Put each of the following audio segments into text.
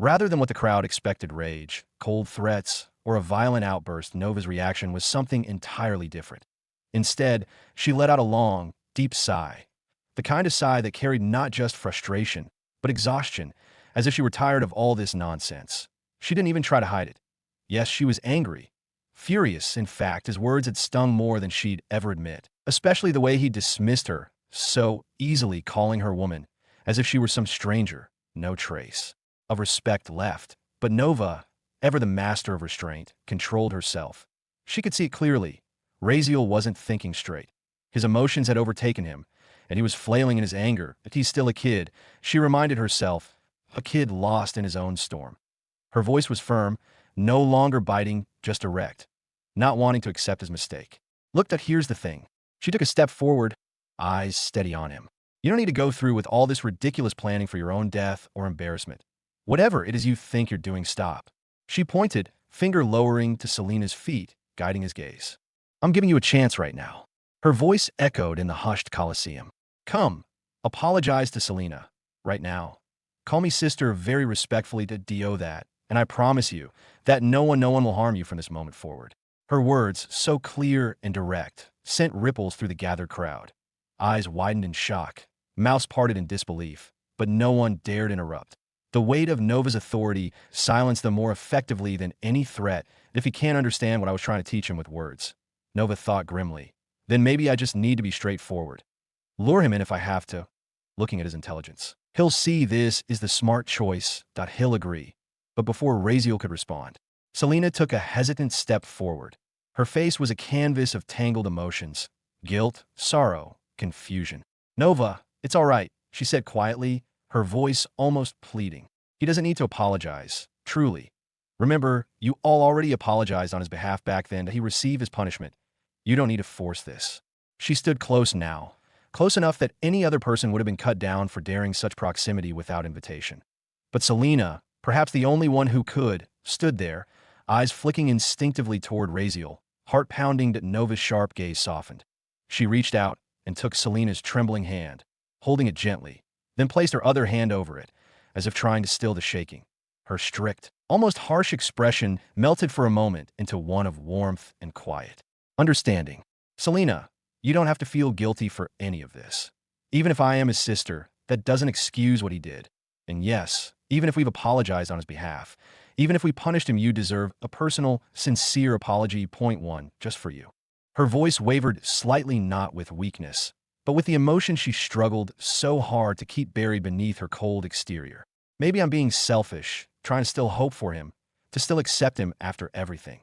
Rather than what the crowd expected, rage, cold threats, or a violent outburst, Nova's reaction was something entirely different. Instead, she let out a long, deep sigh, the kind of sigh that carried not just frustration, but exhaustion, as if she were tired of all this nonsense. She didn't even try to hide it. Yes, she was angry. Furious, in fact. His words had stung more than she'd ever admit, especially the way he dismissed her so easily, calling her woman, as if she were some stranger. No trace of respect left. But Nova, ever the master of restraint, controlled herself. She could see it clearly. Razeal wasn't thinking straight. His emotions had overtaken him, and he was flailing in his anger. That he's still a kid, she reminded herself, a kid lost in his own storm. Her voice was firm, no longer biting, just direct, not wanting to accept his mistake. Look, here's the thing. She took a step forward, eyes steady on him. You don't need to go through with all this ridiculous planning for your own death or embarrassment. Whatever it is you think you're doing, stop. She pointed, finger lowering to Selena's feet, guiding his gaze. I'm giving you a chance right now. Her voice echoed in the hushed Colosseum. Come, apologize to Selena, right now. Call me sister very respectfully to do that, and I promise you that no one will harm you from this moment forward. Her words, so clear and direct, sent ripples through the gathered crowd. Eyes widened in shock, mouths parted in disbelief, but no one dared interrupt. The weight of Nova's authority silenced them more effectively than any threat. If he can't understand what I was trying to teach him with words, Nova thought grimly, then maybe I just need to be straightforward. Lure him in if I have to. Looking at his intelligence, he'll see this is the smart choice. He'll agree. But before Razeal could respond, Selena took a hesitant step forward. Her face was a canvas of tangled emotions, guilt, sorrow, confusion. Nova, it's all right, she said quietly, her voice almost pleading. He doesn't need to apologize, truly. Remember, you all already apologized on his behalf back then. He received his punishment. You don't need to force this. She stood close now, close enough that any other person would have been cut down for daring such proximity without invitation. But Selena, perhaps the only one who could, stood there, eyes flicking instinctively toward Razeal, heart pounding. That Nova's sharp gaze softened. She reached out and took Selena's trembling hand, holding it gently, then placed her other hand over it, as if trying to still the shaking. Her strict, almost harsh expression melted for a moment into one of warmth and quiet understanding. Selena, you don't have to feel guilty for any of this. Even if I am his sister, that doesn't excuse what he did. And yes, even if we've apologized on his behalf, even if we punished him, you deserve a personal, sincere apology. Point one, just for you. Her voice wavered slightly, not with weakness, but with the emotion she struggled so hard to keep buried beneath her cold exterior. Maybe I'm being selfish, trying to still hope for him, to still accept him after everything.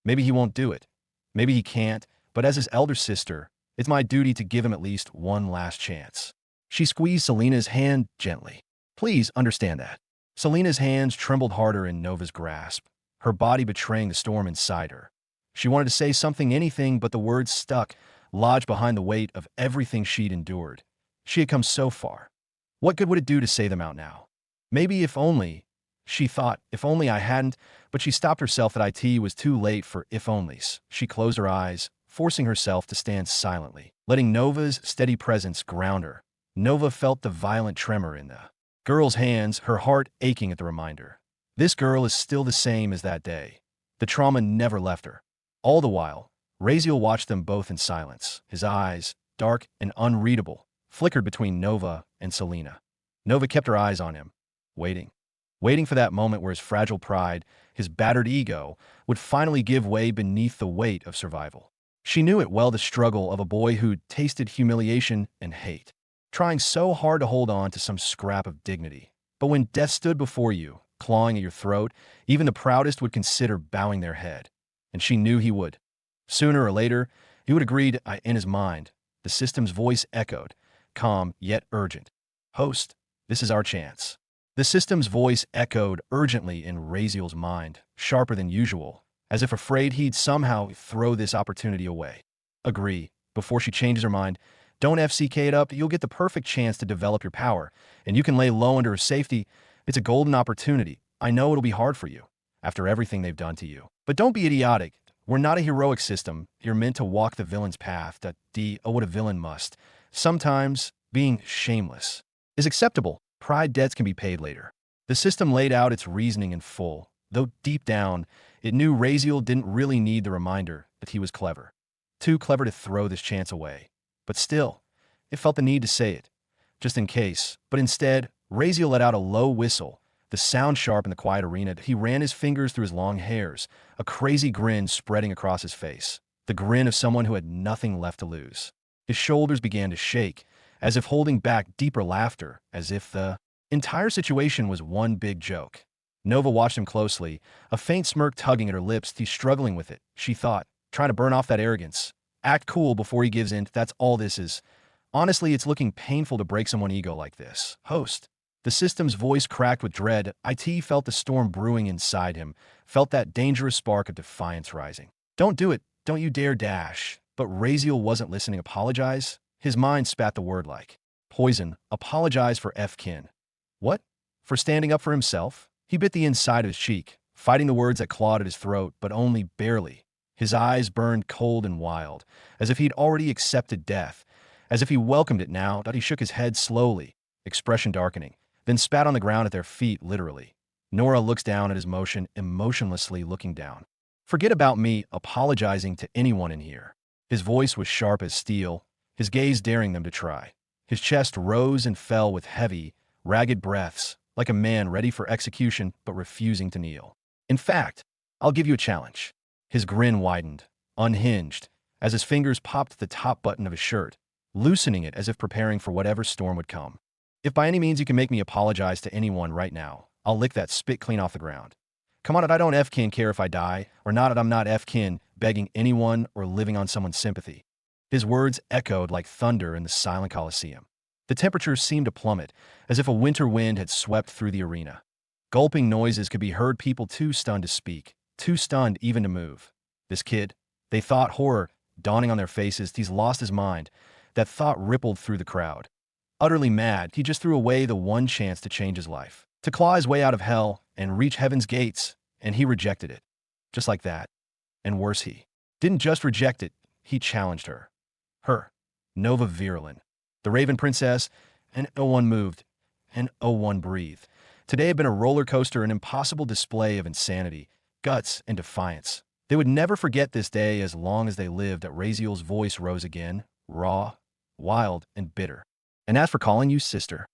Maybe he won't do it. Maybe he can't, but as his elder sister, it's my duty to give him at least one last chance. She squeezed Selena's hand gently. Please understand that. Selena's hands trembled harder in Nova's grasp, her body betraying the storm inside her. She wanted to say something, anything, but the words stuck, lodged behind the weight of everything she'd endured. She had come so far. What good would it do to say them out now? Maybe if only, she thought, if only I hadn't, but she stopped herself. That it was too late for if-onlys. She closed her eyes, forcing herself to stand silently, letting Nova's steady presence ground her. Nova felt the violent tremor in the girl's hands, her heart aching at the reminder. This girl is still the same as that day. The trauma never left her. All the while, Razeal watched them both in silence. His eyes, dark and unreadable, flickered between Nova and Selena. Nova kept her eyes on him, waiting for that moment where his fragile pride, his battered ego, would finally give way beneath the weight of survival. She knew it well, the struggle of a boy who'd tasted humiliation and hate, trying so hard to hold on to some scrap of dignity. But when death stood before you, clawing at your throat, even the proudest would consider bowing their head. And she knew he would. Sooner or later, he would agree. In his mind, the system's voice echoed, calm yet urgent. Host, this is our chance. The system's voice echoed urgently in Razeal's mind, sharper than usual, as if afraid he'd somehow throw this opportunity away. Agree, before she changes her mind. Don't FCK it up. You'll get the perfect chance to develop your power, and you can lay low under her safety. It's a golden opportunity. I know it'll be hard for you, after everything they've done to you. But don't be idiotic. We're not a heroic system. You're meant to walk the villain's path. What a villain must. Sometimes, being shameless is acceptable. Pride debts can be paid later. The system laid out its reasoning in full, though deep down, it knew Razeal didn't really need the reminder that he was clever. Too clever to throw this chance away. But still, it felt the need to say it, just in case. But instead, Razeal let out a low whistle, the sound sharp in the quiet arena. He ran his fingers through his long hairs, a crazy grin spreading across his face, the grin of someone who had nothing left to lose. His shoulders began to shake, as if holding back deeper laughter, as if the entire situation was one big joke. Nova watched him closely, a faint smirk tugging at her lips. He's struggling with it, she thought, trying to burn off that arrogance. Act cool before he gives in, that's all this is. Honestly, it's looking painful to break someone's ego like this. Host. The system's voice cracked with dread. IT felt the storm brewing inside him, felt that dangerous spark of defiance rising. Don't do it, don't you dare dash. But Razeal wasn't listening. Apologize? His mind spat the word like poison. Apologize for F-kin. What? For standing up for himself? He bit the inside of his cheek, fighting the words that clawed at his throat, but only barely. His eyes burned cold and wild, as if he'd already accepted death, as if he welcomed it now. He shook his head slowly, expression darkening, then spat on the ground at their feet, literally. Nora looks down at his motion, emotionlessly looking down. Forget about me apologizing to anyone in here. His voice was sharp as steel, his gaze daring them to try. His chest rose and fell with heavy, ragged breaths, like a man ready for execution but refusing to kneel. In fact, I'll give you a challenge. His grin widened, unhinged, as his fingers popped the top button of his shirt, loosening it as if preparing for whatever storm would come. If by any means you can make me apologize to anyone right now, I'll lick that spit clean off the ground. Come on, I don't F-kin care if I die, or not. I'm not F-kin begging anyone or living on someone's sympathy. His words echoed like thunder in the silent Coliseum. The temperature seemed to plummet, as if a winter wind had swept through the arena. Gulping noises could be heard, people too stunned to speak, too stunned even to move. This kid, they thought, horror dawning on their faces. He's lost his mind. That thought rippled through the crowd. Utterly mad, he just threw away the one chance to change his life, to claw his way out of hell and reach heaven's gates, and he rejected it. Just like that. And worse, he didn't just reject it, he challenged her. Her, Nova Virulin, the Raven Princess, and no one moved, and no one breathed. Today had been a roller coaster, an impossible display of insanity, guts, and defiance. They would never forget this day as long as they lived. At Razeal's voice rose again, raw, wild, and bitter. And as for calling you sister,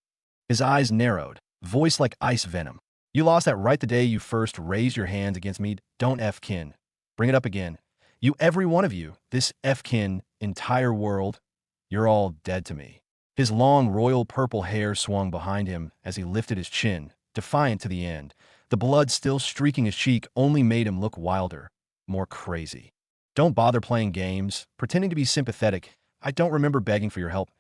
his eyes narrowed, voice like ice venom. You lost that right the day you first raised your hands against me. Don't F-kin. Bring it up again. You, every one of you, this F-kin, entire world, you're all dead to me. His long royal purple hair swung behind him as he lifted his chin, defiant to the end. The blood still streaking his cheek only made him look wilder, more crazy. Don't bother playing games, pretending to be sympathetic. I don't remember begging for your help.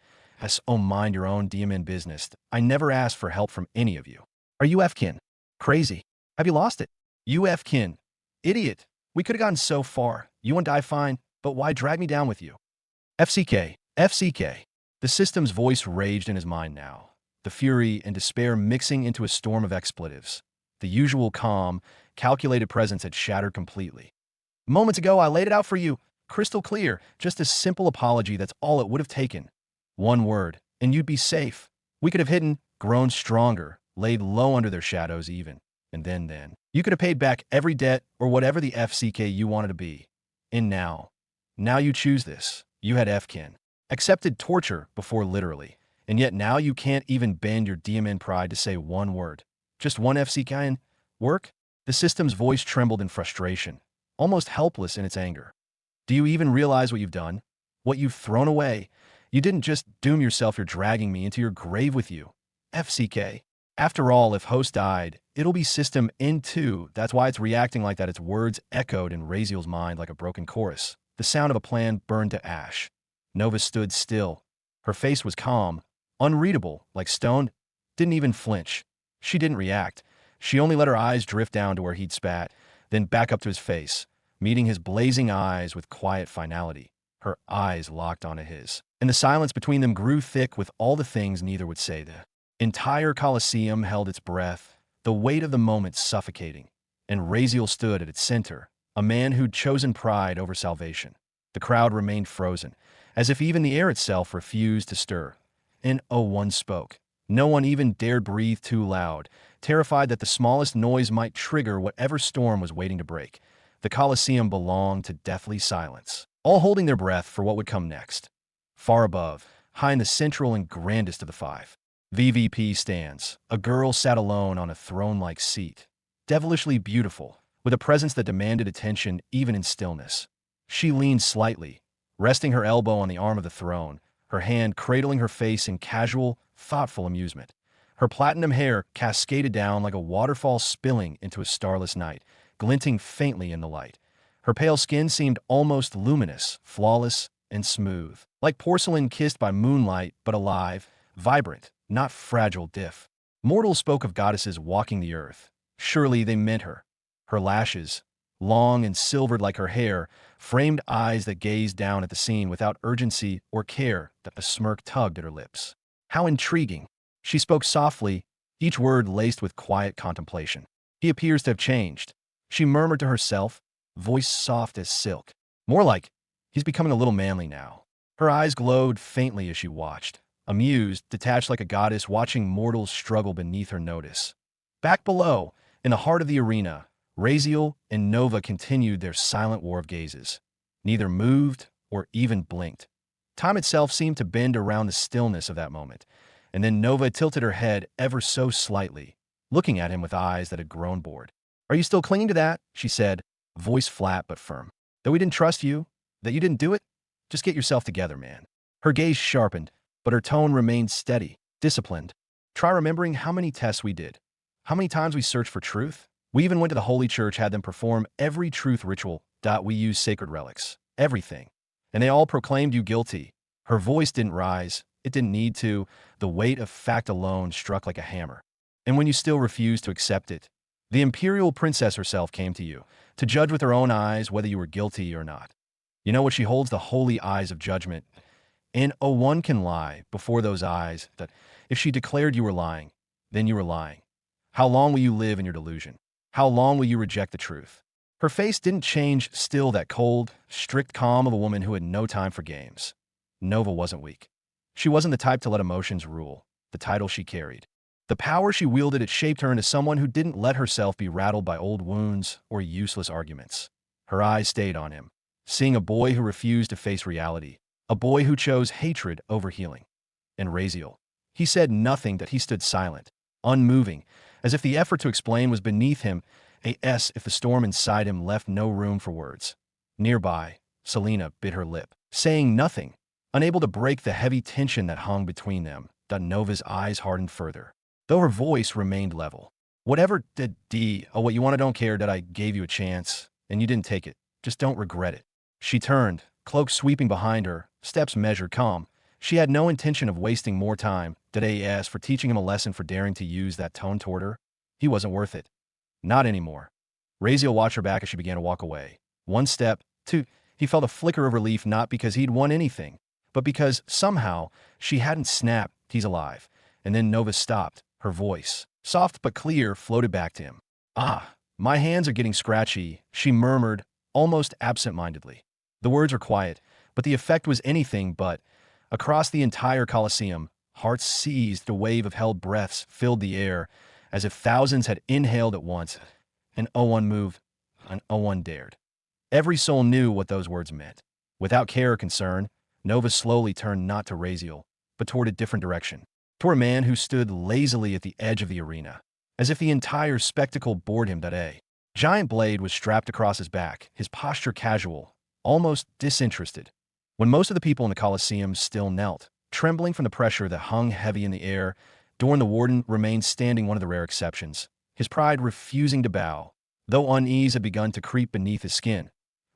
Mind your own DMN business. I never asked for help from any of you. Are you F-kin? Crazy. Have you lost it? You F-kin. Idiot. We could have gotten so far. You and I fine, but why drag me down with you? FCK. FCK. The system's voice raged in his mind now, the fury and despair mixing into a storm of expletives. The usual calm, calculated presence had shattered completely. Moments ago, I laid it out for you, crystal clear, just a simple apology. That's all it would have taken. One word, and you'd be safe. We could have hidden, grown stronger, laid low under their shadows even. And then, you could have paid back every debt or whatever the FCK you wanted to be. And now you choose this. You had F-kin. Accepted torture before literally. And yet now you can't even bend your DMN pride to say one word. Just one FCK and work? The system's voice trembled in frustration, almost helpless in its anger. Do you even realize what you've done? What you've thrown away? You didn't just doom yourself, you're dragging me into your grave with you. FCK. After all, if host died, it'll be system N too. That's why it's reacting like that. Its words echoed in Razeal's mind like a broken chorus. The sound of a plan burned to ash. Nova stood still. Her face was calm, unreadable, like stone. Didn't even flinch. She didn't react. She only let her eyes drift down to where he'd spat, then back up to his face, meeting his blazing eyes with quiet finality. Her eyes locked onto his, and the silence between them grew thick with all the things neither would say. The entire Coliseum held its breath, the weight of the moment suffocating, and Razeal stood at its center, a man who'd chosen pride over salvation. The crowd remained frozen, as if even the air itself refused to stir. And one spoke. No one even dared breathe too loud, terrified that the smallest noise might trigger whatever storm was waiting to break. The Colosseum belonged to deathly silence, all holding their breath for what would come next. Far above, high in the central and grandest of the five, VVP stands. A girl sat alone on a throne-like seat, devilishly beautiful, with a presence that demanded attention even in stillness. She leaned slightly, resting her elbow on the arm of the throne, her hand cradling her face in casual, thoughtful amusement. Her platinum hair cascaded down like a waterfall spilling into a starless night, glinting faintly in the light. Her pale skin seemed almost luminous, flawless, and smooth, like porcelain kissed by moonlight, but alive, vibrant, not fragile diff. Mortals spoke of goddesses walking the earth. Surely they meant her. Her lashes, long and silvered like her hair, framed eyes that gazed down at the scene without urgency or care that a smirk tugged at her lips. How intriguing! She spoke softly, each word laced with quiet contemplation. He appears to have changed, she murmured to herself, voice soft as silk. More like, he's becoming a little manly now. Her eyes glowed faintly as she watched, amused, detached like a goddess watching mortals struggle beneath her notice. Back below, in the heart of the arena, Razeal and Nova continued their silent war of gazes. Neither moved or even blinked. Time itself seemed to bend around the stillness of that moment, and then Nova tilted her head ever so slightly, looking at him with eyes that had grown bored. "Are you still clinging to that?" she said, voice flat but firm. "That we didn't trust you? That you didn't do it? Just get yourself together, man." Her gaze sharpened, but her tone remained steady, disciplined. "Try remembering how many tests we did. How many times we searched for truth? We even went to the Holy Church, had them perform every truth ritual. We used sacred relics. Everything. And they all proclaimed you guilty." Her voice didn't rise. It didn't need to. The weight of fact alone struck like a hammer. "And when you still refused to accept it, the imperial princess herself came to you, to judge with her own eyes whether you were guilty or not. You know what? She holds the holy eyes of judgment. And oh, one can lie before those eyes, that if she declared you were lying, then you were lying. How long will you live in your delusion? How long will you reject the truth?" Her face didn't change, still that cold, strict calm of a woman who had no time for games. Nova wasn't weak. She wasn't the type to let emotions rule the title she carried. The power she wielded, it shaped her into someone who didn't let herself be rattled by old wounds or useless arguments. Her eyes stayed on him, seeing a boy who refused to face reality, a boy who chose hatred over healing. And Razeal. He said nothing, that he stood silent, unmoving, as if the effort to explain was beneath him, if the storm inside him left no room for words. Nearby, Selena bit her lip, saying nothing, unable to break the heavy tension that hung between them. Nova's eyes hardened further, though her voice remained level. "Whatever did what you want, I don't care that I gave you a chance, and you didn't take it. Just don't regret it." She turned, cloak sweeping behind her, steps measured, calm. She had no intention of wasting more time, for teaching him a lesson for daring to use that tone toward her. He wasn't worth it. Not anymore. Raziel watched her back as she began to walk away. One step, two. He felt a flicker of relief, not because he'd won anything, but because, somehow, she hadn't snapped. "He's alive." And then Nova stopped. Her voice, soft but clear, floated back to him. "Ah, my hands are getting scratchy," she murmured, almost absent-mindedly. The words were quiet, but the effect was anything but. Across the entire Colosseum, hearts seized, a wave of held breaths filled the air, as if thousands had inhaled at once. And no one moved, and no one dared. Every soul knew what those words meant. Without care or concern, Nova slowly turned not to Raziel, but toward a different direction, toward a man who stood lazily at the edge of the arena, as if the entire spectacle bored him. A giant blade was strapped across his back, his posture casual, almost disinterested. When most of the people in the Colosseum still knelt, trembling from the pressure that hung heavy in the air, Dorn the Warden remained standing, one of the rare exceptions, his pride refusing to bow, though unease had begun to creep beneath his skin.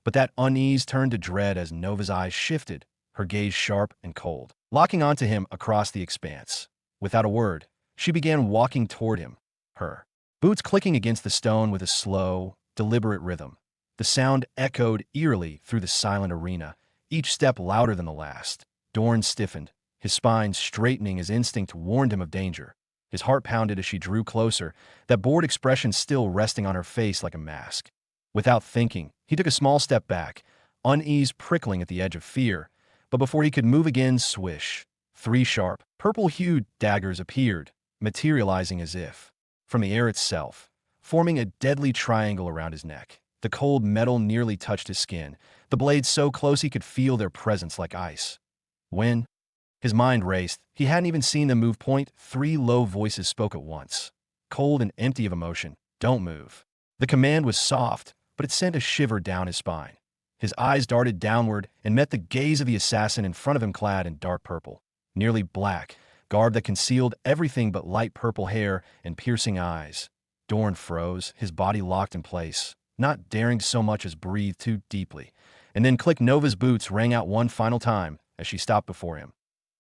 But that unease turned to dread as Nova's eyes shifted, her gaze sharp and cold, locking onto him across the expanse. Without a word, she began walking toward him, her boots clicking against the stone with a slow, deliberate rhythm. The sound echoed eerily through the silent arena, each step louder than the last. Dorn stiffened, his spine straightening as instinct warned him of danger. His heart pounded as she drew closer, that bored expression still resting on her face like a mask. Without thinking, he took a small step back, unease prickling at the edge of fear. But before he could move again, swish. 3 sharp, purple-hued daggers appeared, materializing as if from the air itself, forming a deadly triangle around his neck. The cold metal nearly touched his skin, the blades so close he could feel their presence like ice. When his mind raced, he hadn't even seen them move. Point. 3 low voices spoke at once, cold and empty of emotion. Don't move. The command was soft, but it sent a shiver down his spine. His eyes darted downward and met the gaze of the assassin in front of him, clad in dark purple, nearly black, garb that concealed everything but light purple hair and piercing eyes. Dorn froze, his body locked in place, not daring so much as breathe too deeply. And then click. Nova's boots rang out one final time as she stopped before him.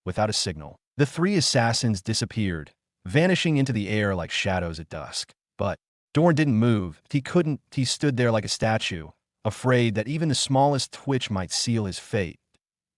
Without a signal, the 3 assassins disappeared, vanishing into the air like shadows at dusk. But Dorn didn't move. He couldn't. He stood there like a statue, afraid that even the smallest twitch might seal his fate.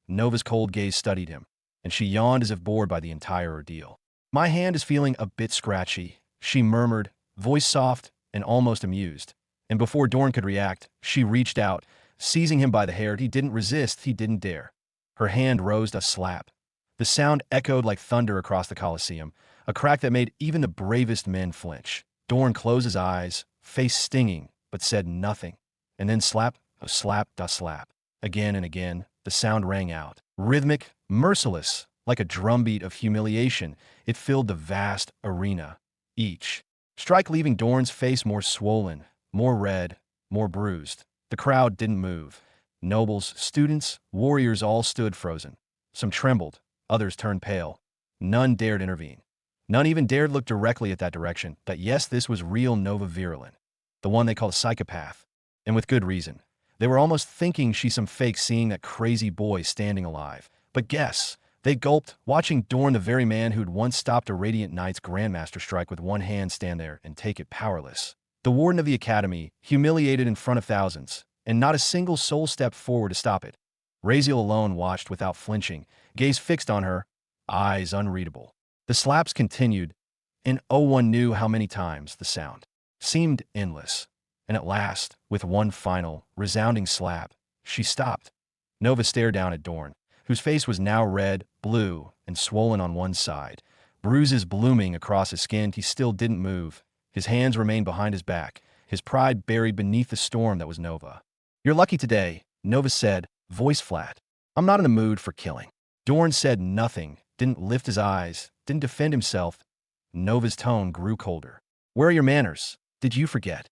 Nova's cold gaze studied him, and she yawned as if bored by the entire ordeal. My hand is feeling a bit scratchy, she murmured, voice soft and almost amused. And before Dorn could react, she reached out, seizing him by the hair. He didn't resist, he didn't dare. Her hand rose a slap. The sound echoed like thunder across the Colosseum, a crack that made even the bravest men flinch. Dorn closed his eyes, face stinging, but said nothing. And then slap, a slap, da slap. Again and again, the sound rang out. Rhythmic, merciless, like a drumbeat of humiliation, it filled the vast arena. Each strike leaving Dorn's face more swollen, more red, more bruised. The crowd didn't move. Nobles, students, warriors all stood frozen. Some trembled, others turned pale. None dared intervene. None even dared look directly at that direction. That yes, this was real Nova Virulent, the one they called a psychopath. And with good reason. They were almost thinking she's some fake, seeing that crazy boy standing alive. But guess, they gulped, watching Dorn, the very man who'd once stopped a Radiant Knight's Grandmaster strike with one hand, stand there and take it powerless. The warden of the academy, humiliated in front of thousands, and not a single soul stepped forward to stop it. Razeal alone watched without flinching, gaze fixed on her, eyes unreadable. The slaps continued, and oh, one knew how many times. The sound seemed endless. And at last, with one final, resounding slap, she stopped. Nova stared down at Dorn, whose face was now red, blue, and swollen on one side, bruises blooming across his skin. He still didn't move. His hands remained behind his back, his pride buried beneath the storm that was Nova. You're lucky today, Nova said, voice flat. I'm not in the mood for killing. Dorn said nothing, didn't lift his eyes, didn't defend himself. Nova's tone grew colder. Where are your manners? Did you forget?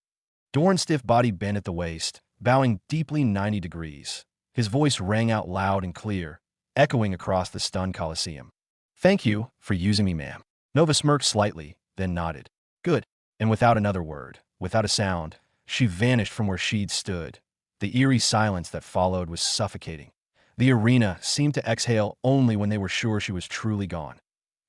Dorn's stiff body bent at the waist, bowing deeply 90 degrees. His voice rang out loud and clear, echoing across the stunned Colosseum. Thank you for using me, ma'am. Nova smirked slightly, then nodded. Good. And without another word, without a sound, she vanished from where she'd stood. The eerie silence that followed was suffocating. The arena seemed to exhale only when they were sure she was truly gone.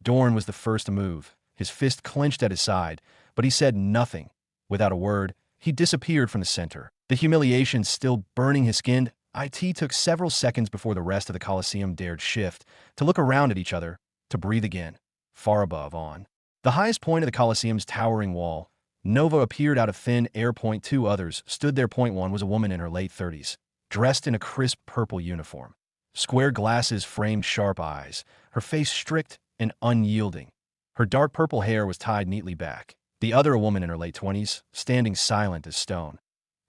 Dorn was the first to move, his fist clenched at his side, but he said nothing. Without a word, he disappeared from the center, the humiliation still burning his skin. It took several seconds before the rest of the Colosseum dared shift, to look around at each other, to breathe again. Far above, on the highest point of the Colosseum's towering wall, Nova appeared out of thin air. Point two others stood there. Point one was a woman in her late 30s, dressed in a crisp purple uniform. Square glasses framed sharp eyes, her face strict and unyielding. Her dark purple hair was tied neatly back. The other, a woman in her late 20s, standing silent as stone.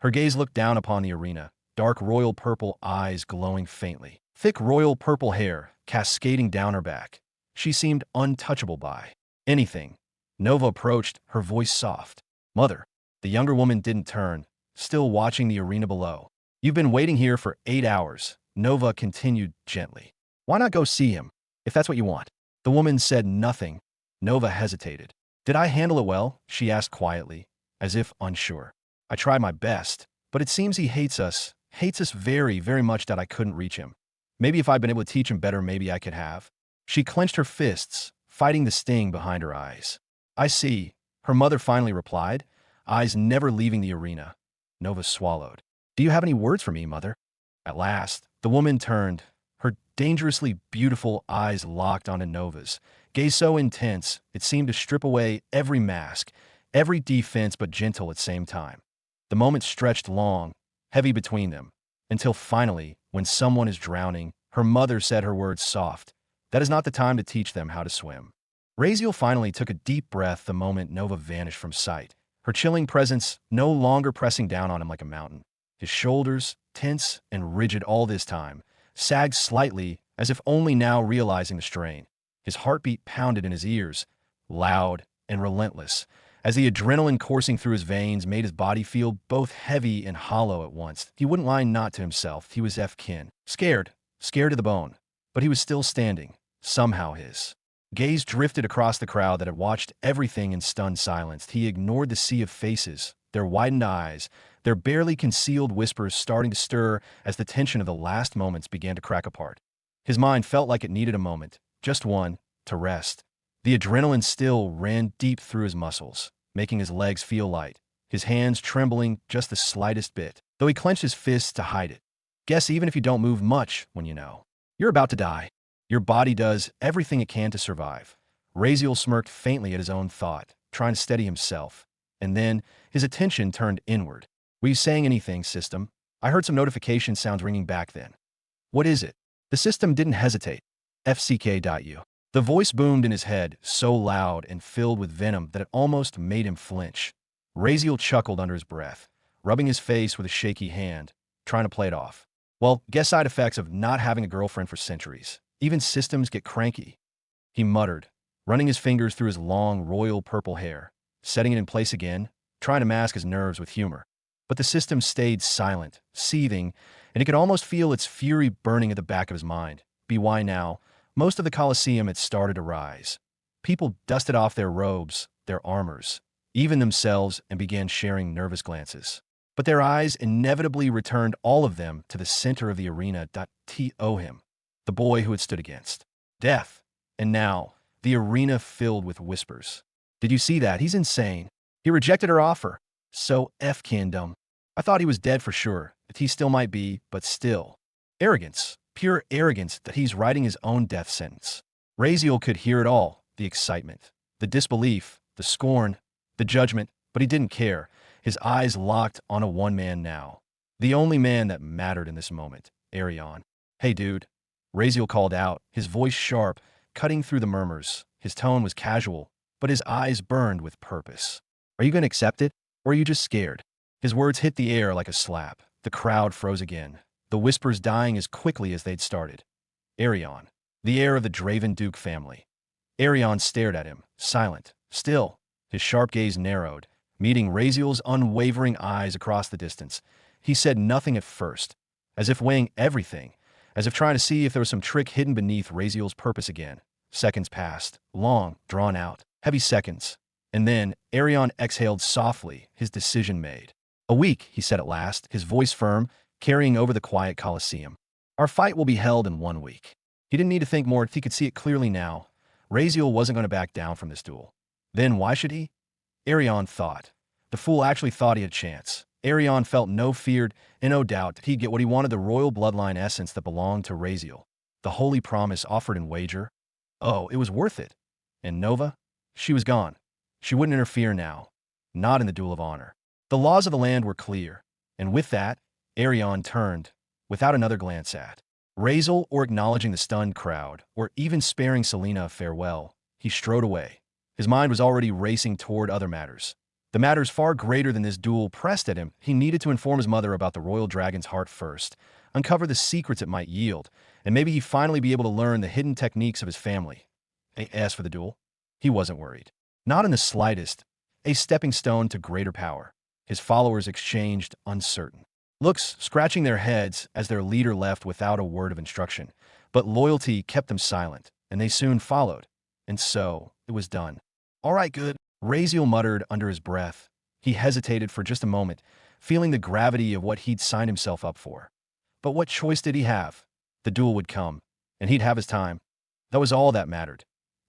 Her gaze looked down upon the arena, dark royal purple eyes glowing faintly. Thick royal purple hair cascading down her back. She seemed untouchable by anything. Nova approached, her voice soft. Mother. The younger woman didn't turn, still watching the arena below. You've been waiting here for 8 hours, Nova continued gently. Why not go see him, if that's what you want? The woman said nothing. Nova hesitated. Did I handle it well? She asked quietly, as if unsure. I tried my best, but it seems he hates us very, very much that I couldn't reach him. Maybe if I'd been able to teach him better, maybe I could have. She clenched her fists, fighting the sting behind her eyes. I see, her mother finally replied, eyes never leaving the arena. Nova swallowed. Do you have any words for me, mother? At last, the woman turned, her dangerously beautiful eyes locked onto Nova's, gaze so intense it seemed to strip away every mask, every defense, but gentle at the same time. The moment stretched long, heavy between them, until finally, when someone is drowning, her mother said her words soft, That is not the time to teach them how to swim. Raziel finally took a deep breath the moment Nova vanished from sight, her chilling presence no longer pressing down on him like a mountain. His shoulders, tense and rigid all this time, sagged slightly as if only now realizing the strain. His heartbeat pounded in his ears, loud and relentless, as the adrenaline coursing through his veins made his body feel both heavy and hollow at once. He wouldn't lie not to himself. He was F-kin. Scared to the bone. But he was still standing. Somehow his gaze drifted across the crowd that had watched everything in stunned silence. He ignored the sea of faces, their widened eyes, their barely concealed whispers starting to stir as the tension of the last moments began to crack apart. His mind felt like it needed a moment, just one, to rest. The adrenaline still ran deep through his muscles, making his legs feel light, his hands trembling just the slightest bit, though he clenched his fists to hide it. Guess even if you don't move much when you know you're about to die, your body does everything it can to survive. Raziel smirked faintly at his own thought, trying to steady himself, and then his attention turned inward. Were you saying anything, system? I heard some notification sounds ringing back then. What is it? The system didn't hesitate. FCK.U. The voice boomed in his head, so loud and filled with venom that it almost made him flinch. Raziel chuckled under his breath, rubbing his face with a shaky hand, trying to play it off. Well, guess side effects of not having a girlfriend for centuries. Even systems get cranky. He muttered, running his fingers through his long, royal purple hair, setting it in place again, trying to mask his nerves with humor. But the system stayed silent, seething, and he could almost feel its fury burning at the back of his mind. Why now? Most of the Colosseum had started to rise. People dusted off their robes, their armors, even themselves, and began sharing nervous glances. But their eyes inevitably returned all of them to the center of the arena. To him, the boy who had stood against death. And now, the arena filled with whispers. Did you see that? He's insane. He rejected her offer. So F-kindom. I thought he was dead for sure, that he still might be, but still. Arrogance, pure arrogance that he's writing his own death sentence. Raziel could hear it all, the excitement, the disbelief, the scorn, the judgment, but he didn't care. His eyes locked on a one man now. The only man that mattered in this moment, Arion. Hey dude, Raziel called out, his voice sharp, cutting through the murmurs. His tone was casual, but his eyes burned with purpose. Are you going to accept it, or are you just scared? His words hit the air like a slap. The crowd froze again, the whispers dying as quickly as they'd started. Arion, the heir of the Draven Duke family. Arion stared at him, silent, still. His sharp gaze narrowed, meeting Raziel's unwavering eyes across the distance. He said nothing at first, as if weighing everything, as if trying to see if there was some trick hidden beneath Raziel's purpose again. Seconds passed, long, drawn out, heavy seconds. And then Arion exhaled softly, his decision made. A week, he said at last, his voice firm, carrying over the quiet Colosseum. Our fight will be held in 1 week. He didn't need to think more. He could see it clearly now. Raziel wasn't going to back down from this duel. Then why should he? Arion thought. The fool actually thought he had a chance. Arion felt no fear and no doubt that he'd get what he wanted, the royal bloodline essence that belonged to Raziel. The holy promise offered in wager. Oh, it was worth it. And Nova? She was gone. She wouldn't interfere now. Not in the duel of honor. The laws of the land were clear. And with that, Arion turned, without another glance at Raziel or acknowledging the stunned crowd, or even sparing Selena a farewell. He strode away. His mind was already racing toward other matters. The matters far greater than this duel pressed at him. He needed to inform his mother about the royal dragon's heart first, uncover the secrets it might yield, and maybe he'd finally be able to learn the hidden techniques of his family. As for the duel, he wasn't worried. Not in the slightest. A stepping stone to greater power. His followers exchanged uncertain looks, scratching their heads as their leader left without a word of instruction. But loyalty kept them silent, and they soon followed. And so, it was done. All right, good, Raziel muttered under his breath. He hesitated for just a moment, feeling the gravity of what he'd signed himself up for. But what choice did he have? The duel would come, and he'd have his time. That was all that mattered.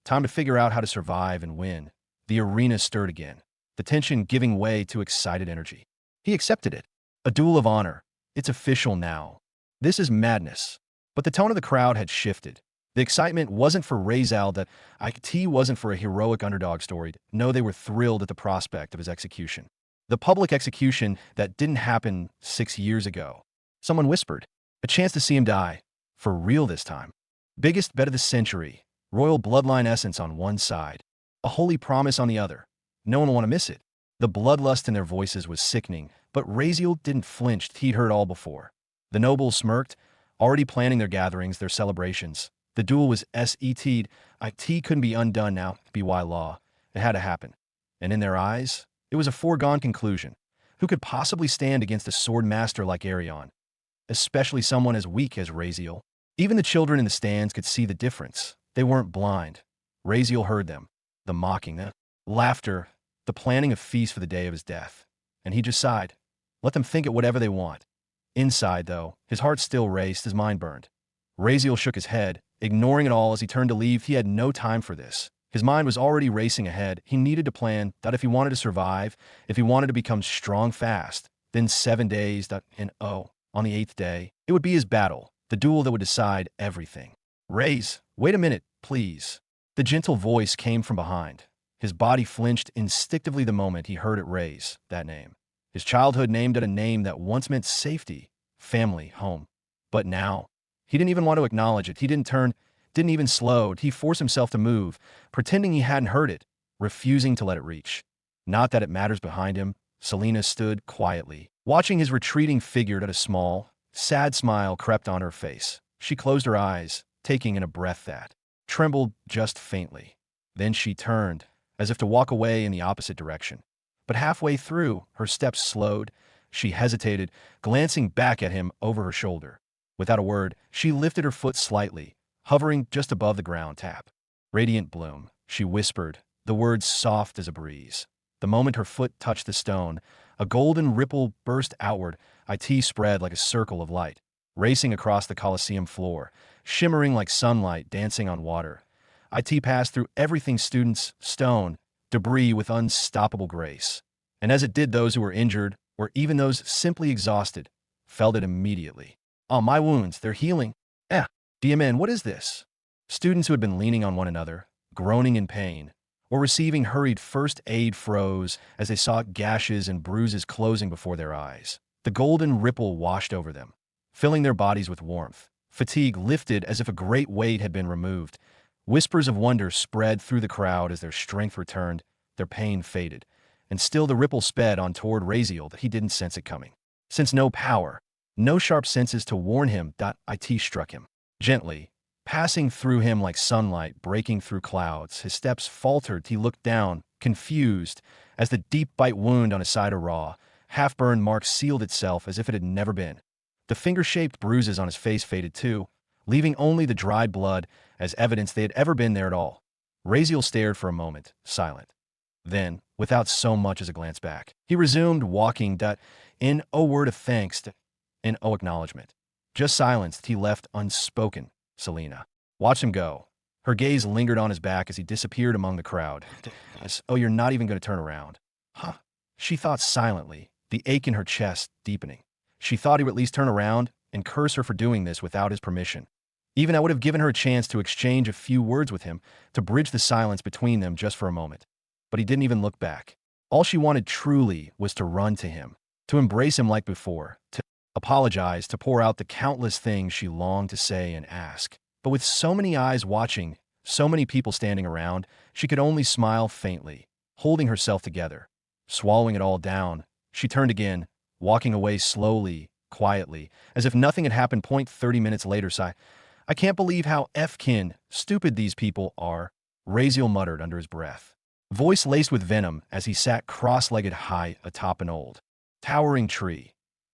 Time to figure out how to survive and win. The arena stirred again, the tension giving way to excited energy. He accepted it. A duel of honor. It's official now. This is madness. But the tone of the crowd had shifted. The excitement wasn't for Razeal, that IT wasn't for a heroic underdog story. No, they were thrilled at the prospect of his execution. The public execution that didn't happen 6 years ago. Someone whispered. A chance to see him die. For real this time. Biggest bet of the century. Royal bloodline essence on one side. A holy promise on the other. No one will want to miss it. The bloodlust in their voices was sickening, but Razeal didn't flinch. He'd heard all before. The nobles smirked, already planning their gatherings, their celebrations. The duel was SET'd. IT couldn't be undone now, BY law. It had to happen. And in their eyes, it was a foregone conclusion. Who could possibly stand against a sword master like Arion? Especially someone as weak as Razeal. Even the children in the stands could see the difference. They weren't blind. Razeal heard them. The mocking, the laughter, the planning of feast for the day of his death. And he just sighed. Let them think it whatever they want. Inside, though, his heart still raced, his mind burned. Razeal shook his head, ignoring it all as he turned to leave. He had no time for this. His mind was already racing ahead. He needed to plan that if he wanted to survive, if he wanted to become strong fast, then 7 days, on the 8th day, it would be his battle, the duel that would decide everything. Raze, wait a minute, please. The gentle voice came from behind. His body flinched instinctively the moment he heard it raise that name. His childhood named it a name that once meant safety, family, home. But now, he didn't even want to acknowledge it. He didn't turn, didn't even slow. He forced himself to move, pretending he hadn't heard it, refusing to let it reach. Not that it matters behind him. Selena stood quietly, watching his retreating figure. That a small, sad smile crept on her face. She closed her eyes, taking in a breath that trembled just faintly. Then she turned, as if to walk away in the opposite direction. But halfway through, her steps slowed. She hesitated, glancing back at him over her shoulder. Without a word, she lifted her foot slightly, hovering just above the ground. Tap. Radiant bloom, she whispered, the words soft as a breeze. The moment her foot touched the stone, a golden ripple burst outward. IT spread like a circle of light, racing across the Colosseum floor, shimmering like sunlight dancing on water. IT passed through everything, students, stone, debris, with unstoppable grace. And as it did, those who were injured, or even those simply exhausted, felt it immediately. Oh, my wounds, they're healing. DMN, what is this? Students who had been leaning on one another, groaning in pain, or receiving hurried first aid froze as they saw gashes and bruises closing before their eyes. The golden ripple washed over them, filling their bodies with warmth. Fatigue lifted as if a great weight had been removed. Whispers of wonder spread through the crowd as their strength returned, their pain faded. And still the ripple sped on toward Razeal that he didn't sense it coming. Since no power, no sharp senses to warn him, IT struck him. Gently, passing through him like sunlight breaking through clouds. His steps faltered. He looked down, confused, as the deep bite wound on his side of raw, half-burned mark sealed itself as if it had never been. The finger-shaped bruises on his face faded too, leaving only the dried blood as evidence they had ever been there at all. Razeal stared for a moment, silent. Then, without so much as a glance back, he resumed walking, in a word of thanks, in acknowledgement. Just silence he left unspoken. Selena watched him go. Her gaze lingered on his back as he disappeared among the crowd. Oh, you're not even going to turn around. Huh? She thought silently, the ache in her chest deepening. She thought he would at least turn around and curse her for doing this without his permission. Even I would have given her a chance to exchange a few words with him, to bridge the silence between them just for a moment. But he didn't even look back. All she wanted truly was to run to him, to embrace him like before, to apologize, to pour out the countless things she longed to say and ask. But with so many eyes watching, so many people standing around, she could only smile faintly, holding herself together. Swallowing it all down, she turned again, walking away slowly, quietly, as if nothing had happened. 30 minutes later, sigh. I can't believe how effkin stupid these people are, Razeal muttered under his breath, voice laced with venom as he sat cross-legged high atop an old, towering tree.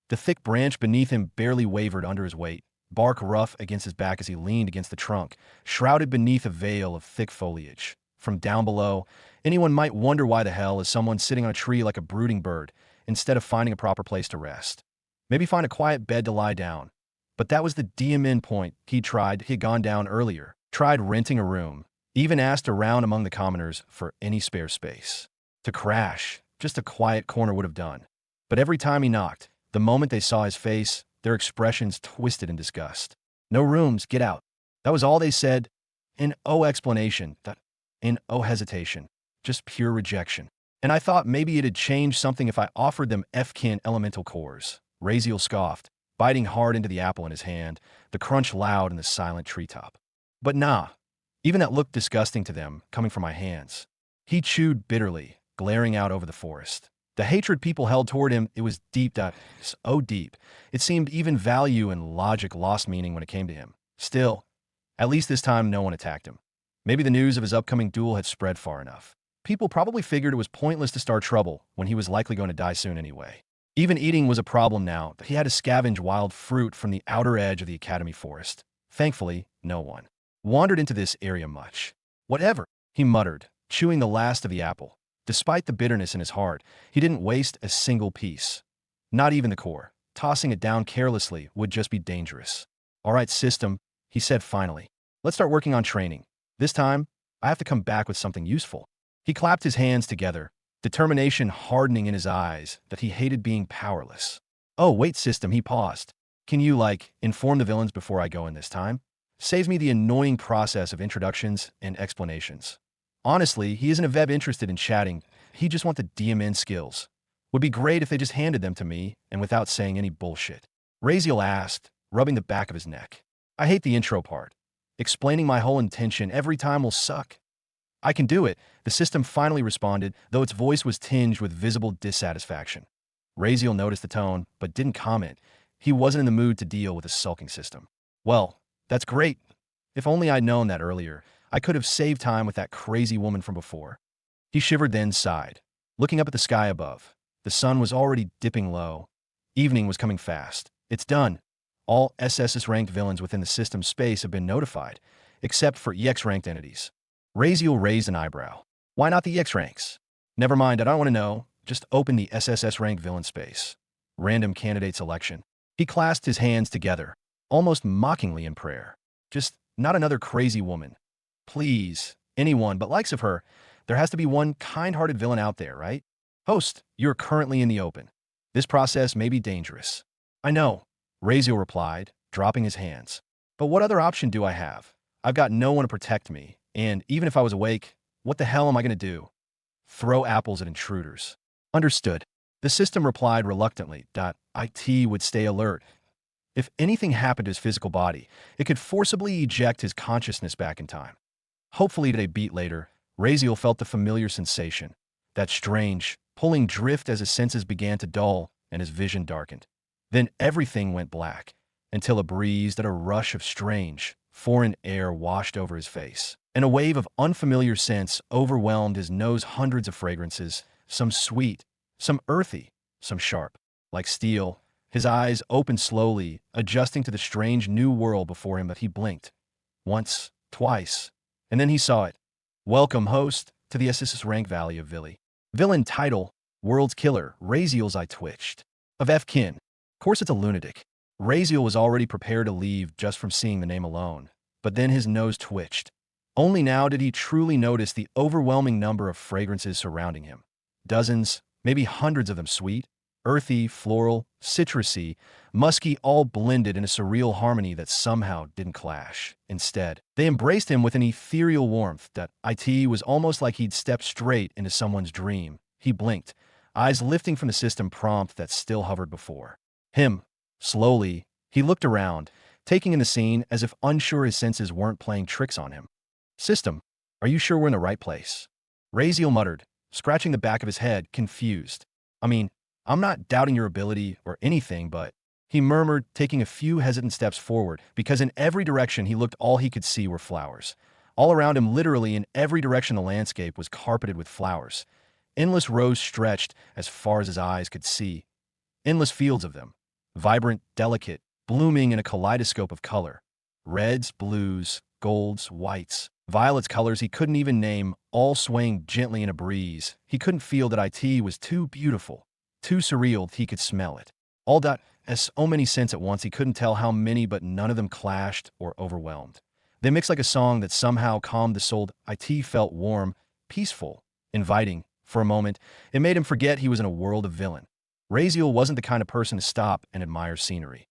The thick branch beneath him barely wavered under his weight, bark rough against his back as he leaned against the trunk, shrouded beneath a veil of thick foliage. From down below, anyone might wonder why the hell is someone sitting on a tree like a brooding bird, instead of finding a proper place to rest. Maybe find a quiet bed to lie down. But that was the DMN point. He had gone down earlier, tried renting a room, even asked around among the commoners for any spare space. To crash, just a quiet corner would have done. But every time he knocked, the moment they saw his face, their expressions twisted in disgust. No rooms, get out. That was all they said. In explanation, in hesitation, just pure rejection. And I thought maybe it had changed something if I offered them effkin elemental cores. Razeal scoffed, biting hard into the apple in his hand, the crunch loud in the silent treetop. But nah, even that looked disgusting to them, coming from my hands. He chewed bitterly, glaring out over the forest. The hatred people held toward him, it was deep, so deep. It seemed even value and logic lost meaning when it came to him. Still, at least this time no one attacked him. Maybe the news of his upcoming duel had spread far enough. People probably figured it was pointless to start trouble when he was likely going to die soon anyway. Even eating was a problem now that he had to scavenge wild fruit from the outer edge of the academy forest. Thankfully, no one wandered into this area much. Whatever, he muttered, chewing the last of the apple. Despite the bitterness in his heart, he didn't waste a single piece. Not even the core. Tossing it down carelessly would just be dangerous. All right, system, he said finally. Let's start working on training. This time, I have to come back with something useful. He clapped his hands together, determination hardening in his eyes that he hated being powerless. Oh, wait, system, he paused. Can you, inform the villains before I go in this time? Saves me the annoying process of introductions and explanations. Honestly, he isn't a Veb interested in chatting. He just wants the DMN skills. Would be great if they just handed them to me and without saying any bullshit. Razeal asked, rubbing the back of his neck. I hate the intro part. Explaining my whole intention every time will suck. I can do it, the system finally responded, though its voice was tinged with visible dissatisfaction. Razeal noticed the tone, but didn't comment. He wasn't in the mood to deal with a sulking system. Well, that's great. If only I'd known that earlier, I could have saved time with that crazy woman from before. He shivered, then sighed. Looking up at the sky above, the sun was already dipping low. Evening was coming fast. It's done. All SSS-ranked villains within the system's space have been notified, except for EX-ranked entities. Razeal raised an eyebrow. Why not the EX ranks? Never mind, I don't want to know. Just open the SSS-ranked villain space. Random candidate selection. He clasped his hands together, almost mockingly in prayer. Just not another crazy woman. Please, anyone but likes of her. There has to be one kind-hearted villain out there, right? Host, you're currently in the open. This process may be dangerous. I know, Razeal replied, dropping his hands. But what other option do I have? I've got no one to protect me, and even if I was awake, what the hell am I going to do? Throw apples at intruders. Understood. The system replied reluctantly. IT would stay alert. If anything happened to his physical body, it could forcibly eject his consciousness back in time. Hopefully a beat later, Razeal felt the familiar sensation, that strange, pulling drift as his senses began to dull and his vision darkened. Then everything went black, until a breeze and a rush of strange, foreign air washed over his face, and a wave of unfamiliar scents overwhelmed his nose. Hundreds of fragrances, some sweet, some earthy, some sharp. Like steel, his eyes opened slowly, adjusting to the strange new world before him, but he blinked. Once, twice, and then he saw it. Welcome, host, to the SSS-rank Valley of Villi. Villain title, World's Killer. Razeal's eye twitched. Of F-kin. Of course it's a lunatic. Razeal was already prepared to leave just from seeing the name alone, but then his nose twitched. Only now did he truly notice the overwhelming number of fragrances surrounding him. Dozens, maybe hundreds of them, sweet, earthy, floral, citrusy, musky, all blended in a surreal harmony that somehow didn't clash. Instead, they embraced him with an ethereal warmth that it was almost like he'd stepped straight into someone's dream. He blinked, eyes lifting from the system prompt that still hovered before him. Slowly, he looked around, taking in the scene as if unsure his senses weren't playing tricks on him. System, are you sure we're in the right place? Razeal muttered, scratching the back of his head, confused. I mean, I'm not doubting your ability or anything, but he murmured, taking a few hesitant steps forward, because in every direction he looked, all he could see were flowers. All around him, literally in every direction, the landscape was carpeted with flowers. Endless rows stretched as far as his eyes could see. Endless fields of them. Vibrant, delicate, blooming in a kaleidoscope of color. Reds, blues, golds, whites, violets, colors he couldn't even name, all swaying gently in a breeze. He couldn't feel that it was too beautiful, too surreal. He could smell it. All that, as so many scents at once, he couldn't tell how many, but none of them clashed or overwhelmed. They mixed like a song that somehow calmed the soul. It felt warm, peaceful, inviting. For a moment, it made him forget he was in a world of villain. Razeal wasn't the kind of person to stop and admire scenery.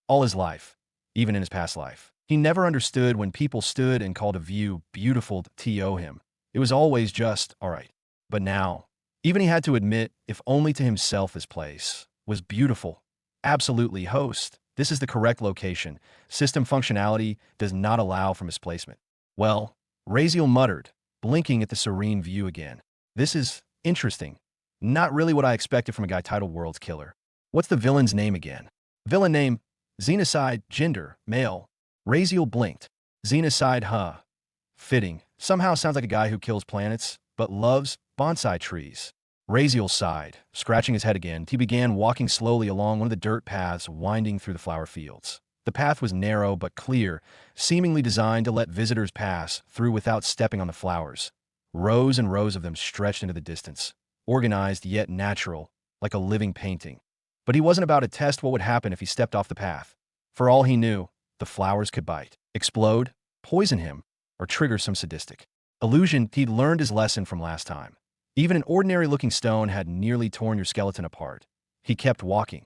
All his life, even in his past life, he never understood when people stood and called a view beautiful to him. It was always just, all right. But now, even he had to admit, if only to himself, this place was beautiful. Absolutely, host, This is the correct location. System functionality does not allow for misplacement. Well, Raziel muttered, blinking at the serene view again. This is interesting. Not really what I expected from a guy titled World's Killer. What's the villain's name again? Villain name, Xenocide, gender, male. Raziel blinked. Xenocide, huh? Fitting. Somehow sounds like a guy who kills planets, but loves bonsai trees. Raziel sighed, scratching his head again. He began walking slowly along one of the dirt paths winding through the flower fields. The path was narrow but clear, seemingly designed to let visitors pass through without stepping on the flowers. Rows and rows of them stretched into the distance, organized yet natural, like a living painting. But he wasn't about to test what would happen if he stepped off the path. For all he knew, the flowers could bite, explode, poison him, or trigger some sadistic illusion. He'd learned his lesson from last time. Even an ordinary-looking stone had nearly torn your skeleton apart. He kept walking.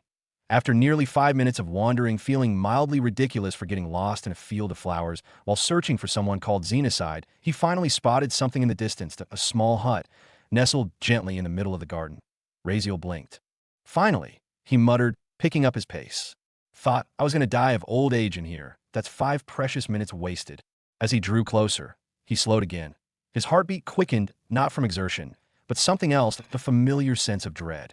After nearly 5 minutes of wandering, feeling mildly ridiculous for getting lost in a field of flowers while searching for someone called Xenocide, he finally spotted something in the distance, a small hut, nestled gently in the middle of the garden. Raziel blinked. Finally, he muttered, picking up his pace. Thought I was going to die of old age in here. That's 5 precious minutes wasted. As he drew closer, he slowed again. His heartbeat quickened, not from exertion, but something else, the familiar sense of dread.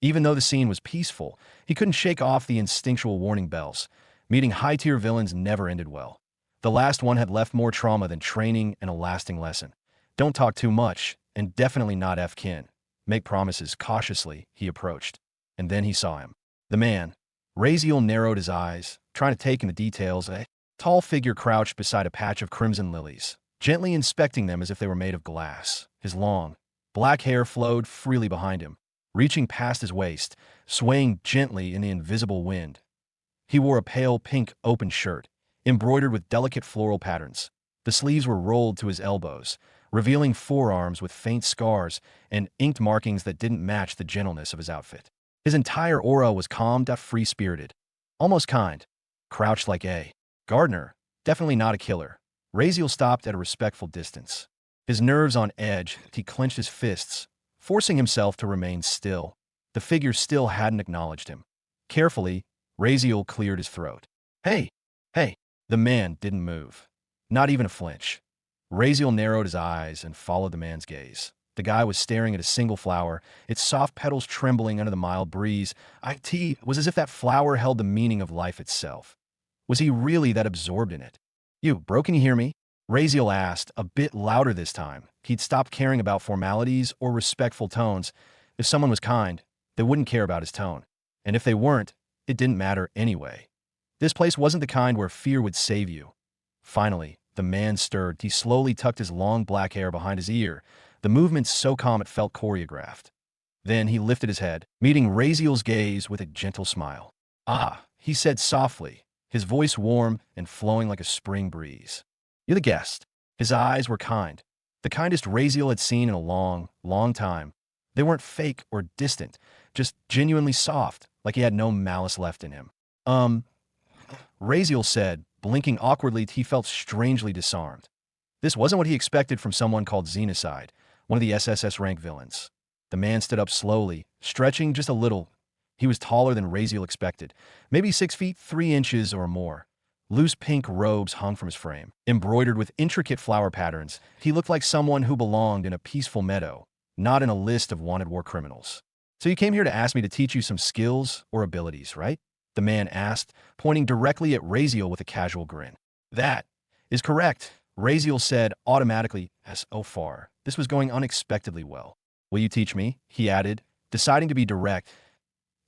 Even though the scene was peaceful, he couldn't shake off the instinctual warning bells. Meeting high-tier villains never ended well. The last one had left more trauma than training and a lasting lesson. Don't talk too much, and definitely not F-kin. Make promises cautiously, he approached. And then he saw him. The man. Raziel narrowed his eyes, trying to take in the details. A tall figure crouched beside a patch of crimson lilies, gently inspecting them as if they were made of glass. His long, black hair flowed freely behind him, reaching past his waist, swaying gently in the invisible wind. He wore a pale pink open shirt, embroidered with delicate floral patterns. The sleeves were rolled to his elbows, revealing forearms with faint scars and inked markings that didn't match the gentleness of his outfit. His entire aura was calm, free-spirited, almost kind, crouched like a gardener, definitely not a killer. Raziel stopped at a respectful distance. His nerves on edge, he clenched his fists, forcing himself to remain still. The figure still hadn't acknowledged him. Carefully, Raziel cleared his throat. Hey! Hey! The man didn't move. Not even a flinch. Raziel narrowed his eyes and followed the man's gaze. The guy was staring at a single flower, its soft petals trembling under the mild breeze. It was as if that flower held the meaning of life itself. Was he really that absorbed in it? You, bro, can you hear me? Raziel asked, a bit louder this time. He'd stopped caring about formalities or respectful tones. If someone was kind, they wouldn't care about his tone. And if they weren't, it didn't matter anyway. This place wasn't the kind where fear would save you. Finally, the man stirred. He slowly tucked his long black hair behind his ear, the movement so calm it felt choreographed. Then he lifted his head, meeting Raziel's gaze with a gentle smile. Ah, he said softly, his voice warm and flowing like a spring breeze. You're the guest. His eyes were kind, the kindest Raziel had seen in a long, long time. They weren't fake or distant, just genuinely soft, like he had no malice left in him. Raziel said, blinking awkwardly. He felt strangely disarmed. This wasn't what he expected from someone called Xenocide, one of the SSS-rank villains. The man stood up slowly, stretching just a little. He was taller than Raziel expected, maybe 6 feet 3 inches or more. Loose pink robes hung from his frame, embroidered with intricate flower patterns. He looked like someone who belonged in a peaceful meadow, not in a list of wanted war criminals. So you came here to ask me to teach you some skills or abilities, right? The man asked, pointing directly at Raziel with a casual grin. That is correct, Raziel said automatically, as so far, this was going unexpectedly well. Will you teach me? He added, deciding to be direct,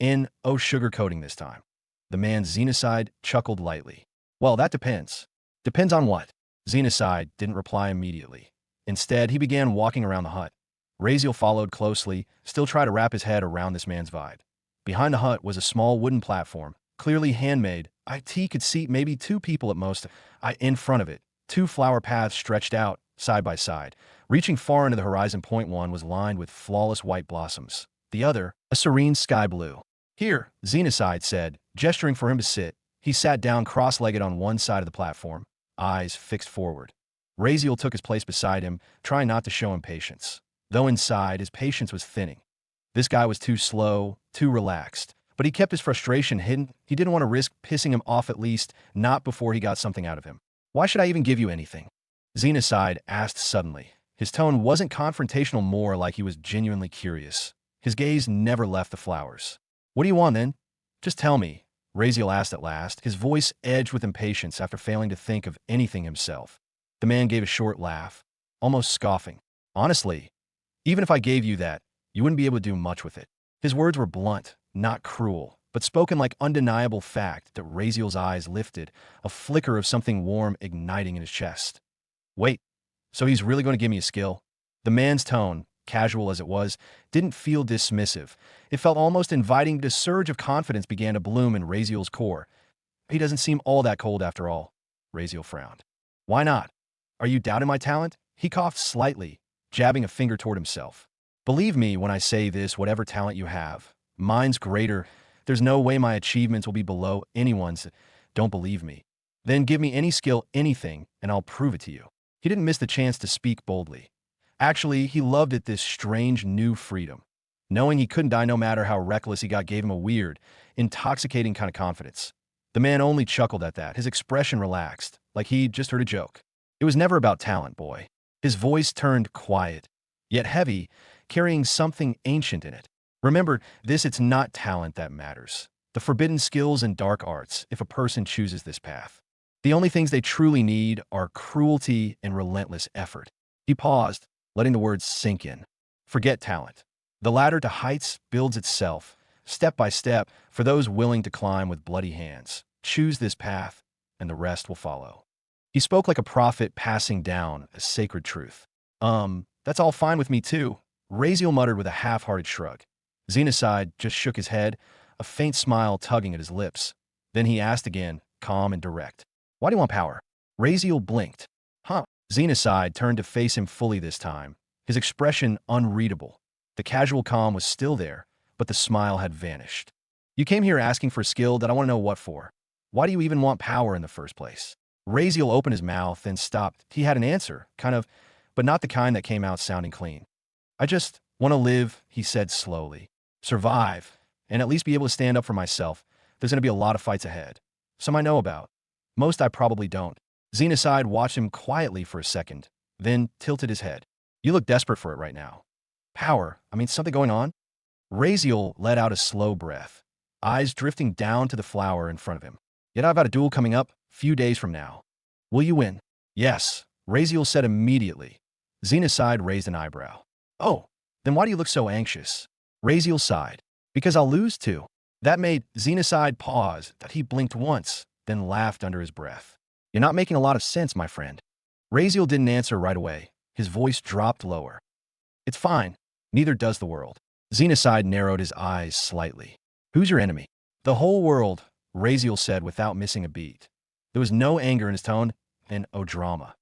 sugarcoating this time. The man Xenocide chuckled lightly. Well, that depends. Depends on what? Xenocide didn't reply immediately. Instead, he began walking around the hut. Raziel followed closely, still trying to wrap his head around this man's vibe. Behind the hut was a small wooden platform, clearly handmade. It could seat maybe 2 people at most. In front of it, 2 flower paths stretched out, side by side. Reaching far into the horizon, point one was lined with flawless white blossoms. The other, a serene sky blue. Here, Xenocide said, gesturing for him to sit. He sat down cross-legged on one side of the platform, eyes fixed forward. Raziel took his place beside him, trying not to show impatience. Though inside, his patience was thinning. This guy was too slow, too relaxed, But he kept his frustration hidden. He didn't want to risk pissing him off, at least not before he got something out of him. Why should I even give you anything? Xenocide asked suddenly. His tone wasn't confrontational, more like he was genuinely curious. His gaze never left the flowers. What do you want, then? Just tell me, Razeal asked at last, his voice edged with impatience after failing to think of anything himself. The man gave a short laugh, almost scoffing. Honestly, even if I gave you that, you wouldn't be able to do much with it. His words were blunt, not cruel, but spoken like undeniable fact that Razeal's eyes lifted, a flicker of something warm igniting in his chest. Wait, so he's really going to give me a skill? The man's tone, casual as it was, didn't feel dismissive. It felt almost inviting. A surge of confidence began to bloom in Razeal's core. He doesn't seem all that cold after all. Razeal frowned. Why not? Are you doubting my talent? He coughed slightly, jabbing a finger toward himself. Believe me when I say this, whatever talent you have, mine's greater. There's no way my achievements will be below anyone's. Don't believe me? Then give me any skill, anything, and I'll prove it to you. He didn't miss the chance to speak boldly. Actually, he loved it, this strange new freedom. Knowing he couldn't die no matter how reckless he got gave him a weird, intoxicating kind of confidence. The man only chuckled at that, his expression relaxed, like he'd just heard a joke. It was never about talent, boy. His voice turned quiet, yet heavy, carrying something ancient in it. Remember, it's not talent that matters. The forbidden skills and dark arts, if a person chooses this path. The only things they truly need are cruelty and relentless effort. He paused, letting the words sink in. Forget talent. The ladder to heights builds itself, step by step, for those willing to climb with bloody hands. Choose this path, and the rest will follow. He spoke like a prophet passing down a sacred truth. That's all fine with me too, Razeal muttered with a half-hearted shrug. Xenocide just shook his head, a faint smile tugging at his lips. Then he asked again, calm and direct. Why do you want power? Razeal blinked. Huh. Xenocide turned to face him fully this time, his expression unreadable. The casual calm was still there, but the smile had vanished. You came here asking for a skill that I want to know what for. Why do you even want power in the first place? Razeal opened his mouth, then stopped. He had an answer, kind of, but not the kind that came out sounding clean. I just want to live, he said slowly. Survive, and at least be able to stand up for myself. There's going to be a lot of fights ahead. Some I know about. Most I probably don't. Xenocide watched him quietly for a second, then tilted his head. You look desperate for it right now. Power? Something going on? Razeal let out a slow breath, eyes drifting down to the flower in front of him. Yet I've got a duel coming up, few days from now. Will you win? Yes, Razeal said immediately. Xenocide raised an eyebrow. Oh, then why do you look so anxious? Razeal sighed. Because I'll lose too. That made Xenocide pause, that he blinked once, then laughed under his breath. You're not making a lot of sense, my friend. Razeal didn't answer right away. His voice dropped lower. It's fine. Neither does the world. Xenocide narrowed his eyes slightly. Who's your enemy? The whole world, Razeal said without missing a beat. There was no anger in his tone, and no drama.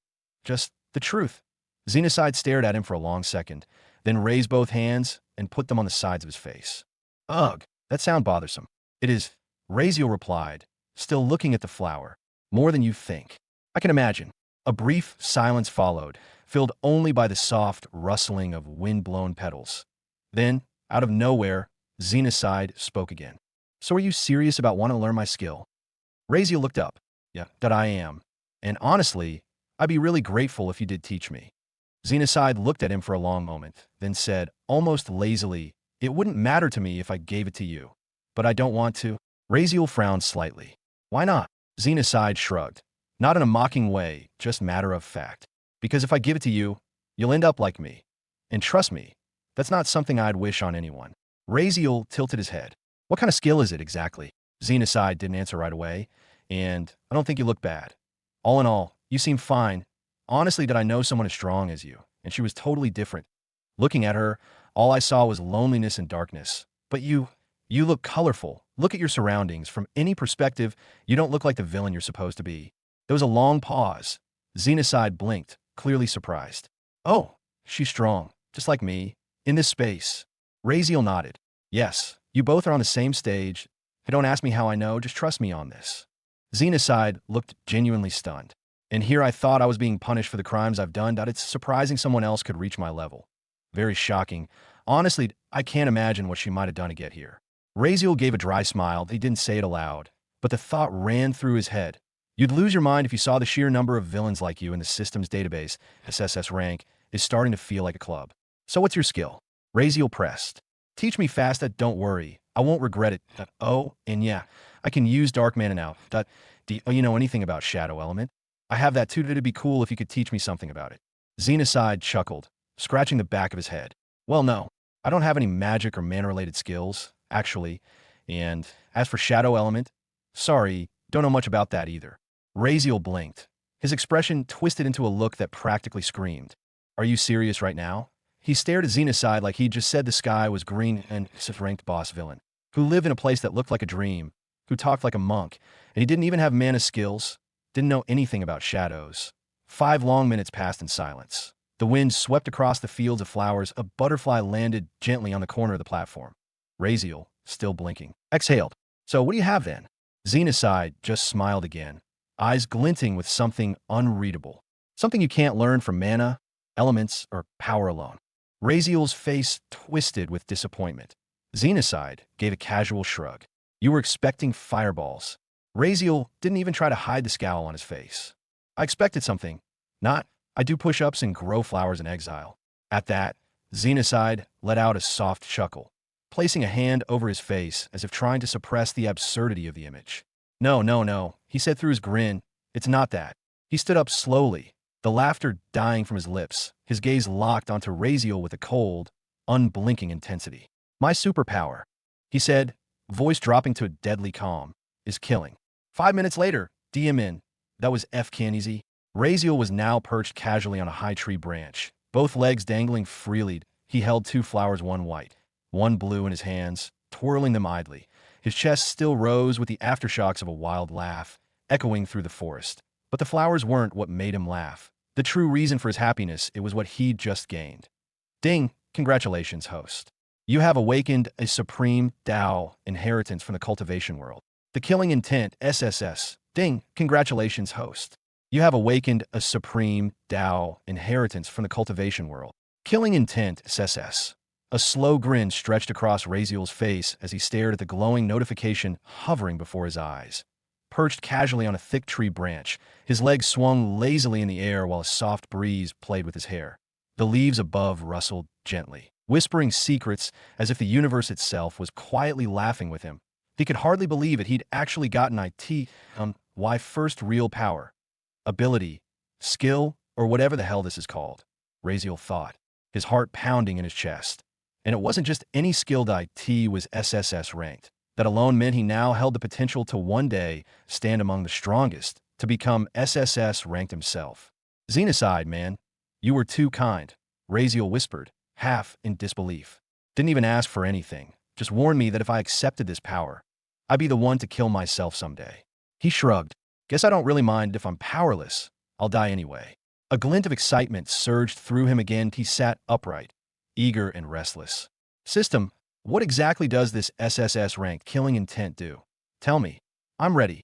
Just the truth. Xenocide stared at him for a long second, then raised both hands and put them on the sides of his face. Ugh, that sounds bothersome. It is, Razeal replied, still looking at the flower. More than you think. I can imagine. A brief silence followed, filled only by the soft rustling of wind-blown petals. Then, out of nowhere, Xenocide spoke again. So are you serious about wanting to learn my skill? Razeal looked up. Yeah, that I am. And honestly, I'd be really grateful if you did teach me. Xenocide looked at him for a long moment, then said, almost lazily, it wouldn't matter to me if I gave it to you. But I don't want to. Razeal frowned slightly. Why not? Xenocide shrugged. Not in a mocking way, just matter of fact. Because if I give it to you, you'll end up like me. And trust me, that's not something I'd wish on anyone. Razeal tilted his head. What kind of skill is it exactly? Xenocide didn't answer right away, and I don't think you look bad. All in all, you seem fine. Honestly, did I know someone as strong as you? And she was totally different. Looking at her, all I saw was loneliness and darkness. But you look colorful. Look at your surroundings. From any perspective, you don't look like the villain you're supposed to be. There was a long pause. Xenocide blinked, clearly surprised. Oh, she's strong, just like me. In this space. Razeal nodded. Yes, you both are on the same stage. Don't ask me how I know, just trust me on this. Xenocide looked genuinely stunned. And here I thought I was being punished for the crimes I've done, that it's surprising someone else could reach my level. Very shocking. Honestly, I can't imagine what she might have done to get here. Raziel gave a dry smile. He didn't say it aloud, but the thought ran through his head. You'd lose your mind if you saw the sheer number of villains like you in the system's database. SSS-rank is starting to feel like a club. So what's your skill? Raziel pressed. Teach me fast. Don't worry. I won't regret it. Oh, and yeah, I can use Dark Mana now. Do you know anything about Shadow Element? I have that too. It'd be cool if you could teach me something about it. Xenocide chuckled, scratching the back of his head. Well, no, I don't have any magic or mana-related skills, actually. And as for Shadow Element, sorry, don't know much about that either. Raziel blinked. His expression twisted into a look that practically screamed. Are you serious right now? He stared at Xenocide like he'd just said the sky was green and ranked boss villain, who lived in a place that looked like a dream, who talked like a monk, and he didn't even have mana skills, didn't know anything about shadows. 5 long minutes passed in silence. The wind swept across the fields of flowers. A butterfly landed gently on the corner of the platform. Raziel, still blinking, exhaled. So what do you have then? Xenocide just smiled again, eyes glinting with something unreadable. Something you can't learn from mana, elements, or power alone. Raziel's face twisted with disappointment. Xenocide gave a casual shrug. You were expecting fireballs. Raziel didn't even try to hide the scowl on his face. I expected something. Not, I do push-ups and grow flowers in exile. At that, Xenocide let out a soft chuckle, placing a hand over his face as if trying to suppress the absurdity of the image. No, he said through his grin. It's not that. He stood up slowly, the laughter dying from his lips, his gaze locked onto Raziel with a cold, unblinking intensity. My superpower, he said, voice dropping to a deadly calm, is killing. 5 minutes later, DM in. That was F-can easy. Raziel was now perched casually on a high tree branch, both legs dangling freely. He held 2 flowers, one white, one blue in his hands, twirling them idly. His chest still rose with the aftershocks of a wild laugh, echoing through the forest. But the flowers weren't what made him laugh. The true reason for his happiness, it was what he'd just gained. Ding! Congratulations, host. You have awakened a supreme Tao inheritance from the cultivation world. The killing intent, SSS. Ding! Congratulations, host. You have awakened a supreme Tao inheritance from the cultivation world. Killing intent, SSS. A slow grin stretched across Raziel's face as he stared at the glowing notification hovering before his eyes. Perched casually on a thick tree branch, his legs swung lazily in the air while a soft breeze played with his hair. The leaves above rustled gently, whispering secrets as if the universe itself was quietly laughing with him. He could hardly believe it. He'd actually gotten why first real power, ability, skill, or whatever the hell this is called, Raziel thought, his heart pounding in his chest. And it wasn't just any skilled IT was SSS ranked. That alone meant he now held the potential to one day stand among the strongest, to become SSS ranked himself. Xenocide, man. You were too kind, Raziel whispered, half in disbelief. Didn't even ask for anything. Just warned me that if I accepted this power, I'd be the one to kill myself someday. He shrugged. Guess I don't really mind if I'm powerless. I'll die anyway. A glint of excitement surged through him again. He sat upright, eager and restless. System, what exactly does this SSS rank killing intent do? Tell me. I'm ready.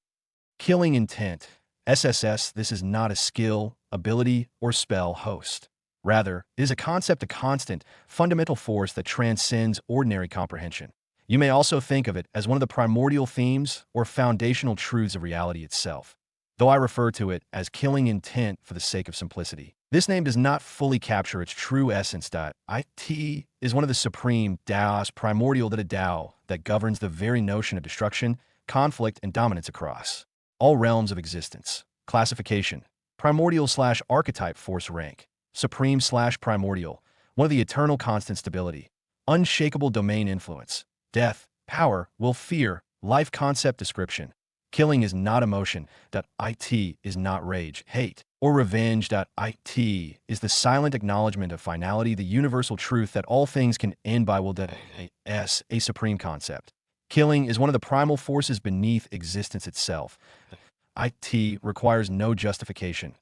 Killing intent. SSS, this is not a skill, ability, or spell, host. Rather, it is a concept, a constant, fundamental force that transcends ordinary comprehension. You may also think of it as one of the primordial themes or foundational truths of reality itself, though I refer to it as killing intent for the sake of simplicity. This name does not fully capture its true essence. It is one of the supreme Tao's primordial that a Tao that governs the very notion of destruction, conflict, and dominance across all realms of existence. Classification: primordial/archetype force rank, supreme/primordial, one of the eternal constant stability, unshakable domain influence, death, power, will, fear, life concept description. Killing is not emotion. It is not rage, hate, or revenge. It is the silent acknowledgement of finality, the universal truth that all things can end by will. A supreme concept. Killing is one of the primal forces beneath existence itself. It requires no justification.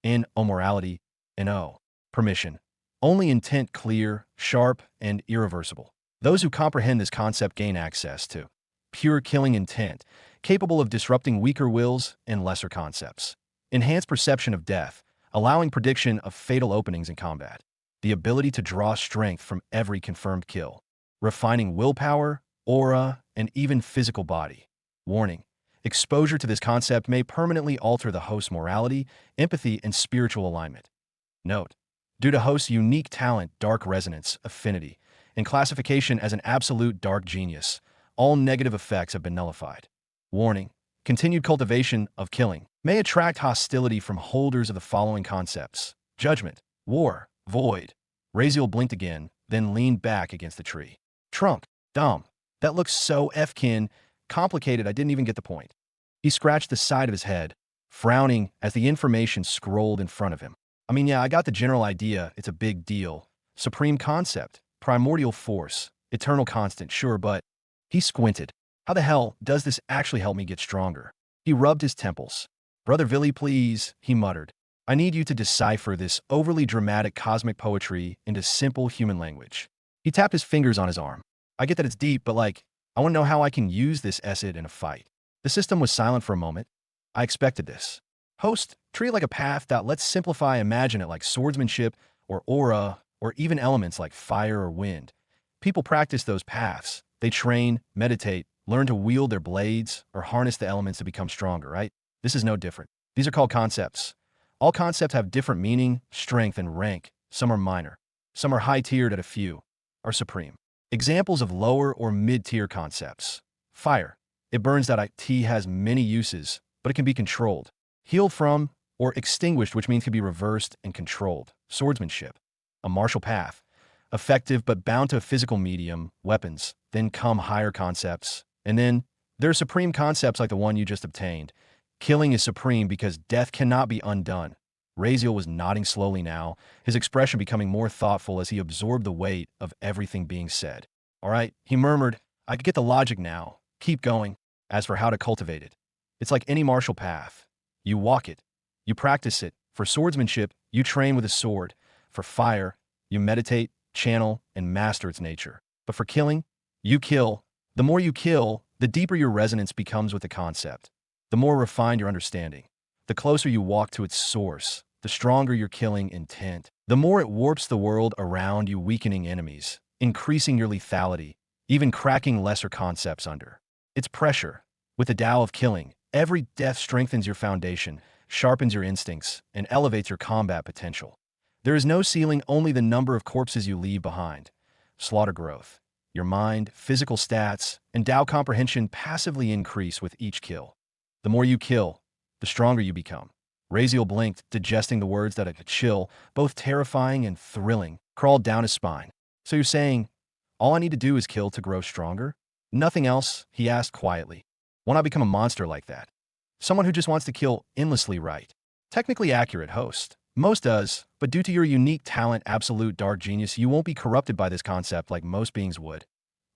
O morality, O permission. Only intent clear, sharp, and irreversible. Those who comprehend this concept gain access to pure killing intent, capable of disrupting weaker wills and lesser concepts. Enhanced perception of death, allowing prediction of fatal openings in combat. The ability to draw strength from every confirmed kill. Refining willpower, aura, and even physical body. Warning: exposure to this concept may permanently alter the host's morality, empathy, and spiritual alignment. Note: due to host's unique talent, dark resonance, affinity, and classification as an absolute dark genius, all negative effects have been nullified. Warning: continued cultivation of killing may attract hostility from holders of the following concepts: judgment, war, void. Razeal blinked again, then leaned back against the tree. Trunk. Dumb. That looks so F-kin complicated I didn't even get the point. He scratched the side of his head, frowning as the information scrolled in front of him. I mean, yeah, I got the general idea. It's a big deal. Supreme concept, primordial force, eternal constant, sure, but he squinted. How the hell does this actually help me get stronger? He rubbed his temples. Brother Villy, please, he muttered. I need you to decipher this overly dramatic cosmic poetry into simple human language. He tapped his fingers on his arm. I get that it's deep, but I want to know how I can use this acid in a fight. The system was silent for a moment. I expected this. Host, treat it like a path. Let's simplify, imagine it like swordsmanship or aura or even elements like fire or wind. People practice those paths. They train, meditate, learn to wield their blades or harness the elements to become stronger, right? This is no different. These are called concepts. All concepts have different meaning, strength, and rank. Some are minor. Some are high-tiered, at a few are supreme. Examples of lower or mid-tier concepts. Fire. It burns. It has many uses, but it can be controlled. Healed from or extinguished, which means can be reversed and controlled. Swordsmanship. A martial path. Effective but bound to a physical medium, weapons. Then come higher concepts. And then there are supreme concepts like the one you just obtained. Killing is supreme because death cannot be undone. Razeal was nodding slowly now, his expression becoming more thoughtful as he absorbed the weight of everything being said. All right, he murmured, I get the logic now. Keep going. As for how to cultivate it, it's like any martial path. You walk it. You practice it. For swordsmanship, you train with a sword. For fire, you meditate, channel, and master its nature. But for killing, you kill. The more you kill, the deeper your resonance becomes with the concept. The more refined your understanding. The closer you walk to its source, the stronger your killing intent. The more it warps the world around you, weakening enemies, increasing your lethality, even cracking lesser concepts under its pressure. With the Tao of killing, every death strengthens your foundation, sharpens your instincts, and elevates your combat potential. There is no ceiling, only the number of corpses you leave behind. Slaughter growth. Your mind, physical stats, and Tao comprehension passively increase with each kill. The more you kill, the stronger you become. Razeal blinked, digesting the words that a chill, both terrifying and thrilling, crawled down his spine. So you're saying, all I need to do is kill to grow stronger? Nothing else? He asked quietly. Won't I become a monster like that? Someone who just wants to kill endlessly, right? Technically accurate, host. Most does, but due to your unique talent, absolute dark genius, you won't be corrupted by this concept like most beings would.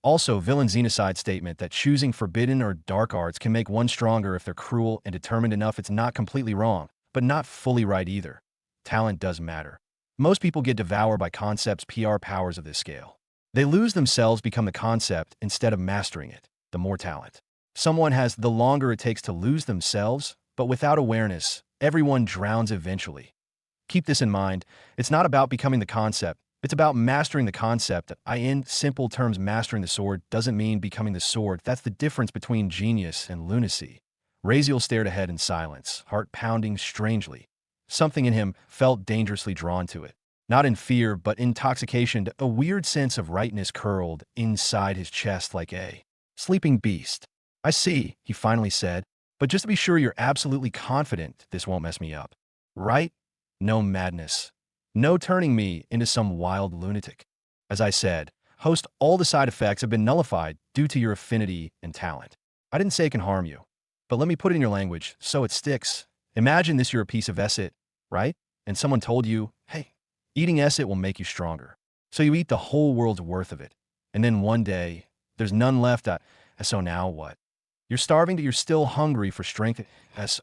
Also, Villain Xenocide's statement that choosing forbidden or dark arts can make one stronger if they're cruel and determined enough, it's not completely wrong, but not fully right either. Talent does matter. Most people get devoured by concepts, PR powers of this scale. They lose themselves, become the concept instead of mastering it. The more talent someone has, the longer it takes to lose themselves, but without awareness, everyone drowns eventually. Keep this in mind. It's not about becoming the concept. It's about mastering the concept. In simple terms, mastering the sword doesn't mean becoming the sword. That's the difference between genius and lunacy. Razeal stared ahead in silence, heart pounding strangely. Something in him felt dangerously drawn to it. Not in fear, but intoxication. A weird sense of rightness curled inside his chest like a sleeping beast. I see, he finally said, but just to be sure you're absolutely confident this won't mess me up. Right? No madness. No turning me into some wild lunatic. As I said, host, all the side effects have been nullified due to your affinity and talent. I didn't say it can harm you, but let me put it in your language so it sticks. Imagine this: you're a piece of acid, right? And someone told you, hey, eating acid will make you stronger. So you eat the whole world's worth of it. And then one day, there's none left. So now what? You're starving, but you're still hungry for strength.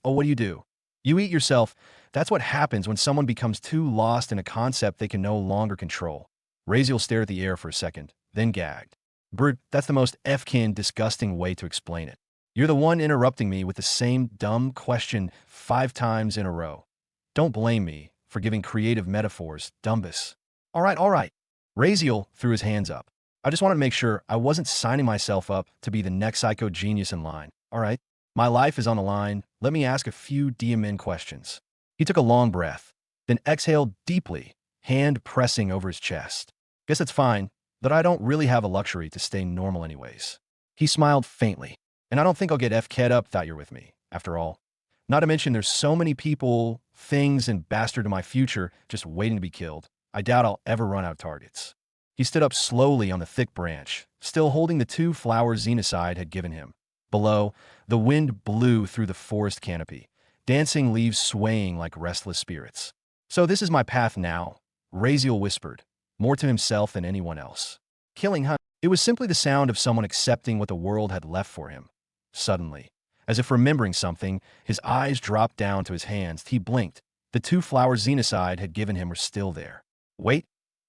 Oh, what do? You eat yourself. That's what happens when someone becomes too lost in a concept they can no longer control. Razeal stared at the air for a second, then gagged. Brute, that's the most F-kin disgusting way to explain it. You're the one interrupting me with the same dumb question 5 times in a row. Don't blame me for giving creative metaphors, Dumbus. All right. Razeal threw his hands up. I just wanted to make sure I wasn't signing myself up to be the next psycho genius in line. All right, my life is on the line. Let me ask a few DMN questions. He took a long breath, then exhaled deeply, hand pressing over his chest. Guess it's fine, that I don't really have a luxury to stay normal anyways. He smiled faintly, and I don't think I'll get FK'd up without you're with me, after all. Not to mention there's so many people, things, and bastard in my future just waiting to be killed. I doubt I'll ever run out of targets. He stood up slowly on the thick branch, still holding the 2 flowers Xenocide had given him. Below, the wind blew through the forest canopy, dancing leaves swaying like restless spirits. So this is my path now, Razeal whispered, more to himself than anyone else. Killing Hunt. It was simply the sound of someone accepting what the world had left for him. Suddenly, as if remembering something, his eyes dropped down to his hands. He blinked. The 2 flowers Xenocide had given him were still there. Wait,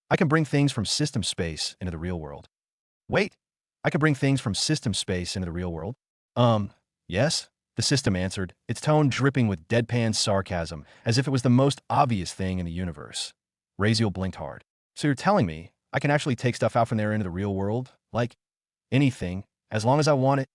I can bring things from system space into the real world. Wait, I can bring things from system space into the real world? Yes, the system answered, its tone dripping with deadpan sarcasm, as if it was the most obvious thing in the universe. Razeal blinked hard. So you're telling me I can actually take stuff out from there into the real world? Like, anything, as long as I want it?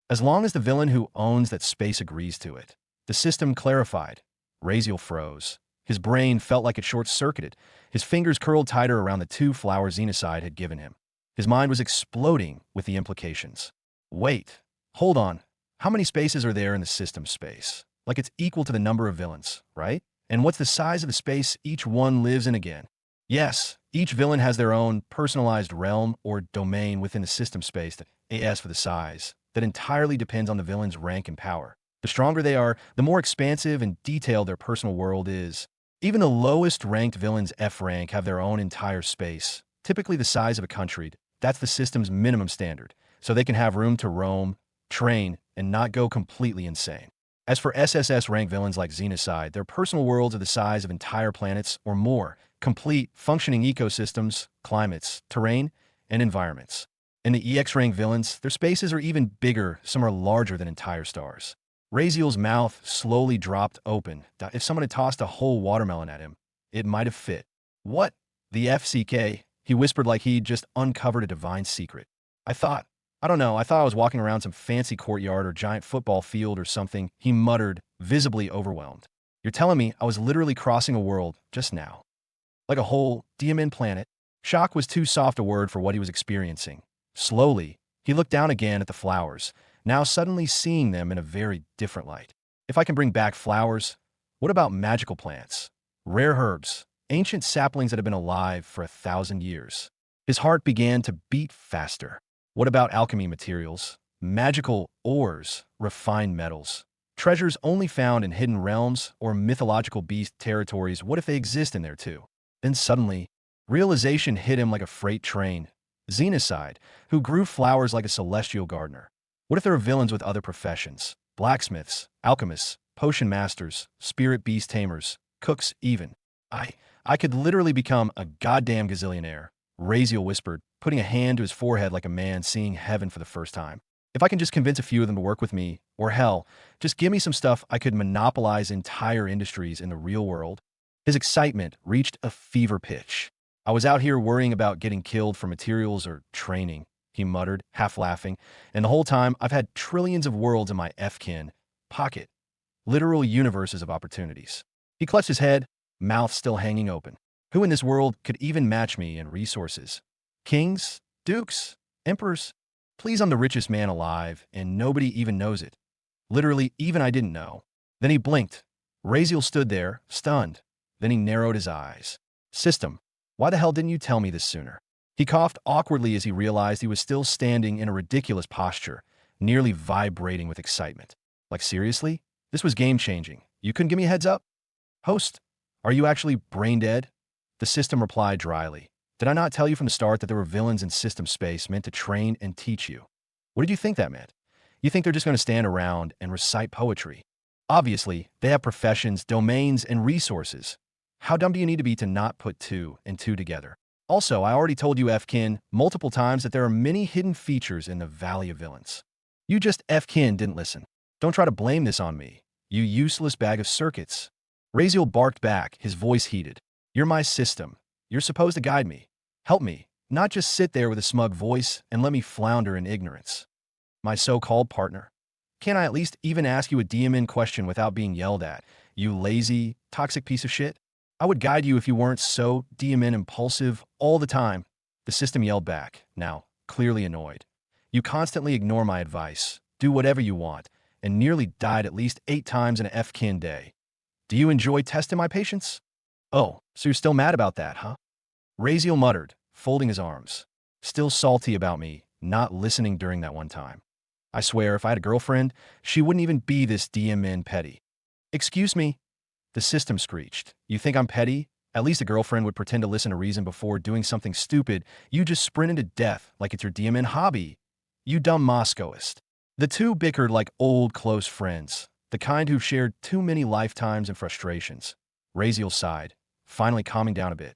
As long as the villain who owns that space agrees to it. The system clarified. Razeal froze. His brain felt like it short-circuited. His fingers curled tighter around the 2 flowers Xenocide had given him. His mind was exploding with the implications. Wait, hold on. How many spaces are there in the system space? Like it's equal to the number of villains, right? And what's the size of the space each one lives in again? Yes, each villain has their own personalized realm or domain within the system space, that AS for the size, that entirely depends on the villain's rank and power. The stronger they are, the more expansive and detailed their personal world is. Even the lowest ranked villains F rank have their own entire space, typically the size of a country. That's the system's minimum standard, so they can have room to roam, train, and not go completely insane. As for SSS-rank villains like Xenocide, their personal worlds are the size of entire planets or more, complete, functioning ecosystems, climates, terrain, and environments. In the EX-rank villains, their spaces are even bigger, some are larger than entire stars. Razeal's mouth slowly dropped open. If someone had tossed a whole watermelon at him, it might have fit. What? The FCK? He whispered like he'd just uncovered a divine secret. I thought I was walking around some fancy courtyard or giant football field or something, he muttered, visibly overwhelmed. You're telling me I was literally crossing a world just now. Like a whole DMN planet? Shock was too soft a word for what he was experiencing. Slowly, he looked down again at the flowers, now suddenly seeing them in a very different light. If I can bring back flowers, what about magical plants? Rare herbs, ancient saplings that have been alive for 1,000 years. His heart began to beat faster. What about alchemy materials? Magical ores, refined metals. Treasures only found in hidden realms or mythological beast territories. What if they exist in there too? Then suddenly, realization hit him like a freight train. Xenocide, who grew flowers like a celestial gardener. What if there are villains with other professions? Blacksmiths, alchemists, potion masters, spirit beast tamers, cooks even. I could literally become a goddamn gazillionaire, Razeal whispered, putting a hand to his forehead like a man seeing heaven for the first time. If I can just convince a few of them to work with me, or hell, just give me some stuff I could monopolize entire industries in the real world. His excitement reached a fever pitch. I was out here worrying about getting killed for materials or training, he muttered, half laughing, and the whole time I've had trillions of worlds in my F-kin pocket. Literal universes of opportunities. He clutched his head, mouth still hanging open. Who in this world could even match me in resources? Kings? Dukes? Emperors? Please, I'm the richest man alive, and nobody even knows it. Literally, even I didn't know. Then he blinked. Razeal stood there, stunned. Then he narrowed his eyes. System, why the hell didn't you tell me this sooner? He coughed awkwardly as he realized he was still standing in a ridiculous posture, nearly vibrating with excitement. Like, seriously? This was game-changing. You couldn't give me a heads up? Host, are you actually brain dead? The system replied dryly. Did I not tell you from the start that there were villains in system space meant to train and teach you? What did you think that meant? You think they're just going to stand around and recite poetry? Obviously, they have professions, domains, and resources. How dumb do you need to be to not put 2 and 2 together? Also, I already told you, F-kin, multiple times that there are many hidden features in the Valley of Villains. You just F-kin didn't listen. Don't try to blame this on me, you useless bag of circuits. Razeal barked back, his voice heated. You're my system. You're supposed to guide me. Help me, not just sit there with a smug voice and let me flounder in ignorance. My so-called partner. Can I at least even ask you a DMN question without being yelled at? You lazy, toxic piece of shit? I would guide you if you weren't so DMN impulsive all the time. The system yelled back, now clearly annoyed. You constantly ignore my advice, do whatever you want, and nearly died at least 8 times in a F-kin day. Do you enjoy testing my patience? Oh, so you're still mad about that, huh? Razeal muttered, folding his arms. Still salty about me, not listening during that one time. I swear, if I had a girlfriend, she wouldn't even be this DMN petty. Excuse me? The system screeched. You think I'm petty? At least a girlfriend would pretend to listen to reason before doing something stupid. You just sprint into death like it's your DMN hobby. You dumb Moscowist. The two bickered like old close friends, the kind who've shared too many lifetimes and frustrations. Razeal sighed, finally calming down a bit.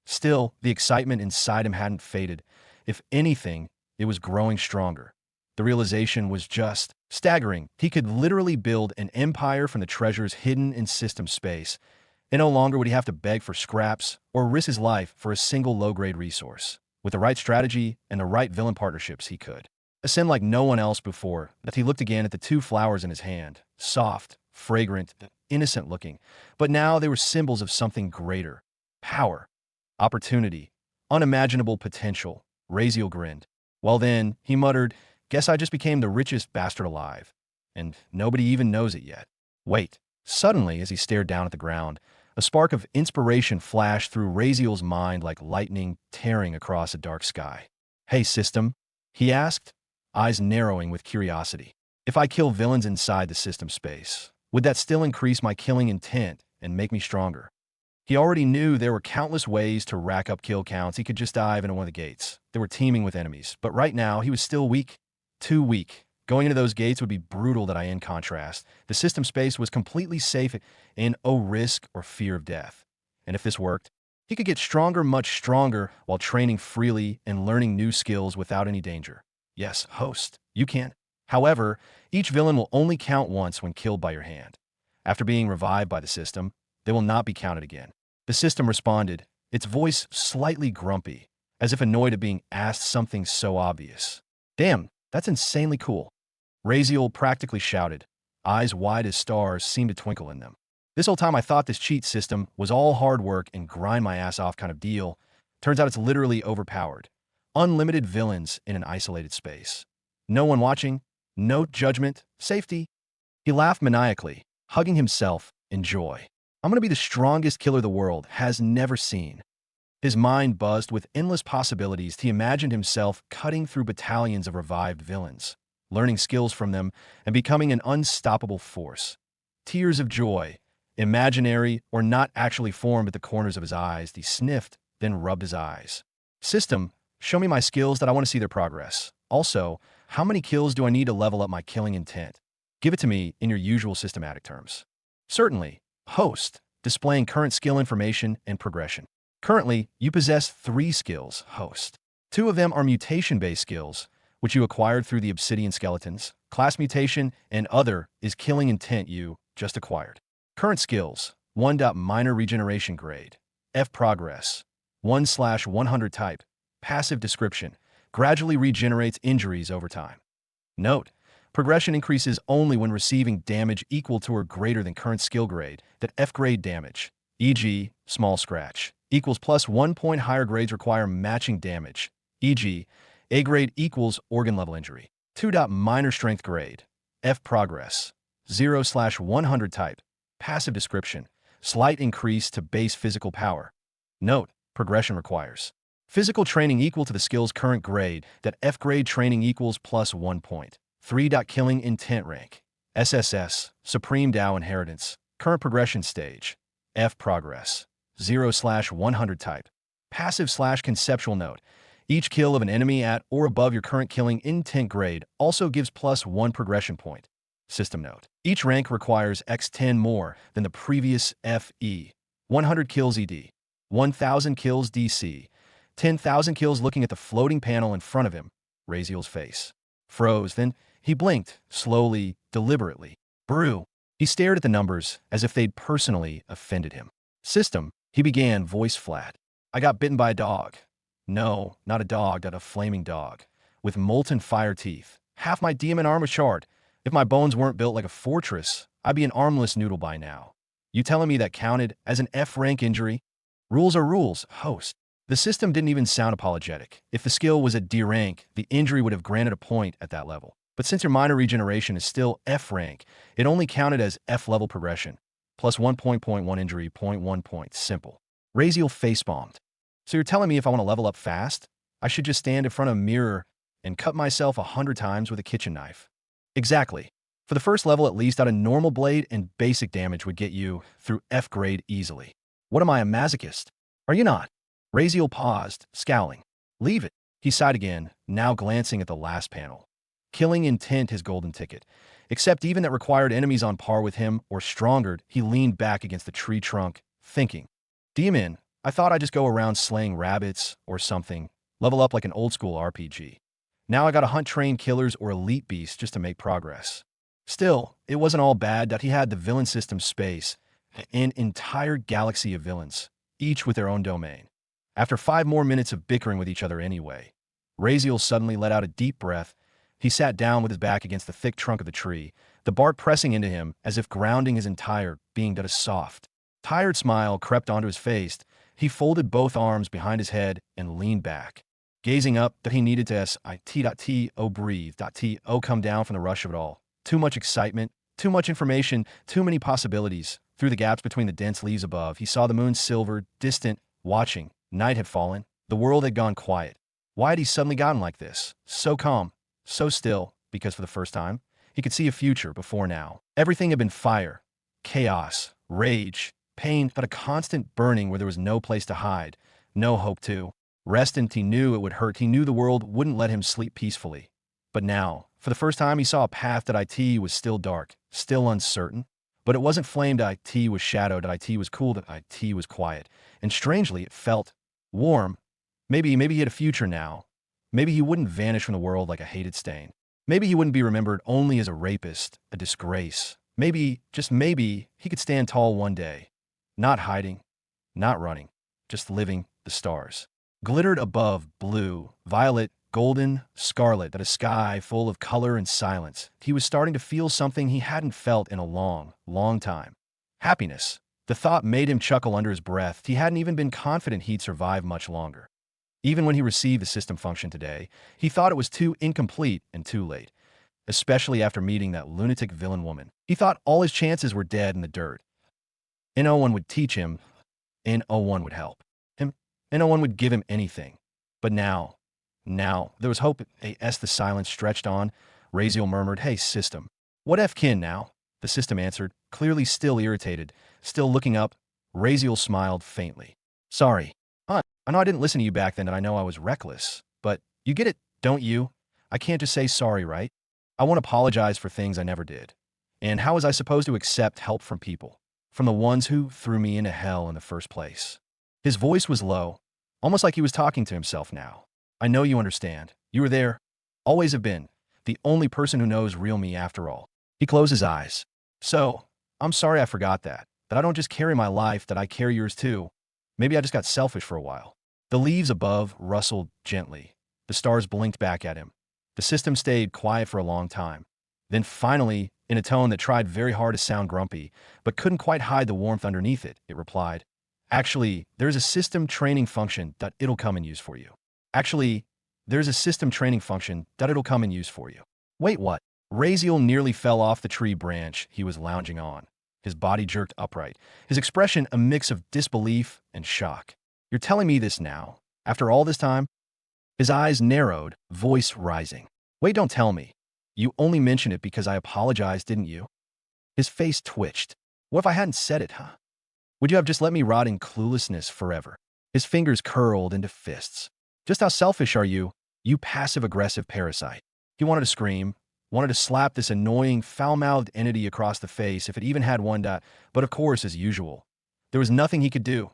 Still, the excitement inside him hadn't faded. If anything, it was growing stronger. The realization was just staggering. He could literally build an empire from the treasures hidden in system space, and no longer would he have to beg for scraps or risk his life for a single low-grade resource. With the right strategy and the right villain partnerships, he could ascend like no one else before. That he looked again at the 2 flowers in his hand, soft, fragrant, innocent-looking, but now they were symbols of something greater. Power, opportunity, unimaginable potential. Razeal grinned. Well then, he muttered, guess I just became the richest bastard alive. And nobody even knows it yet. Wait. Suddenly, as he stared down at the ground, a spark of inspiration flashed through Razeal's mind like lightning tearing across a dark sky. Hey, system? He asked, eyes narrowing with curiosity. If I kill villains inside the system space, would that still increase my killing intent and make me stronger? He already knew there were countless ways to rack up kill counts. He could just dive into one of the gates. They were teeming with enemies, but right now he was still weak. Too weak. Going into those gates would be brutal. That in contrast, the system space was completely safe in no risk or fear of death. And if this worked, he could get stronger, much stronger, while training freely and learning new skills without any danger. Yes, host, you can. However, each villain will only count once when killed by your hand. After being revived by the system, they will not be counted again. The system responded, its voice slightly grumpy, as if annoyed at being asked something so obvious. Damn, that's insanely cool. Razeal practically shouted. Eyes wide as stars seemed to twinkle in them. This whole time I thought this cheat system was all hard work and grind my ass off kind of deal. Turns out it's literally overpowered. Unlimited villains in an isolated space. No one watching, no judgment, safety. He laughed maniacally, hugging himself in joy. I'm gonna be the strongest killer the world has never seen. His mind buzzed with endless possibilities. He imagined himself cutting through battalions of revived villains, learning skills from them, and becoming an unstoppable force. Tears of joy, imaginary or not actually formed at the corners of his eyes. He sniffed, then rubbed his eyes. System, show me my skills that I want to see their progress. Also, how many kills do I need to level up my killing intent? Give it to me in your usual systematic terms. Certainly. Host, displaying current skill information and progression. Currently, you possess 3 skills, host. 2 of them are mutation-based skills, which you acquired through the obsidian skeletons. Class mutation and other is killing intent you just acquired. Current skills, 1. Minor regeneration grade. F progress. 1/100 type. Passive description. Gradually regenerates injuries over time. Note, progression increases only when receiving damage equal to or greater than current skill grade, that F grade damage, e.g., small scratch, equals +1 point. Higher grades require matching damage, e.g., A grade equals organ level injury. 2. Minor strength grade, F progress, 0/100 type, passive description, slight increase to base physical power. Note, progression requires physical training equal to the skill's current grade, that F grade training equals +1 point. 3. Killing intent rank, SSS, Supreme Tao Inheritance, current progression stage, F progress, 0/100 type, passive/conceptual note. Each kill of an enemy at or above your current killing intent grade also gives +1 progression point. System note. Each rank requires x10 more than the previous FE. 100 kills ED, 1,000 kills DC, 10,000 kills. Looking at the floating panel in front of him, Razeal's face froze, then he blinked, slowly, deliberately. Brew. He stared at the numbers as if they'd personally offended him. System, he began, voice flat. I got bitten by a dog. No, not a dog, not a flaming dog. With molten fire teeth. Half my demon armor shard. If my bones weren't built like a fortress, I'd be an armless noodle by now. You telling me that counted as an F-rank injury? Rules are rules, host. The system didn't even sound apologetic. If the skill was at D rank, the injury would have granted a point at that level. But since your minor regeneration is still F rank, it only counted as F level progression. Plus 1.1 injury, 0.1 point. Simple. Razeal facepalmed. So you're telling me if I want to level up fast, I should just stand in front of a mirror and cut myself 100 times with a kitchen knife? Exactly. For the first level at least, a normal blade and basic damage would get you through F grade easily. What am I, a masochist? Are you not? Raziel paused, scowling. Leave it. He sighed again, now glancing at the last panel. Killing intent his golden ticket. Except even that required enemies on par with him or stronger, he leaned back against the tree trunk, thinking. Demon, I thought I'd just go around slaying rabbits or something, level up like an old school RPG. Now I gotta hunt trained killers or elite beasts just to make progress. Still, it wasn't all bad that he had the villain system space, an entire galaxy of villains, each with their own domain. After 5 more minutes of bickering with each other anyway, Raziel suddenly let out a deep breath. He sat down with his back against the thick trunk of the tree, the bark pressing into him as if grounding his entire being to a soft, tired smile crept onto his face. He folded both arms behind his head and leaned back, gazing up that he needed to S-I-T.T-O breathe.T-O come down from the rush of it all. Too much excitement, too much information, too many possibilities. Through the gaps between the dense leaves above, he saw the moon silver, distant, watching. Night had fallen. The world had gone quiet. Why had he suddenly gotten like this? So calm, so still, because for the first time, he could see a future before now. Everything had been fire, chaos, rage, pain, but a constant burning where there was no place to hide, no hope to rest, and he knew it would hurt. He knew the world wouldn't let him sleep peacefully. But now, for the first time, he saw a path that IT was still dark, still uncertain. But it wasn't flamed, IT was shadowed, IT was cool, that IT was quiet. And strangely, it felt warm. Maybe he had a future now. Maybe he wouldn't vanish from the world like a hated stain. Maybe he wouldn't be remembered only as a rapist, a disgrace. Maybe, just maybe, he could stand tall one day. Not hiding, not running, just living the stars. Glittered above, blue, violet, golden, scarlet, that a sky full of color and silence. He was starting to feel something he hadn't felt in a long, long time. Happiness. The thought made him chuckle under his breath. He hadn't even been confident he'd survive much longer. Even when he received the system function today, he thought it was too incomplete and too late, especially after meeting that lunatic villain woman. He thought all his chances were dead in the dirt. And no one would teach him, and no one would help him, and no one would give him anything. But now, there was hope. As the silence stretched on, Raziel murmured, "Hey, system. What F-kin now?" The system answered, clearly still irritated, still looking up. Raziel smiled faintly. "Sorry. I know I didn't listen to you back then, and I know I was reckless. But you get it, don't you? I can't just say sorry, right? I won't apologize for things I never did. And how was I supposed to accept help from people? From the ones who threw me into hell in the first place?" His voice was low, almost like he was talking to himself now. "I know you understand. You were there. Always have been. The only person who knows real me after all." He closed his eyes. "So, I'm sorry I forgot that I don't just carry my life, that I carry yours too. Maybe I just got selfish for a while." The leaves above rustled gently. The stars blinked back at him. The system stayed quiet for a long time. Then finally, in a tone that tried very hard to sound grumpy, but couldn't quite hide the warmth underneath it, it replied, "Actually, there's a system training function that it'll come and use for you. Actually, there's a system training function that it'll come and use for you." Wait, what? Raziel nearly fell off the tree branch he was lounging on. His body jerked upright, his expression a mix of disbelief and shock. "You're telling me this now? After all this time?" His eyes narrowed, voice rising. "Wait, don't tell me. You only mentioned it because I apologized, didn't you?" His face twitched. "What if I hadn't said it, huh? Would you have just let me rot in cluelessness forever?" His fingers curled into fists. "Just how selfish are you, you passive-aggressive parasite?" He wanted to scream, wanted to slap this annoying, foul-mouthed entity across the face if it even had one dot, but of course, as usual, there was nothing he could do.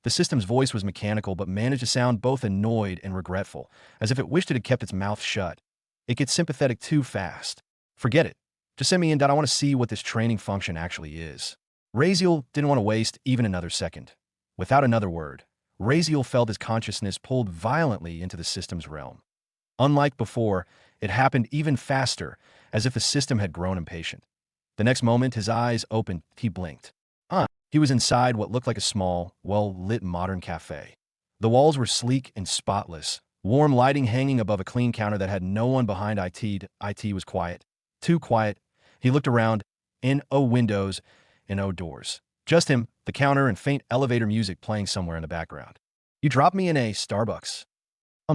The system's voice was mechanical but managed to sound both annoyed and regretful, as if it wished it had kept its mouth shut. It gets sympathetic too fast. "Forget it. Just send me in. I want to see what this training function actually is." Raziel didn't want to waste even another second. Without another word, Raziel felt his consciousness pulled violently into the system's realm. Unlike before, it happened even faster, as if the system had grown impatient. The next moment, his eyes opened. He blinked. He was inside what looked like a small, well-lit modern cafe. The walls were sleek and spotless, warm lighting hanging above a clean counter that had no one behind IT. IT was quiet. Too quiet. He looked around. No windows and no doors. Just him, the counter, and faint elevator music playing somewhere in the background. "You dropped me in a Starbucks."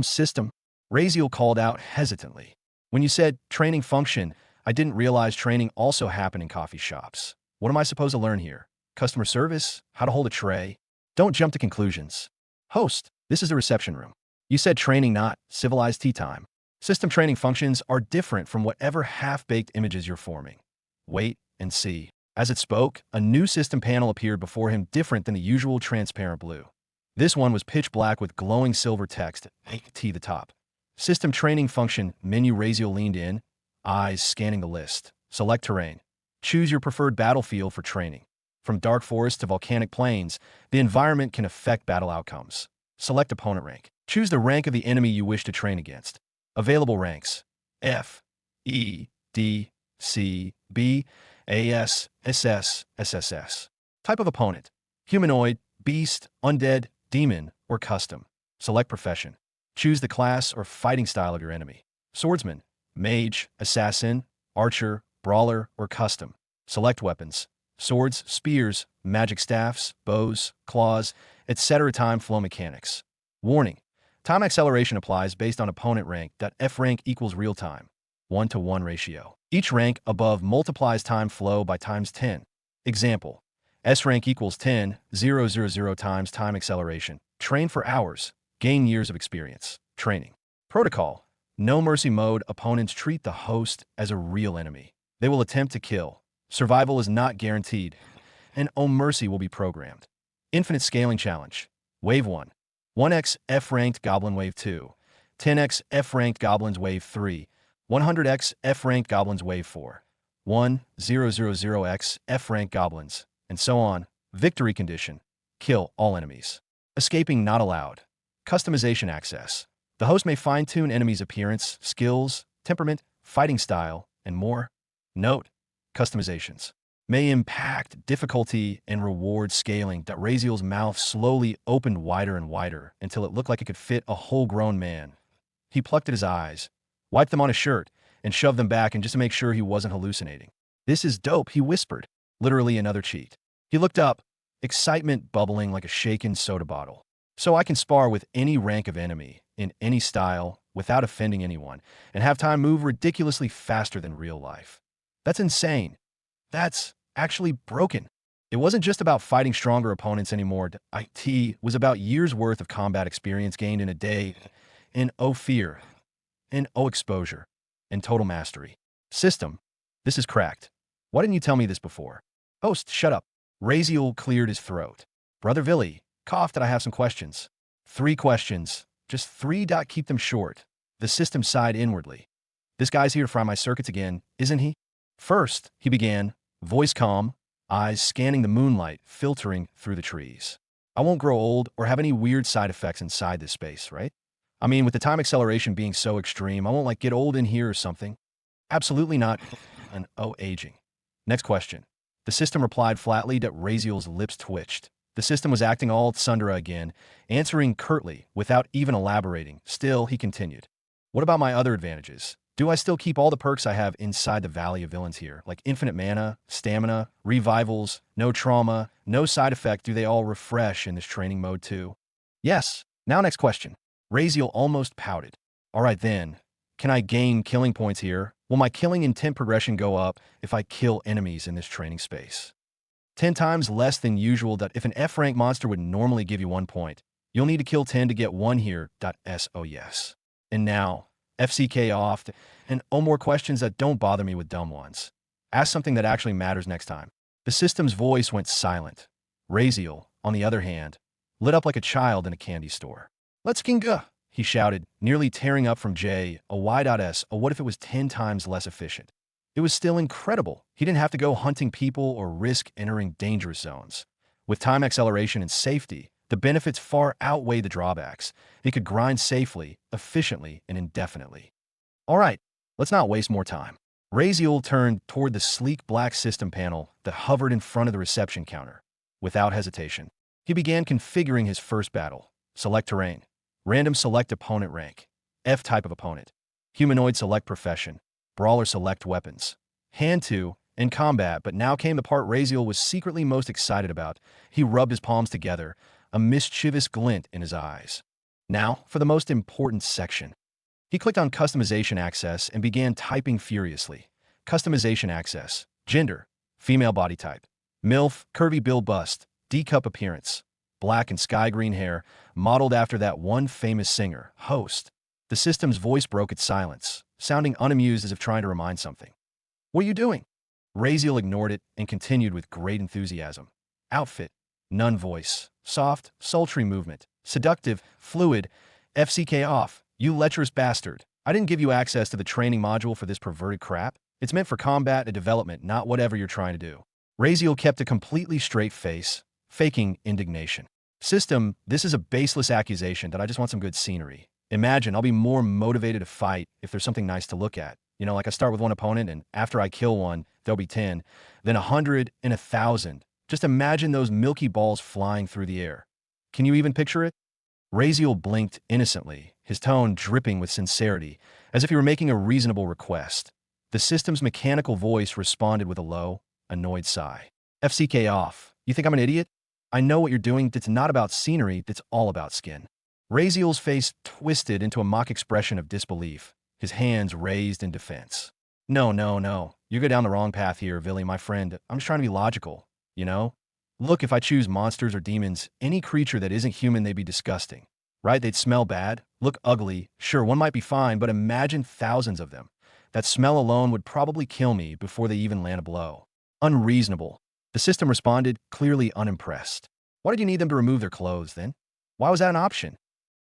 System," Raziel called out hesitantly. "When you said training function, I didn't realize training also happened in coffee shops. What am I supposed to learn here? Customer service? How to hold a tray?" "Don't jump to conclusions. Host, this is the reception room. You said training, not civilized tea time. System training functions are different from whatever half-baked images you're forming. Wait and see." As it spoke, a new system panel appeared before him, different than the usual transparent blue. This one was pitch black with glowing silver text, T the top. "System training function," menu. Raziel leaned in, eyes scanning the list. "Select terrain. Choose your preferred battlefield for training. From dark forests to volcanic plains, the environment can affect battle outcomes. Select opponent rank. Choose the rank of the enemy you wish to train against. Available ranks: F, E, D, C, B, AS, SS, SSS. Type of opponent: humanoid, beast, undead, demon, or custom. Select profession. Choose the class or fighting style of your enemy: swordsman, mage, assassin, archer, brawler, or custom. Select weapons: swords, spears, magic staffs, bows, claws, etc. Time flow mechanics. Warning: time acceleration applies based on opponent rank. F rank equals real time, 1-to-1 ratio. Each rank above multiplies time flow by times 10. Example: S rank equals 10,000 times time acceleration. Train for hours. Gain years of experience. Training. Protocol: no mercy mode. Opponents treat the host as a real enemy. They will attempt to kill. Survival is not guaranteed, and mercy will be programmed. Infinite scaling challenge. Wave 1. 1x F-ranked goblin. Wave 2. 10x F-ranked goblins. Wave 3. 100x F-ranked goblins. Wave 4. 1000x F-ranked goblins, and so on. Victory condition: kill all enemies. Escaping not allowed. Customization access. The host may fine-tune enemies' appearance, skills, temperament, fighting style, and more. Note: customizations may impact difficulty and reward scaling. Raziel's mouth slowly opened wider and wider until it looked like it could fit a whole grown man. He plucked at his eyes, wiped them on his shirt, and shoved them back in just to make sure he wasn't hallucinating. "This is dope," he whispered. Literally another cheat. He looked up, excitement bubbling like a shaken soda bottle. "So I can spar with any rank of enemy, in any style, without offending anyone, and have time move ridiculously faster than real life. That's insane. That's actually broken." It wasn't just about fighting stronger opponents anymore. IT was about years' worth of combat experience gained in a day, in fear, in exposure, and total mastery. System: this is cracked. Why didn't you tell me this before? Host: shut up. Raziel cleared his throat. Brother Villy coughed. "I have some questions." 3 questions. Just 3. Keep them short. The system sighed inwardly. "This guy's here to fry my circuits again, isn't he?" "First," he began, voice calm, eyes scanning the moonlight filtering through the trees. "I won't grow old or have any weird side effects inside this space, right? I mean, with the time acceleration being so extreme, I won't get old in here or something." "Absolutely not." And aging. "Next question." The system replied flatly. Raziel's lips twitched. The system was acting all tsundere again, answering curtly without even elaborating. Still, he continued. "What about my other advantages? Do I still keep all the perks I have inside the Valley of Villains here, like infinite mana, stamina, revivals, no trauma, no side effect? Do they all refresh in this training mode too?" "Yes." "Now next question." Raziel almost pouted. "All right then. Can I gain killing points here? Will my killing intent progression go up if I kill enemies in this training space?" 10 times less than usual. If an F-rank monster would normally give you 1 point, you'll need to kill 10 to get 1 here. Oh yes. And now, FCK off, and more questions. Don't bother me with dumb ones. Ask something that actually matters next time. The system's voice went silent. Raziel, on the other hand, lit up like a child in a candy store. "Let's ginga," he shouted, nearly tearing up from J, a Y.S. What if it was 10 times less efficient? It was still incredible. He didn't have to go hunting people or risk entering dangerous zones. With time acceleration and safety, The benefits far outweigh the drawbacks. It could grind safely, efficiently, and indefinitely. All right, let's not waste more time. Razeal turned toward the sleek black system panel that hovered in front of the reception counter. Without hesitation, he began configuring his first battle. Select terrain. Random select opponent rank. F-type of opponent. Humanoid select profession. Brawler select weapons. Hand 2, in combat, but now came the part Razeal was secretly most excited about. He rubbed his palms together, a mischievous glint in his eyes. Now, for the most important section. He clicked on Customization Access and began typing furiously. Customization Access. Gender. Female body type. MILF, curvy build bust, D-cup appearance. Black and sky green hair, modeled after that one famous singer, Host. The system's voice broke its silence, sounding unamused as if trying to remind something. What are you doing? Razeal ignored it and continued with great enthusiasm. Outfit. None voice. Soft, sultry movement. Seductive, fluid. FCK off. You lecherous bastard. I didn't give you access to the training module for this perverted crap. It's meant for combat and development, not whatever you're trying to do. Razeal kept a completely straight face, faking indignation. System, this is a baseless accusation that I just want some good scenery. Imagine I'll be more motivated to fight if there's something nice to look at. You know, like I start with one opponent and after I kill one, there'll be 10, then 100 and 1,000. Just imagine those milky balls flying through the air. Can you even picture it? Razeal blinked innocently, his tone dripping with sincerity, as if he were making a reasonable request. The system's mechanical voice responded with a low, annoyed sigh. FCK off. You think I'm an idiot? I know what you're doing. It's not about scenery, it's all about skin. Razeal's face twisted into a mock expression of disbelief, his hands raised in defense. No. You go down the wrong path here, Villy, my friend. I'm just trying to be logical, you know? Look, if I choose monsters or demons, any creature that isn't human, they'd be disgusting. Right? They'd smell bad, look ugly. Sure, one might be fine, but imagine thousands of them. That smell alone would probably kill me before they even land a blow. Unreasonable. The system responded, clearly unimpressed. Why did you need them to remove their clothes, then? Why was that an option?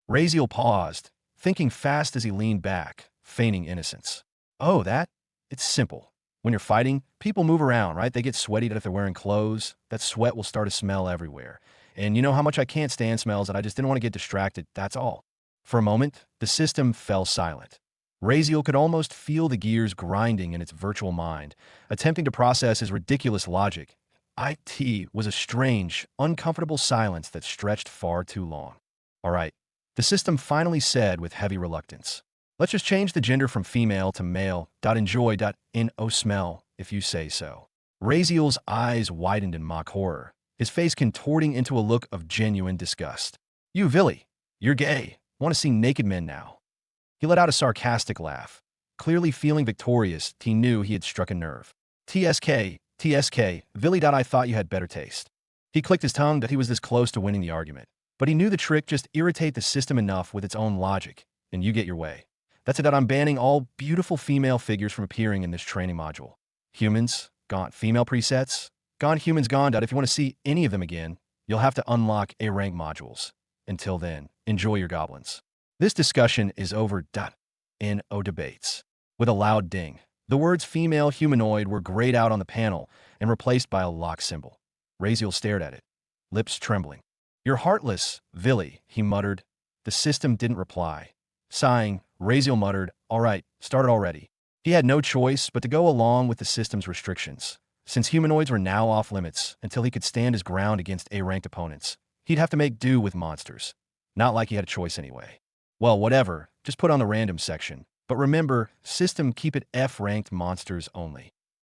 Razeal paused, thinking fast as he leaned back, feigning innocence. Oh, that? It's simple. When you're fighting, people move around, right? They get sweaty if they're wearing clothes. That sweat will start to smell everywhere. And you know how much I can't stand smells and I just didn't want to get distracted, that's all. For a moment, the system fell silent. Razeal could almost feel the gears grinding in its virtual mind, attempting to process his ridiculous logic. IT was a strange, uncomfortable silence that stretched far too long. All right, the system finally said with heavy reluctance. Let's just change the gender from female to male. Enjoy.no smell, if you say so. Razeal's eyes widened in mock horror, his face contorting into a look of genuine disgust. You, Villy, you're gay. Want to see naked men now. He let out a sarcastic laugh. Clearly feeling victorious, he knew he had struck a nerve. TSK, Villy. I thought you had better taste. He clicked his tongue that he was this close to winning the argument. But he knew the trick just irritate the system enough with its own logic, and you get your way. That's it, that I'm banning all beautiful female figures from appearing in this training module. Humans, gone. Female presets, gone. Humans, gone. If you want to see any of them again, you'll have to unlock A-rank modules. Until then, enjoy your goblins. This discussion is over. No debates. With a loud ding, the words female humanoid were grayed out on the panel and replaced by a lock symbol. Razeal stared at it, lips trembling. You're heartless, Villy, he muttered. The system didn't reply. Sighing, Razeal muttered, all right, start it already. He had no choice but to go along with the system's restrictions. Since humanoids were now off limits until he could stand his ground against A-ranked opponents, he'd have to make do with monsters. Not like he had a choice anyway. Well, whatever, just put on the random section. But remember, system, keep it F-ranked monsters only.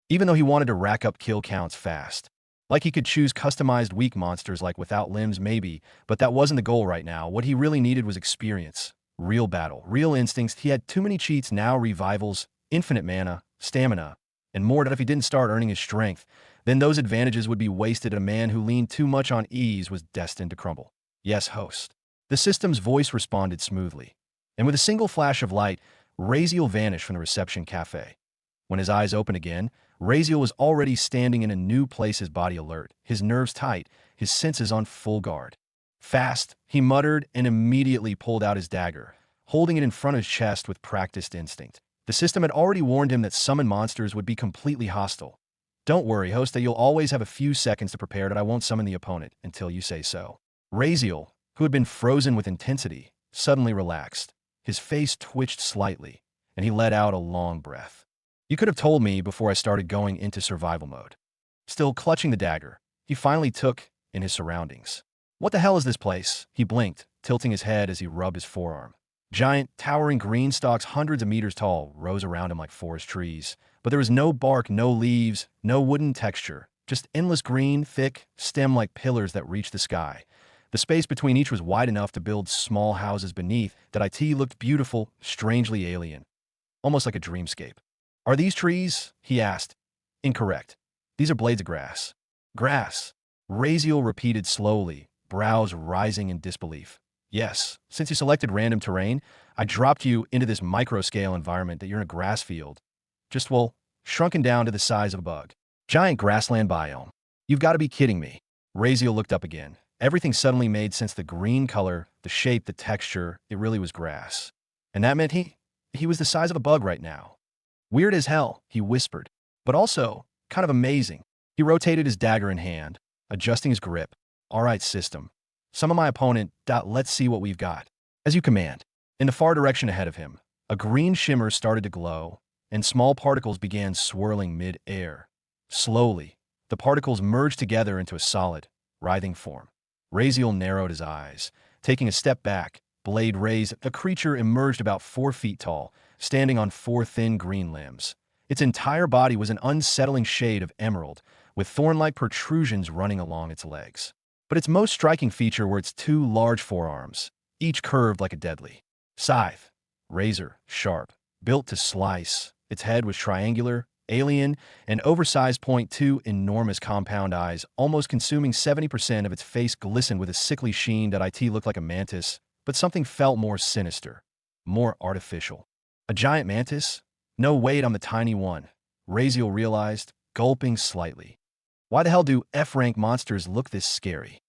Even though he wanted to rack up kill counts fast. Like he could choose customized weak monsters like without limbs maybe, but that wasn't the goal right now. What he really needed was experience. Real battle, real instincts. He had too many cheats now, revivals, infinite mana, stamina, and more that if he didn't start earning his strength, then those advantages would be wasted. A man who leaned too much on ease was destined to crumble. Yes, host. The system's voice responded smoothly. And with a single flash of light, Razeal vanished from the reception cafe. When his eyes opened again, Razeal was already standing in a new place, his body alert, his nerves tight, his senses on full guard. Fast, he muttered and immediately pulled out his dagger, holding it in front of his chest with practiced instinct. The system had already warned him that summoned monsters would be completely hostile. Don't worry, host, that you'll always have a few seconds to prepare that I won't summon the opponent until you say so. Raziel, who had been frozen with intensity, suddenly relaxed. His face twitched slightly, and he let out a long breath. You could have told me before I started going into survival mode. Still clutching the dagger, he finally took in his surroundings. What the hell is this place? He blinked, tilting his head as he rubbed his forearm. Giant, towering green stalks hundreds of meters tall rose around him like forest trees, but there was no bark, no leaves, no wooden texture, just endless green, thick, stem-like pillars that reached the sky. The space between each was wide enough to build small houses beneath that looked beautiful, strangely alien, almost like a dreamscape. Are these trees? He asked. Incorrect. These are blades of grass. Grass. Raziel repeated slowly, brows rising in disbelief. Yes, since you selected random terrain, I dropped you into this micro-scale environment that you're in a grass field. Just, well, shrunken down to the size of a bug. Giant grassland biome. You've got to be kidding me. Raziel looked up again. Everything suddenly made sense. The green color, the shape, the texture, it really was grass. And that meant he was the size of a bug right now. Weird as hell, he whispered, but also kind of amazing. He rotated his dagger in hand, adjusting his grip. All right, system. Some of my opponent. Let's see what we've got. As you command. In the far direction ahead of him, a green shimmer started to glow, and small particles began swirling mid-air. Slowly, the particles merged together into a solid, writhing form. Raziel narrowed his eyes. Taking a step back, blade raised, a creature emerged about 4 feet tall, standing on 4 thin green limbs. Its entire body was an unsettling shade of emerald, with thorn-like protrusions running along its legs. But its most striking feature were its 2 large forearms, each curved like a deadly scythe, razor, sharp, built to slice. Its head was triangular, alien, and oversized. 2 enormous compound eyes, almost consuming 70% of its face, glistened with a sickly sheen that looked like a mantis, but something felt more sinister, more artificial. A giant mantis? No, wait, I'm the tiny one, Raziel realized, gulping slightly. Why the hell do F-rank monsters look this scary?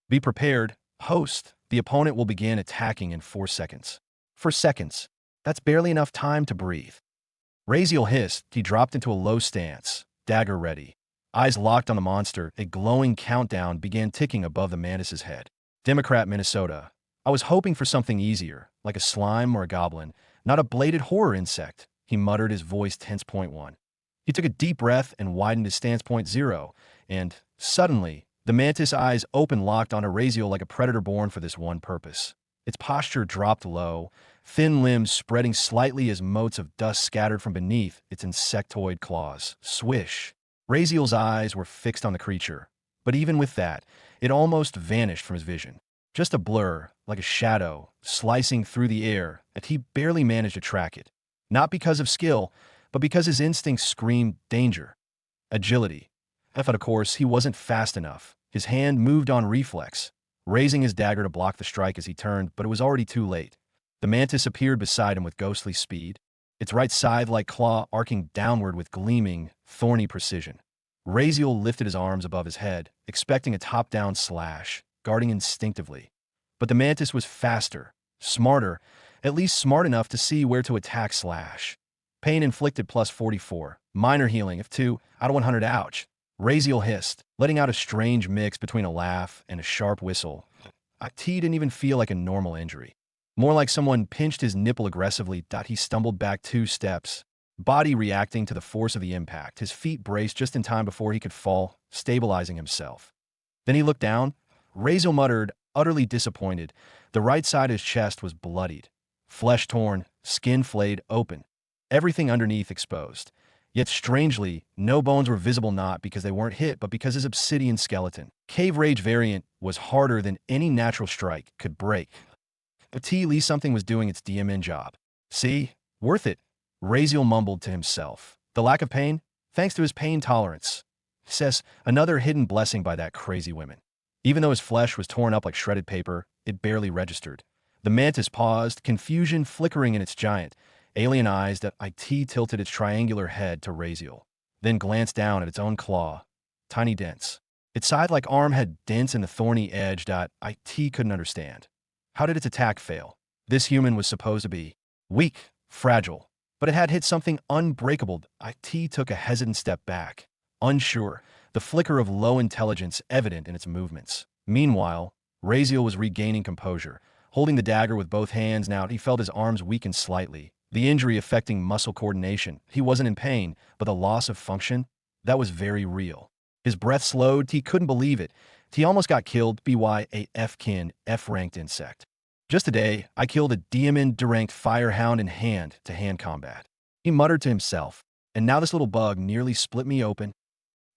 Be prepared, host. The opponent will begin attacking in 4 seconds. 4 seconds. That's barely enough time to breathe. Raziel hissed. He dropped into a low stance, dagger ready. Eyes locked on the monster, a glowing countdown began ticking above the mantis's head. Democrat, Minnesota. I was hoping for something easier, like a slime or a goblin, not a bladed horror insect, he muttered, his voice tense. 1. He took a deep breath and widened his stance. 0, and, suddenly, the mantis' eyes opened, locked onto Raziel like a predator born for this one purpose. Its posture dropped low, thin limbs spreading slightly as motes of dust scattered from beneath its insectoid claws. Swish! Raziel's eyes were fixed on the creature, but even with that, it almost vanished from his vision. Just a blur, like a shadow, slicing through the air, and he barely managed to track it. Not because of skill, but because his instincts screamed danger. Agility. But of course, he wasn't fast enough. His hand moved on reflex, raising his dagger to block the strike as he turned, but it was already too late. The mantis appeared beside him with ghostly speed, its right scythe-like claw arcing downward with gleaming, thorny precision. Raziel lifted his arms above his head, expecting a top-down slash, guarding instinctively. But the mantis was faster, smarter, at least smart enough to see where to attack slash. Pain inflicted +44, minor healing if 2 out of 100, ouch. Raziel hissed, letting out a strange mix between a laugh and a sharp whistle. He didn't even feel like a normal injury. More like someone pinched his nipple aggressively. He stumbled back 2 steps, body reacting to the force of the impact. His feet braced just in time before he could fall, stabilizing himself. Then he looked down. Raziel muttered, utterly disappointed. The right side of his chest was bloodied, flesh torn, skin flayed open, everything underneath exposed. Yet strangely, no bones were visible, not because they weren't hit, but because his obsidian skeleton, Cave Rage variant, was harder than any natural strike could break. At least something was doing its DMN job. See? Worth it, Raziel mumbled to himself. The lack of pain? Thanks to his pain tolerance. Says another hidden blessing by that crazy woman. Even though his flesh was torn up like shredded paper, it barely registered. The mantis paused, confusion flickering in its giant, alien eyes. Tilted its triangular head to Raziel, then glanced down at its own claw, tiny dents. Its scythe-like arm had dents in the thorny edge. Couldn't understand. How did its attack fail? This human was supposed to be weak, fragile, but it had hit something unbreakable. Took a hesitant step back, unsure, the flicker of low intelligence evident in its movements. Meanwhile, Razeal was regaining composure. Holding the dagger with both hands now, he felt his arms weaken slightly, the injury affecting muscle coordination. He wasn't in pain, but the loss of function, that was very real. His breath slowed. He couldn't believe it. He almost got killed by a F-kin, F-ranked insect. Just today, I killed a diamond deranked firehound in hand-to-hand combat. He muttered to himself, and now this little bug nearly split me open.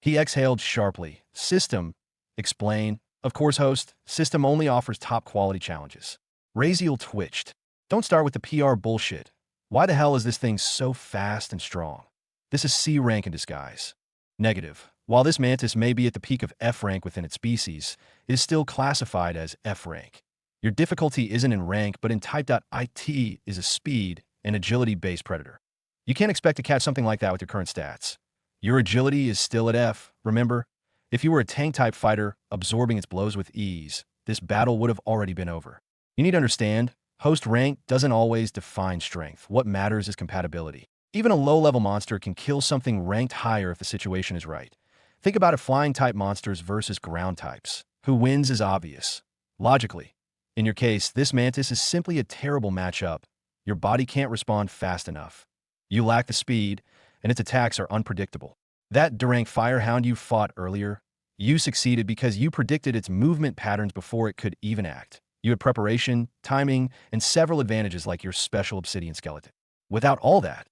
He exhaled sharply. System, explain. Of course, host, system only offers top-quality challenges. Razeal twitched. Don't start with the PR bullshit. Why the hell is this thing so fast and strong? This is C rank in disguise. Negative. While this mantis may be at the peak of F rank within its species, it is still classified as F rank. Your difficulty isn't in rank, but in type.it is a speed and agility-based predator. You can't expect to catch something like that with your current stats. Your agility is still at F, remember? If you were a tank-type fighter, absorbing its blows with ease, this battle would have already been over. You need to understand, host rank doesn't always define strength. What matters is compatibility. Even a low-level monster can kill something ranked higher if the situation is right. Think about it: flying-type monsters versus ground types. Who wins is obvious. Logically. In your case, this mantis is simply a terrible matchup. Your body can't respond fast enough. You lack the speed, and its attacks are unpredictable. That Durang firehound you fought earlier, you succeeded because you predicted its movement patterns before it could even act. You had preparation, timing, and several advantages like your special obsidian skeleton. Without all that,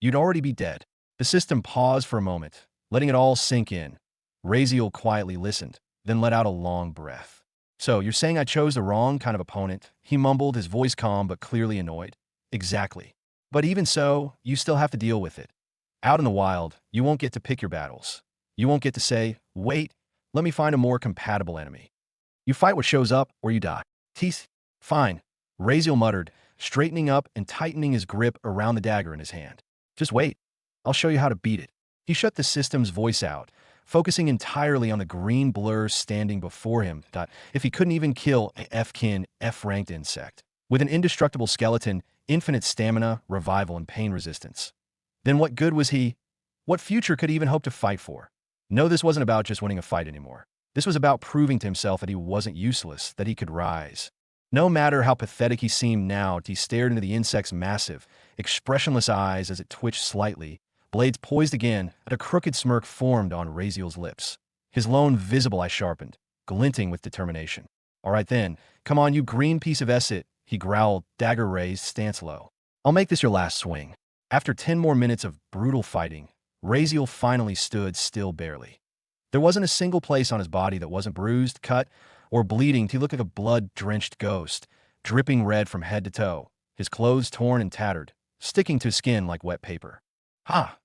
you'd already be dead. The system paused for a moment, letting it all sink in. Razeal quietly listened, then let out a long breath. So, you're saying I chose the wrong kind of opponent? He mumbled, his voice calm but clearly annoyed. Exactly. But even so, you still have to deal with it. Out in the wild, you won't get to pick your battles. You won't get to say, wait, let me find a more compatible enemy. You fight what shows up, or you die. Teeth. Fine. Razeal muttered, straightening up and tightening his grip around the dagger in his hand. Just wait. I'll show you how to beat it. He shut the system's voice out, focusing entirely on the green blur standing before him. If he couldn't even kill a F-kin, F-ranked insect, with an indestructible skeleton, infinite stamina, revival, and pain resistance, then what good was he? What future could he even hope to fight for? No, this wasn't about just winning a fight anymore. This was about proving to himself that he wasn't useless, that he could rise. No matter how pathetic he seemed now, he stared into the insect's massive, expressionless eyes as it twitched slightly, blades poised again, and a crooked smirk formed on Razeal's lips. His lone visible eye sharpened, glinting with determination. All right then, come on, you green piece of esset, he growled, dagger raised, stance low. I'll make this your last swing. After 10 more minutes of brutal fighting, Razeal finally stood still barely. There wasn't a single place on his body that wasn't bruised, cut, or bleeding. He looked like a blood-drenched ghost, dripping red from head to toe, his clothes torn and tattered, sticking to his skin like wet paper. Ha!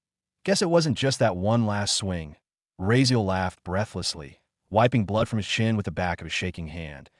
Guess it wasn't just that one last swing. Razeal laughed breathlessly, wiping blood from his chin with the back of his shaking hand.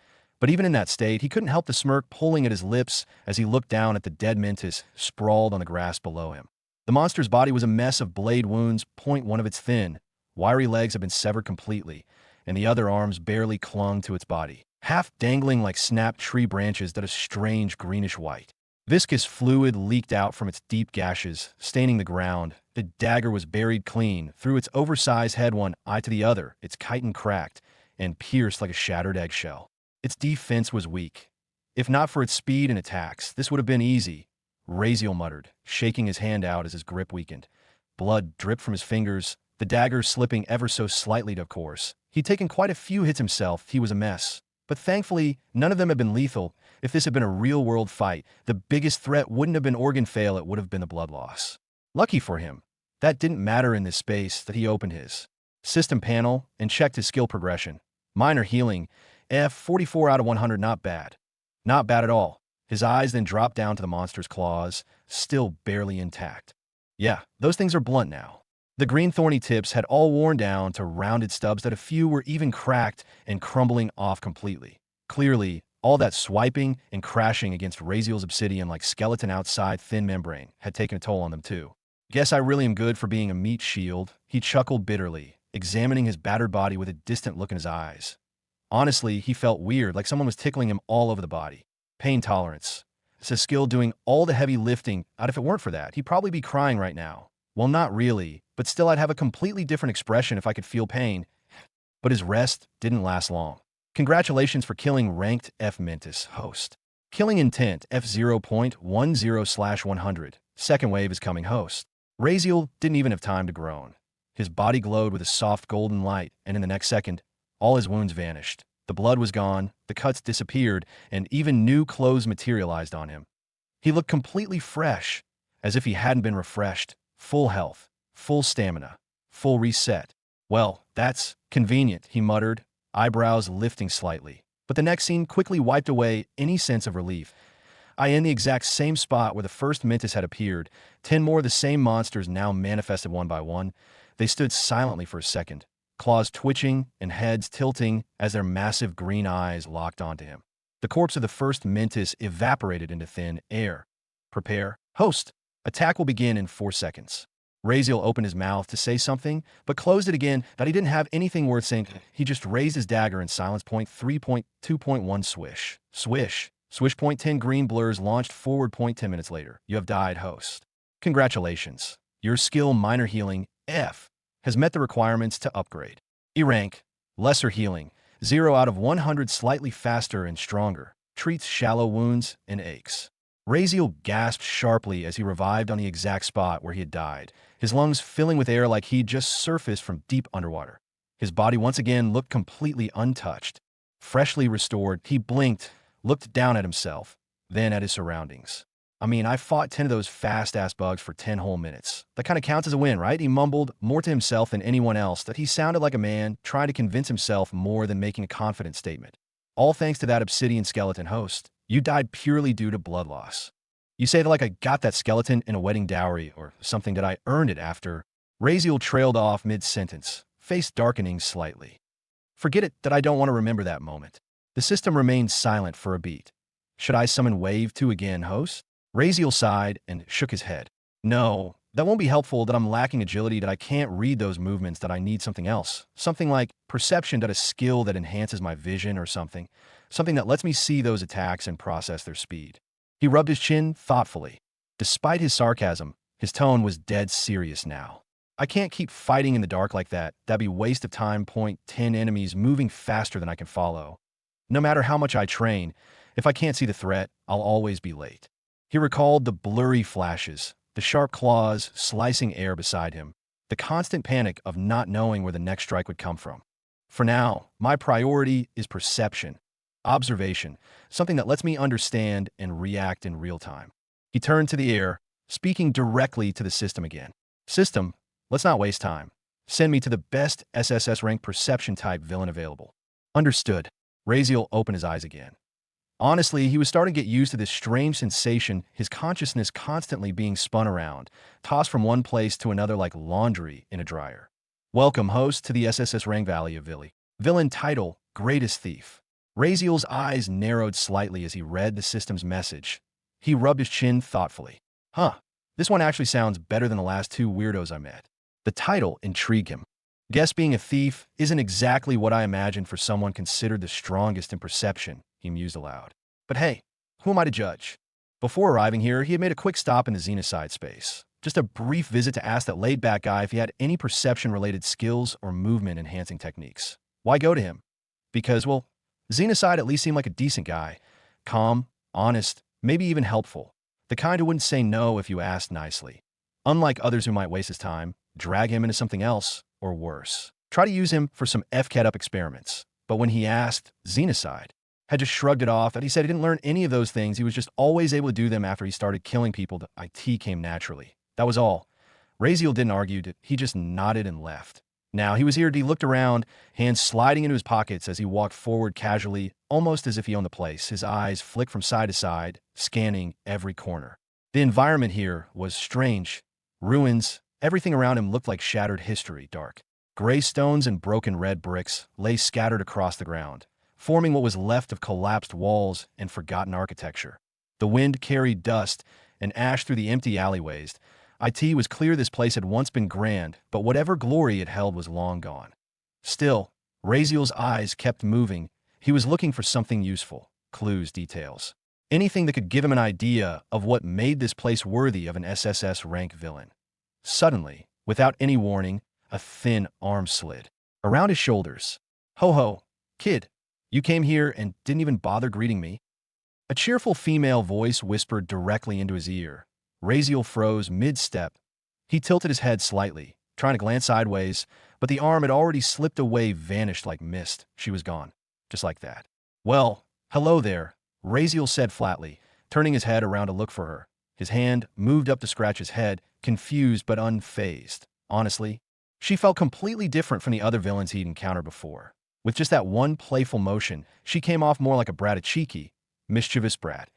But even in that state, he couldn't help the smirk pulling at his lips as he looked down at the dead mantis sprawled on the grass below him. The monster's body was a mess of blade wounds. One of its thin, wiry legs had been severed completely, and the other arms barely clung to its body, half dangling like snapped tree branches that a strange greenish white. Viscous fluid leaked out from its deep gashes, staining the ground. The dagger was buried clean. Through its oversized head, one eye to the other, its chitin cracked and pierced like a shattered eggshell. Its defense was weak. If not for its speed and attacks, this would have been easy, Razeal muttered, shaking his hand out as his grip weakened. Blood dripped from his fingers, the dagger slipping ever so slightly, of course. He'd taken quite a few hits himself. He was a mess. But thankfully, none of them had been lethal. If this had been a real-world fight, the biggest threat wouldn't have been organ fail, it would have been the blood loss. Lucky for him, that didn't matter in this space that he opened his system panel and checked his skill progression. Minor healing, F44 out of 100, not bad. Not bad at all. His eyes then dropped down to the monster's claws, still barely intact. Yeah, those things are blunt now. The green thorny tips had all worn down to rounded stubs that a few were even cracked and crumbling off completely. Clearly, all that swiping and crashing against Razeal's obsidian like skeleton outside thin membrane had taken a toll on them too. Guess I really am good for being a meat shield, he chuckled bitterly, examining his battered body with a distant look in his eyes. Honestly, he felt weird, like someone was tickling him all over the body. Pain tolerance. It's a skill doing all the heavy lifting. If it weren't for that, he'd probably be crying right now. Well, not really, but still I'd have a completely different expression if I could feel pain. But his rest didn't last long. Congratulations for killing ranked F Mentis host. Killing intent F0.10/100. Second wave is coming host. Razeal didn't even have time to groan. His body glowed with a soft golden light, and in the next second, all his wounds vanished. The blood was gone, the cuts disappeared, and even new clothes materialized on him. He looked completely fresh, as if he hadn't been refreshed. Full health, full stamina, full reset. Well, that's convenient, he muttered, eyebrows lifting slightly. But the next scene quickly wiped away any sense of relief. In the exact same spot where the first Mentis had appeared, 10 more of the same monsters now manifested one by one. They stood silently for a second, claws twitching and heads tilting as their massive green eyes locked onto him. The corpse of the first Mentis evaporated into thin air. Prepare. Host. Attack will begin in 4 seconds. Razeal opened his mouth to say something, but closed it again that he didn't have anything worth saying. He just raised his dagger in silence. 3.2.1 swish. Swish. Swish. 10 green blurs launched forward. 10 minutes later. You have died, host. Congratulations. Your skill minor healing, F, has met the requirements to upgrade. E-rank, lesser healing, 0 out of 100, slightly faster and stronger. Treats shallow wounds and aches. Razeal gasped sharply as he revived on the exact spot where he had died, his lungs filling with air like he'd just surfaced from deep underwater. His body once again looked completely untouched. Freshly restored, he blinked, looked down at himself, then at his surroundings. I fought 10 of those fast-ass bugs for 10 whole minutes. That kind of counts as a win, right? He mumbled, more to himself than anyone else, that he sounded like a man trying to convince himself more than making a confident statement. All thanks to that obsidian skeleton, host. You died purely due to blood loss. You say that like I got that skeleton in a wedding dowry or something, that I earned it after. Razeal trailed off mid-sentence, face darkening slightly. Forget it that I don't want to remember that moment. The system remained silent for a beat. Should I summon Wave 2 again, host? Razeal sighed and shook his head. No, that won't be helpful, that I'm lacking agility, that I can't read those movements, that I need something else. Something like perception, that a skill that enhances my vision or something. Something that lets me see those attacks and process their speed. He rubbed his chin thoughtfully. Despite his sarcasm, his tone was dead serious now. I can't keep fighting in the dark like that. That'd be waste of time. 10 enemies moving faster than I can follow. No matter how much I train, if I can't see the threat, I'll always be late. He recalled the blurry flashes, the sharp claws slicing air beside him, the constant panic of not knowing where the next strike would come from. For now, my priority is perception. Observation, something that lets me understand and react in real time. He turned to the air, speaking directly to the system again. System, let's not waste time. Send me to the best SSS-rank perception-type villain available. Understood. Razeal opened his eyes again. Honestly, he was starting to get used to this strange sensation, his consciousness constantly being spun around, tossed from one place to another like laundry in a dryer. Welcome, host, to the SSS-rank Valley of Villi. Villain title, Greatest Thief. Razeal's eyes narrowed slightly as he read the system's message. He rubbed his chin thoughtfully. This one actually sounds better than the last 2 weirdos I met. The title intrigued him. Guess being a thief isn't exactly what I imagined for someone considered the strongest in perception, he mused aloud. But hey, who am I to judge? Before arriving here, he had made a quick stop in the Xenocide space. Just a brief visit to ask that laid-back guy if he had any perception-related skills or movement-enhancing techniques. Why go to him? Because, well, Xenocide at least seemed like a decent guy. Calm, honest, maybe even helpful. The kind who wouldn't say no if you asked nicely. Unlike others who might waste his time, drag him into something else, or worse. Try to use him for some FCAT-up experiments. But when he asked, Xenocide had just shrugged it off, that he said he didn't learn any of those things. He was just always able to do them after he started killing people. The IT came naturally. That was all. Razeal didn't argue. He just nodded and left. Now he was here. He looked around, hands sliding into his pockets as he walked forward casually, almost as if he owned the place. His eyes flicked from side to side, scanning every corner. The environment here was strange. Ruins. Everything around him looked like shattered history, dark. Gray stones and broken red bricks lay scattered across the ground, forming what was left of collapsed walls and forgotten architecture. The wind carried dust and ash through the empty alleyways. It was clear this place had once been grand, but whatever glory it held was long gone. Still, Razeal's eyes kept moving. He was looking for something useful, clues, details. Anything that could give him an idea of what made this place worthy of an SSS-rank villain. Suddenly, without any warning, a thin arm slid around his shoulders. Ho ho, kid. You came here and didn't even bother greeting me? A cheerful female voice whispered directly into his ear. Raziel froze mid-step. He tilted his head slightly, trying to glance sideways, but the arm had already slipped away, vanished like mist. She was gone. Just like that. Well, hello there, Raziel said flatly, turning his head around to look for her. His hand moved up to scratch his head, confused but unfazed. Honestly, she felt completely different from the other villains he'd encountered before. With just that one playful motion, she came off more like a brat, a cheeky, mischievous brat,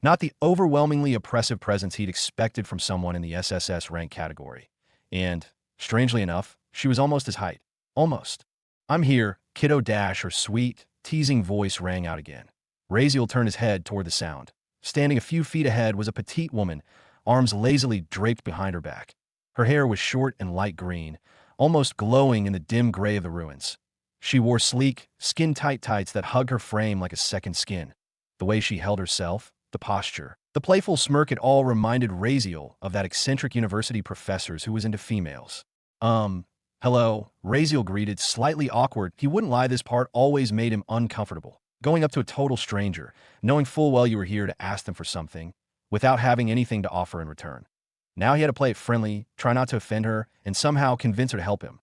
not the overwhelmingly oppressive presence he'd expected from someone in the SSS-rank category. And, strangely enough, she was almost his height. Almost. I'm here, kiddo dash, her sweet, teasing voice rang out again. Raziel turned his head toward the sound. Standing a few feet ahead was a petite woman, arms lazily draped behind her back. Her hair was short and light green, almost glowing in the dim gray of the ruins. She wore sleek, skin-tight tights that hugged her frame like a second skin. The way she held herself, the posture, the playful smirk, it all reminded Raziel of that eccentric university professor who was into females. Hello, Raziel greeted, slightly awkward. He wouldn't lie, this part always made him uncomfortable. Going up to a total stranger, knowing full well you were here to ask them for something, without having anything to offer in return. Now he had to play it friendly, try not to offend her, and somehow convince her to help him.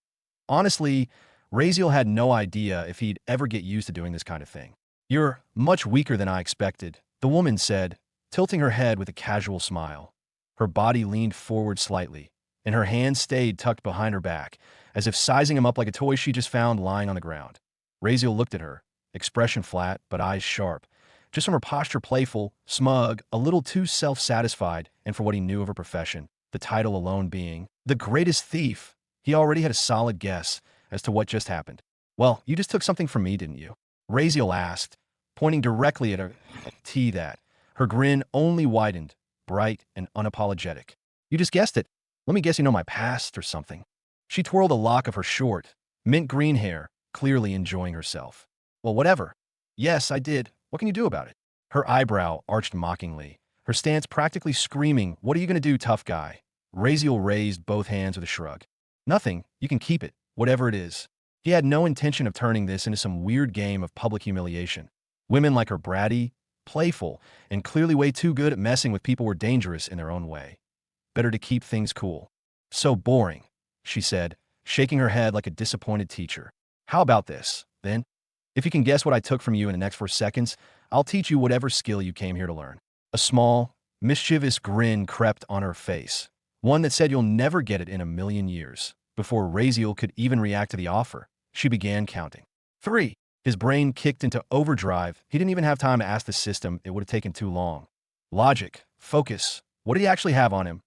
Honestly, Raziel had no idea if he'd ever get used to doing this kind of thing. You're much weaker than I expected, the woman said, tilting her head with a casual smile. Her body leaned forward slightly, and her hands stayed tucked behind her back, as if sizing him up like a toy she just found lying on the ground. Raziel looked at her, expression flat but eyes sharp, just from her posture playful, smug, a little too self-satisfied, and for what he knew of her profession, the title alone being the greatest thief. He already had a solid guess as to what just happened. Well, you just took something from me, didn't you? Raziel asked, pointing directly at her. That. Her grin only widened, bright and unapologetic. You just guessed it. Let me guess you know my past or something. She twirled a lock of her short, mint green hair, clearly enjoying herself. Well, whatever. Yes, I did. What can you do about it? Her eyebrow arched mockingly, her stance practically screaming, what are you going to do, tough guy? Raziel raised both hands with a shrug. Nothing. You can keep it, whatever it is. He had no intention of turning this into some weird game of public humiliation. Women like her bratty, playful, and clearly way too good at messing with people were dangerous in their own way. Better to keep things cool. So boring, she said, shaking her head like a disappointed teacher. How about this, then? If you can guess what I took from you in the next 4 seconds, I'll teach you whatever skill you came here to learn. A small, mischievous grin crept on her face, one that said you'll never get it in a million years. Before Raziel could even react to the offer, she began counting. 3. His brain kicked into overdrive. He didn't even have time to ask the system. It would have taken too long. Logic, focus. What did he actually have on him?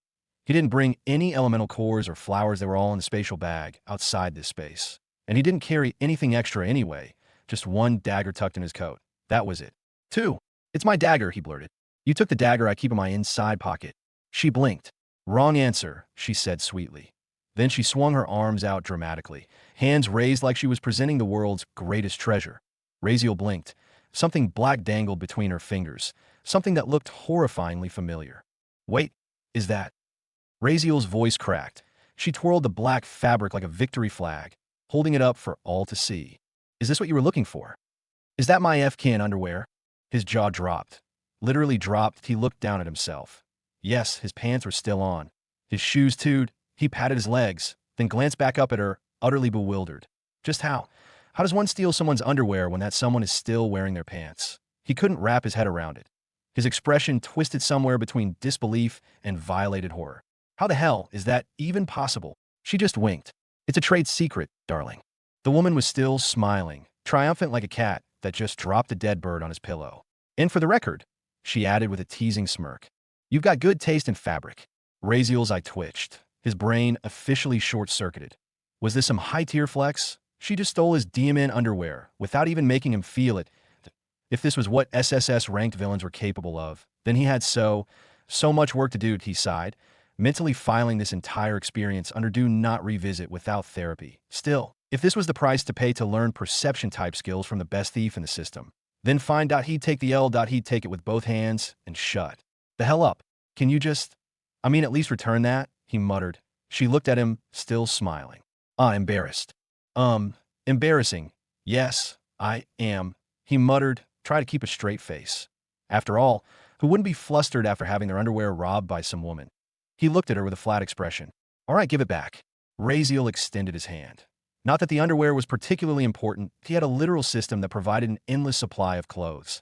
He didn't bring any elemental cores or flowers. They were all in the spatial bag outside this space. And he didn't carry anything extra anyway, just one dagger tucked in his coat. That was it. 2. It's my dagger, he blurted. You took the dagger I keep in my inside pocket. She blinked. Wrong answer, she said sweetly. Then she swung her arms out dramatically, hands raised like she was presenting the world's greatest treasure. Raziel blinked. Something black dangled between her fingers, something that looked horrifyingly familiar. Wait, is that? Raziel's voice cracked. She twirled the black fabric like a victory flag, holding it up for all to see. Is this what you were looking for? Is that my F-kin underwear? His jaw dropped. Literally dropped. He looked down at himself. Yes, his pants were still on. His shoes too. He patted his legs, then glanced back up at her, utterly bewildered. Just how? How does one steal someone's underwear when that someone is still wearing their pants? He couldn't wrap his head around it. His expression twisted somewhere between disbelief and violated horror. How the hell is that even possible? She just winked. It's a trade secret, darling. The woman was still smiling, triumphant like a cat that just dropped a dead bird on his pillow. And for the record, she added with a teasing smirk, you've got good taste in fabric. Raziel's eye twitched. His brain officially short-circuited. Was this some high-tier flex? She just stole his DMN underwear without even making him feel it. If this was what SSS-ranked villains were capable of, then he had so much work to do, he sighed, mentally filing this entire experience under do not revisit without therapy. Still, if this was the price to pay to learn perception-type skills from the best thief in the system, then fine. He'd take the L. He'd take it with both hands and shut the hell up. Can you just, at least return that? He muttered. She looked at him, still smiling. Embarrassed. Embarrassing. Yes, I am. He muttered, try to keep a straight face. After all, who wouldn't be flustered after having their underwear robbed by some woman? He looked at her with a flat expression. All right, give it back. Raziel extended his hand. Not that the underwear was particularly important, he had a literal system that provided an endless supply of clothes.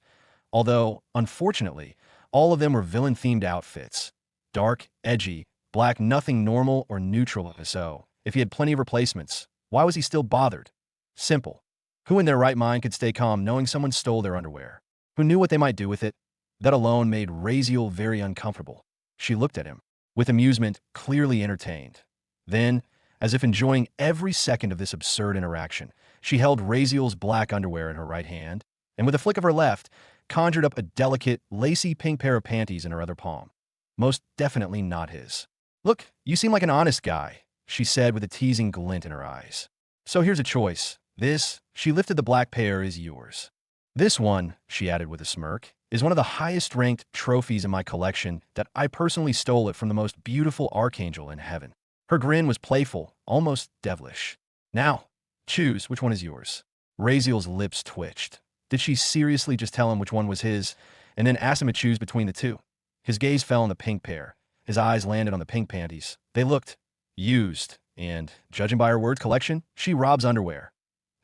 Although, unfortunately, all of them were villain-themed outfits. Dark, edgy, black, nothing normal or neutral. So, if he had plenty of replacements, why was he still bothered? Simple. Who in their right mind could stay calm knowing someone stole their underwear? Who knew what they might do with it? That alone made Raziel very uncomfortable. She looked at him, with amusement, clearly entertained. Then, as if enjoying every second of this absurd interaction, she held Raziel's black underwear in her right hand, and with a flick of her left, conjured up a delicate, lacy pink pair of panties in her other palm. Most definitely not his. Look, you seem like an honest guy, she said with a teasing glint in her eyes. So here's a choice. This, she lifted the black pair, is yours. This one, she added with a smirk, is one of the highest-ranked trophies in my collection that I personally stole it from the most beautiful archangel in heaven. Her grin was playful, almost devilish. Now, choose which one is yours. Raziel's lips twitched. Did she seriously just tell him which one was his, and then ask him to choose between the two? His gaze fell on the pink pair. His eyes landed on the pink panties. They looked used, and, judging by her word collection, she robs underwear.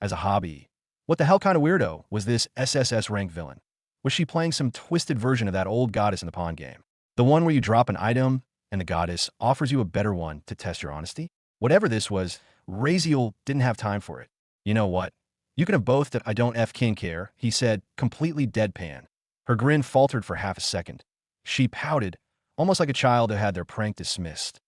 As a hobby. What the hell kind of weirdo was this SSS-rank villain? Was she playing some twisted version of that old goddess in the pawn game? The one where you drop an item, and the goddess offers you a better one to test your honesty? Whatever this was, Raziel didn't have time for it. You know what? You can have both that I don't f***ing care, he said, completely deadpan. Her grin faltered for half a second. She pouted, almost like a child who had their prank dismissed.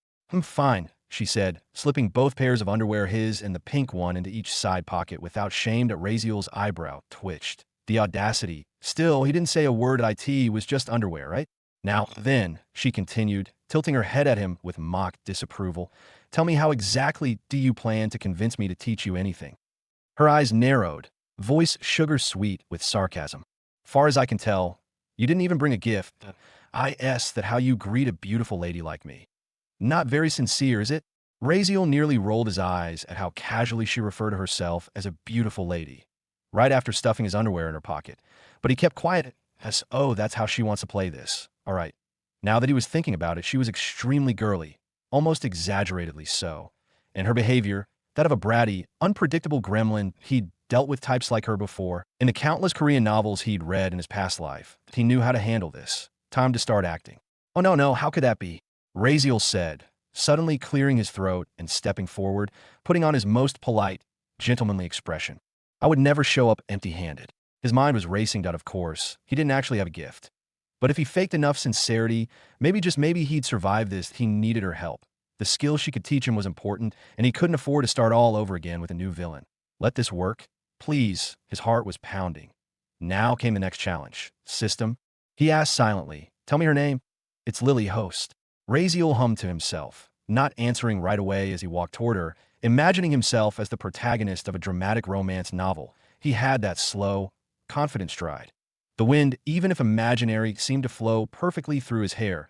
Fine, she said, slipping both pairs of underwear, his and the pink one, into each side pocket without shame that Raziel's eyebrow twitched. The audacity. Still, he didn't say a word at it, was just underwear, right? Now, then, she continued, tilting her head at him with mock disapproval, tell me how exactly do you plan to convince me to teach you anything? Her eyes narrowed, voice sugar-sweet with sarcasm. Far as I can tell, you didn't even bring a gift. That how you greet a beautiful lady like me. Not very sincere, is it? Raziel nearly rolled his eyes at how casually she referred to herself as a beautiful lady, right after stuffing his underwear in her pocket. But he kept quiet as, oh, that's how she wants to play this. All right. Now that he was thinking about it, she was extremely girly, almost exaggeratedly so. And her behavior, that of a bratty, unpredictable gremlin, he'd dealt with types like her before. In the countless Korean novels he'd read in his past life, he knew how to handle this. Time to start acting. Oh, no, how could that be? Raziel said, suddenly clearing his throat and stepping forward, putting on his most polite, gentlemanly expression. I would never show up empty-handed. His mind was racing out, of course. He didn't actually have a gift. But if he faked enough sincerity, maybe he'd survive this. He needed her help. The skill she could teach him was important, and he couldn't afford to start all over again with a new villain. Let this work? Please. His heart was pounding. Now came the next challenge. System? He asked silently. Tell me her name. It's Lily Host. Raziel hummed to himself, not answering right away as he walked toward her, imagining himself as the protagonist of a dramatic romance novel. He had that slow, confident stride. The wind, even if imaginary, seemed to flow perfectly through his hair,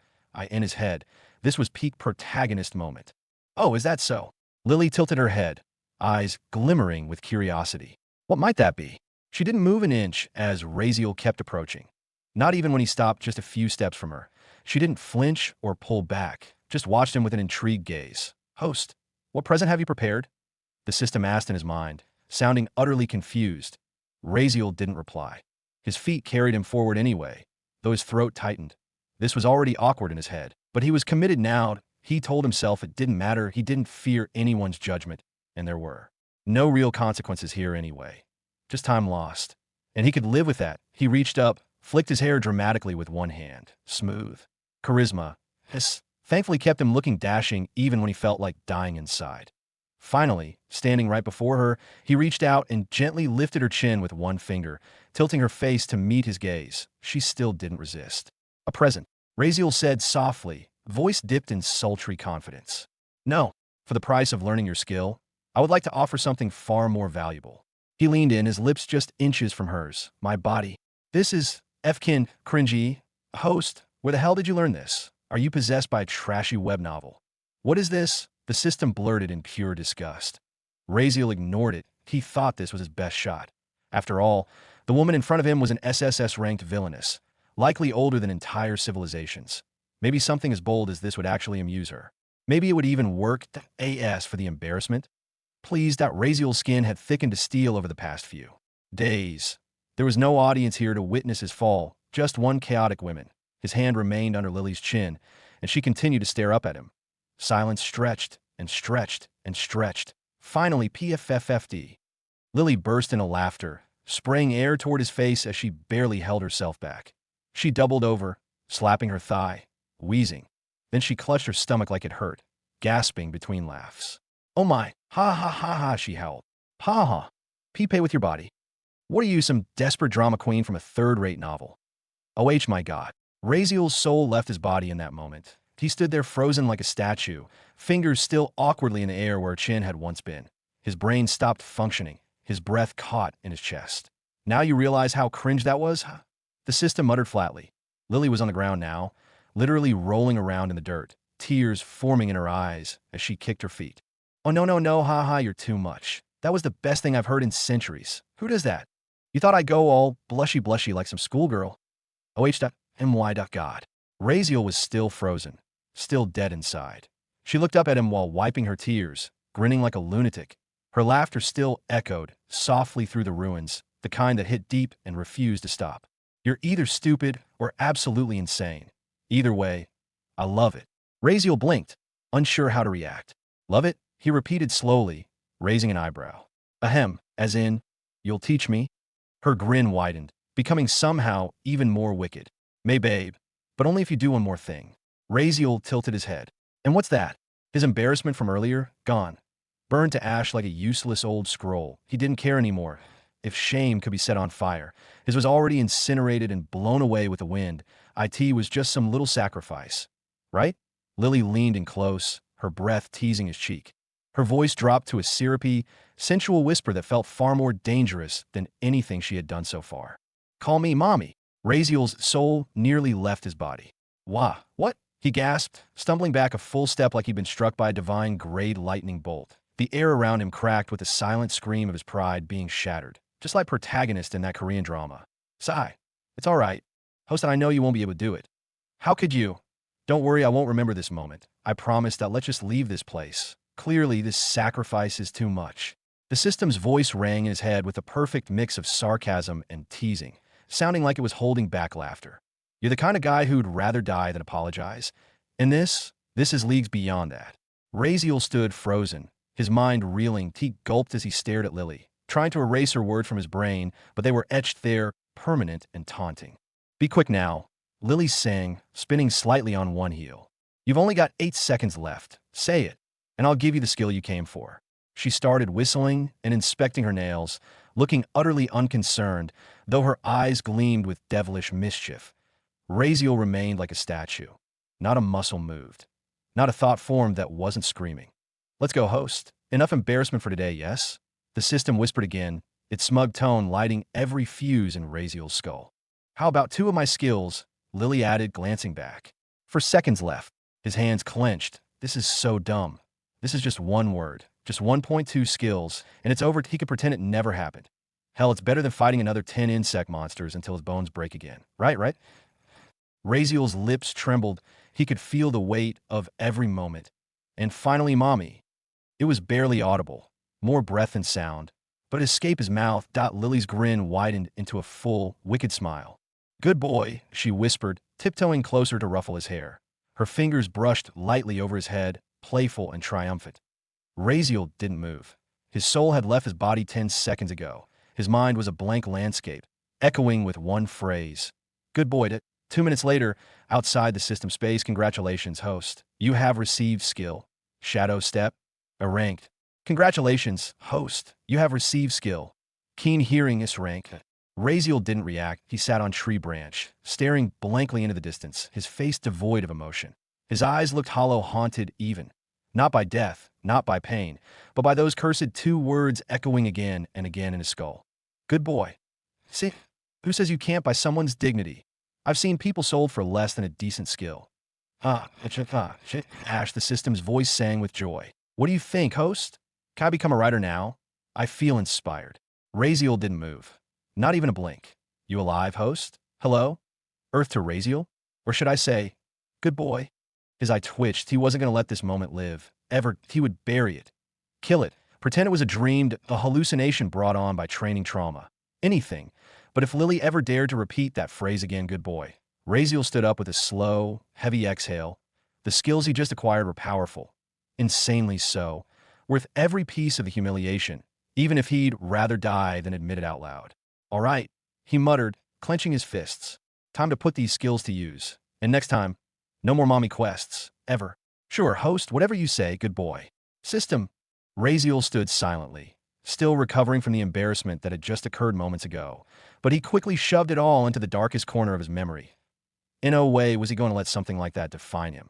in his head. This was peak protagonist moment. Oh, is that so? Lily tilted her head, eyes glimmering with curiosity. What might that be? She didn't move an inch as Raziel kept approaching. Not even when he stopped just a few steps from her. She didn't flinch or pull back, just watched him with an intrigued gaze. Host, what present have you prepared? The system asked in his mind, sounding utterly confused. Raziel didn't reply. His feet carried him forward anyway, though his throat tightened. This was already awkward in his head, but he was committed now. He told himself it didn't matter. He didn't fear anyone's judgment, and there were no real consequences here anyway. Just time lost. And he could live with that. He reached up, flicked his hair dramatically with one hand. Smooth. Charisma. This thankfully kept him looking dashing even when he felt like dying inside. Finally, standing right before her, he reached out and gently lifted her chin with one finger, tilting her face to meet his gaze. She still didn't resist. A present, Raziel said softly, voice dipped in sultry confidence. No, for the price of learning your skill, I would like to offer something far more valuable. He leaned in, his lips just inches from hers. My body. This is Efkin cringy. Host, where the hell did you learn this? Are you possessed by a trashy web novel? What is this? The system blurted in pure disgust. Raziel ignored it. He thought this was his best shot. After all, The woman in front of him was an SSS-ranked villainess, likely older than entire civilizations. Maybe something as bold as this would actually amuse her. Maybe it would even work AS for the embarrassment. Pleased that Razeal's skin had thickened to steel over the past few days. There was no audience here to witness his fall, just one chaotic woman. His hand remained under Lily's chin, and she continued to stare up at him. Silence stretched and stretched and stretched. Finally, PFFFD. Lily burst into laughter, spraying air toward his face as she barely held herself back. She doubled over, slapping her thigh, wheezing. Then she clutched her stomach like it hurt, gasping between laughs. "Oh my, ha ha ha ha," she howled. "Ha ha. Pee with your body. What are you, some desperate drama queen from a third-rate novel?" My God. Razeal's soul left his body in that moment. He stood there frozen like a statue, fingers still awkwardly in the air where her chin had once been. His brain stopped functioning, his breath caught in his chest. "Now you realize how cringe that was?" The system muttered flatly. Lily was on the ground now, literally rolling around in the dirt, tears forming in her eyes as she kicked her feet. "Oh no, no, no, haha, you're too much. That was the best thing I've heard in centuries. Who does that? You thought I'd go all blushy like some schoolgirl?" God. Razeal was still frozen, still dead inside. She looked up at him while wiping her tears, grinning like a lunatic. Her laughter still echoed softly through the ruins, the kind that hit deep and refused to stop. "You're either stupid or absolutely insane. Either way, I love it." Razeal blinked, unsure how to react. "Love it?" he repeated slowly, raising an eyebrow. "Ahem, as in, you'll teach me?" Her grin widened, becoming somehow even more wicked. "May, babe, but only if you do one more thing." Razeal tilted his head. "And what's that?" His embarrassment from earlier, gone. Burned to ash like a useless old scroll. He didn't care anymore. If shame could be set on fire, his was already incinerated and blown away with the wind. It was just some little sacrifice. Right? Lily leaned in close, her breath teasing his cheek. Her voice dropped to a syrupy, sensual whisper that felt far more dangerous than anything she had done so far. "Call me Mommy." Razeal's soul nearly left his body. "Wah, what?" he gasped, stumbling back a full step like he'd been struck by a divine grade lightning bolt. The air around him cracked with the silent scream of his pride being shattered, just like protagonist in that Korean drama. "Sigh. It's all right. Host, I know you won't be able to do it." "How could you?" "Don't worry, I won't remember this moment. I promise that let's just leave this place. Clearly, this sacrifice is too much." The system's voice rang in his head with a perfect mix of sarcasm and teasing, sounding like it was holding back laughter. "You're the kind of guy who'd rather die than apologize. And this is leagues beyond that." Razeal stood frozen, his mind reeling. He gulped as he stared at Lily, trying to erase her word from his brain, but they were etched there, permanent and taunting. "Be quick now," Lily sang, spinning slightly on one heel. "You've only got 8 seconds left. Say it, and I'll give you the skill you came for." She started whistling and inspecting her nails, looking utterly unconcerned, though her eyes gleamed with devilish mischief. Razeal remained like a statue. Not a muscle moved. Not a thought formed that wasn't screaming. "Let's go, host. Enough embarrassment for today, yes?" The system whispered again, its smug tone lighting every fuse in Razeal's skull. "How about 2 of my skills?" Lily added, glancing back. For seconds left, his hands clenched. This is so dumb. This is just one word, just 1.2 skills, and it's over. He could pretend it never happened. Hell, it's better than fighting another 10 insect monsters until his bones break again. Right? Razeal's lips trembled. He could feel the weight of every moment. And finally, Mommy. It was barely audible, more breath and sound, but to escape his mouth. Lily's grin widened into a full, wicked smile. "Good boy," she whispered, tiptoeing closer to ruffle his hair. Her fingers brushed lightly over his head, playful and triumphant. Razeal didn't move. His soul had left his body 10 seconds ago. His mind was a blank landscape, echoing with one phrase. "Good boy." 2 minutes later, outside the system space, "Congratulations, host. You have received skill. Shadow step. A ranked. Congratulations, host. You have received skill. Keen hearing is rank." Razeal didn't react. He sat on tree branch, staring blankly into the distance, his face devoid of emotion. His eyes looked hollow, haunted even. Not by death, not by pain, but by those cursed 2 words echoing again and again in his skull. "Good boy." See, who says you can't buy someone's dignity? I've seen people sold for less than a decent skill. Ash, the system's voice sang with joy. "What do you think, host? Can I become a writer now? I feel inspired." Razeal didn't move. Not even a blink. You alive, host? Hello? Earth to Razeal? Or should I say, good boy? His eye twitched. He wasn't going to let this moment live. Ever. He would bury it. Kill it. Pretend it was a dream, a hallucination brought on by training trauma. Anything. But if Lily ever dared to repeat that phrase again, good boy. Razeal stood up with a slow, heavy exhale. The skills he just acquired were powerful. Insanely so. Worth every piece of the humiliation, even if he'd rather die than admit it out loud. All right, he muttered, clenching his fists. Time to put these skills to use. And next time, no more mommy quests. Ever. Sure, host, whatever you say, good boy. System. Razeal stood silently, still recovering from the embarrassment that had just occurred moments ago, but he quickly shoved it all into the darkest corner of his memory. In no way was he going to let something like that define him.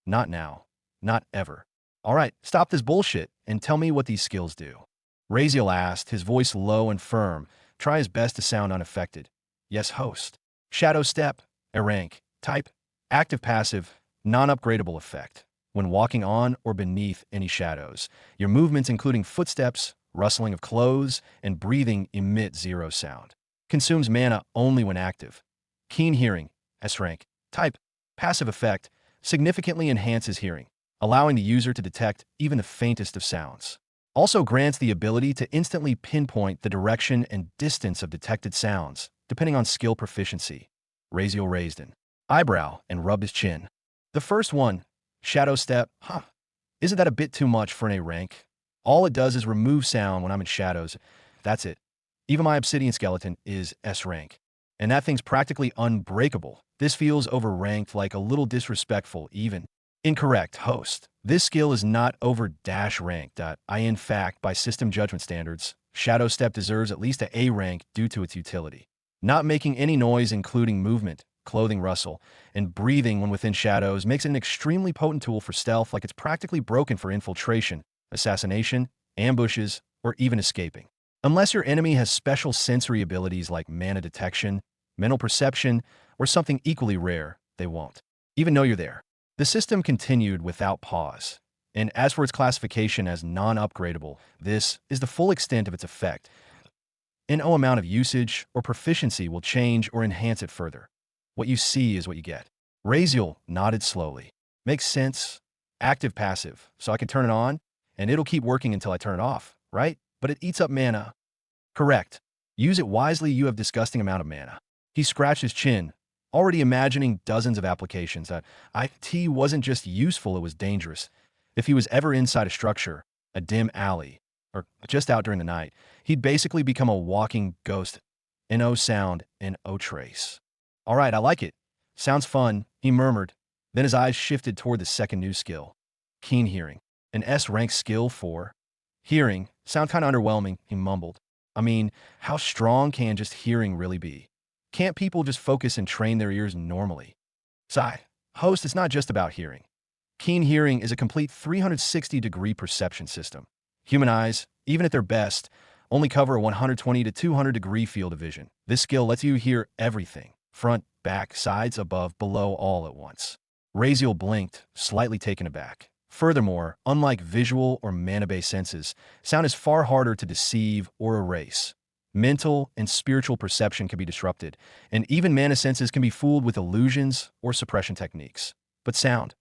Not now. Not ever. All right, stop this bullshit and tell me what these skills do. Razeal asked, his voice low and firm, try his best to sound unaffected. Yes, host. Shadow step, a rank, type, active passive, non-upgradable effect. When walking on or beneath any shadows, your movements including footsteps, rustling of clothes, and breathing emit zero sound. Consumes mana only when active. Keen hearing, S-rank, type, passive effect, significantly enhances hearing, allowing the user to detect even the faintest of sounds. Also grants the ability to instantly pinpoint the direction and distance of detected sounds, depending on skill proficiency. Razeal raised an eyebrow and rubbed his chin. The first one, Shadow Step, isn't that a bit too much for an A rank? All it does is remove sound when I'm in shadows. That's it. Even my obsidian skeleton is S rank. And that thing's practically unbreakable. This feels overranked, like a little disrespectful even. Incorrect, host. This skill is not over-ranked. In fact, by system judgment standards, Shadow Step deserves at least an A rank due to its utility. Not making any noise including movement, clothing rustle, and breathing when within shadows makes it an extremely potent tool for stealth, like it's practically broken for infiltration, assassination, ambushes, or even escaping. Unless your enemy has special sensory abilities like mana detection, mental perception, or something equally rare, they won't even know you're there. The system continued without pause, and as for its classification as non-upgradable, this is the full extent of its effect. No amount of usage or proficiency will change or enhance it further. What you see is what you get. Razeal nodded slowly. Makes sense. Active passive, so I can turn it on, and it'll keep working until I turn it off, right? But it eats up mana. Correct. Use it wisely, you have disgusting amount of mana. He scratched his chin, already imagining dozens of applications that IT wasn't just useful, it was dangerous. If he was ever inside a structure, a dim alley, or just out during the night, he'd basically become a walking ghost. No sound and no trace. All right, I like it. Sounds fun, he murmured. Then his eyes shifted toward the second new skill. Keen hearing. An S-rank skill for hearing. Sound kind of underwhelming, he mumbled. I mean, how strong can just hearing really be? Can't people just focus and train their ears normally? Sigh. Host, it's not just about hearing. Keen hearing is a complete 360-degree perception system. Human eyes, even at their best, only cover a 120 to 200-degree field of vision. This skill lets you hear everything. Front, back, sides, above, below, all at once. Razeal blinked, slightly taken aback. Furthermore, unlike visual or mana-based senses, sound is far harder to deceive or erase. Mental and spiritual perception can be disrupted, and even mana senses can be fooled with illusions or suppression techniques. But sound,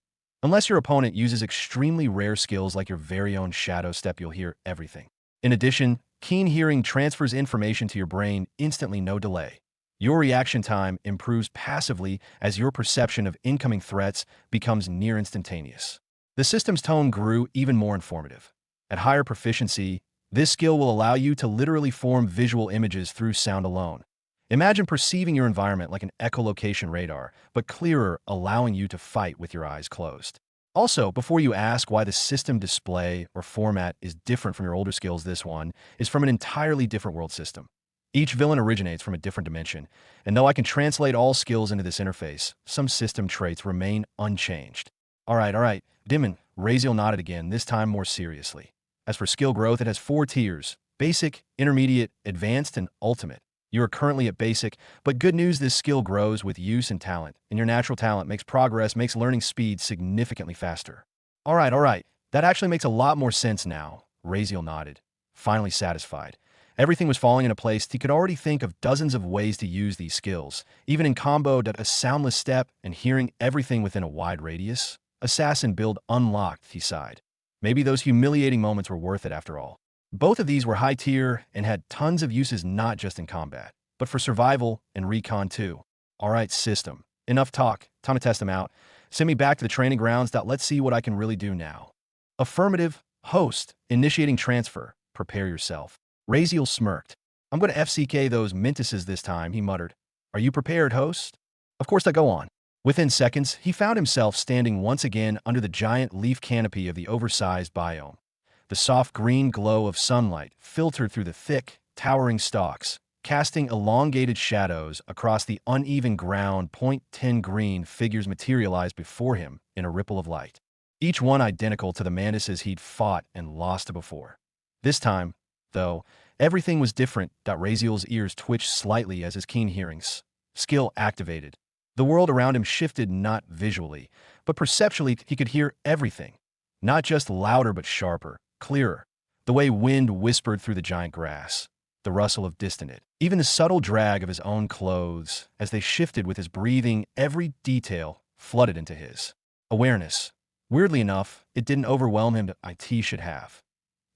unless your opponent uses extremely rare skills like your very own Shadow Step, you'll hear everything. In addition, keen hearing transfers information to your brain instantly, no delay. Your reaction time improves passively as your perception of incoming threats becomes near instantaneous. The system's tone grew even more informative. At higher proficiency, this skill will allow you to literally form visual images through sound alone. Imagine perceiving your environment like an echolocation radar, but clearer, allowing you to fight with your eyes closed. Also, before you ask why the system display or format is different from your older skills, this one is from an entirely different world system. Each villain originates from a different dimension, and though I can translate all skills into this interface, some system traits remain unchanged. All right, Dimon. Razeal nodded again, this time more seriously. As for skill growth, it has 4 tiers: basic, intermediate, advanced, and ultimate. You are currently at basic, but good news, this skill grows with use and talent, and your natural talent makes progress, makes learning speed significantly faster. All right, that actually makes a lot more sense now. Razeal nodded, finally satisfied. Everything was falling into place. He could already think of dozens of ways to use these skills, even in combo that a soundless step and hearing everything within a wide radius. Assassin build unlocked, he sighed. Maybe those humiliating moments were worth it after all. Both of these were high tier and had tons of uses not just in combat, but for survival and recon too. Alright, system. Enough talk. Time to test them out. Send me back to the training grounds. Let's see what I can really do now. Affirmative. Host. Initiating transfer. Prepare yourself. Razeal smirked. I'm going to FCK those Mintuses this time, he muttered. Are you prepared, host? Of course, I go on. Within seconds, he found himself standing once again under the giant leaf canopy of the oversized biome. The soft green glow of sunlight filtered through the thick, towering stalks, casting elongated shadows across the uneven ground. 10 green figures materialized before him in a ripple of light, each one identical to the mantises he'd fought and lost to before. This time, though, everything was different. Razeal's ears twitched slightly as his keen hearings skill activated. The world around him shifted not visually, but perceptually. He could hear everything, not just louder but sharper, clearer. The way wind whispered through the giant grass, the rustle of distant it, even the subtle drag of his own clothes as they shifted with his breathing. Every detail flooded into his awareness. Weirdly enough, it didn't overwhelm him. It should have.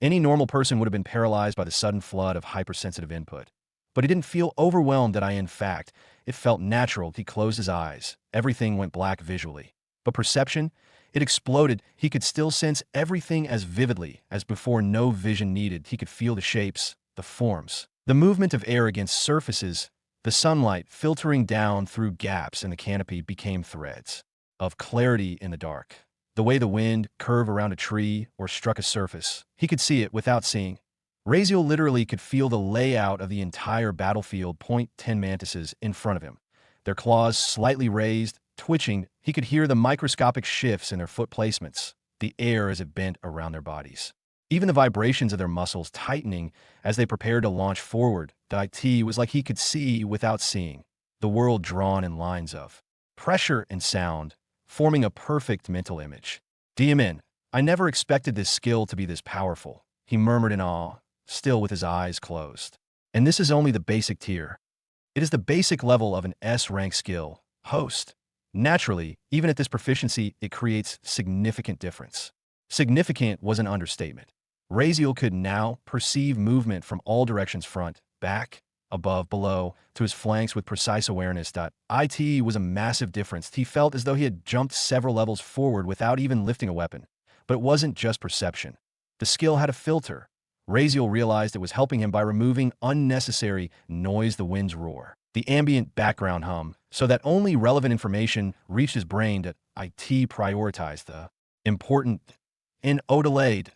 Any normal person would have been paralyzed by the sudden flood of hypersensitive input. But he didn't feel overwhelmed. In fact, it felt natural. He closed his eyes. Everything went black visually. But perception? It exploded. He could still sense everything as vividly as before. No vision needed. He could feel the shapes, the forms, the movement of air against surfaces. The sunlight filtering down through gaps in the canopy became threads of clarity in the dark. The way the wind curved around a tree or struck a surface, he could see it without seeing. Razeal literally could feel the layout of the entire battlefield. 10 mantises in front of him, their claws slightly raised, twitching. He could hear the microscopic shifts in their foot placements, the air as it bent around their bodies. Even the vibrations of their muscles tightening as they prepared to launch forward. It was like he could see without seeing, the world drawn in lines of pressure and sound, forming a perfect mental image. DMN, I never expected this skill to be this powerful, he murmured in awe, still with his eyes closed. And this is only the basic tier. It is the basic level of an S-rank skill, host. Naturally, even at this proficiency, it creates significant difference. Significant was an understatement. Razeal could now perceive movement from all directions, front, back, above, below, to his flanks with precise awareness. It was a massive difference. He felt as though he had jumped several levels forward without even lifting a weapon. But it wasn't just perception. The skill had a filter. Razeal realized it was helping him by removing unnecessary noise, the wind's roar, the ambient background hum, so that only relevant information reached his brain. It prioritized the important, delayed,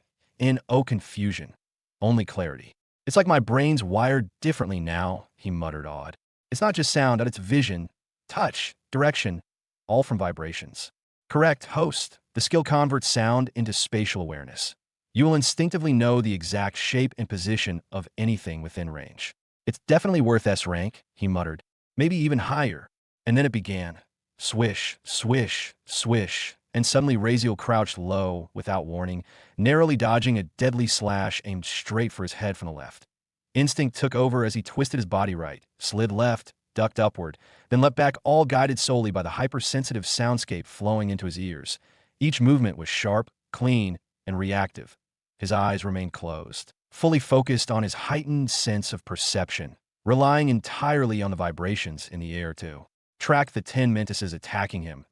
confusion, only clarity. It's like my brain's wired differently now, he muttered, awed. It's not just sound, it's vision, touch, direction, all from vibrations. Correct, host. The skill converts sound into spatial awareness. You will instinctively know the exact shape and position of anything within range. It's definitely worth S rank, he muttered. Maybe even higher. And then it began. Swish, swish, swish. And suddenly Razeal crouched low, without warning, narrowly dodging a deadly slash aimed straight for his head from the left. Instinct took over as he twisted his body right, slid left, ducked upward, then leapt back, all guided solely by the hypersensitive soundscape flowing into his ears. Each movement was sharp, clean, and reactive. His eyes remained closed, fully focused on his heightened sense of perception, relying entirely on the vibrations in the air to track the 10 mantises attacking him.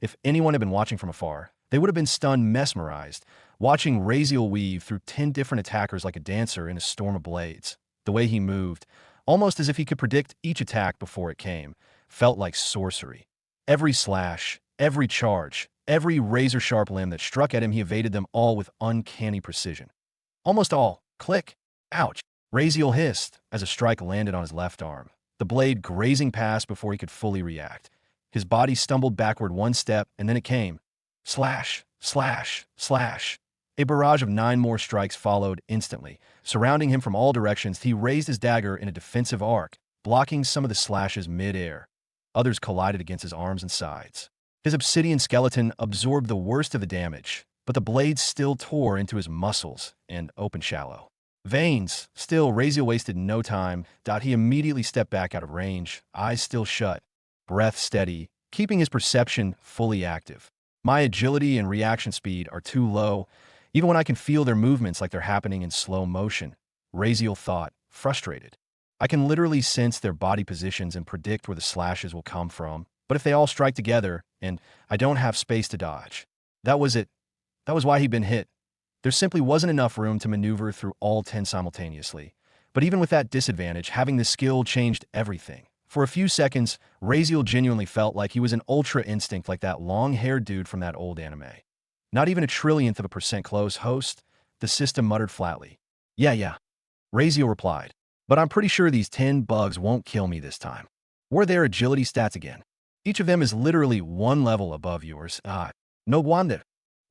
If anyone had been watching from afar, they would have been stunned, mesmerized, watching Razeal weave through 10 different attackers like a dancer in a storm of blades. The way he moved, almost as if he could predict each attack before it came, felt like sorcery. Every slash, every charge, every razor-sharp limb that struck at him, he evaded them all with uncanny precision. Almost all. Click. Ouch. Razeal hissed as a strike landed on his left arm, the blade grazing past before he could fully react. His body stumbled backward one step, and then it came. Slash, slash, slash. A barrage of 9 more strikes followed instantly, surrounding him from all directions. He raised his dagger in a defensive arc, blocking some of the slashes mid-air. Others collided against his arms and sides. His obsidian skeleton absorbed the worst of the damage, but the blades still tore into his muscles and opened shallow. Veins. Still, Raziel wasted no time. He immediately stepped back out of range, eyes still shut, breath steady, keeping his perception fully active. My agility and reaction speed are too low, even when I can feel their movements like they're happening in slow motion. Raziel thought, frustrated. I can literally sense their body positions and predict where the slashes will come from, but if they all strike together, and I don't have space to dodge. That was it. That was why he'd been hit. There simply wasn't enough room to maneuver through all 10 simultaneously. But even with that disadvantage, having the skill changed everything. For a few seconds, Raziel genuinely felt like he was an ultra instinct like that long-haired dude from that old anime. Not even a trillionth of a percent close, host, the system muttered flatly. Yeah. Raziel replied. But I'm pretty sure these 10 bugs won't kill me this time. What are their agility stats again? Each of them is literally one level above yours. No wonder.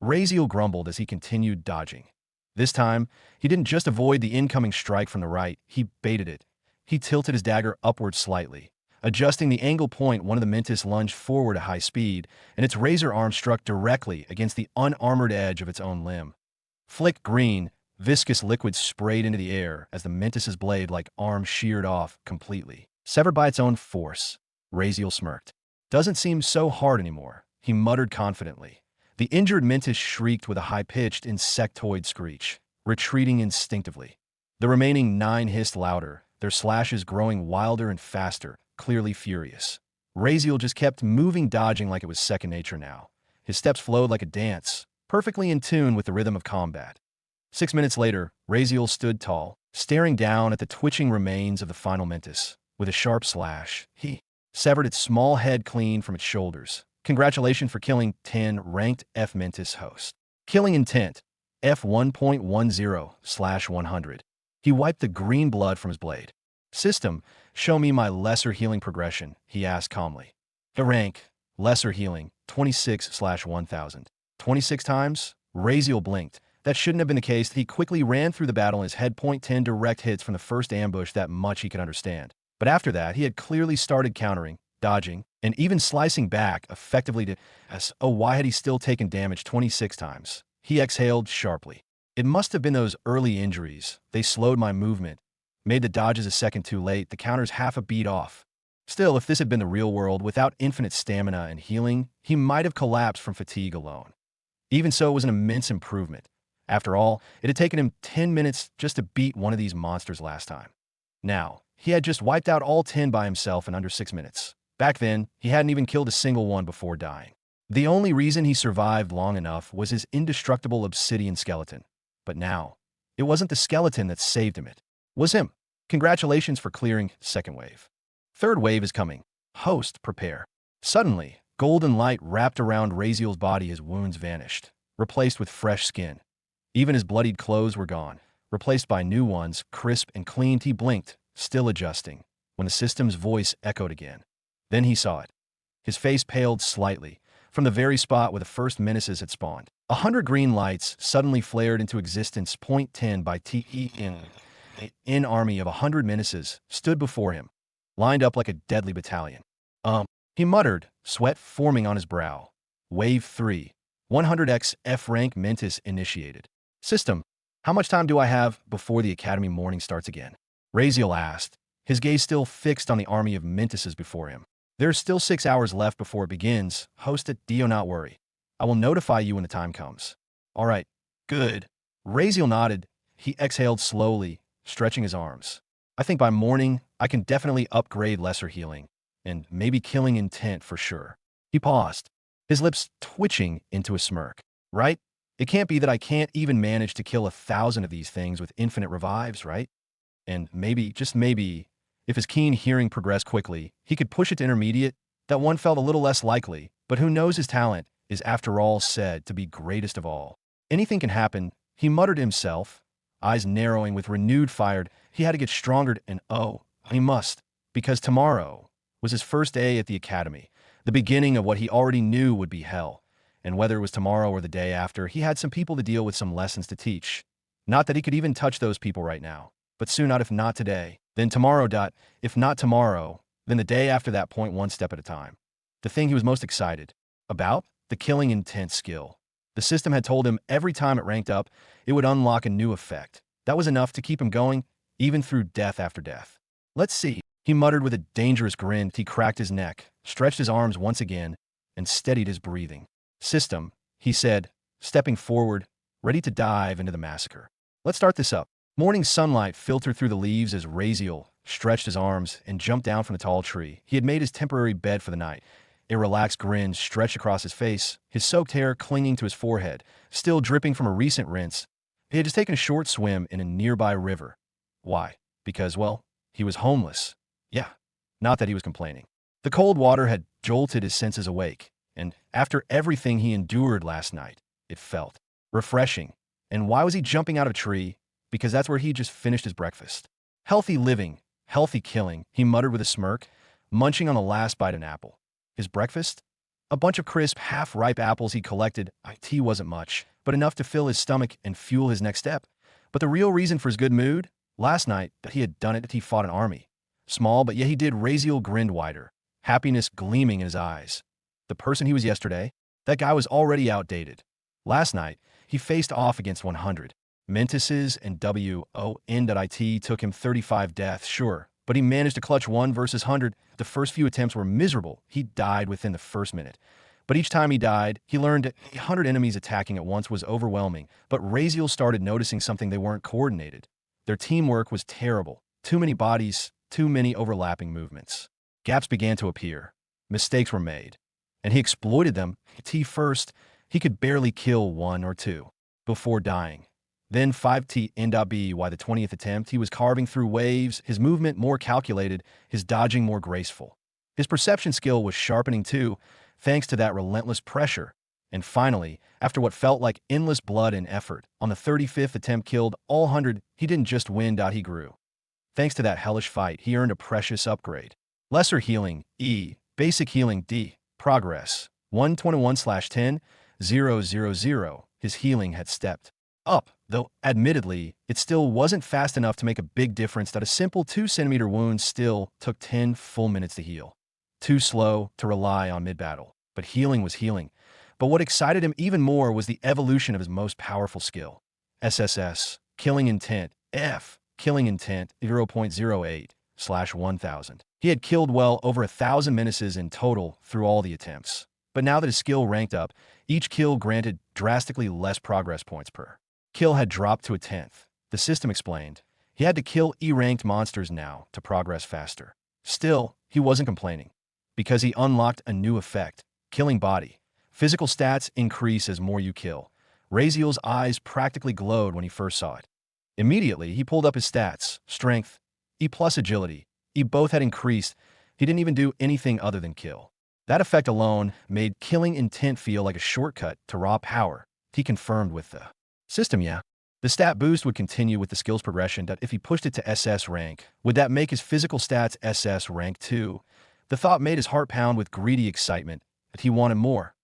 Raziel grumbled as he continued dodging. This time, he didn't just avoid the incoming strike from the right, he baited it. He tilted his dagger upward slightly, adjusting the angle point. One of the Mentis lunged forward at high speed, and its razor arm struck directly against the unarmored edge of its own limb. Flick green, viscous liquid sprayed into the air as the Mentis's blade-like arm sheared off completely. Severed by its own force, Raziel smirked. Doesn't seem so hard anymore, he muttered confidently. The injured Mentis shrieked with a high-pitched insectoid screech, retreating instinctively. The remaining 9 hissed louder, their slashes growing wilder and faster, clearly furious. Raziel just kept moving, dodging like it was second nature now. His steps flowed like a dance, perfectly in tune with the rhythm of combat. 6 minutes later, Raziel stood tall, staring down at the twitching remains of the final Mentis. With a sharp slash, he severed its small head clean from its shoulders. Congratulations for killing 10 ranked F Mentis host. Killing intent, F 1.10/100. He wiped the green blood from his blade. System, show me my lesser healing progression, he asked calmly. The rank, lesser healing, 26/1000. 26 times? Raziel blinked. That shouldn't have been the case. He quickly ran through the battle, his head point 10 direct hits from the first ambush, that much he could understand. But after that, he had clearly started countering, dodging, and even slicing back effectively to why had he still taken damage 26 times? He exhaled sharply. It must have been those early injuries. They slowed my movement, made the dodges a second too late, the counters half a beat off. Still, if this had been the real world without infinite stamina and healing, he might have collapsed from fatigue alone. Even so, it was an immense improvement. After all, it had taken him 10 minutes just to beat one of these monsters last time. Now, he had just wiped out all 10 by himself in under 6 minutes. Back then, he hadn't even killed a single one before dying. The only reason he survived long enough was his indestructible obsidian skeleton. But now, it wasn't the skeleton that saved him, it was him. Congratulations for clearing second wave. Third wave is coming. Host, prepare. Suddenly, golden light wrapped around Raziel's body. His wounds vanished, replaced with fresh skin. Even his bloodied clothes were gone, replaced by new ones, crisp and clean. He blinked, still adjusting, when the system's voice echoed again. Then he saw it. His face paled slightly, from the very spot where the first menaces had spawned. 100 green lights suddenly flared into existence. Point 10 by TEN. An army of 100 menaces stood before him, lined up like a deadly battalion. He muttered, sweat forming on his brow. Wave 3. 100x F-rank Mentis initiated. System, how much time do I have before the academy morning starts again? Raziel asked, his gaze still fixed on the army of Mentises before him. There's still 6 hours left before it begins. Host it, do not worry. I will notify you when the time comes. All right, good. Raziel nodded. He exhaled slowly, stretching his arms. I think by morning, I can definitely upgrade lesser healing, and maybe killing intent for sure. He paused, his lips twitching into a smirk. Right? It can't be that I can't even manage to kill 1,000 of these things with infinite revives, right? And maybe, just maybe, if his keen hearing progressed quickly, he could push it to intermediate. That one felt a little less likely, but who knows, his talent is after all said to be greatest of all. Anything can happen, he muttered to himself, eyes narrowing with renewed fire. He had to get stronger, and he must, because tomorrow was his first day at the academy, the beginning of what he already knew would be hell. And whether it was tomorrow or the day after, he had some people to deal with, some lessons to teach. Not that he could even touch those people right now, but soon, not if not today, then tomorrow. If not tomorrow, then the day after that. Point one step at a time. The thing he was most excited about? The killing intent skill. The system had told him every time it ranked up, it would unlock a new effect. That was enough to keep him going, even through death after death. Let's see, he muttered with a dangerous grin. He cracked his neck, stretched his arms once again, and steadied his breathing. System, he said, stepping forward, ready to dive into the massacre. Let's start this up. Morning sunlight filtered through the leaves as Razeal stretched his arms and jumped down from the tall tree. He had made his temporary bed for the night. A relaxed grin stretched across his face, his soaked hair clinging to his forehead, still dripping from a recent rinse. He had just taken a short swim in a nearby river. Why? Because, well, he was homeless. Yeah, not that he was complaining. The cold water had jolted his senses awake, and after everything he endured last night, it felt refreshing. And why was he jumping out of a tree? Because that's where he just finished his breakfast. Healthy living, healthy killing, he muttered with a smirk, munching on the last bite of an apple. His breakfast? A bunch of crisp, half-ripe apples he collected. Tea wasn't much, but enough to fill his stomach and fuel his next step. But the real reason for his good mood? Last night, that he had done it, he fought an army. Small, but yet he did. Razeal grinned wider, happiness gleaming in his eyes. The person he was yesterday? That guy was already outdated. Last night, he faced off against 100. Mentis's and WON.IT took him 35 deaths, sure, but he managed to clutch 1 versus 100. The first few attempts were miserable. He died within the first minute. But each time he died, he learned 100 enemies attacking at once was overwhelming. But Razeal started noticing something: they weren't coordinated. Their teamwork was terrible. Too many bodies, too many overlapping movements. Gaps began to appear. Mistakes were made. And he exploited them. First, he could barely kill 1 or 2 before dying. Then 5T NB by the 20th attempt, he was carving through waves, his movement more calculated, his dodging more graceful. His perception skill was sharpening too, thanks to that relentless pressure. And finally, after what felt like endless blood and effort, on the 35th attempt killed all 100, he didn't just win, he grew. Thanks to that hellish fight, he earned a precious upgrade. Lesser healing, E. Basic healing, D. Progress, 121/10,000. His healing had stepped up, though admittedly, it still wasn't fast enough to make a big difference. That a simple 2-centimeter wound still took 10 full minutes to heal. Too slow to rely on mid-battle, but healing was healing. But what excited him even more was the evolution of his most powerful skill. SSS, Killing Intent, F, Killing Intent, 0.08/1000. He had killed well over 1,000 menaces in total through all the attempts. But now that his skill ranked up, each kill granted drastically less progress points per kill had dropped to a 10th. The system explained. He had to kill E-ranked monsters now to progress faster. Still, he wasn't complaining, because he unlocked a new effect: killing body. Physical stats increase as more you kill. Razeal's eyes practically glowed when he first saw it. Immediately, he pulled up his stats. Strength, E plus agility, E both had increased. He didn't even do anything other than kill. That effect alone made Killing Intent feel like a shortcut to raw power. He confirmed with the system, yeah. The stat boost would continue with the skills progression. That if he pushed it to SS rank, would that make his physical stats SS rank too? The thought made his heart pound with greedy excitement that he wanted more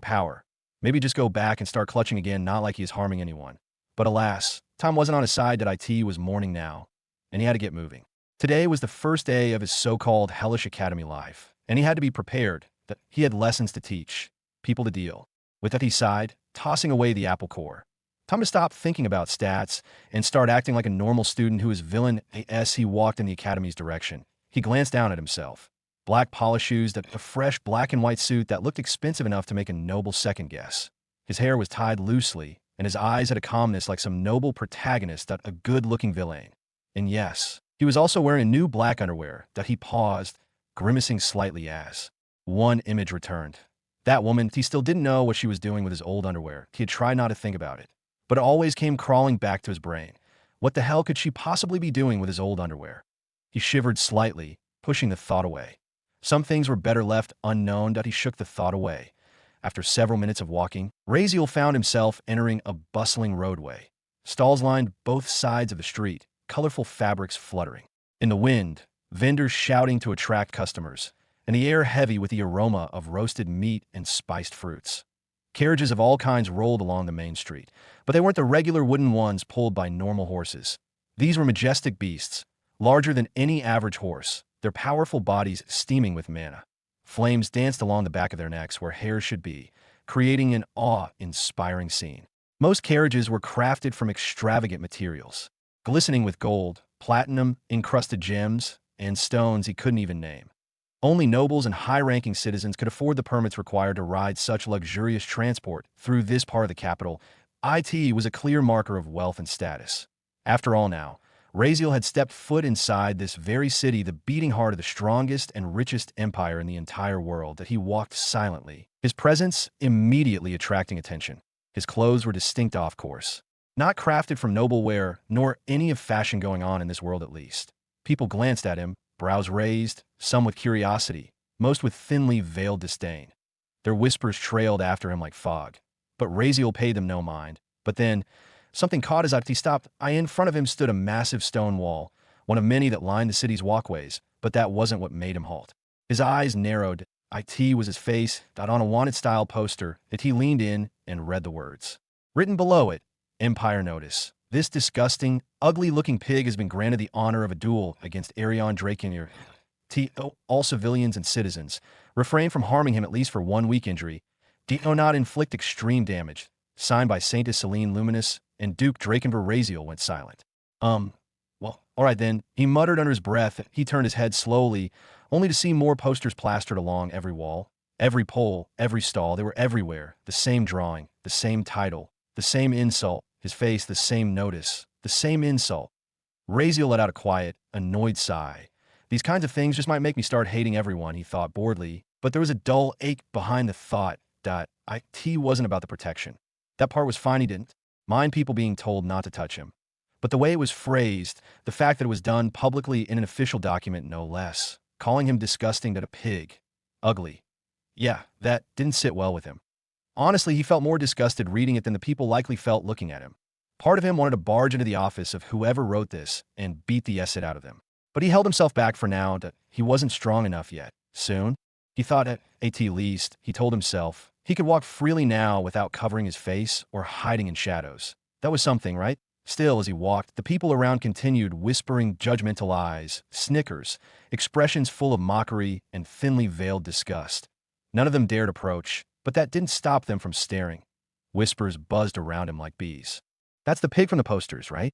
power. Maybe just go back and start clutching again, not like he is harming anyone. But alas, time wasn't on his side. That IT was mourning now, and he had to get moving. Today was the first day of his so-called hellish academy life, and he had to be prepared that he had lessons to teach, people to deal with. That he sighed, tossing away the apple core. Time to stop thinking about stats and start acting like a normal student who is villain. As he walked in the academy's direction, he glanced down at himself. Black polished shoes, that a fresh black and white suit that looked expensive enough to make a noble second guess. His hair was tied loosely, and his eyes had a calmness like some noble protagonist, that a good-looking villain. And yes, he was also wearing new black underwear. That he paused, grimacing slightly as one image returned. That woman, he still didn't know what she was doing with his old underwear. He had tried not to think about it, but it always came crawling back to his brain. What the hell could she possibly be doing with his old underwear? He shivered slightly, pushing the thought away. Some things were better left unknown. That he shook the thought away. After several minutes of walking, Razeal found himself entering a bustling roadway. Stalls lined both sides of the street, colorful fabrics fluttering. In the wind, vendors shouting to attract customers, and the air heavy with the aroma of roasted meat and spiced fruits. Carriages of all kinds rolled along the main street, but they weren't the regular wooden ones pulled by normal horses. These were majestic beasts, larger than any average horse, their powerful bodies steaming with mana. Flames danced along the back of their necks where hair should be, creating an awe-inspiring scene. Most carriages were crafted from extravagant materials. glistening with gold, platinum, encrusted gems, and stones he couldn't even name. Only nobles and high-ranking citizens could afford the permits required to ride such luxurious transport through this part of the capital. It was a clear marker of wealth and status. After all now, Raziel had stepped foot inside this very city, the beating heart of the strongest and richest empire in the entire world, that he walked silently, his presence immediately attracting attention. His clothes were distinct, off course. Not crafted from noble wear, nor any of fashion going on in this world at least. People glanced at him, brows raised, some with curiosity, most with thinly veiled disdain. Their whispers trailed after him like fog. But Raziel paid them no mind. But then, something caught his eye. He stopped. In front of him stood a massive stone wall, one of many that lined the city's walkways, but that wasn't what made him halt. His eyes narrowed. It was his face, that on a wanted-style poster, that he leaned in and read the words. Written below it, Empire Notice. This disgusting, ugly-looking pig has been granted the honor of a duel against Arion Drakenir. All civilians and citizens refrain from harming him at least for 1 week injury. Not inflict extreme damage. Signed by Saintess Celine Luminous, and Duke Drakenver. Raziel went silent. Well, all right then, he muttered under his breath. He turned his head slowly, only to see more posters plastered along every wall, every pole, every stall. They were everywhere. The same drawing, the same title, the same insult. His face, the same notice, the same insult. Raziel let out a quiet, annoyed sigh. These kinds of things just might make me start hating everyone, he thought boredly, but there was a dull ache behind the thought that IT wasn't about the protection. That part was fine, he didn't mind people being told not to touch him. But the way it was phrased, the fact that it was done publicly in an official document no less, calling him disgusting, that a pig, ugly. Yeah, that didn't sit well with him. Honestly, he felt more disgusted reading it than the people likely felt looking at him. Part of him wanted to barge into the office of whoever wrote this and beat the acid out of them. But he held himself back for now, that he wasn't strong enough yet. Soon, he thought at least, he told himself, he could walk freely now without covering his face or hiding in shadows. That was something, right? Still, as he walked, the people around continued whispering judgmental eyes, snickers, expressions full of mockery and thinly veiled disgust. None of them dared approach, but that didn't stop them from staring. Whispers buzzed around him like bees. That's the pig from the posters, right?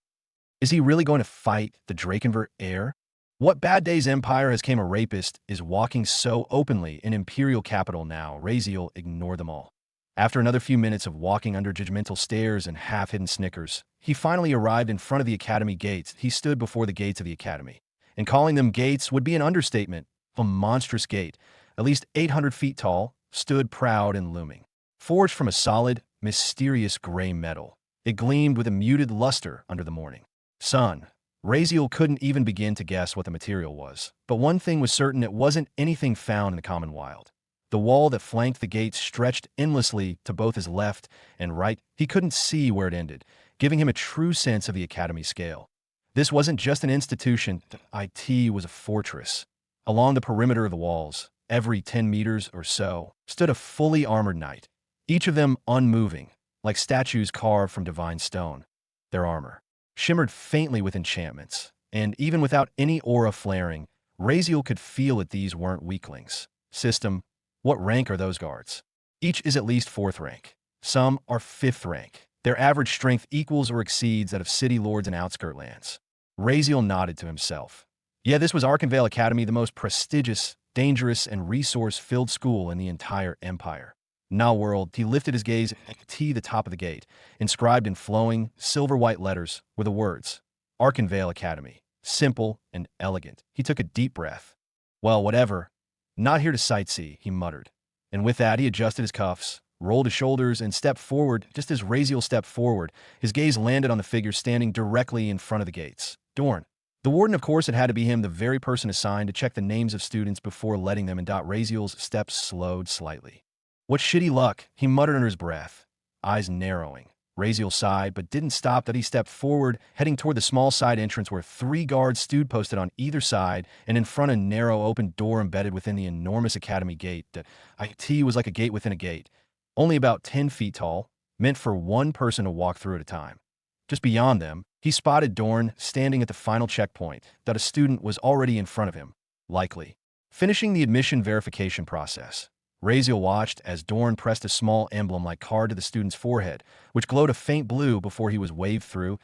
Is he really going to fight the Drakenver heir? What bad day's empire has came a rapist is walking so openly in imperial capital now? Raziel ignored them all. After another few minutes of walking under judgmental stares and half-hidden snickers, he finally arrived in front of the academy gates. He stood before the gates of the academy, and calling them gates would be an understatement. A monstrous gate, at least 800 feet tall, stood proud and looming. Forged from a solid, mysterious gray metal, it gleamed with a muted luster under the morning sun. Raziel couldn't even begin to guess what the material was, but one thing was certain: it wasn't anything found in the common wild. The wall that flanked the gate stretched endlessly to both his left and right. He couldn't see where it ended, giving him a true sense of the academy scale. This wasn't just an institution, IT was a fortress. Along the perimeter of the walls, every 10 meters or so, stood a fully armored knight, each of them unmoving, like statues carved from divine stone. Their armor shimmered faintly with enchantments, and even without any aura flaring, Raziel could feel that these weren't weaklings. System, what rank are those guards? Each is at least 4th rank. Some are 5th rank. Their average strength equals or exceeds that of city lords and outskirt lands. Raziel nodded to himself. Yeah, this was Arkenvale Academy, the most prestigious, dangerous, and resource-filled school in the entire empire. Now world, he lifted his gaze at the top of the gate. Inscribed in flowing, silver-white letters were the words, Arkenvale Academy. Simple and elegant. He took a deep breath. Well, whatever. Not here to sightsee, he muttered. And with that, he adjusted his cuffs, rolled his shoulders, and stepped forward. Just as Raziel stepped forward, his gaze landed on the figure standing directly in front of the gates. Dorn. The warden, of course, it had to be him, the very person assigned to check the names of students before letting them in. Raziel's steps slowed slightly. What shitty luck, he muttered under his breath, eyes narrowing. Raziel sighed, but didn't stop. That he stepped forward, heading toward the small side entrance where 3 guards stood posted on either side, and in front a narrow open door embedded within the enormous academy gate. That IT was like a gate within a gate, only about 10 feet tall, meant for one person to walk through at a time. Just beyond them, he spotted Dorn standing at the final checkpoint. That a student was already in front of him, likely finishing the admission verification process. Raziel watched as Dorn pressed a small emblem-like card to the student's forehead, which glowed a faint blue before he was waved through.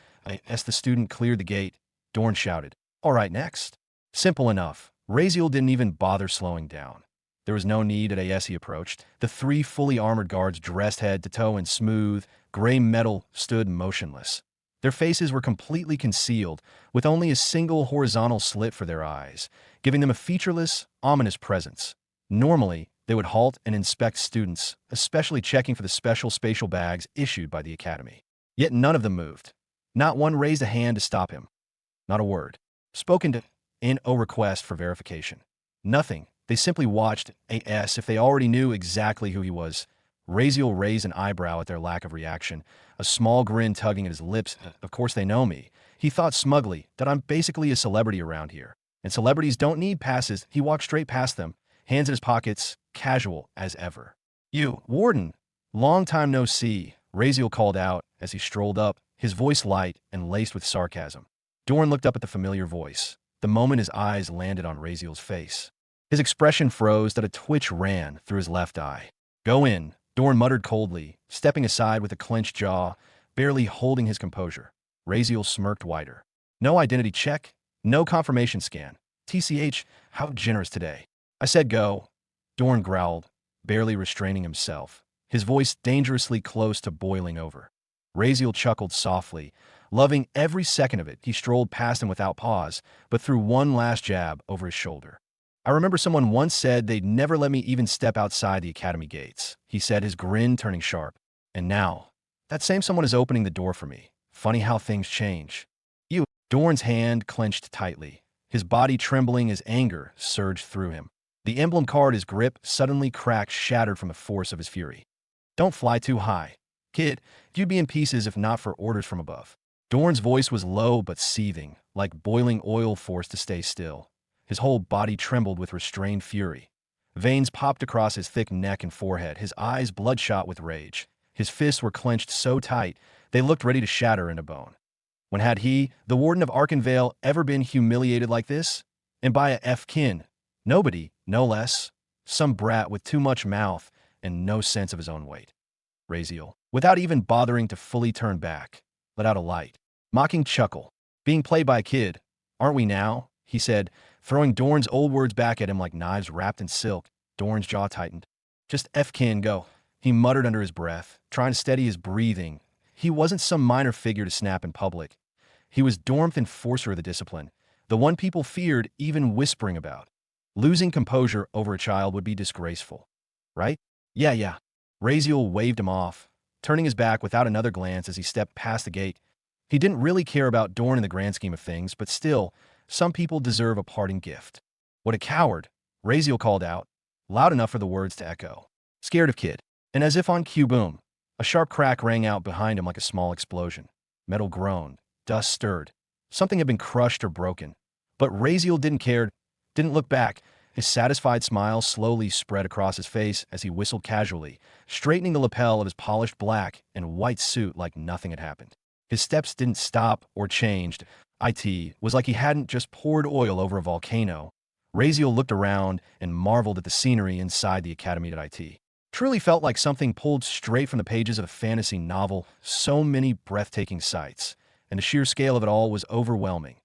As the student cleared the gate, Dorn shouted, "All right, next." Simple enough. Raziel didn't even bother slowing down. There was no need as he approached. The three fully armored guards dressed head to toe in smooth, gray metal stood motionless. Their faces were completely concealed, with only a single horizontal slit for their eyes, giving them a featureless, ominous presence. Normally, they would halt and inspect students, especially checking for the special spatial bags issued by the academy. Yet none of them moved. Not one raised a hand to stop him. Not a word spoken to in a request for verification. Nothing. They simply watched as if they already knew exactly who he was. Raziel raised an eyebrow at their lack of reaction, a small grin tugging at his lips. Of course they know me. He thought smugly that I'm basically a celebrity around here. And celebrities don't need passes. He walked straight past them, hands in his pockets, casual as ever. "You, Warden, long time no see," Raziel called out as he strolled up, his voice light and laced with sarcasm. Dorn looked up at the familiar voice, the moment his eyes landed on Raziel's face. His expression froze that a twitch ran through his left eye. "Go in," Dorn muttered coldly, stepping aside with a clenched jaw, barely holding his composure. Raziel smirked wider. "No identity check, no confirmation scan. TCH, how generous today." "I said go," Dorn growled, barely restraining himself, his voice dangerously close to boiling over. Raziel chuckled softly, loving every second of it. He strolled past him without pause, but threw one last jab over his shoulder. "I remember someone once said they'd never let me even step outside the academy gates," he said, his grin turning sharp. "And now, that same someone is opening the door for me. Funny how things change." "You." Dorn's hand clenched tightly, his body trembling as anger surged through him. The emblem card, his grip, suddenly cracked, shattered from the force of his fury. "Don't fly too high. Kid, you'd be in pieces if not for orders from above." Dorn's voice was low but seething, like boiling oil forced to stay still. His whole body trembled with restrained fury. Veins popped across his thick neck and forehead, his eyes bloodshot with rage. His fists were clenched so tight, they looked ready to shatter into bone. When had he, the Warden of Arkenvale, ever been humiliated like this? And by a F-kin. Nobody, no less. Some brat with too much mouth and no sense of his own weight. Raziel, without even bothering to fully turn back, let out a light, mocking chuckle. "Being played by a kid, aren't we now?" he said, throwing Dorn's old words back at him like knives wrapped in silk. Dorn's jaw tightened. "Just F-kin, go," he muttered under his breath, trying to steady his breathing. He wasn't some minor figure to snap in public. He was Dorm's enforcer of the discipline, the one people feared even whispering about. Losing composure over a child would be disgraceful. Right? Yeah. Raziel waved him off, turning his back without another glance as he stepped past the gate. He didn't really care about Dorn in the grand scheme of things, but still, some people deserve a parting gift. "What a coward," Raziel called out, loud enough for the words to echo. "Scared of kid." And as if on cue, boom, a sharp crack rang out behind him like a small explosion. Metal groaned, dust stirred. Something had been crushed or broken. But Raziel didn't care, didn't look back. His satisfied smile slowly spread across his face as he whistled casually, straightening the lapel of his polished black and white suit like nothing had happened. His steps didn't stop or changed. It was like he hadn't just poured oil over a volcano. Raziel looked around and marveled at the scenery inside the academy at IT. Truly felt like something pulled straight from the pages of a fantasy novel. So many breathtaking sights, and the sheer scale of it all was overwhelming.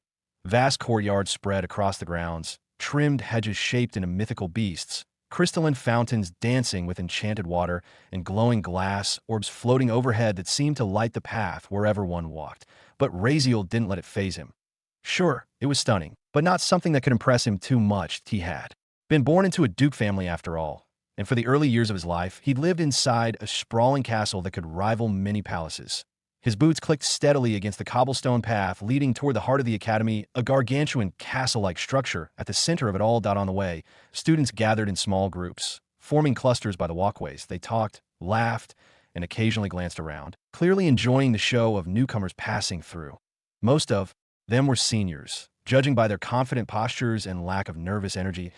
Vast courtyards spread across the grounds, trimmed hedges shaped into mythical beasts, crystalline fountains dancing with enchanted water, and glowing glass orbs floating overhead that seemed to light the path wherever one walked. But Raziel didn't let it faze him. Sure, it was stunning, but not something that could impress him too much. He had been born into a duke family after all, and for the early years of his life, he'd lived inside a sprawling castle that could rival many palaces. His boots clicked steadily against the cobblestone path leading toward the heart of the academy, a gargantuan castle-like structure at the center of it all. On the way, students gathered in small groups, forming clusters by the walkways. They talked, laughed, and occasionally glanced around, clearly enjoying the show of newcomers passing through. Most of them were seniors, judging by their confident postures and lack of nervous energy.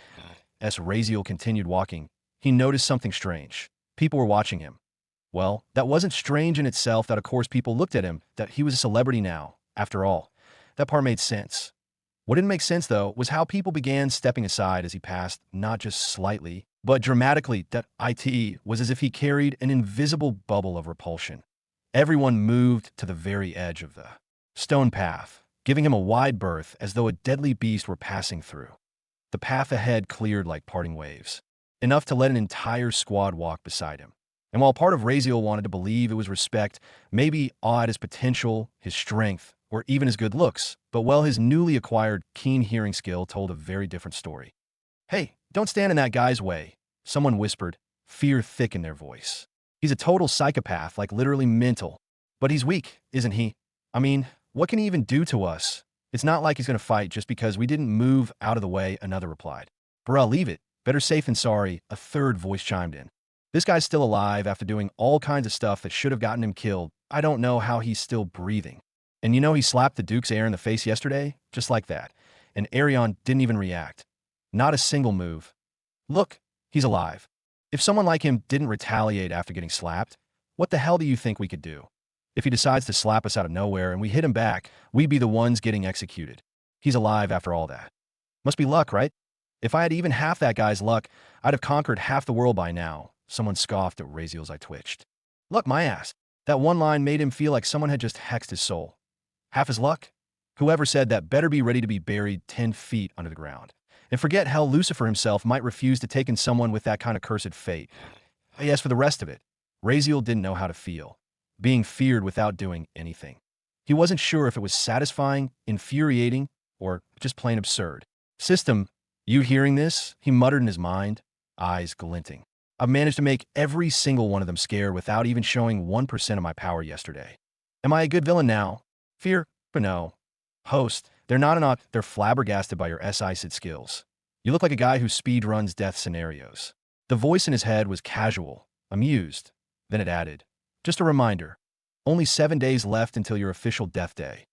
As Raziel continued walking, he noticed something strange. People were watching him. Well, that wasn't strange in itself that of course people looked at him, that he was a celebrity now, after all. That part made sense. What didn't make sense, though, was how people began stepping aside as he passed, not just slightly, But dramatically, that IT was as if he carried an invisible bubble of repulsion. Everyone moved to the very edge of the stone path, giving him a wide berth as though a deadly beast were passing through. The path ahead cleared like parting waves, enough to let an entire squad walk beside him. And while part of Razeal wanted to believe it was respect, maybe awe at his potential, his strength, or even his good looks, but well, his newly acquired keen hearing skill told a very different story. "Hey, don't stand in that guy's way," someone whispered, fear thick in their voice. "He's a total psychopath, like literally mental. But he's weak, isn't he? I mean, what can he even do to us? It's not like he's going to fight just because we didn't move out of the way," another replied. "Bruh, leave it. Better safe than sorry," a third voice chimed in. "This guy's still alive after doing all kinds of stuff that should have gotten him killed. I don't know how he's still breathing. And you know he slapped the Duke's heir in the face yesterday? Just like that. And Arion didn't even react. Not a single move. Look, he's alive. If someone like him didn't retaliate after getting slapped, what the hell do you think we could do? If he decides to slap us out of nowhere and we hit him back, we'd be the ones getting executed. He's alive after all that. Must be luck, right? If I had even half that guy's luck, I'd have conquered half the world by now." Someone scoffed at Razeal's I twitched. "Look, my ass. That one line made him feel like someone had just hexed his soul. Half his luck? Whoever said that better be ready to be buried 10 feet under the ground. And forget how Lucifer himself might refuse to take in someone with that kind of cursed fate. As for the rest of it, Razeal didn't know how to feel, being feared without doing anything. He wasn't sure if it was satisfying, infuriating, or just plain absurd. "System, you hearing this?" he muttered in his mind, eyes glinting. "I've managed to make every single one of them scared without even showing 1% of my power yesterday. Am I a good villain now? Fear? But no. Host, they're not they're flabbergasted by your SICID skills. You look like a guy who speedruns death scenarios." The voice in his head was casual, amused. Then it added, "Just a reminder, only 7 days left until your official death day.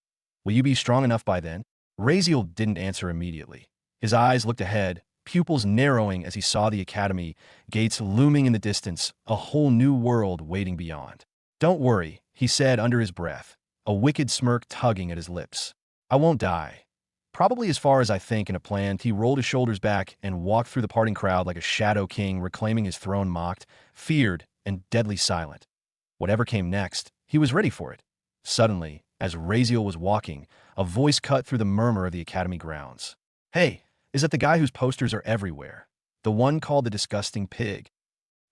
Will you be strong enough by then?" Razeal didn't answer immediately. His eyes looked ahead, pupils narrowing as he saw the academy, gates looming in the distance, a whole new world waiting beyond. "Don't worry," he said under his breath, a wicked smirk tugging at his lips. "I won't die. Probably as far as I think in a plan." He rolled his shoulders back and walked through the parting crowd like a shadow king reclaiming his throne, mocked, feared, and deadly silent. Whatever came next, he was ready for it. Suddenly, as Razeal was walking, a voice cut through the murmur of the academy grounds. "Hey, is that the guy whose posters are everywhere? The one called the Disgusting Pig?"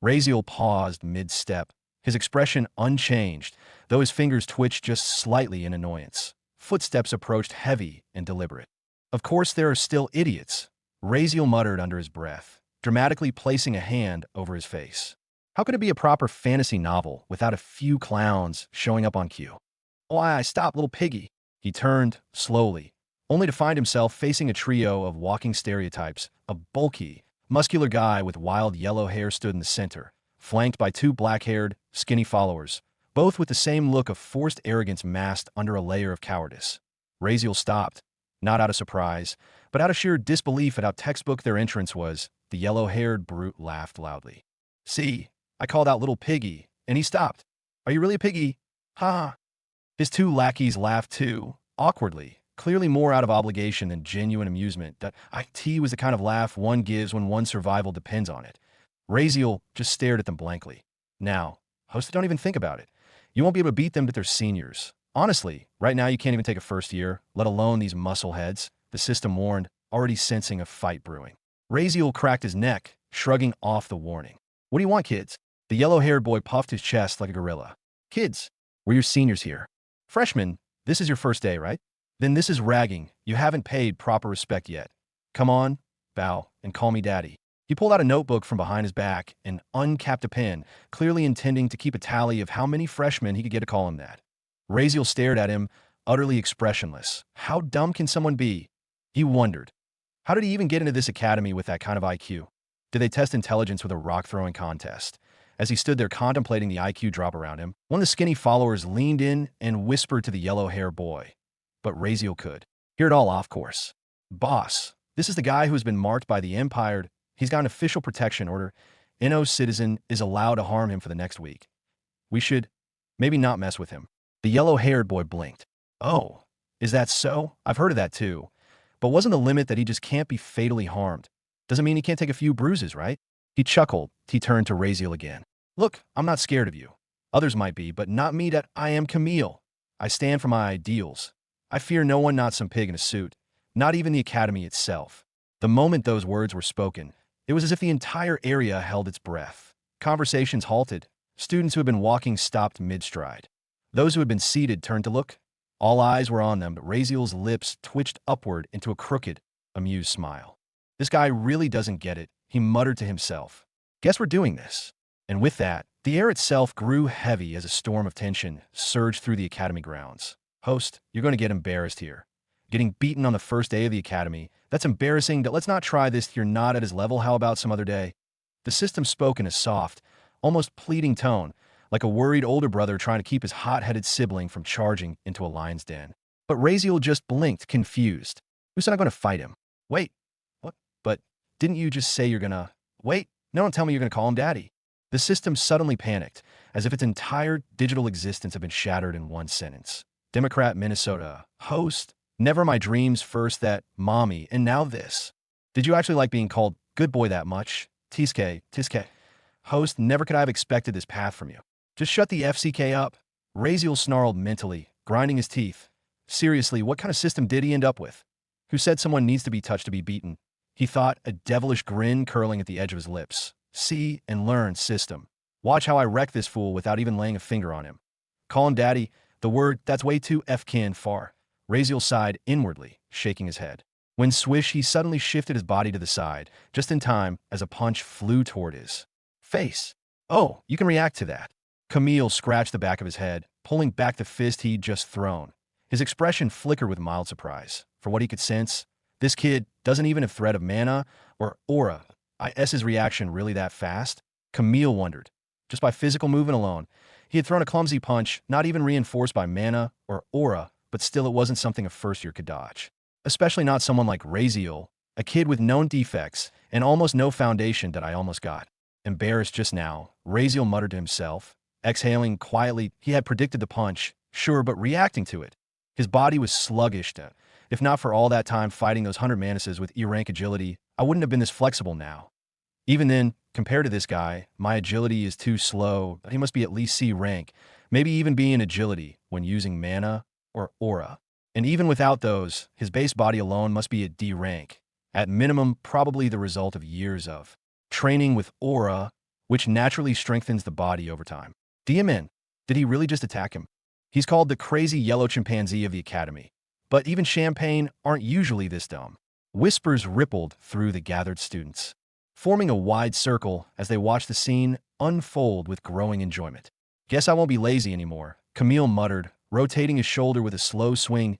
Razeal paused mid-step, his expression unchanged, though his fingers twitched just slightly in annoyance. Footsteps approached heavy and deliberate. "Of course there are still idiots," Razeal muttered under his breath, dramatically placing a hand over his face. How could it be a proper fantasy novel without a few clowns showing up on cue? "Why, stop, little piggy." He turned, slowly, only to find himself facing a trio of walking stereotypes. A bulky, muscular guy with wild yellow hair stood in the center, flanked by two black-haired, skinny followers, both with the same look of forced arrogance masked under a layer of cowardice. Razeal stopped, not out of surprise, but out of sheer disbelief at how textbook their entrance was. The yellow-haired brute laughed loudly. "See, I called out little piggy, and he stopped. Are you really a piggy? Ha ha." His two lackeys laughed too, awkwardly, clearly more out of obligation than genuine amusement. That IT was the kind of laugh one gives when one's survival depends on it. Razeal just stared at them blankly. "Now, hosts, don't even think about it. You won't be able to beat them, but they're seniors. Honestly, right now you can't even take a first year, let alone these muscle heads," the system warned, already sensing a fight brewing. Razeal cracked his neck, shrugging off the warning. "What do you want, kids?" The yellow-haired boy puffed his chest like a gorilla. "Kids, we're your seniors here. Freshmen, this is your first day, right? Then this is ragging. You haven't paid proper respect yet. Come on, bow, and call me daddy." He pulled out a notebook from behind his back and uncapped a pen, clearly intending to keep a tally of how many freshmen he could get to call him that. Razeal stared at him, utterly expressionless. How dumb can someone be? He wondered. How did he even get into this academy with that kind of IQ? Did they test intelligence with a rock-throwing contest? As he stood there contemplating the IQ drop around him, one of the skinny followers leaned in and whispered to the yellow-haired boy. But Razeal could hear it all off course. "Boss, this is the guy who has been marked by the Empire. He's got an official protection order. No citizen is allowed to harm him for the next week. We should maybe not mess with him." The yellow-haired boy blinked. "Oh, is that so? I've heard of that too. But wasn't the limit that he just can't be fatally harmed? Doesn't mean he can't take a few bruises, right?" He chuckled. He turned to Raziel again. Look, I'm not scared of you. Others might be, but not me. That I am Camille. I stand for my ideals. I fear no one, not some pig in a suit, not even the academy itself. The moment those words were spoken, it was as if the entire area held its breath. Conversations halted. Students who had been walking stopped mid-stride. Those who had been seated turned to look. All eyes were on them, but Raziel's lips twitched upward into a crooked, amused smile. This guy really doesn't get it, he muttered to himself. Guess we're doing this. And with that, the air itself grew heavy as a storm of tension surged through the academy grounds. Host, you're going to get embarrassed here. Getting beaten on the first day of the academy, that's embarrassing. Let's not try this. You're not at his level. How about some other day? The system spoke in a soft, almost pleading tone, like a worried older brother trying to keep his hot-headed sibling from charging into a lion's den. But Raziel just blinked, confused. Who said I'm going to fight him? Wait, what? But didn't you just say you're gonna... Wait, no, don't tell me you're gonna call him daddy. The system suddenly panicked, as if its entire digital existence had been shattered in one sentence. Democrat, Minnesota. Host. Never my dreams, first that, mommy, and now this. Did you actually like being called good boy that much? Tiske. Host, never could I have expected this path from you. Just shut the FCK up. Raziel snarled mentally, grinding his teeth. Seriously, what kind of system did he end up with? Who said someone needs to be touched to be beaten? He thought, a devilish grin curling at the edge of his lips. See and learn, system. Watch how I wreck this fool without even laying a finger on him. Call him daddy. The word, that's way too F-kin far. Raziel sighed inwardly, shaking his head. When swish, he suddenly shifted his body to the side, just in time as a punch flew toward his face. Oh, you can react to that. Camille scratched the back of his head, pulling back the fist he'd just thrown. His expression flickered with mild surprise. For what he could sense, this kid doesn't even have threat of mana or aura. IS's reaction really that fast? Camille wondered. Just by physical movement alone, he had thrown a clumsy punch, not even reinforced by mana or aura, but still it wasn't something a first-year could dodge. Especially not someone like Razeal, a kid with known defects and almost no foundation that I almost got. Embarrassed just now, Razeal muttered to himself, exhaling quietly. He had predicted the punch, sure, but reacting to it. His body was sluggish. If not for all that time fighting those 100 manuses with E-rank agility, I wouldn't have been this flexible now. Even then, compared to this guy, my agility is too slow, but he must be at least C-rank, maybe even be in agility when using mana or aura. And even without those, his base body alone must be at D rank. At minimum, probably the result of years of training with aura, which naturally strengthens the body over time. DMN, did he really just attack him? He's called the crazy yellow chimpanzee of the academy. But even Champagne aren't usually this dumb. Whispers rippled through the gathered students, forming a wide circle as they watched the scene unfold with growing enjoyment. Guess I won't be lazy anymore, Camille muttered, rotating his shoulder with a slow swing.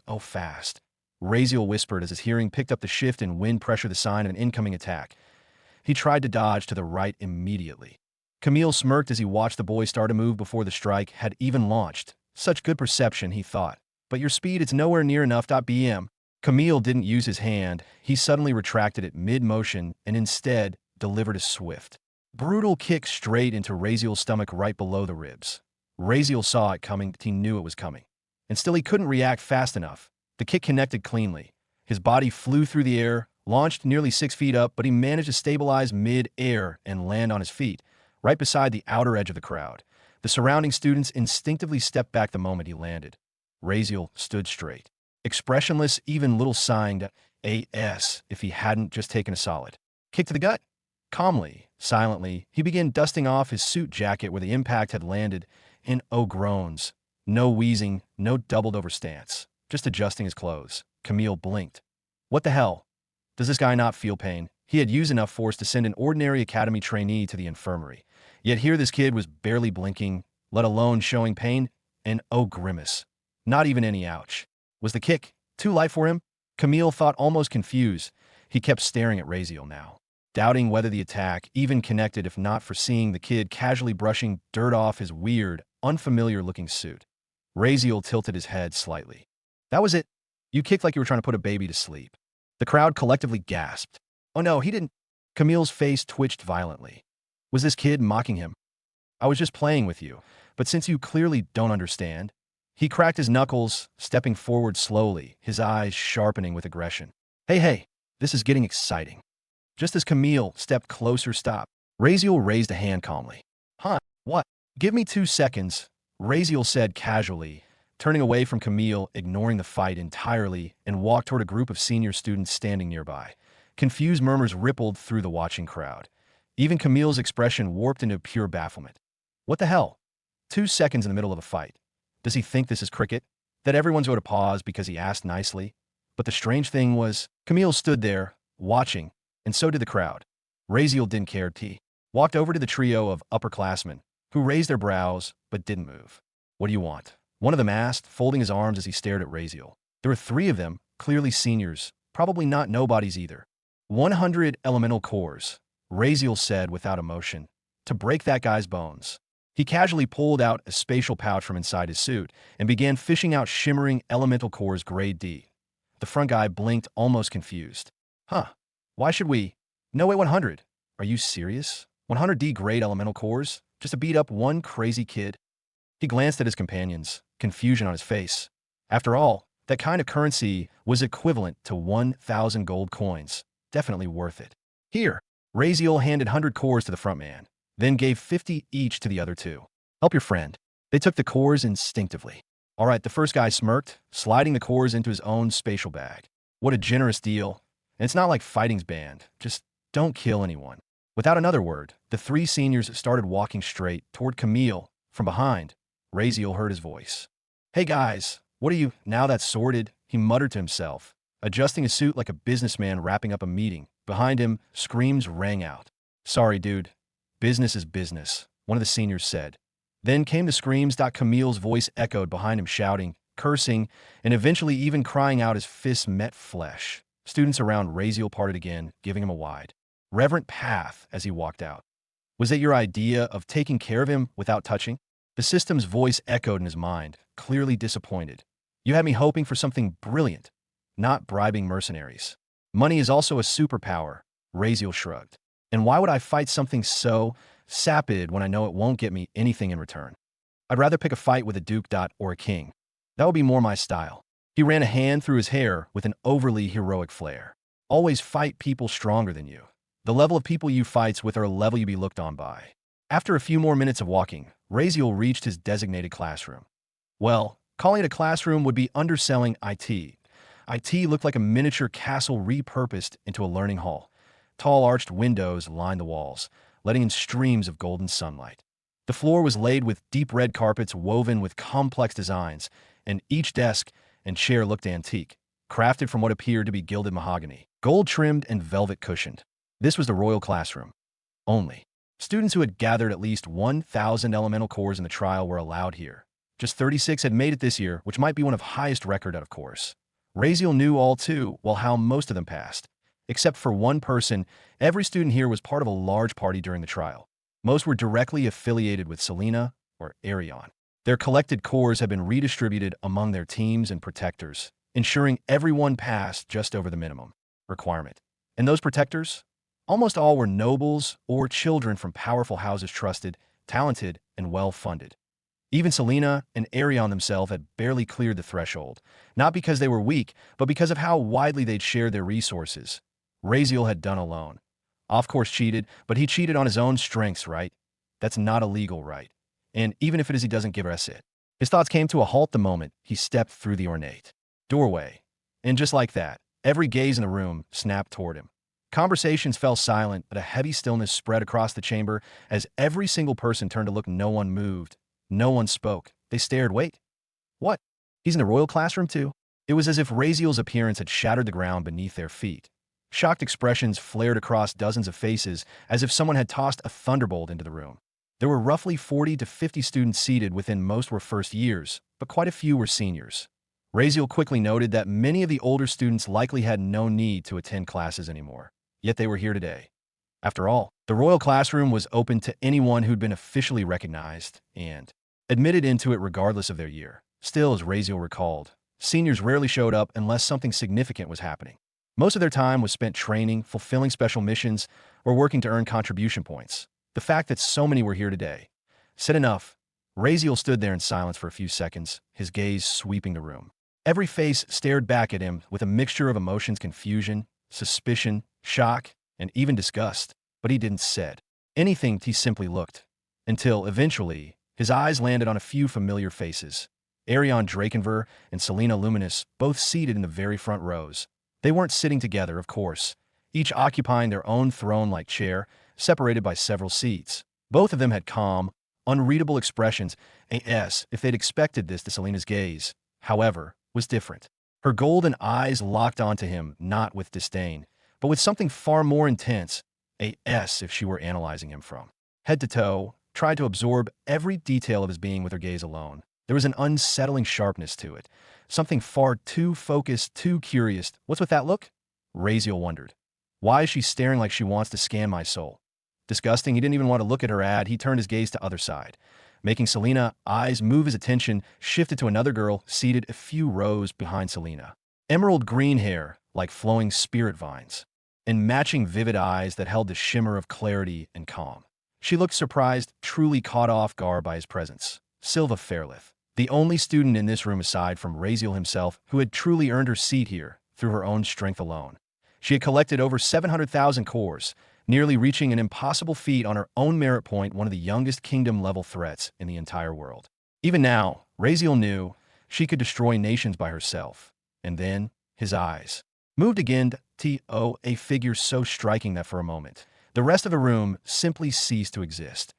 Oh, fast. Razeal whispered as his hearing picked up the shift in wind pressure, the sign of an incoming attack. He tried to dodge to the right immediately. Camille smirked as he watched the boy start a move before the strike had even launched. Such good perception, he thought. But your speed, it's nowhere near enough. BM. Camille didn't use his hand. He suddenly retracted it mid-motion and instead delivered a swift, brutal kick straight into Razeal's stomach right below the ribs. Razeal saw it coming, but he knew it was coming. And still he couldn't react fast enough. The kick connected cleanly. His body flew through the air, launched nearly 6 feet up, but he managed to stabilize mid-air and land on his feet, right beside the outer edge of the crowd. The surrounding students instinctively stepped back the moment he landed. Razeal stood straight, expressionless, even little signed AS if he hadn't just taken a solid kick to the gut. Calmly, silently, he began dusting off his suit jacket where the impact had landed, and oh groans. No wheezing, no doubled-over stance, just adjusting his clothes. Camille blinked. What the hell? Does this guy not feel pain? He had used enough force to send an ordinary academy trainee to the infirmary. Yet here this kid was barely blinking, let alone showing pain, and oh grimace. Not even any ouch. Was the kick too light for him? Camille thought, almost confused. He kept staring at Razeal now, doubting whether the attack even connected if not for seeing the kid casually brushing dirt off his weird, unfamiliar-looking suit. Razeal tilted his head slightly. That was it. You kicked like you were trying to put a baby to sleep. The crowd collectively gasped. Oh no, he didn't. Camille's face twitched violently. Was this kid mocking him? I was just playing with you, but since you clearly don't understand. He cracked his knuckles, stepping forward slowly, his eyes sharpening with aggression. Hey, this is getting exciting. Just as Camille stepped closer, stop. Raziel raised a hand calmly. Huh, what? Give me 2 seconds, Raziel said casually, turning away from Camille, ignoring the fight entirely, and walked toward a group of senior students standing nearby. Confused murmurs rippled through the watching crowd. Even Camille's expression warped into pure bafflement. What the hell? 2 seconds in the middle of a fight. Does he think this is cricket? That everyone's going to pause because he asked nicely? But the strange thing was, Camille stood there, watching, and so did the crowd. Raziel didn't care. He walked over to the trio of upperclassmen, who raised their brows but didn't move. What do you want? One of them asked, folding his arms as he stared at Raziel. There were 3 of them, clearly seniors, probably not nobodies either. 100 elemental cores, Raziel said without emotion, to break that guy's bones. He casually pulled out a spatial pouch from inside his suit and began fishing out shimmering elemental cores grade D. The front guy blinked, almost confused. Huh. Why should we? No way 100. Are you serious? 100 D grade elemental cores? Just to beat up one crazy kid? He glanced at his companions, confusion on his face. After all, that kind of currency was equivalent to 1,000 gold coins. Definitely worth it. Here, Raziel handed 100 cores to the front man, then gave 50 each to the other 2. Help your friend. They took the cores instinctively. All right, the first guy smirked, sliding the cores into his own spatial bag. What a generous deal. And it's not like fighting's banned. Just don't kill anyone. Without another word, the 3 seniors started walking straight toward Camille. From behind, Raziel heard his voice. Hey guys, what are you, now that's sorted? He muttered to himself, adjusting his suit like a businessman wrapping up a meeting. Behind him, screams rang out. Sorry, dude. Business is business, one of the seniors said. Then came the screams. Camille's voice echoed behind him, shouting, cursing, and eventually even crying out as fists met flesh. Students around Raziel parted again, giving him a wide, reverent path as he walked out. Was that your idea of taking care of him without touching? The system's voice echoed in his mind, clearly disappointed. You had me hoping for something brilliant, not bribing mercenaries. Money is also a superpower, Raziel shrugged. And why would I fight something so sapid when I know it won't get me anything in return? I'd rather pick a fight with a duke. Or a king. That would be more my style. He ran a hand through his hair with an overly heroic flair. Always fight people stronger than you. The level of people you fights with are a level you be looked on by. After a few more minutes of walking, Raziel reached his designated classroom. Well, calling it a classroom would be underselling IT. IT looked like a miniature castle repurposed into a learning hall. Tall arched windows lined the walls, letting in streams of golden sunlight. The floor was laid with deep red carpets woven with complex designs, and each desk and chair looked antique, crafted from what appeared to be gilded mahogany, gold-trimmed and velvet-cushioned. This was the royal classroom. Only. Students who had gathered at least 1,000 elemental cores in the trial were allowed here. Just 36 had made it this year, which might be one of highest record out of course. Raziel knew all too well how most of them passed. Except for one person, every student here was part of a large party during the trial. Most were directly affiliated with Selena or Arion. Their collected cores had been redistributed among their teams and protectors, ensuring everyone passed just over the minimum requirement. And those protectors? Almost all were nobles or children from powerful houses, trusted, talented, and well-funded. Even Selena and Arion themselves had barely cleared the threshold, not because they were weak, but because of how widely they'd shared their resources. Raziel had done alone. Of-course cheated, but he cheated on his own strengths, right? That's not illegal, right? And even if it is, he doesn't give us it. His thoughts came to a halt the moment he stepped through the ornate doorway. And just like that, every gaze in the room snapped toward him. Conversations fell silent, but a heavy stillness spread across the chamber as every single person turned to look. No one moved. No one spoke. They stared. Wait. What? He's in the royal classroom too? It was as if Raziel's appearance had shattered the ground beneath their feet. Shocked expressions flared across dozens of faces as if someone had tossed a thunderbolt into the room. There were roughly 40 to 50 students seated within. Most were first years, but quite a few were seniors. Raziel quickly noted that many of the older students likely had no need to attend classes anymore. Yet they were here today. After all, the royal classroom was open to anyone who'd been officially recognized and admitted into it regardless of their year. Still, as Raziel recalled, seniors rarely showed up unless something significant was happening. Most of their time was spent training, fulfilling special missions, or working to earn contribution points. The fact that so many were here today said enough. Raziel stood there in silence for a few seconds, his gaze sweeping the room. Every face stared back at him with a mixture of emotions: confusion, suspicion, shock, and even disgust, but he didn't said anything. He simply looked. Until, eventually, his eyes landed on a few familiar faces. Arion Drakenver and Selena Luminous, both seated in the very front rows. They weren't sitting together, of course, each occupying their own throne-like chair, separated by several seats. Both of them had calm, unreadable expressions, as if they'd expected this. To Selena's gaze, however, was different. Her golden eyes locked onto him, not with disdain, but with something far more intense, as if she were analyzing him from head to toe, tried to absorb every detail of his being with her gaze alone. There was an unsettling sharpness to it, something far too focused, too curious. What's with that look? Razeal wondered. Why is she staring like she wants to scan my soul? Disgusting, he didn't even want to look at her ad. He turned his gaze to other side, making Selena eyes move. His attention shifted to another girl seated a few rows behind Selena. Emerald green hair, like flowing spirit vines, and matching vivid eyes that held the shimmer of clarity and calm. She looked surprised, truly caught off guard by his presence. Silva Fairlith, the only student in this room aside from Razeal himself who had truly earned her seat here through her own strength alone. She had collected over 700,000 cores, nearly reaching an impossible feat on her own merit point, one of the youngest kingdom-level threats in the entire world. Even now, Razeal knew she could destroy nations by herself. And then, his eyes moved again to a figure so striking that for a moment, the rest of the room simply ceased to exist.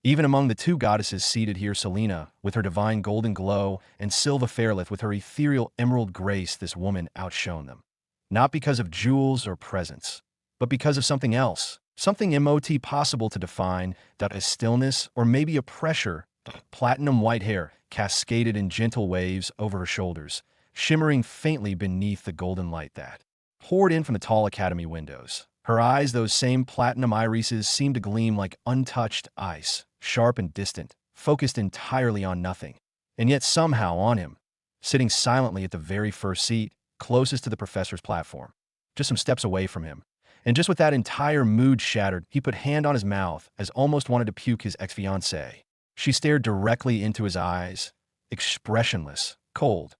Even among the two goddesses seated here, Selena, with her divine golden glow, and Silva Fairlith with her ethereal emerald grace, this woman outshone them. Not because of jewels or presents, but because of something else, something possible to define, that a stillness or maybe a pressure. Platinum white hair cascaded in gentle waves over her shoulders, shimmering faintly beneath the golden light that poured in from the tall academy windows. Her eyes, those same platinum irises, seemed to gleam like untouched ice, sharp and distant, focused entirely on nothing. And yet somehow on him, sitting silently at the very first seat, closest to the professor's platform, just some steps away from him. And just with that entire mood shattered, he put hand on his mouth as almost wanted to puke his ex-fiancée. She stared directly into his eyes, expressionless, cold.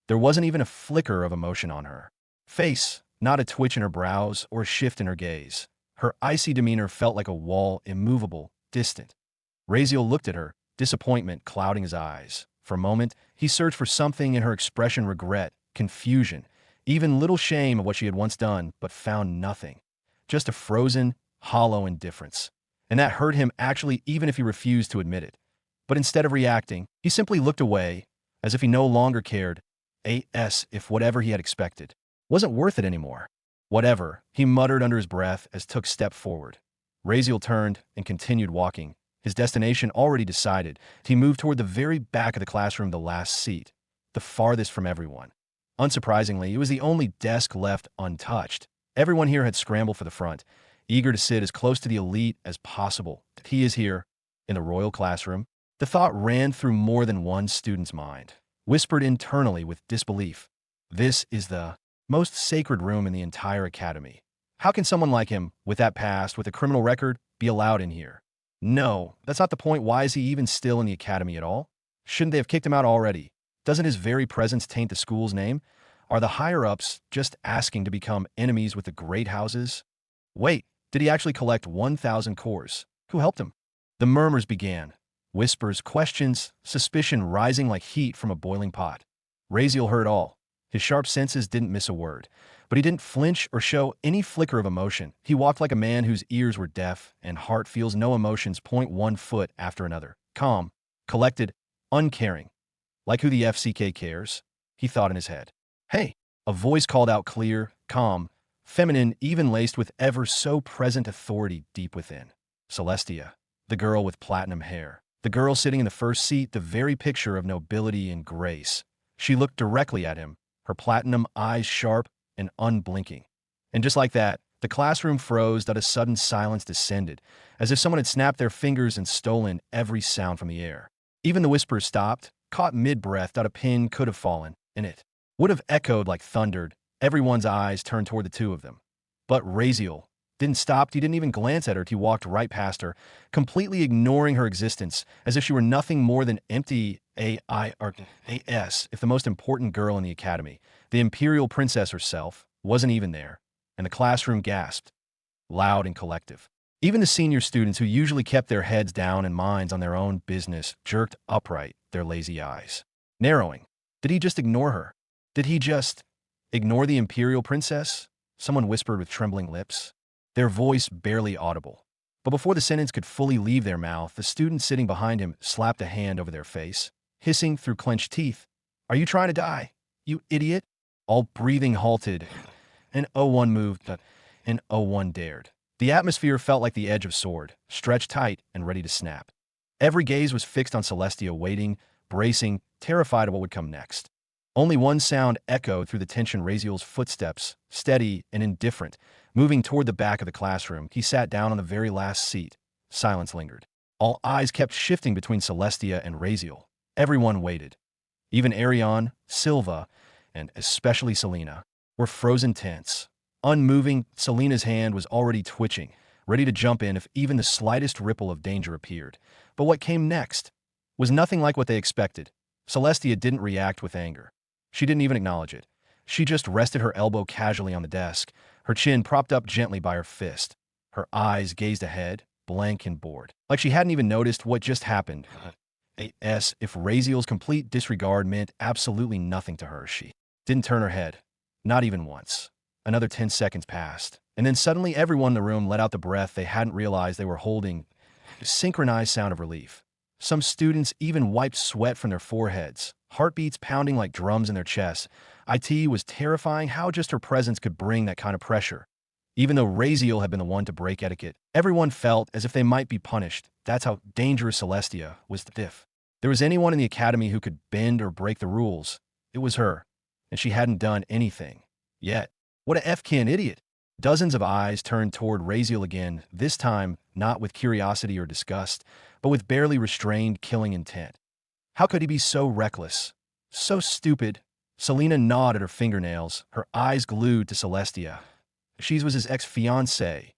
There wasn't even a flicker of emotion on her face, not a twitch in her brows or a shift in her gaze. Her icy demeanor felt like a wall, immovable, distant. Razeal looked at her, disappointment clouding his eyes. For a moment, he searched for something in her expression: regret, confusion, even little shame of what she had once done, but found nothing. Just a frozen, hollow indifference. And that hurt him actually, even if he refused to admit it. But instead of reacting, he simply looked away, as if he no longer cared, if whatever he had expected wasn't worth it anymore. Whatever, he muttered under his breath as took step forward. Razeal turned and continued walking, his destination already decided. He moved toward the very back of the classroom, the last seat, the farthest from everyone. Unsurprisingly, it was the only desk left untouched. Everyone here had scrambled for the front, eager to sit as close to the elite as possible. He is here, in the royal classroom. The thought ran through more than one student's mind, whispered internally with disbelief. This is the most sacred room in the entire academy. How can someone like him, with that past, with a criminal record, be allowed in here? No, that's not the point. Why is he even still in the academy at all? Shouldn't they have kicked him out already? Doesn't his very presence taint the school's name? Are the higher-ups just asking to become enemies with the great houses? Wait, did he actually collect 1,000 cores? Who helped him? The murmurs began. Whispers, questions, suspicion rising like heat from a boiling pot. Razeal heard all. His sharp senses didn't miss a word, but he didn't flinch or show any flicker of emotion. He walked like a man whose ears were deaf and heart feels no emotions. Point one foot after another. Calm, collected, uncaring. Like who the FCK cares? He thought in his head. Hey! A voice called out, clear, calm, feminine, even laced with ever so present authority deep within. Celestia, the girl with platinum hair. The girl sitting in the first seat, the very picture of nobility and grace. She looked directly at him, her platinum eyes sharp and unblinking. And just like that, the classroom froze. That a sudden silence descended, as if someone had snapped their fingers and stolen every sound from the air. Even the whispers stopped, caught mid-breath. That a pin could have fallen, and it would have echoed like thunder. Everyone's eyes turned toward the two of them. But Razeal didn't stop. He didn't even glance at her. He walked right past her, completely ignoring her existence, as if she were nothing more than empty AIRAS. If the most important girl in the academy, the imperial princess herself, wasn't even there, and the classroom gasped. loud and collective. Even the senior students who usually kept their heads down and minds on their own business jerked upright, their lazy eyes narrowing. Did he just ignore her? Did he just ignore the imperial princess? Someone whispered with trembling lips, their voice barely audible. But before the sentence could fully leave their mouth, the student sitting behind him slapped a hand over their face, hissing through clenched teeth, "Are you trying to die, you idiot?" All breathing halted. An O1 moved, an O1 dared. The atmosphere felt like the edge of a sword, stretched tight and ready to snap. Every gaze was fixed on Celestia, waiting, bracing, terrified of what would come next. Only one sound echoed through the tension: Razeal's footsteps, steady and indifferent, moving toward the back of the classroom. He sat down on the very last seat. Silence lingered. All eyes kept shifting between Celestia and Razeal. Everyone waited. Even Arion, Silva, and especially Selena were frozen tense. Unmoving, Selena's hand was already twitching, ready to jump in if even the slightest ripple of danger appeared. But what came next was nothing like what they expected. Celestia didn't react with anger. She didn't even acknowledge it. She just rested her elbow casually on the desk, her chin propped up gently by her fist. Her eyes gazed ahead, blank and bored, like she hadn't even noticed what just happened. If Razeal's complete disregard meant absolutely nothing to her, she didn't turn her head. Not even once. Another 10 seconds passed, and then suddenly everyone in the room let out the breath they hadn't realized they were holding. A synchronized sound of relief. Some students even wiped sweat from their foreheads, heartbeats pounding like drums in their chests. It was terrifying how just her presence could bring that kind of pressure. Even though Razeal had been the one to break etiquette, everyone felt as if they might be punished. That's how dangerous Celestia was. If there was anyone in the academy who could bend or break the rules, it was her, and she hadn't done anything yet. What a F-kin idiot. Dozens of eyes turned toward Razeal again, this time not with curiosity or disgust, but with barely restrained killing intent. How could he be so reckless? So stupid? Selena gnawed at her fingernails, her eyes glued to Celestia. She was his ex-fiancée.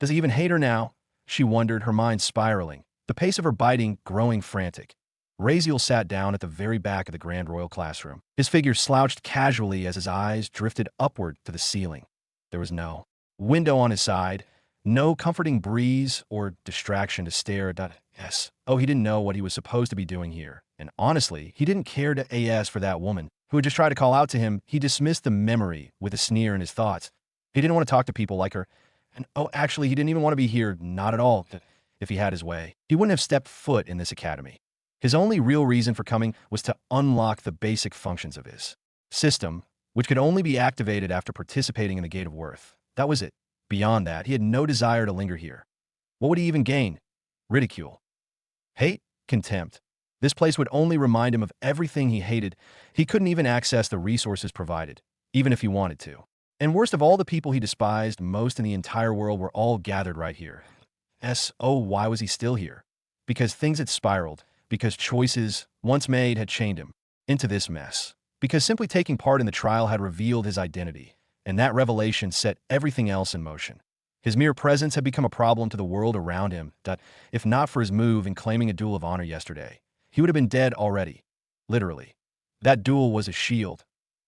Does he even hate her now? She wondered, her mind spiraling, the pace of her biting growing frantic. Razeal sat down at the very back of the Grand Royal classroom. His figure slouched casually as his eyes drifted upward to the ceiling. There was no window on his side, no comforting breeze or distraction to stare at. He didn't know what he was supposed to be doing here. And honestly, he didn't care to for that woman who had just tried to call out to him. He dismissed the memory with a sneer in his thoughts. He didn't want to talk to people like her. And actually, he didn't even want to be here, not at all. If he had his way, he wouldn't have stepped foot in this academy. His only real reason for coming was to unlock the basic functions of his system, which could only be activated after participating in the Gate of Worth. That was it. Beyond that, he had no desire to linger here. What would he even gain? Ridicule. Hate? Contempt. This place would only remind him of everything he hated. He couldn't even access the resources provided, even if he wanted to. And worst of all, the people he despised most in the entire world were all gathered right here. Why was he still here? Because things had spiraled. Because choices, once made, had chained him into this mess. Because simply taking part in the trial had revealed his identity, and that revelation set everything else in motion. His mere presence had become a problem to the world around him. If not for his move in claiming a duel of honor yesterday, he would have been dead already. Literally. That duel was a shield.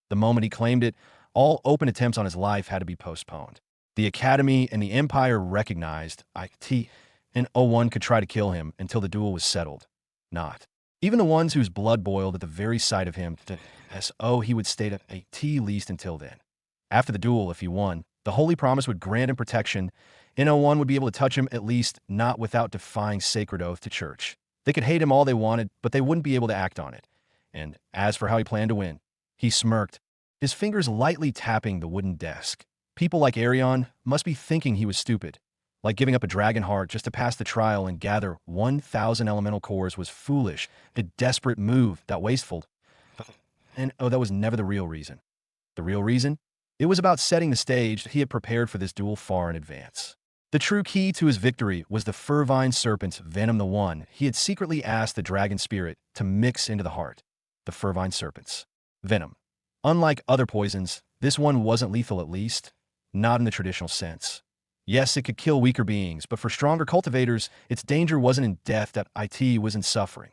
The moment he claimed it, all open attempts on his life had to be postponed. The Academy and the Empire recognized and O1 could try to kill him until the duel was settled. Not. Even the ones whose blood boiled at the very sight of him, he would stay at least until then. After the duel, if he won, the Holy Promise would grant him protection, and O1 would be able to touch him, at least not without defying sacred oath to church. They could hate him all they wanted, but they wouldn't be able to act on it. And as for how he planned to win, he smirked, his fingers lightly tapping the wooden desk. People like Arion must be thinking he was stupid. Like giving up a dragon heart just to pass the trial and gather 1,000 elemental cores was foolish, a desperate move, that wasteful. And that was never the real reason. The real reason? It was about setting the stage. He had prepared for this duel far in advance. The true key to his victory was the Furvine Serpent's venom, the one he had secretly asked the dragon spirit to mix into the heart. The Furvine Serpent's venom. Unlike other poisons, this one wasn't lethal, at least, not in the traditional sense. Yes, it could kill weaker beings, but for stronger cultivators, its danger wasn't in death, was in suffering.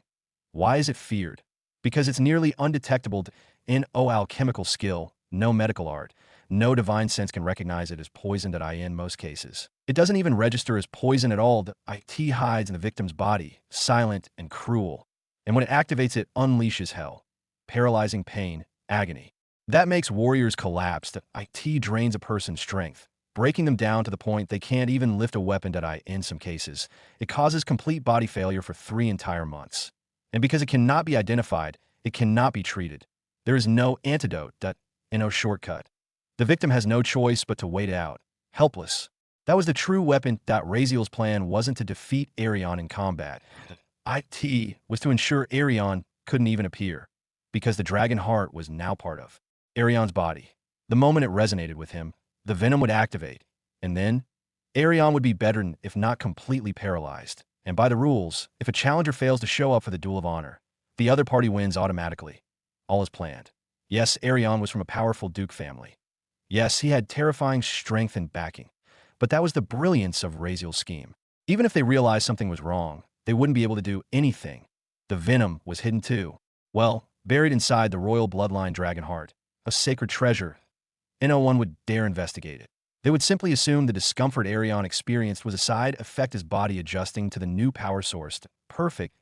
Why is it feared? Because it's nearly undetectable in alchemical skill, no medical art, No divine sense can recognize it as poison in most cases. It doesn't even register as poison at all. The IT hides in the victim's body, silent and cruel. And when it activates, it unleashes hell, paralyzing pain, agony. That makes warriors collapse. The IT drains a person's strength, breaking them down to the point they can't even lift a weapon. In some cases, it causes complete body failure for 3 entire months. And because it cannot be identified, it cannot be treated. There is no antidote, no shortcut. The victim has no choice but to wait it out, helpless. That was the true weapon. Razeal's plan wasn't to defeat Arion in combat. IT was to ensure Arion couldn't even appear, because the dragon heart was now part of Arion's body. The moment it resonated with him, the venom would activate, and then Arion would be bedridden if not completely paralyzed. And by the rules, if a challenger fails to show up for the duel of honor, the other party wins automatically. All is planned. Yes, Arion was from a powerful Duke family. Yes, he had terrifying strength and backing. But that was the brilliance of Razeal's scheme. Even if they realized something was wrong, they wouldn't be able to do anything. The venom was hidden too. Well, buried inside the royal bloodline dragon heart, a sacred treasure, and no one would dare investigate it. They would simply assume the discomfort Arion experienced was a side effect, his body adjusting to the new power source. Perfect.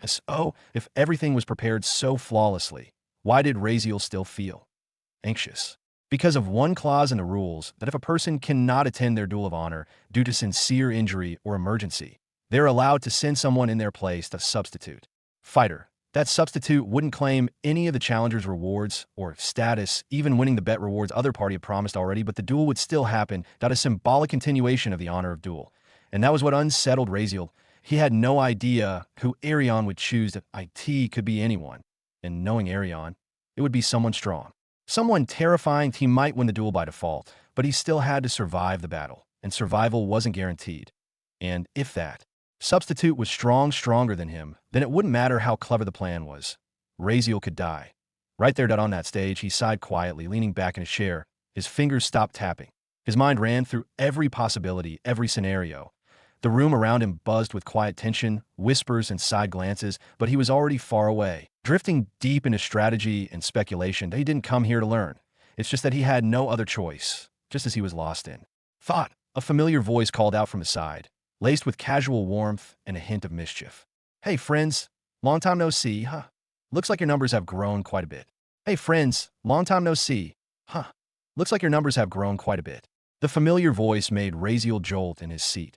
So, if everything was prepared so flawlessly, why did Razeal still feel anxious? Because of one clause in the rules that if a person cannot attend their duel of honor due to sincere injury or emergency, they're allowed to send someone in their place to substitute fighter. That substitute wouldn't claim any of the challenger's rewards or status, even winning the bet rewards other party had promised already, but the duel would still happen. That a symbolic continuation of the honor of duel. And that was what unsettled Razeal. He had no idea who Arion would choose. That IT could be anyone. And knowing Arion, it would be someone strong. Someone terrifying. He might win the duel by default, but he still had to survive the battle, and survival wasn't guaranteed. And if that substitute was stronger than him, then it wouldn't matter how clever the plan was. Razeal could die. Right there on that stage, he sighed quietly, leaning back in his chair. His fingers stopped tapping. His mind ran through every possibility, every scenario. The room around him buzzed with quiet tension, whispers and side glances, but he was already far away, drifting deep into strategy and speculation that he didn't come here to learn. It's just that he had no other choice, just as he was lost in thought. A familiar voice called out from his side, laced with casual warmth and a hint of mischief. "Hey, friends. Long time no see, huh? Looks like your numbers have grown quite a bit." "Hey, friends. Long time no see, huh? Looks like your numbers have grown quite a bit." The familiar voice made Razeal jolt in his seat.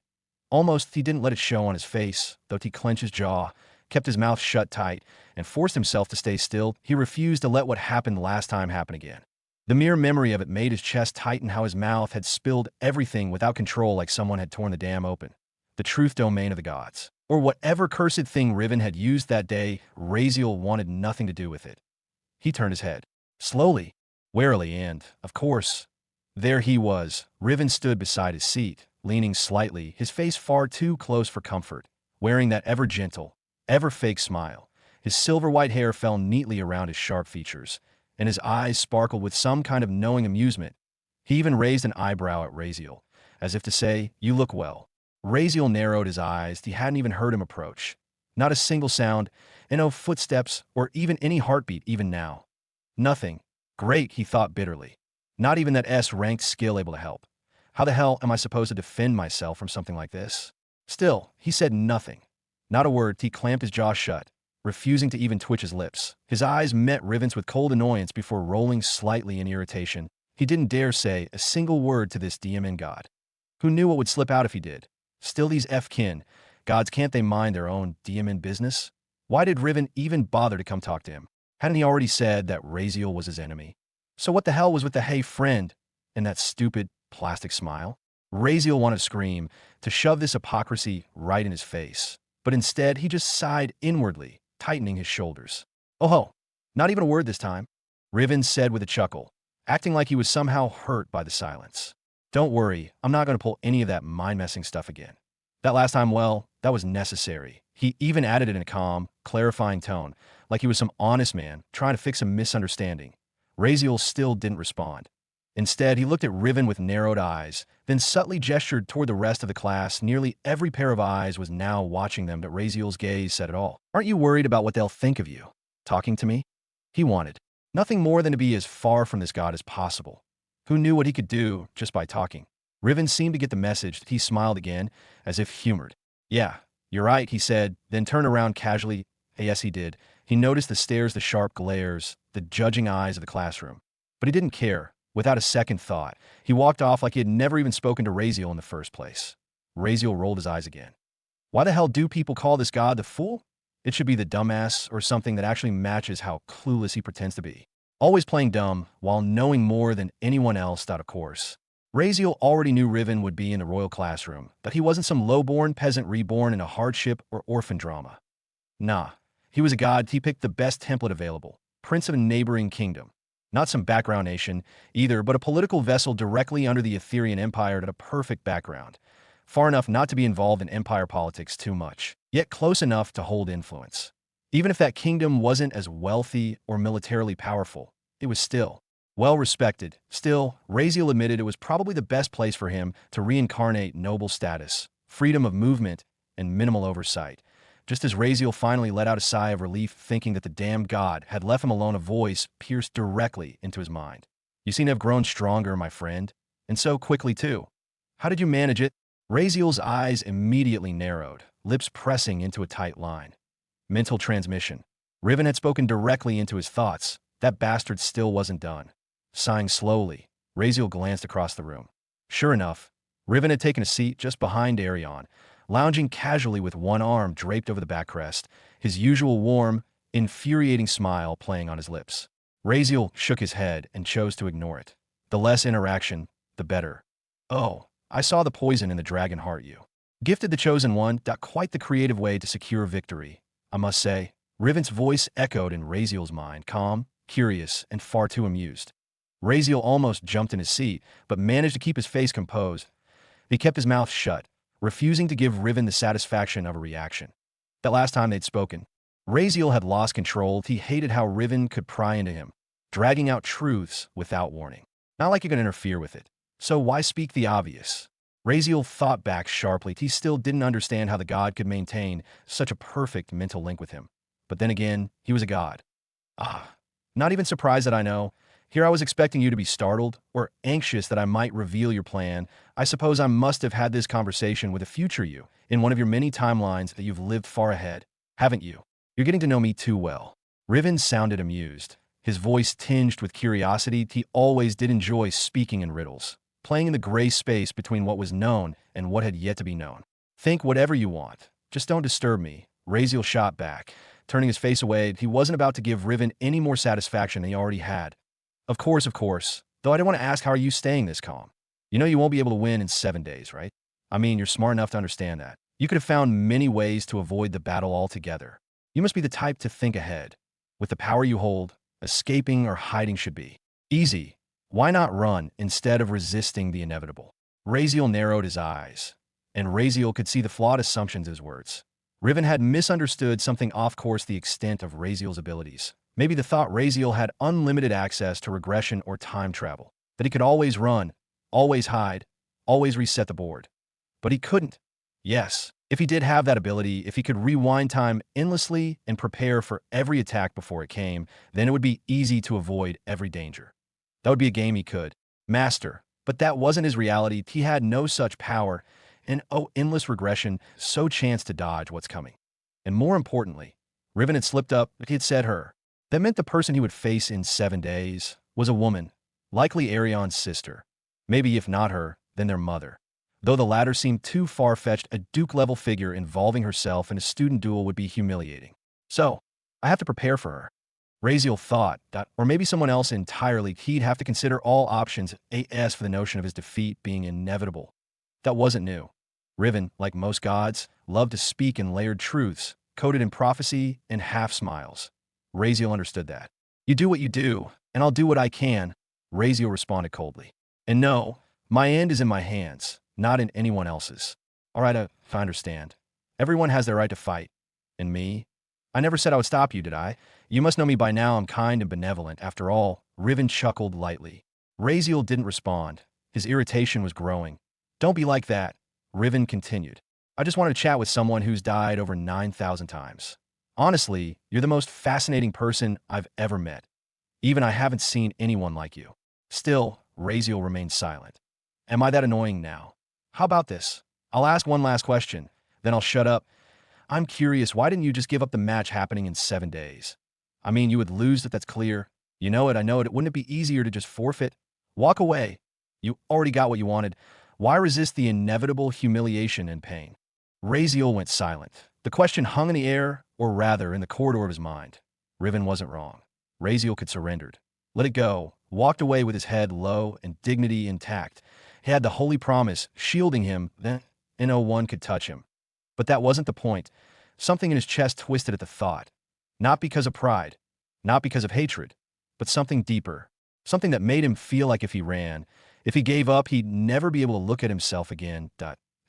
Almost he didn't let it show on his face, though he clenched his jaw, kept his mouth shut tight, and forced himself to stay still. He refused to let what happened last time happen again. The mere memory of it made his chest tighten, how his mouth had spilled everything without control like someone had torn the dam open. The truth domain of the gods. Or whatever cursed thing Riven had used that day, Razeal wanted nothing to do with it. He turned his head. Slowly, warily, and, of course, there he was. Riven stood beside his seat, leaning slightly, his face far too close for comfort, wearing that ever gentle, ever fake smile. His silver-white hair fell neatly around his sharp features, and his eyes sparkled with some kind of knowing amusement. He even raised an eyebrow at Razeal, as if to say, "You look well." Razeal narrowed his eyes. He hadn't even heard him approach. Not a single sound, and no footsteps, or even any heartbeat even now. Nothing. Great, he thought bitterly. Not even that S-ranked skill able to help. How the hell am I supposed to defend myself from something like this? Still, he said nothing. Not a word. He clamped his jaw shut, refusing to even twitch his lips. His eyes met Riven's with cold annoyance before rolling slightly in irritation. He didn't dare say a single word to this DMN god. Who knew what would slip out if he did? Still, these F-kin gods, can't they mind their own DMN business? Why did Riven even bother to come talk to him? Hadn't he already said that Razeal was his enemy? So what the hell was with the "hey friend" and that stupid plastic smile? Razeal wanted to scream, to shove this hypocrisy right in his face. But instead, he just sighed inwardly, tightening his shoulders. "Oh ho, not even a word this time," Riven said with a chuckle, acting like he was somehow hurt by the silence. "Don't worry, I'm not going to pull any of that mind-messing stuff again. That last time, well, that was necessary." He even added it in a calm, clarifying tone, like he was some honest man trying to fix a misunderstanding. Razeal still didn't respond. Instead, he looked at Riven with narrowed eyes, then subtly gestured toward the rest of the class. Nearly every pair of eyes was now watching them, but Razeal's gaze said it all. "Aren't you worried about what they'll think of you? Talking to me?" He wanted nothing more than to be as far from this god as possible. who knew what he could do just by talking. Riven seemed to get the message. He smiled again, as if humored. Yeah, you're right, he said, then turned around casually. Yes, he did. He noticed the stares, the sharp glares, the judging eyes of the classroom. But he didn't care. Without a second thought, he walked off like he had never even spoken to Razeal in the first place. Razeal rolled his eyes again. Why the hell do people call this god the fool? It should be the dumbass or something that actually matches how clueless he pretends to be. Always playing dumb while knowing more than anyone else, of course. Razeal already knew Riven would be in the royal classroom, but he wasn't some low-born peasant reborn in a hardship or orphan drama. Nah, he was a god. He picked the best template available, prince of a neighboring kingdom. Not some background nation, either, but a political vessel directly under the Etherean Empire at a perfect background. Far enough not to be involved in empire politics too much, yet close enough to hold influence. Even if that kingdom wasn't as wealthy or militarily powerful, it was still well respected. Still, Razeal admitted it was probably the best place for him to reincarnate noble status, freedom of movement, and minimal oversight. Just as Razeal finally let out a sigh of relief, thinking that the damned god had left him alone, a voice pierced directly into his mind. You seem to have grown stronger, my friend, and so quickly too. How did you manage it? Razeal's eyes immediately narrowed, lips pressing into a tight line. Mental transmission. Riven had spoken directly into his thoughts. That bastard still wasn't done. Sighing slowly, Razeal glanced across the room. Sure enough, Riven had taken a seat just behind Arion, lounging casually with one arm draped over the backrest, his usual warm, infuriating smile playing on his lips. Razeal shook his head and chose to ignore it. The less interaction, the better. Oh, I saw the poison in the dragon heart you gifted the chosen one. Quite the creative way to secure victory, I must say. Riven's voice echoed in Razeal's mind, calm, curious, and far too amused. Razeal almost jumped in his seat, but managed to keep his face composed. He kept his mouth shut, refusing to give Riven the satisfaction of a reaction. That last time they'd spoken, Razeal had lost control. He hated how Riven could pry into him, dragging out truths without warning. Not like you can interfere with it. So why speak the obvious? Razeal thought back sharply. He still didn't understand how the god could maintain such a perfect mental link with him. But then again, he was a god. Not even surprised that I know. Here I was expecting you to be startled or anxious that I might reveal your plan. I suppose I must have had this conversation with a future you in one of your many timelines that you've lived far ahead, haven't you? You're getting to know me too well. Riven sounded amused, his voice tinged with curiosity. He always did enjoy speaking in riddles, playing in the gray space between what was known and what had yet to be known. Think whatever you want. Just don't disturb me. Razeal shot back, turning his face away. He wasn't about to give Riven any more satisfaction than he already had. Of course. Though I didn't want to ask, how are you staying this calm? You know you won't be able to win in 7 days, right? I mean, you're smart enough to understand that. You could have found many ways to avoid the battle altogether. You must be the type to think ahead. With the power you hold, escaping or hiding should be easy. Why not run instead of resisting the inevitable? Razeal narrowed his eyes, and Razeal could see the flawed assumptions of his words. Riven had misunderstood something off course, the extent of Razeal's abilities. Maybe the thought Razeal had unlimited access to regression or time travel, that he could always run, always hide, always reset the board. But he couldn't. Yes, if he did have that ability, if he could rewind time endlessly and prepare for every attack before it came, then it would be easy to avoid every danger. That would be a game he could master. But that wasn't his reality. He had no such power, and endless regression, so chance to dodge what's coming. And more importantly, Riven had slipped up, but he had said her. That meant the person he would face in 7 days was a woman, likely Arion's sister. Maybe if not her, then their mother. Though the latter seemed too far-fetched, a Duke-level figure involving herself in a student duel would be humiliating. So, I have to prepare for her. Razeal thought, or maybe someone else entirely. He'd have to consider all options as for the notion of his defeat being inevitable. That wasn't new. Riven, like most gods, loved to speak in layered truths, coded in prophecy and half-smiles. Razeal understood that. You do what you do, and I'll do what I can, Razeal responded coldly. And no, my end is in my hands, not in anyone else's. All right, I understand. Everyone has their right to fight. And me? I never said I would stop you, did I? You must know me by now. I'm kind and benevolent. After all, Riven chuckled lightly. Razeal didn't respond. His irritation was growing. Don't be like that, Riven continued. I just wanted to chat with someone who's died over 9,000 times. Honestly, you're the most fascinating person I've ever met. Even I haven't seen anyone like you. Still, Raziel remained silent. Am I that annoying now? How about this? I'll ask one last question, then I'll shut up. I'm curious, why didn't you just give up the match happening in 7 days? I mean, you would lose, that's clear. You know it, I know it. Wouldn't it be easier to just forfeit? Walk away. You already got what you wanted. Why resist the inevitable humiliation and pain? Raziel went silent. The question hung in the air, or rather, in the corridor of his mind. Riven wasn't wrong. Raziel could surrendered. Let it go, walked away with his head low and dignity intact. He had the holy promise shielding him, then no one could touch him. But that wasn't the point. Something in his chest twisted at the thought. Not because of pride, not because of hatred, but something deeper. Something that made him feel like if he ran, if he gave up, he'd never be able to look at himself again.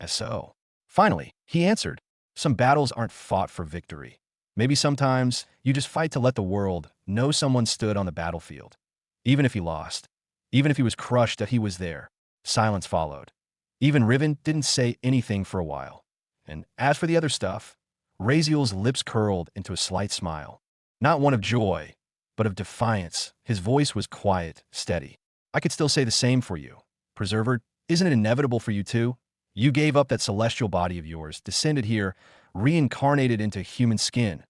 So. Finally, he answered. Some battles aren't fought for victory. Maybe sometimes you just fight to let the world know someone stood on the battlefield. Even if he lost, even if he was crushed, that he was there. Silence followed. Even Riven didn't say anything for a while. And as for the other stuff, Raziel's lips curled into a slight smile. Not one of joy, but of defiance. His voice was quiet, steady. I could still say the same for you. Preserver, isn't it inevitable for you too? You gave up that celestial body of yours, descended here, reincarnated into human skin.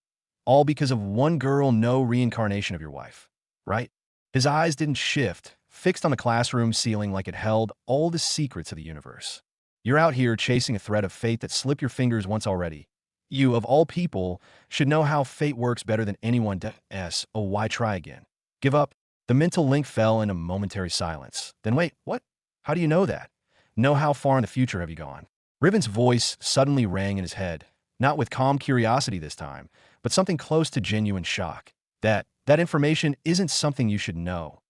All because of one girl, no reincarnation of your wife. Right? His eyes didn't shift, fixed on the classroom ceiling like it held all the secrets of the universe. You're out here chasing a thread of fate that slipped your fingers once already. You, of all people, should know how fate works better than anyone else. Oh, why try again? Give up? The mental link fell in a momentary silence. Then wait, what? How do you know that? Know how far in the future have you gone? Riven's voice suddenly rang in his head, not with calm curiosity this time, but something close to genuine shock. That information isn't something you should know.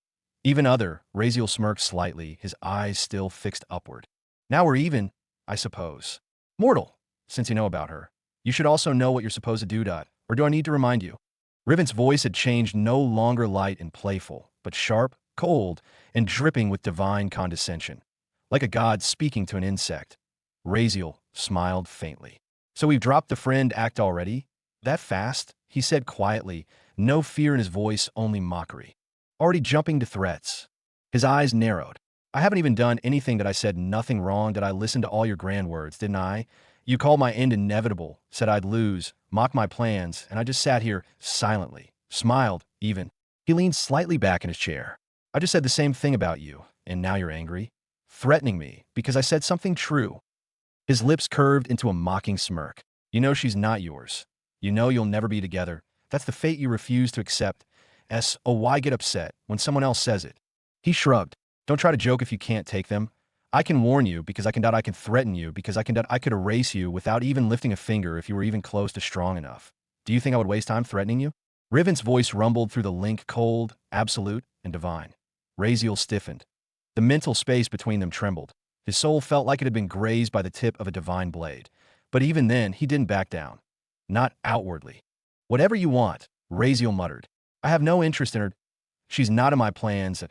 Even other, Raziel smirked slightly, his eyes still fixed upward. Now we're even, I suppose. Mortal, since you know about her, you should also know what you're supposed to do, or do I need to remind you? Riven's voice had changed, no longer light and playful, but sharp, cold, and dripping with divine condescension. Like a god speaking to an insect. Raziel smiled faintly. So we've dropped the friend act already? That fast? He said quietly, no fear in his voice, only mockery. Already jumping to threats. His eyes narrowed. I haven't even done anything that I said nothing wrong. Did I listen to all your grand words, didn't I? You called my end inevitable, said I'd lose, mocked my plans, and I just sat here silently, smiled, even. He leaned slightly back in his chair. I just said the same thing about you, and now you're angry? Threatening me because I said something true. His lips curved into a mocking smirk. You know she's not yours. You know you'll never be together. That's the fate you refuse to accept. Oh, why get upset when someone else says it? He shrugged. Don't try to joke if you can't take them. I can warn you because I can threaten you because I could erase you without even lifting a finger if you were even close to strong enough. Do you think I would waste time threatening you? Riven's voice rumbled through the link, cold, absolute, and divine. Raziel stiffened. The mental space between them trembled. His soul felt like it had been grazed by the tip of a divine blade. But even then, he didn't back down. Not outwardly. Whatever you want, Raziel muttered. I have no interest in her. She's not in my plans.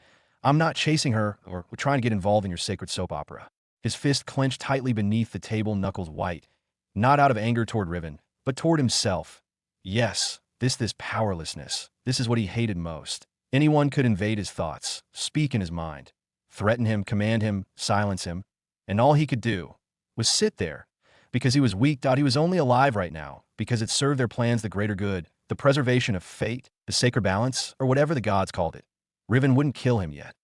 I'm not chasing her or trying to get involved in your sacred soap opera. His fist clenched tightly beneath the table, knuckles white. Not out of anger toward Riven, but toward himself. Yes, this powerlessness. This is what he hated most. Anyone could invade his thoughts, speak in his mind, threaten him, command him, silence him. And all he could do was sit there. Because he was weak, he was only alive right now, because it served their plans the greater good, the preservation of fate, the sacred balance, or whatever the gods called it. Riven wouldn't kill him yet.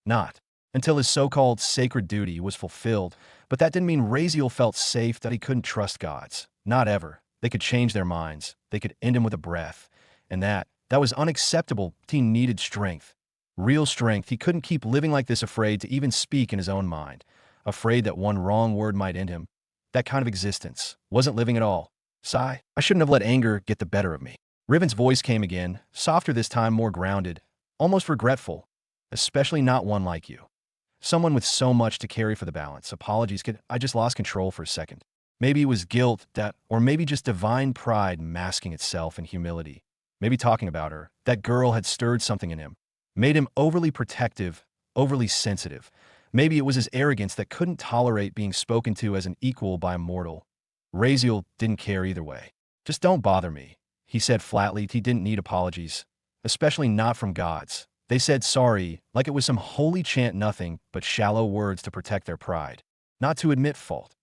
Not until his so-called sacred duty was fulfilled, but that didn't mean Raziel felt safe, that he couldn't trust gods. Not ever. They could change their minds. They could end him with a breath. And that was unacceptable. He needed strength. Real strength. He couldn't keep living like this, afraid to even speak in his own mind. Afraid that one wrong word might end him. That kind of existence wasn't living at all. Sigh. I shouldn't have let anger get the better of me. Riven's voice came again, softer this time, more grounded, almost regretful, especially not one like you. Someone with so much to carry for the balance. Apologies, I just lost control for a second. Maybe it was guilt, or maybe just divine pride masking itself in humility. Maybe talking about her, that girl, had stirred something in him, made him overly protective, overly sensitive. Maybe it was his arrogance that couldn't tolerate being spoken to as an equal by a mortal. Raziel didn't care either way. Just don't bother me, he said flatly. He didn't need apologies, especially not from gods. They said sorry like it was some holy chant, nothing but shallow words to protect their pride, not to admit fault.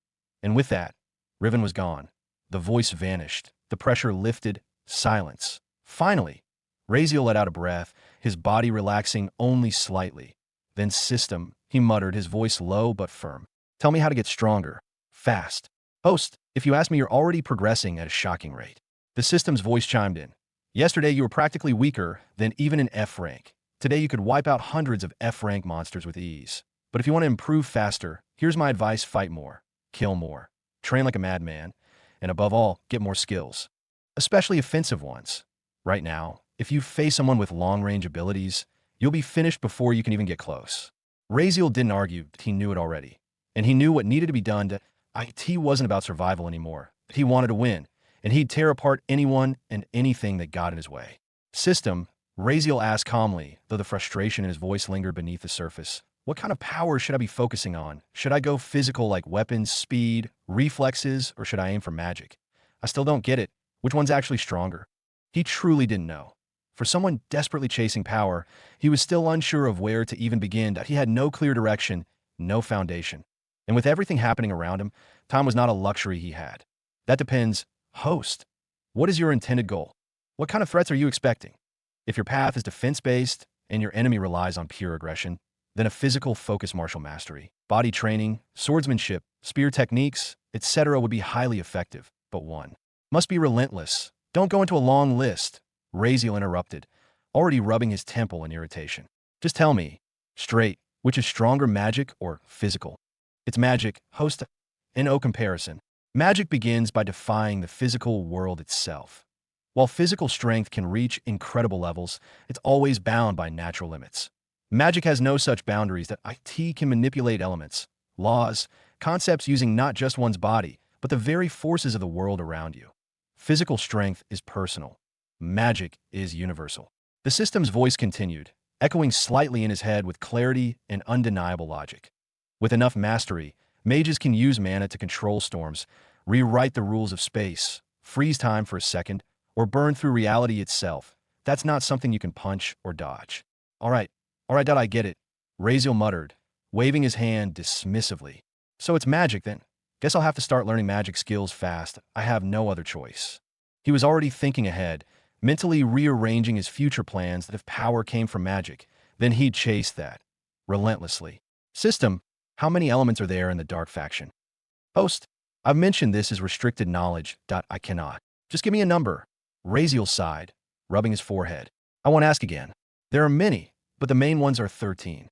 And with that, Riven was gone. The voice vanished. The pressure lifted. Silence. Finally, Raziel let out a breath, his body relaxing only slightly. Then system, he muttered, his voice low but firm. Tell me how to get stronger. Fast. Host, if you ask me, you're already progressing at a shocking rate. The system's voice chimed in. Yesterday, you were practically weaker than even an F rank. Today, you could wipe out hundreds of F rank monsters with ease. But if you want to improve faster, here's my advice: fight more, kill more, train like a madman, and above all, get more skills, especially offensive ones. Right now, if you face someone with long-range abilities, you'll be finished before you can even get close. Raziel didn't argue, he knew it already. And he knew what needed to be done to... IT wasn't about survival anymore. He wanted to win, and he'd tear apart anyone and anything that got in his way. System, Raziel asked calmly, though the frustration in his voice lingered beneath the surface. What kind of power should I be focusing on? Should I go physical like weapons, speed, reflexes, or should I aim for magic? I still don't get it. Which one's actually stronger? He truly didn't know. For someone desperately chasing power, he was still unsure of where to even begin. He had no clear direction, no foundation. And with everything happening around him, time was not a luxury he had. That depends. Host, what is your intended goal? What kind of threats are you expecting? If your path is defense-based and your enemy relies on pure aggression, then a physical focus, martial mastery, body training, swordsmanship, spear techniques, etc. would be highly effective. But one must be relentless. Don't go into a long list. Raziel interrupted, already rubbing his temple in irritation. Just tell me, straight, which is stronger, magic or physical? It's magic, host. In no comparison. Magic begins by defying the physical world itself. While physical strength can reach incredible levels, it's always bound by natural limits. Magic has no such boundaries. That IT can manipulate elements, laws, concepts using not just one's body, but the very forces of the world around you. Physical strength is personal. Magic is universal. The system's voice continued, echoing slightly in his head with clarity and undeniable logic. With enough mastery, mages can use mana to control storms, rewrite the rules of space, freeze time for a second, or burn through reality itself. That's not something you can punch or dodge. All right, I get it, Raziel muttered, waving his hand dismissively. So it's magic then? Guess I'll have to start learning magic skills fast. I have no other choice. He was already thinking ahead, mentally rearranging his future plans that if power came from magic, then he'd chase that, relentlessly. System, how many elements are there in the Dark Faction? Host, I've mentioned this is restricted knowledge. I cannot. Just give me a number. Raziel sighed, rubbing his forehead. I won't ask again. There are many, but the main ones are 13.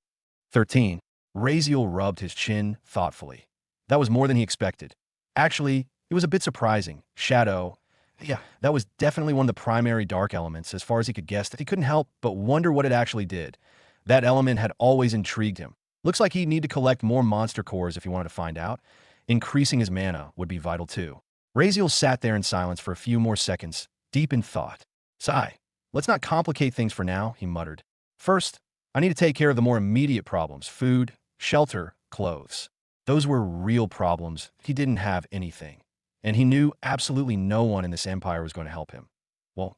13. Raziel rubbed his chin thoughtfully. That was more than he expected. Actually, it was a bit surprising. Shadow. Yeah, that was definitely one of the primary dark elements as far as he could guess. That he couldn't help but wonder what it actually did. That element had always intrigued him. Looks like he'd need to collect more monster cores if he wanted to find out. Increasing his mana would be vital too. Raziel sat there in silence for a few more seconds, deep in thought. Sigh. Let's not complicate things for now, he muttered. First, I need to take care of the more immediate problems: food, shelter, clothes. Those were real problems. He didn't have anything. And he knew absolutely no one in this empire was going to help him. Well,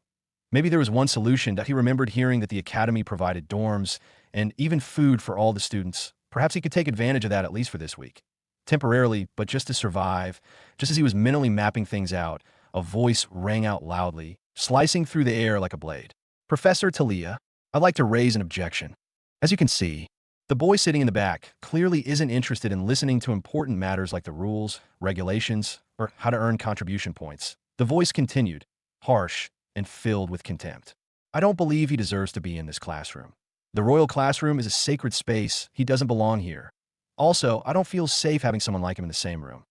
maybe there was one solution. That he remembered hearing that the academy provided dorms and even food for all the students. Perhaps he could take advantage of that at least for this week. Temporarily, but just to survive. Just as he was mentally mapping things out, a voice rang out loudly, slicing through the air like a blade. Professor Talia, I'd like to raise an objection. As you can see, the boy sitting in the back clearly isn't interested in listening to important matters like the rules, regulations, or how to earn contribution points. The voice continued, harsh and filled with contempt. I don't believe he deserves to be in this classroom. The royal classroom is a sacred space. He doesn't belong here. Also, I don't feel safe having someone like him in the same room.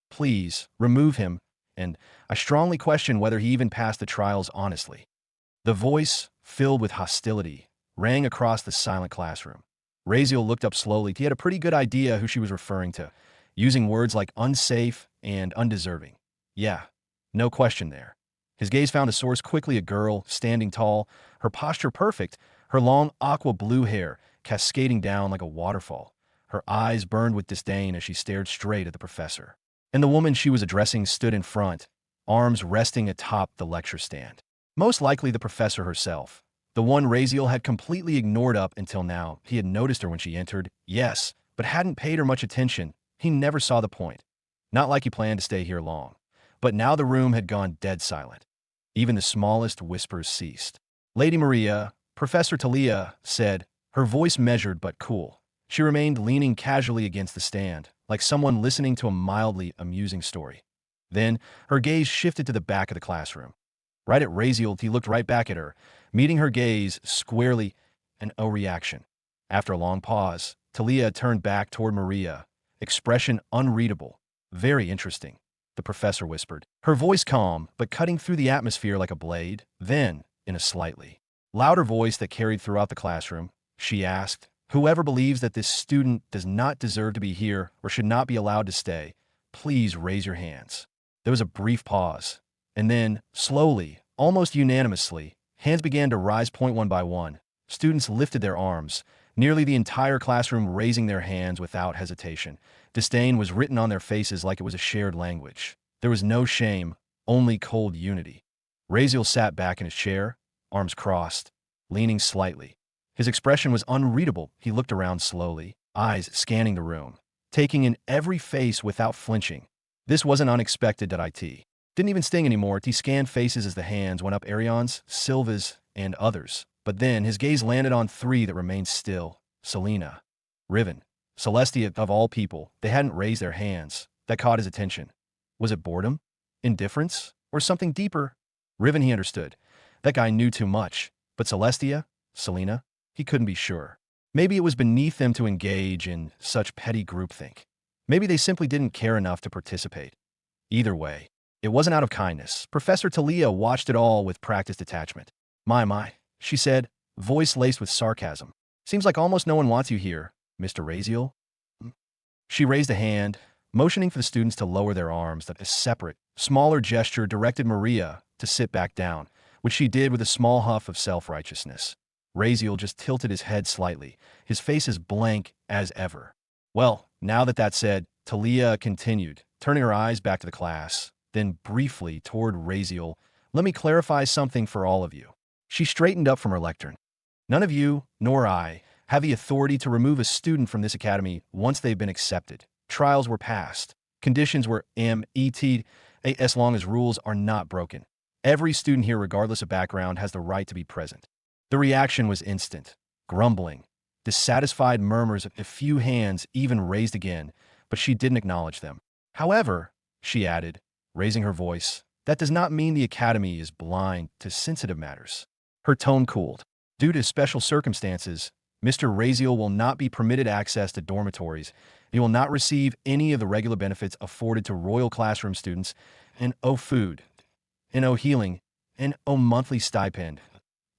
Please, remove him, and I strongly question whether he even passed the trials honestly. The voice, filled with hostility, rang across the silent classroom. Raziel looked up slowly. He had a pretty good idea who she was referring to, using words like unsafe and undeserving. Yeah, no question there. His gaze found a source quickly: a girl, standing tall, her posture perfect, her long aqua blue hair cascading down like a waterfall. Her eyes burned with disdain as she stared straight at the professor. And the woman she was addressing stood in front, arms resting atop the lecture stand. Most likely the professor herself. The one Raziel had completely ignored up until now. He had noticed her when she entered, yes, but hadn't paid her much attention. He never saw the point. Not like he planned to stay here long. But now the room had gone dead silent. Even the smallest whispers ceased. Lady Maria, Professor Talia, said, her voice measured but cool. She remained leaning casually against the stand, like someone listening to a mildly amusing story. Then, her gaze shifted to the back of the classroom. Right at Raziel, he looked right back at her, meeting her gaze squarely, and no reaction. After a long pause, Talia turned back toward Maria, expression unreadable. Very interesting, the professor whispered, her voice calm but cutting through the atmosphere like a blade. Then, in a slightly louder voice that carried throughout the classroom, she asked, whoever believes that this student does not deserve to be here or should not be allowed to stay, please raise your hands. There was a brief pause, and then, slowly, almost unanimously, hands began to rise one by one. Students lifted their arms, nearly the entire classroom raising their hands without hesitation. Disdain was written on their faces like it was a shared language. There was no shame, only cold unity. Raziel sat back in his chair, arms crossed, leaning slightly. His expression was unreadable. He looked around slowly, eyes scanning the room, taking in every face without flinching. This wasn't unexpected at IT. Didn't even sting anymore. He scanned faces as the hands went up, Arion's, Silva's, and others. But then his gaze landed on three that remained still. Selena, Riven, Celestia, of all people. They hadn't raised their hands. That caught his attention. Was it boredom? Indifference? Or something deeper? Riven, he understood. That guy knew too much. But Celestia? Selena? He couldn't be sure. Maybe it was beneath them to engage in such petty groupthink. Maybe they simply didn't care enough to participate. Either way, it wasn't out of kindness. Professor Talia watched it all with practiced detachment. My, she said, voice laced with sarcasm. Seems like almost no one wants you here, Mr. Raziel. She raised a hand, motioning for the students to lower their arms. That a separate, smaller gesture directed Maria to sit back down, which she did with a small huff of self-righteousness. Raziel just tilted his head slightly, his face as blank as ever. Well, now that's said, Talia continued, turning her eyes back to the class, then briefly toward Raziel. Let me clarify something for all of you. She straightened up from her lectern. None of you, nor I, have the authority to remove a student from this academy once they've been accepted. Trials were passed. Conditions were met, as long as rules are not broken. Every student here, regardless of background, has the right to be present. The reaction was instant. Grumbling. Dissatisfied murmurs, a few hands even raised again, but she didn't acknowledge them. However, she added, raising her voice, that does not mean the academy is blind to sensitive matters. Her tone cooled. Due to special circumstances, Mr. Raziel will not be permitted access to dormitories. He will not receive any of the regular benefits afforded to Royal Classroom students, and food, and healing, and monthly stipend,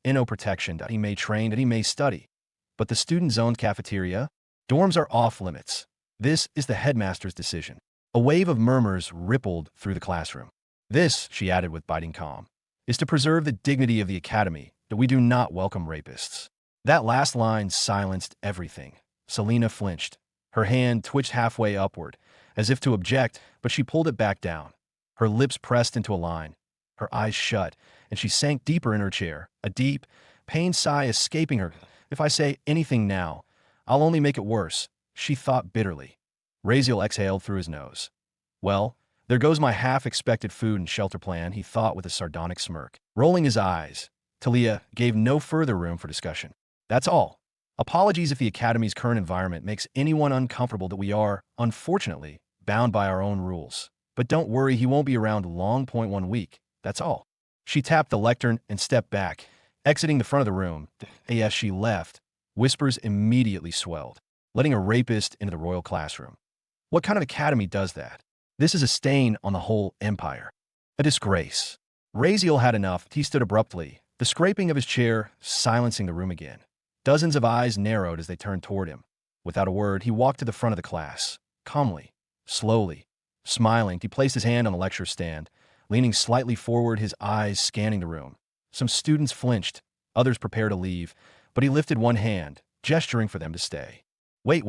and protection that he may train, that he may study. But the student zone cafeteria, dorms are off limits. This is the headmaster's decision. A wave of murmurs rippled through the classroom. This, she added with biting calm, is to preserve the dignity of the academy, that we do not welcome rapists. That last line silenced everything. Selena flinched. Her hand twitched halfway upward, as if to object, but she pulled it back down. Her lips pressed into a line, her eyes shut, and she sank deeper in her chair, a deep, pained sigh escaping her. If I say anything now, I'll only make it worse, she thought bitterly. Raziel exhaled through his nose. Well, there goes my half-expected food and shelter plan, he thought with a sardonic smirk. Rolling his eyes, Talia gave no further room for discussion. That's all. Apologies if the academy's current environment makes anyone uncomfortable, that we are, unfortunately, bound by our own rules. But don't worry, he won't be around long. 1 week. That's all. She tapped the lectern and stepped back, exiting the front of the room. As she left, whispers immediately swelled, letting a rapist into the Royal Classroom. What kind of academy does that? This is a stain on the whole empire. A disgrace. Raziel had enough. He stood abruptly, the scraping of his chair silencing the room again. Dozens of eyes narrowed as they turned toward him. Without a word, he walked to the front of the class. Calmly, slowly, smiling, he placed his hand on the lecture stand, leaning slightly forward, his eyes scanning the room. Some students flinched, others prepared to leave, but he lifted one hand, gesturing for them to stay. Wait,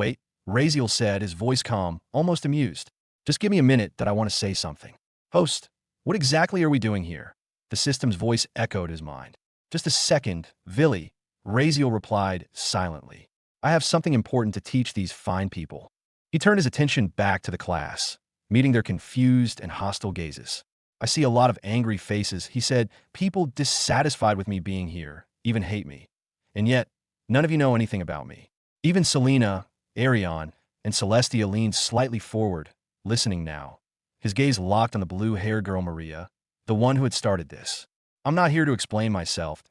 Raziel said, his voice calm, almost amused. Just give me a minute, that I want to say something. Host, what exactly are we doing here? The system's voice echoed his mind. Just a second, Villy, Raziel replied silently. I have something important to teach these fine people. He turned his attention back to the class, meeting their confused and hostile gazes. I see a lot of angry faces, he said, people dissatisfied with me being here, even hate me. And yet, none of you know anything about me. Even Selena, Arion, and Celestia leaned slightly forward, listening now. His gaze locked on the blue-haired girl Maria, the one who had started this. I'm not here to explain myself.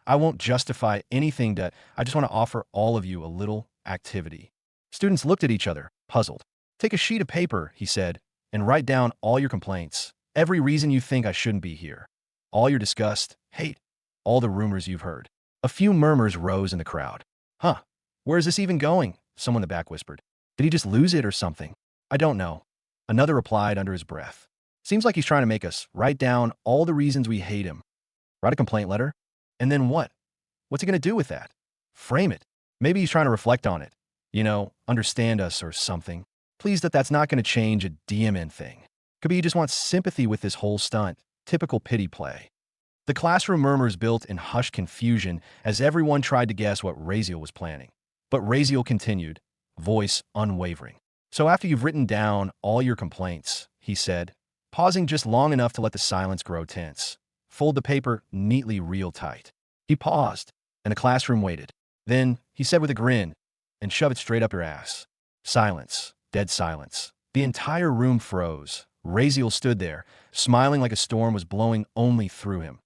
I won't justify anything that I just want to offer all of you a little activity. Students looked at each other, puzzled. Take a sheet of paper, he said, and write down all your complaints, every reason you think I shouldn't be here, all your disgust, hate, all the rumors you've heard. A few murmurs rose in the crowd. Huh, where is this even going? Someone in the back whispered. Did he just lose it or something? I don't know. Another replied under his breath. Seems like he's trying to make us write down all the reasons we hate him. Write a complaint letter? And then what? What's he going to do with that? Frame it. Maybe he's trying to reflect on it. Understand us or something. Pleased that that's not going to change a DMN thing. Could be he just wants sympathy with this whole stunt. Typical pity play. The classroom murmurs built in hushed confusion as everyone tried to guess what Raziel was planning. But Raziel continued, voice unwavering. So after you've written down all your complaints, he said, pausing just long enough to let the silence grow tense, fold the paper neatly real tight. He paused, and the classroom waited. Then he said with a grin, and shove it straight up your ass. Silence. Dead silence. The entire room froze. Raziel stood there, smiling like a storm was blowing only through him.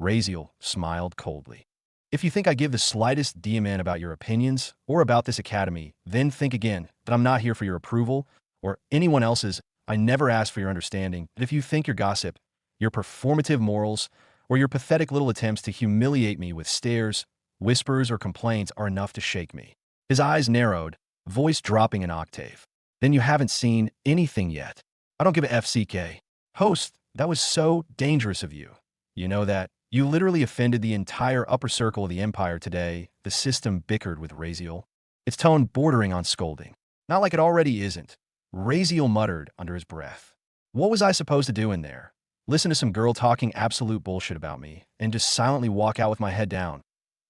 Raziel smiled coldly. If you think I give the slightest DMN about your opinions or about this academy, then think again that I'm not here for your approval or anyone else's. I never ask for your understanding. But if you think your gossip, your performative morals, or your pathetic little attempts to humiliate me with stares, whispers, or complaints are enough to shake me. His eyes narrowed, voice dropping an octave. Then you haven't seen anything yet. I don't give a FCK. Host, that was so dangerous of you. You know that? You literally offended the entire upper circle of the Empire today, the system bickered with Raziel. Its tone bordering on scolding. Not like it already isn't. Raziel muttered under his breath. What was I supposed to do in there? Listen to some girl talking absolute bullshit about me, and just silently walk out with my head down.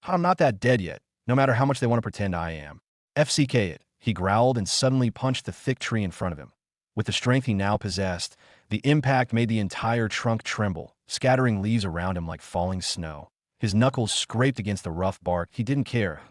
I'm not that dead yet, no matter how much they want to pretend I am. FCK it, he growled and suddenly punched the thick tree in front of him. With the strength he now possessed, the impact made the entire trunk tremble, scattering leaves around him like falling snow. His knuckles scraped against the rough bark. He didn't care.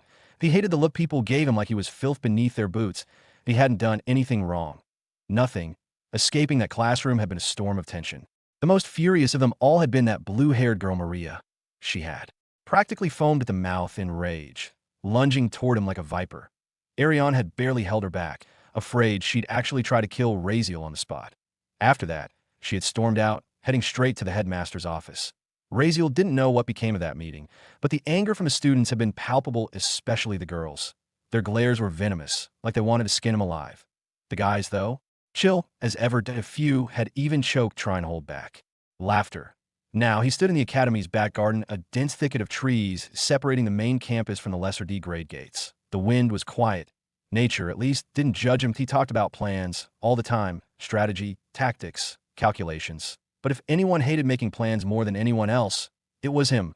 He hated the look people gave him like he was filth beneath their boots. He hadn't done anything wrong. Nothing. Escaping that classroom had been a storm of tension. The most furious of them all had been that blue-haired girl Maria. She had practically foamed at the mouth in rage, lunging toward him like a viper. Arion had barely held her back, afraid she'd actually try to kill Raziel on the spot. After that, she had stormed out, heading straight to the headmaster's office. Raziel didn't know what became of that meeting, but the anger from the students had been palpable, especially the girls. Their glares were venomous, like they wanted to skin him alive. The guys, though, chill as ever. A few had even choked trying to hold back. Laughter. Now he stood in the academy's back garden, a dense thicket of trees separating the main campus from the lesser D grade gates. The wind was quiet. Nature, at least, didn't judge him. He talked about plans all the time, strategy, tactics, calculations. But if anyone hated making plans more than anyone else, it was him.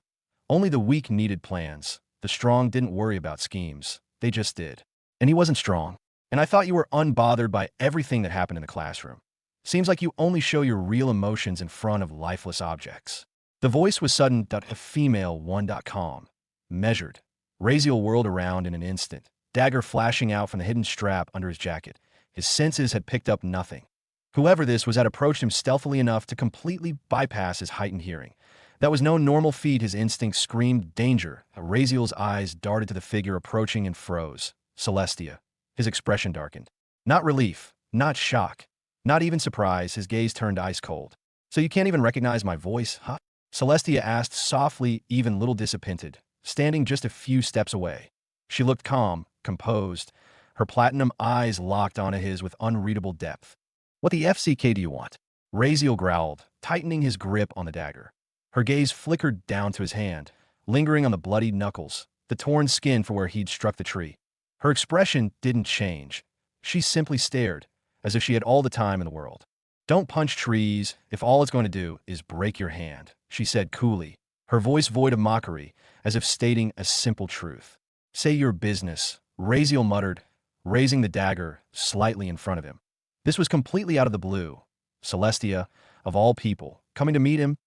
Only the weak needed plans. The strong didn't worry about schemes. They just did. And he wasn't strong. And I thought you were unbothered by everything that happened in the classroom. Seems like you only show your real emotions in front of lifeless objects. The voice was sudden. A female one.com. Measured. Raziel whirled around in an instant, dagger flashing out from the hidden strap under his jacket. His senses had picked up nothing. Whoever this was had approached him stealthily enough to completely bypass his heightened hearing. That was no normal feat. His instinct screamed danger. Raziel's eyes darted to the figure approaching and froze. Celestia. His expression darkened. Not relief, not shock, not even surprise. His gaze turned ice cold. So you can't even recognize my voice, huh? Celestia asked softly, even little disappointed, standing just a few steps away. She looked calm, composed, her platinum eyes locked onto his with unreadable depth. What the FCK do you want? Raziel growled, tightening his grip on the dagger. Her gaze flickered down to his hand, lingering on the bloodied knuckles, the torn skin for where he'd struck the tree. Her expression didn't change. She simply stared, as if she had all the time in the world. Don't punch trees if all it's going to do is break your hand, she said coolly. her voice void of mockery, as if stating a simple truth. Say your business, Razeal muttered, raising the dagger slightly in front of him. This was completely out of the blue. Celestia, of all people, coming to meet him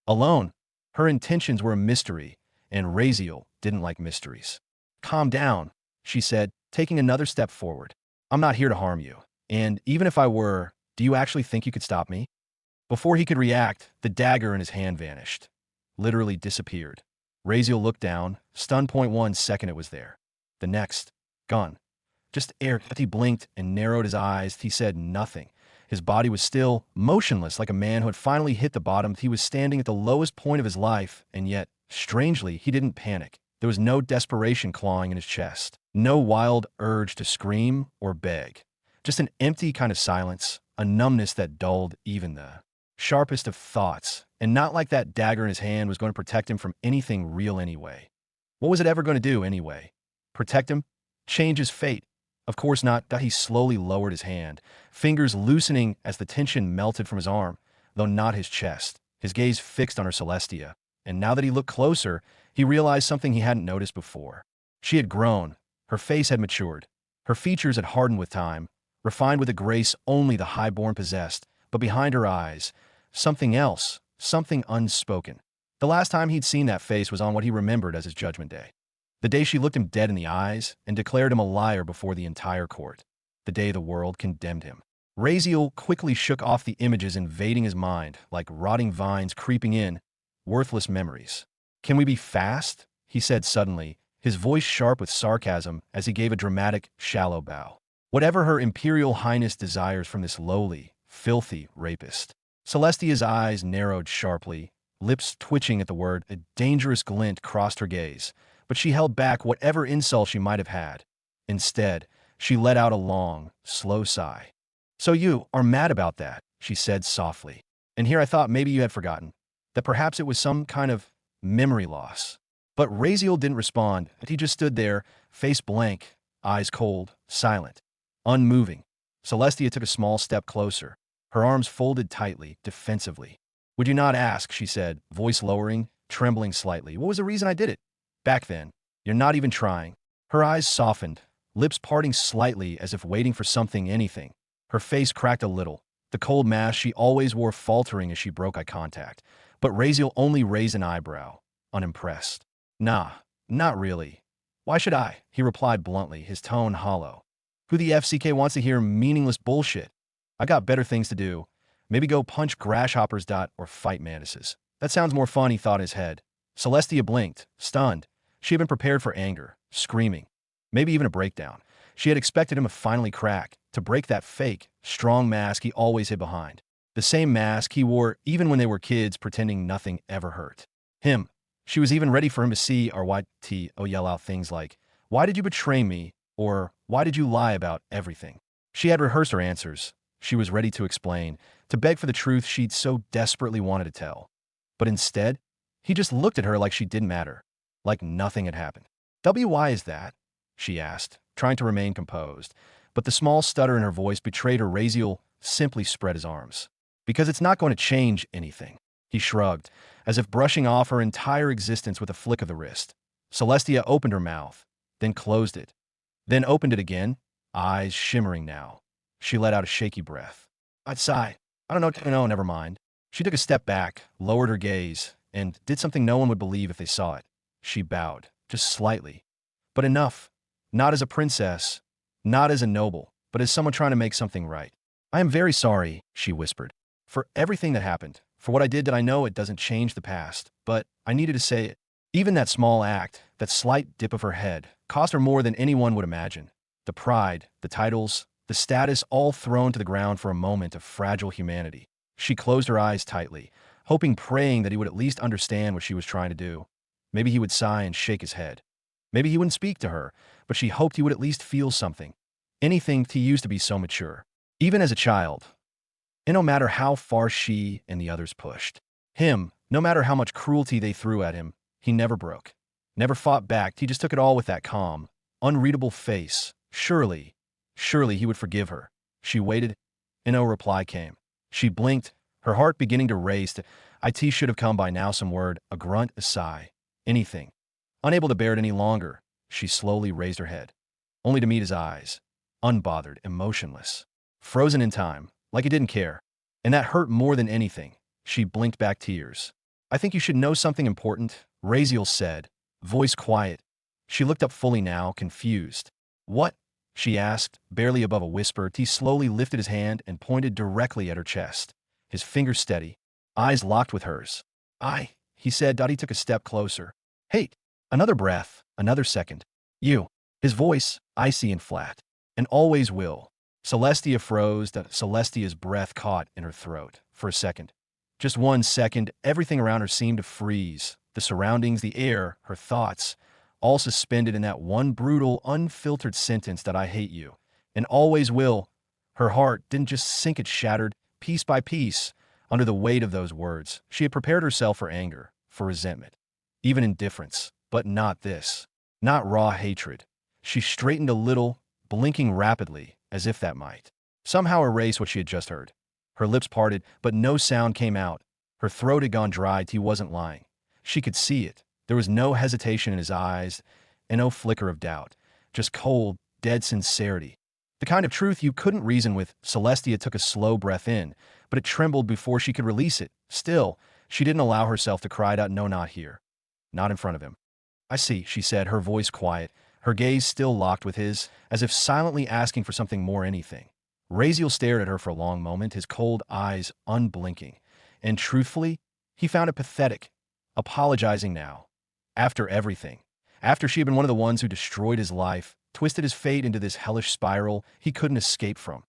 alone. Her intentions were a mystery, and Razeal didn't like mysteries. Calm down, she said, taking another step forward. I'm not here to harm you. And even if I were, do you actually think you could stop me? Before he could react, the dagger in his hand vanished. Literally disappeared. Razeal looked down, stunned. 1 second it was there. The next, gone. Just air. He blinked and narrowed his eyes. He said nothing. His body was still, motionless, like a man who had finally hit the bottom. He was standing at the lowest point of his life, and yet, strangely, he didn't panic. There was no desperation clawing in his chest, no wild urge to scream or beg. Just an empty kind of silence, a numbness that dulled even the sharpest of thoughts, and not like that dagger in his hand was going to protect him from anything real anyway. What was it ever going to do anyway? Protect him? Change his fate? Of course not. He slowly lowered his hand, fingers loosening as the tension melted from his arm, though not his chest, his gaze fixed on her Celestia. And now that he looked closer, he realized something he hadn't noticed before. She had grown. Her face had matured. Her features had hardened with time, refined with a grace only the highborn possessed, but behind her eyes, something else, something unspoken. The last time he'd seen that face was on what he remembered as his judgment day. The day she looked him dead in the eyes and declared him a liar before the entire court. The day the world condemned him. Razeal quickly shook off the images invading his mind, like rotting vines creeping in, worthless memories. Can we be fast? He said suddenly, his voice sharp with sarcasm as he gave a dramatic, shallow bow. Whatever her Imperial Highness desires from this lowly, filthy rapist. Celestia's eyes narrowed sharply, lips twitching at the word. A dangerous glint crossed her gaze, but she held back whatever insult she might have had. Instead, she let out a long, slow sigh. So you are mad about that, she said softly. And here I thought maybe you had forgotten, that perhaps it was some kind of memory loss. But Razeal didn't respond, and he just stood there, face blank, eyes cold, silent, unmoving. Celestia took a small step closer, her arms folded tightly, defensively. Would you not ask, she said, voice lowering, trembling slightly. What was the reason I did it? Back then, you're not even trying. Her eyes softened, lips parting slightly as if waiting for something, anything. Her face cracked a little, the cold mask she always wore faltering as she broke eye contact. But Razeal only raised an eyebrow, unimpressed. Nah, not really. Why should I? He replied bluntly, his tone hollow. Who the FCK wants to hear meaningless bullshit? I got better things to do. Maybe go punch grasshoppers. Or fight mantises. That sounds more fun, he thought in his head. Celestia blinked, stunned. She had been prepared for anger, screaming, maybe even a breakdown. She had expected him to finally crack, to break that fake, strong mask he always hid behind. The same mask he wore even when they were kids, pretending nothing ever hurt him. She was even ready for him to see or yell out things like, why did you betray me? Or why did you lie about everything? She had rehearsed her answers. She was ready to explain, to beg for the truth she'd so desperately wanted to tell. But instead, he just looked at her like she didn't matter, like nothing had happened. Why is that? She asked, trying to remain composed. But the small stutter in her voice betrayed her. Razeal simply spread his arms. Because it's not going to change anything. He shrugged, as if brushing off her entire existence with a flick of the wrist. Celestia opened her mouth, then closed it, then opened it again, eyes shimmering now. She let out a shaky breath. I'd sigh. I don't know, never mind. She took a step back, lowered her gaze, and did something no one would believe if they saw it. She bowed, just slightly. But enough. Not as a princess, not as a noble, but as someone trying to make something right. I am very sorry, she whispered, for everything that happened, for what I did. I know it doesn't change the past, but I needed to say it. Even that small act, that slight dip of her head, cost her more than anyone would imagine. The pride, the titles, the status, all thrown to the ground for a moment of fragile humanity. She closed her eyes tightly, hoping, praying that he would at least understand what she was trying to do. Maybe he would sigh and shake his head. Maybe he wouldn't speak to her, but she hoped he would at least feel something. Anything. He used to be so mature, even as a child. And no matter how far she and the others pushed him, no matter how much cruelty they threw at him, he never broke, never fought back. He just took it all with that calm, unreadable face. Surely he would forgive her. She waited, and no reply came. She blinked, her heart beginning to race. It should have come by now, some word, a grunt, a sigh, anything. Unable to bear it any longer, she slowly raised her head, only to meet his eyes, unbothered, emotionless, frozen in time, like he didn't care. And that hurt more than anything. She blinked back tears. I think you should know something important, Razeal said, voice quiet. She looked up fully now, confused. What? She asked, barely above a whisper. He slowly lifted his hand and pointed directly at her chest, his fingers steady, eyes locked with hers. He said. He took a step closer. Hey, another breath, another second. You. His voice, icy and flat. And always will. Celestia froze. Celestia's breath caught in her throat. For a second. Just 1 second, everything around her seemed to freeze. The surroundings, the air, her thoughts, all suspended in that one brutal, unfiltered sentence that I hate you. And always will. Her heart didn't just sink, it shattered, piece by piece, under the weight of those words. She had prepared herself for anger, for resentment, even indifference, but not this. Not raw hatred. She straightened a little, blinking rapidly, as if that might somehow erase what she had just heard. Her lips parted, but no sound came out. Her throat had gone dry. He wasn't lying. She could see it. There was no hesitation in his eyes, and no flicker of doubt. Just cold, dead sincerity. The kind of truth you couldn't reason with. Celestia took a slow breath in, but it trembled before she could release it. Still, she didn't allow herself to cry out, no, not here. Not in front of him. I see, she said, her voice quiet, her gaze still locked with his, as if silently asking for something more, anything. Razeal stared at her for a long moment, his cold eyes unblinking. And truthfully, he found it pathetic. Apologizing now. After everything. After she had been one of the ones who destroyed his life, twisted his fate into this hellish spiral he couldn't escape from.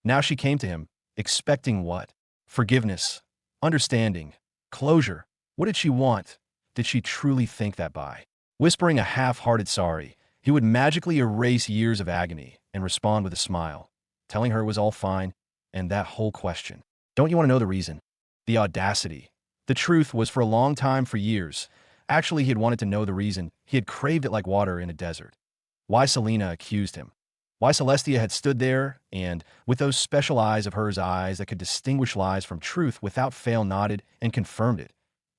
Now she came to him, expecting what? Forgiveness. Understanding. Closure. What did she want? Did she truly think that by whispering a half-hearted sorry, he would magically erase years of agony and respond with a smile, telling her it was all fine, and that whole question. Don't you want to know the reason? The audacity. The truth was, for a long time, for years, actually he had wanted to know the reason. He had craved it like water in a desert. Why Selena accused him. Why Celestia had stood there and, with those special eyes of hers, eyes that could distinguish lies from truth without fail, nodded and confirmed it.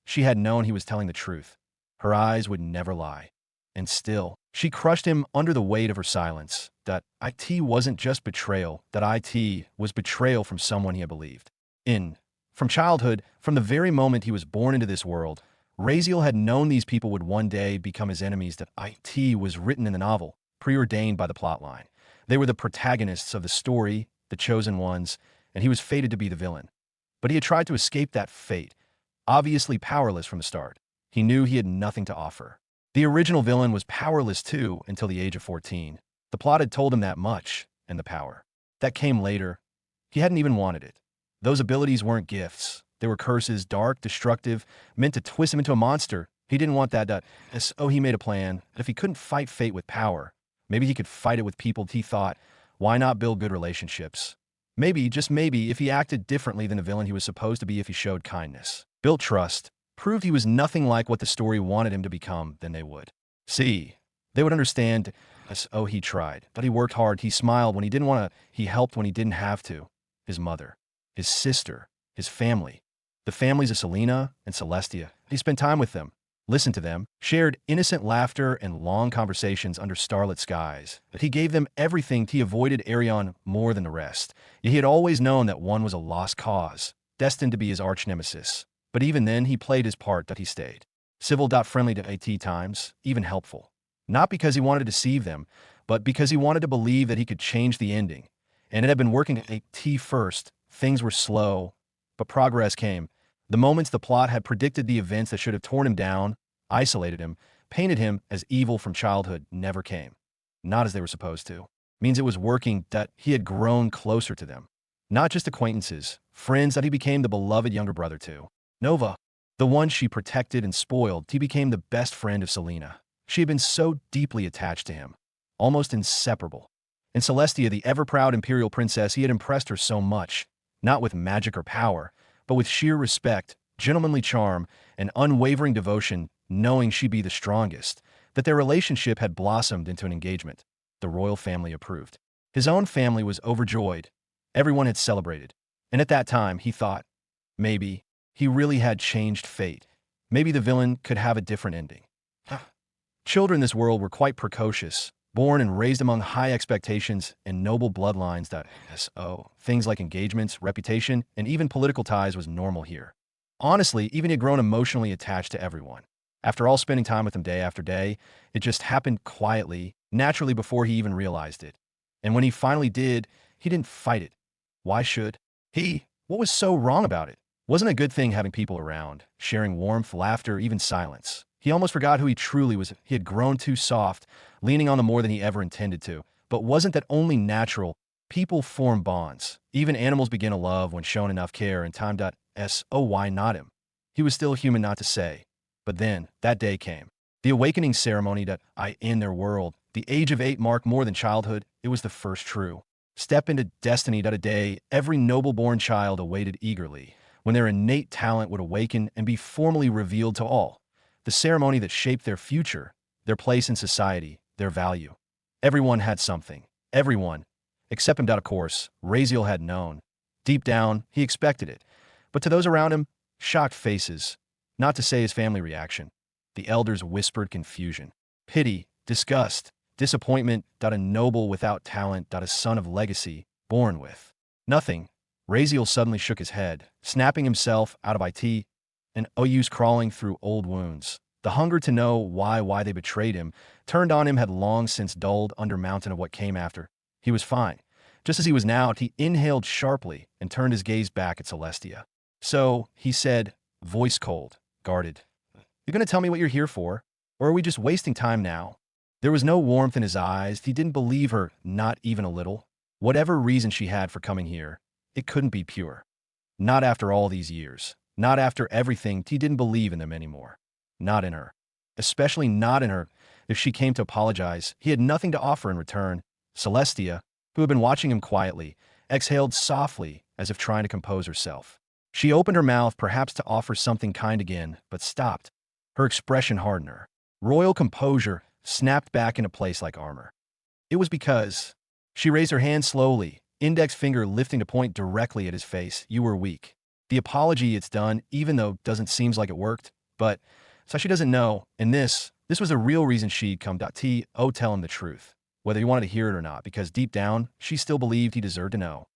She had known he was telling the truth. Her eyes would never lie. And still, she crushed him under the weight of her silence. That it wasn't just betrayal. That it was betrayal from someone he had believed in. From childhood, from the very moment he was born into this world, Razeal had known these people would one day become his enemies. That it was written in the novel, preordained by the plotline. They were the protagonists of the story, the chosen ones, and he was fated to be the villain. But he had tried to escape that fate, obviously powerless from the start. He knew he had nothing to offer. The original villain was powerless too until the age of 14. The plot had told him that much, and the power. That came later. He hadn't even wanted it. Those abilities weren't gifts. They were curses, dark, destructive, meant to twist him into a monster. He didn't want that. So he made a plan. If he couldn't fight fate with power, maybe he could fight it with people. He thought, why not build good relationships? Maybe, just maybe, if he acted differently than the villain he was supposed to be, if he showed kindness, built trust, proved he was nothing like what the story wanted him to become, then they would. See, they would understand. So he tried. But he worked hard. He smiled when he didn't want to. He helped when he didn't have to. His mother, his sister, his family. The families of Selena and Celestia. He spent time with them, listened to them, shared innocent laughter and long conversations under starlit skies. But he gave them everything. He avoided Arion more than the rest. Yet he had always known that one was a lost cause, destined to be his arch-nemesis. But even then, he played his part. That he stayed civil, friendly to at times, even helpful. Not because he wanted to deceive them, but because he wanted to believe that he could change the ending. And it had been working at at first. Things were slow, but progress came. The moments the plot had predicted, the events that should have torn him down, isolated him, painted him as evil from childhood, never came. Not as they were supposed to. Means it was working, that he had grown closer to them. Not just acquaintances, friends, that he became the beloved younger brother to. Nova, the one she protected and spoiled, he became the best friend of Selena. She had been so deeply attached to him, almost inseparable. And Celestia, the ever-proud imperial princess, he had impressed her so much, not with magic or power, but with sheer respect, gentlemanly charm, and unwavering devotion, knowing she'd be the strongest, that their relationship had blossomed into an engagement. The royal family approved. His own family was overjoyed. Everyone had celebrated. And at that time, he thought, Maybe he really had changed fate. Maybe the villain could have a different ending. Children in this world were quite precocious, born and raised among high expectations and noble bloodlines that, things like engagements, reputation, and even political ties was normal here. Honestly, even he had grown emotionally attached to everyone. After all spending time with him day after day, it just happened quietly, naturally before he even realized it. And when he finally did, he didn't fight it. Why should he? What was so wrong about it? Wasn't a good thing having people around, sharing warmth, laughter, even silence. He almost forgot who he truly was. He had grown too soft, leaning on them more than he ever intended to. But wasn't that only natural? People form bonds. Even animals begin to love when shown enough care and time. Why not him? He was still human not to say. But then, that day came. The awakening ceremony that in their world, the age of 8 marked more than childhood. It was the first true step into destiny that a day every noble-born child awaited eagerly, when their innate talent would awaken and be formally revealed to all. The ceremony that shaped their future, their place in society, their value. Everyone had something. Everyone. Except him, of course, Razeal had known. Deep down, he expected it. But to those around him, shocked faces, not to say his family reaction. The elders whispered confusion, pity, disgust, disappointment. A noble without talent. A son of legacy, born with nothing. Razeal suddenly shook his head, snapping himself out of it, and OUs crawling through old wounds. The hunger to know why they betrayed him, turned on him, had long since dulled under mountain of what came after. He was fine. Just as he was now, he inhaled sharply and turned his gaze back at Celestia. So, he said, voice cold, guarded. "You're going to tell me what you're here for? Or are we just wasting time now?" There was no warmth in his eyes. He didn't believe her, not even a little. Whatever reason she had for coming here, it couldn't be pure. Not after all these years. Not after everything. He didn't believe in them anymore. Not in her. Especially not in her. If she came to apologize, he had nothing to offer in return. Celestia, who had been watching him quietly, exhaled softly as if trying to compose herself. She opened her mouth, perhaps to offer something kind again, but stopped. Her expression hardened her. Royal composure snapped back into place like armor. It was because she raised her hand slowly, index finger lifting to point directly at his face. "You were weak. The apology, it's done, even though doesn't seems like it worked. But so she doesn't know, and this was the real reason she'd come. Tell him the truth, whether he wanted to hear it or not, because deep down, she still believed he deserved to know.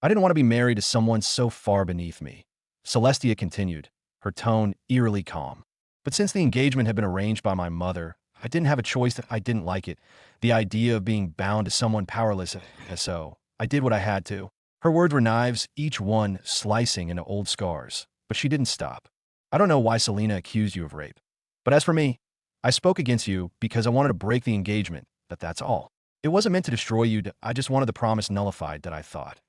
I didn't want to be married to someone so far beneath me." Celestia continued, her tone eerily calm. "But since the engagement had been arranged by my mother, I didn't have a choice. That I didn't like it. The idea of being bound to someone powerless, so I did what I had to." Her words were knives, each one slicing into old scars. But she didn't stop. "I don't know why Selena accused you of rape. But as for me, I spoke against you because I wanted to break the engagement. That's all. It wasn't meant to destroy you. I just wanted the promise nullified. I thought.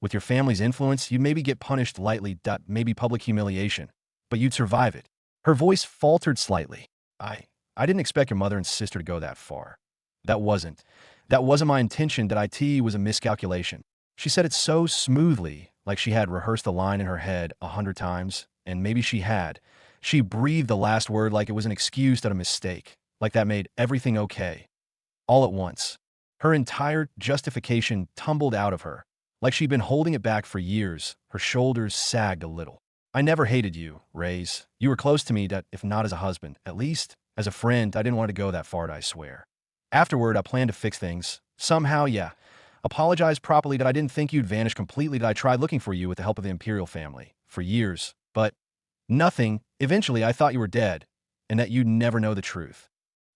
With your family's influence, you'd maybe get punished lightly. Maybe public humiliation. But you'd survive it." Her voice faltered slightly. I didn't expect your mother and sister to go that far. That wasn't my intention. It was a miscalculation." She said it so smoothly, like she had rehearsed the line in her head 100 times, and maybe she had. She breathed the last word like it was an excuse that a mistake, like that made everything okay. All at once, her entire justification tumbled out of her, like she'd been holding it back for years. Her shoulders sagged a little. "I never hated you, Raze. You were close to me, if not as a husband, at least as a friend. I didn't want to go that far, I swear. Afterward, I planned to fix things. Somehow, yeah. Apologize properly. I didn't think you'd vanish completely. I tried looking for you with the help of the Imperial family for years, but nothing. Eventually, I thought you were dead, and that you'd never know the truth."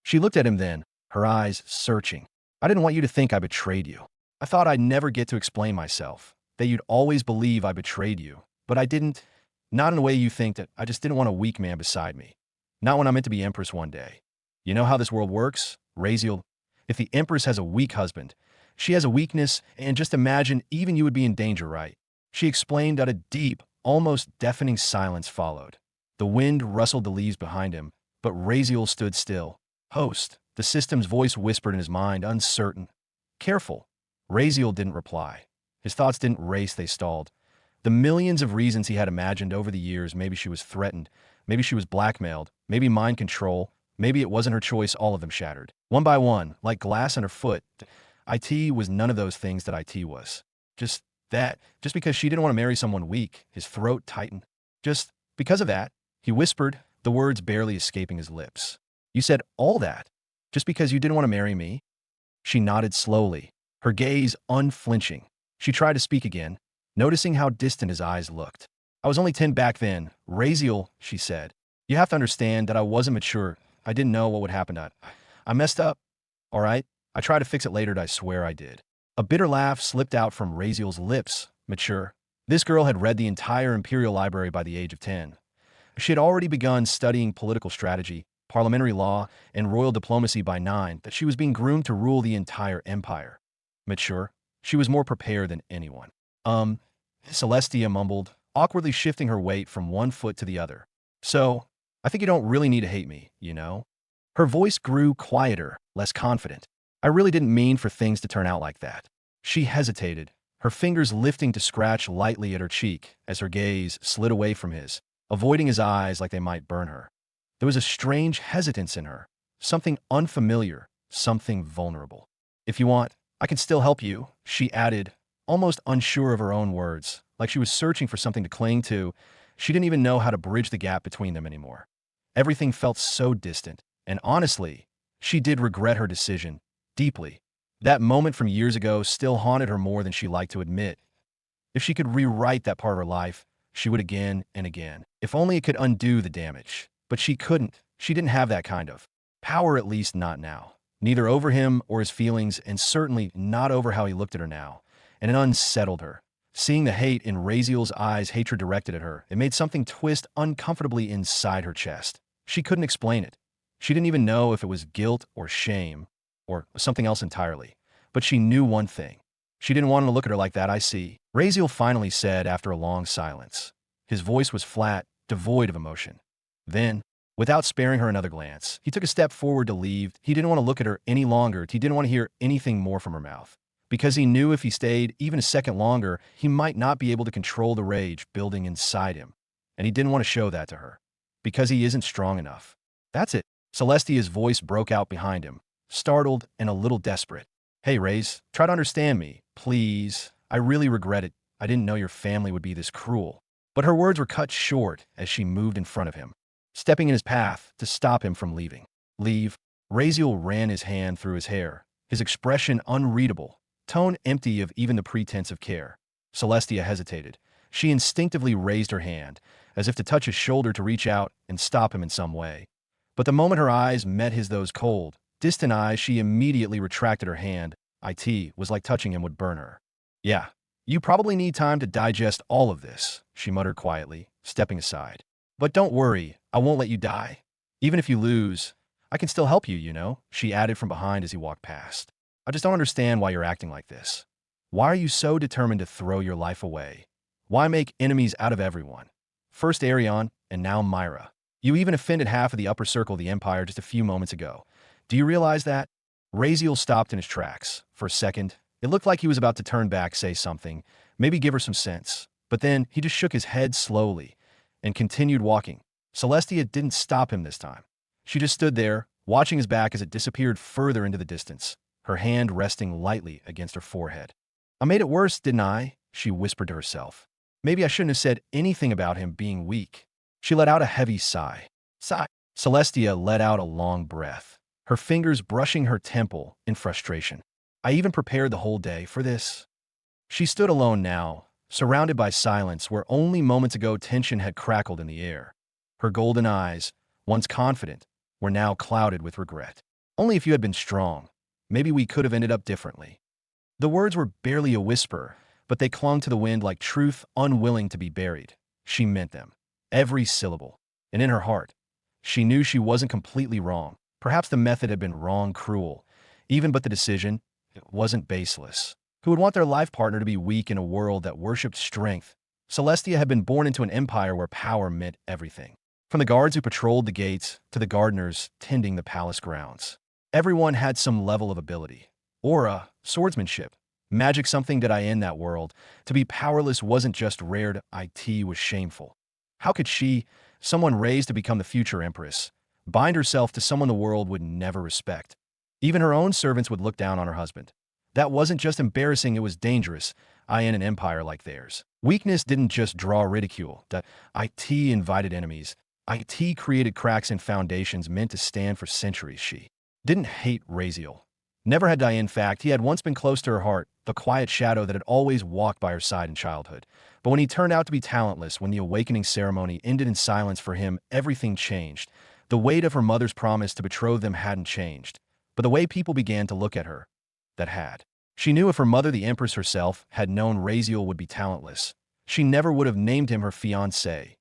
She looked at him then, her eyes searching. "I didn't want you to think I betrayed you. I thought I'd never get to explain myself, that you'd always believe I betrayed you. But I didn't. Not in the way you think. That I just didn't want a weak man beside me. Not when I'm meant to be Empress one day. You know how this world works, Razeal? If the Empress has a weak husband, she has a weakness, and just imagine even you would be in danger, right?" She explained. A deep, almost deafening silence followed. The wind rustled the leaves behind him, but Razeal stood still. "Host," the system's voice whispered in his mind, uncertain. "Careful." Razeal didn't reply. His thoughts didn't race, they stalled. The millions of reasons he had imagined over the years. Maybe she was threatened. Maybe she was blackmailed. Maybe mind control. Maybe it wasn't her choice. All of them shattered. One by one, like glass underfoot. IT was none of those things that IT was. Just That, just because she didn't want to marry someone weak, his throat tightened. Just because of that, he whispered, the words barely escaping his lips. You said all that, just because you didn't want to marry me? She nodded slowly, her gaze unflinching. She tried to speak again, noticing how distant his eyes looked. I was only 10 back then. Razeal, she said. You have to understand that I wasn't mature. I didn't know what would happen. I messed up. All right? I tried to fix it later, I swear I did. A bitter laugh slipped out from Razeal's lips. Mature. This girl had read the entire Imperial Library by the age of 10. She had already begun studying political strategy, parliamentary law, and royal diplomacy by 9, that she was being groomed to rule the entire empire. Mature. She was more prepared than anyone. Celestia mumbled, awkwardly shifting her weight from one foot to the other. So, I think you don't really need to hate me, you know? Her voice grew quieter, less confident. I really didn't mean for things to turn out like that. She hesitated, her fingers lifting to scratch lightly at her cheek as her gaze slid away from his, avoiding his eyes like they might burn her. There was a strange hesitance in her, something unfamiliar, something vulnerable. If you want, I can still help you, she added, almost unsure of her own words, like she was searching for something to cling to. She didn't even know how to bridge the gap between them anymore. Everything felt so distant, and honestly, she did regret her decision, deeply. That moment from years ago still haunted her more than she liked to admit. If she could rewrite that part of her life, she would again and again. If only it could undo the damage. But she couldn't. She didn't have that kind of power, at least not now. Neither over him or his feelings, and certainly not over how he looked at her now. And it unsettled her. Seeing the hate in Razeal's eyes, hatred directed at her, it made something twist uncomfortably inside her chest. She couldn't explain it. She didn't even know if it was guilt or shame, or something else entirely. But she knew one thing. She didn't want him to look at her like that, I see. Razeal finally said after a long silence. His voice was flat, devoid of emotion. Then, without sparing her another glance, he took a step forward to leave. He didn't want to look at her any longer. He didn't want to hear anything more from her mouth. Because he knew if he stayed even a second longer, he might not be able to control the rage building inside him. And he didn't want to show that to her. Because he isn't strong enough. That's it. Celestia's voice broke out behind him, startled and a little desperate. Hey, Raze, try to understand me, please. I really regret it. I didn't know your family would be this cruel. But her words were cut short as she moved in front of him, stepping in his path to stop him from leaving. Leave. Razeal ran his hand through his hair, his expression unreadable, tone empty of even the pretense of care. Celestia hesitated. She instinctively raised her hand, as if to touch his shoulder to reach out and stop him in some way. But the moment her eyes met his those cold, distant eyes, she immediately retracted her hand. It was like touching him would burn her. Yeah, you probably need time to digest all of this, she muttered quietly, stepping aside. But don't worry, I won't let you die. Even if you lose, I can still help you, you know, she added from behind as he walked past. I just don't understand why you're acting like this. Why are you so determined to throw your life away? Why make enemies out of everyone? First Arion, and now Myra. You even offended half of the upper circle of the Empire just a few moments ago. Do you realize that? Razeal stopped in his tracks. For a second, it looked like he was about to turn back, say something, maybe give her some sense. But then he just shook his head slowly and continued walking. Celestia didn't stop him this time. She just stood there, watching his back as it disappeared further into the distance, her hand resting lightly against her forehead. I made it worse, didn't I? She whispered to herself. Maybe I shouldn't have said anything about him being weak. She let out a heavy sigh. Celestia let out a long breath, her fingers brushing her temple in frustration. I even prepared the whole day for this. She stood alone now, surrounded by silence where only moments ago tension had crackled in the air. Her golden eyes, once confident, were now clouded with regret. Only if you had been strong, maybe we could have ended up differently. The words were barely a whisper, but they clung to the wind like truth unwilling to be buried. She meant them, every syllable. And in her heart, she knew she wasn't completely wrong. Perhaps the method had been wrong, cruel. Even but the decision, it wasn't baseless. Who would want their life partner to be weak in a world that worshipped strength? Celestia had been born into an empire where power meant everything. From the guards who patrolled the gates to the gardeners tending the palace grounds. Everyone had some level of ability. Aura, swordsmanship, magic, something that I in that world. To be powerless wasn't just rare, it was shameful. How could she, someone raised to become the future empress, bind herself to someone the world would never respect? Even her own servants would look down on her husband. That wasn't just embarrassing, it was dangerous. in an empire like theirs. Weakness didn't just draw ridicule. The IT invited enemies. IT created cracks in foundations meant to stand for centuries. She didn't hate Razeal. Never had Diane. In fact, he had once been close to her heart, the quiet shadow that had always walked by her side in childhood. But when he turned out to be talentless, when the awakening ceremony ended in silence for him, everything changed. The weight of her mother's promise to betroth them hadn't changed, but the way people began to look at her, that had. She knew if her mother, the Empress herself, had known Razeal would be talentless, she never would have named him her fiancé.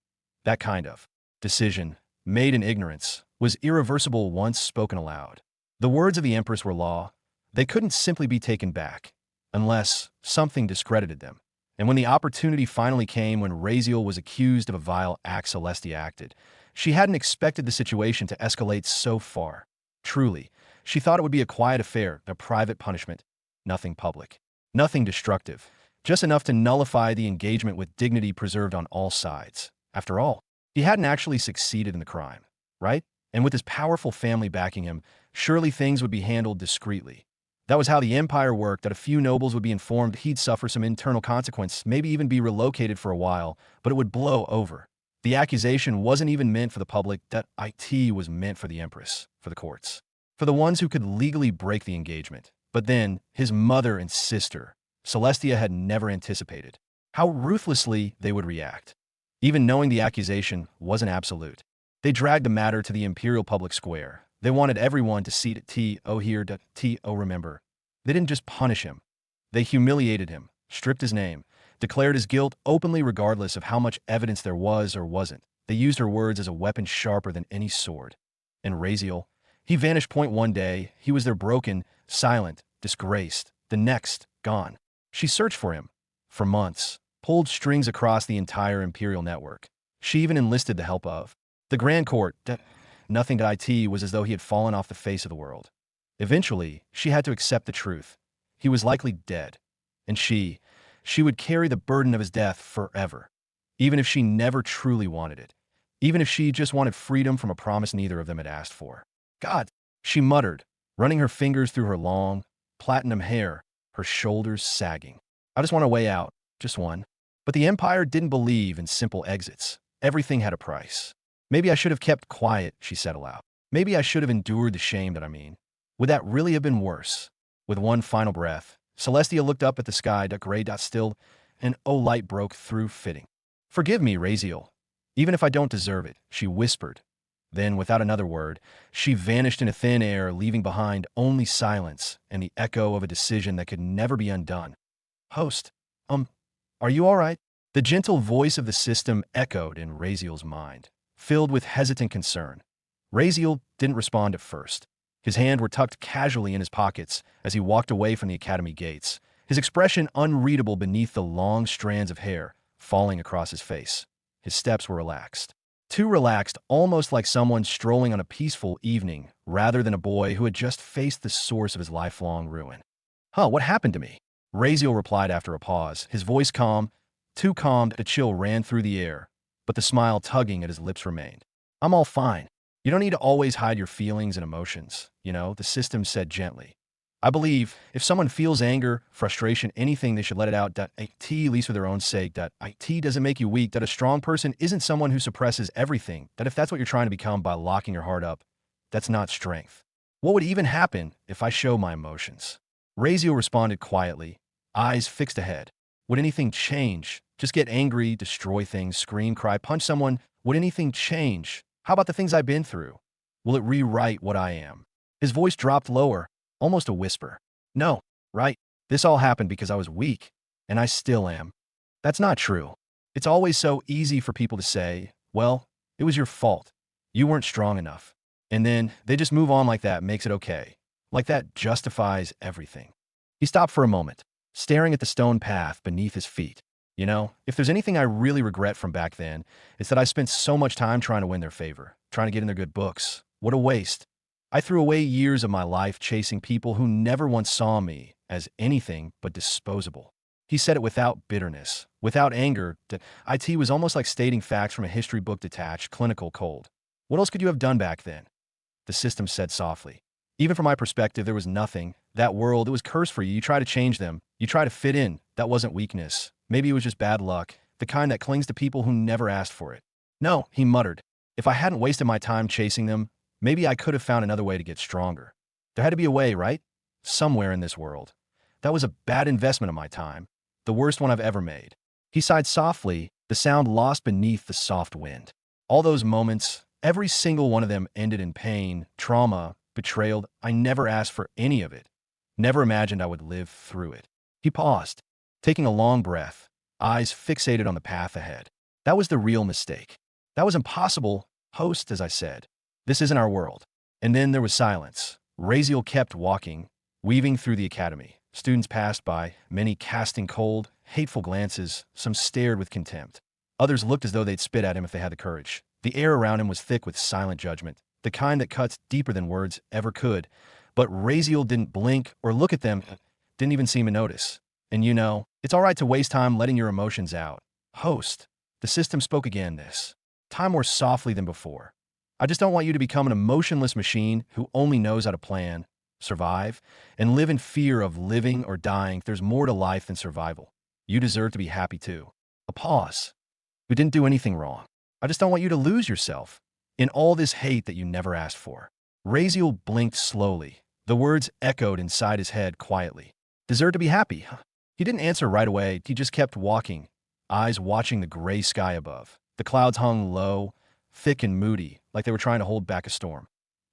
That kind of decision, made in ignorance, was irreversible once spoken aloud. The words of the Empress were law. They couldn't simply be taken back, unless something discredited them. And when the opportunity finally came, when Razeal was accused of a vile act Celestia acted, she hadn't expected the situation to escalate so far. Truly, she thought it would be a quiet affair, a private punishment, nothing public, nothing destructive, just enough to nullify the engagement with dignity preserved on all sides. After all, he hadn't actually succeeded in the crime, right? And with his powerful family backing him, surely things would be handled discreetly. That was how the Empire worked, that a few nobles would be informed he'd suffer some internal consequence, maybe even be relocated for a while, but it would blow over. The accusation wasn't even meant for the public, that IT was meant for the Empress, for the courts, for the ones who could legally break the engagement. But then, his mother and sister, Celestia had never anticipated how ruthlessly they would react. Even knowing the accusation wasn't absolute, they dragged the matter to the Imperial Public Square. They wanted everyone to see that T.O. here, T.O. remember. They didn't just punish him. They humiliated him, stripped his name, declared his guilt openly regardless of how much evidence there was or wasn't. They used her words as a weapon sharper than any sword. And Razeal, he vanished. One day, he was there broken, silent, disgraced. The next, gone. She searched for him. For months, pulled strings across the entire Imperial network. She even enlisted the help of the Grand Court. Nothing to IT was as though he had fallen off the face of the world. Eventually, she had to accept the truth. He was likely dead. And she would carry the burden of his death forever. Even if she never truly wanted it. Even if she just wanted freedom from a promise neither of them had asked for. God, she muttered, running her fingers through her long, platinum hair, her shoulders sagging. I just want a way out, just one. But the Empire didn't believe in simple exits. Everything had a price. Maybe I should have kept quiet, she said aloud. Maybe I should have endured the shame that I mean. Would that really have been worse? With one final breath, Celestia looked up at the sky, gray dot still, and light broke through fitting. Forgive me, Razeal. Even if I don't deserve it, she whispered. Then, without another word, she vanished into thin air, leaving behind only silence and the echo of a decision that could never be undone. Host, are you all right? The gentle voice of the system echoed in Razeal's mind, filled with hesitant concern. Razeal didn't respond at first. His hands were tucked casually in his pockets as he walked away from the academy gates, his expression unreadable beneath the long strands of hair falling across his face. His steps were relaxed. Too relaxed, almost like someone strolling on a peaceful evening, rather than a boy who had just faced the source of his lifelong ruin. What happened to me? Razeal replied after a pause, his voice calm, too calm that a chill ran through the air, but the smile tugging at his lips remained. I'm all fine. You don't need to always hide your feelings and emotions, the system said gently. I believe if someone feels anger, frustration, anything, they should let it out. At least for their own sake. It doesn't make you weak. That a strong person isn't someone who suppresses everything. That if that's what you're trying to become by locking your heart up, that's not strength. What would even happen if I show my emotions? Razeal responded quietly, eyes fixed ahead. Would anything change? Just get angry, destroy things, scream, cry, punch someone? Would anything change? How about the things I've been through? Will it rewrite what I am? His voice dropped lower, almost a whisper. No, right? This all happened because I was weak, and I still am. That's not true. It's always so easy for people to say, well, it was your fault. You weren't strong enough. And then they just move on like that makes it okay. Like that justifies everything. He stopped for a moment, staring at the stone path beneath his feet. If there's anything I really regret from back then, it's that I spent so much time trying to win their favor, trying to get in their good books. What a waste. I threw away years of my life chasing people who never once saw me as anything but disposable. He said it without bitterness, without anger. That IT was almost like stating facts from a history book, detached, clinical, cold. What else could you have done back then? The system said softly. Even from my perspective, there was nothing. That world, it was cursed for you. You tried to change them, You try to fit in. That wasn't weakness. Maybe it was just bad luck, the kind that clings to people who never asked for it. No, he muttered. If I hadn't wasted my time chasing them, maybe I could have found another way to get stronger. There had to be a way, right? Somewhere in this world. That was a bad investment of my time. The worst one I've ever made. He sighed softly, the sound lost beneath the soft wind. All those moments, every single one of them ended in pain, trauma, betrayal. I never asked for any of it. Never imagined I would live through it. He paused, taking a long breath, eyes fixated on the path ahead. That was the real mistake. That was impossible, host, as I said. This isn't our world. And then there was silence. Razeal kept walking, weaving through the academy. Students passed by, many casting cold, hateful glances. Some stared with contempt. Others looked as though they'd spit at him if they had the courage. The air around him was thick with silent judgment, the kind that cuts deeper than words ever could. But Razeal didn't blink or look at them, didn't even seem to notice. And you know, it's all right to waste time letting your emotions out. Host, the system spoke again this time more softly than before. I just don't want you to become an emotionless machine who only knows how to plan, survive, and live in fear of living or dying. There's more to life than survival. You deserve to be happy too. A pause. You didn't do anything wrong. I just don't want you to lose yourself in all this hate that you never asked for. Razeal blinked slowly. The words echoed inside his head quietly. Deserve to be happy. He didn't answer right away. He just kept walking, eyes watching the gray sky above. The clouds hung low, thick and moody, like they were trying to hold back a storm.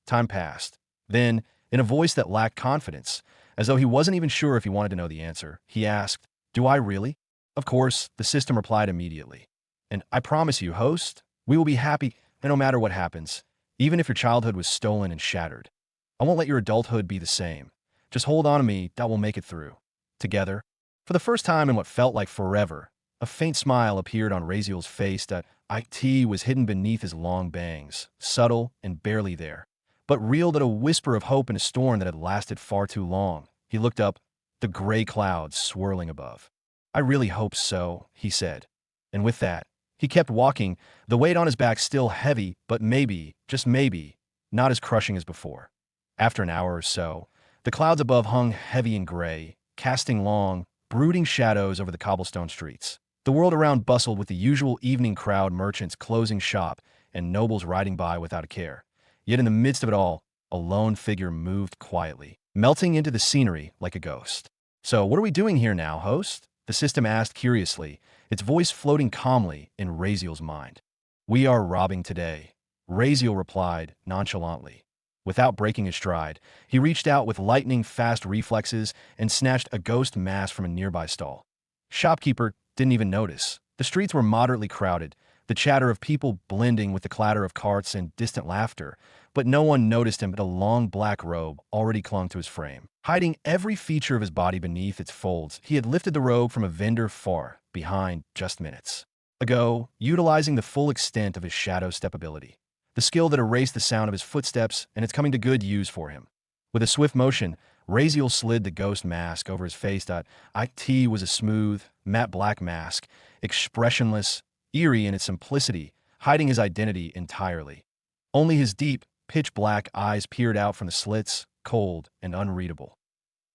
Time passed. Then, in a voice that lacked confidence, as though he wasn't even sure if he wanted to know the answer, he asked, "Do I really?" Of course, the system replied immediately. "And I promise you, host, we will be happy, and no matter what happens, even if your childhood was stolen and shattered. I won't let your adulthood be the same. Just hold on to me, that we'll make it through. Together." For the first time in what felt like forever, a faint smile appeared on Razeal's face that IT was hidden beneath his long bangs, subtle and barely there, but real as a whisper of hope in a storm that had lasted far too long. He looked up, the gray clouds swirling above. "I really hope so," he said. And with that, he kept walking, the weight on his back still heavy, but maybe, just maybe, not as crushing as before. After an hour or so, the clouds above hung heavy and gray, casting long, brooding shadows over the cobblestone streets. The world around bustled with the usual evening crowd, merchants closing shop and nobles riding by without a care. Yet in the midst of it all, a lone figure moved quietly, melting into the scenery like a ghost. "So what are we doing here now, host?" the system asked curiously, its voice floating calmly in Razeal's mind. "We are robbing today," Razeal replied nonchalantly. Without breaking his stride, he reached out with lightning-fast reflexes and snatched a ghost mask from a nearby stall. Shopkeeper didn't even notice. The streets were moderately crowded, the chatter of people blending with the clatter of carts and distant laughter, but no one noticed him but a long black robe already clung to his frame, hiding every feature of his body beneath its folds. He had lifted the robe from a vendor far behind just minutes ago, utilizing the full extent of his shadow step ability, the skill that erased the sound of his footsteps, and it's coming to good use for him. With a swift motion, Razeal slid the ghost mask over his face. It was a smooth, matte black mask, expressionless, eerie in its simplicity, hiding his identity entirely. Only his deep, pitch-black eyes peered out from the slits, cold and unreadable.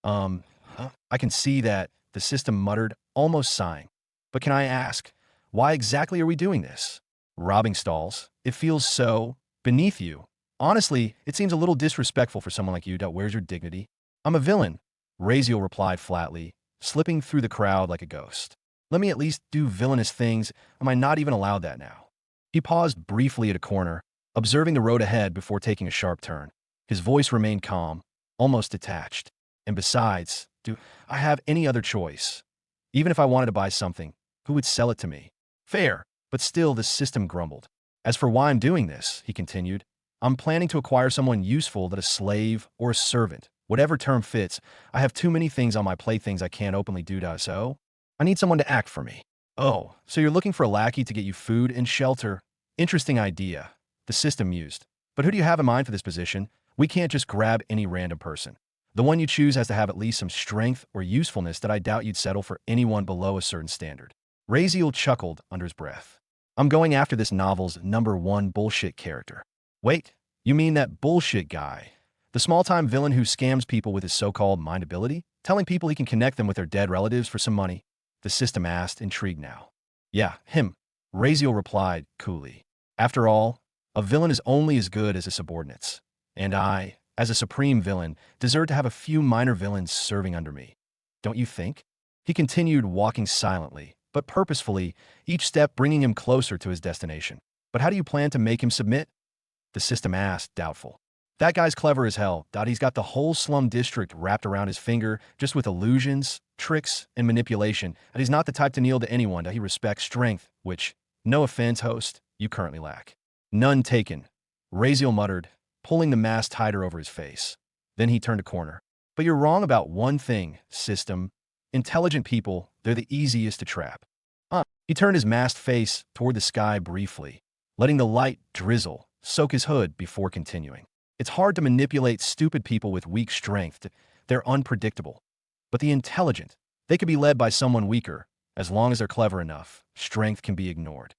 I can see that," the system muttered, almost sighing. "But can I ask, why exactly are we doing this? Robbing stalls? It feels so beneath you. Honestly, it seems a little disrespectful for someone like you. Where's your dignity?" "I'm a villain," Razeal replied flatly, slipping through the crowd like a ghost. "Let me at least do villainous things. Am I not even allowed that now?" He paused briefly at a corner, observing the road ahead before taking a sharp turn. His voice remained calm, almost detached. "And besides, do I have any other choice? Even if I wanted to buy something, who would sell it to me? Fair." But still the system grumbled. "As for why I'm doing this," he continued, "I'm planning to acquire someone useful, that a slave or a servant, whatever term fits. I have too many things on my plate, things I can't openly do, so I need someone to act for me." "Oh, so you're looking for a lackey to get you food and shelter. Interesting idea," the system mused. "But who do you have in mind for this position? We can't just grab any random person. The one you choose has to have at least some strength or usefulness that I doubt you'd settle for anyone below a certain standard." Razeal chuckled under his breath. "I'm going after this novel's #1 bullshit character." "Wait, you mean that bullshit guy?" The small-time villain who scams people with his so-called mind ability, telling people he can connect them with their dead relatives for some money. The system asked, intrigued now. Yeah, him. Raziel replied coolly. After all, a villain is only as good as his subordinates. And I, as a supreme villain, deserve to have a few minor villains serving under me. Don't you think? He continued walking silently, but purposefully, each step bringing him closer to his destination. But how do you plan to make him submit? The system asked, doubtful. That guy's clever as hell. He's got the whole slum district wrapped around his finger, just with illusions, tricks, and manipulation. And he's not the type to kneel to anyone. He respects strength, which, no offense, host, you currently lack. None taken, Raziel muttered, pulling the mask tighter over his face. Then he turned a corner. But you're wrong about one thing, system. Intelligent people, they're the easiest to trap. He turned his masked face toward the sky briefly, letting the light drizzle, soak his hood before continuing. It's hard to manipulate stupid people with weak strength. They're unpredictable. But the intelligent, they could be led by someone weaker. As long as they're clever enough, strength can be ignored.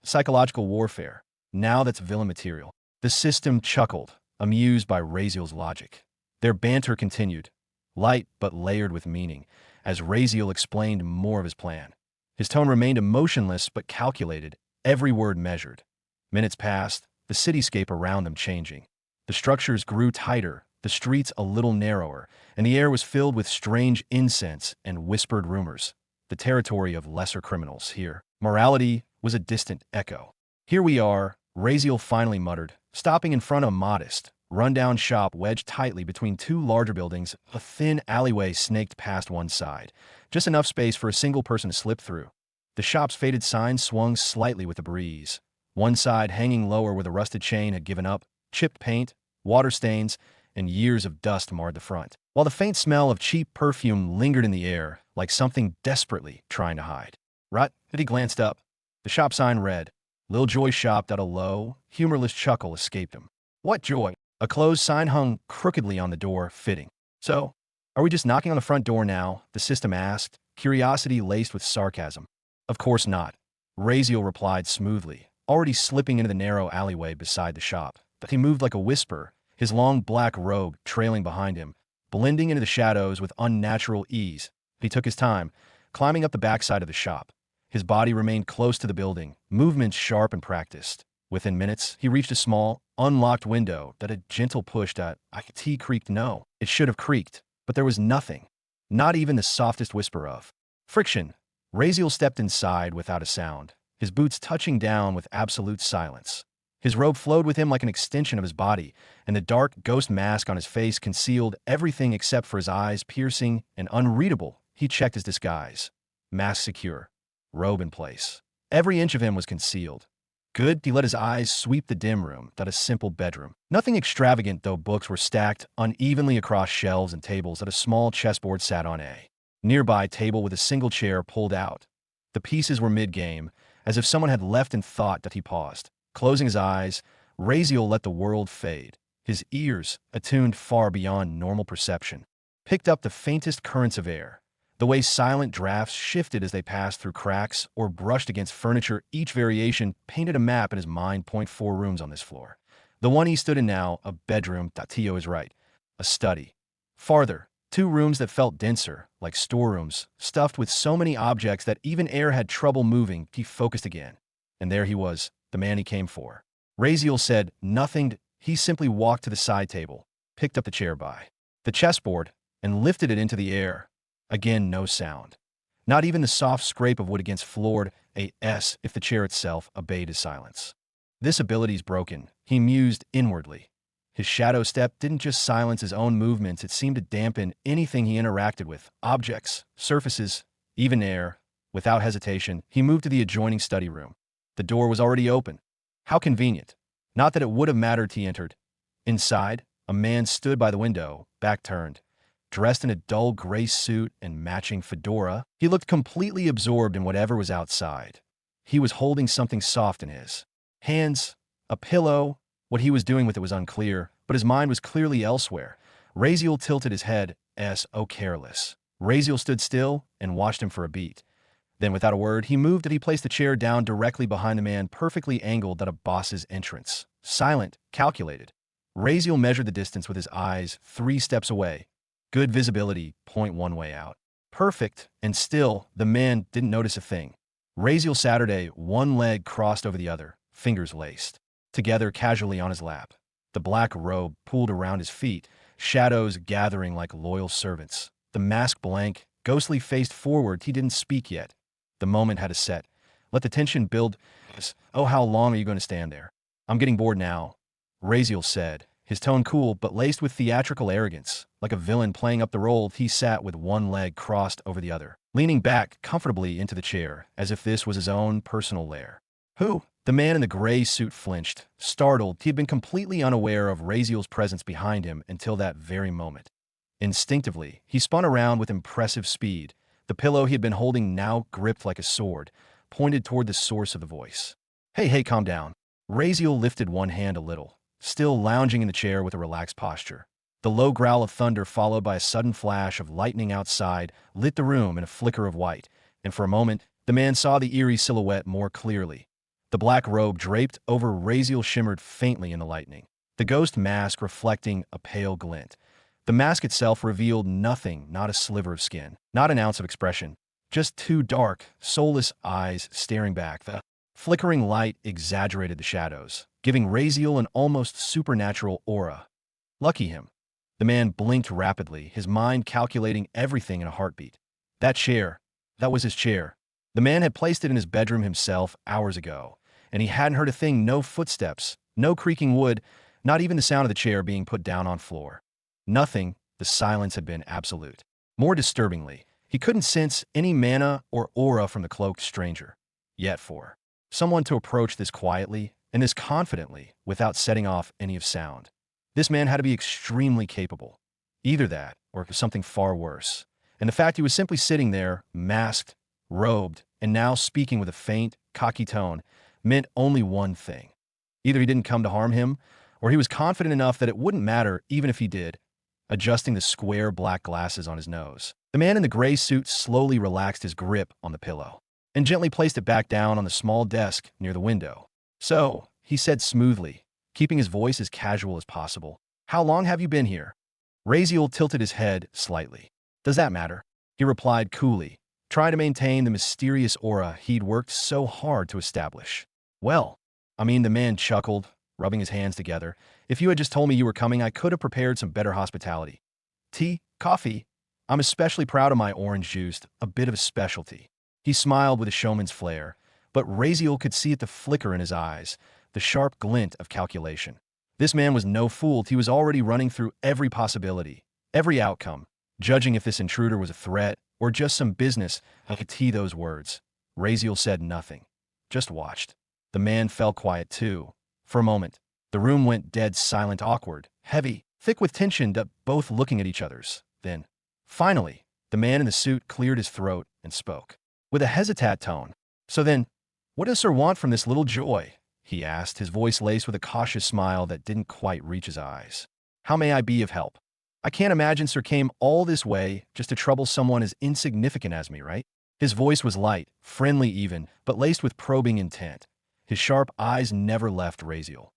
Psychological warfare. Now that's villain material. The system chuckled, amused by Raziel's logic. Their banter continued, light but layered with meaning, as Raziel explained more of his plan. His tone remained emotionless but calculated, every word measured. Minutes passed, the cityscape around them changing. The structures grew tighter, the streets a little narrower, and the air was filled with strange incense and whispered rumors. The territory of lesser criminals here. Morality was a distant echo. Here we are, Raziel finally muttered, stopping in front of a modest, rundown shop wedged tightly between two larger buildings. A thin alleyway snaked past one side, just enough space for a single person to slip through. The shop's faded sign swung slightly with the breeze. One side hanging lower where the rusted chain had given up, chipped paint, water stains, and years of dust marred the front, while the faint smell of cheap perfume lingered in the air like something desperately trying to hide. Rut, and he glanced up. The shop sign read, Lil Joy shopped. A low, humorless chuckle escaped him. What joy? A closed sign hung crookedly on the door, fitting. So, are we just knocking on the front door now? The system asked, curiosity laced with sarcasm. Of course not. Raziel replied smoothly, already slipping into the narrow alleyway beside the shop. But he moved like a whisper, his long black robe trailing behind him, blending into the shadows with unnatural ease. He took his time, climbing up the backside of the shop. His body remained close to the building, movements sharp and practiced. Within minutes, he reached a small, unlocked window that a gentle push that IT creaked. No, it should have creaked, but there was nothing, not even the softest whisper of friction. Raziel stepped inside without a sound, his boots touching down with absolute silence. His robe flowed with him like an extension of his body, and the dark ghost mask on his face concealed everything except for his eyes, piercing and unreadable. He checked his disguise. Mask secure. Robe in place. Every inch of him was concealed. Good, he let his eyes sweep the dim room, that a simple bedroom. Nothing extravagant, though. Books were stacked unevenly across shelves and tables that a small chessboard sat on a nearby table with a single chair pulled out. The pieces were mid-game, as if someone had left and thought that he paused. Closing his eyes, Raziel let the world fade. His ears, attuned far beyond normal perception, picked up the faintest currents of air, the way silent drafts shifted as they passed through cracks or brushed against furniture. Each variation painted a map in his mind. 4 rooms on this floor. The one he stood in now, a bedroom. Tio is right. A study. Farther, 2 rooms that felt denser, like storerooms, stuffed with so many objects that even air had trouble moving. He focused again. And there he was, the man he came for. Raziel said nothing. He simply walked to the side table, picked up the chair by the chessboard, and lifted it into the air. Again, no sound. Not even the soft scrape of wood against floored. If the chair itself obeyed his silence. This ability's broken, he mused inwardly. His shadow step didn't just silence his own movements, it seemed to dampen anything he interacted with. Objects, surfaces, even air. Without hesitation, he moved to the adjoining study room. The door was already open. How convenient. Not that it would have mattered. He entered. Inside, a man stood by the window, back turned. Dressed in a dull gray suit and matching fedora, he looked completely absorbed in whatever was outside. He was holding something soft in his hands, a pillow. What he was doing with it was unclear, but his mind was clearly elsewhere. Raziel tilted his head, careless. Raziel stood still and watched him for a beat. Then, without a word, he moved and he placed the chair down directly behind the man, perfectly angled at a boss's entrance. Silent, calculated. Raziel measured the distance with his eyes 3 steps away. Good visibility, point one way out. Perfect, and still, the man didn't notice a thing. Raziel Saturday, one leg crossed over the other, fingers laced, together casually on his lap. The black robe pulled around his feet, shadows gathering like loyal servants. The mask blank, ghostly faced forward, he didn't speak yet. The moment had a set. Let the tension build. Oh, how long are you going to stand there? I'm getting bored now, Raziel said, his tone cool but laced with theatrical arrogance. Like a villain playing up the role, he sat with one leg crossed over the other, leaning back comfortably into the chair, as if this was his own personal lair. Who? The man in the gray suit flinched, startled. He had been completely unaware of Raziel's presence behind him until that very moment. Instinctively, he spun around with impressive speed, the pillow he had been holding now gripped like a sword, pointed toward the source of the voice. Hey, calm down. Raziel lifted one hand a little, still lounging in the chair with a relaxed posture. The low growl of thunder followed by a sudden flash of lightning outside lit the room in a flicker of white, and for a moment, the man saw the eerie silhouette more clearly. The black robe draped over Raziel shimmered faintly in the lightning, the ghost mask reflecting a pale glint. The mask itself revealed nothing, not a sliver of skin, not an ounce of expression, just two dark, soulless eyes staring back. The flickering light exaggerated the shadows, giving Raziel an almost supernatural aura. Lucky him. The man blinked rapidly, his mind calculating everything in a heartbeat. That chair. That was his chair. The man had placed it in his bedroom himself hours ago, and he hadn't heard a thing, no footsteps, no creaking wood, not even the sound of the chair being put down on floor. Nothing. The silence had been absolute. More disturbingly, he couldn't sense any mana or aura from the cloaked stranger. Yet for someone to approach this quietly and this confidently without setting off any of sound, this man had to be extremely capable. Either that, or something far worse. And the fact he was simply sitting there, masked, robed, and now speaking with a faint, cocky tone, meant only one thing. Either he didn't come to harm him, or he was confident enough that it wouldn't matter even if he did. Adjusting the square black glasses on his nose, the man in the gray suit slowly relaxed his grip on the pillow and gently placed it back down on the small desk near the window. So, he said smoothly, keeping his voice as casual as possible, "How long have you been here?" Raziel tilted his head slightly. "Does that matter?" he replied coolly, trying to maintain the mysterious aura he'd worked so hard to establish. "Well, the man chuckled, rubbing his hands together. "If you had just told me you were coming, I could have prepared some better hospitality. Tea? Coffee? I'm especially proud of my orange juice, a bit of a specialty." He smiled with a showman's flair, but Raziel could see the flicker in his eyes, the sharp glint of calculation. This man was no fool. He was already running through every possibility, every outcome, judging if this intruder was a threat or just some business. I could see those words. Raziel said nothing, just watched. The man fell quiet too. For a moment, the room went dead silent, awkward, heavy, thick with tension, both looking at each other's. Then, finally, the man in the suit cleared his throat and spoke, with a hesitant tone. "So then, what does Sir want from this little joy?" he asked, his voice laced with a cautious smile that didn't quite reach his eyes. "How may I be of help? I can't imagine Sir came all this way just to trouble someone as insignificant as me, right?" His voice was light, friendly even, but laced with probing intent. His sharp eyes never left Raziel.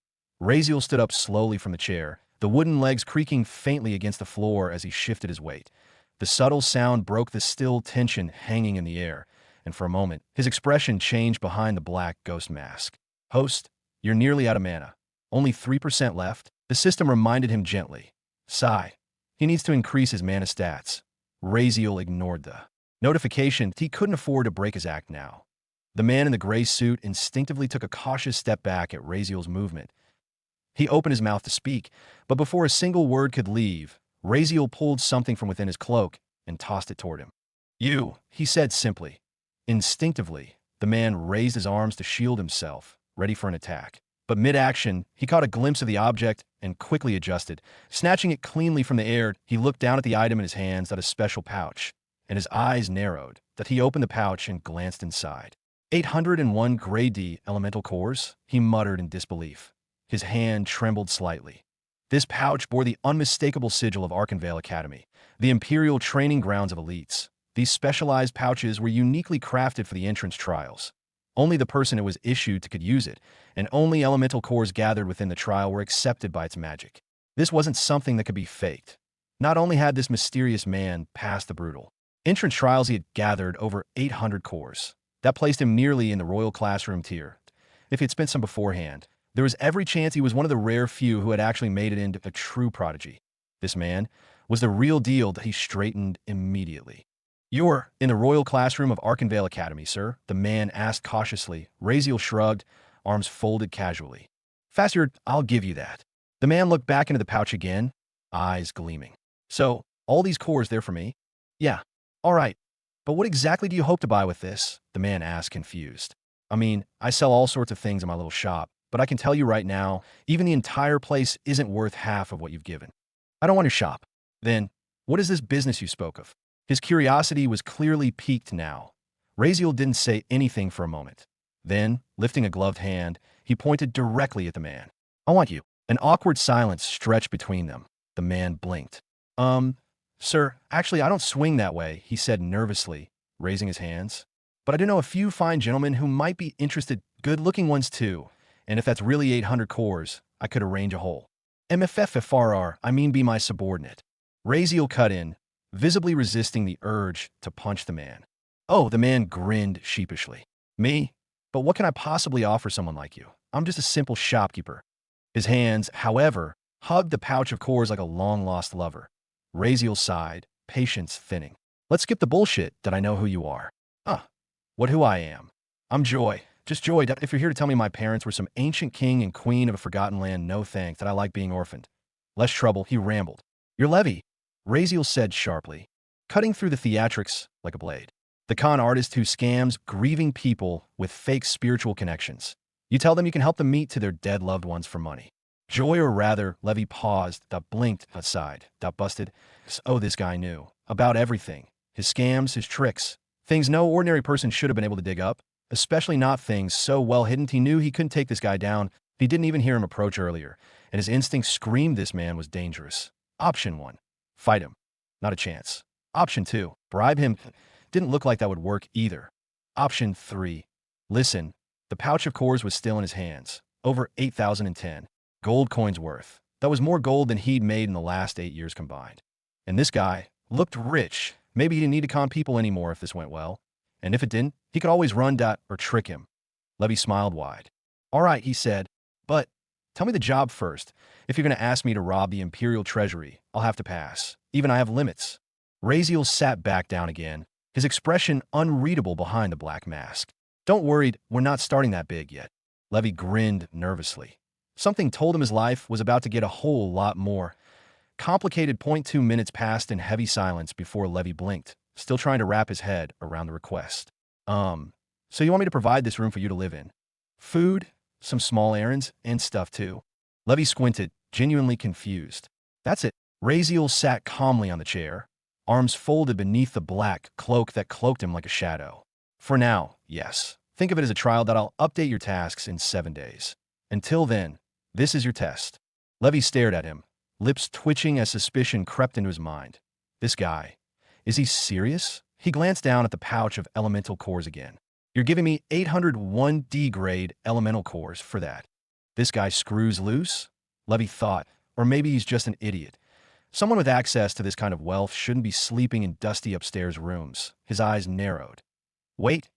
Raziel stood up slowly from the chair, the wooden legs creaking faintly against the floor as he shifted his weight. The subtle sound broke the still tension hanging in the air, and for a moment, his expression changed behind the black ghost mask. "Host, you're nearly out of mana. Only 3% left." The system reminded him gently. Sigh. He needs to increase his mana stats. Raziel ignored the notification. He couldn't afford to break his act now. The man in the gray suit instinctively took a cautious step back at Raziel's movement. He opened his mouth to speak, but before a single word could leave, Raziel pulled something from within his cloak and tossed it toward him. "You," he said simply. Instinctively, the man raised his arms to shield himself, ready for an attack. But mid-action, he caught a glimpse of the object and quickly adjusted. Snatching it cleanly from the air, he looked down at the item in his hands, at a special pouch, and his eyes narrowed. That he opened the pouch and glanced inside. 801 Grade D elemental cores, he muttered in disbelief. His hand trembled slightly. This pouch bore the unmistakable sigil of Arkenvale Academy, the imperial training grounds of elites. These specialized pouches were uniquely crafted for the entrance trials. Only the person it was issued to could use it, and only elemental cores gathered within the trial were accepted by its magic. This wasn't something that could be faked. Not only had this mysterious man passed the brutal entrance trials, he had gathered over 800 cores. That placed him nearly in the royal classroom tier. If he had spent some beforehand, there was every chance he was one of the rare few who had actually made it into a true prodigy. This man was the real deal that he straightened immediately. "You're in the royal classroom of Arkenvale Academy, sir," the man asked cautiously. Razeal shrugged, arms folded casually. "Faster, I'll give you that." The man looked back into the pouch again, eyes gleaming. "So, all these cores there for me?" "Yeah. All right. But what exactly do you hope to buy with this?" the man asked, confused. "I mean, I sell all sorts of things in my little shop, but I can tell you right now, even the entire place isn't worth half of what you've given." "I don't want your shop." "Then, what is this business you spoke of?" His curiosity was clearly piqued now. Razeal didn't say anything for a moment. Then, lifting a gloved hand, he pointed directly at the man. "I want you." An awkward silence stretched between them. The man blinked. Sir, actually I don't swing that way," he said nervously, raising his hands. "But I do know a few fine gentlemen who might be interested, good-looking ones too, and if that's really 800 cores, I could arrange a whole MFFFRR, I mean be my subordinate." Razeal cut in, visibly resisting the urge to punch the man. "Oh," the man grinned sheepishly. "Me? But what can I possibly offer someone like you? I'm just a simple shopkeeper." His hands, however, hugged the pouch of cores like a long-lost lover. Razeal sighed, patience thinning. "Let's skip the bullshit that I know who you are." What who I am? I'm Joy. Just Joy. If you're here to tell me my parents were some ancient king and queen of a forgotten land, no thanks, that I like being orphaned." "Less trouble," he rambled. "You're Levy," Razeal said sharply, cutting through the theatrics like a blade. "The con artist who scams grieving people with fake spiritual connections. You tell them you can help them meet to their dead loved ones for money." Joy, or rather, Levy paused, blinked, sighed, busted. Oh, this guy knew about everything. His scams, his tricks, things no ordinary person should have been able to dig up, especially not things so well hidden he knew he couldn't take this guy down. He didn't even hear him approach earlier, and his instinct screamed this man was dangerous. Option 1, fight him. Not a chance. Option 2, bribe him. Didn't look like that would work either. Option 3, listen. The pouch of cores was still in his hands, over 8,010 gold coins worth. That was more gold than he'd made in the last 8 years combined. And this guy looked rich. Maybe he didn't need to con people anymore if this went well. And if it didn't, he could always run or trick him. Levy smiled wide. "All right," he said, "but tell me the job first. If you're going to ask me to rob the Imperial Treasury, I'll have to pass. Even I have limits." Razeal sat back down again, his expression unreadable behind the black mask. "Don't worry, we're not starting that big yet." Levy grinned nervously. Something told him his life was about to get a whole lot more complicated. 2 minutes passed in heavy silence before Levy blinked, still trying to wrap his head around the request. So you want me to provide this room for you to live in? Food, some small errands, and stuff too." Levy squinted, genuinely confused. "That's it." Razeal sat calmly on the chair, arms folded beneath the black cloak that cloaked him like a shadow. "For now, yes. Think of it as a trial that I'll update your tasks in 7 days. Until then, this is your test." Levy stared at him, lips twitching as suspicion crept into his mind. This guy, is he serious? He glanced down at the pouch of elemental cores again. "You're giving me 801 D-grade elemental cores for that." This guy screws loose? Levy thought, or maybe he's just an idiot. Someone with access to this kind of wealth shouldn't be sleeping in dusty upstairs rooms. His eyes narrowed. Wait,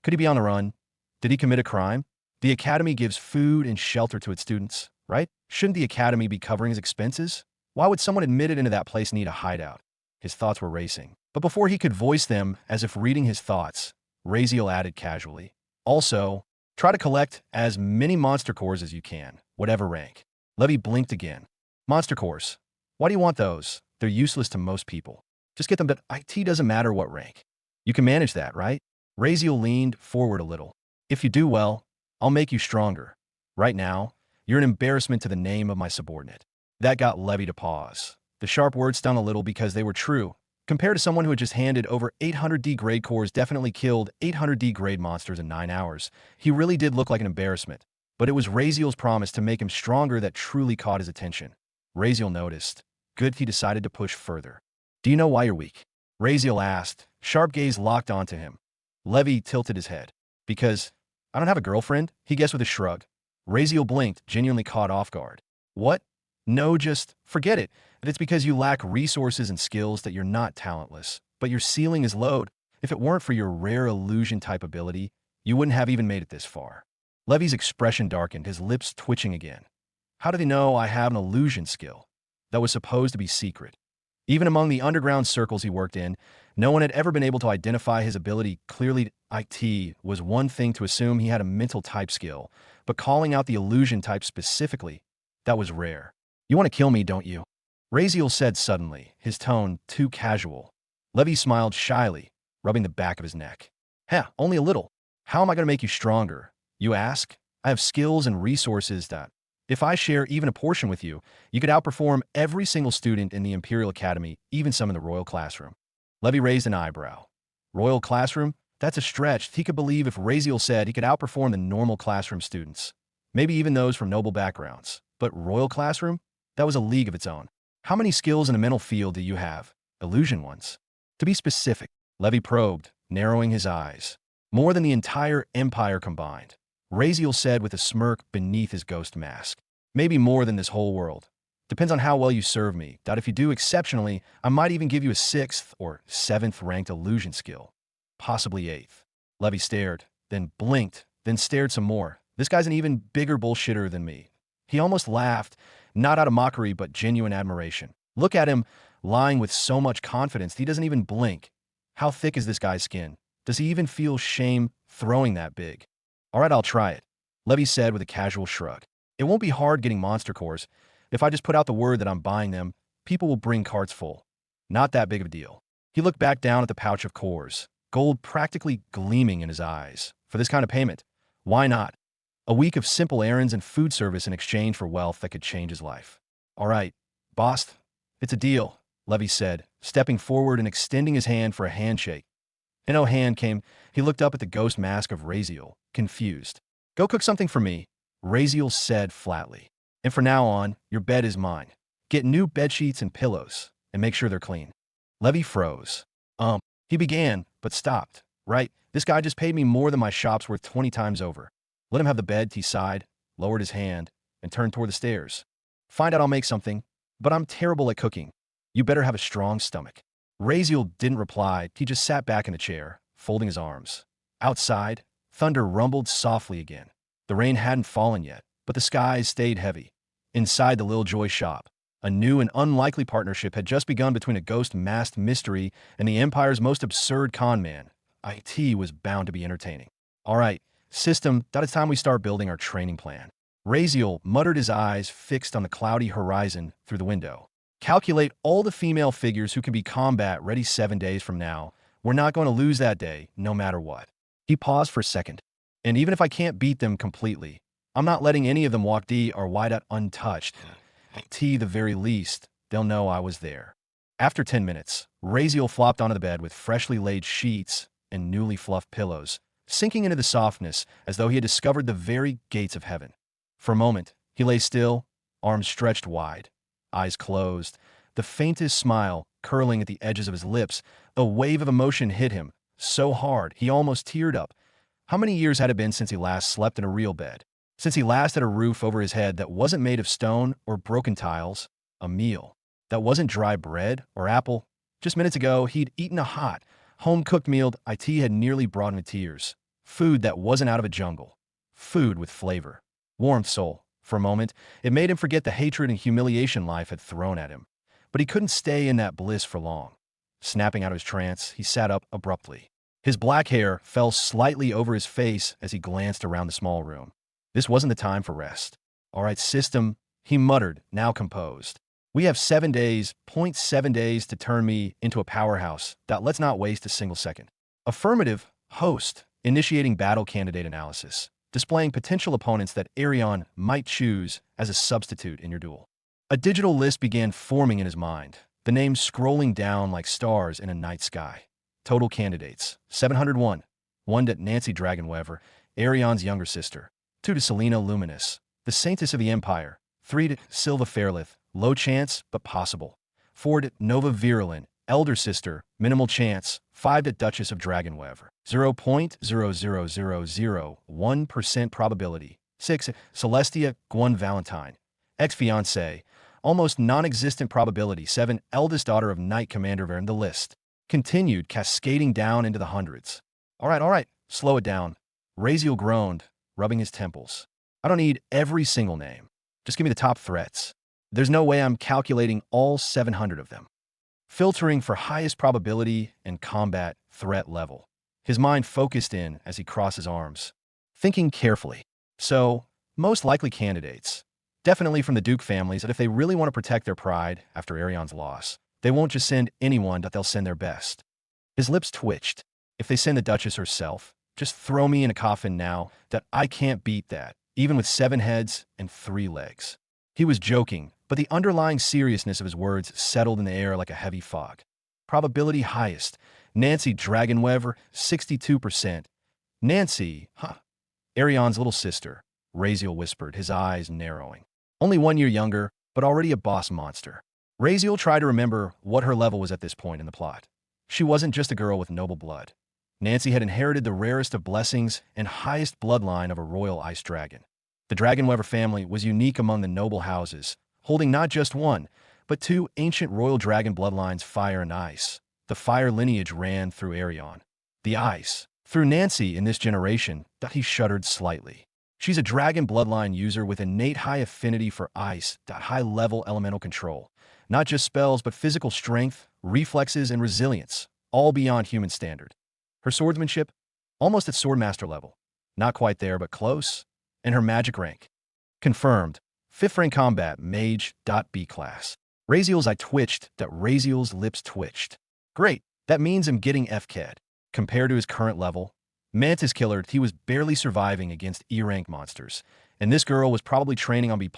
could he be on the run? Did he commit a crime? The academy gives food and shelter to its students, right? Shouldn't the academy be covering his expenses? Why would someone admitted into that place need a hideout? His thoughts were racing. But before he could voice them, as if reading his thoughts, Razeal added casually, "Also, try to collect as many monster cores as you can, whatever rank." Levy blinked again. "Monster cores? Why do you want those? They're useless to most people. Just get them, but IT doesn't matter what rank. You can manage that, right?" Razeal leaned forward a little. "If you do well, I'll make you stronger. Right now, you're an embarrassment to the name of my subordinate." That got Levy to pause. The sharp words stung a little because they were true. Compared to someone who had just handed over 800 D-grade cores, definitely killed 800 D-grade monsters in 9 hours, he really did look like an embarrassment. But it was Razeal's promise to make him stronger that truly caught his attention. Razeal noticed. Good, he decided to push further. "Do you know why you're weak?" Razeal asked, sharp gaze locked onto him. Levy tilted his head. "Because I don't have a girlfriend," he guessed with a shrug. Razeal blinked, genuinely caught off guard. "What? No, just forget it. If it's because you lack resources and skills that you're not talentless, but your ceiling is low. If it weren't for your rare illusion type ability, you wouldn't have even made it this far. Levy's expression darkened, his lips twitching again. How do they know I have an illusion skill that was supposed to be secret? Even among the underground circles he worked in, no one had ever been able to identify his ability clearly. It was one thing to assume he had a mental type skill, but calling out the illusion type specifically, that was rare. You want to kill me, don't you? Razeal said suddenly, his tone too casual. Levy smiled shyly, rubbing the back of his neck. Only a little. How am I going to make you stronger? You ask? I have skills and resources that, if I share even a portion with you, you could outperform every single student in the Imperial Academy, even some in the Royal Classroom. Levy raised an eyebrow. Royal Classroom? That's a stretch. He could believe if Razeal said he could outperform the normal classroom students, maybe even those from noble backgrounds. But Royal Classroom? That was a league of its own. How many skills in a mental field do you have? Illusion ones. To be specific, Levy probed, narrowing his eyes. More than the entire Empire combined. Razeal said with a smirk beneath his ghost mask. Maybe more than this whole world. Depends on how well you serve me. If you do exceptionally, I might even give you a 6th or 7th ranked illusion skill. Possibly 8th. Levy stared, then blinked, then stared some more. This guy's an even bigger bullshitter than me. He almost laughed, not out of mockery but genuine admiration. Look at him, lying with so much confidence he doesn't even blink. How thick is this guy's skin? Does he even feel shame throwing that big? All right, I'll try it, Levy said with a casual shrug. It won't be hard getting monster cores. If I just put out the word that I'm buying them, people will bring carts full. Not that big of a deal. He looked back down at the pouch of cores, gold practically gleaming in his eyes. For this kind of payment, why not? A week of simple errands and food service in exchange for wealth that could change his life. All right, boss, it's a deal, Levy said, stepping forward and extending his hand for a handshake. And no hand came. He looked up at the ghost mask of Razeal, confused. Go cook something for me, Razeal said flatly. And from now on, your bed is mine. Get new bedsheets and pillows, and make sure they're clean. Levy froze. He began, but stopped. Right, this guy just paid me more than my shop's worth 20 times over. Let him have the bed, he sighed, lowered his hand, and turned toward the stairs. Find out I'll make something, but I'm terrible at cooking. You better have a strong stomach. Razeal didn't reply. He just sat back in the chair, folding his arms. Outside, thunder rumbled softly again. The rain hadn't fallen yet, but the skies stayed heavy. Inside the Lil Joy shop, a new and unlikely partnership had just begun between a ghost-masked mystery and the Empire's most absurd con man. IT was bound to be entertaining. All right, system, it's time we start building our training plan. Razeal muttered, his eyes fixed on the cloudy horizon through the window. Calculate all the female figures who can be combat-ready 7 days from now. We're not going to lose that day, no matter what. He paused for a second. And even if I can't beat them completely, I'm not letting any of them walk D or wide out untouched. T, the very least, they'll know I was there. After 10 minutes, Razeal flopped onto the bed with freshly laid sheets and newly fluffed pillows, sinking into the softness as though he had discovered the very gates of heaven. For a moment, he lay still, arms stretched wide, eyes closed, the faintest smile curling at the edges of his lips. A wave of emotion hit him, so hard he almost teared up. How many years had it been since he last slept in a real bed? Since he last had a roof over his head that wasn't made of stone or broken tiles? A meal that wasn't dry bread or apple? Just minutes ago, he'd eaten a hot, home-cooked meal IT had nearly brought him to tears. Food that wasn't out of a jungle. Food with flavor. Warmth, soul. For a moment, it made him forget the hatred and humiliation life had thrown at him. But he couldn't stay in that bliss for long. Snapping out of his trance, he sat up abruptly. His black hair fell slightly over his face as he glanced around the small room. This wasn't the time for rest. All right, system, he muttered, now composed. We have 7 days, 0.7 days to turn me into a powerhouse. Let's not waste a single second. Affirmative, host, initiating battle candidate analysis, displaying potential opponents that Arion might choose as a substitute in your duel. A digital list began forming in his mind, the names scrolling down like stars in a night sky. Total candidates, 701. 1 to Nancy Dragonweaver, Arion's younger sister. 2 to Selena Luminous, the Saintess of the Empire. 3 to Silva Fairlith, low chance, but possible. 4 to Nova Virulent, elder sister, minimal chance. 5 to Duchess of Dragonweaver, 0.00001% probability. 6 Celestia Gwen Valentine, ex-fiancée, almost non-existent probability 7, eldest daughter of Knight Commander Varen. The list continued, cascading down into the hundreds. All right, slow it down. Razeal groaned, rubbing his temples. I don't need every single name. Just give me the top threats. There's no way I'm calculating all 700 of them. Filtering for highest probability and combat threat level. His mind focused in as he crossed his arms, thinking carefully. So, most likely candidates. Definitely from the Duke families that if they really want to protect their pride after Arion's loss, they won't just send anyone, that they'll send their best. His lips twitched. If they send the Duchess herself, just throw me in a coffin now, that I can't beat that, even with 7 heads and 3 legs. He was joking, but the underlying seriousness of his words settled in the air like a heavy fog. Probability highest. Nancy Dragonweaver, 62%. Nancy, huh? Arion's little sister, Razeal whispered, his eyes narrowing. Only 1 year younger, but already a boss monster. Razeal tried to remember what her level was at this point in the plot. She wasn't just a girl with noble blood. Nancy had inherited the rarest of blessings and highest bloodline of a royal ice dragon. The Dragonweaver family was unique among the noble houses, holding not just 1, but 2 ancient royal dragon bloodlines, fire and ice. The fire lineage ran through Arion. The ice, through Nancy in this generation, that he shuddered slightly. She's a dragon bloodline user with innate high affinity for ice, high-level elemental control. Not just spells, but physical strength, reflexes, and resilience, all beyond human standard. Her swordsmanship, almost at swordmaster level. Not quite there, but close. And her magic rank, confirmed. 5th rank combat, mage, B class. Razeal's lips twitched. Great, that means I'm getting FK'd. Compared to his current level, Mantis Killer, he was barely surviving against E-rank monsters. And this girl was probably training on B+,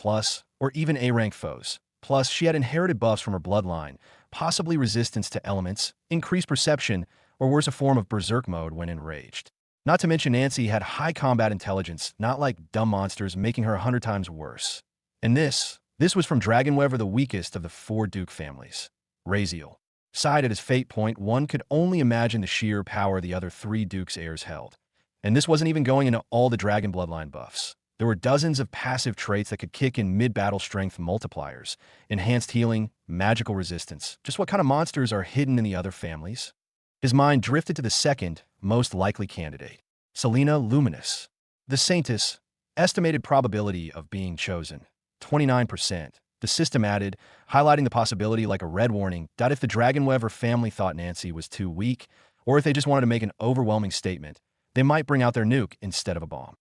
or even A-rank foes. Plus, she had inherited buffs from her bloodline, possibly resistance to elements, increased perception, or worse, a form of berserk mode when enraged. Not to mention Nancy had high combat intelligence, not like dumb monsters, making her 100 times worse. And this was from Dragonweaver, the weakest of the 4 Duke families. Razeal sighed at his fate point. One could only imagine the sheer power the other 3 Dukes' heirs held. And this wasn't even going into all the dragon bloodline buffs. There were dozens of passive traits that could kick in mid-battle strength multipliers, enhanced healing, magical resistance. Just what kind of monsters are hidden in the other families? His mind drifted to the second most likely candidate, Selena Luminous. The Saintess, estimated probability of being chosen, 29%. The system added, highlighting the possibility like a red warning, that if the Dragonweaver family thought Nancy was too weak, or if they just wanted to make an overwhelming statement, they might bring out their nuke instead of a bomb.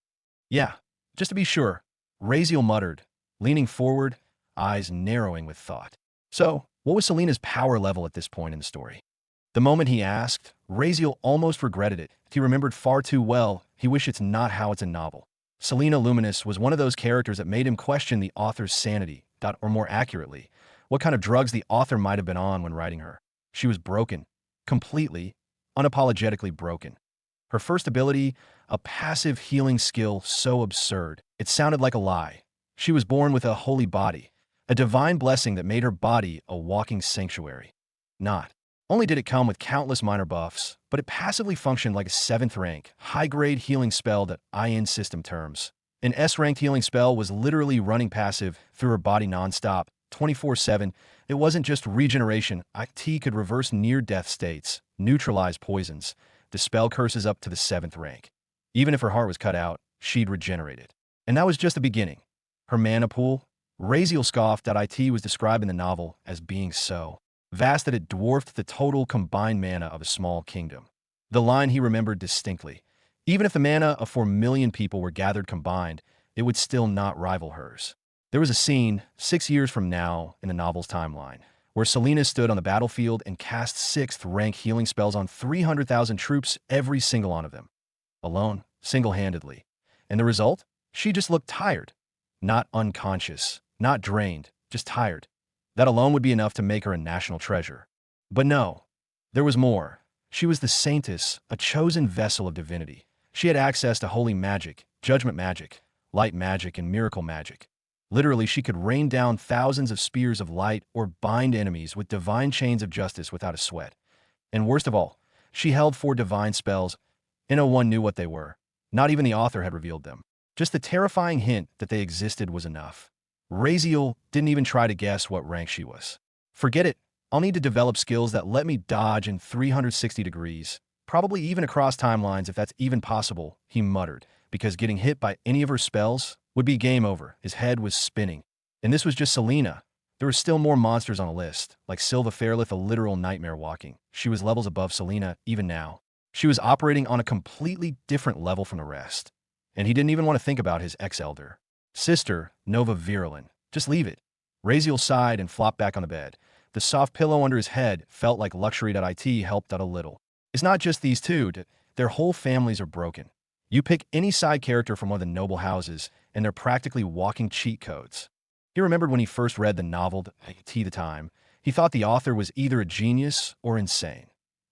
Yeah, just to be sure, Razeal muttered, leaning forward, eyes narrowing with thought. So, what was Selena's power level at this point in the story? The moment he asked, Razeal almost regretted it. He remembered far too well. He wished it's not how it's a novel. Selena Luminous was one of those characters that made him question the author's sanity, or more accurately, what kind of drugs the author might have been on when writing her. She was broken. Completely, unapologetically broken. Her first ability, a passive healing skill so absurd, it sounded like a lie. She was born with a holy body, a divine blessing that made her body a walking sanctuary. Not only did it come with countless minor buffs, but it passively functioned like a 7th rank, high-grade healing spell that in system terms. An S-ranked healing spell was literally running passive through her body non-stop, 24/7. It wasn't just regeneration. IT could reverse near-death states, neutralize poisons, dispel curses up to the 7th rank. Even if her heart was cut out, she'd regenerate it. And that was just the beginning. Her mana pool? Razeal scoffed that IT was described in the novel as being so vast that it dwarfed the total combined mana of a small kingdom. The line he remembered distinctly. Even if the mana of 4 million people were gathered combined, it would still not rival hers. There was a scene, 6 years from now in the novel's timeline, where Selena stood on the battlefield and cast 6th rank healing spells on 300,000 troops, every single one of them. Alone, single-handedly. And the result? She just looked tired. Not unconscious, not drained, just tired. That alone would be enough to make her a national treasure. But no, there was more. She was the Saintess, a chosen vessel of divinity. She had access to holy magic, judgment magic, light magic, and miracle magic. Literally, she could rain down thousands of spears of light or bind enemies with divine chains of justice without a sweat. And worst of all, she held 4 divine spells, and no one knew what they were. Not even the author had revealed them. Just the terrifying hint that they existed was enough. Raziel didn't even try to guess what rank she was. Forget it. I'll need to develop skills that let me dodge in 360 degrees, probably even across timelines if that's even possible, he muttered, because getting hit by any of her spells would be game over. His head was spinning. And this was just Selena. There were still more monsters on the list, like Silva Fairlith, a literal nightmare walking. She was levels above Selena even now. She was operating on a completely different level from the rest. And he didn't even want to think about his ex-elder sister, Nova Virulin. Just leave it. Raziel sighed and flopped back on the bed. The soft pillow under his head felt like luxury.it helped out a little. It's not just these two. Their whole families are broken. You pick any side character from one of the noble houses, and they're practically walking cheat codes. He remembered when he first read the novel the time, he thought the author was either a genius or insane.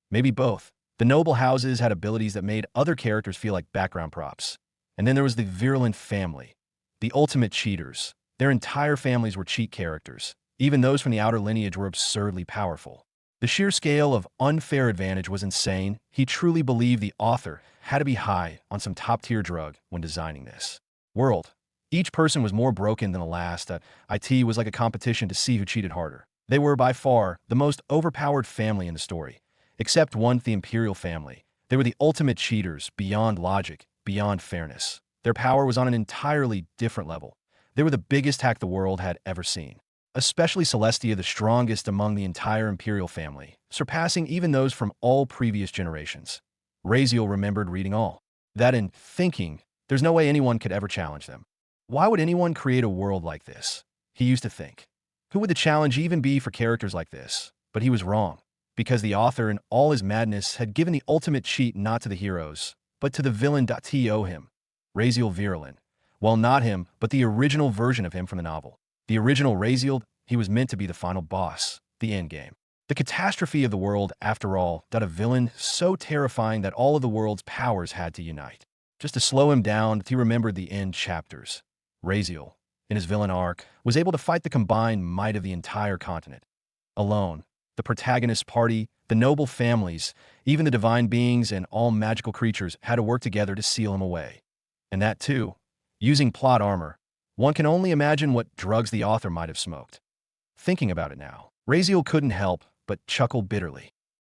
Maybe both. The noble houses had abilities that made other characters feel like background props. And then there was the virulent family, the ultimate cheaters. Their entire families were cheat characters. Even those from the outer lineage were absurdly powerful. The sheer scale of unfair advantage was insane. He truly believed the author had to be high on some top-tier drug when designing this world. Each person was more broken than the last. IT was like a competition to see who cheated harder. They were by far the most overpowered family in the story. Except one, the Imperial family. They were the ultimate cheaters, beyond logic, beyond fairness. Their power was on an entirely different level. They were the biggest hack the world had ever seen. Especially Celestia, the strongest among the entire Imperial family, surpassing even those from all previous generations. Raziel remembered reading all that and thinking, there's no way anyone could ever challenge them. Why would anyone create a world like this? He used to think. Who would the challenge even be for characters like this? But he was wrong, because the author in all his madness had given the ultimate cheat not to the heroes, but to the villain. To him, Raziel Virulin. Well, not him, but the original version of him from the novel. The original Raziel, he was meant to be the final boss, the endgame. The catastrophe of the world, after all, a villain so terrifying that all of the world's powers had to unite. Just to slow him down, he remembered the end chapters. Raziel, in his villain arc, was able to fight the combined might of the entire continent. Alone, the protagonist party, the noble families, even the divine beings and all magical creatures had to work together to seal him away. And that too, using plot armor. One can only imagine what drugs the author might have smoked. Thinking about it now, Raziel couldn't help but chuckle bitterly.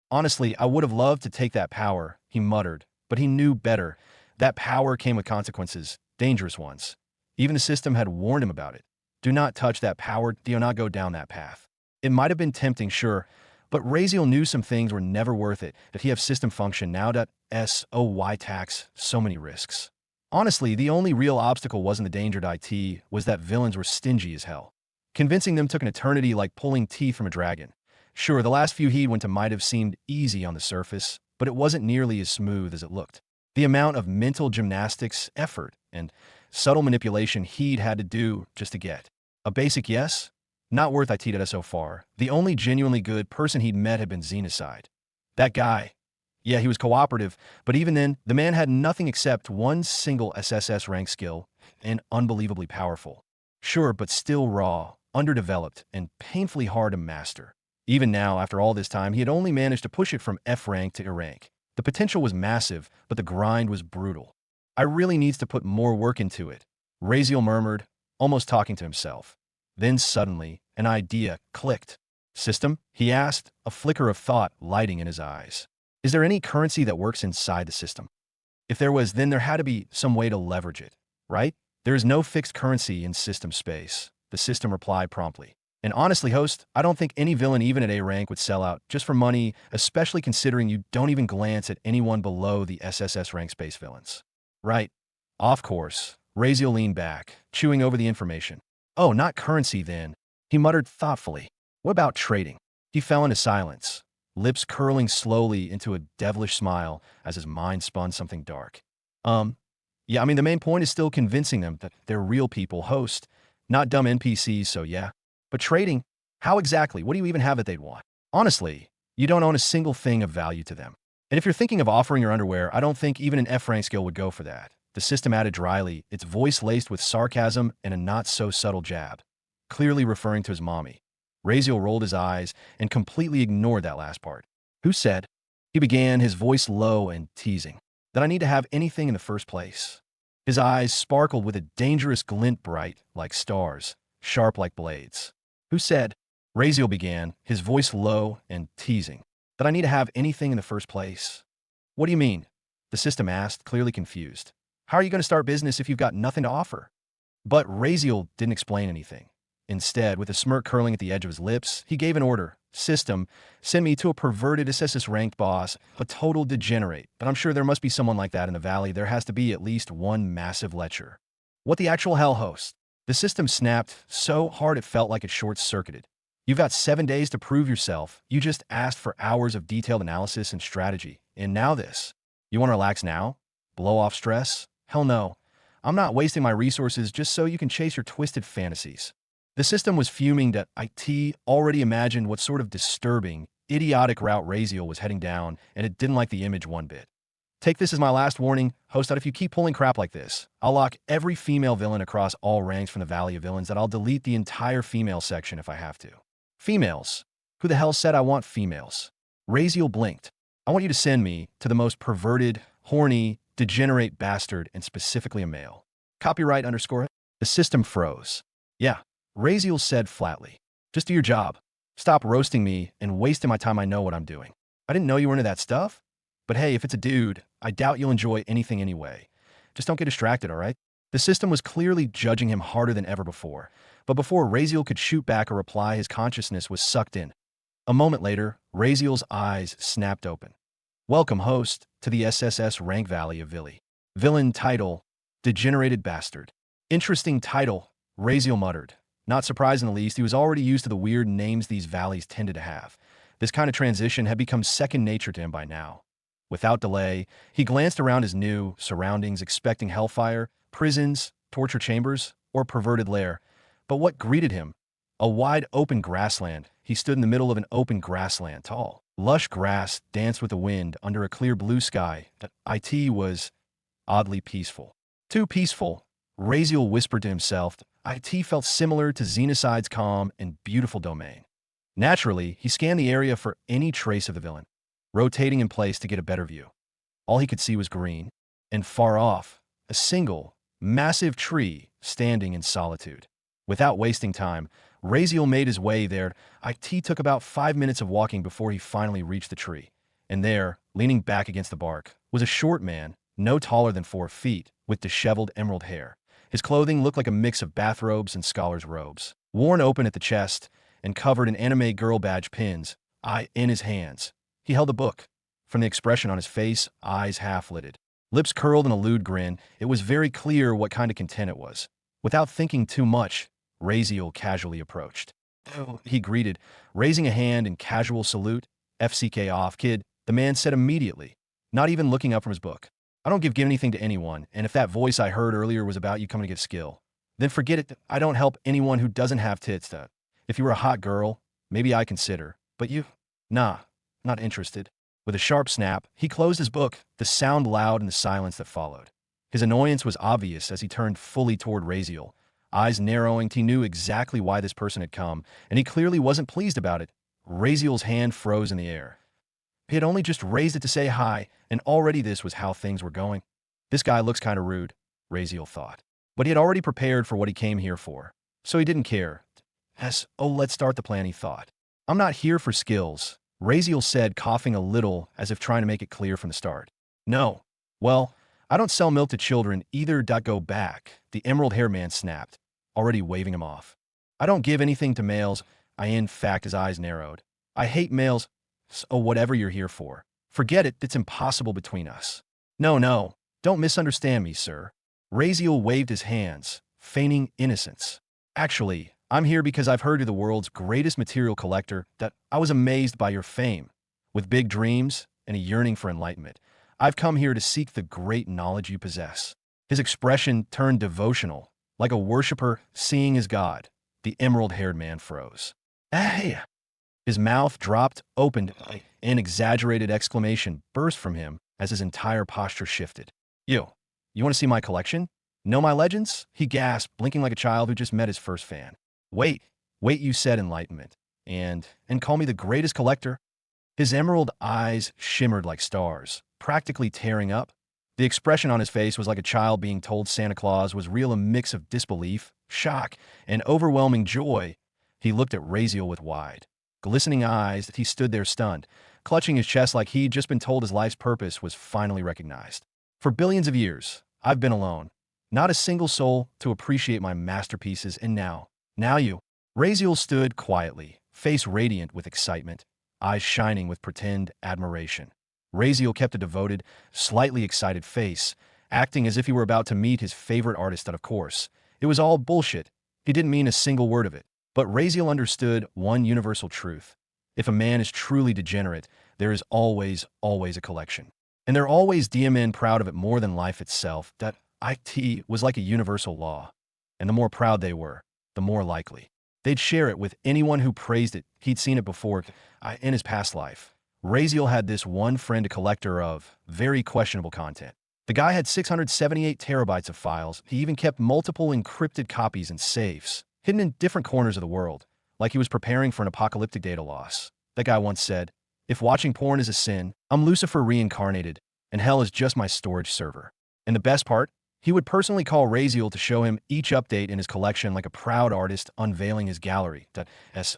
Honestly, I would have loved to take that power, he muttered, but he knew better. That power came with consequences, dangerous ones. Even the system had warned him about it. Do not touch that power, do not go down that path. It might have been tempting, sure, but Raziel knew some things were never worth it, that he have system function now. SOY tax, so many risks. Honestly, the only real obstacle wasn't the danger to IT, was that villains were stingy as hell. Convincing them took an eternity like pulling teeth from a dragon. Sure, the last few he went to might have seemed easy on the surface, but it wasn't nearly as smooth as it looked. The amount of mental gymnastics, effort, and subtle manipulation he'd had to do just to get a basic yes? Not worth it so far. The only genuinely good person he'd met had been Xenocide. That guy. Yeah, he was cooperative, but even then, the man had nothing except one single SSS-rank skill, and unbelievably powerful. Sure, but still raw, underdeveloped, and painfully hard to master. Even now, after all this time, he had only managed to push it from F-rank to E-rank. The potential was massive, but the grind was brutal. I really needs to put more work into it, Raziel murmured, almost talking to himself. Then suddenly, an idea clicked. System? He asked, a flicker of thought lighting in his eyes. Is there any currency that works inside the system? If there was, then there had to be some way to leverage it, right? There is no fixed currency in system space, the system replied promptly. And honestly, host, I don't think any villain even at A rank would sell out just for money, especially considering you don't even glance at anyone below the SSS rank space villains. Right. Of course. Raziel leaned back, chewing over the information. Oh, not currency then, he muttered thoughtfully. What about trading? He fell into silence, lips curling slowly into a devilish smile as his mind spun something dark. Yeah, I mean, the main point is still convincing them that they're real people, host, not dumb NPCs, so yeah. But trading, how exactly? What do you even have that they'd want? Honestly, you don't own a single thing of value to them. And if you're thinking of offering your underwear, I don't think even an F-rank skill would go for that. The system added dryly, its voice laced with sarcasm and a not-so-subtle jab, clearly referring to his mommy. Raziel rolled his eyes and completely ignored that last part. Who said? He began, his voice low and teasing. That I need to have anything in the first place. His eyes sparkled with a dangerous glint bright, like stars, sharp like blades. Who said? Raziel began, his voice low and teasing. That I need to have anything in the first place? What do you mean? The system asked, clearly confused. How are you going to start business if you've got nothing to offer? But Raziel didn't explain anything. Instead, with a smirk curling at the edge of his lips, he gave an order. System, send me to a perverted SSS-ranked boss, a total degenerate. But I'm sure there must be someone like that in the valley. There has to be at least one massive lecher. What the actual hell, host? The system snapped so hard it felt like it short-circuited. You've got 7 days to prove yourself. You just asked for hours of detailed analysis and strategy. And now this. You want to relax now? Blow off stress? Hell no. I'm not wasting my resources just so you can chase your twisted fantasies. The system was fuming that IT already imagined what sort of disturbing, idiotic route Raziel was heading down, and it didn't like the image one bit. Take this as my last warning, host, that if you keep pulling crap like this, I'll lock every female villain across all ranks from the Valley of Villains, that I'll delete the entire female section if I have to. Females? Who the hell said I want females? Raziel blinked. I want you to send me to the most perverted, horny, degenerate bastard, and specifically a male. Copyright _ The system froze. Yeah, Raziel said flatly. Just do your job. Stop roasting me and wasting my time. I know what I'm doing. I didn't know you were into that stuff. But hey, if it's a dude, I doubt you'll enjoy anything anyway. Just don't get distracted, all right? The system was clearly judging him harder than ever before. But before Raziel could shoot back or reply, his consciousness was sucked in. A moment later, Raziel's eyes snapped open. Welcome, host, to the SSS-rank Valley of Villi. Villain title, Degenerated Bastard. Interesting title, Raziel muttered. Not surprised in the least, he was already used to the weird names these valleys tended to have. This kind of transition had become second nature to him by now. Without delay, he glanced around his new surroundings, expecting hellfire, prisons, torture chambers, or perverted lair. But what greeted him? A wide open grassland. He stood in the middle of an open grassland, tall. Lush grass danced with the wind under a clear blue sky. It was oddly peaceful. Too peaceful, Raziel whispered to himself. It felt similar to Xenocide's calm and beautiful domain. Naturally, he scanned the area for any trace of the villain, rotating in place to get a better view. All he could see was green, and far off, a single, massive tree standing in solitude. Without wasting time, Raziel made his way there. It took about 5 minutes of walking before he finally reached the tree. And there, leaning back against the bark, was a short man, no taller than 4 feet, with disheveled emerald hair. His clothing looked like a mix of bathrobes and scholar's robes, worn open at the chest and covered in anime girl badge pins. In his hands, he held a book. From the expression on his face, eyes half-lidded, lips curled in a lewd grin, it was very clear what kind of content it was. Without thinking too much, Raziel casually approached. "Oh," he greeted, raising a hand in casual salute. "FCK off, kid," the man said immediately, not even looking up from his book. "I don't give anything to anyone, and if that voice I heard earlier was about you coming to get skill, then forget it. I don't help anyone who doesn't have tits. If you were a hot girl, maybe I consider, but you? Nah, not interested." With a sharp snap, he closed his book, the sound loud in the silence that followed. His annoyance was obvious as he turned fully toward Raziel. Eyes narrowing, he knew exactly why this person had come, and he clearly wasn't pleased about it. Raziel's hand froze in the air. He had only just raised it to say hi, and already this was how things were going. This guy looks kind of rude, Raziel thought. But he had already prepared for what he came here for, so he didn't care. Let's start the plan, he thought. "I'm not here for skills," Raziel said, coughing a little as if trying to make it clear from the start. "No. Well, I don't sell milk to children either. Go back," the emerald-haired man snapped, already waving him off. "I don't give anything to males. In fact," his eyes narrowed. "I hate males. So whatever you're here for, forget it. It's impossible between us." No, don't misunderstand me, sir." Raziel waved his hands, feigning innocence. "Actually, I'm here because I've heard you're the world's greatest material collector, that I was amazed by your fame. With big dreams and a yearning for enlightenment, I've come here to seek the great knowledge you possess." His expression turned devotional, like a worshiper seeing his god. The emerald-haired man froze. "Hey!" His mouth dropped, opened. An exaggerated exclamation burst from him as his entire posture shifted. You want to see my collection? Know my legends?" He gasped, blinking like a child who just met his first fan. Wait, you said enlightenment. And call me the greatest collector?" His emerald eyes shimmered like stars, practically tearing up. The expression on his face was like a child being told Santa Claus was real, a mix of disbelief, shock, and overwhelming joy. He looked at Raziel with wide, glistening eyes. He stood there stunned, clutching his chest like he'd just been told his life's purpose was finally recognized. For billions of years, I've been alone. Not a single soul to appreciate my masterpieces, and now you. Raziel stood quietly, face radiant with excitement, eyes shining with pretend admiration. Raziel kept a devoted, slightly excited face, acting as if he were about to meet his favorite artist, and of course, it was all bullshit. He didn't mean a single word of it. But Raziel understood one universal truth. If a man is truly degenerate, there is always a collection. And they're always DMN proud of it more than life itself. That IT was like a universal law. And the more proud they were, the more likely they'd share it with anyone who praised it. He'd seen it before in his past life. Raziel had this one friend, a collector of very questionable content. The guy had 678 terabytes of files. He even kept multiple encrypted copies in safes, hidden in different corners of the world, like he was preparing for an apocalyptic data loss. That guy once said, "If watching porn is a sin, I'm Lucifer reincarnated, and hell is just my storage server." And the best part? He would personally call Raziel to show him each update in his collection like a proud artist unveiling his gallery.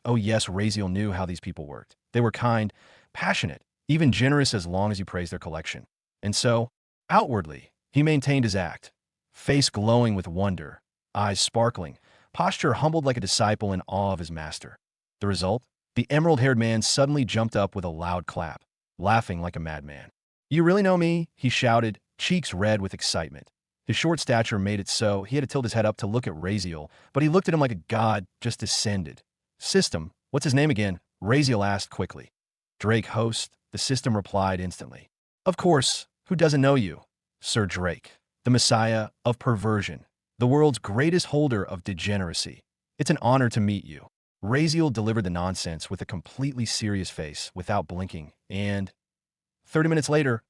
Oh yes, Raziel knew how these people worked. They were kind, passionate, even generous as long as you praised their collection. And so, outwardly, he maintained his act, face glowing with wonder, eyes sparkling, posture humbled like a disciple in awe of his master. The result? The emerald-haired man suddenly jumped up with a loud clap, laughing like a madman. "You really know me?" he shouted, cheeks red with excitement. His short stature made it so he had to tilt his head up to look at Raziel, but he looked at him like a god just descended. "System, what's his name again?" Raziel asked quickly. "Drake, host," the system replied instantly. "Of course, who doesn't know you? Sir Drake, the messiah of perversion, the world's greatest holder of degeneracy. It's an honor to meet you." Raziel delivered the nonsense with a completely serious face, without blinking, and 30 minutes later,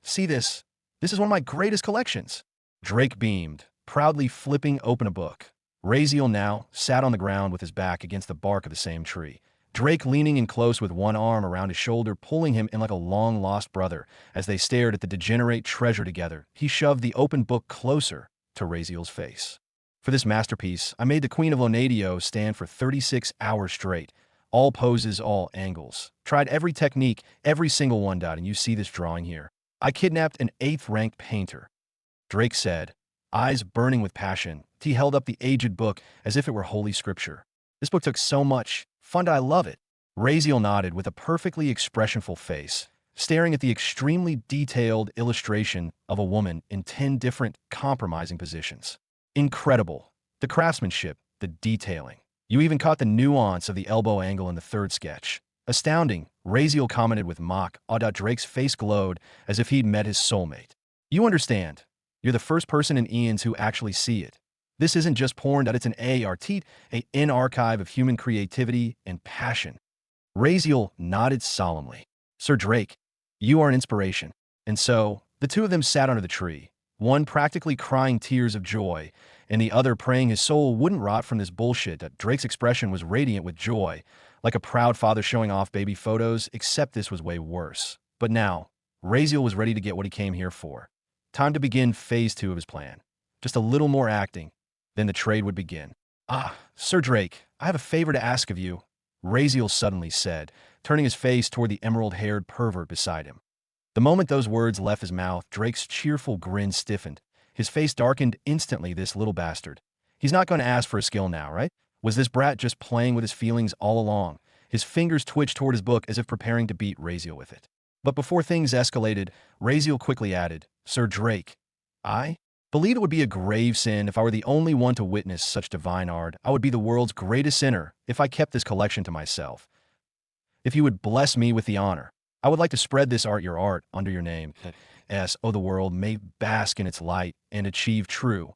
"See this? This is one of my greatest collections." Drake beamed, proudly flipping open a book. Raziel now sat on the ground with his back against the bark of the same tree. Drake leaning in close with one arm around his shoulder, pulling him in like a long-lost brother. As they stared at the degenerate treasure together, he shoved the open book closer to Raziel's face. "For this masterpiece, I made the Queen of Lonadio stand for 36 hours straight. All poses, all angles. Tried every technique, every single one. And you see this drawing here. I kidnapped an 8th-ranked painter," Drake said, eyes burning with passion. He held up the aged book as if it were holy scripture. "This book took so much fun. I love it." Raziel nodded with a perfectly expressionful face, staring at the extremely detailed illustration of a woman in 10 different compromising positions. "Incredible. The craftsmanship, the detailing. You even caught the nuance of the elbow angle in the 3rd sketch. Astounding," Raziel commented with mock awe. Drake's face glowed as if he'd met his soulmate. "You understand. You're the first person in eons who actually see it. This isn't just porn. It's an an archive of human creativity and passion." Raziel nodded solemnly. "Sir Drake, you are an inspiration." And so, the two of them sat under the tree, one practically crying tears of joy, and the other praying his soul wouldn't rot from this bullshit. Drake's expression was radiant with joy, like a proud father showing off baby photos, except this was way worse. But now, Raziel was ready to get what he came here for. Time to begin phase 2 of his plan. Just a little more acting, then the trade would begin. "Sir Drake, I have a favor to ask of you," Raziel suddenly said, turning his face toward the emerald-haired pervert beside him. The moment those words left his mouth, Drake's cheerful grin stiffened. His face darkened instantly. This little bastard. He's not going to ask for a skill now, right? Was this brat just playing with his feelings all along? His fingers twitched toward his book as if preparing to beat Raziel with it. But before things escalated, Raziel quickly added, "Sir Drake, I believe it would be a grave sin if I were the only one to witness such divine art. I would be the world's greatest sinner if I kept this collection to myself. If you would bless me with the honor, I would like to spread this art, your art, under your name, the world may bask in its light and achieve true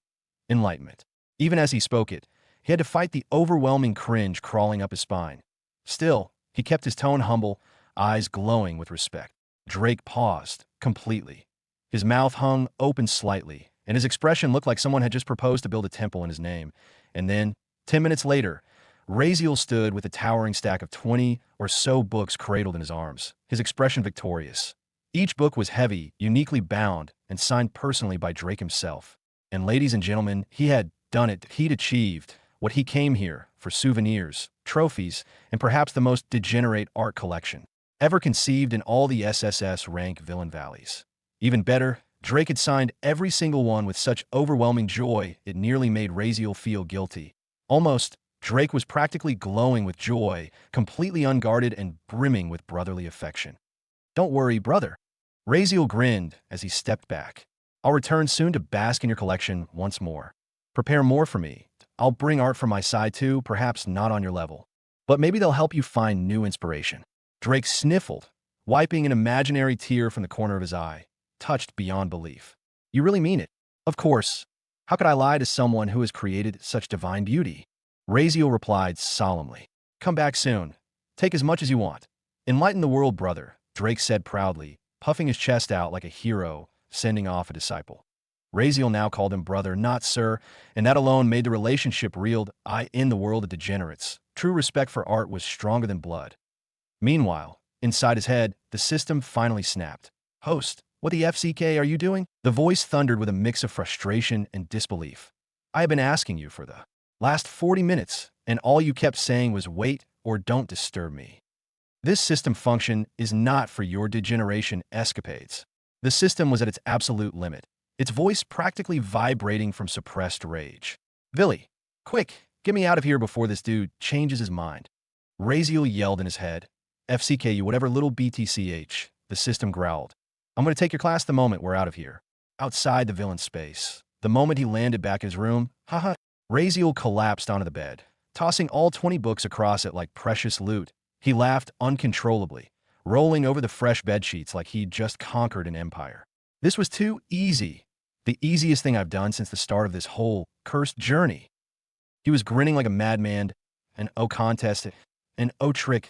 enlightenment." Even as he spoke it, he had to fight the overwhelming cringe crawling up his spine. Still, he kept his tone humble, eyes glowing with respect. Drake paused, completely. His mouth hung open slightly, and his expression looked like someone had just proposed to build a temple in his name. And then, 10 minutes later, Raziel stood with a towering stack of 20 or so books cradled in his arms, his expression victorious. Each book was heavy, uniquely bound, and signed personally by Drake himself. And ladies and gentlemen, he had done it. He'd achieved what he came here for: souvenirs, trophies, and perhaps the most degenerate art collection ever conceived in all the SSS-rank villain valleys. Even better, Drake had signed every single one with such overwhelming joy it nearly made Razeal feel guilty. Almost, Drake was practically glowing with joy, completely unguarded and brimming with brotherly affection. "Don't worry, brother." Razeal grinned as he stepped back. "I'll return soon to bask in your collection once more. Prepare more for me. I'll bring art from my side too, perhaps not on your level. But maybe they'll help you find new inspiration." Drake sniffled, wiping an imaginary tear from the corner of his eye, touched beyond belief. "You really mean it?" "Of course. How could I lie to someone who has created such divine beauty?" Razeal replied solemnly. "Come back soon. Take as much as you want. Enlighten the world, brother," Drake said proudly, puffing his chest out like a hero sending off a disciple. Razeal now called him brother, not sir, and that alone made the relationship real. In the world of degenerates, true respect for art was stronger than blood. Meanwhile, inside his head, the system finally snapped. "Host, what the FCK are you doing?" The voice thundered with a mix of frustration and disbelief. "I have been asking you for the last 40 minutes, and all you kept saying was wait or don't disturb me. This system function is not for your degeneration escapades." The system was at its absolute limit, its voice practically vibrating from suppressed rage. "Villy, quick, get me out of here before this dude changes his mind." Razeal yelled in his head. "FCK you whatever little BTCH," the system growled. "I'm going to take your class the moment we're out of here." Outside the villain's space, the moment he landed back in his room, Razeal collapsed onto the bed, tossing all 20 books across it like precious loot. He laughed uncontrollably, rolling over the fresh bedsheets like he'd just conquered an empire. "This was too easy. The easiest thing I've done since the start of this whole cursed journey." He was grinning like a madman, an O contest, an O trick,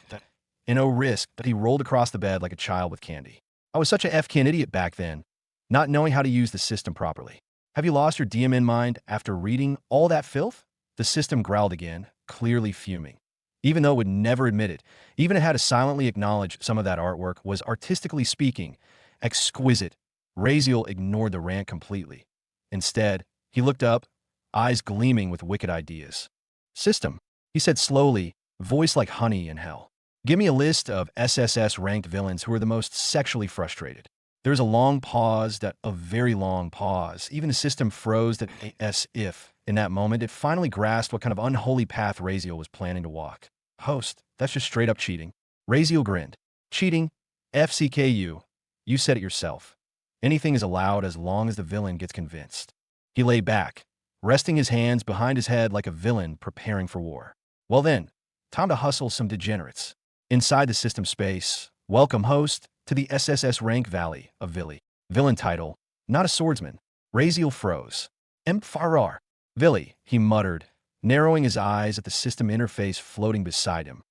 an O risk that he rolled across the bed like a child with candy. "I was such a F-kin idiot back then, not knowing how to use the system properly. Have you lost your DMN mind after reading all that filth?" The system growled again, clearly fuming. Even though it would never admit it, even it had to silently acknowledge some of that artwork was, artistically speaking, exquisite. Razeal ignored the rant completely. Instead, he looked up, eyes gleaming with wicked ideas. "System," he said slowly, voice like honey in hell. "Give me a list of SSS-ranked villains who are the most sexually frustrated." There was a long pause, a very long pause. Even the system froze as if, in that moment, it finally grasped what kind of unholy path Razeal was planning to walk. "Host, that's just straight up cheating." Razeal grinned. "Cheating? FCKU. You said it yourself. Anything is allowed as long as the villain gets convinced." He lay back, resting his hands behind his head like a villain preparing for war. "Well then, time to hustle some degenerates." Inside the system space, "Welcome, host, to the SSS-rank Valley of Villy." Villain title, "Not a Swordsman." Razeal froze. "Farar." "Villy," he muttered, narrowing his eyes at the system interface floating beside him.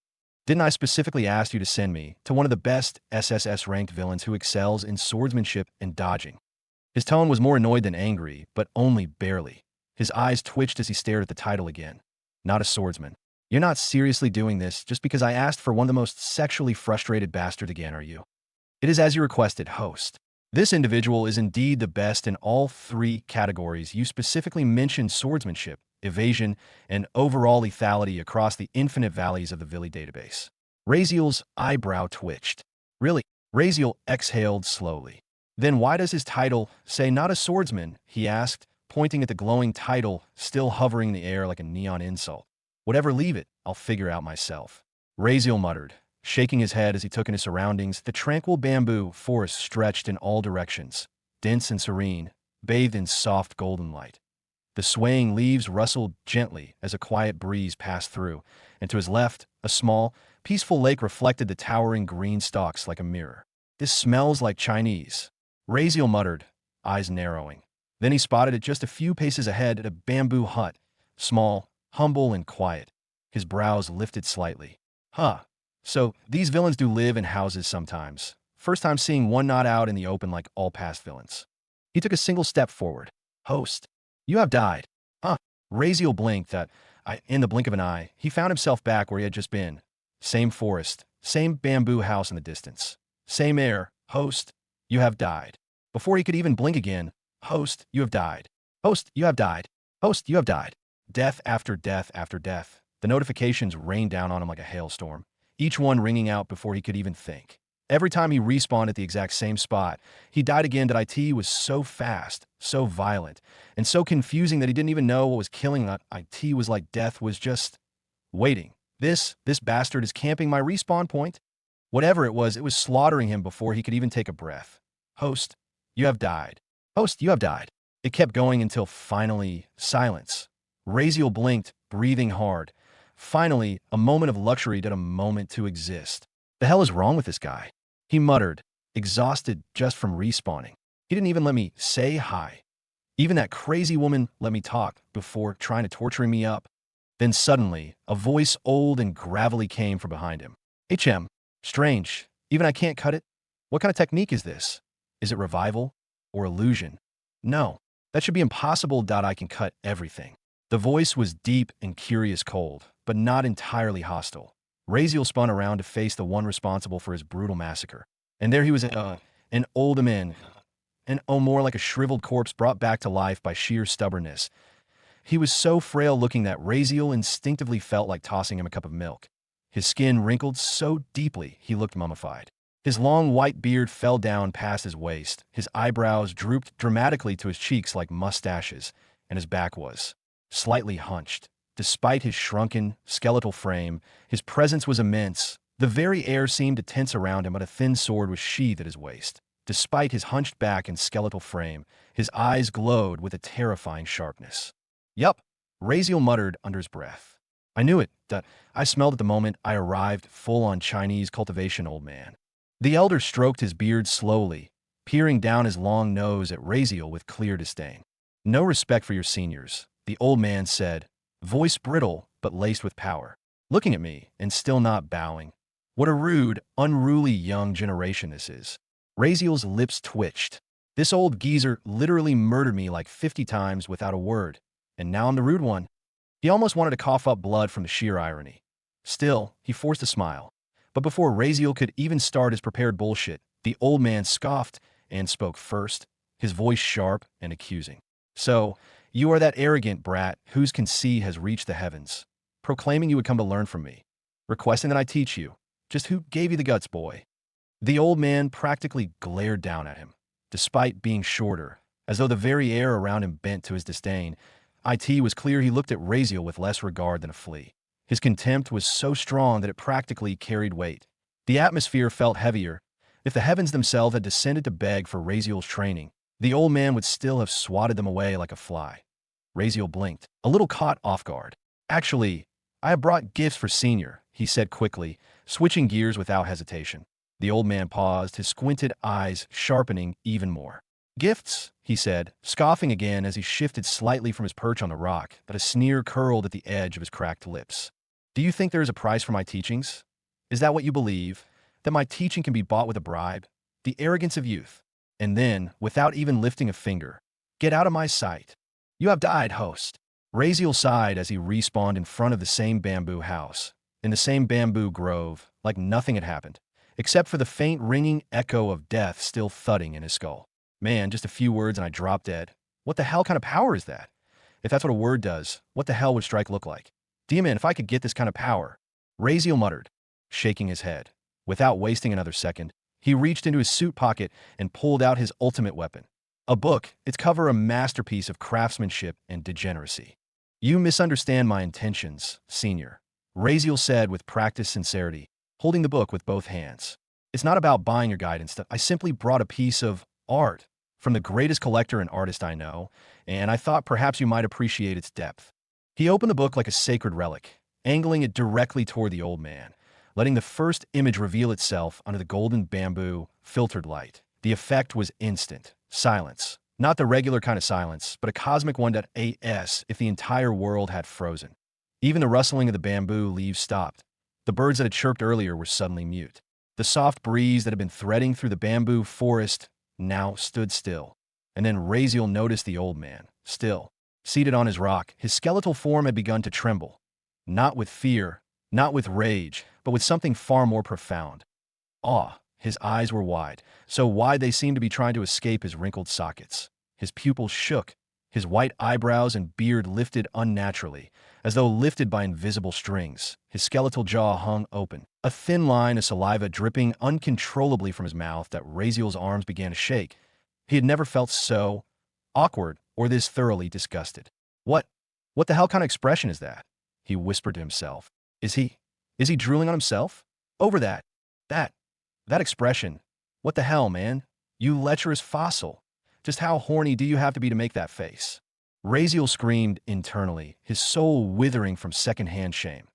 "Didn't I specifically ask you to send me to one of the best SSS-ranked villains who excels in swordsmanship and dodging?" His tone was more annoyed than angry, but only barely. His eyes twitched as he stared at the title again. "Not a swordsman. You're not seriously doing this just because I asked for one of the most sexually frustrated bastards again, are you?" "It is as you requested, host. This individual is indeed the best in all 3 categories. You specifically mentioned swordsmanship, evasion, and overall lethality across the infinite valleys of the Villy database." Razeal's eyebrow twitched. "Really?" Razeal exhaled slowly. "Then why does his title say not a swordsman?" he asked, pointing at the glowing title still hovering in the air like a neon insult. "Whatever, leave it. I'll figure out myself." Razeal muttered, shaking his head as he took in his surroundings. The tranquil bamboo forest stretched in all directions, dense and serene, bathed in soft golden light. The swaying leaves rustled gently as a quiet breeze passed through, and to his left, a small, peaceful lake reflected the towering green stalks like a mirror. "This smells like Chinese," Razeal muttered, eyes narrowing. Then he spotted it just a few paces ahead at a bamboo hut, small, humble, and quiet. His brows lifted slightly. "Huh. So, these villains do live in houses sometimes. First time seeing one not out in the open like all past villains." He took a single step forward. "Host, you have died." "Huh." Razeal blinked. In the blink of an eye, he found himself back where he had just been. Same forest, same bamboo house in the distance. Same air. "Host, you have died." Before he could even blink again, "Host, you have died. Host, you have died. Host, you have died." Death after death after death. The notifications rained down on him like a hailstorm, each one ringing out before he could even think. Every time he respawned at the exact same spot, he died again. That IT was so fast, so violent, and so confusing that he didn't even know what was killing him. IT was like death was just waiting. This bastard is camping my respawn point. Whatever it was slaughtering him before he could even take a breath. "Host, you have died. Host, you have died." It kept going until finally, silence. Raziel blinked, breathing hard. Finally, a moment of luxury did a moment to exist. The hell is wrong with this guy? He muttered, exhausted just from respawning. He didn't even let me say hi. Even that crazy woman let me talk before trying to torture me up. Then suddenly, a voice old and gravelly came from behind him. "HM, strange. Even I can't cut it? What kind of technique is this? Is it revival? Or illusion? No, that should be impossible. I can cut everything." The voice was deep and curious cold, but not entirely hostile. Raziel spun around to face the one responsible for his brutal massacre. And there he was, an old man, and more like a shriveled corpse brought back to life by sheer stubbornness. He was so frail-looking that Raziel instinctively felt like tossing him a cup of milk. His skin wrinkled so deeply he looked mummified. His long white beard fell down past his waist, his eyebrows drooped dramatically to his cheeks like mustaches, and his back was slightly hunched. Despite his shrunken, skeletal frame, his presence was immense. The very air seemed to tense around him, but a thin sword was sheathed at his waist. Despite his hunched back and skeletal frame, his eyes glowed with a terrifying sharpness. "Yup," Raziel muttered under his breath. "I knew it. I smelled it the moment I arrived, full-on Chinese cultivation old man." The elder stroked his beard slowly, peering down his long nose at Raziel with clear disdain. "No respect for your seniors," the old man said, voice brittle but laced with power. Looking at me and still not bowing. What a rude, unruly young generation this is. Raziel's lips twitched. This old geezer literally murdered me like 50 times without a word, and now I'm the rude one. He almost wanted to cough up blood from the sheer irony. Still, he forced a smile. But before Raziel could even start his prepared bullshit, the old man scoffed and spoke first, his voice sharp and accusing. "So, you are that arrogant brat whose conceit has reached the heavens, proclaiming you would come to learn from me, requesting that I teach you. Just who gave you the guts, boy?" The old man practically glared down at him, despite being shorter, as though the very air around him bent to his disdain. It was clear he looked at Raziel with less regard than a flea. His contempt was so strong that it practically carried weight. The atmosphere felt heavier. If the heavens themselves had descended to beg for Raziel's training, the old man would still have swatted them away like a fly. Raziel blinked, a little caught off guard. "Actually, I have brought gifts for Senior," he said quickly, switching gears without hesitation. The old man paused, his squinted eyes sharpening even more. "Gifts?" he said, scoffing again as he shifted slightly from his perch on the rock, but a sneer curled at the edge of his cracked lips. "Do you think there is a price for my teachings? Is that what you believe? That my teaching can be bought with a bribe? The arrogance of youth." And then, without even lifting a finger, "Get out of my sight. You have died, host." Raziel sighed as he respawned in front of the same bamboo house, in the same bamboo grove, like nothing had happened, except for the faint ringing echo of death still thudding in his skull. Man, just a few words and I drop dead. What the hell kind of power is that? If that's what a word does, what the hell would strike look like? Demon, if I could get this kind of power. Raziel muttered, shaking his head. Without wasting another second, he reached into his suit pocket and pulled out his ultimate weapon. A book, its cover a masterpiece of craftsmanship and degeneracy. "You misunderstand my intentions, Senior," Raziel said with practiced sincerity, holding the book with both hands. "It's not about buying your guidance. I simply brought a piece of art from the greatest collector and artist I know, and I thought perhaps you might appreciate its depth." He opened the book like a sacred relic, angling it directly toward the old man, letting the first image reveal itself under the golden bamboo, filtered light. The effect was instant. Silence. Not the regular kind of silence, but a cosmic one. As if the entire world had frozen. Even the rustling of the bamboo leaves stopped. The birds that had chirped earlier were suddenly mute. The soft breeze that had been threading through the bamboo forest now stood still. And then Raziel noticed the old man, still, seated on his rock. His skeletal form had begun to tremble. Not with fear, not with rage, but with something far more profound. Awe. His eyes were wide, so wide they seemed to be trying to escape his wrinkled sockets. His pupils shook, his white eyebrows and beard lifted unnaturally, as though lifted by invisible strings. His skeletal jaw hung open, a thin line of saliva dripping uncontrollably from his mouth that Raziel's arms began to shake. He had never felt so awkward or this thoroughly disgusted. What the hell kind of expression is that? He whispered to himself. Is he drooling on himself? Over that expression. What the hell, man? You lecherous fossil. Just how horny do you have to be to make that face? Raziel screamed internally, his soul withering from secondhand shame.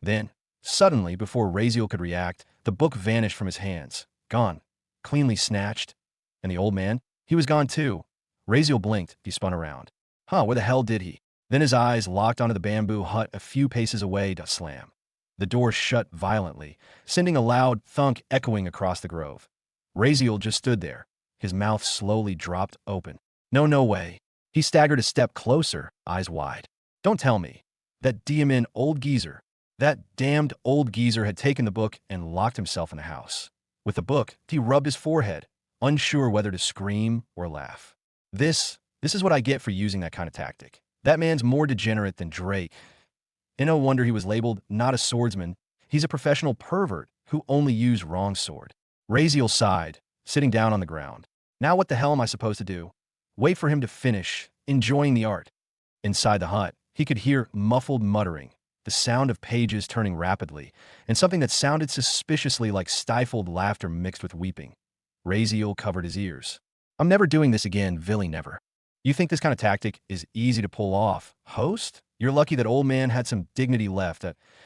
Then, suddenly, before Raziel could react, the book vanished from his hands. Gone. Cleanly snatched. And the old man? He was gone too. Raziel blinked. He spun around. Where the hell did he? Then his eyes locked onto the bamboo hut a few paces away to slam. The door shut violently, sending a loud thunk echoing across the grove. Raziel just stood there. His mouth slowly dropped open. No way. He staggered a step closer, eyes wide. Don't tell me. That that damned old geezer had taken the book and locked himself in the house. With the book, he rubbed his forehead, unsure whether to scream or laugh. This is what I get for using that kind of tactic. That man's more degenerate than Drake. And no wonder he was labeled not a swordsman. He's a professional pervert who only used wrong sword. Raziel sighed, sitting down on the ground. Now what the hell am I supposed to do? Wait for him to finish, enjoying the art. Inside the hut, he could hear muffled muttering, the sound of pages turning rapidly, and something that sounded suspiciously like stifled laughter mixed with weeping. Raziel covered his ears. I'm never doing this again, Villy, never. You think this kind of tactic is easy to pull off? Host? You're lucky that old man had some dignity left.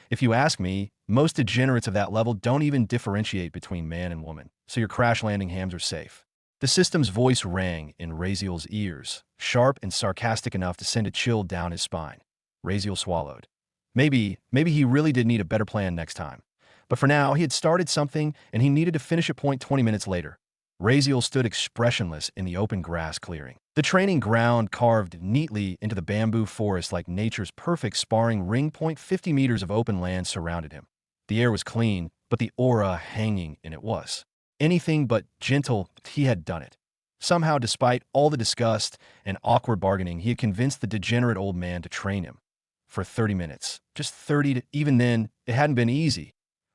If you ask me, most degenerates of that level don't even differentiate between man and woman, so your crash-landing hams are safe. The system's voice rang in Raziel's ears, sharp and sarcastic enough to send a chill down his spine. Raziel swallowed. Maybe he really did need a better plan next time. But for now, he had started something, and he needed to finish a point 20 minutes later. Raziel stood expressionless in the open grass clearing. The training ground carved neatly into the bamboo forest like nature's perfect sparring ring. 50 meters of open land surrounded him. The air was clean, but the aura hanging in it was anything but gentle. He had done it. Somehow, despite all the disgust and awkward bargaining, he had convinced the degenerate old man to train him. For 30 minutes. Just 30 even then, it hadn't been easy.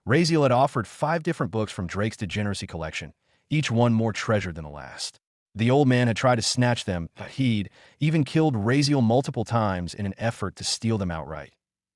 Raziel had offered 5 different books from Drake's Degeneracy collection, each one more treasured than the last. The old man had tried to snatch them, but he'd even killed Raziel multiple times in an effort to steal them outright.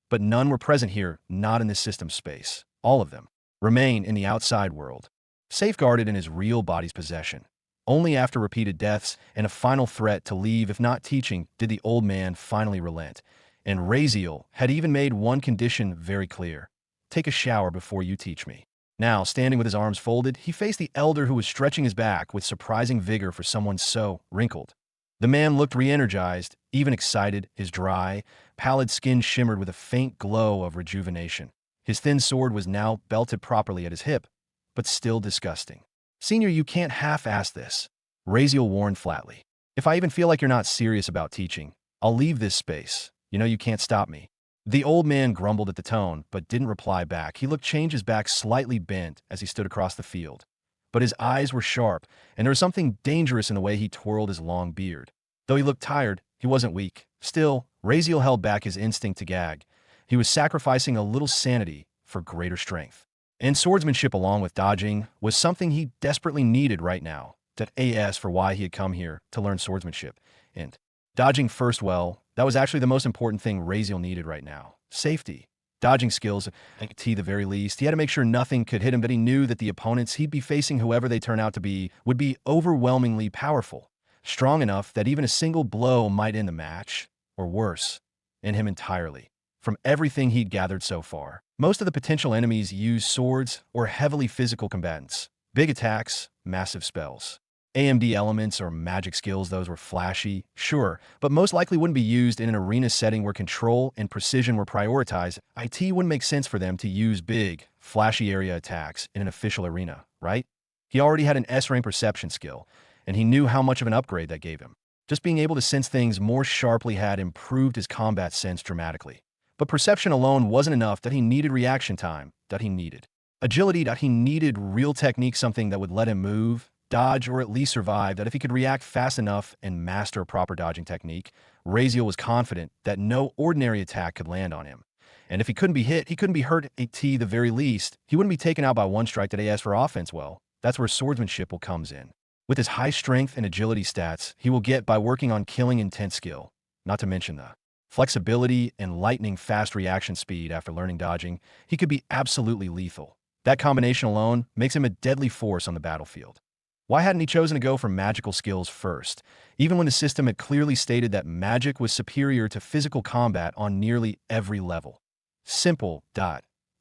But none were present here, not in this system space. All of them remain in the outside world, safeguarded in his real body's possession. Only after repeated deaths and a final threat to leave if not teaching did the old man finally relent, and Raziel had even made one condition very clear. Take a shower before you teach me. Now, standing with his arms folded, he faced the elder who was stretching his back with surprising vigor for someone so wrinkled. The man looked re-energized, even excited, his dry, pallid skin shimmered with a faint glow of rejuvenation. His thin sword was now belted properly at his hip, but still disgusting. Senior, you can't half-ass this, Raziel warned flatly. If I even feel like you're not serious about teaching, I'll leave this space. You know you can't stop me. The old man grumbled at the tone, but didn't reply back. He looked changed, his back slightly bent as he stood across the field. But his eyes were sharp, and there was something dangerous in the way he twirled his long beard. Though he looked tired, he wasn't weak. Still, Raziel held back his instinct to gag. He was sacrificing a little sanity for greater strength. And swordsmanship along with dodging was something he desperately needed right now. That AS for why he had come here to learn swordsmanship. And dodging first, well, that was actually the most important thing Raziel needed right now. Safety. Dodging skills, at the very least. He had to make sure nothing could hit him, but he knew that the opponents he'd be facing, whoever they turn out to be, would be overwhelmingly powerful. Strong enough that even a single blow might end the match, or worse, end him entirely. From everything he'd gathered so far, most of the potential enemies used swords or heavily physical combatants. Big attacks, massive spells. AMD elements or magic skills, those were flashy, sure, but most likely wouldn't be used in an arena setting where control and precision were prioritized. IT wouldn't make sense for them to use big, flashy area attacks in an official arena, right? He already had an S-rank perception skill, and he knew how much of an upgrade that gave him. Just being able to sense things more sharply had improved his combat sense dramatically. But perception alone wasn't enough, that he needed reaction time, that he needed. Agility, that he needed real technique, something that would let him move, dodge, or at least survive, that if he could react fast enough and master a proper dodging technique, Raziel was confident that no ordinary attack could land on him. And if he couldn't be hit, he couldn't be hurt at the very least. He wouldn't be taken out by one strike that he asked for offense. Well, that's where swordsmanship will comes in. With his high strength and agility stats, he will get by working on killing intent skill, not to mention the flexibility and lightning fast reaction speed after learning dodging. He could be absolutely lethal. That combination alone makes him a deadly force on the battlefield. Why hadn't he chosen to go for magical skills first, even when the system had clearly stated that magic was superior to physical combat on nearly every level? Simple.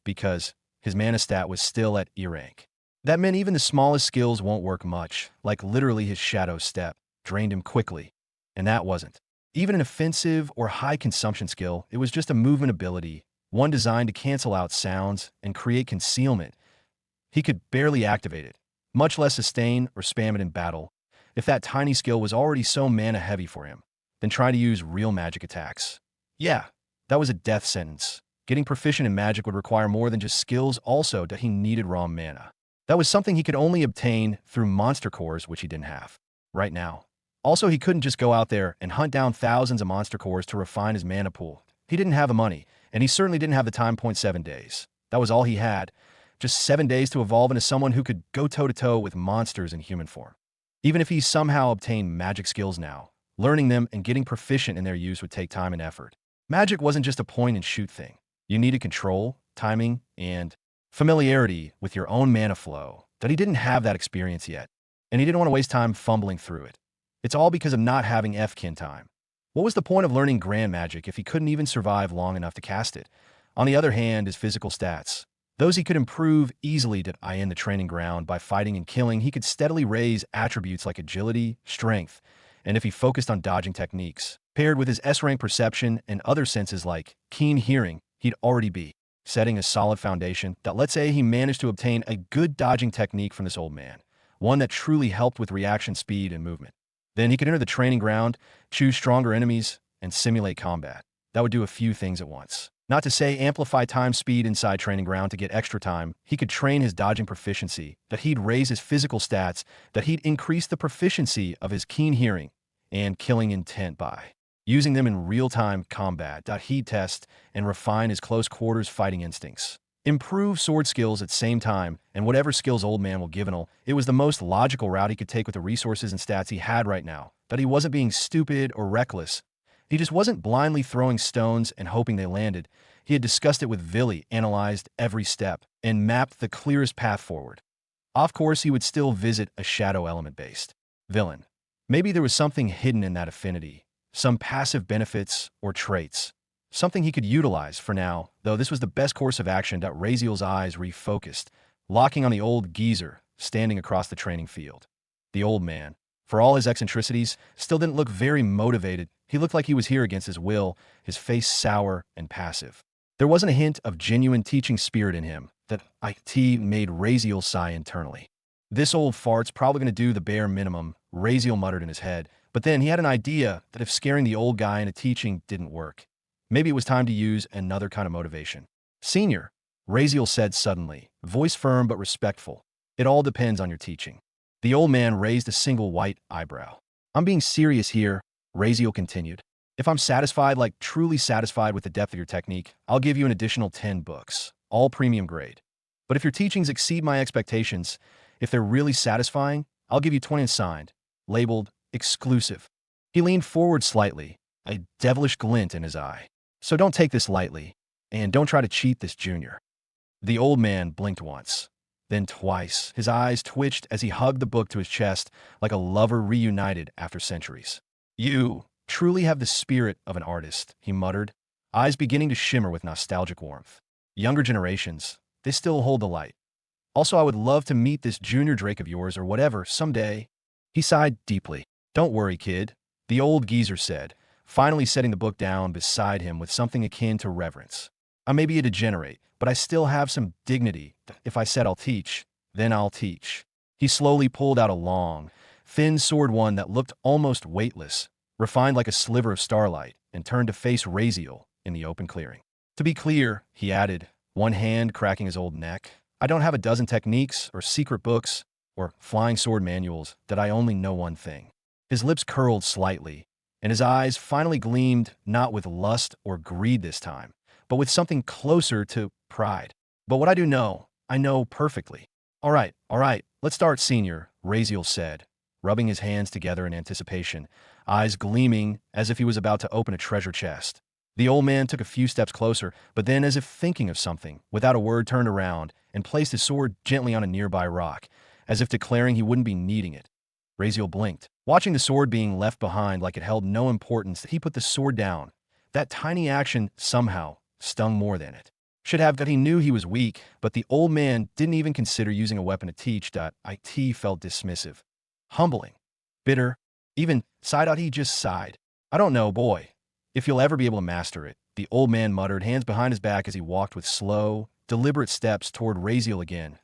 Because his mana stat was still at E-rank. That meant even the smallest skills won't work much, like literally his shadow step, drained him quickly. And that wasn't even an offensive or high consumption skill. It was just a movement ability, one designed to cancel out sounds and create concealment. He could barely activate it, much less sustain or spam it in battle. If that tiny skill was already so mana heavy for him, then try to use real magic attacks. Yeah, that was a death sentence. Getting proficient in magic would require more than just skills, also that he needed raw mana. That was something he could only obtain through monster cores, which he didn't have right now. Also, he couldn't just go out there and hunt down thousands of monster cores to refine his mana pool. He didn't have the money, and he certainly didn't have the time. 7 days. That was all he had. Just 7 days to evolve into someone who could go toe-to-toe with monsters in human form. Even if he somehow obtained magic skills now, learning them and getting proficient in their use would take time and effort. Magic wasn't just a point-and-shoot thing. You needed control, timing, and familiarity with your own mana flow. That he didn't have that experience yet, and he didn't want to waste time fumbling through it. It's all because of not having F-kin time. What was the point of learning grand magic if he couldn't even survive long enough to cast it? On the other hand, his physical stats. Those he could improve easily in the training ground by fighting and killing. He could steadily raise attributes like agility, strength, and if he focused on dodging techniques, paired with his S-rank perception and other senses like keen hearing, he'd already be setting a solid foundation. That let's say he managed to obtain a good dodging technique from this old man, one that truly helped with reaction speed and movement. Then he could enter the training ground, choose stronger enemies, and simulate combat. That would do a few things at once. Not to say amplify time speed inside training ground to get extra time. He could train his dodging proficiency, that he'd raise his physical stats, that he'd increase the proficiency of his keen hearing and killing intent by using them in real-time combat. That he'd test and refine his close quarters fighting instincts. Improve sword skills at same time, and whatever skills old man will give him. It was the most logical route he could take with the resources and stats he had right now. That he wasn't being stupid or reckless. He just wasn't blindly throwing stones and hoping they landed. He had discussed it with Villy, analyzed every step, and mapped the clearest path forward. Of course, he would still visit a shadow element-based villain. Maybe there was something hidden in that affinity, some passive benefits or traits. Something he could utilize for now, though this was the best course of action. Raziel's eyes refocused, locking on the old geezer standing across the training field. The old man, for all his eccentricities, still didn't look very motivated. He looked like he was here against his will, his face sour and passive. There wasn't a hint of genuine teaching spirit in him. That IT made Raziel sigh internally. This old fart's probably going to do the bare minimum, Raziel muttered in his head, but then he had an idea that if scaring the old guy into teaching didn't work, maybe it was time to use another kind of motivation. Senior, Raziel said suddenly, voice firm but respectful. It all depends on your teaching. The old man raised a single white eyebrow. I'm being serious here, Raziel continued. If I'm satisfied, like truly satisfied with the depth of your technique, I'll give you an additional 10 books, all premium grade. But if your teachings exceed my expectations, if they're really satisfying, I'll give you 20 signed, labeled exclusive. He leaned forward slightly, a devilish glint in his eye. So don't take this lightly, and don't try to cheat this junior. The old man blinked once, then twice. His eyes twitched as he hugged the book to his chest like a lover reunited after centuries. You truly have the spirit of an artist, he muttered, eyes beginning to shimmer with nostalgic warmth. Younger generations, they still hold the light. Also, I would love to meet this junior Drake of yours or whatever someday. He sighed deeply. Don't worry, kid, the old geezer said, finally setting the book down beside him with something akin to reverence. I may be a degenerate, but I still have some dignity. If I said I'll teach, then I'll teach. He slowly pulled out a long, thin sword, one that looked almost weightless, refined like a sliver of starlight, and turned to face Raziel in the open clearing. To be clear, he added, one hand cracking his old neck, I don't have a dozen techniques or secret books or flying sword manuals that I only know one thing. His lips curled slightly, and his eyes finally gleamed not with lust or greed this time, but with something closer to pride. But what I do know, I know perfectly. All right, let's start, Senior, Raziel said, rubbing his hands together in anticipation, eyes gleaming as if he was about to open a treasure chest. The old man took a few steps closer, but then, as if thinking of something, without a word turned around and placed his sword gently on a nearby rock, as if declaring he wouldn't be needing it. Raziel blinked, watching the sword being left behind like it held no importance. He put the sword down. That tiny action somehow stung more than it should have. That he knew he was weak, but the old man didn't even consider using a weapon to teach. It felt dismissive, humbling, bitter, even sighed out. He just sighed. I don't know, boy, if you'll ever be able to master it, the old man muttered, hands behind his back as he walked with slow, deliberate steps toward Raziel again.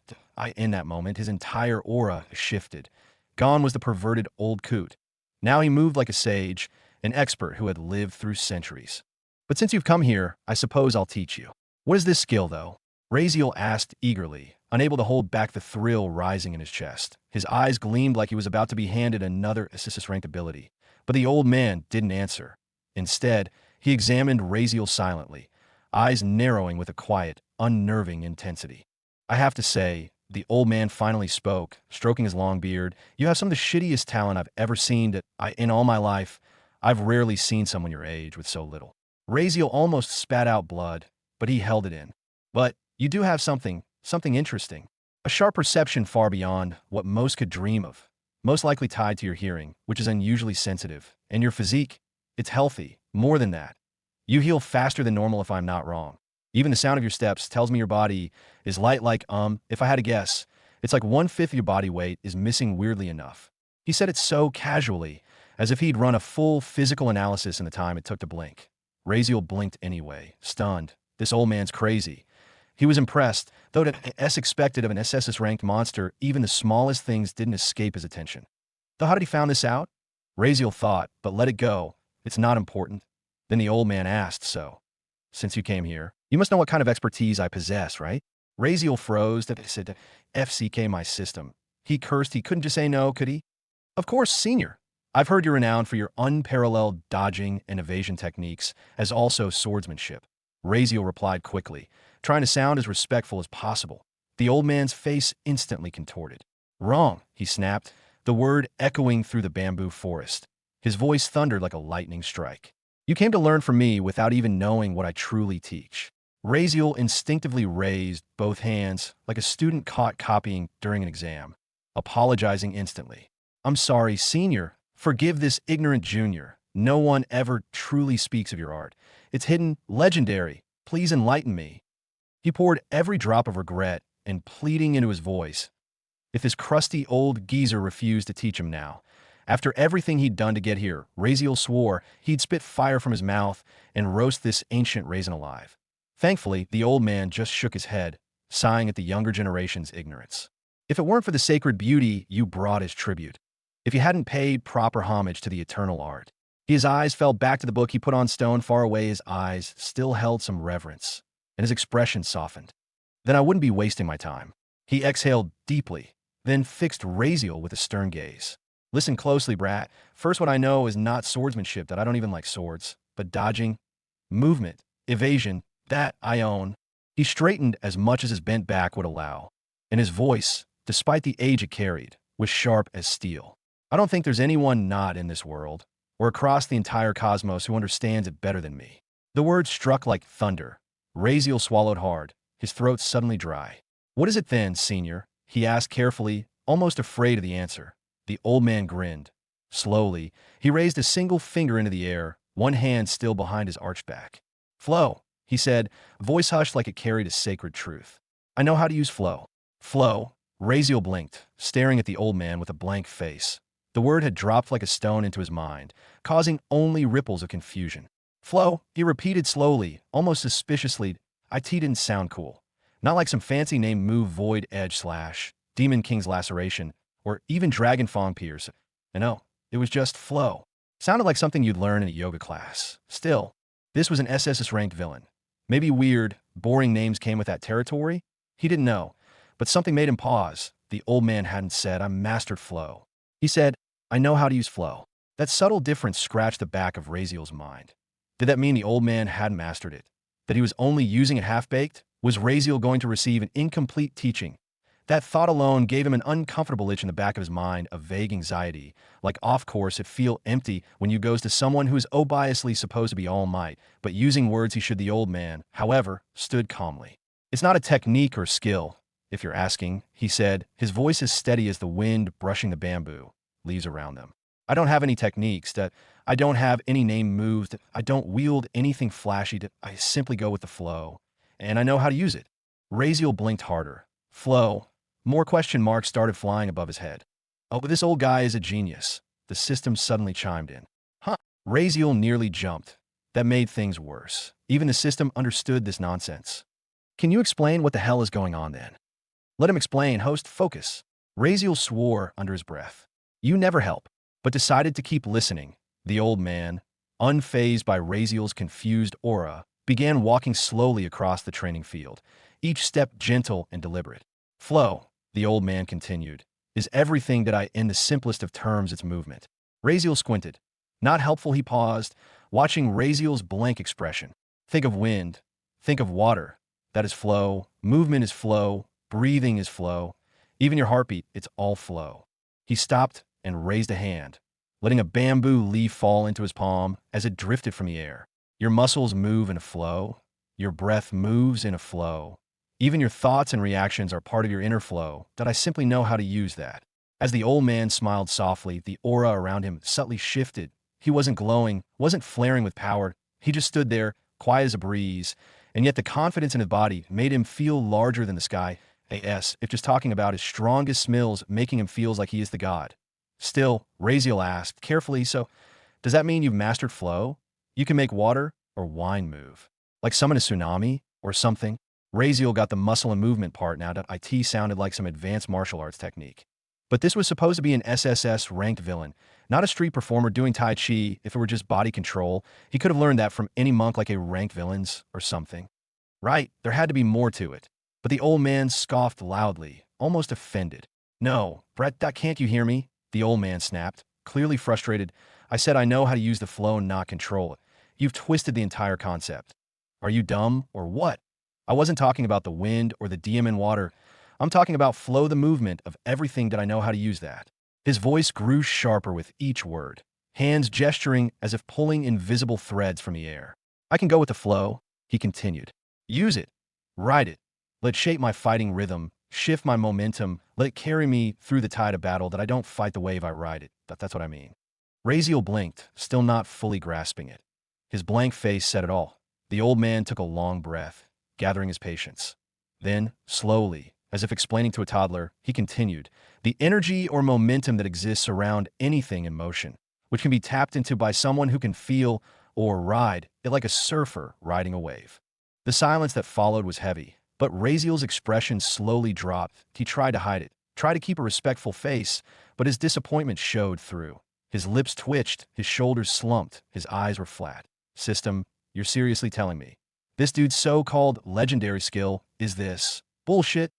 In that moment, his entire aura shifted. Gone was the perverted old coot. Now he moved like a sage, an expert who had lived through centuries. But since you've come here, I suppose I'll teach you. What is this skill, though? Raziel asked eagerly, unable to hold back the thrill rising in his chest. His eyes gleamed like he was about to be handed another SSS-rank ability. But the old man didn't answer. Instead, he examined Raziel silently, eyes narrowing with a quiet, unnerving intensity. I have to say, the old man finally spoke, stroking his long beard, you have some of the shittiest talent I've ever seen. In all my life, I've rarely seen someone your age with so little. Raziel almost spat out blood, but he held it in. But you do have something interesting. A sharp perception far beyond what most could dream of, most likely tied to your hearing, which is unusually sensitive, and your physique, it's healthy. More than that, you heal faster than normal if I'm not wrong. Even the sound of your steps tells me your body is light like, if I had to guess, it's like 1/5 of your body weight is missing weirdly enough. He said it so casually, as if he'd run a full physical analysis in the time it took to blink. Raziel blinked anyway, stunned. This old man's crazy. He was impressed, though as expected of an SSS-ranked monster, even the smallest things didn't escape his attention. Though how did he found this out? Raziel thought, but let it go. It's not important. Then the old man asked, so, since you came here, you must know what kind of expertise I possess, right? Raziel froze. Said, FCK my system. He cursed. He couldn't just say no, could he? Of course, Senior. I've heard you're renowned for your unparalleled dodging and evasion techniques, as also swordsmanship. Raziel replied quickly, trying to sound as respectful as possible. The old man's face instantly contorted. Wrong, he snapped, the word echoing through the bamboo forest. His voice thundered like a lightning strike. You came to learn from me without even knowing what I truly teach. Raziel instinctively raised both hands like a student caught copying during an exam, apologizing instantly. I'm sorry, Senior. Forgive this ignorant junior. No one ever truly speaks of your art. It's hidden, legendary. Please enlighten me. He poured every drop of regret and pleading into his voice. If his crusty old geezer refused to teach him now, after everything he'd done to get here, Raziel swore he'd spit fire from his mouth and roast this ancient raisin alive. Thankfully, the old man just shook his head, sighing at the younger generation's ignorance. If it weren't for the sacred beauty you brought as tribute, if you hadn't paid proper homage to the eternal art. His eyes fell back to the book he put on stone far away. His eyes still held some reverence, and his expression softened. Then I wouldn't be wasting my time. He exhaled deeply, then fixed Raziel with a stern gaze. Listen closely, brat. First, what I know is not swordsmanship, that I don't even like swords, but dodging, movement, evasion, that I own. He straightened as much as his bent back would allow, and his voice, despite the age it carried, was sharp as steel. I don't think there's anyone not in this world, or across the entire cosmos, who understands it better than me. The words struck like thunder. Raziel swallowed hard, his throat suddenly dry. What is it then, Senior? He asked carefully, almost afraid of the answer. The old man grinned. Slowly, he raised a single finger into the air, one hand still behind his arched back. Flow, he said, voice hushed like it carried a sacred truth. I know how to use flow. Flow. Raziel blinked, staring at the old man with a blank face. The word had dropped like a stone into his mind, causing only ripples of confusion. Flow, he repeated slowly, almost suspiciously. It didn't sound cool. Not like some fancy name move Void Edge Slash, Demon King's Laceration, or even Dragon Fang Pierce. No, it was just flow. Sounded like something you'd learn in a yoga class. Still, this was an SSS-ranked villain. Maybe weird, boring names came with that territory? He didn't know. But something made him pause. The old man hadn't said, "I mastered flow." He said, "I know how to use flow." That subtle difference scratched the back of Raziel's mind. Did that mean the old man hadn't mastered it? That he was only using it half-baked? Was Raziel going to receive an incomplete teaching? That thought alone gave him an uncomfortable itch in the back of his mind, a vague anxiety. Like off course, it feel empty when you goes to someone who is obviously supposed to be all might, but using words he should. The old man, however, stood calmly. "It's not a technique or skill, if you're asking," he said, his voice as steady as the wind brushing the bamboo leaves around them. "I don't have any techniques, that I don't have any name moves, that I don't wield anything flashy, that I simply go with the flow. And I know how to use it." Raziel blinked harder. Flow. More question marks started flying above his head. "Oh, this old guy is a genius." The system suddenly chimed in. "Huh." Raziel nearly jumped. That made things worse. Even the system understood this nonsense. "Can you explain what the hell is going on then?" "Let him explain, host. Focus." Raziel swore under his breath. "You never help," but decided to keep listening. The old man, unfazed by Raziel's confused aura, began walking slowly across the training field, each step gentle and deliberate. "Flow," the old man continued, "is everything that in the simplest of terms, it's movement." Raziel squinted. "Not helpful," he paused, watching Raziel's blank expression. "Think of wind. Think of water. That is flow. Movement is flow. Breathing is flow. Even your heartbeat, it's all flow." He stopped and raised a hand, letting a bamboo leaf fall into his palm as it drifted from the air. "Your muscles move in a flow. Your breath moves in a flow. Even your thoughts and reactions are part of your inner flow, that I simply know how to use that." As the old man smiled softly, the aura around him subtly shifted. He wasn't glowing, wasn't flaring with power. He just stood there, quiet as a breeze, and yet the confidence in his body made him feel larger than the sky. If just talking about his strongest smells making him feels like he is the god. Still, Raziel asked, carefully, "So, does that mean you've mastered flow? You can make water or wine move? Like summon a tsunami or something?" Raziel got the muscle and movement part now that it sounded like some advanced martial arts technique. But this was supposed to be an SSS-ranked villain, not a street performer doing Tai Chi. If it were just body control, he could have learned that from any monk like a ranked villains or something. Right, there had to be more to it. But the old man scoffed loudly, almost offended. "No, Brett, that can't you hear me?" The old man snapped, clearly frustrated. "I said I know how to use the flow and not control it. You've twisted the entire concept. Are you dumb or what? I wasn't talking about the wind or the DM in water. I'm talking about flow, the movement of everything that I know how to use that." His voice grew sharper with each word, hands gesturing as if pulling invisible threads from the air. "I can go with the flow," he continued. "Use it. Ride it. Let it shape my fighting rhythm, shift my momentum, let it carry me through the tide of battle, that I don't fight the wave, I ride it. That's what I mean." Raziel blinked, still not fully grasping it. His blank face said it all. The old man took a long breath, gathering his patience. Then, slowly, as if explaining to a toddler, he continued, "The energy or momentum that exists around anything in motion, which can be tapped into by someone who can feel or ride it like a surfer riding a wave." The silence that followed was heavy, but Raziel's expression slowly dropped. He tried to hide it, tried to keep a respectful face, but his disappointment showed through. His lips twitched, his shoulders slumped, his eyes were flat. "System, you're seriously telling me this dude's so-called legendary skill is this bullshit?"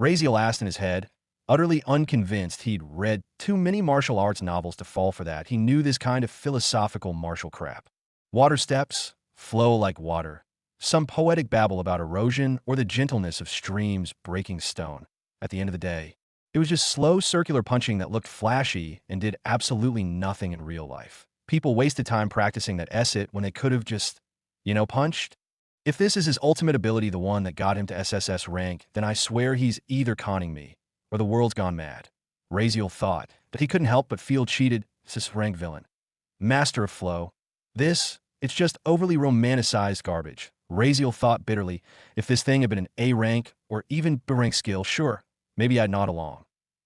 Raziel asked in his head, utterly unconvinced. He'd read too many martial arts novels to fall for that. He knew this kind of philosophical martial crap. Water steps, flow like water. Some poetic babble about erosion or the gentleness of streams breaking stone. At the end of the day, it was just slow circular punching that looked flashy and did absolutely nothing in real life. People wasted time practicing that S-it when they could have just, punched. If this is his ultimate ability, the one that got him to SSS rank, then I swear he's either conning me or the world's gone mad. Raziel thought, but he couldn't help but feel cheated. SS rank villain. Master of flow. It's just overly romanticized garbage. Raziel thought bitterly. If this thing had been an A rank or even B rank skill, sure, maybe I'd nod along.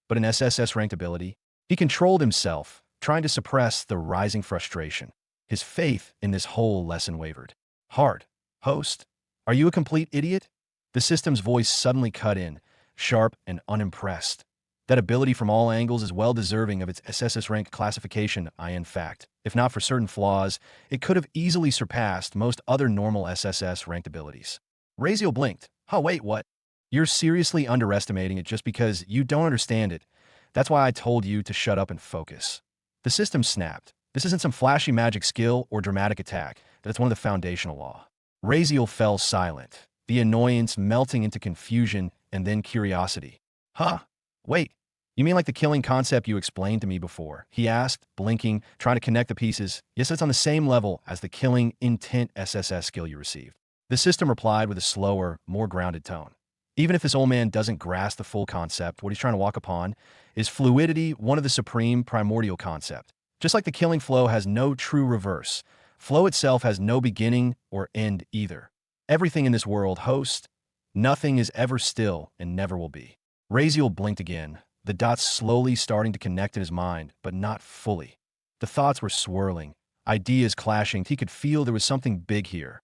But an SSS ranked ability? He controlled himself, trying to suppress the rising frustration. His faith in this whole lesson wavered. "Hard. Host, are you a complete idiot?" The system's voice suddenly cut in, sharp and unimpressed. "That ability from all angles is well deserving of its SSS rank classification. In fact, if not for certain flaws, it could have easily surpassed most other normal SSS ranked abilities." Raziel blinked. "Oh, wait, what?" You're seriously underestimating it just because you don't understand it. That's why I told you to shut up and focus. The system snapped. This isn't some flashy magic skill or dramatic attack. That's one of the foundational law. Raziel fell silent, the annoyance melting into confusion and then curiosity. Huh? Wait, you mean like the killing concept you explained to me before? He asked, blinking, trying to connect the pieces. Yes, it's on the same level as the killing intent SSS skill you received. The system replied with a slower, more grounded tone. Even if this old man doesn't grasp the full concept, what he's trying to walk upon is fluidity, one of the supreme primordial concept. Just like the killing flow has no true reverse, flow itself has no beginning or end either. Everything in this world hosts, nothing is ever still and never will be. Raziel blinked again, the dots slowly starting to connect in his mind, but not fully. The thoughts were swirling, ideas clashing. He could feel there was something big here,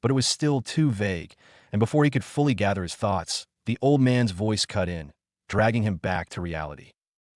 but it was still too vague, and before he could fully gather his thoughts, the old man's voice cut in, dragging him back to reality.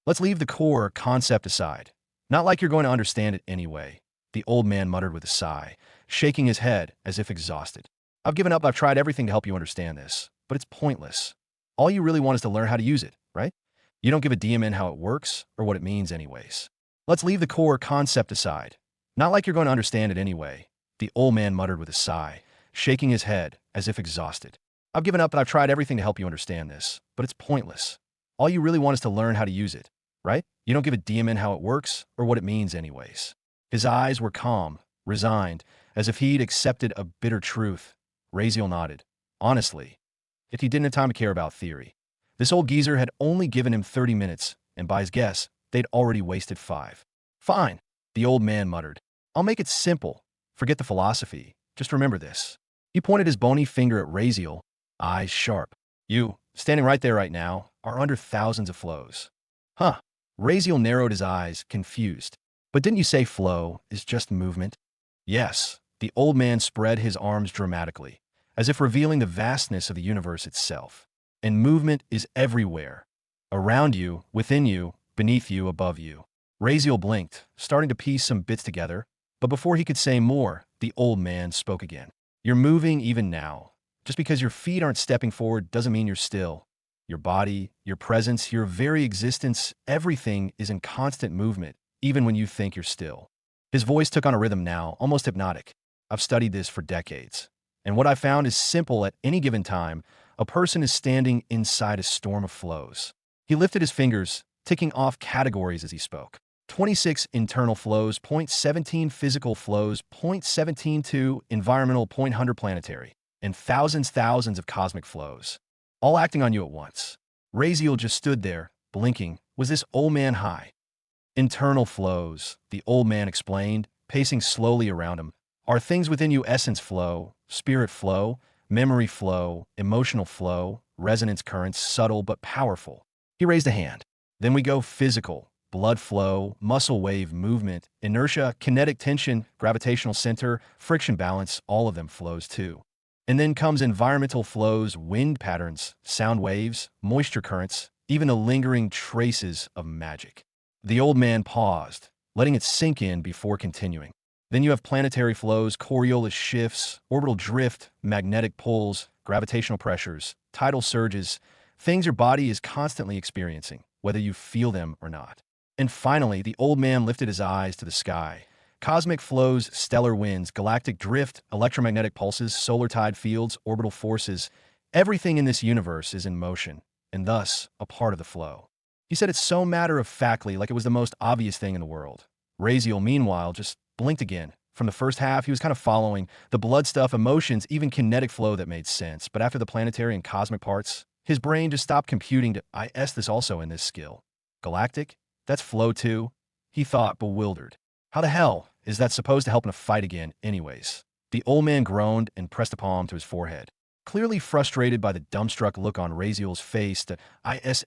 Let's leave the core concept aside. Not like you're going to understand it anyway, the old man muttered with a sigh, shaking his head as if exhausted. I've given up. I've tried everything to help you understand this, but it's pointless. All you really want is to learn how to use it, right? You don't give a damn in how it works or what it means anyways. Let's leave the core concept aside. Not like you're going to understand it anyway, the old man muttered with a sigh, shaking his head as if exhausted. I've given up and I've tried everything to help you understand this, but it's pointless. All you really want is to learn how to use it, right? You don't give a damn in how it works or what it means anyways. His eyes were calm, resigned, as if he'd accepted a bitter truth. Raziel nodded. Honestly, if he didn't have time to care about theory. This old geezer had only given him 30 minutes, and by his guess, they'd already wasted 5. Fine, the old man muttered. I'll make it simple. Forget the philosophy. Just remember this. He pointed his bony finger at Raziel, eyes sharp. You, standing right there right now, are under thousands of flows. Huh. Raziel narrowed his eyes, confused. But didn't you say flow is just movement? Yes. The old man spread his arms dramatically, as if revealing the vastness of the universe itself. And movement is everywhere. Around you, within you, beneath you, above you. Raziel blinked, starting to piece some bits together, but before he could say more, the old man spoke again. You're moving even now. Just because your feet aren't stepping forward doesn't mean you're still. Your body, your presence, your very existence, everything is in constant movement, even when you think you're still. His voice took on a rhythm now, almost hypnotic. I've studied this for decades. And what I found is simple at any given time. A person is standing inside a storm of flows. He lifted his fingers, ticking off categories as he spoke. 26 internal flows, 0.17 physical flows, 0.172 environmental, 0.100 planetary, and thousands of cosmic flows, all acting on you at once. Raziel just stood there, blinking. Was this old man high? Internal flows, the old man explained, pacing slowly around him, are things within you: essence flow, spirit flow, memory flow, emotional flow, resonance currents, subtle but powerful. He raised a hand. Then we go physical, blood flow, muscle wave movement, inertia, kinetic tension, gravitational center, friction balance, all of them flows too. And then comes environmental flows, wind patterns, sound waves, moisture currents, even the lingering traces of magic. The old man paused, letting it sink in before continuing. Then you have planetary flows, Coriolis shifts, orbital drift, magnetic pulls, gravitational pressures, tidal surges, things your body is constantly experiencing, whether you feel them or not. And finally, the old man lifted his eyes to the sky. Cosmic flows, stellar winds, galactic drift, electromagnetic pulses, solar tide fields, orbital forces. Everything in this universe is in motion, and thus a part of the flow. He said it so matter-of-factly, like it was the most obvious thing in the world. Raziel, meanwhile, just blinked again. From the first half, he was kind of following the blood stuff, emotions, even kinetic flow that made sense. But after the planetary and cosmic parts, his brain just stopped computing to, this also in this skill. Galactic? That's flow too? He thought, bewildered. How the hell is that supposed to help in a fight again, anyways? The old man groaned and pressed a palm to his forehead. Clearly frustrated by the dumbstruck look on Raziel's face to,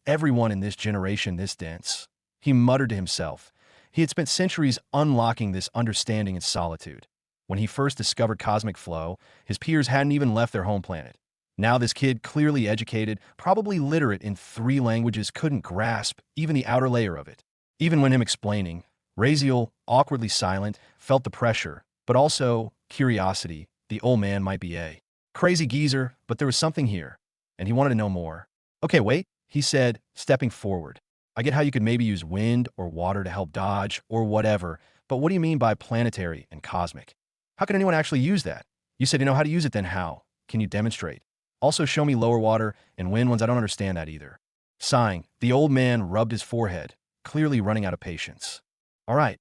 everyone in this generation this dense. He muttered to himself. He had spent centuries unlocking this understanding in solitude. When he first discovered cosmic flow, his peers hadn't even left their home planet. Now this kid, clearly educated, probably literate in 3 languages, couldn't grasp even the outer layer of it. Even when him explaining, Raziel, awkwardly silent, felt the pressure, but also curiosity. The old man might be a crazy geezer, but there was something here. and he wanted to know more. Okay, wait, he said, stepping forward. I get how you could maybe use wind or water to help dodge or whatever, but what do you mean by planetary and cosmic? How can anyone actually use that? You said you know how to use it, then how? Can you demonstrate? Also show me lower water and wind ones. I don't understand that either. Sighing, the old man rubbed his forehead, clearly running out of patience. All right,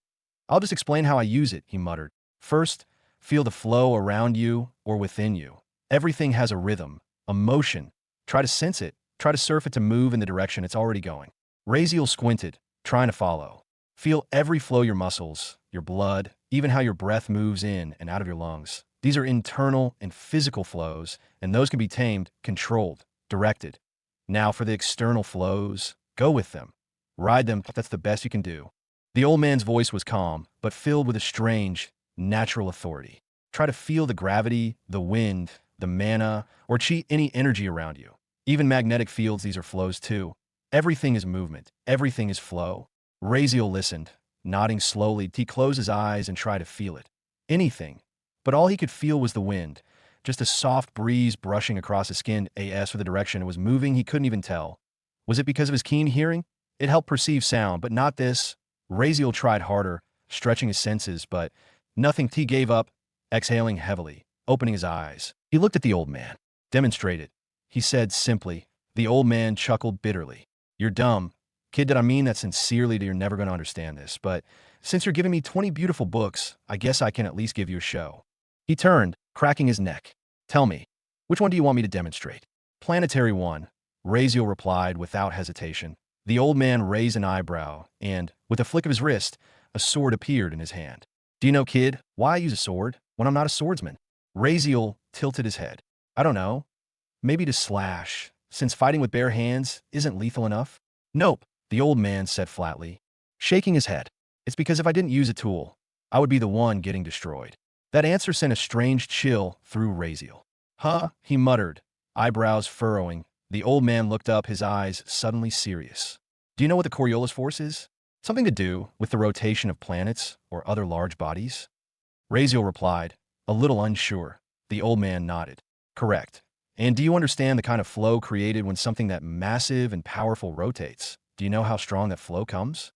I'll just explain how I use it, he muttered. First, feel the flow around you or within you. Everything has a rhythm, a motion. Try to sense it. Try to surf it to move in the direction it's already going. Razeal squinted, trying to follow. Feel every flow your muscles, your blood, even how your breath moves in and out of your lungs. These are internal and physical flows, and those can be tamed, controlled, directed. Now for the external flows, go with them. Ride them, that's the best you can do. The old man's voice was calm, but filled with a strange, natural authority. Try to feel the gravity, the wind, the mana, or chi, any energy around you. Even magnetic fields, these are flows too. Everything is movement. Everything is flow. Raziel listened, nodding slowly. He closed his eyes and tried to feel it. Anything. But all he could feel was the wind. Just a soft breeze brushing across his skin. As for the direction it was moving, he couldn't even tell. Was it because of his keen hearing? It helped perceive sound, but not this. Raziel tried harder, stretching his senses, but nothing. He gave up, exhaling heavily, opening his eyes. He looked at the old man. Demonstrate it, he said simply. The old man chuckled bitterly. You're dumb. Kid, did I mean that sincerely? You're never going to understand this, but since you're giving me 20 beautiful books, I guess I can at least give you a show. He turned, cracking his neck. Tell me, which one do you want me to demonstrate? Planetary one, Raziel replied without hesitation. The old man raised an eyebrow, and, with a flick of his wrist, a sword appeared in his hand. Do you know, kid, why I use a sword when I'm not a swordsman? Raziel tilted his head. I don't know. Maybe to slash, since fighting with bare hands isn't lethal enough? Nope, the old man said flatly, shaking his head. It's because if I didn't use a tool, I would be the one getting destroyed. That answer sent a strange chill through Raziel. Huh? He muttered, eyebrows furrowing. The old man looked up, his eyes suddenly serious. Do you know what the Coriolis force is? Something to do with the rotation of planets or other large bodies? Raziel replied, a little unsure. The old man nodded. Correct. And do you understand the kind of flow created when something that massive and powerful rotates? Do you know how strong that flow comes?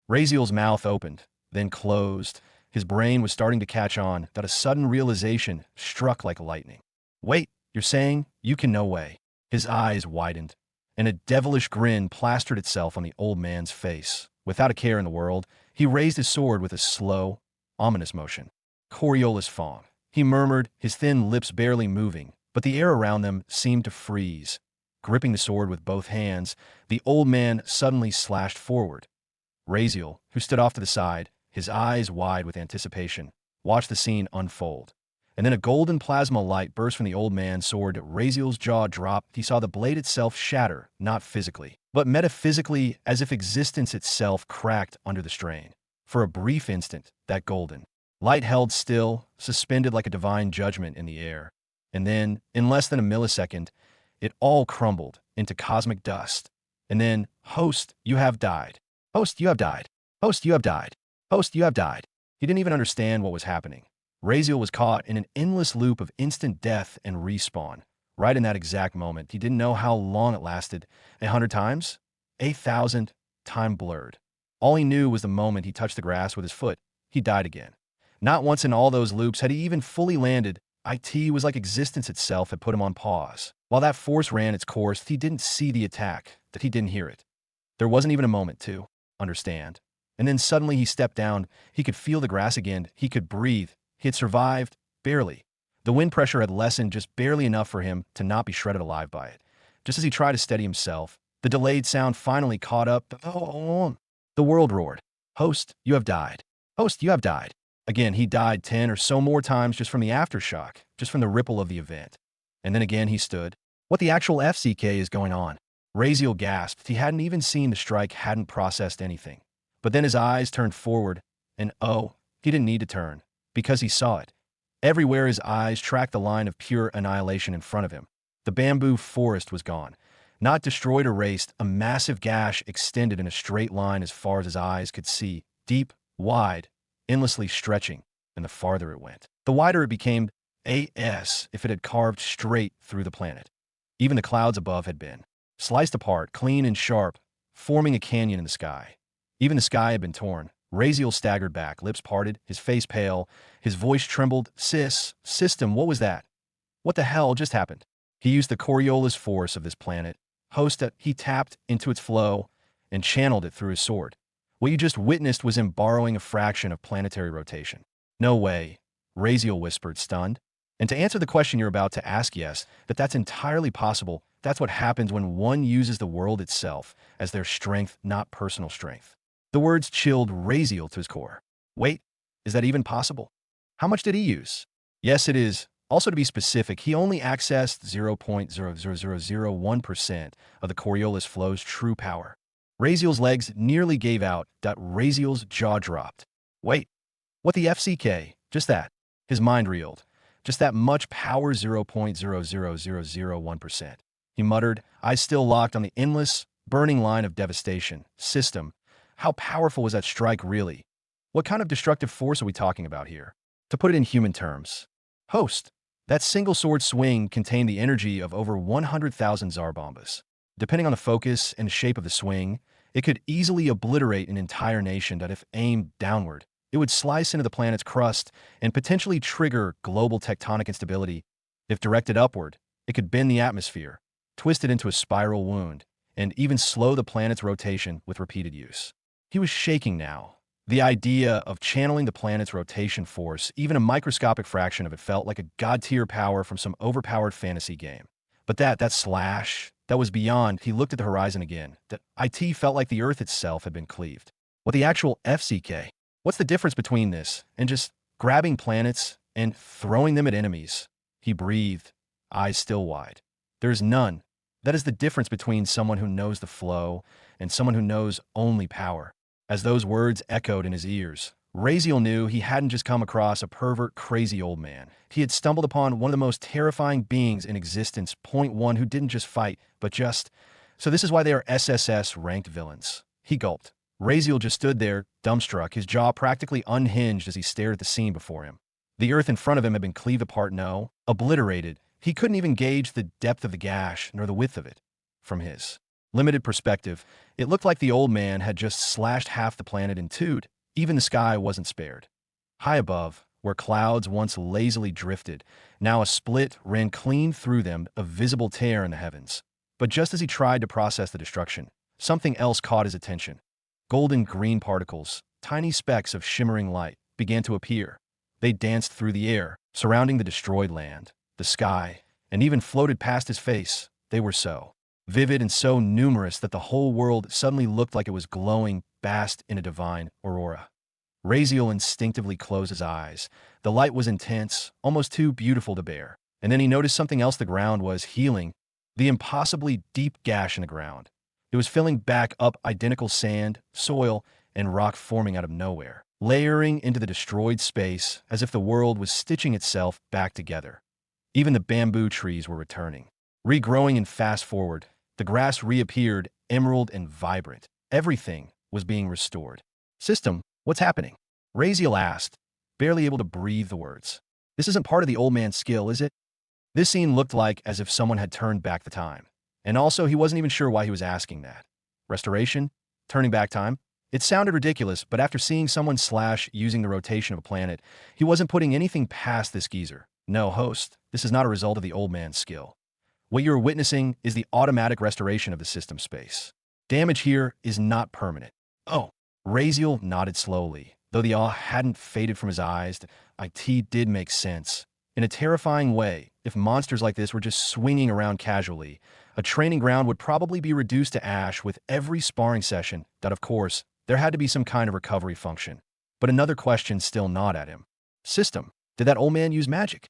Raziel's mouth opened, then closed. His brain was starting to catch on that a sudden realization struck like lightning. Wait, you're saying you can no way. His eyes widened, and a devilish grin plastered itself on the old man's face. Without a care in the world, he raised his sword with a slow, ominous motion. Coriolis Fong, he murmured, his thin lips barely moving, but the air around them seemed to freeze. Gripping the sword with both hands, the old man suddenly slashed forward. Raziel, who stood off to the side, his eyes wide with anticipation, watched the scene unfold. And then a golden plasma light burst from the old man's sword. Raziel's jaw dropped. He saw the blade itself shatter, not physically, but metaphysically, as if existence itself cracked under the strain. For a brief instant, that golden light held still, suspended like a divine judgment in the air. And then, in less than a millisecond, it all crumbled into cosmic dust. And then, host, you have died. Host, you have died. Host, you have died. Host, you have died. He didn't even understand what was happening. Raziel was caught in an endless loop of instant death and respawn. Right in that exact moment, he didn't know how long it lasted. 100 times? 8,000? Time blurred. All he knew was the moment he touched the grass with his foot, he died again. Not once in all those loops had he even fully landed. It was like existence itself had put him on pause. While that force ran its course, he didn't see the attack, that he didn't hear it. There wasn't even a moment to understand. And then suddenly he stepped down. He could feel the grass again. He could breathe. He had survived, barely. The wind pressure had lessened just barely enough for him to not be shredded alive by it. Just as he tried to steady himself, the delayed sound finally caught up. The world roared. Host, you have died. Host, you have died. Again, he died 10 or so more times just from the aftershock, just from the ripple of the event. And then again he stood. What the actual FCK is going on? Raziel gasped. He hadn't even seen the strike, hadn't processed anything. But then his eyes turned forward, and oh, he didn't need to turn, because he saw it. Everywhere his eyes tracked the line of pure annihilation in front of him. The bamboo forest was gone. Not destroyed or erased, a massive gash extended in a straight line as far as his eyes could see, deep, wide, endlessly stretching, and the farther it went, the wider it became, if it had carved straight through the planet. Even the clouds above had been sliced apart, clean and sharp, forming a canyon in the sky. Even the sky had been torn. Raziel staggered back, lips parted, his face pale, his voice trembled. System, what was that? What the hell just happened? He used the Coriolis force of this planet. He tapped into its flow and channeled it through his sword. What you just witnessed was him borrowing a fraction of planetary rotation. No way, Raziel whispered, stunned. And to answer the question you're about to ask, yes, that's entirely possible. That's what happens when one uses the world itself as their strength, not personal strength. The words chilled Raziel to his core. Wait, is that even possible? How much did he use? Yes, it is. Also, to be specific, he only accessed 0.00001% of the Coriolis flow's true power. Raziel's legs nearly gave out. Raziel's jaw dropped. Wait, what the FCK? Just that. His mind reeled. Just that much power, 0.00001%. He muttered, eyes still locked on the endless, burning line of devastation. System. How powerful was that strike really? What kind of destructive force are we talking about here? To put it in human terms. Host. That single sword swing contained the energy of over 100,000 Zarbombas. Depending on the focus and shape of the swing, it could easily obliterate an entire nation that if aimed downward, it would slice into the planet's crust and potentially trigger global tectonic instability. If directed upward, it could bend the atmosphere, twist it into a spiral wound, and even slow the planet's rotation with repeated use. He was shaking now. The idea of channeling the planet's rotation force, even a microscopic fraction of it, felt like a god-tier power from some overpowered fantasy game. But that slash, that was beyond. He looked at the horizon again. That IT felt like the Earth itself had been cleaved. What the actual FCK? What's the difference between this and just grabbing planets and throwing them at enemies? He breathed, eyes still wide. There is none. That is the difference between someone who knows the flow and someone who knows only power. As those words echoed in his ears, Raziel knew he hadn't just come across a pervert, crazy old man. He had stumbled upon one of the most terrifying beings in existence, point one, who didn't just fight, but just... So this is why they are SSS-ranked villains. He gulped. Raziel just stood there, dumbstruck, his jaw practically unhinged as he stared at the scene before him. The earth in front of him had been cleaved apart, no, obliterated. He couldn't even gauge the depth of the gash, nor the width of it. From his limited perspective, it looked like the old man had just slashed half the planet in two. Even the sky wasn't spared. High above, where clouds once lazily drifted, now a split ran clean through them, a visible tear in the heavens. But just as he tried to process the destruction, something else caught his attention. Golden green particles, tiny specks of shimmering light, began to appear. They danced through the air, surrounding the destroyed land, the sky, and even floated past his face. They were so vivid and so numerous that the whole world suddenly looked like it was glowing, basked in a divine aurora. Raziel instinctively closed his eyes. The light was intense, almost too beautiful to bear. And then he noticed something else. The ground was healing. The impossibly deep gash in the ground. It was filling back up, identical sand, soil, and rock forming out of nowhere, layering into the destroyed space as if the world was stitching itself back together. Even the bamboo trees were returning, regrowing in fast forward. The grass reappeared, emerald and vibrant. Everything was being restored. System, what's happening? Raziel asked, barely able to breathe the words. This isn't part of the old man's skill, is it? This scene looked like as if someone had turned back the time. And also, he wasn't even sure why he was asking that. Restoration? Turning back time? It sounded ridiculous, but after seeing someone slash using the rotation of a planet, he wasn't putting anything past this geezer. No, host, this is not a result of the old man's skill. What you're witnessing is the automatic restoration of the system space. Damage here is not permanent. Oh, Raziel nodded slowly. Though the awe hadn't faded from his eyes, it did make sense. In a terrifying way, if monsters like this were just swinging around casually, a training ground would probably be reduced to ash with every sparring session. That, of course, there had to be some kind of recovery function. But another question still gnawed at him. System, did that old man use magic?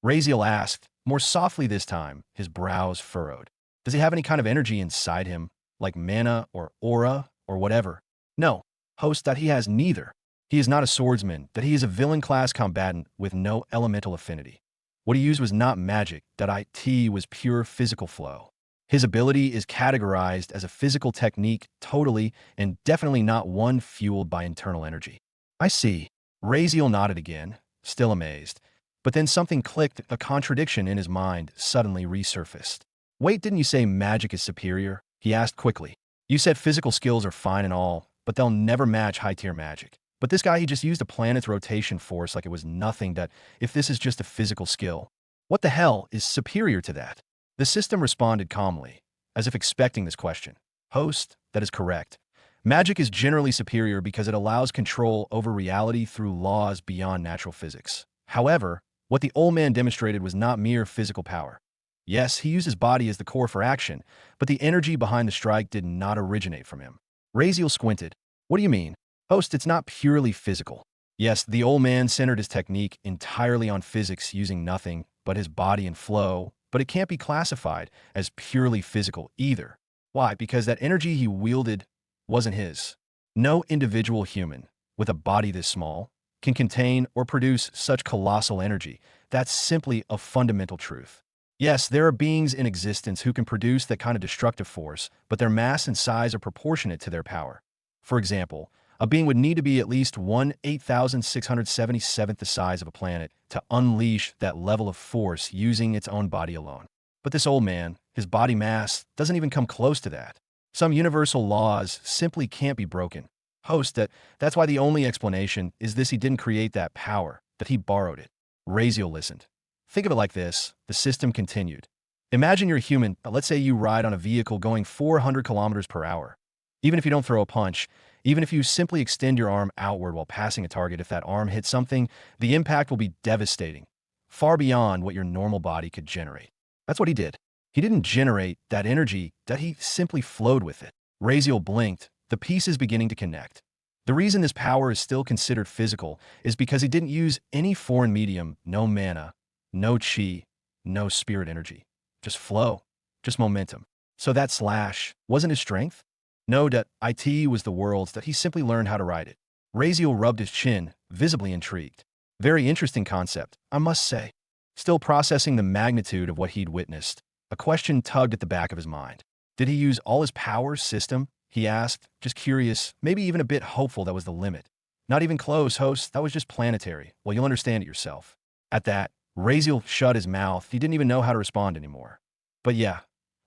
Raziel asked, more softly this time, his brows furrowed. Does he have any kind of energy inside him, like mana or aura or whatever? No, host, that he has neither. He is not a swordsman, that he is a villain-class combatant with no elemental affinity. What he used was not magic, that it was pure physical flow. His ability is categorized as a physical technique, totally and definitely not one fueled by internal energy. I see. Raziel nodded again, still amazed. But then something clicked, a contradiction in his mind suddenly resurfaced. Wait, didn't you say magic is superior? He asked quickly. You said physical skills are fine and all, but they'll never match high-tier magic. But this guy, he just used a planet's rotation force like it was nothing. That if this is just a physical skill, what the hell is superior to that? The system responded calmly, as if expecting this question. Host, that is correct. Magic is generally superior because it allows control over reality through laws beyond natural physics. However, what the old man demonstrated was not mere physical power. Yes, he used his body as the core for action, but the energy behind the strike did not originate from him. Razeal squinted. What do you mean? Host, it's not purely physical. Yes, the old man centered his technique entirely on physics, using nothing but his body and flow, but it can't be classified as purely physical either. Why? Because that energy he wielded wasn't his. No individual human, with a body this small, can contain or produce such colossal energy. That's simply a fundamental truth. Yes, there are beings in existence who can produce that kind of destructive force, but their mass and size are proportionate to their power. For example, a being would need to be at least 1/8677th the size of a planet to unleash that level of force using its own body alone. But this old man, his body mass, doesn't even come close to that. Some universal laws simply can't be broken. Host, that's why the only explanation is this: he didn't create that power, that he borrowed it. Razeal listened. Think of it like this, the system continued. Imagine you're human, let's say you ride on a vehicle going 400 kilometers per hour. Even if you don't throw a punch, even if you simply extend your arm outward while passing a target, if that arm hits something, the impact will be devastating, far beyond what your normal body could generate. That's what he did. He didn't generate that energy, that he simply flowed with it. Razeal blinked, the pieces beginning to connect. The reason this power is still considered physical is because he didn't use any foreign medium, no mana, no chi, no spirit energy. Just flow, just momentum. So that slash wasn't his strength? No, that it was the world's, that he simply learned how to ride it. Razeal rubbed his chin, visibly intrigued. Very interesting concept, I must say. Still processing the magnitude of what he'd witnessed, a question tugged at the back of his mind. Did he use all his power system? He asked, just curious, maybe even a bit hopeful that was the limit. Not even close, host, that was just planetary. Well, you'll understand it yourself. At that, Razeal shut his mouth. He didn't even know how to respond anymore. But yeah,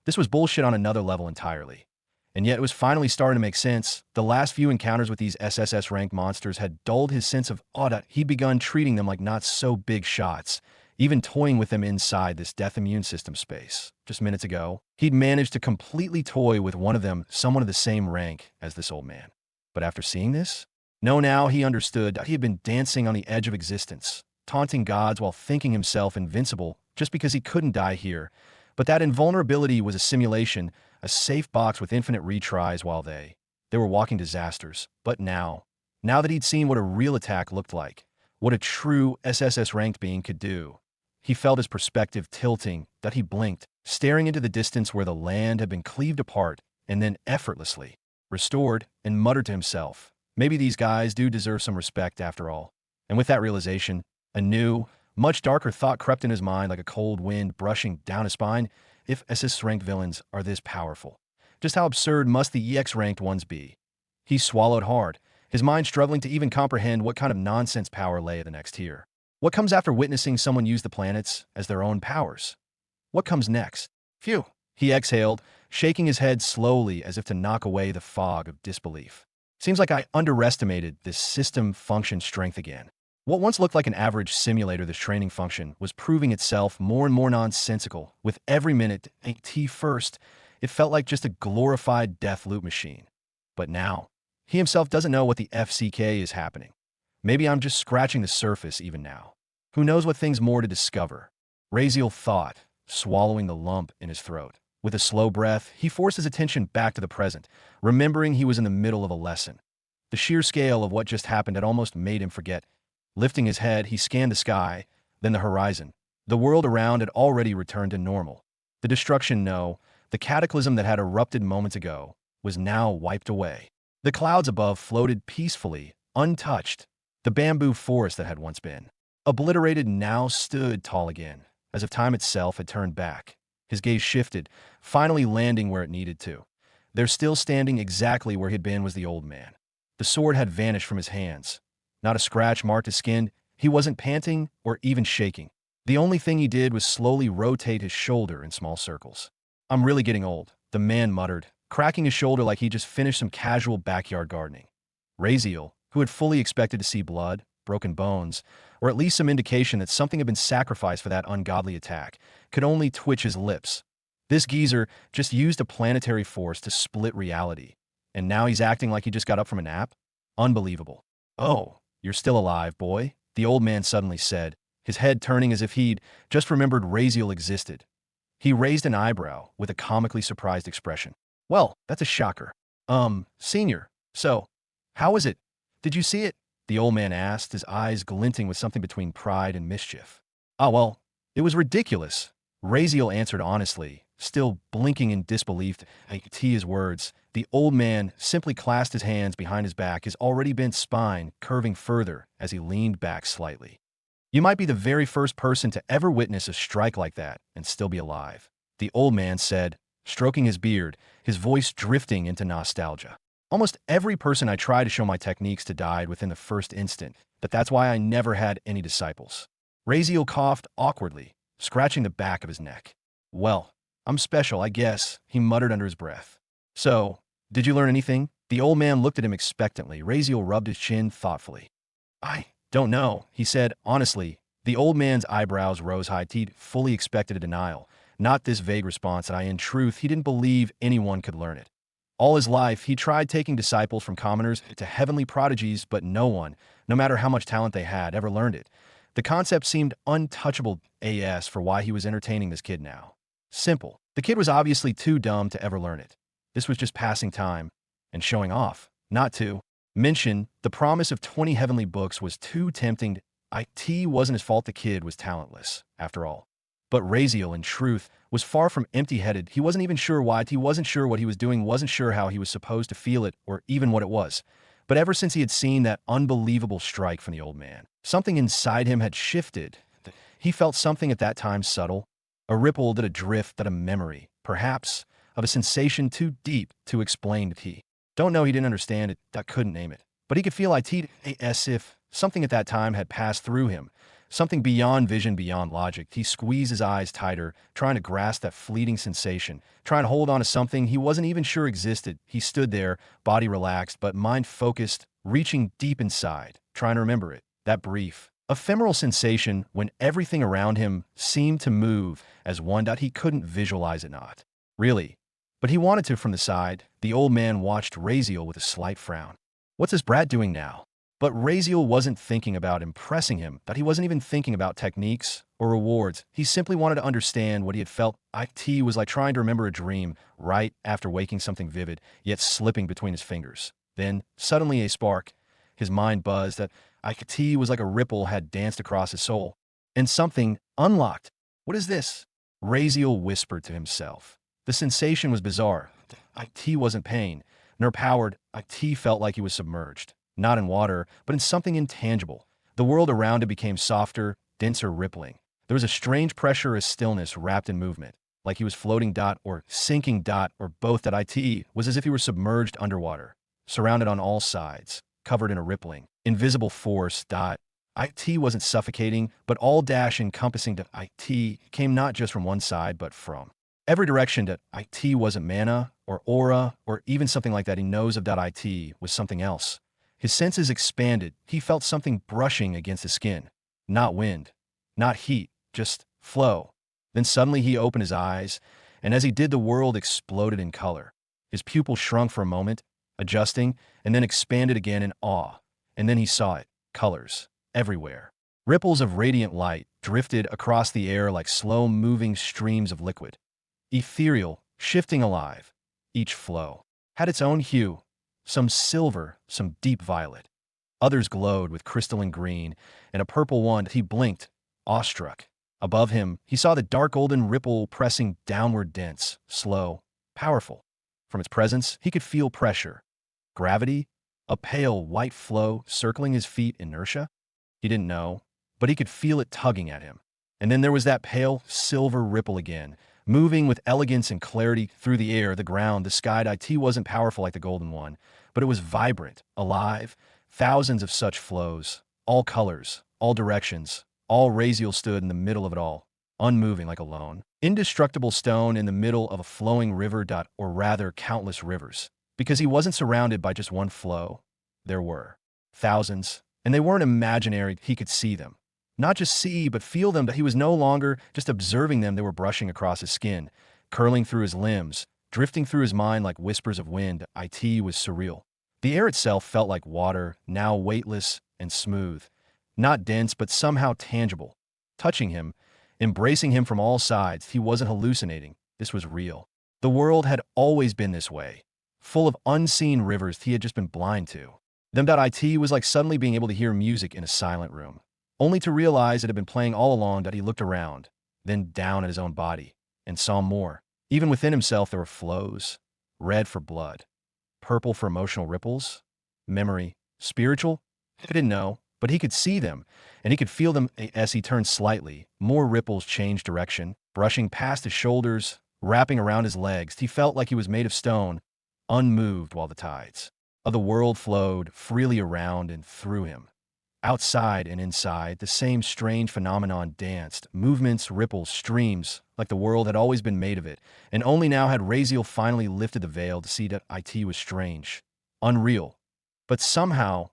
this was bullshit on another level entirely. And yet it was finally starting to make sense. The last few encounters with these SSS-rank monsters had dulled his sense of awe. He'd begun treating them like not-so-big shots, even toying with them inside this death immune system space. Just minutes ago, he'd managed to completely toy with one of them, someone of the same rank as this old man. But after seeing this? No, now he understood that he had been dancing on the edge of existence, taunting gods while thinking himself invincible just because he couldn't die here. But that invulnerability was a simulation, a safe box with infinite retries while they were walking disasters. But now that he'd seen what a real attack looked like, what a true SSS-ranked being could do, he felt his perspective tilting, that he blinked, staring into the distance where the land had been cleaved apart and then effortlessly restored, and muttered to himself, maybe these guys do deserve some respect after all. And with that realization, a new, much darker thought crept in his mind like a cold wind brushing down his spine. If SS-ranked villains are this powerful, just how absurd must the EX-ranked ones be? He swallowed hard, his mind struggling to even comprehend what kind of nonsense power lay at the next tier. What comes after witnessing someone use the planets as their own powers? What comes next? Phew, he exhaled, shaking his head slowly as if to knock away the fog of disbelief. Seems like I underestimated this system function strength again. What once looked like an average simulator, this training function, was proving itself more and more nonsensical with every minute. First, it felt like just a glorified death loop machine. But now, he himself doesn't know what the FCK is happening. Maybe I'm just scratching the surface even now. Who knows what things more to discover? Razeal thought, swallowing the lump in his throat. With a slow breath, he forced his attention back to the present, remembering he was in the middle of a lesson. The sheer scale of what just happened had almost made him forget. Lifting his head, he scanned the sky, then the horizon. The world around had already returned to normal. The destruction, no, the cataclysm that had erupted moments ago, was now wiped away. The clouds above floated peacefully, untouched. The bamboo forest that had once been obliterated now stood tall again, as if time itself had turned back. His gaze shifted, finally landing where it needed to. There, still standing exactly where he'd been, was the old man. The sword had vanished from his hands. Not a scratch marked his skin. He wasn't panting or even shaking. The only thing he did was slowly rotate his shoulder in small circles. I'm really getting old, the man muttered, cracking his shoulder like he just finished some casual backyard gardening. Raziel, who had fully expected to see blood, broken bones, or at least some indication that something had been sacrificed for that ungodly attack, could only twitch his lips. This geezer just used a planetary force to split reality, and now he's acting like he just got up from a nap? Unbelievable. Oh, you're still alive, boy, the old man suddenly said, his head turning as if he'd just remembered Raziel existed. He raised an eyebrow with a comically surprised expression. Well, that's a shocker. Senior, so, how was it? Did you see it? The old man asked, his eyes glinting with something between pride and mischief. Ah, well, it was ridiculous, Raziel answered honestly, still blinking in disbelief at his words. The old man simply clasped his hands behind his back, his already bent spine curving further as he leaned back slightly. You might be the very first person to ever witness a strike like that and still be alive, the old man said, stroking his beard, his voice drifting into nostalgia. Almost every person I tried to show my techniques to died within the first instant, but that's why I never had any disciples. Raziel coughed awkwardly, scratching the back of his neck. Well, I'm special, I guess, he muttered under his breath. So, did you learn anything? The old man looked at him expectantly. Raziel rubbed his chin thoughtfully. I don't know, he said, honestly. The old man's eyebrows rose high. He'd fully expected a denial, not this vague response, and in truth, he didn't believe anyone could learn it. All his life, he tried taking disciples from commoners to heavenly prodigies, but no one, no matter how much talent they had, ever learned it. The concept seemed untouchable as for why he was entertaining this kid now. Simple. The kid was obviously too dumb to ever learn it. This was just passing time and showing off. Not to mention, the promise of 20 heavenly books was too tempting. It wasn't his fault the kid was talentless, after all. But Raziel, in truth, was far from empty-headed. He wasn't even sure why. He wasn't sure what he was doing, wasn't sure how he was supposed to feel it, or even what it was. But ever since he had seen that unbelievable strike from the old man, something inside him had shifted. He felt something at that time subtle, a ripple, that a drift, that a memory, perhaps, of a sensation too deep to explain. He don't know, he didn't understand it, that couldn't name it. But he could feel as if something at that time had passed through him, something beyond vision, beyond logic. He squeezed his eyes tighter, trying to grasp that fleeting sensation, trying to hold on to something he wasn't even sure existed. He stood there, body relaxed, but mind focused, reaching deep inside, trying to remember it. That brief, ephemeral sensation when everything around him seemed to move as one. He couldn't visualize it, not really. But he wanted to. From the side, the old man watched Raziel with a slight frown. What's this brat doing now? But Raziel wasn't thinking about impressing him, that he wasn't even thinking about techniques or rewards. He simply wanted to understand what he had felt. It was like trying to remember a dream right after waking, something vivid, yet slipping between his fingers. Then, suddenly a spark. His mind buzzed. That it was like a ripple had danced across his soul. And something unlocked. What is this? Raziel whispered to himself. The sensation was bizarre. It wasn't pain, nor powered. It felt like he was submerged. Not in water, but in something intangible. The world around it became softer, denser, rippling. There was a strange pressure, a stillness wrapped in movement, like he was floating or sinking or both. That it was as if he were submerged underwater, surrounded on all sides, covered in a rippling, invisible force. It wasn't suffocating, but all encompassing. It came not just from one side, but from every direction. It wasn't mana or aura or even something like that. He knows of. It was something else. His senses expanded. He felt something brushing against his skin. Not wind, not heat, just flow. Then suddenly he opened his eyes, and as he did, the world exploded in color. His pupil shrunk for a moment, adjusting, and then expanded again in awe. And then he saw it, colors, everywhere. Ripples of radiant light drifted across the air like slow-moving streams of liquid. Ethereal, shifting, alive. Each flow had its own hue. Some silver, some deep violet. Others glowed with crystalline green, and a purple one. He blinked, awestruck. Above him, he saw the dark golden ripple pressing downward, dense, slow, powerful. From its presence, he could feel pressure. Gravity? A pale white flow circling his feet, inertia? He didn't know, but he could feel it tugging at him. And then there was that pale silver ripple again, moving with elegance and clarity through the air, the ground, the sky. It wasn't powerful like the golden one, but it was vibrant, alive, thousands of such flows, all colors, all directions, all. Raziel stood in the middle of it all, unmoving, like alone. Indestructible stone in the middle of a flowing river. Or rather, countless rivers. Because he wasn't surrounded by just one flow. There were thousands, and they weren't imaginary. He could see them. Not just see, but feel them. That he was no longer just observing them. They were brushing across his skin, curling through his limbs, drifting through his mind like whispers of wind. It was surreal. The air itself felt like water, now weightless and smooth. Not dense, but somehow tangible. Touching him, embracing him from all sides, he wasn't hallucinating. This was real. The world had always been this way, full of unseen rivers he had just been blind to. It was like suddenly being able to hear music in a silent room, only to realize it had been playing all along. That he looked around, then down at his own body, and saw more. Even within himself there were flows, red for blood, purple for emotional ripples, memory, spiritual. He didn't know, but he could see them, and he could feel them as he turned slightly. More ripples changed direction, brushing past his shoulders, wrapping around his legs. He felt like he was made of stone, unmoved while the tides of the world flowed freely around and through him. Outside and inside, the same strange phenomenon danced, movements, ripples, streams, like the world had always been made of it, and only now had Razeal finally lifted the veil to see that it was strange, unreal, but somehow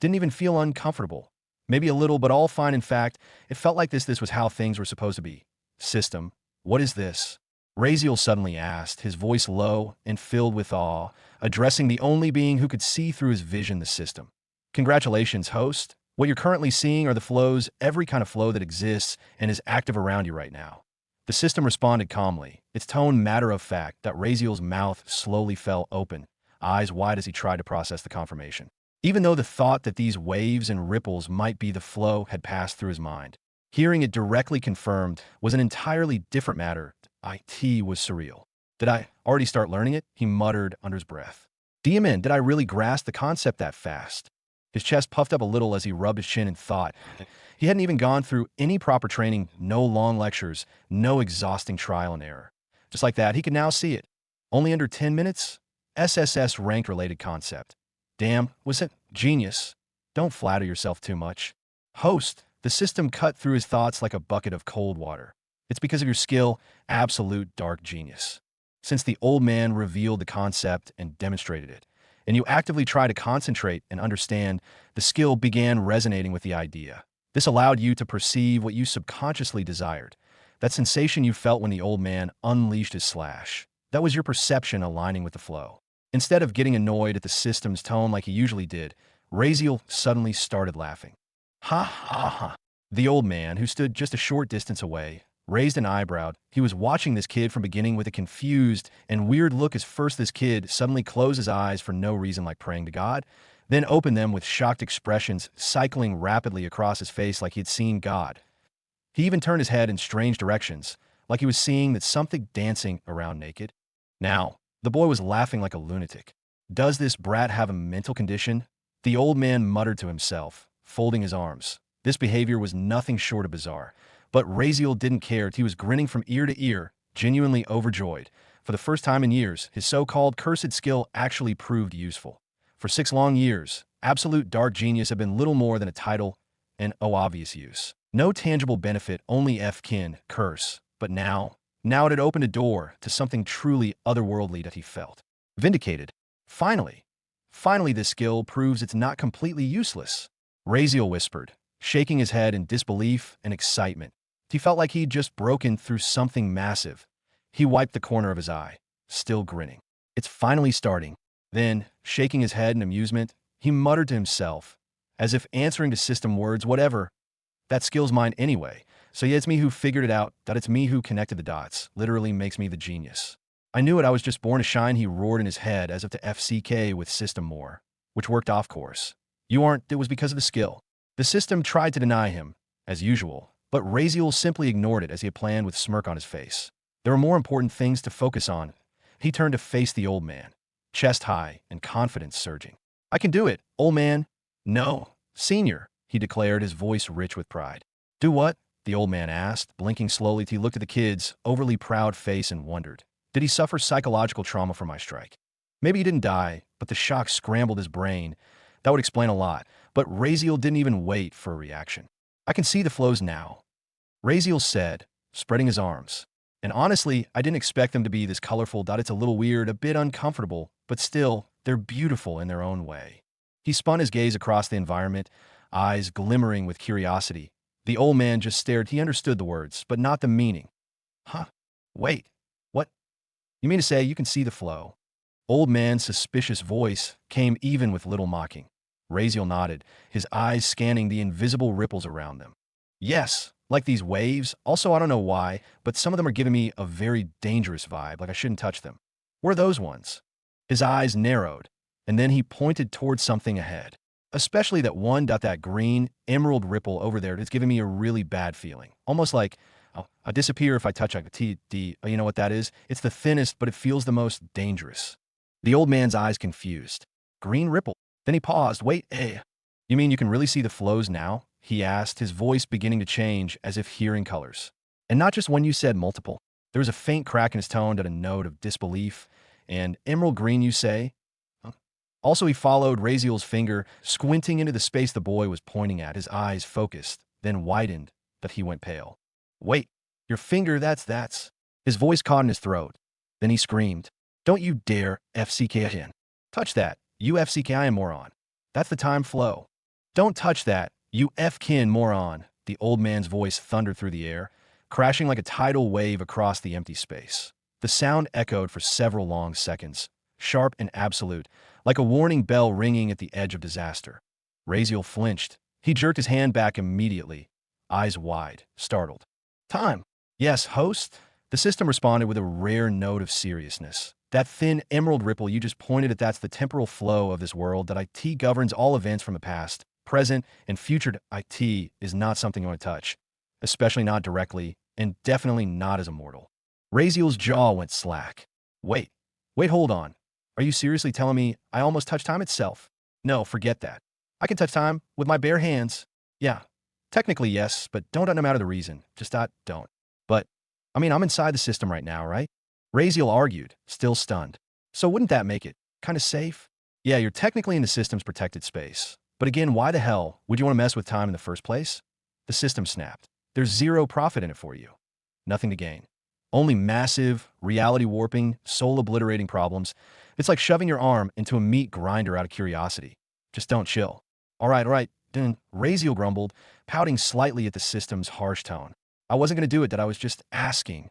didn't even feel uncomfortable. Maybe a little, but all fine. In fact, it felt like this was how things were supposed to be. System, what is this? Raziel suddenly asked, his voice low and filled with awe, addressing the only being who could see through his vision, the system. Congratulations, host. What you're currently seeing are the flows, every kind of flow that exists and is active around you right now. The system responded calmly, its tone matter-of-fact. That Raziel's mouth slowly fell open, eyes wide as he tried to process the confirmation. Even though the thought that these waves and ripples might be the flow had passed through his mind, hearing it directly confirmed was an entirely different matter. It was surreal. Did I already start learning it? He muttered under his breath. DMN, did I really grasp the concept that fast? His chest puffed up a little as he rubbed his chin in thought. He hadn't even gone through any proper training, no long lectures, no exhausting trial and error. Just like that, he could now see it. Only under 10 minutes? SSS-rank related concept. Damn, was it genius? Don't flatter yourself too much. Host, the system cut through his thoughts like a bucket of cold water. It's because of your skill, absolute dark genius. Since the old man revealed the concept and demonstrated it, and you actively try to concentrate and understand, the skill began resonating with the idea. This allowed you to perceive what you subconsciously desired. That sensation you felt when the old man unleashed his slash. That was your perception aligning with the flow. Instead of getting annoyed at the system's tone like he usually did, Raziel suddenly started laughing. Ha ha ha. The old man, who stood just a short distance away, raised an eyebrow. He was watching this kid from beginning with a confused and weird look as first this kid suddenly closed his eyes for no reason like praying to God, then opened them with shocked expressions cycling rapidly across his face like he had seen God. He even turned his head in strange directions, like he was seeing that something dancing around naked. Now, the boy was laughing like a lunatic. Does this brat have a mental condition? The old man muttered to himself, folding his arms. This behavior was nothing short of bizarre. But Raziel didn't care. He was grinning from ear to ear, genuinely overjoyed. For the first time in years, his so-called cursed skill actually proved useful. For 6 long years, absolute dark genius had been little more than a title and obvious use. No tangible benefit, only F-kin, curse. But now it had opened a door to something truly otherworldly that he felt. Vindicated. Finally this skill proves it's not completely useless. Raziel whispered, shaking his head in disbelief and excitement. He felt like he'd just broken through something massive. He wiped the corner of his eye, still grinning. It's finally starting. Then, shaking his head in amusement, he muttered to himself, as if answering to system words, whatever. That skill's mine anyway. So yeah, it's me who figured it out, that it's me who connected the dots. Literally makes me the genius. I knew it, I was just born to shine, he roared in his head as if to FCK with system more, which worked off course. You aren't, it was because of the skill. The system tried to deny him, as usual, but Raziel simply ignored it as he had planned with a smirk on his face. There were more important things to focus on. He turned to face the old man, chest high and confidence surging. I can do it, old man. No, senior, he declared, his voice rich with pride. Do what? The old man asked, blinking slowly. He looked at the kid's overly proud face and wondered. Did he suffer psychological trauma from my strike? Maybe he didn't die, but the shock scrambled his brain. That would explain a lot, but Raziel didn't even wait for a reaction. I can see the flows now, Raziel said, spreading his arms. And honestly, I didn't expect them to be this colorful. It's a little weird, a bit uncomfortable, but still, they're beautiful in their own way. He spun his gaze across the environment, eyes glimmering with curiosity. The old man just stared. He understood the words, but not the meaning. Huh? Wait. What? You mean to say you can see the flow? Old man's suspicious voice came even with little mocking. Raziel nodded, his eyes scanning the invisible ripples around them. Yes, like these waves. Also, I don't know why, but some of them are giving me a very dangerous vibe, like I shouldn't touch them. What are those ones? His eyes narrowed, and then he pointed towards something ahead. Especially that one, that green emerald ripple over there that's giving me a really bad feeling. Almost like I'll disappear if I touch like the TD. You know what that is? It's the thinnest, but it feels the most dangerous. The old man's eyes confused. Green ripple. Then he paused. Wait, you mean you can really see the flows now? He asked, his voice beginning to change as if hearing colors. And not just when you said multiple. There was a faint crack in his tone, a note of disbelief. And emerald green, you say? Huh? Also, he followed Raziel's finger, squinting into the space the boy was pointing at, his eyes focused, then widened, that he went pale. Wait, your finger, that's. His voice caught in his throat. Then he screamed, don't you dare FCK in. Touch that, you FCK moron. That's the time flow. Don't touch that, you F-kin moron. The old man's voice thundered through the air, crashing like a tidal wave across the empty space. The sound echoed for several long seconds, sharp and absolute, like a warning bell ringing at the edge of disaster. Raziel flinched. He jerked his hand back immediately, eyes wide, startled. Time. Yes, host? The system responded with a rare note of seriousness. That thin emerald ripple you just pointed at, that's the temporal flow of this world. That IT governs all events from the past, present, and future. IT is not something you want to touch, especially not directly, and definitely not as a mortal. Raziel's jaw went slack. Wait, hold on. Are you seriously telling me I almost touched time itself? No, forget that. I can touch time with my bare hands. Yeah, technically yes, but don't no matter the reason. Just don't. But, I mean, I'm inside the system right now, right? Raziel argued, still stunned. So wouldn't that make it kind of safe? Yeah, you're technically in the system's protected space. But again, why the hell would you want to mess with time in the first place? The system snapped. There's zero profit in it for you. Nothing to gain. Only massive, reality warping, soul-obliterating problems. It's like shoving your arm into a meat grinder out of curiosity. Just don't chill. All right. Then Raziel grumbled, pouting slightly at the system's harsh tone. I wasn't going to do it, I was just asking.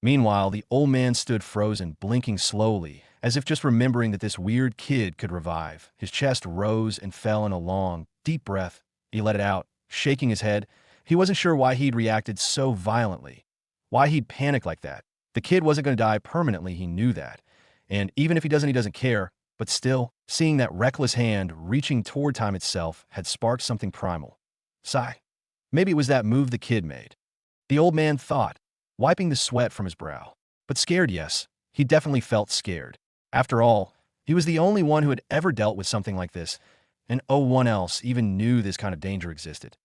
Meanwhile, the old man stood frozen, blinking slowly, as if just remembering that this weird kid could revive. His chest rose and fell in a long, deep breath. He let it out, shaking his head. He wasn't sure why he'd reacted so violently, why he'd panicked like that. The kid wasn't going to die permanently, he knew that. And even if he doesn't care. But still, seeing that reckless hand reaching toward time itself had sparked something primal. Sigh. Maybe it was that move the kid made. The old man thought, wiping the sweat from his brow. But scared, yes. He definitely felt scared. After all, he was the only one who had ever dealt with something like this, and no one else even knew this kind of danger existed.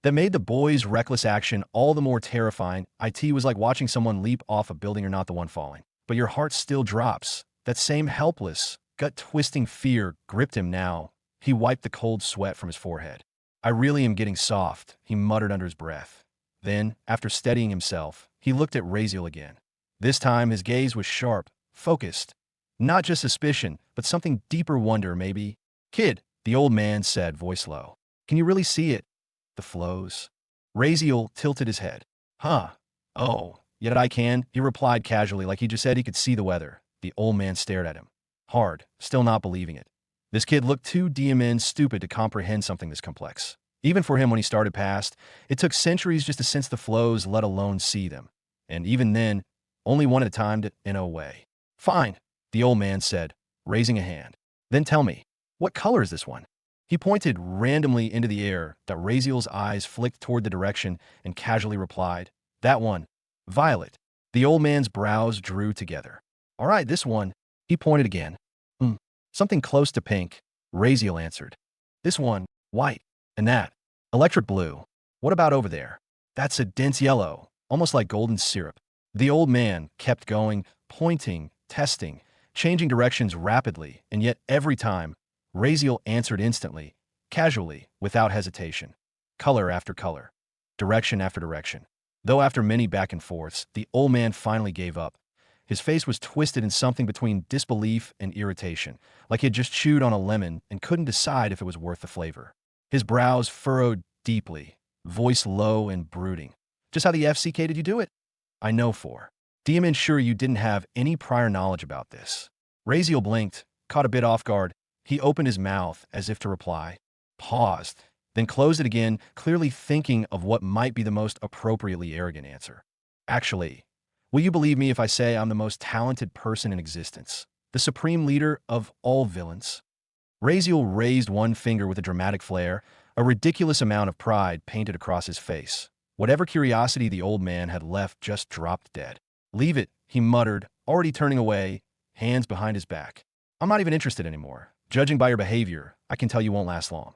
That made the boy's reckless action all the more terrifying. IT was like watching someone leap off a building or not the one falling. But your heart still drops. That same helpless, gut-twisting fear gripped him now. He wiped the cold sweat from his forehead. I really am getting soft, he muttered under his breath. Then, after steadying himself, he looked at Raziel again. This time, his gaze was sharp, focused. Not just suspicion, but something deeper wonder, maybe. Kid, the old man said, voice low. Can you really see it? The flows. Raziel tilted his head. Huh. Oh, yet I can, he replied casually, like he just said he could see the weather. The old man stared at him. Hard, still not believing it. This kid looked too stupid to comprehend something this complex. Even for him when he started past, it took centuries just to sense the flows, let alone see them. And even then, only one at a time in a way. Fine, the old man said, raising a hand. Then tell me, what color is this one? He pointed randomly into the air. That Raziel's eyes flicked toward the direction and casually replied, that one, violet. The old man's brows drew together. All right, this one. He pointed again. Something close to pink, Raziel answered. This one, white. And that, electric blue. What about over there? That's a dense yellow, almost like golden syrup. The old man kept going, pointing, testing, changing directions rapidly, and yet every time, Raziel answered instantly, casually, without hesitation. Color after color. Direction after direction. Though after many back and forths, the old man finally gave up. His face was twisted in something between disbelief and irritation, like he had just chewed on a lemon and couldn't decide if it was worth the flavor. His brows furrowed deeply, voice low and brooding. Just how the FCK did you do it? I know for. DM ensure you didn't have any prior knowledge about this. Raziel blinked, caught a bit off guard. He opened his mouth as if to reply, paused, then closed it again, clearly thinking of what might be the most appropriately arrogant answer. Actually, will you believe me if I say I'm the most talented person in existence? The supreme leader of all villains? Raziel raised one finger with a dramatic flare, a ridiculous amount of pride painted across his face. Whatever curiosity the old man had left just dropped dead. Leave it, he muttered, already turning away, hands behind his back. I'm not even interested anymore. Judging by your behavior, I can tell you won't last long.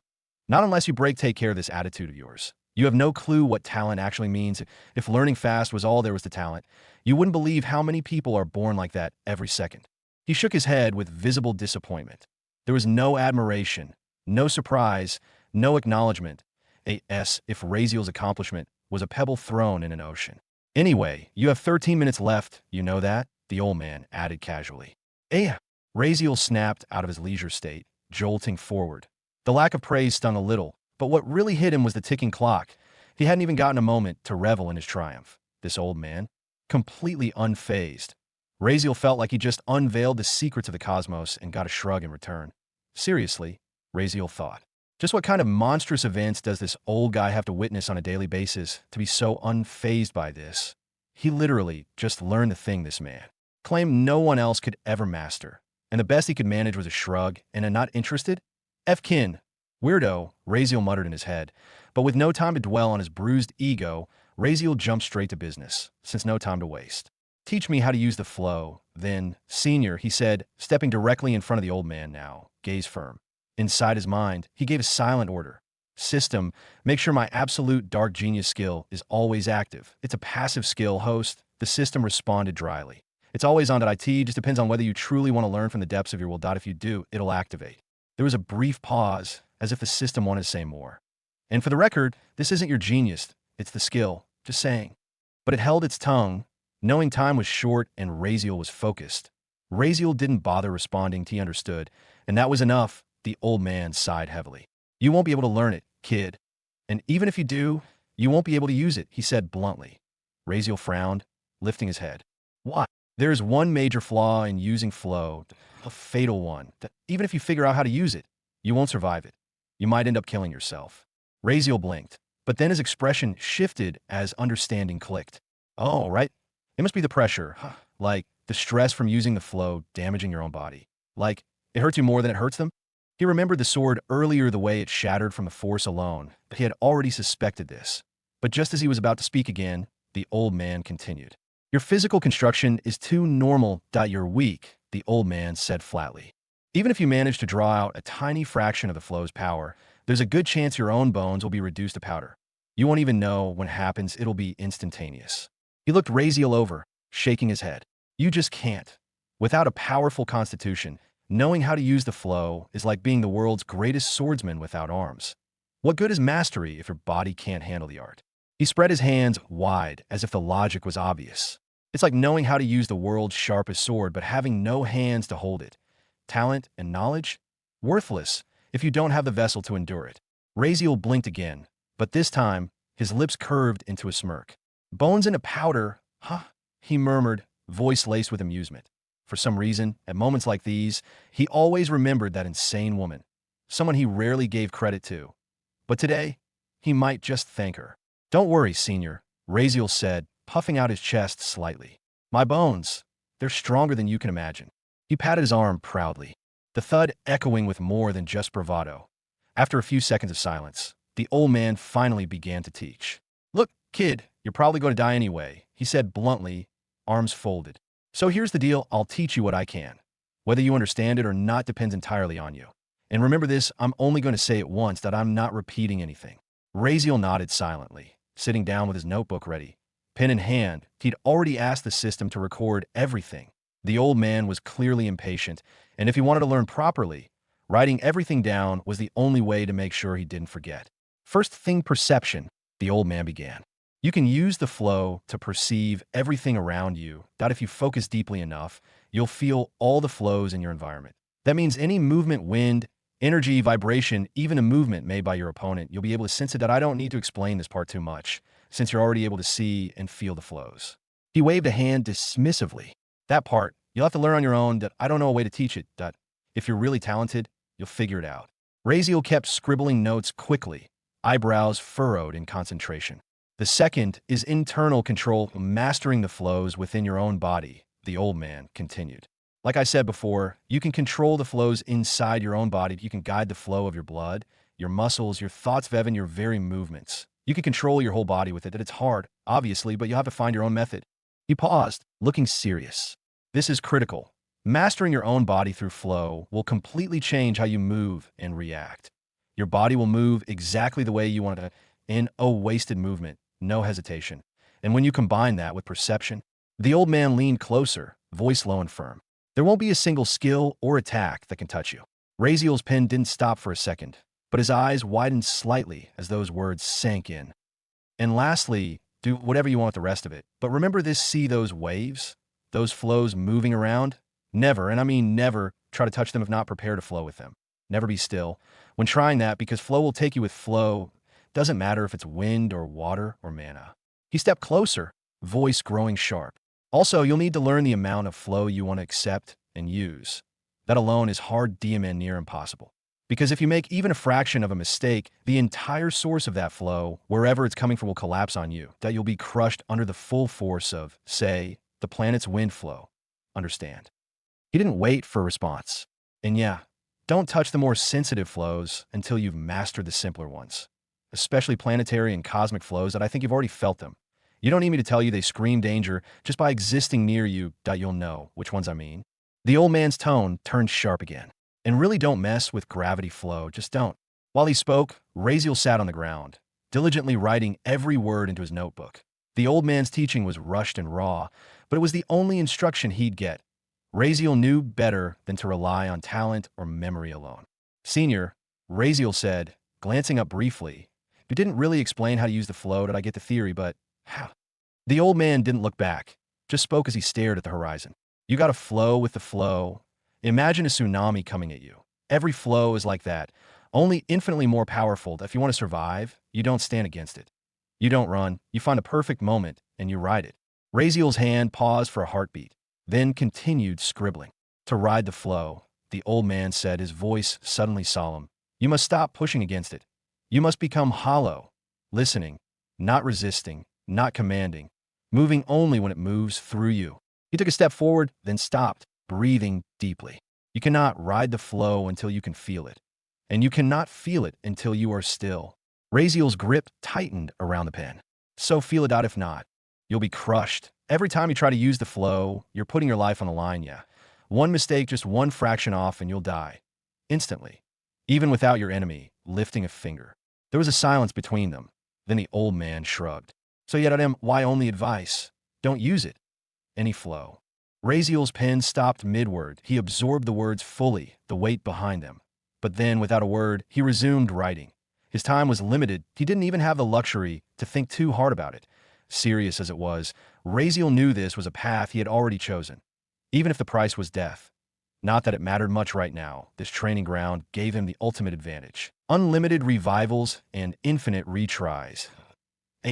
Not unless you take care of this attitude of yours. You have no clue what talent actually means. If learning fast was all there was to talent, you wouldn't believe how many people are born like that every second. He shook his head with visible disappointment. There was no admiration, no surprise, no acknowledgement. If Raziel's accomplishment was a pebble thrown in an ocean. Anyway, you have 13 minutes left, you know that? The old man added casually. Raziel snapped out of his leisure state, jolting forward. The lack of praise stung a little, but what really hit him was the ticking clock. He hadn't even gotten a moment to revel in his triumph. This old man, completely unfazed. Raziel felt like he just unveiled the secrets of the cosmos and got a shrug in return. Seriously, Raziel thought. Just what kind of monstrous events does this old guy have to witness on a daily basis to be so unfazed by this? He literally just learned the thing this man claimed no one else could ever master, and the best he could manage was a shrug and a not interested? F-kin. Weirdo, Raziel muttered in his head, but with no time to dwell on his bruised ego, Raziel jumped straight to business, since no time to waste. Teach me how to use the flow, then, senior, he said, stepping directly in front of the old man now, gaze firm. Inside his mind, he gave a silent order. System, make sure my absolute dark genius skill is always active. It's a passive skill, host. The system responded dryly. It's always on .it, just depends on whether you truly want to learn from the depths of your will. If you do, it'll activate. There was a brief pause, as if the system wanted to say more. And for the record, this isn't your genius, it's the skill, just saying. But it held its tongue, knowing time was short and Raziel was focused. Raziel didn't bother responding, he understood, and that was enough. The old man sighed heavily. You won't be able to learn it, kid. And even if you do, you won't be able to use it, he said bluntly. Raziel frowned, lifting his head. Why? There is one major flaw in using flow, a fatal one, that even if you figure out how to use it, you won't survive it. You might end up killing yourself. Raziel blinked, but then his expression shifted as understanding clicked. Oh, right. It must be the pressure, like the stress from using the flow damaging your own body. Like, it hurts you more than it hurts them? He remembered the sword earlier, the way it shattered from the force alone, but he had already suspected this. But just as he was about to speak again, the old man continued. Your physical construction is too normal. You're weak, the old man said flatly. Even if you manage to draw out a tiny fraction of the flow's power, there's a good chance your own bones will be reduced to powder. You won't even know when it happens, it'll be instantaneous. He looked Raziel over, shaking his head. You just can't. Without a powerful constitution, knowing how to use the flow is like being the world's greatest swordsman without arms. What good is mastery if your body can't handle the art? He spread his hands wide as if the logic was obvious. It's like knowing how to use the world's sharpest sword but having no hands to hold it. Talent and knowledge? Worthless if you don't have the vessel to endure it. Raziel blinked again, but this time his lips curved into a smirk. Bones in a powder? Huh? He murmured, voice laced with amusement. For some reason, at moments like these, he always remembered that insane woman, someone he rarely gave credit to. But today, he might just thank her. Don't worry, senior, Raziel said, puffing out his chest slightly. My bones, they're stronger than you can imagine. He patted his arm proudly, the thud echoing with more than just bravado. After a few seconds of silence, the old man finally began to teach. Look, kid, you're probably going to die anyway, he said bluntly, arms folded. So here's the deal, I'll teach you what I can. Whether you understand it or not depends entirely on you. And remember this, I'm only going to say it once, that I'm not repeating anything. Raziel nodded silently, sitting down with his notebook ready. Pen in hand, he'd already asked the system to record everything. The old man was clearly impatient, and if he wanted to learn properly, writing everything down was the only way to make sure he didn't forget. First thing, perception, the old man began. You can use the flow to perceive everything around you, that if you focus deeply enough, you'll feel all the flows in your environment. That means any movement, wind, energy, vibration, even a movement made by your opponent, you'll be able to sense it. That I don't need to explain this part too much, since you're already able to see and feel the flows. He waved a hand dismissively. That part, you'll have to learn on your own. That I don't know a way to teach it. That if you're really talented, you'll figure it out. Raziel kept scribbling notes quickly, eyebrows furrowed in concentration. The second is internal control, mastering the flows within your own body, the old man continued. Like I said before, you can control the flows inside your own body. You can guide the flow of your blood, your muscles, your thoughts, Vevin, your very movements. You can control your whole body with it. That it's hard, obviously, but you'll have to find your own method. He paused, looking serious. This is critical. Mastering your own body through flow will completely change how you move and react. Your body will move exactly the way you want it in a wasted movement. No hesitation. And when you combine that with perception, the old man leaned closer, voice low and firm. There won't be a single skill or attack that can touch you. Raziel's pen didn't stop for a second, but his eyes widened slightly as those words sank in. And lastly, do whatever you want with the rest of it. But remember this, see those waves? Those flows moving around? Never, and I mean never, try to touch them if not prepared to flow with them. Never be still when trying that, because flow will take you with flow. Doesn't matter if it's wind or water or mana. He stepped closer, voice growing sharp. Also, you'll need to learn the amount of flow you want to accept and use. That alone is hard, and near impossible. Because if you make even a fraction of a mistake, the entire source of that flow, wherever it's coming from, will collapse on you. That you'll be crushed under the full force of, say, the planet's wind flow. Understand? He didn't wait for a response. And yeah, don't touch the more sensitive flows until you've mastered the simpler ones. Especially planetary and cosmic flows, that I think you've already felt them. You don't need me to tell you they scream danger. Just by existing near you, that you'll know which ones I mean. The old man's tone turned sharp again. And really don't mess with gravity flow, just don't. While he spoke, Raziel sat on the ground, diligently writing every word into his notebook. The old man's teaching was rushed and raw, but it was the only instruction he'd get. Raziel knew better than to rely on talent or memory alone. Senior, Raziel said, glancing up briefly, you didn't really explain how to use the flow. Did I get the theory, but how? The old man didn't look back, just spoke as he stared at the horizon. You gotta flow with the flow. Imagine a tsunami coming at you. Every flow is like that, only infinitely more powerful. If you want to survive, you don't stand against it. You don't run, you find a perfect moment and you ride it. Raziel's hand paused for a heartbeat, then continued scribbling. To ride the flow, the old man said, his voice suddenly solemn. You must stop pushing against it. You must become hollow, listening, not resisting, not commanding, moving only when it moves through you. He took a step forward, then stopped, breathing deeply. You cannot ride the flow until you can feel it, and you cannot feel it until you are still. Raziel's grip tightened around the pen. So feel it out. If not, you'll be crushed. Every time you try to use the flow, you're putting your life on the line, yeah. One mistake, just one fraction off, and you'll die. Instantly. Even without your enemy lifting a finger. There was a silence between them. Then the old man shrugged. So yet, Adam, why only advice? Don't use it. Any flow. Raziel's pen stopped mid-word. He absorbed the words fully, the weight behind them. But then, without a word, he resumed writing. His time was limited. He didn't even have the luxury to think too hard about it. Serious as it was, Raziel knew this was a path he had already chosen, even if the price was death. Not that it mattered much right now. This training ground gave him the ultimate advantage. Unlimited revivals and infinite retries.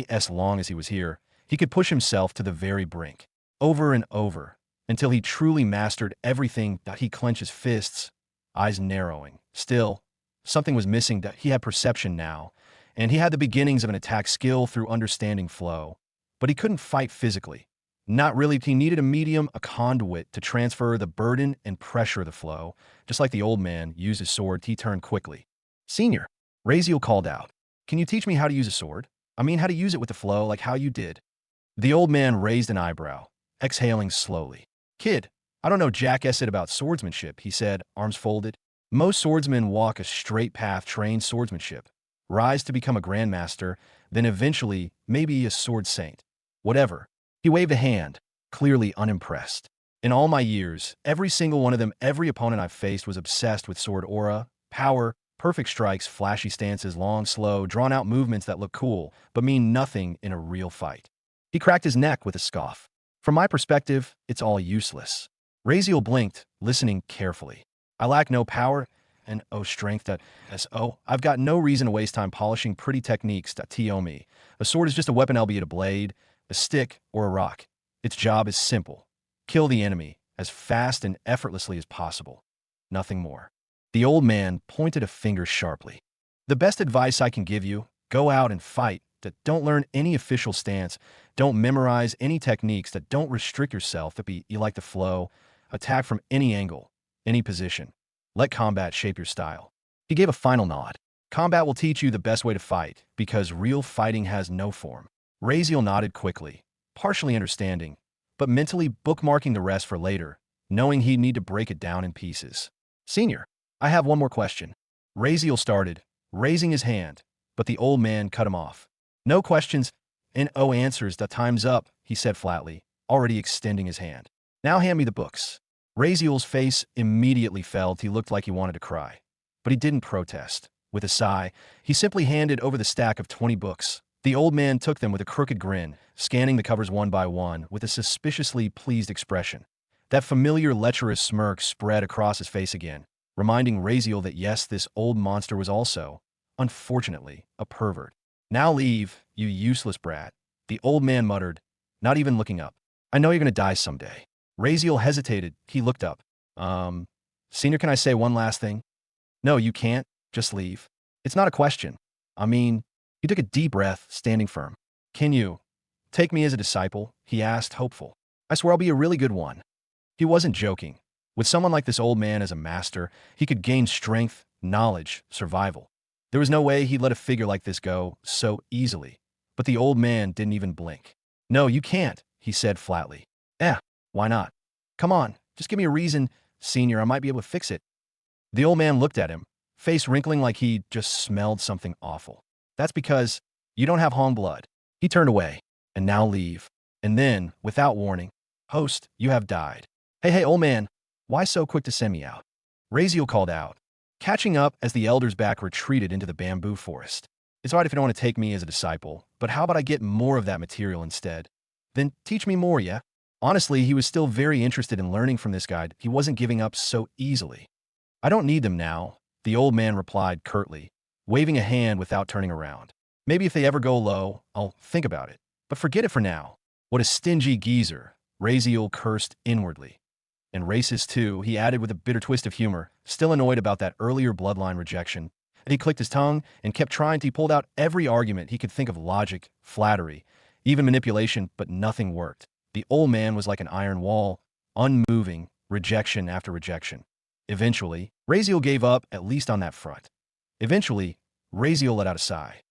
As long as he was here, he could push himself to the very brink, over and over, until he truly mastered everything. That he clenched his fists, eyes narrowing. Still, something was missing. That he had perception now, and he had the beginnings of an attack skill through understanding flow. But he couldn't fight physically. Not really. He needed a medium, a conduit, to transfer the burden and pressure of the flow. Just like the old man used his sword, he turned quickly. Senior, Raziel called out. Can you teach me how to use a sword? I mean, how to use it with the flow, like how you did. The old man raised an eyebrow, exhaling slowly. Kid, I don't know jack it about swordsmanship, he said, arms folded. Most swordsmen walk a straight path, train swordsmanship, rise to become a grandmaster, then eventually maybe a sword saint. Whatever. He waved a hand, clearly unimpressed. In all my years, every single one of them, every opponent I've faced was obsessed with sword aura, power, Perfect strikes, flashy stances, long, slow, drawn-out movements that look cool, but mean nothing in a real fight. He cracked his neck with a scoff. From my perspective, it's all useless. Raziel blinked, listening carefully. I lack no power, and strength that I've got no reason to waste time polishing pretty techniques that me. A sword is just a weapon, albeit a blade, a stick, or a rock. Its job is simple. Kill the enemy as fast and effortlessly as possible. Nothing more. The old man pointed a finger sharply. The best advice I can give you, go out and fight. Don't learn any official stance. Don't memorize any techniques. That don't restrict yourself. That you like the flow. Attack from any angle, any position. Let combat shape your style. He gave a final nod. Combat will teach you the best way to fight, because real fighting has no form. Raziel nodded quickly, partially understanding, but mentally bookmarking the rest for later, knowing he'd need to break it down in pieces. Senior, I have one more question. Raziel started, raising his hand, but the old man cut him off. No questions and answers. The time's up, he said flatly, already extending his hand. Now hand me the books. Raziel's face immediately fell. He looked like he wanted to cry. But he didn't protest. With a sigh, he simply handed over the stack of 20 books. The old man took them with a crooked grin, scanning the covers one by one with a suspiciously pleased expression. That familiar lecherous smirk spread across his face again, reminding Raziel that yes, this old monster was also, unfortunately, a pervert. Now leave, you useless brat, the old man muttered, not even looking up. I know you're going to die someday. Raziel hesitated. He looked up. Senior, can I say one last thing? No, you can't. Just leave. It's not a question. I mean, he took a deep breath, standing firm. Can you take me as a disciple? He asked, hopeful. I swear I'll be a really good one. He wasn't joking. With someone like this old man as a master, he could gain strength, knowledge, survival. There was no way he'd let a figure like this go so easily. But the old man didn't even blink. No, you can't, he said flatly. Why not? Come on, just give me a reason, Senior, I might be able to fix it. The old man looked at him, face wrinkling like he'd just smelled something awful. That's because you don't have Hong blood. He turned away. And now leave. And then, without warning, host, you have died. Hey, old man, why so quick to send me out? Raziel called out, catching up as the elder's back retreated into the bamboo forest. It's all right if you don't want to take me as a disciple, but how about I get more of that material instead? Then teach me more, yeah? Honestly, he was still very interested in learning from this guide. He wasn't giving up so easily. I don't need them now, the old man replied curtly, waving a hand without turning around. Maybe if they ever go low, I'll think about it. But forget it for now. What a stingy geezer, Raziel cursed inwardly. And racist too, he added with a bitter twist of humor, still annoyed about that earlier bloodline rejection. And he clicked his tongue and kept trying to pull out every argument he could think of, logic, flattery, even manipulation, but nothing worked. The old man was like an iron wall, unmoving, rejection after rejection. Eventually, Raziel gave up, at least on that front. Eventually, Raziel let out a sigh.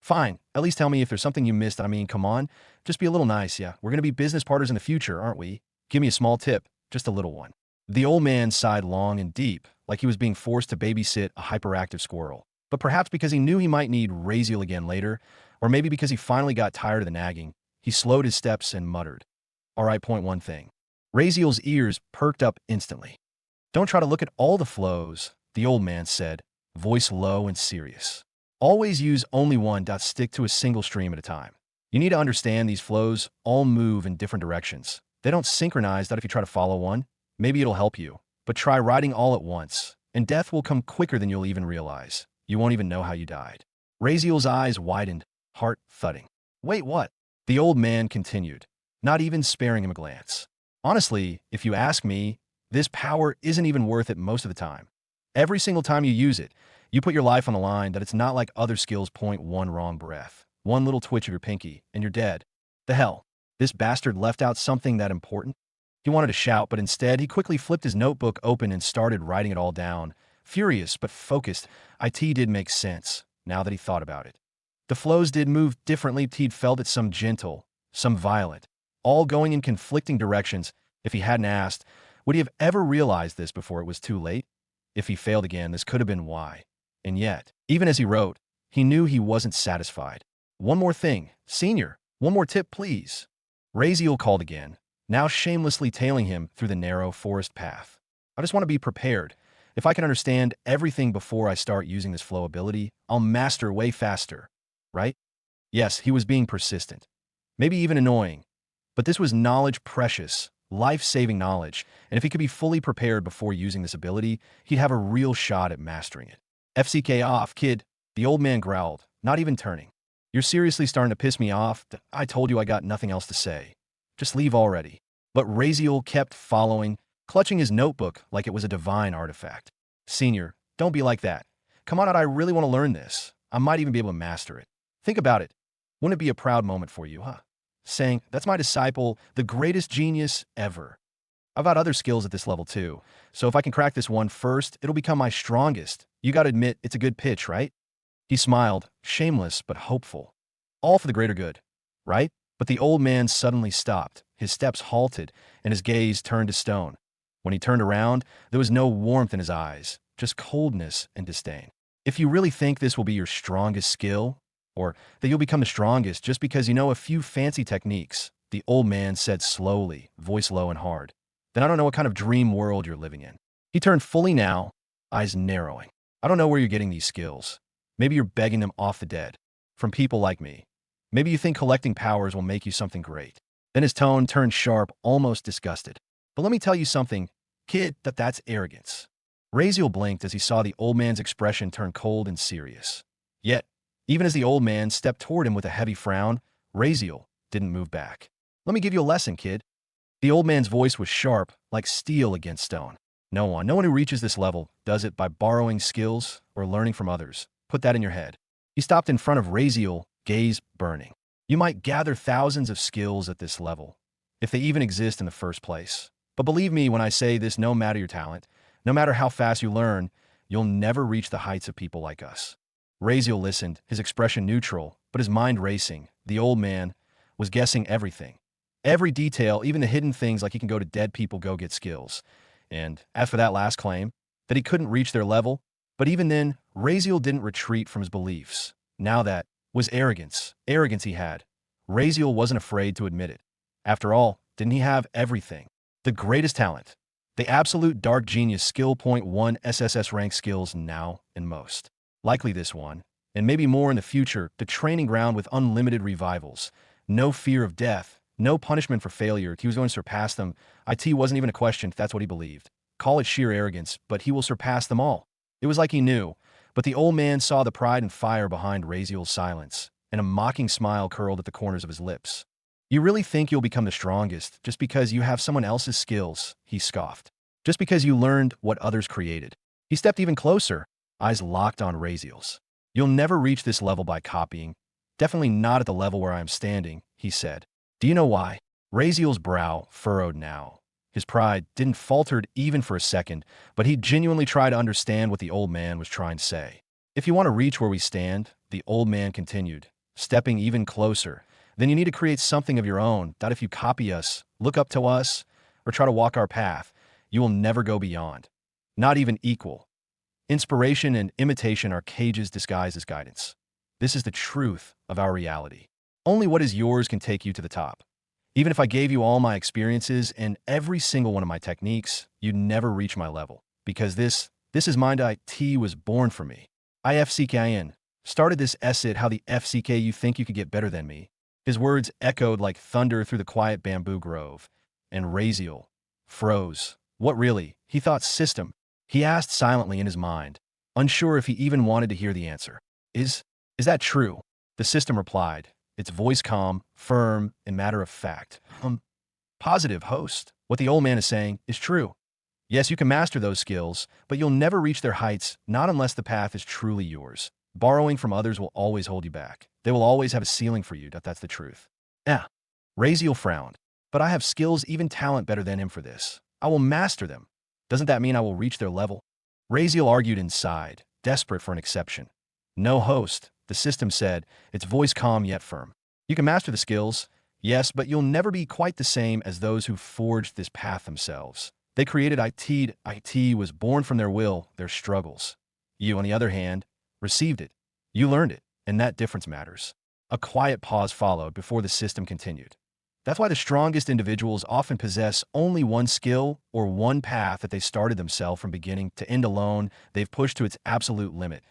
Fine, at least tell me if there's something you missed. I mean, come on, just be a little nice, yeah? We're going to be business partners in the future, aren't we? Give me a small tip, just a little one. The old man sighed long and deep, like he was being forced to babysit a hyperactive squirrel. But perhaps because he knew he might need Raziel again later, or maybe because he finally got tired of the nagging, he slowed his steps and muttered. All right, point one thing. Raziel's ears perked up instantly. Don't try to look at all the flows, the old man said, voice low and serious. Always use only one. Stick to a single stream at a time. You need to understand these flows all move in different directions. They don't synchronize. That if you try to follow one, maybe it'll help you. But try writing all at once, and death will come quicker than you'll even realize. You won't even know how you died. Raziel's eyes widened, heart thudding. Wait, what? The old man continued, not even sparing him a glance. Honestly, if you ask me, this power isn't even worth it most of the time. Every single time you use it, you put your life on the line. That it's not like other skills. Point one wrong breath, one little twitch of your pinky, and you're dead. The hell? This bastard left out something that important? He wanted to shout, but instead he quickly flipped his notebook open and started writing it all down. Furious but focused, it did make sense, now that he thought about it. The flows did move differently. He'd felt it, some gentle, some violent, all going in conflicting directions. If he hadn't asked, would he have ever realized this before it was too late? If he failed again, this could have been why. And yet, even as he wrote, he knew he wasn't satisfied. One more thing, Senior, one more tip, please. Raziel called again, now shamelessly tailing him through the narrow forest path. I just want to be prepared. If I can understand everything before I start using this flow ability, I'll master way faster, right? Yes, he was being persistent. Maybe even annoying. But this was knowledge precious, life-saving knowledge, and if he could be fully prepared before using this ability, he'd have a real shot at mastering it. FCK off, kid, the old man growled, not even turning. You're seriously starting to piss me off? I told you I got nothing else to say. Just leave already. But Razeal kept following, clutching his notebook like it was a divine artifact. Senior, don't be like that. Come on out, I really want to learn this. I might even be able to master it. Think about it. Wouldn't it be a proud moment for you, huh? Saying, that's my disciple, the greatest genius ever. I've got other skills at this level too, so if I can crack this one first, it'll become my strongest. You gotta admit, it's a good pitch, right? He smiled, shameless but hopeful. All for the greater good, right? But the old man suddenly stopped. His steps halted, and his gaze turned to stone. When he turned around, there was no warmth in his eyes, just coldness and disdain. If you really think this will be your strongest skill, or that you'll become the strongest just because you know a few fancy techniques, the old man said slowly, voice low and hard, then I don't know what kind of dream world you're living in. He turned fully now, eyes narrowing. I don't know where you're getting these skills. Maybe you're begging them off the dead, from people like me. Maybe you think collecting powers will make you something great. Then his tone turned sharp, almost disgusted. But let me tell you something, kid, that's arrogance. Razeal blinked as he saw the old man's expression turn cold and serious. Yet, even as the old man stepped toward him with a heavy frown, Razeal didn't move back. Let me give you a lesson, kid. The old man's voice was sharp, like steel against stone. No one who reaches this level does it by borrowing skills or learning from others. Put that in your head. He stopped in front of Razeal, gaze burning. You might gather thousands of skills at this level, if they even exist in the first place. But believe me when I say this, no matter your talent, no matter how fast you learn, you'll never reach the heights of people like us. Razeal listened, his expression neutral, but his mind racing. The old man was guessing everything. Every detail, even the hidden things like he can go to dead people go get skills. And as for that last claim, that he couldn't reach their level, but even then, Razeal didn't retreat from his beliefs. Now that was arrogance he had. Razeal wasn't afraid to admit it. After all, didn't he have everything? The greatest talent, the absolute dark genius skill .1 SSS-rank skills now and most. Likely this one, and maybe more in the future, the training ground with unlimited revivals. No fear of death, no punishment for failure. He was going to surpass them. IT wasn't even a question if that's what he believed. Call it sheer arrogance, but he will surpass them all. It was like he knew, but the old man saw the pride and fire behind Razeal's silence, and a mocking smile curled at the corners of his lips. You really think you'll become the strongest just because you have someone else's skills, he scoffed. Just because you learned what others created. He stepped even closer, eyes locked on Razeal's. You'll never reach this level by copying. Definitely not at the level where I am standing, he said. Do you know why? Razeal's brow furrowed now. His pride didn't falter even for a second, but he genuinely tried to understand what the old man was trying to say. If you want to reach where we stand, the old man continued, stepping even closer, then you need to create something of your own that if you copy us, look up to us, or try to walk our path, you will never go beyond. Not even equal. Inspiration and imitation are cages disguised as guidance. This is the truth of our reality. Only what is yours can take you to the top. Even if I gave you all my experiences and every single one of my techniques, you'd never reach my level. Because this is mind IT was born for me. IFCKIN. Started this essay how the FCK you think you could get better than me. His words echoed like thunder through the quiet bamboo grove. And Razeal froze. What really? He thought system. He asked silently in his mind, unsure if he even wanted to hear the answer. Is that true? The system replied, its voice calm, firm, and matter of fact. Positive, host. What the old man is saying is true. Yes, you can master those skills, but you'll never reach their heights, not unless the path is truly yours. Borrowing from others will always hold you back. They will always have a ceiling for you, that's the truth. Yeah. Razeal frowned. But I have skills, even talent better than him for this. I will master them. Doesn't that mean I will reach their level? Razeal argued inside, desperate for an exception. No, host, the system said, its voice calm yet firm. You can master the skills, yes, but you'll never be quite the same as those who forged this path themselves. They created IT. IT was born from their will, their struggles. You, on the other hand, received it. You learned it, and that difference matters. A quiet pause followed before the system continued. That's why the strongest individuals often possess only one skill or one path that they started themselves from beginning to end alone. They've pushed to its absolute limit.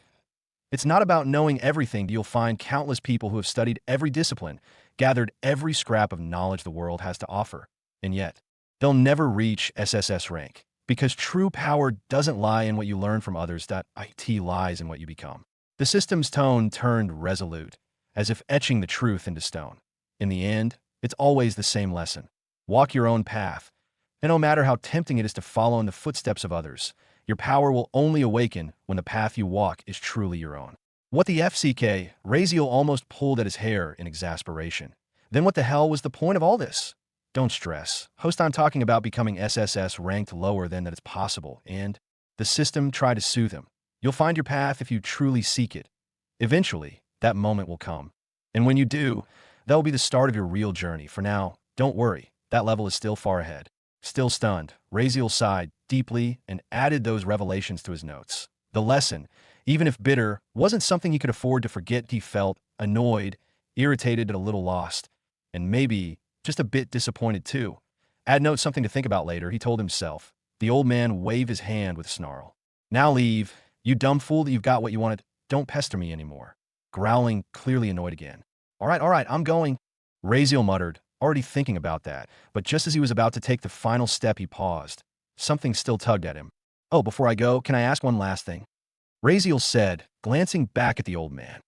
It's not about knowing everything. You'll find countless people who have studied every discipline, gathered every scrap of knowledge the world has to offer, and yet they'll never reach SSS rank. Because true power doesn't lie in what you learn from others, that it lies in what you become. The system's tone turned resolute, as if etching the truth into stone. In the end, it's always the same lesson. Walk your own path, and no matter how tempting it is to follow in the footsteps of others, your power will only awaken when the path you walk is truly your own. What the FCK? Razeal almost pulled at his hair in exasperation. Then what the hell was the point of all this? Don't stress. Host, I'm talking about becoming SSS ranked lower than that it's possible, and the system tried to soothe him. You'll find your path if you truly seek it. Eventually, that moment will come. And when you do, that will be the start of your real journey. For now, don't worry. That level is still far ahead. Still stunned, Razeal sighed deeply and added those revelations to his notes. The lesson, even if bitter, wasn't something he could afford to forget. He felt annoyed, irritated, and a little lost, and maybe just a bit disappointed too. Add note, something to think about later, he told himself. The old man waved his hand with a snarl. Now leave. You dumb fool, that you've got what you wanted. Don't pester me anymore. Growling, clearly annoyed again. All right, I'm going. Razeal muttered, already thinking about that, but just as he was about to take the final step, he paused. Something still tugged at him. Oh, before I go, can I ask one last thing? Razeal said, glancing back at the old man.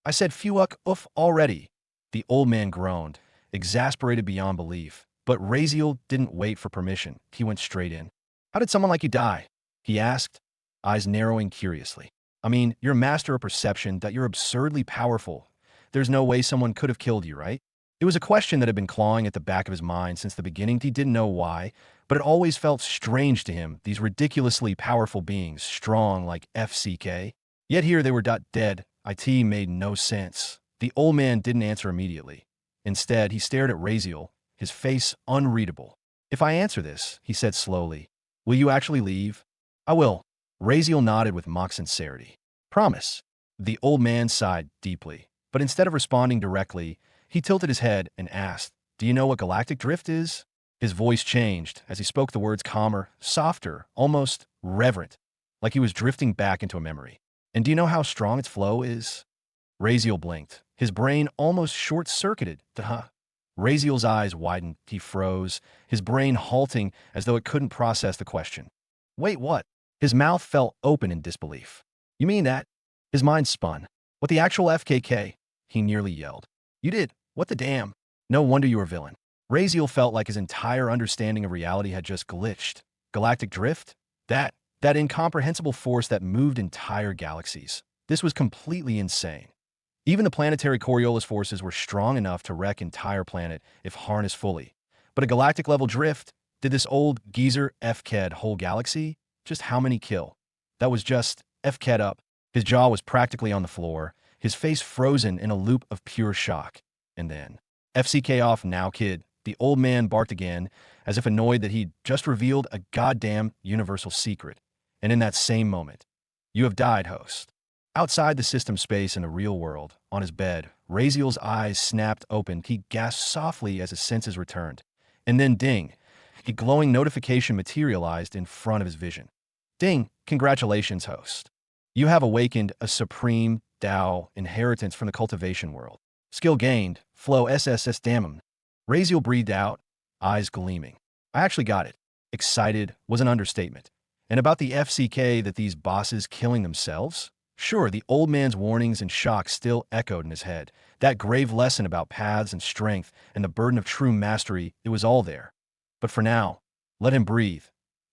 I said fuck oof already. The old man groaned, exasperated beyond belief. But Razeal didn't wait for permission. He went straight in. How did someone like you die? He asked, eyes narrowing curiously. I mean, you're a master of perception, that you're absurdly powerful. There's no way someone could have killed you, right? It was a question that had been clawing at the back of his mind since the beginning. He didn't know why, but it always felt strange to him, these ridiculously powerful beings, strong like FCK. Yet here they were dead. It made no sense. The old man didn't answer immediately. Instead, he stared at Razeal, his face unreadable. If I answer this, he said slowly, will you actually leave? I will. Razeal nodded with mock sincerity. Promise. The old man sighed deeply, but instead of responding directly, he tilted his head and asked, do you know what galactic drift is? His voice changed as he spoke the words calmer, softer, almost reverent, like he was drifting back into a memory. And do you know how strong its flow is? Razeal blinked, his brain almost short-circuited. Razeal's eyes widened, he froze, his brain halting as though it couldn't process the question. Wait, what? His mouth fell open in disbelief. You mean that? His mind spun. What the actual FKK? He nearly yelled. You did? What the damn? No wonder you were a villain. Razeal felt like his entire understanding of reality had just glitched. Galactic drift? That incomprehensible force that moved entire galaxies. This was completely insane. Even the planetary Coriolis forces were strong enough to wreck entire planet if harnessed fully. But a galactic-level drift? Did this old geezer FK'd whole galaxy? Just how many kill? That was just FK'd up. His jaw was practically on the floor, his face frozen in a loop of pure shock. And then, FCK off now, kid. The old man barked again, as if annoyed that he'd just revealed a goddamn universal secret. And in that same moment, you have died, host. Outside the system space in the real world, on his bed, Razeal's eyes snapped open. He gasped softly as his senses returned. And then ding, a glowing notification materialized in front of his vision. Ding, congratulations, host. You have awakened a supreme Tao inheritance from the cultivation world. Skill gained, flow SSS damn. Razeal breathed out, eyes gleaming. I actually got it. Excited was an understatement. And about the FCK, that these bosses killing themselves? Sure, the old man's warnings and shock still echoed in his head. That grave lesson about paths and strength and the burden of true mastery, it was all there. But for now, let him breathe.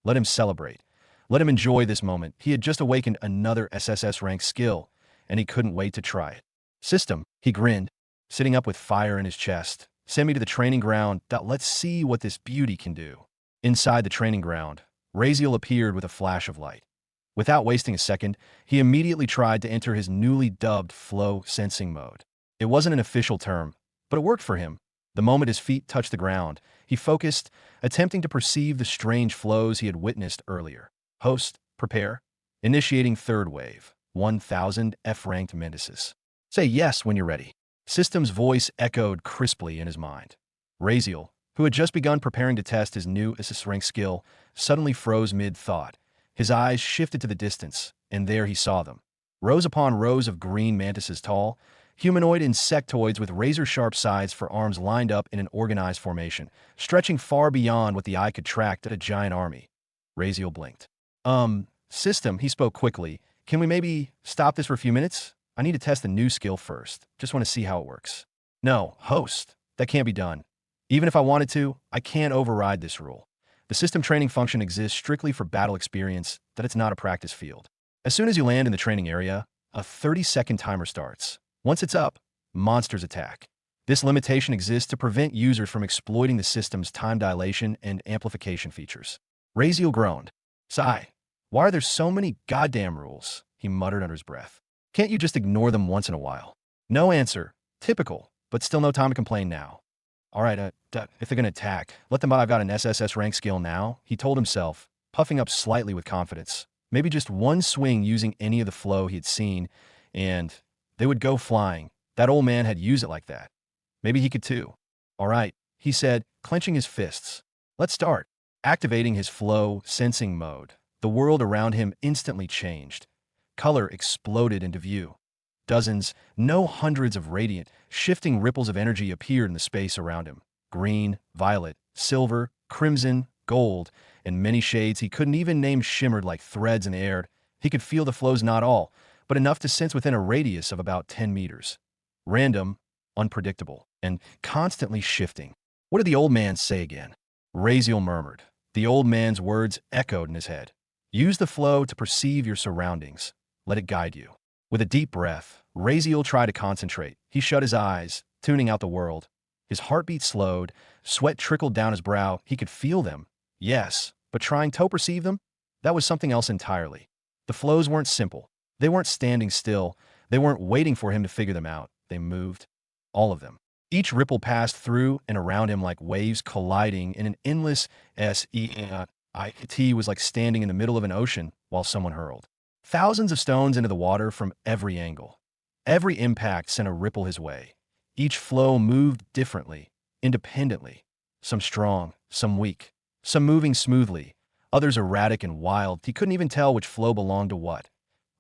Let him celebrate. Let him enjoy this moment. He had just awakened another SSS-rank skill, and he couldn't wait to try it. System, he grinned, sitting up with fire in his chest. Send me to the training ground. Let's see what this beauty can do. Inside the training ground, Razeal appeared with a flash of light. Without wasting a second, he immediately tried to enter his newly dubbed flow sensing mode. It wasn't an official term, but it worked for him. The moment his feet touched the ground, he focused, attempting to perceive the strange flows he had witnessed earlier. Host, prepare. Initiating third wave, 1000 F-ranked mendices. Say yes when you're ready. System's voice echoed crisply in his mind. Razeal, who had just begun preparing to test his new SSS-rank skill, suddenly froze mid-thought. His eyes shifted to the distance, and there he saw them. Rows upon rows of green mantises tall, humanoid insectoids with razor-sharp sides for arms lined up in an organized formation, stretching far beyond what the eye could track at a giant army. Razeal blinked. System, he spoke quickly. Can we maybe stop this for a few minutes? I need to test the new skill first. Just want to see how it works. No, host. That can't be done. Even if I wanted to, I can't override this rule. The system training function exists strictly for battle experience, that it's not a practice field. As soon as you land in the training area, a 30-second timer starts. Once it's up, monsters attack. This limitation exists to prevent users from exploiting the system's time dilation and amplification features. Razeal groaned. Sigh. Why are there so many goddamn rules? He muttered under his breath. Can't you just ignore them once in a while? No answer. Typical, but still no time to complain now. All right, if they're going to attack, let them know I've got an SSS-rank skill now, he told himself, puffing up slightly with confidence. Maybe just one swing using any of the flow he had seen, and they would go flying. That old man had used it like that. Maybe he could too. All right, he said, clenching his fists. Let's start. Activating his flow sensing mode, the world around him instantly changed. Color exploded into view. Dozens, no hundreds of radiant, shifting ripples of energy appeared in the space around him. Green, violet, silver, crimson, gold, and many shades he couldn't even name shimmered like threads in the air. He could feel the flows not all, but enough to sense within a radius of about 10 meters. Random, unpredictable, and constantly shifting. What did the old man say again? Razeal murmured. The old man's words echoed in his head. Use the flow to perceive your surroundings. Let it guide you. With a deep breath, Razeal tried to concentrate. He shut his eyes, tuning out the world. His heartbeat slowed, sweat trickled down his brow. He could feel them. Yes, but trying to perceive them? That was something else entirely. The flows weren't simple. They weren't standing still. They weren't waiting for him to figure them out. They moved. All of them. Each ripple passed through and around him like waves colliding in an endless It was like standing in the middle of an ocean while someone hurled thousands of stones into the water from every angle. Every impact sent a ripple his way. Each flow moved differently, independently. Some strong, some weak, some moving smoothly, others erratic and wild. He couldn't even tell which flow belonged to what.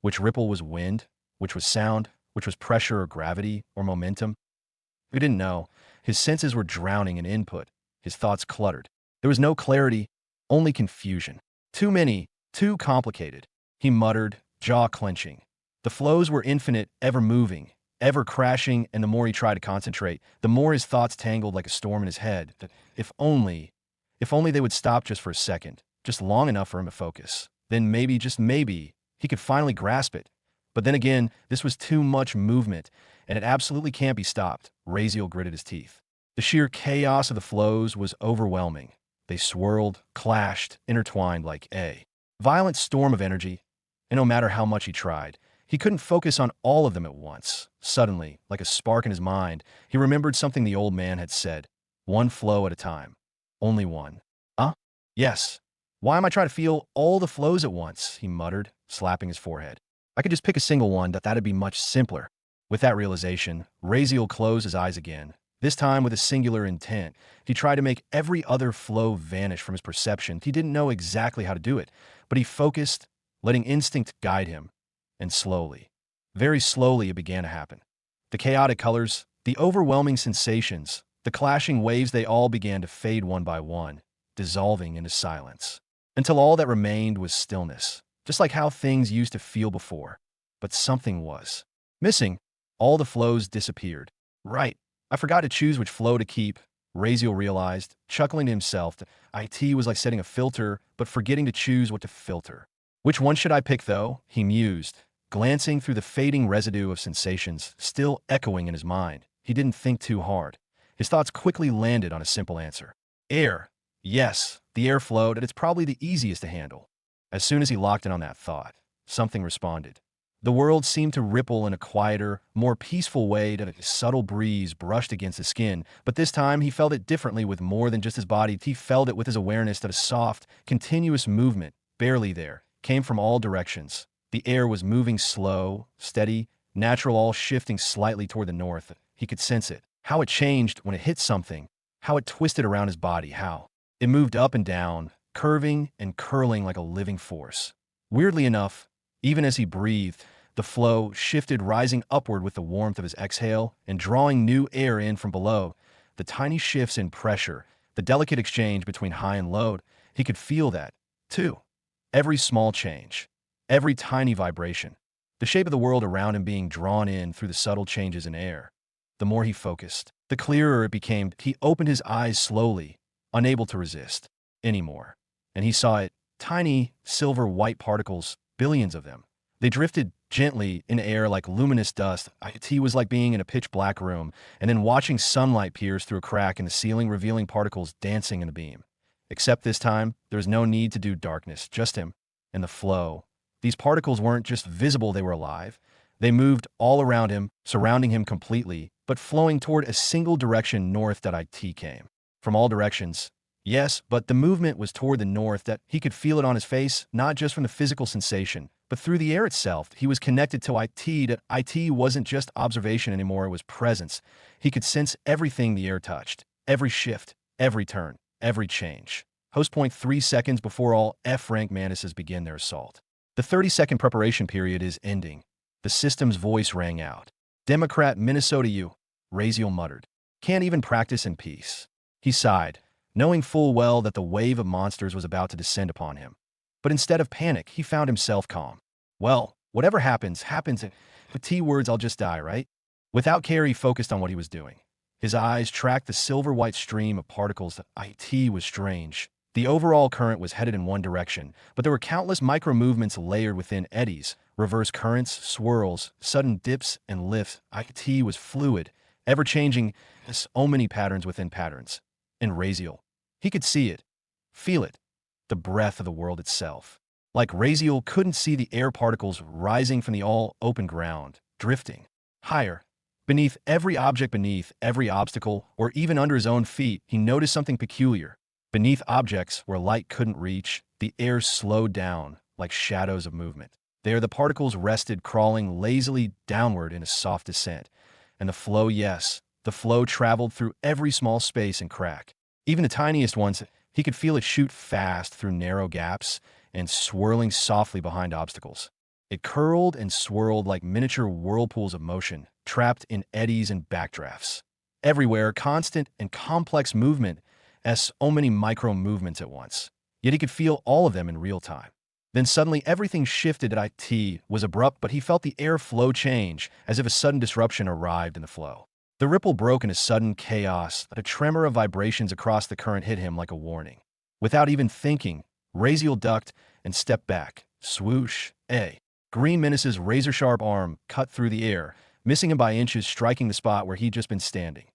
Which ripple was wind, which was sound, which was pressure or gravity or momentum. He didn't know. His senses were drowning in input. His thoughts cluttered. There was no clarity, only confusion. Too many, too complicated. He muttered, jaw clenching. The flows were infinite, ever moving, ever crashing, and the more he tried to concentrate, the more his thoughts tangled like a storm in his head. If only they would stop just for a second, just long enough for him to focus. Then maybe, just maybe, he could finally grasp it. But then again, this was too much movement, and it absolutely can't be stopped. Razeal gritted his teeth. The sheer chaos of the flows was overwhelming. They swirled, clashed, intertwined like a violent storm of energy, and no matter how much he tried, he couldn't focus on all of them at once. Suddenly, like a spark in his mind, he remembered something the old man had said. One flow at a time. Only one. Huh? Yes. Why am I trying to feel all the flows at once? He muttered, slapping his forehead. I could just pick a single one, that'd be much simpler. With that realization, Razeal closed his eyes again, this time with a singular intent. He tried to make every other flow vanish from his perception. He didn't know exactly how to do it, but he focused, letting instinct guide him. And slowly, very slowly, it began to happen. The chaotic colors, the overwhelming sensations, the clashing waves, they all began to fade one by one, dissolving into silence, until all that remained was stillness, just like how things used to feel before. But something was missing. All the flows disappeared. Right. I forgot to choose which flow to keep, Razeal realized, chuckling to himself. It was like setting a filter, but forgetting to choose what to filter. Which one should I pick, though? He mused, glancing through the fading residue of sensations, still echoing in his mind. He didn't think too hard. His thoughts quickly landed on a simple answer. Air. Yes, the air flowed, and it's probably the easiest to handle. As soon as he locked in on that thought, something responded. The world seemed to ripple in a quieter, more peaceful way that a subtle breeze brushed against his skin, but this time he felt it differently with more than just his body. He felt it with his awareness that a soft, continuous movement, barely there, came from all directions. The air was moving slow, steady, natural, all shifting slightly toward the north. He could sense it. How it changed when it hit something. how it twisted around his body, how it moved up and down, curving and curling like a living force. Weirdly enough, even as he breathed, the flow shifted, rising upward with the warmth of his exhale and drawing new air in from below. The tiny shifts in pressure, the delicate exchange between high and low, he could feel that, too. Every small change, every tiny vibration, the shape of the world around him being drawn in through the subtle changes in air. The more he focused, the clearer it became. He opened his eyes slowly, unable to resist anymore. And he saw it, tiny, silver-white particles, billions of them. They drifted gently in air like luminous dust. It was like being in a pitch-black room, and then watching sunlight pierce through a crack in the ceiling, revealing particles dancing in the beam. Except this time, there was no need to do darkness, just him and the flow. These particles weren't just visible, they were alive. They moved all around him, surrounding him completely, but flowing toward a single direction north. That it came. From all directions. Yes, but the movement was toward the north. That he could feel it on his face, not just from the physical sensation, but through the air itself. He was connected to it. That it wasn't just observation anymore, it was presence. He could sense everything the air touched, every shift, every turn, every change. Host point 3 seconds before all F-rank Mantises begin their assault. The 30-second preparation period is ending. The system's voice rang out. Democrat Minnesota U, Razeal muttered. Can't even practice in peace. He sighed, knowing full well that the wave of monsters was about to descend upon him. But instead of panic, he found himself calm. Well, whatever happens, happens. The T-words, I'll just die, right? Without care, he focused on what he was doing. His eyes tracked the silver-white stream of particles. It was strange. The overall current was headed in one direction, but there were countless micro-movements layered within eddies, reverse currents, swirls, sudden dips and lifts. It was fluid, ever-changing, so many patterns within patterns. And Razeal, he could see it, feel it, the breath of the world itself. Like Razeal couldn't see the air particles rising from the all-open ground, drifting higher. Beneath every object, beneath every obstacle, or even under his own feet, he noticed something peculiar. Beneath objects where light couldn't reach, the air slowed down like shadows of movement. There the particles rested, crawling lazily downward in a soft descent. And the flow, yes, the flow traveled through every small space and crack. Even the tiniest ones, he could feel it shoot fast through narrow gaps and swirling softly behind obstacles. It curled and swirled like miniature whirlpools of motion, trapped in eddies and backdrafts. Everywhere, constant and complex movement, as so many micro-movements at once. Yet he could feel all of them in real time. Then suddenly everything shifted. It was abrupt, but he felt the air flow change, as if a sudden disruption arrived in the flow. The ripple broke in a sudden chaos. A tremor of vibrations across the current hit him like a warning. Without even thinking, Razeal ducked and stepped back. Swoosh. A green menace's razor-sharp arm cut through the air, missing him by inches, striking the spot where he'd just been standing.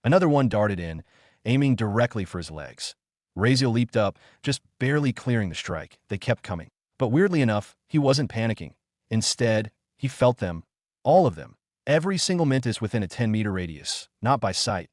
Another one darted in, aiming directly for his legs. Razeal leaped up, just barely clearing the strike. They kept coming. But weirdly enough, he wasn't panicking. Instead, he felt them, all of them, every single mantis within a 10-meter radius, not by sight,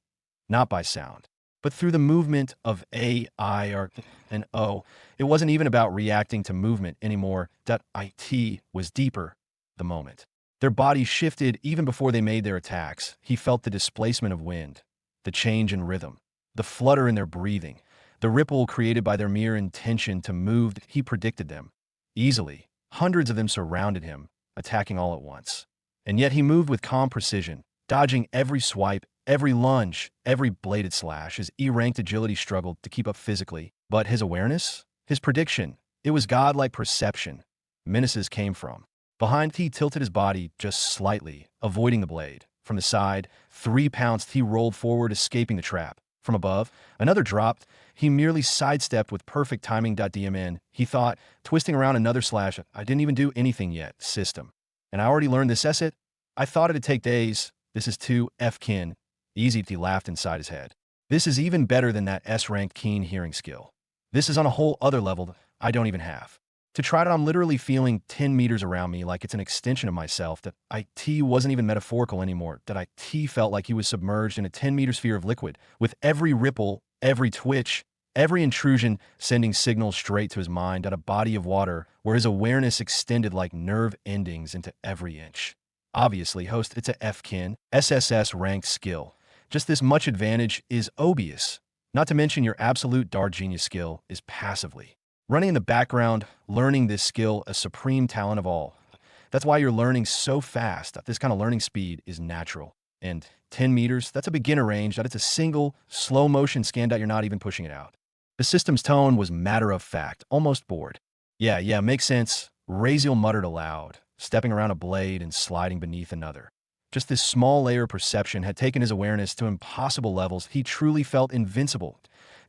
not by sound, but through the movement of A, I, R, and O. It wasn't even about reacting to movement anymore. It was deeper, the moment. Their bodies shifted even before they made their attacks. He felt the displacement of wind, the change in rhythm, the flutter in their breathing, the ripple created by their mere intention to move. He predicted them. Easily, hundreds of them surrounded him, attacking all at once. And yet he moved with calm precision, dodging every swipe, every lunge, every bladed slash. His E-ranked agility struggled to keep up physically. But his awareness? His prediction? It was godlike perception. Menaces came from behind. He tilted his body just slightly, avoiding the blade. From the side, 3 pounced. He rolled forward, escaping the trap. From above, another dropped. He merely sidestepped with perfect timing. DMN, he thought, twisting around another slash. I didn't even do anything yet, system. And I already learned this it? I thought it'd take days. This is too F-kin. Easy, he laughed inside his head. This is even better than that S-ranked keen hearing skill. This is on a whole other level I don't even have. To try it, I'm literally feeling 10 meters around me like it's an extension of myself. That IT wasn't even metaphorical anymore. That IT felt like he was submerged in a 10-meter sphere of liquid, with every ripple, every twitch, every intrusion sending signals straight to his mind. At a body of water where his awareness extended like nerve endings into every inch. Obviously, host, it's a F-kin, SSS-ranked skill. Just this much advantage is obvious. Not to mention your absolute dark genius skill is passively. Running in the background, learning this skill a supreme talent of all. That's why you're learning so fast. This kind of learning speed is natural. And 10 meters, that's a beginner range, that it's a single, slow motion scan that you're not even pushing it out. The system's tone was matter of fact, almost bored. Yeah, makes sense. Razeal muttered aloud, stepping around a blade and sliding beneath another. Just this small layer of perception had taken his awareness to impossible levels. He truly felt invincible.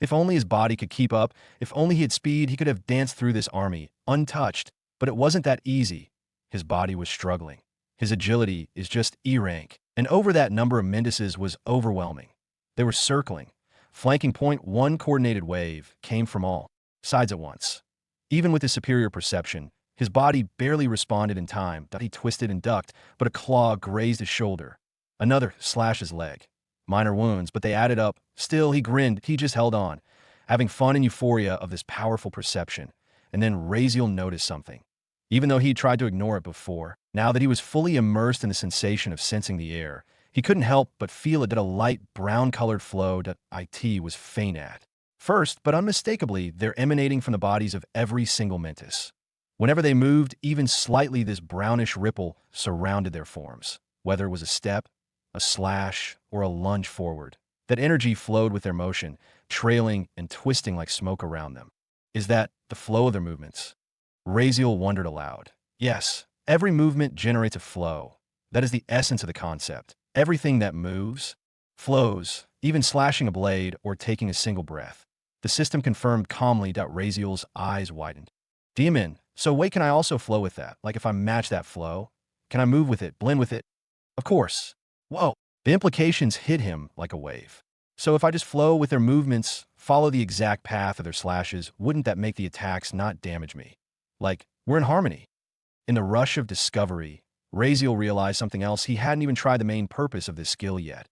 If only his body could keep up, if only he had speed, he could have danced through this army, untouched. But it wasn't that easy. His body was struggling. His agility is just E-rank, and over that number of Mendises was overwhelming. They were circling. Flanking point, one coordinated wave came from all sides at once. Even with his superior perception, his body barely responded in time. He twisted and ducked, but a claw grazed his shoulder. Another slashed his leg. Minor wounds, but they added up. Still, he grinned. He just held on, having fun and euphoria of this powerful perception. And then Razeal noticed something. Even though he tried to ignore it before, now that he was fully immersed in the sensation of sensing the air, he couldn't help but feel it that a light brown-colored flow that IT was faint at. First, but unmistakably, they're emanating from the bodies of every single Mentis. Whenever they moved, even slightly, this brownish ripple surrounded their forms. Whether it was a step, a slash, or a lunge forward, that energy flowed with their motion, trailing and twisting like smoke around them. Is that the flow of their movements? Razeal wondered aloud. Yes, every movement generates a flow. That is the essence of the concept. Everything that moves, flows, even slashing a blade or taking a single breath. The system confirmed calmly that Razeal's eyes widened. Demon, so wait, can I also flow with that? Like if I match that flow? Can I move with it, blend with it? Of course. Whoa, the implications hit him like a wave. So if I just flow with their movements, follow the exact path of their slashes, wouldn't that make the attacks not damage me? Like, we're in harmony. In the rush of discovery, Razeal realized something else. He hadn't even tried the main purpose of this skill yet.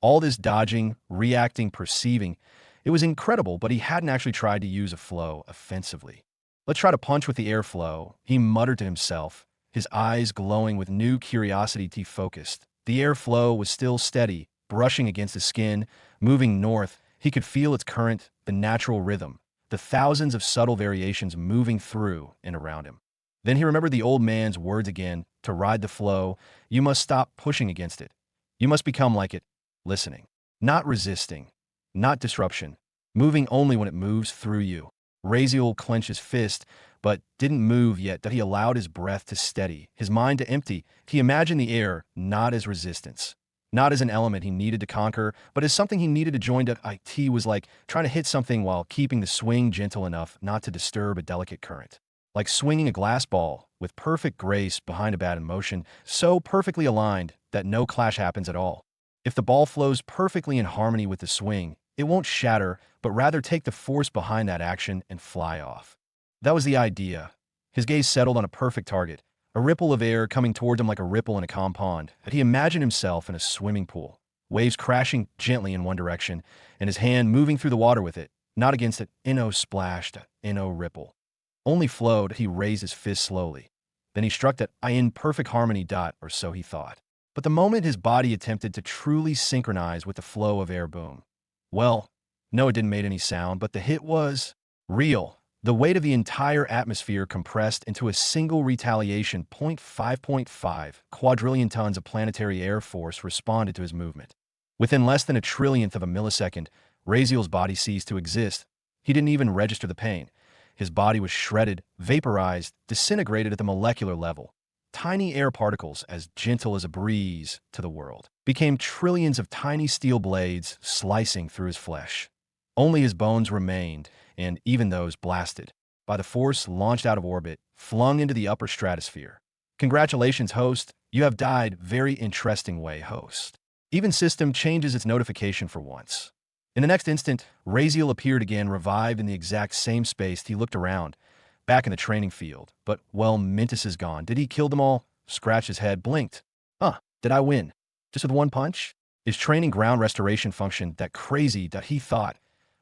All this dodging, reacting, perceiving, it was incredible, but he hadn't actually tried to use a flow offensively. Let's try to punch with the airflow, he muttered to himself, his eyes glowing with new curiosity. He focused. The airflow was still steady, brushing against his skin, moving north. He could feel its current, the natural rhythm, the thousands of subtle variations moving through and around him. Then he remembered the old man's words again. To ride the flow, you must stop pushing against it. You must become like it, listening, not resisting, not disruption, moving only when it moves through you. Razeal clenched his fist, but didn't move yet. That he allowed his breath to steady, his mind to empty. He imagined the air not as resistance, not as an element he needed to conquer, but as something he needed to join. That IT was like trying to hit something while keeping the swing gentle enough not to disturb a delicate current. Like swinging a glass ball with perfect grace behind a bat in motion, so perfectly aligned that no clash happens at all. If the ball flows perfectly in harmony with the swing, it won't shatter, but rather take the force behind that action and fly off. That was the idea. His gaze settled on a perfect target, a ripple of air coming toward him like a ripple in a calm pond. He imagined himself in a swimming pool, waves crashing gently in one direction, and his hand moving through the water with it, not against it. Inno splashed, inno ripple. Only flowed. He raised his fist slowly. Then he struck that I in perfect harmony. Or so he thought. But the moment his body attempted to truly synchronize with the flow of air, boom. Well, no, it didn't make any sound, but the hit was real. The weight of the entire atmosphere compressed into a single retaliation. 5.5 quadrillion tons of planetary air force responded to his movement. Within less than a trillionth of a millisecond, Razeal's body ceased to exist. He didn't even register the pain. His body was shredded, vaporized, disintegrated at the molecular level. Tiny air particles, as gentle as a breeze to the world, became trillions of tiny steel blades slicing through his flesh. Only his bones remained, and even those blasted by the force launched out of orbit, flung into the upper stratosphere. Congratulations, host. You have died. Very interesting way, host. Even system changes its notification for once. In the next instant, Razeal appeared again, revived in the exact same space. He looked around, back in the training field. But, well, Mentis is gone. Did he kill them all? Scratched his head, blinked. Did I win? Just with one punch? Is training ground restoration function that crazy that he thought?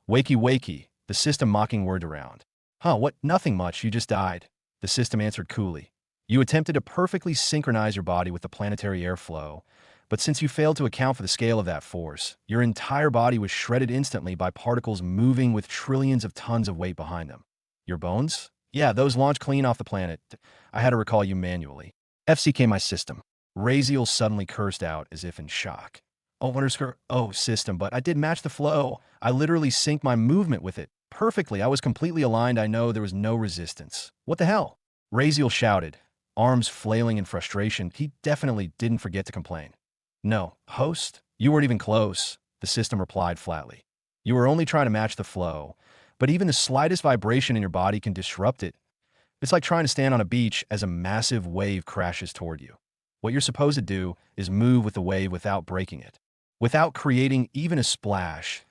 Wakey, the system mocking word around. What? Nothing much, you just died. The system answered coolly. You attempted to perfectly synchronize your body with the planetary airflow, But since you failed to account for the scale of that force, your entire body was shredded instantly by particles moving with trillions of tons of weight behind them. Your bones? Yeah, those launched clean off the planet. I had to recall you manually. FCK my system. Razeal suddenly cursed out as if in shock. Oh, system, but I did match the flow. I literally synced my movement with it. Perfectly, I was completely aligned. I know there was no resistance. What the hell? Razeal shouted, arms flailing in frustration. He definitely didn't forget to complain. No, host, you weren't even close, the system replied flatly. You were only trying to match the flow, but even the slightest vibration in your body can disrupt it. It's like trying to stand on a beach as a massive wave crashes toward you. What you're supposed to do is move with the wave without breaking it, without creating even a splash.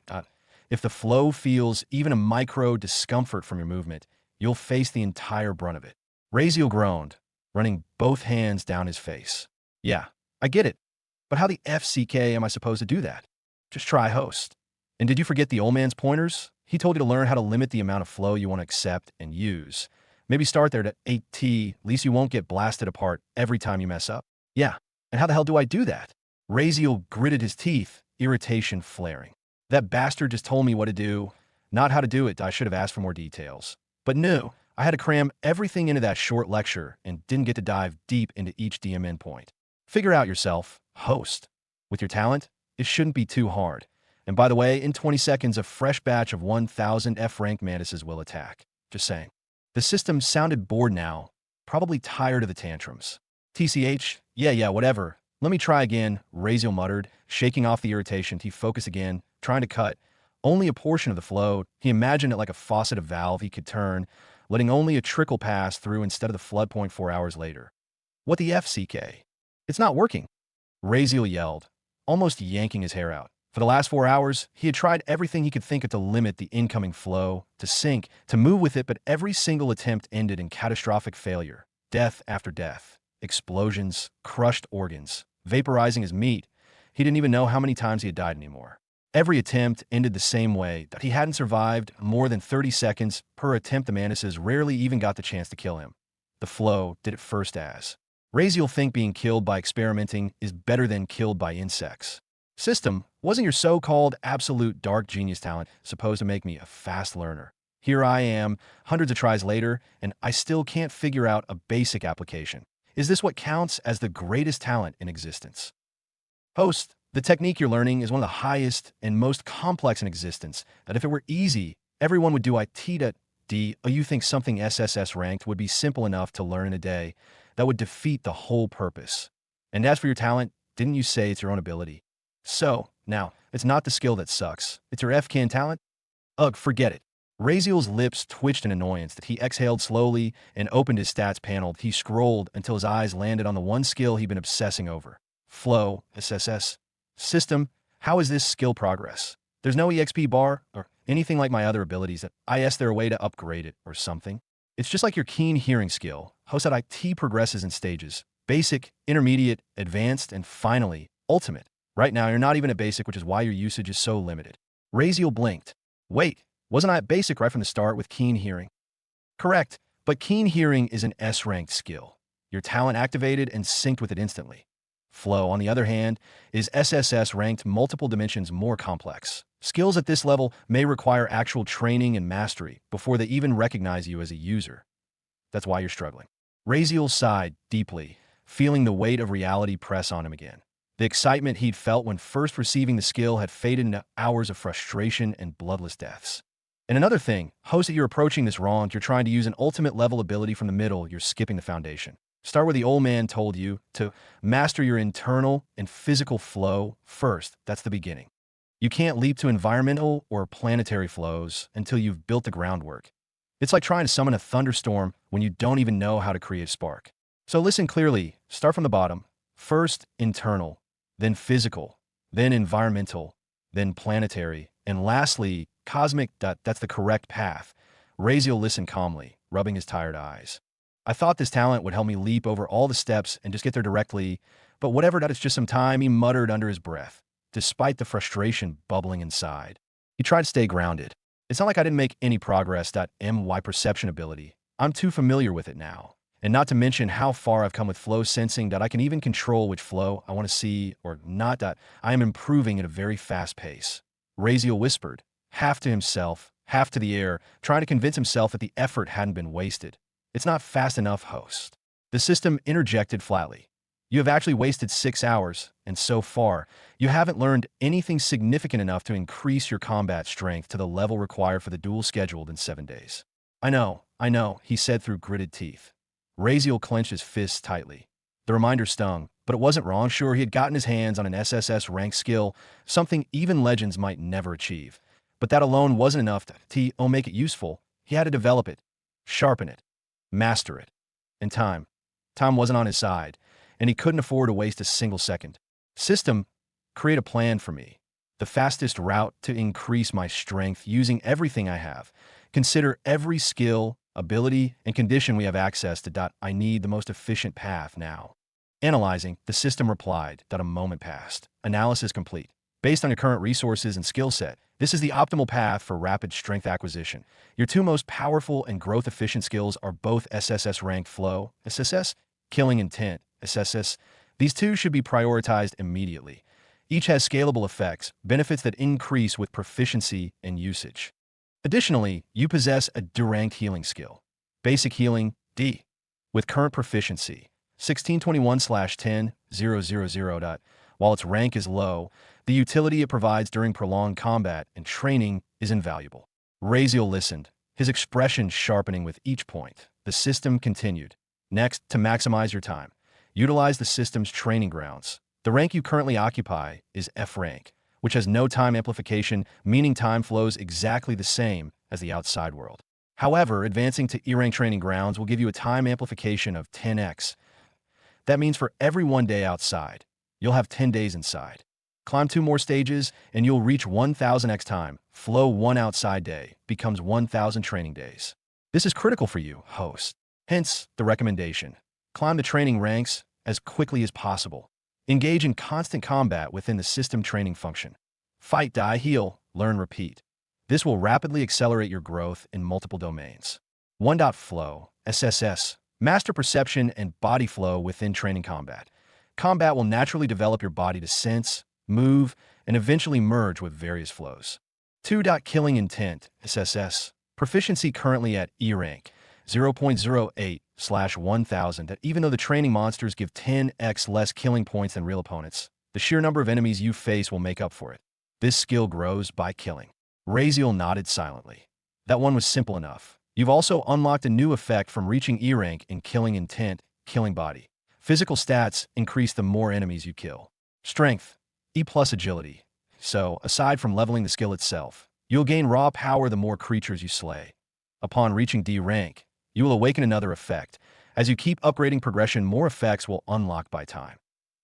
If the flow feels even a micro discomfort from your movement, you'll face the entire brunt of it. Razeal groaned, running both hands down his face. Yeah, I get it. But how the FCK am I supposed to do that? Just try host. And did you forget the old man's pointers? He told you to learn how to limit the amount of flow you want to accept and use. Maybe start there at 8T, at least you won't get blasted apart every time you mess up. Yeah, and how the hell do I do that? Razeal gritted his teeth, irritation flaring. That bastard just told me what to do, not how to do it. I should have asked for more details. But no, I had to cram everything into that short lecture and didn't get to dive deep into each DM endpoint. Figure out yourself, host. With your talent, it shouldn't be too hard. And by the way, in 20 seconds, a fresh batch of 1,000 F-rank mantises will attack. Just saying. The system sounded bored now, probably tired of the tantrums. TCH? Yeah, whatever. Let me try again, Razeal muttered, shaking off the irritation. He focused again, trying to cut only a portion of the flow. He imagined it like a faucet of valve he could turn, letting only a trickle pass through instead of the flood point 4 hours later. What the FCK? It's not working. Razeal yelled, almost yanking his hair out. For the last 4 hours, he had tried everything he could think of to limit the incoming flow, to sync, to move with it, but every single attempt ended in catastrophic failure. Death after death. Explosions, crushed organs, vaporizing his meat. He didn't even know how many times he had died anymore. Every attempt ended the same way, that he hadn't survived more than 30 seconds per attempt. The mantises rarely even got the chance to kill him. The flow did it first as. Razeal think being killed by experimenting is better than killed by insects. System, wasn't your so-called absolute dark genius talent supposed to make me a fast learner? Here I am, hundreds of tries later, and I still can't figure out a basic application. Is this what counts as the greatest talent in existence? Host, the technique you're learning is one of the highest and most complex in existence, that if it were easy, everyone would do it. You think something SSS-ranked would be simple enough to learn in a day that would defeat the whole purpose. And as for your talent, didn't you say it's your own ability? So, now, it's not the skill that sucks. It's your FCAN talent? Ugh, forget it. Razeal's lips twitched in annoyance that he exhaled slowly and opened his stats panel. He scrolled until his eyes landed on the one skill he'd been obsessing over. Flow, SSS. System, how is this skill progress? There's no EXP bar or anything like my other abilities that is there a way to upgrade it or something? It's just like your keen hearing skill. How said IT progresses in stages. Basic, intermediate, advanced, and finally, ultimate. Right now, you're not even at basic, which is why your usage is so limited. Razeal blinked. Wait, wasn't I at basic right from the start with keen hearing? Correct, but keen hearing is an S-ranked skill. Your talent activated and synced with it instantly. Flow, on the other hand, is SSS-ranked multiple dimensions more complex. Skills at this level may require actual training and mastery before they even recognize you as a user. That's why you're struggling. Razeal sighed deeply, feeling the weight of reality press on him again. The excitement he'd felt when first receiving the skill had faded into hours of frustration and bloodless deaths. And another thing, host, that you're approaching this wrong. You're trying to use an ultimate level ability from the middle. You're skipping the foundation. Start where the old man told you to master your internal and physical flow first. That's the beginning. You can't leap to environmental or planetary flows until you've built the groundwork. It's like trying to summon a thunderstorm when you don't even know how to create a spark. So listen clearly. Start from the bottom. First, internal. Then physical, then environmental, then planetary, and lastly, cosmic. That's the correct path. Razeal listened calmly, rubbing his tired eyes. I thought this talent would help me leap over all the steps and just get there directly, but whatever, that is just some time, he muttered under his breath, despite the frustration bubbling inside. He tried to stay grounded. It's not like I didn't make any progress. My perception ability. I'm too familiar with it now. And not to mention how far I've come with flow sensing that I can even control which flow I want to see or not. That I am improving at a very fast pace. Razeal whispered, half to himself, half to the air, trying to convince himself that the effort hadn't been wasted. It's not fast enough, host. The system interjected flatly. You have actually wasted 6 hours, and so far, you haven't learned anything significant enough to increase your combat strength to the level required for the duel scheduled in 7 days. I know, he said through gritted teeth. Razeal clenched his fists tightly. The reminder stung, but it wasn't wrong. Sure, he had gotten his hands on an SSS-rank skill, something even legends might never achieve. But that alone wasn't enough to make it useful. He had to develop it, sharpen it, master it. And time wasn't on his side, and he couldn't afford to waste a single second. System, create a plan for me. The fastest route to increase my strength using everything I have. Consider every skill, ability, and condition we have access to. I need the most efficient path now. Analyzing, the system replied. A moment passed. Analysis complete. Based on your current resources and skill set, this is the optimal path for rapid strength acquisition. Your two most powerful and growth-efficient skills are both SSS-rank flow, SSS, killing intent, SSS. These two should be prioritized immediately. Each has scalable effects, benefits that increase with proficiency and usage. Additionally, you possess a D-ranked healing skill. Basic healing, D. With current proficiency, 1621/10,000. While its rank is low, the utility it provides during prolonged combat and training is invaluable. Razeal listened, his expression sharpening with each point. The system continued. Next, to maximize your time, utilize the system's training grounds. The rank you currently occupy is F rank, which has no time amplification, meaning time flows exactly the same as the outside world. However, advancing to E-rank training grounds will give you a time amplification of 10x. That means for every 1 day outside, you'll have 10 days inside. Climb 2 more stages, and you'll reach 1000x time. Flow 1 outside day becomes 1000 training days. This is critical for you, host. Hence, the recommendation. Climb the training ranks as quickly as possible. Engage in constant combat within the system training function. Fight, die, heal, learn, repeat. This will rapidly accelerate your growth in multiple domains. 1. Flow, SSS. Master perception and body flow within training combat. Combat will naturally develop your body to sense, move, and eventually merge with various flows. 2. Killing intent, SSS. Proficiency currently at E rank, 0.08/1000. That even though the training monsters give 10x less killing points than real opponents, the sheer number of enemies you face will make up for it. This skill grows by killing. Razeal nodded silently. That one was simple enough. You've also unlocked a new effect from reaching E rank in killing intent, killing body. Physical stats increase the more enemies you kill. Strength, E plus agility. So, aside from leveling the skill itself, you'll gain raw power the more creatures you slay. Upon reaching D rank, you will awaken another effect. As you keep upgrading progression, more effects will unlock by time.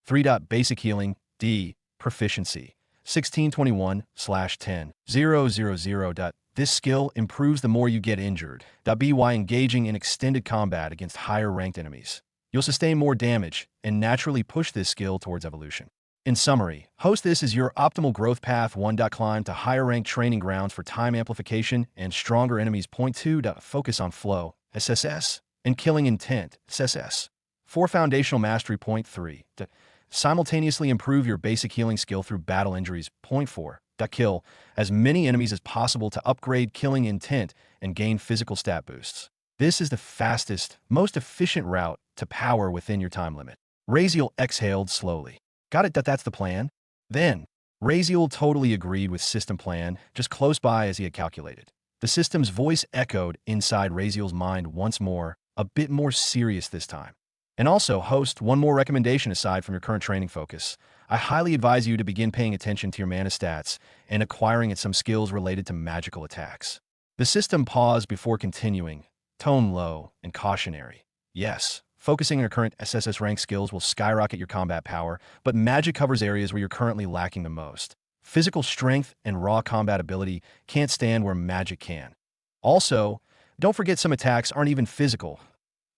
3. Basic healing, D, proficiency, 1621/10,000. This skill improves the more you get injured. By engaging in extended combat against higher ranked enemies, you'll sustain more damage and naturally push this skill towards evolution. In summary, host, this is your optimal growth path. 1. Climb to higher ranked training grounds for time amplification and stronger enemies. 2. Focus on flow, SSS, and killing intent, SSS. 4. Foundational mastery. 3. Simultaneously improve your basic healing skill through battle injuries. 4. Kill as many enemies as possible to upgrade killing intent and gain physical stat boosts. This is the fastest, most efficient route to power within your time limit. Razeal exhaled slowly. Got it, that's the plan? Then, Razeal totally agreed with system plan, just close by as he had calculated. The system's voice echoed inside Razeal's mind once more, a bit more serious this time. And also, host, one more recommendation aside from your current training focus. I highly advise you to begin paying attention to your mana stats and acquiring some skills related to magical attacks. The system paused before continuing, tone low and cautionary. Yes, focusing on your current SSS rank skills will skyrocket your combat power, but magic covers areas where you're currently lacking the most. Physical strength and raw combat ability can't stand where magic can. Also, don't forget some attacks aren't even physical.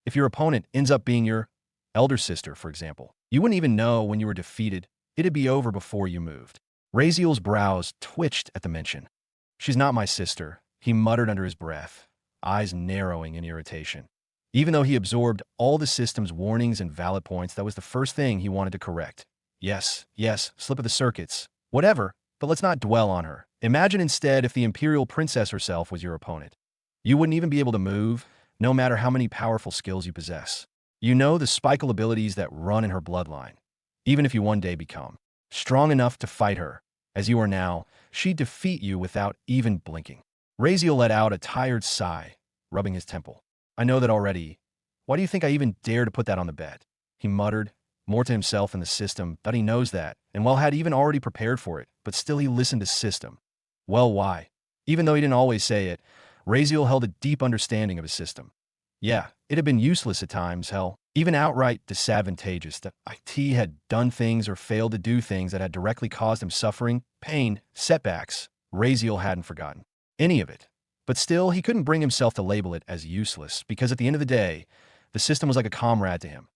If your opponent ends up being your elder sister, for example, you wouldn't even know when you were defeated. It'd be over before you moved. Razeal's brows twitched at the mention. She's not my sister, he muttered under his breath, eyes narrowing in irritation. Even though he absorbed all the system's warnings and valid points, that was the first thing he wanted to correct. Yes, yes, slip of the circuits. Whatever, but let's not dwell on her. Imagine instead if the Imperial Princess herself was your opponent. You wouldn't even be able to move, no matter how many powerful skills you possess. You know the spikal abilities that run in her bloodline. Even if you one day become strong enough to fight her, as you are now, she'd defeat you without even blinking. Razeal let out a tired sigh, rubbing his temple. I know that already. Why do you think I even dare to put that on the bet? He muttered, more to himself than the system, that he knows that, and well had even already prepared for it, but still he listened to system. Well, why? Even though he didn't always say it, Razeal held a deep understanding of his system. Yeah, it had been useless at times, hell, even outright disadvantageous that IT had done things or failed to do things that had directly caused him suffering, pain, setbacks. Razeal hadn't forgotten any of it. But still, he couldn't bring himself to label it as useless, because at the end of the day, the system was like a comrade to him.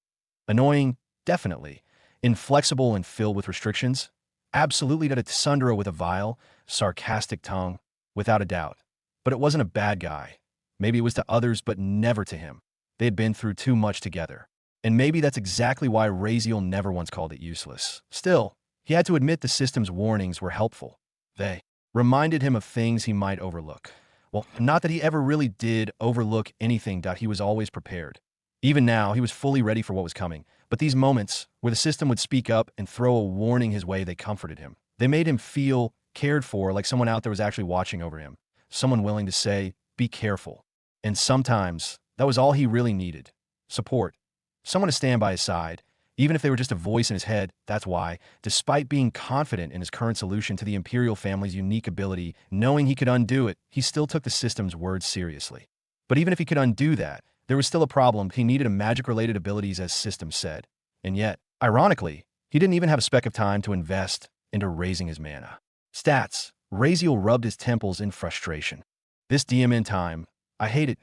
Annoying, definitely. Inflexible and filled with restrictions? Absolutely to Tsundra with a vile, sarcastic tongue, without a doubt. But it wasn't a bad guy. Maybe it was to others, but never to him. They had been through too much together. And maybe that's exactly why Razeal never once called it useless. Still, he had to admit the system's warnings were helpful. They reminded him of things he might overlook. Well, not that he ever really did overlook anything. He was always prepared. Even now, he was fully ready for what was coming. But these moments, where the system would speak up and throw a warning his way, they comforted him. They made him feel cared for, like someone out there was actually watching over him. Someone willing to say, be careful. And sometimes, that was all he really needed. Support. Someone to stand by his side. Even if they were just a voice in his head, that's why, despite being confident in his current solution to the Imperial family's unique ability, knowing he could undo it, he still took the system's words seriously. But even if he could undo that, there was still a problem. He needed a magic-related abilities, as system said. And yet, ironically, he didn't even have a speck of time to invest into raising his mana. Stats. Razeal rubbed his temples in frustration. This DMN time, I hate it.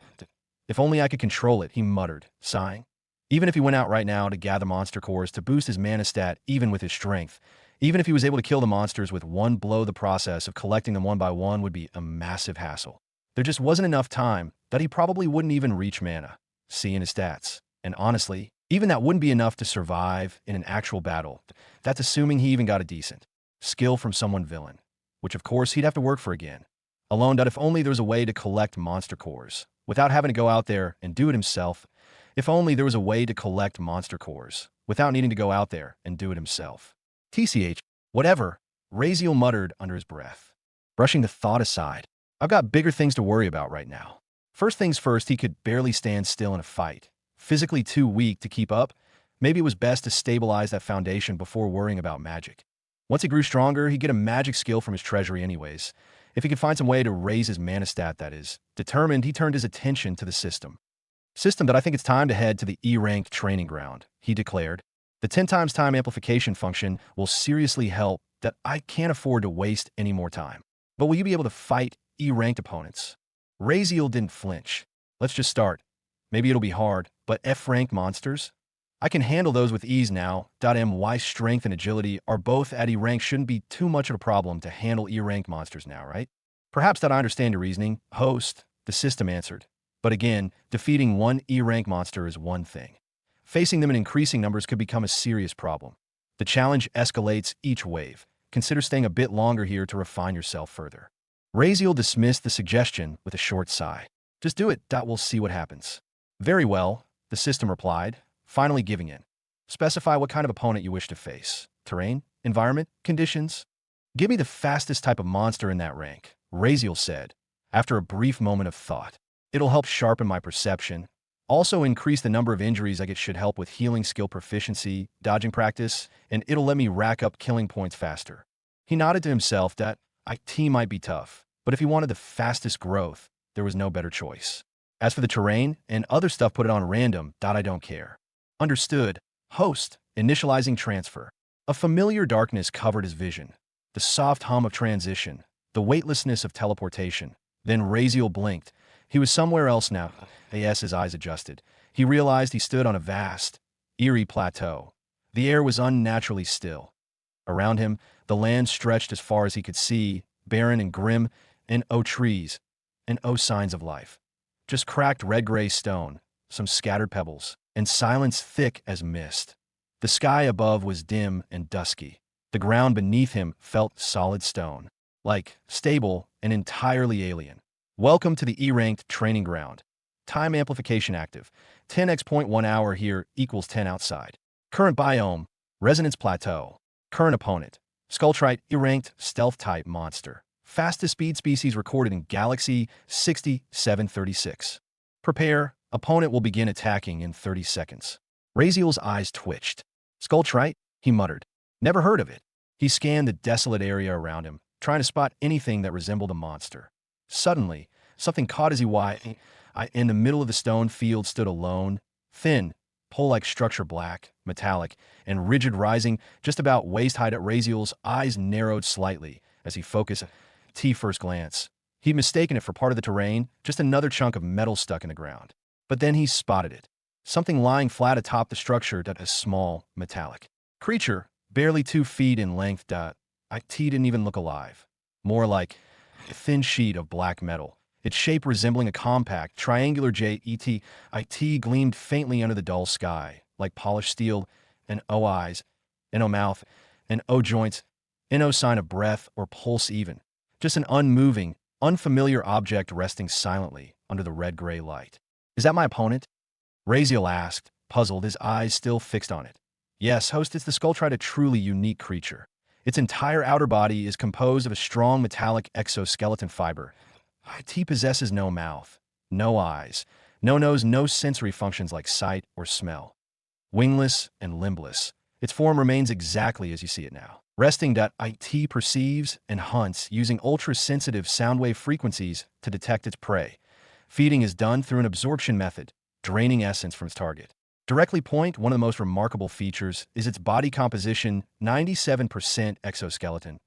If only I could control it, he muttered, sighing. Even if he went out right now to gather monster cores to boost his mana stat, even with his strength, even if he was able to kill the monsters with one blow, the process of collecting them one by one would be a massive hassle. There just wasn't enough time, that he probably wouldn't even reach mana. See in his stats. And honestly, even that wouldn't be enough to survive in an actual battle. That's assuming he even got a decent skill from someone villain, which of course he'd have to work for again. Alone, that if only there was a way to collect monster cores, without having to go out there and do it himself. If only there was a way to collect monster cores, without needing to go out there and do it himself. TCH, whatever, Razeal muttered under his breath. Brushing the thought aside, I've got bigger things to worry about right now. First things first, he could barely stand still in a fight. Physically too weak to keep up, maybe it was best to stabilize that foundation before worrying about magic. Once he grew stronger, he'd get a magic skill from his treasury anyways. If he could find some way to raise his mana stat, that is. Determined, he turned his attention to the system. System that I think it's time to head to the E-rank training ground, he declared. The 10 times time amplification function will seriously help, that I can't afford to waste any more time. But will you be able to fight E-ranked opponents? Razeal didn't flinch. Let's just start. Maybe it'll be hard, but F-rank monsters? I can handle those with ease now. My strength and agility are both at E-rank. Shouldn't be too much of a problem to handle E-rank monsters now, right? Perhaps that I understand your reasoning. Host, the system answered. But again, defeating one E-rank monster is one thing. Facing them in increasing numbers could become a serious problem. The challenge escalates each wave. Consider staying a bit longer here to refine yourself further. Razeal dismissed the suggestion with a short sigh. Just do it. We'll see what happens. Very well, the system replied, finally giving in. Specify what kind of opponent you wish to face. Terrain? Environment? Conditions? Give me the fastest type of monster in that rank, Razeal said, after a brief moment of thought. It'll help sharpen my perception. Also increase the number of injuries I get, should help with healing skill proficiency, dodging practice, and it'll let me rack up killing points faster. He nodded to himself that IT might be tough, but if he wanted the fastest growth, there was no better choice. As for the terrain and other stuff, put it on random. I don't care. Understood. Host, initializing transfer. A familiar darkness covered his vision. The soft hum of transition, the weightlessness of teleportation. Then Razeal blinked. He was somewhere else now. As his eyes adjusted, he realized he stood on a vast, eerie plateau. The air was unnaturally still. Around him, the land stretched as far as he could see, barren and grim, and trees, and signs of life. Just cracked red-gray stone, some scattered pebbles, and silence thick as mist. The sky above was dim and dusky. The ground beneath him felt solid stone, like stable and entirely alien. Welcome to the E-ranked training ground. Time amplification active. 10x.1 hour here equals 10 outside. Current biome, Resonance Plateau. Current opponent, Skulltrite E-ranked stealth-type monster. Fastest speed species recorded in Galaxy 6736. Prepare, opponent will begin attacking in 30 seconds. Razeal's eyes twitched. Skulltrite, he muttered. Never heard of it. He scanned the desolate area around him, trying to spot anything that resembled a monster. Suddenly, something caught his eye. In the middle of the stone field stood a lone, thin, pole-like structure, black, metallic, and rigid, rising just about waist-height. At Razeal's eyes narrowed slightly as he focused. First glance, he'd mistaken it for part of the terrain, just another chunk of metal stuck in the ground. But then he spotted it. Something lying flat atop the structure, a small, metallic creature, barely 2 feet in length. It didn't even look alive. More like a thin sheet of black metal, its shape resembling a compact, triangular jet. It gleamed faintly under the dull sky, like polished steel, and eyes, and mouth, and joints, and no sign of breath or pulse even. Just an unmoving, unfamiliar object resting silently under the red-gray light. Is that my opponent? Razeal asked, puzzled, his eyes still fixed on it. Yes, host, it's the Skulltrite, a truly unique creature. Its entire outer body is composed of a strong metallic exoskeleton fiber. It possesses no mouth, no eyes, no nose, no sensory functions like sight or smell. Wingless and limbless, its form remains exactly as you see it now. Resting. It perceives and hunts using ultra-sensitive sound wave frequencies to detect its prey. Feeding is done through an absorption method, draining essence from its target. Directly point, one of the most remarkable features is its body composition, 97% exoskeleton.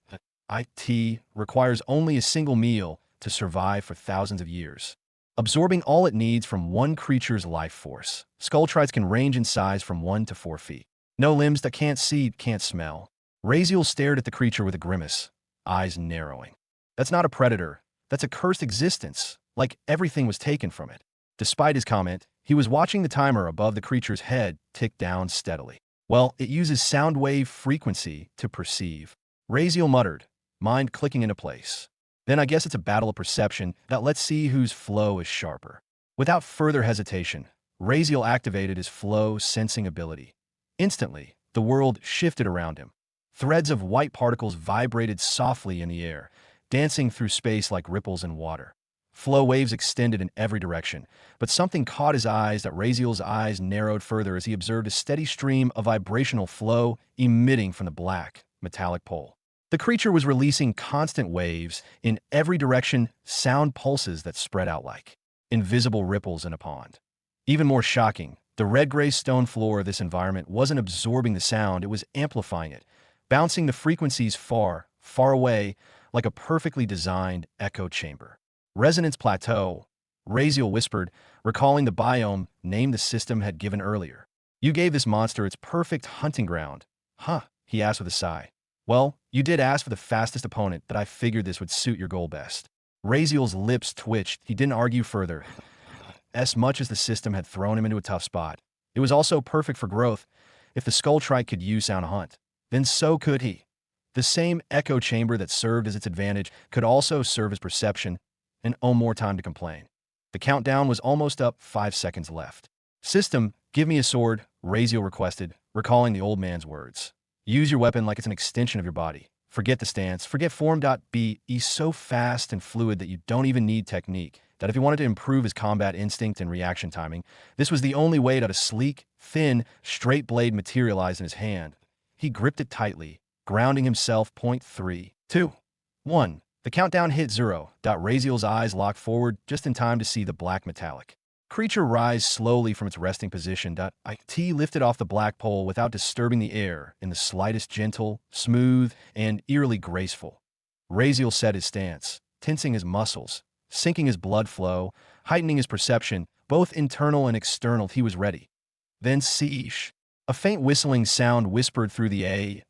It requires only a single meal to survive for thousands of years, absorbing all it needs from one creature's life force. Skulltrites can range in size from 1 to 4 feet. No limbs, that can't see, can't smell. Razeal stared at the creature with a grimace, eyes narrowing. That's not a predator. That's a cursed existence, like everything was taken from it. Despite his comment, he was watching the timer above the creature's head tick down steadily. Well, it uses sound wave frequency to perceive. Razeal muttered, mind clicking into place. Then I guess it's a battle of perception. Now let's see whose flow is sharper. Without further hesitation, Razeal activated his flow sensing ability. Instantly, the world shifted around him. Threads of white particles vibrated softly in the air, dancing through space like ripples in water. Flow waves extended in every direction, but something caught his eyes. That Razeal's eyes narrowed further as he observed a steady stream of vibrational flow emitting from the black, metallic pole. The creature was releasing constant waves in every direction, sound pulses that spread out like invisible ripples in a pond. Even more shocking, the red-gray stone floor of this environment wasn't absorbing the sound, it was amplifying it, bouncing the frequencies far, far away, like a perfectly designed echo chamber. Resonance Plateau, Razeal whispered, recalling the biome name the system had given earlier. You gave this monster its perfect hunting ground. Huh, he asked with a sigh. Well, you did ask for the fastest opponent, but I figured this would suit your goal best. Razeal's lips twitched. He didn't argue further. As much as the system had thrown him into a tough spot, it was also perfect for growth. If the Skulltrite could use sound hunt, then so could he. The same echo chamber that served as its advantage could also serve as perception, and more time to complain. The countdown was almost up, 5 seconds left. System, give me a sword, Razeal requested, recalling the old man's words. Use your weapon like it's an extension of your body. Forget the stance, forget form. Be so fast and fluid that you don't even need technique, that if he wanted to improve his combat instinct and reaction timing, this was the only way. That a sleek, thin, straight blade materialized in his hand. He gripped it tightly, grounding himself. 3, 2, 1. The countdown hit 0. Razeal's eyes locked forward just in time to see the black metallic creature rise slowly from its resting position. It lifted off the black pole without disturbing the air in the slightest, gentle, smooth, and eerily graceful. Razeal set his stance, tensing his muscles, sinking his blood flow, heightening his perception, both internal and external. He was ready. Then sheesh. A faint whistling sound whispered through the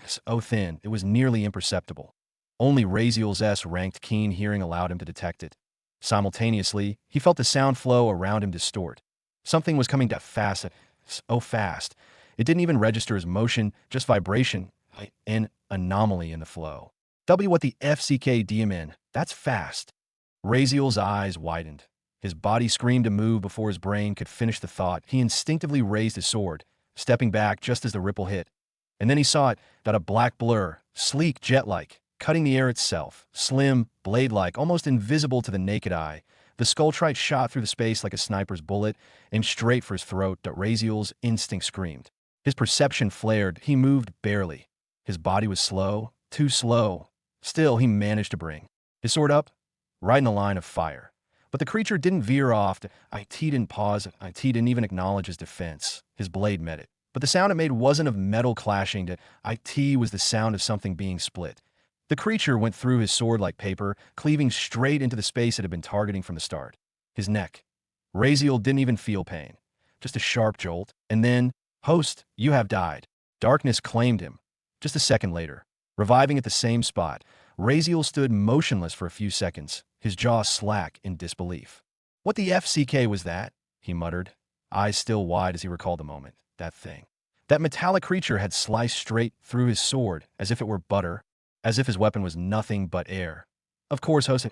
so thin, it was nearly imperceptible. Only Razeal's S-ranked keen hearing allowed him to detect it. Simultaneously, he felt the sound flow around him distort. Something was coming down fast, so fast. It didn't even register as motion, just vibration, an anomaly in the flow. What the FCK that's fast. Raziel's eyes widened. His body screamed to move before his brain could finish the thought. He instinctively raised his sword, stepping back just as the ripple hit. And then he saw it, that a black blur, sleek, jet-like, cutting the air itself, slim, blade-like, almost invisible to the naked eye. The Skulltrite shot through the space like a sniper's bullet, aimed straight for his throat. That Raziel's instinct screamed. His perception flared. He moved barely. His body was slow, too slow. Still, he managed to bring his sword up, right in the line of fire. But the creature didn't veer off. IT didn't pause. IT didn't even acknowledge his defense. His blade met it. But the sound it made wasn't of metal clashing. IT was the sound of something being split. The creature went through his sword like paper, cleaving straight into the space it had been targeting from the start. His neck. Raziel didn't even feel pain. Just a sharp jolt. And then, "Host, you have died." Darkness claimed him. Just a second later, reviving at the same spot, Raziel stood motionless for a few seconds, his jaw slack in disbelief. "What the FCK was that?" he muttered, eyes still wide as he recalled the moment. That thing. That metallic creature had sliced straight through his sword, as if it were butter, as if his weapon was nothing but air. Of course, host,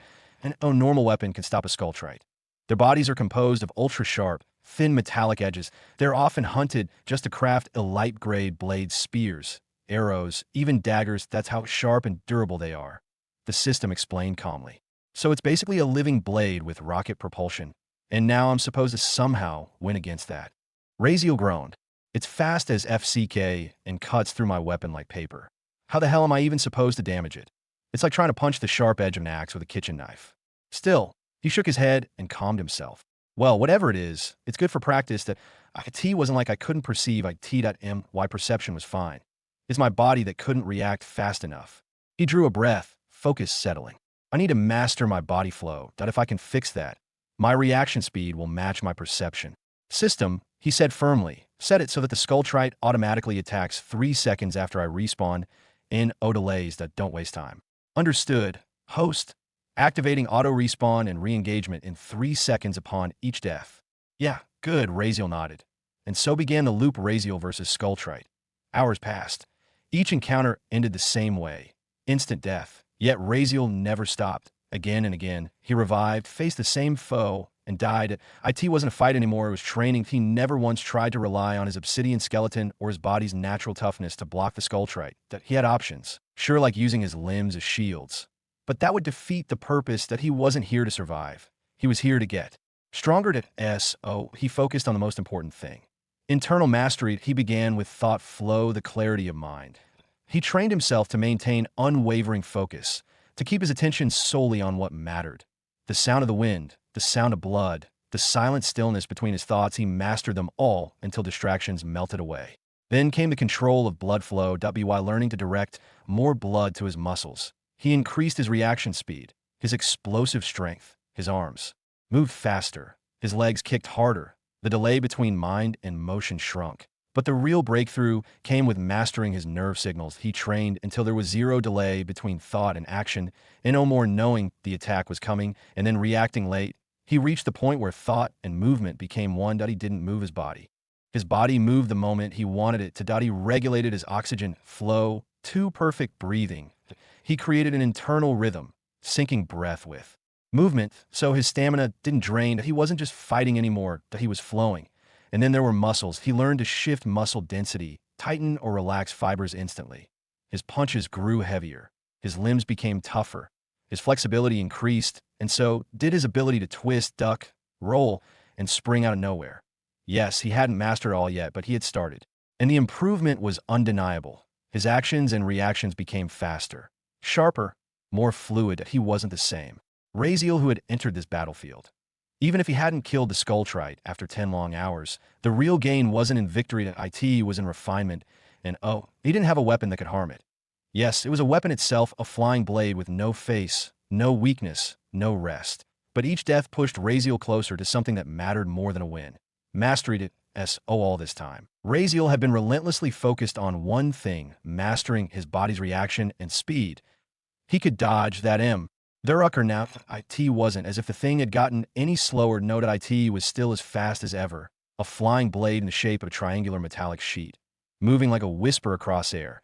no normal weapon can stop a Skulltrite. Their bodies are composed of ultra-sharp, thin metallic edges. They're often hunted just to craft elite-grade blades, spears, arrows, even daggers. That's how sharp and durable they are. The system explained calmly. So it's basically a living blade with rocket propulsion. And now I'm supposed to somehow win against that. Raziel groaned. It's fast as FCK and cuts through my weapon like paper. How the hell am I even supposed to damage it? It's like trying to punch the sharp edge of an axe with a kitchen knife. Still, he shook his head and calmed himself. Well, whatever it is, it's good for practice. That IT wasn't like I couldn't perceive IT.my perception was fine. It's my body that couldn't react fast enough. He drew a breath, focus settling. I need to master my body flow. That if I can fix that, my reaction speed will match my perception. System, he said firmly, set it so that the Skulltrite automatically attacks 3 seconds after I respawn. No delays. That don't waste time. Understood. Host. Activating auto-respawn and re-engagement in 3 seconds upon each death. Yeah, good, Raziel nodded. And so began the loop. Raziel versus Skulltrite. Hours passed. Each encounter ended the same way. Instant death. Yet Raziel never stopped. Again and again, he revived, faced the same foe, and died. IT wasn't a fight anymore, it was training. He never once tried to rely on his obsidian skeleton or his body's natural toughness to block the Skulltrite. That he had options. Sure, like using his limbs as shields. But that would defeat the purpose. That he wasn't here to survive. He was here to get stronger. He focused on the most important thing. Internal mastery. He began with thought flow, the clarity of mind. He trained himself to maintain unwavering focus, to keep his attention solely on what mattered. The sound of the wind, the sound of blood, the silent stillness between his thoughts. He mastered them all until distractions melted away. Then came the control of blood flow. While learning to direct more blood to his muscles, he increased his reaction speed, his explosive strength. His arms moved faster. His legs kicked harder. The delay between mind and motion shrunk. But the real breakthrough came with mastering his nerve signals. He trained until there was zero delay between thought and action, and no more knowing the attack was coming and then reacting late. He reached the point where thought and movement became one. He didn't move his body. His body moved the moment he wanted it to. He regulated his oxygen flow to perfect breathing. He created an internal rhythm, syncing breath with movement, so his stamina didn't drain. He wasn't just fighting anymore, that he was flowing. And then there were muscles. He learned to shift muscle density, tighten or relax fibers instantly. His punches grew heavier. His limbs became tougher. His flexibility increased, and so did his ability to twist, duck, roll, and spring out of nowhere. Yes, he hadn't mastered it all yet, but he had started. And the improvement was undeniable. His actions and reactions became faster, sharper, more fluid. He wasn't the same Raziel who had entered this battlefield. Even if he hadn't killed the Skulltrite after 10 long hours, the real gain wasn't in victory. That IT was in refinement, and he didn't have a weapon that could harm it. Yes, it was a weapon itself, a flying blade with no face, no weakness, no rest. But each death pushed Raziel closer to something that mattered more than a win. Mastered it, all this time. Raziel had been relentlessly focused on one thing, mastering his body's reaction and speed. He could dodge that Their ucker now, IT wasn't, as if the thing had gotten any slower. Noted IT was still as fast as ever, a flying blade in the shape of a triangular metallic sheet, moving like a whisper across air.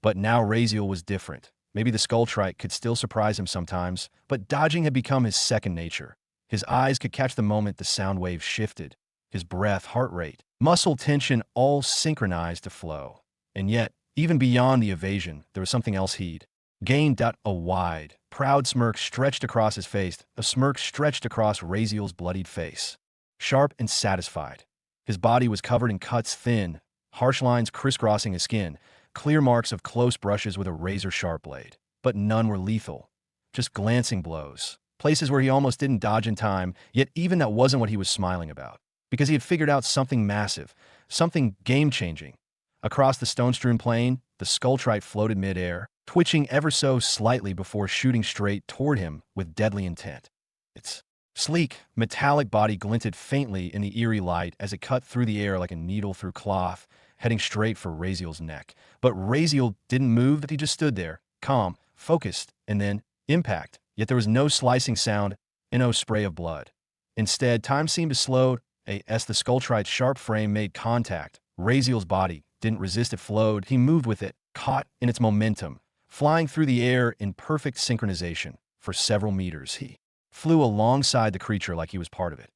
But now Raziel was different. Maybe the Skulltrike could still surprise him sometimes, but dodging had become his second nature. His eyes could catch the moment the sound waves shifted. His breath, heart rate, muscle tension all synchronized to flow. And yet, even beyond the evasion, there was something else he'd gained. A wide, proud smirk stretched across his face, a smirk stretched across Raziel's bloodied face. Sharp and satisfied. His body was covered in cuts, thin, harsh lines crisscrossing his skin, clear marks of close brushes with a razor-sharp blade. But none were lethal, just glancing blows. Places where he almost didn't dodge in time, yet even that wasn't what he was smiling about. Because he had figured out something massive, something game-changing. Across the stone-strewn plain, the Skulltrite floated mid-air, twitching ever so slightly before shooting straight toward him with deadly intent. Its sleek, metallic body glinted faintly in the eerie light as it cut through the air like a needle through cloth, heading straight for Raziel's neck. But Raziel didn't move, that he just stood there, calm, focused, and then impact. Yet there was no slicing sound and no spray of blood. Instead, time seemed to slow as the Skulltrite's sharp frame made contact. Raziel's body didn't resist, it flowed. He moved with it, caught in its momentum, flying through the air in perfect synchronization. For several meters, he flew alongside the creature like he was part of it.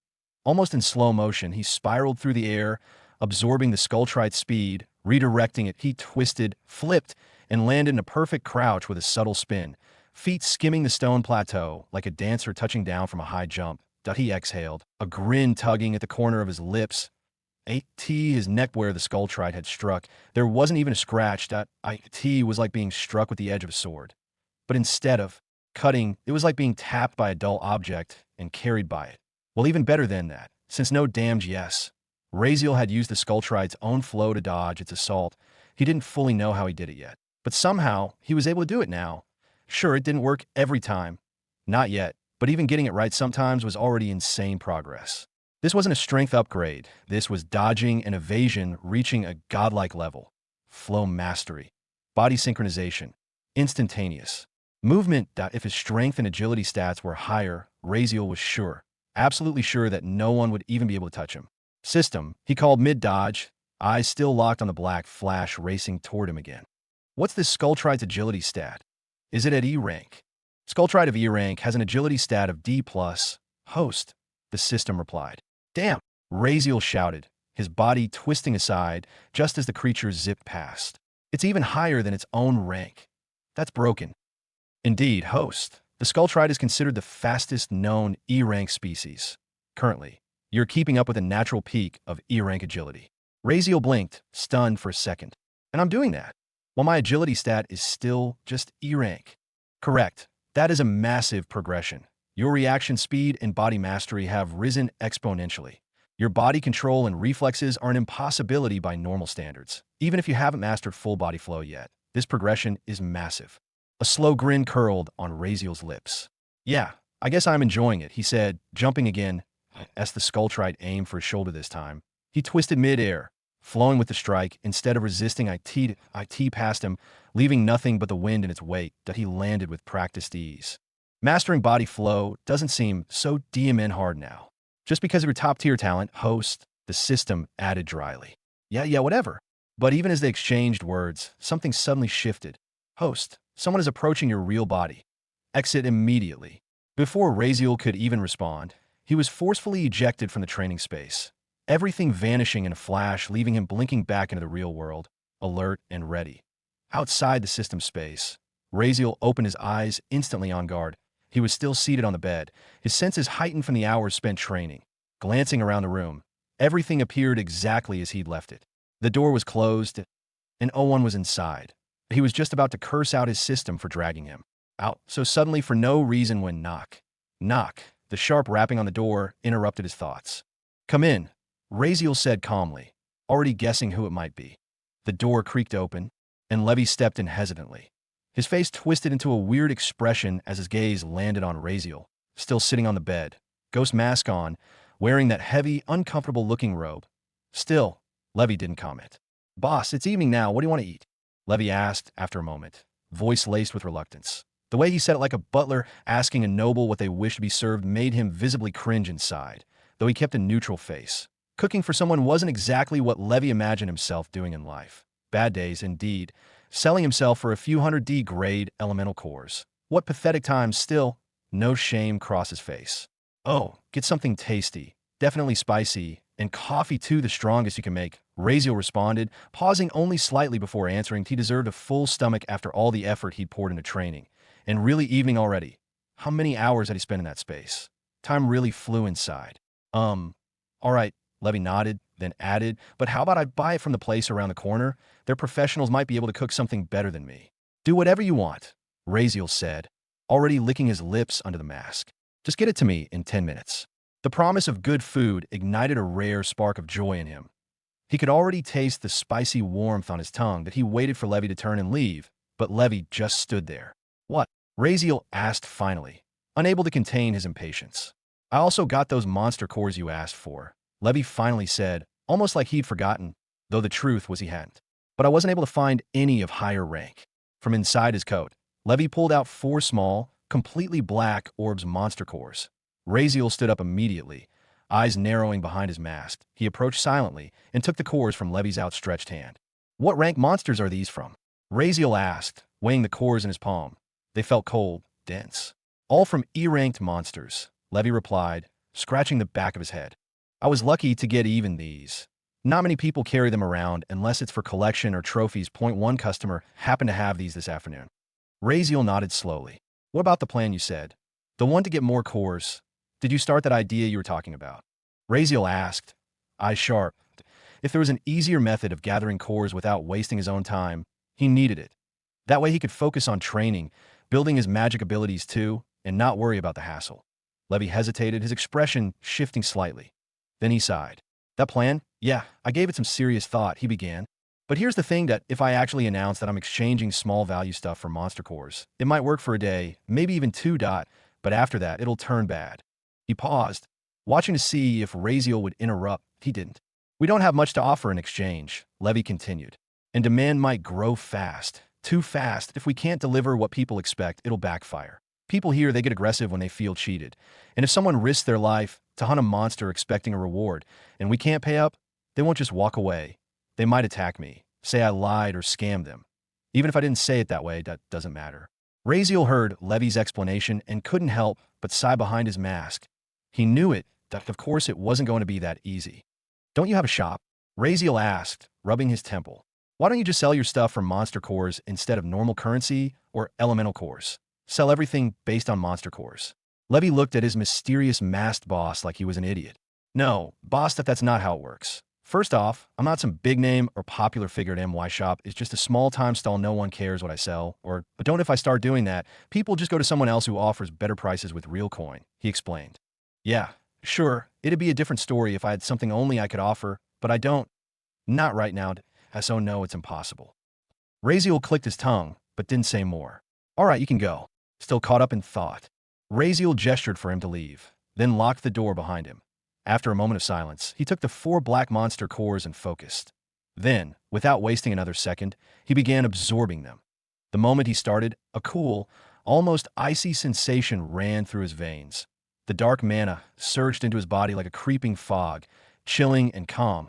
Almost in slow motion, he spiraled through the air, absorbing the Skulltrite's speed, redirecting it. He twisted, flipped, and landed in a perfect crouch with a subtle spin, feet skimming the stone plateau like a dancer touching down from a high jump. He exhaled, a grin tugging at the corner of his lips. His neck where the Skulltrite had struck, there wasn't even a scratch. It was like being struck with the edge of a sword. But instead of cutting, it was like being tapped by a dull object and carried by it. Well, even better than that, since no damage, yes. Raziel had used the Skulltrite's own flow to dodge its assault. He didn't fully know how he did it yet. But somehow, he was able to do it now. Sure, it didn't work every time. Not yet. But even getting it right sometimes was already insane progress. This wasn't a strength upgrade. This was dodging and evasion reaching a godlike level. Flow mastery. Body synchronization. Instantaneous. Movement. If his strength and agility stats were higher, Raziel was sure, absolutely sure that no one would even be able to touch him. System, he called mid-dodge, eyes still locked on the black flash racing toward him again. What's this Skulltrite's agility stat? Is it at E rank? Skulltrite of E rank has an agility stat of D+. Host, the system replied. Damn, Raziel shouted, his body twisting aside just as the creature zipped past. It's even higher than its own rank. That's broken. Indeed, host, the Skulltrite is considered the fastest known E rank species. Currently, you're keeping up with a natural peak of E rank agility. Raziel blinked, stunned for a second. And I'm doing that, while my agility stat is still just E rank. Correct. That is a massive progression. Your reaction speed and body mastery have risen exponentially. Your body control and reflexes are an impossibility by normal standards, even if you haven't mastered full body flow yet. This progression is massive. A slow grin curled on Raziel's lips. Yeah, I guess I'm enjoying it, he said, jumping again, as the Skulltrite aimed for his shoulder this time. He twisted mid-air, flowing with the strike. Instead of resisting, IT past him, leaving nothing but the wind in its wake. That he landed with practiced ease. Mastering body flow doesn't seem so DMN hard now. Just because of your top-tier talent, host, the system added dryly. Yeah, whatever. But even as they exchanged words, something suddenly shifted. Host, someone is approaching your real body. Exit immediately. Before Raziel could even respond, he was forcefully ejected from the training space. Everything vanishing in a flash, leaving him blinking back into the real world, alert and ready. Outside the system space, Raziel opened his eyes, instantly on guard. He was still seated on the bed, his senses heightened from the hours spent training. Glancing around the room, everything appeared exactly as he'd left it. The door was closed, and no one was inside. He was just about to curse out his system for dragging him out, so suddenly for no reason when knock. The sharp rapping on the door interrupted his thoughts. Come in, Raziel said calmly, already guessing who it might be. The door creaked open, and Levy stepped in hesitantly. His face twisted into a weird expression as his gaze landed on Raziel, still sitting on the bed, ghost mask on, wearing that heavy, uncomfortable-looking robe. Still, Levy didn't comment. Boss, it's evening now. What do you want to eat? Levy asked after a moment, voice laced with reluctance. The way he said it like a butler asking a noble what they wish to be served made him visibly cringe inside, though he kept a neutral face. Cooking for someone wasn't exactly what Levy imagined himself doing in life. Bad days, indeed. Selling himself for a few hundred D-grade elemental cores. What pathetic times still. No shame crossed his face. Oh, get something tasty, definitely spicy, and coffee too, the strongest you can make, Raziel responded, pausing only slightly before answering. He deserved a full stomach after all the effort he'd poured into training. And really evening already. How many hours had he spent in that space? Time really flew inside. All right, Levy nodded, then added, but how about I buy it from the place around the corner? Their professionals might be able to cook something better than me. Do whatever you want, Raziel said, already licking his lips under the mask. Just get it to me in 10 minutes. The promise of good food ignited a rare spark of joy in him. He could already taste the spicy warmth on his tongue that he waited for Levy to turn and leave, but Levy just stood there. What? Raziel asked finally, unable to contain his impatience. I also got those monster cores you asked for, Levy finally said, almost like he'd forgotten, though the truth was he hadn't. But I wasn't able to find any of higher rank. From inside his coat, Levy pulled out 4 small, completely black orbs monster cores. Raziel stood up immediately, eyes narrowing behind his mask. He approached silently and took the cores from Levy's outstretched hand. What rank monsters are these from? Raziel asked, weighing the cores in his palm. They felt cold, dense. All from E-ranked monsters, Levy replied, scratching the back of his head. I was lucky to get even these. Not many people carry them around unless it's for collection or trophies. Point one customer happened to have these this afternoon. Raziel nodded slowly. What about the plan you said? The one to get more cores. Did you start that idea you were talking about? Raziel asked, eyes sharp. If there was an easier method of gathering cores without wasting his own time, he needed it. That way he could focus on training, building his magic abilities too, and not worry about the hassle. Levy hesitated, his expression shifting slightly. Then he sighed. That plan? Yeah, I gave it some serious thought, he began. But here's the thing, that if I actually announce that I'm exchanging small value stuff for monster cores, it might work for a day, maybe even 2. But after that, it'll turn bad. He paused, watching to see if Raziel would interrupt. He didn't. We don't have much to offer in exchange, Levy continued. And demand might grow fast. Too fast. If we can't deliver what people expect, it'll backfire. People here, they get aggressive when they feel cheated. And if someone risks their life to hunt a monster expecting a reward, and we can't pay up, they won't just walk away. They might attack me, say I lied or scammed them. Even if I didn't say it that way, that doesn't matter. Raziel heard Levy's explanation and couldn't help but sigh behind his mask. He knew it, that of course it wasn't going to be that easy. Don't you have a shop? Raziel asked, rubbing his temple. Why don't you just sell your stuff for monster cores instead of normal currency or elemental cores? Sell everything based on monster cores. Levy looked at his mysterious masked boss like he was an idiot. No, boss, that's not how it works. First off, I'm not some big name or popular figure at MY Shop. It's just a small-time stall. No one cares what I sell. But don't if I start doing that, people just go to someone else who offers better prices with real coin, he explained. Yeah, sure, it'd be a different story if I had something only I could offer, but I don't. Not right now, so no, it's impossible. Raziel clicked his tongue, but didn't say more. All right, you can go. Still caught up in thought. Raziel gestured for him to leave, then locked the door behind him. After a moment of silence, he took the 4 black monster cores and focused. Then, without wasting another second, he began absorbing them. The moment he started, a cool, almost icy sensation ran through his veins. The dark mana surged into his body like a creeping fog, chilling and calm.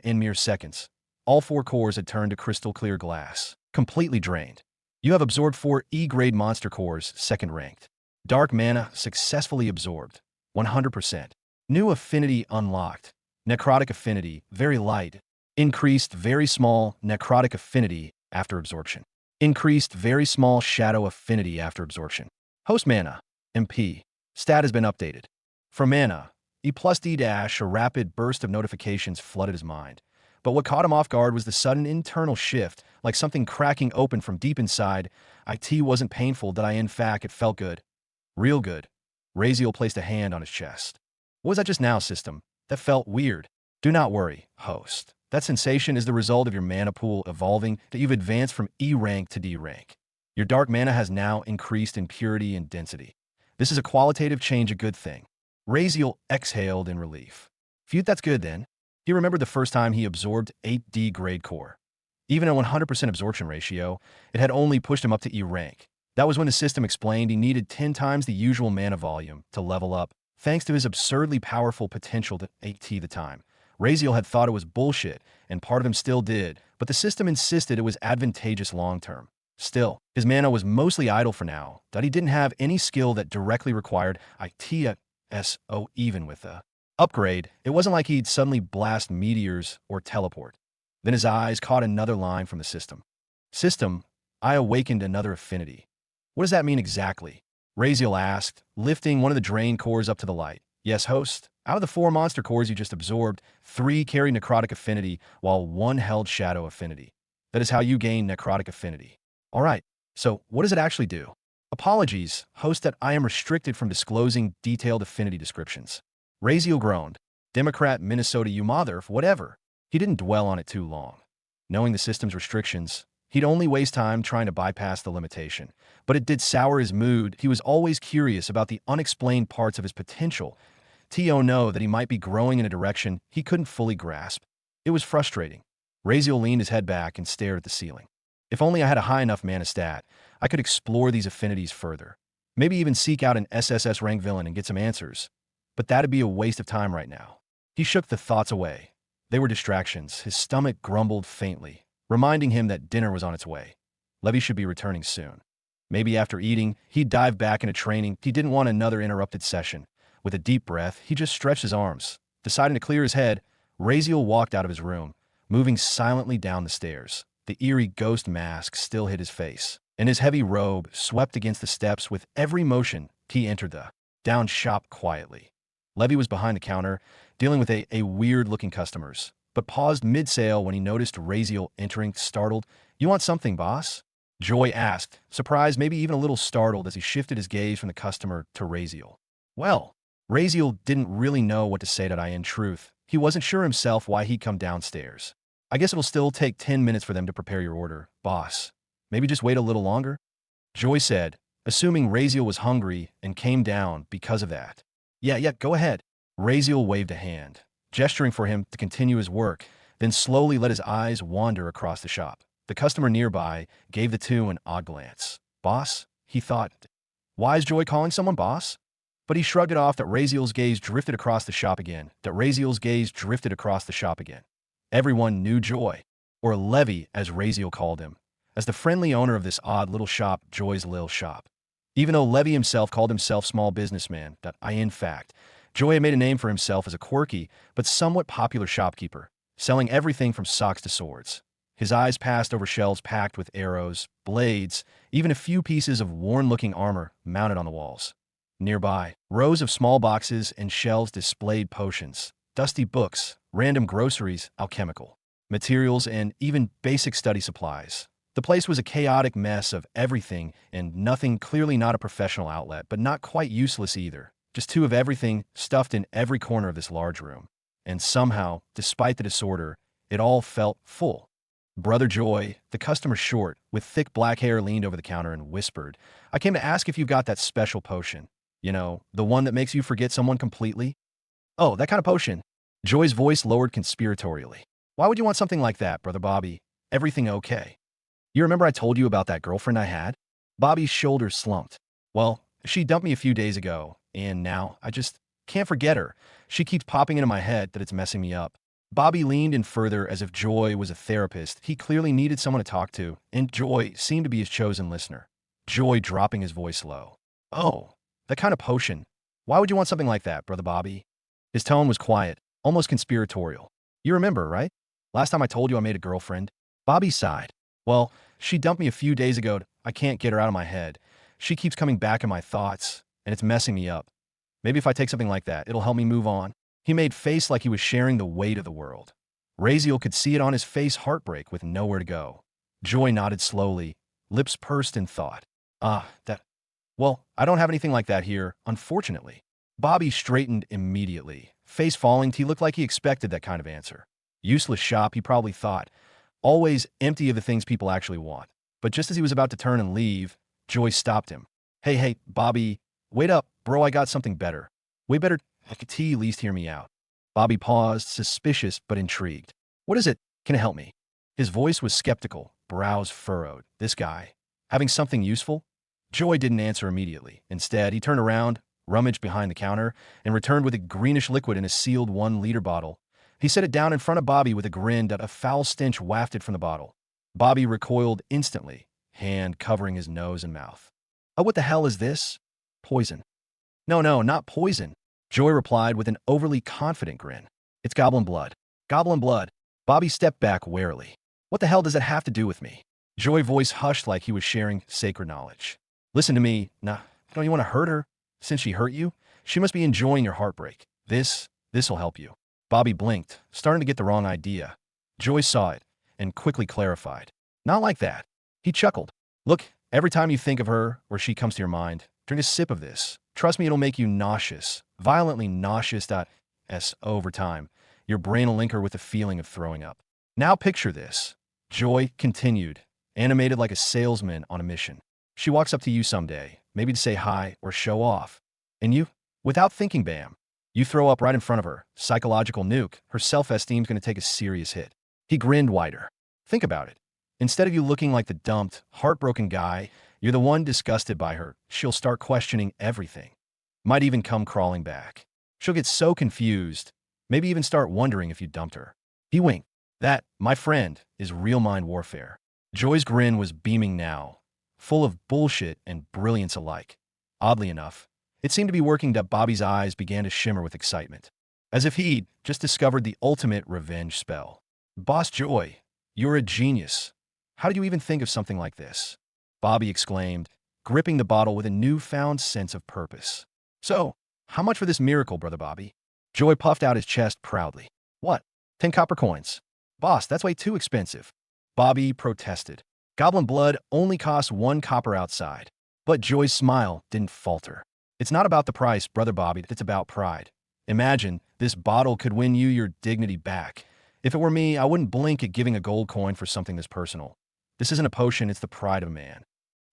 In mere seconds, all 4 cores had turned to crystal clear glass, completely drained. You have absorbed 4 E-grade monster cores, 2nd ranked. Dark mana successfully absorbed, 100%. New affinity unlocked. Necrotic affinity, very light. Increased very small necrotic affinity after absorption. Increased very small shadow affinity after absorption. Host mana, MP. Stat has been updated. For mana, E plus D dash, a rapid burst of notifications flooded his mind. But what caught him off guard was the sudden internal shift, like something cracking open from deep inside. It wasn't painful, in fact, it felt good. Real good. Raziel placed a hand on his chest. What was that just now, system? That felt weird. Do not worry, host. That sensation is the result of your mana pool evolving, that you've advanced from E rank to D rank. Your dark mana has now increased in purity and density. This is a qualitative change, a good thing. Raziel exhaled in relief. Phew, that's good then. He remembered the first time he absorbed 8D grade core. Even at 100% absorption ratio, it had only pushed him up to E rank. That was when the system explained he needed 10 times the usual mana volume to level up, thanks to his absurdly powerful potential to AT the time. Razeal had thought it was bullshit, and part of him still did, but the system insisted it was advantageous long-term. Still, his mana was mostly idle for now, that he didn't have any skill that directly required ITSO even with a upgrade. It wasn't like he'd suddenly blast meteors or teleport. Then his eyes caught another line from the system. System, I awakened another affinity. What does that mean exactly? Razeal asked, lifting one of the drain cores up to the light. Yes, host. Out of the 4 monster cores you just absorbed, 3 carry necrotic affinity, while 1 held shadow affinity. That is how you gain necrotic affinity. Alright, so what does it actually do? Apologies, host, that I am restricted from disclosing detailed affinity descriptions. Razeal groaned. Democrat, Minnesota, you mother, whatever. He didn't dwell on it too long. Knowing the system's restrictions, he'd only waste time trying to bypass the limitation. But it did sour his mood. He was always curious about the unexplained parts of his potential. To know that he might be growing in a direction he couldn't fully grasp. It was frustrating. Razeal leaned his head back and stared at the ceiling. If only I had a high enough mana stat, I could explore these affinities further. Maybe even seek out an SSS-rank villain and get some answers. But that'd be a waste of time right now. He shook the thoughts away. They were distractions. His stomach grumbled faintly, reminding him that dinner was on its way. Levy should be returning soon. Maybe after eating, he'd dive back into training. He didn't want another interrupted session. With a deep breath, he just stretched his arms. Deciding to clear his head, Razeal walked out of his room, moving silently down the stairs. The eerie ghost mask still hid his face, and his heavy robe swept against the steps with every motion. He entered the down shop quietly. Levy was behind the counter, dealing with a weird-looking customers, but paused mid-sale when he noticed Razeal entering, startled. You want something, boss? Joy asked, surprised, maybe even a little startled as he shifted his gaze from the customer to Razeal. Well, Razeal didn't really know what to say. In truth, he wasn't sure himself why he'd come downstairs. I guess it'll still take 10 minutes for them to prepare your order, boss. Maybe just wait a little longer? Joy said, assuming Razeal was hungry and came down because of that. Yeah, go ahead. Razeal waved a hand, gesturing for him to continue his work, then slowly let his eyes wander across the shop. The customer nearby gave the two an odd glance. Boss? He thought. Why is Joy calling someone boss? But he shrugged it off. That Razeal's gaze drifted across the shop again. Everyone knew Joy, or Levy as Razeal called him, as the friendly owner of this odd little shop, Joy's Lil Shop. Even though Levy himself called himself small businessman, in fact, Joy had made a name for himself as a quirky but somewhat popular shopkeeper, selling everything from socks to swords. His eyes passed over shelves packed with arrows, blades, even a few pieces of worn-looking armor mounted on the walls. Nearby, rows of small boxes and shelves displayed potions, dusty books, random groceries, alchemical materials, and even basic study supplies. The place was a chaotic mess of everything and nothing, clearly not a professional outlet, but not quite useless either. Just two of everything stuffed in every corner of this large room. And somehow, despite the disorder, it all felt full. Brother Joy, the customer short, with thick black hair, leaned over the counter and whispered, I came to ask if you've got that special potion. You know, the one that makes you forget someone completely? Oh, that kind of potion. Joy's voice lowered conspiratorially. Why would you want something like that, Brother Bobby? Everything okay? You remember I told you about that girlfriend I had? Bobby's shoulders slumped. Well, she dumped me a few days ago, and now I just can't forget her. She keeps popping into my head that it's messing me up. Bobby leaned in further as if Joy was a therapist. He clearly needed someone to talk to, and Joy seemed to be his chosen listener. Joy dropping his voice low. Oh, that kind of potion. Why would you want something like that, Brother Bobby? His tone was quiet, almost conspiratorial. You remember, right? Last time I told you I made a girlfriend? Bobby sighed. Well, she dumped me a few days ago. I can't get her out of my head. She keeps coming back in my thoughts, and it's messing me up. Maybe if I take something like that, it'll help me move on. He made face like he was sharing the weight of the world. Razeal could see it on his face, heartbreak with nowhere to go. Joy nodded slowly, lips pursed in thought. Well, I don't have anything like that here, unfortunately. Bobby straightened immediately. Face falling, he looked like he expected that kind of answer. Useless shop, he probably thought. Always empty of the things people actually want. But just as he was about to turn and leave, Joy stopped him. Hey, Bobby, wait up, bro, I got something better. Way better at least hear me out. Bobby paused, suspicious but intrigued. What is it? Can it help me? His voice was skeptical, brows furrowed. This guy, having something useful? Joy didn't answer immediately. Instead, he turned around, rummaged behind the counter, and returned with a greenish liquid in a sealed 1-liter bottle. He set it down in front of Bobby with a grin that a foul stench wafted from the bottle. Bobby recoiled instantly, hand covering his nose and mouth. Oh, what the hell is this? Poison. No, no, not poison. Joy replied with an overly confident grin. It's goblin blood. Goblin blood. Bobby stepped back warily. What the hell does that have to do with me? Joy's voice hushed like he was sharing sacred knowledge. Listen to me. Nah, don't you want to hurt her? Since she hurt you, she must be enjoying your heartbreak. This'll help you. Bobby blinked, starting to get the wrong idea. Joy saw it and quickly clarified. Not like that. He chuckled. Look, every time you think of her or she comes to your mind, drink a sip of this. Trust me, it'll make you nauseous, violently nauseous. Over time, your brain will link her with the feeling of throwing up. Now picture this. Joy continued, animated like a salesman on a mission. She walks up to you someday, maybe to say hi or show off. And you, without thinking, bam, you throw up right in front of her. Psychological nuke. Her self-esteem's going to take a serious hit. He grinned wider. Think about it. Instead of you looking like the dumped, heartbroken guy, you're the one disgusted by her. She'll start questioning everything. Might even come crawling back. She'll get so confused, maybe even start wondering if you dumped her. He winked. That, my friend, is real mind warfare. Joy's grin was beaming now, full of bullshit and brilliance alike. Oddly enough, it seemed to be working that Bobby's eyes began to shimmer with excitement, as if he'd just discovered the ultimate revenge spell. Boss Joy, you're a genius. How did you even think of something like this? Bobby exclaimed, gripping the bottle with a newfound sense of purpose. So, how much for this miracle, Brother Bobby? Joy puffed out his chest proudly. What? 10 copper coins. Boss, that's way too expensive. Bobby protested. Goblin blood only costs 1 copper outside. But Joy's smile didn't falter. It's not about the price, Brother Bobby, it's about pride. Imagine, this bottle could win you your dignity back. If it were me, I wouldn't blink at giving a gold coin for something this personal. This isn't a potion, it's the pride of a man.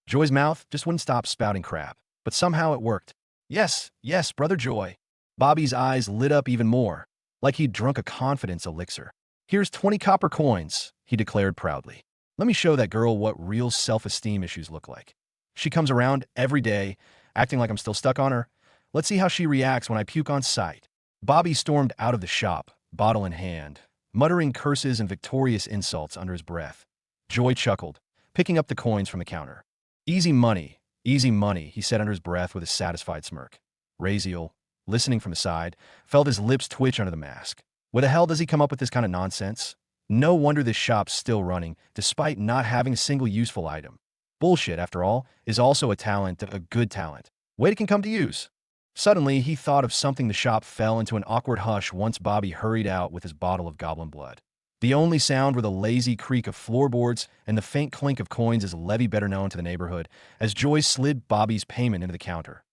Joy's mouth just wouldn't stop spouting crap, but somehow it worked. Yes, yes, Brother Joy. Bobby's eyes lit up even more, like he'd drunk a confidence elixir. Here's 20 copper coins, he declared proudly. Let me show that girl what real self-esteem issues look like. She comes around every day, acting like I'm still stuck on her. Let's see how she reacts when I puke on sight. Bobby stormed out of the shop, bottle in hand, muttering curses and victorious insults under his breath. Joy chuckled, picking up the coins from the counter. Easy money, he said under his breath with a satisfied smirk. Razeal, listening from the side, felt his lips twitch under the mask. Where the hell does he come up with this kind of nonsense? No wonder this shop's still running, despite not having a single useful item. Bullshit, after all, is also a talent, a good talent. Wait, it can come to use. Suddenly, he thought of something. The shop fell into an awkward hush once Bobby hurried out with his bottle of goblin blood. The only sound were the lazy creak of floorboards and the faint clink of coins as Levy, better known to the neighborhood, as Joy slid Bobby's payment into the counter.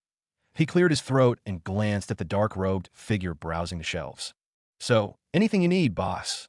He cleared his throat and glanced at the dark-robed figure browsing the shelves. So, anything you need, boss?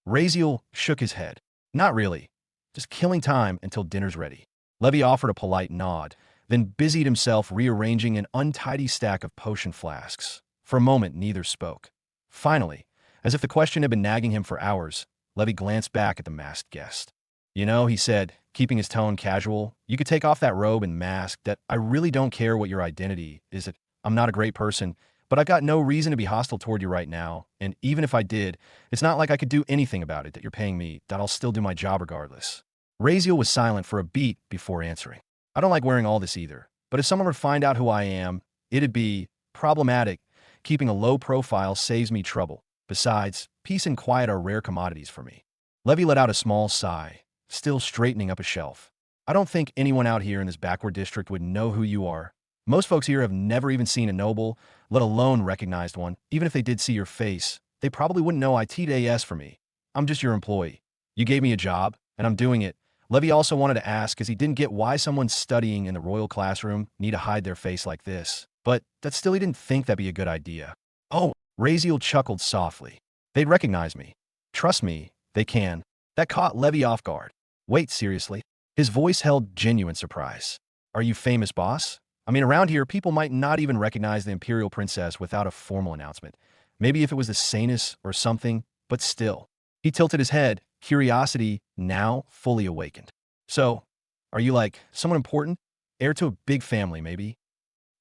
Razeal shook his head. Not really. Just killing time until dinner's ready. Levy offered a polite nod, then busied himself rearranging an untidy stack of potion flasks. For a moment, neither spoke. Finally, as if the question had been nagging him for hours, Levy glanced back at the masked guest. You know, he said, keeping his tone casual, you could take off that robe and mask. That I really don't care what your identity is. I'm not a great person, but I've got no reason to be hostile toward you right now, and even if I did, it's not like I could do anything about it that you're paying me, that I'll still do my job regardless. Razeal was silent for a beat before answering. I don't like wearing all this either, but if someone were to find out who I am, it'd be problematic. Keeping a low profile saves me trouble. Besides, peace and quiet are rare commodities for me. Levy let out a small sigh, still straightening up a shelf. I don't think anyone out here in this backward district would know who you are. Most folks here have never even seen a noble, let alone recognized one. Even if they did see your face, they probably wouldn't know IT'd for me. I'm just your employee. You gave me a job, and I'm doing it. Levy also wanted to ask, because he didn't get why someone studying in the royal classroom need to hide their face like this. But that still he didn't think that'd be a good idea. Oh, Razeal chuckled softly. They'd recognize me. Trust me, they can. That caught Levy off guard. Wait, seriously? His voice held genuine surprise. Are you famous, boss? I mean, around here, people might not even recognize the Imperial Princess without a formal announcement. Maybe if it was the Sanus or something, but still. He tilted his head, curiosity now fully awakened. So, are you like someone important? Heir to a big family, maybe.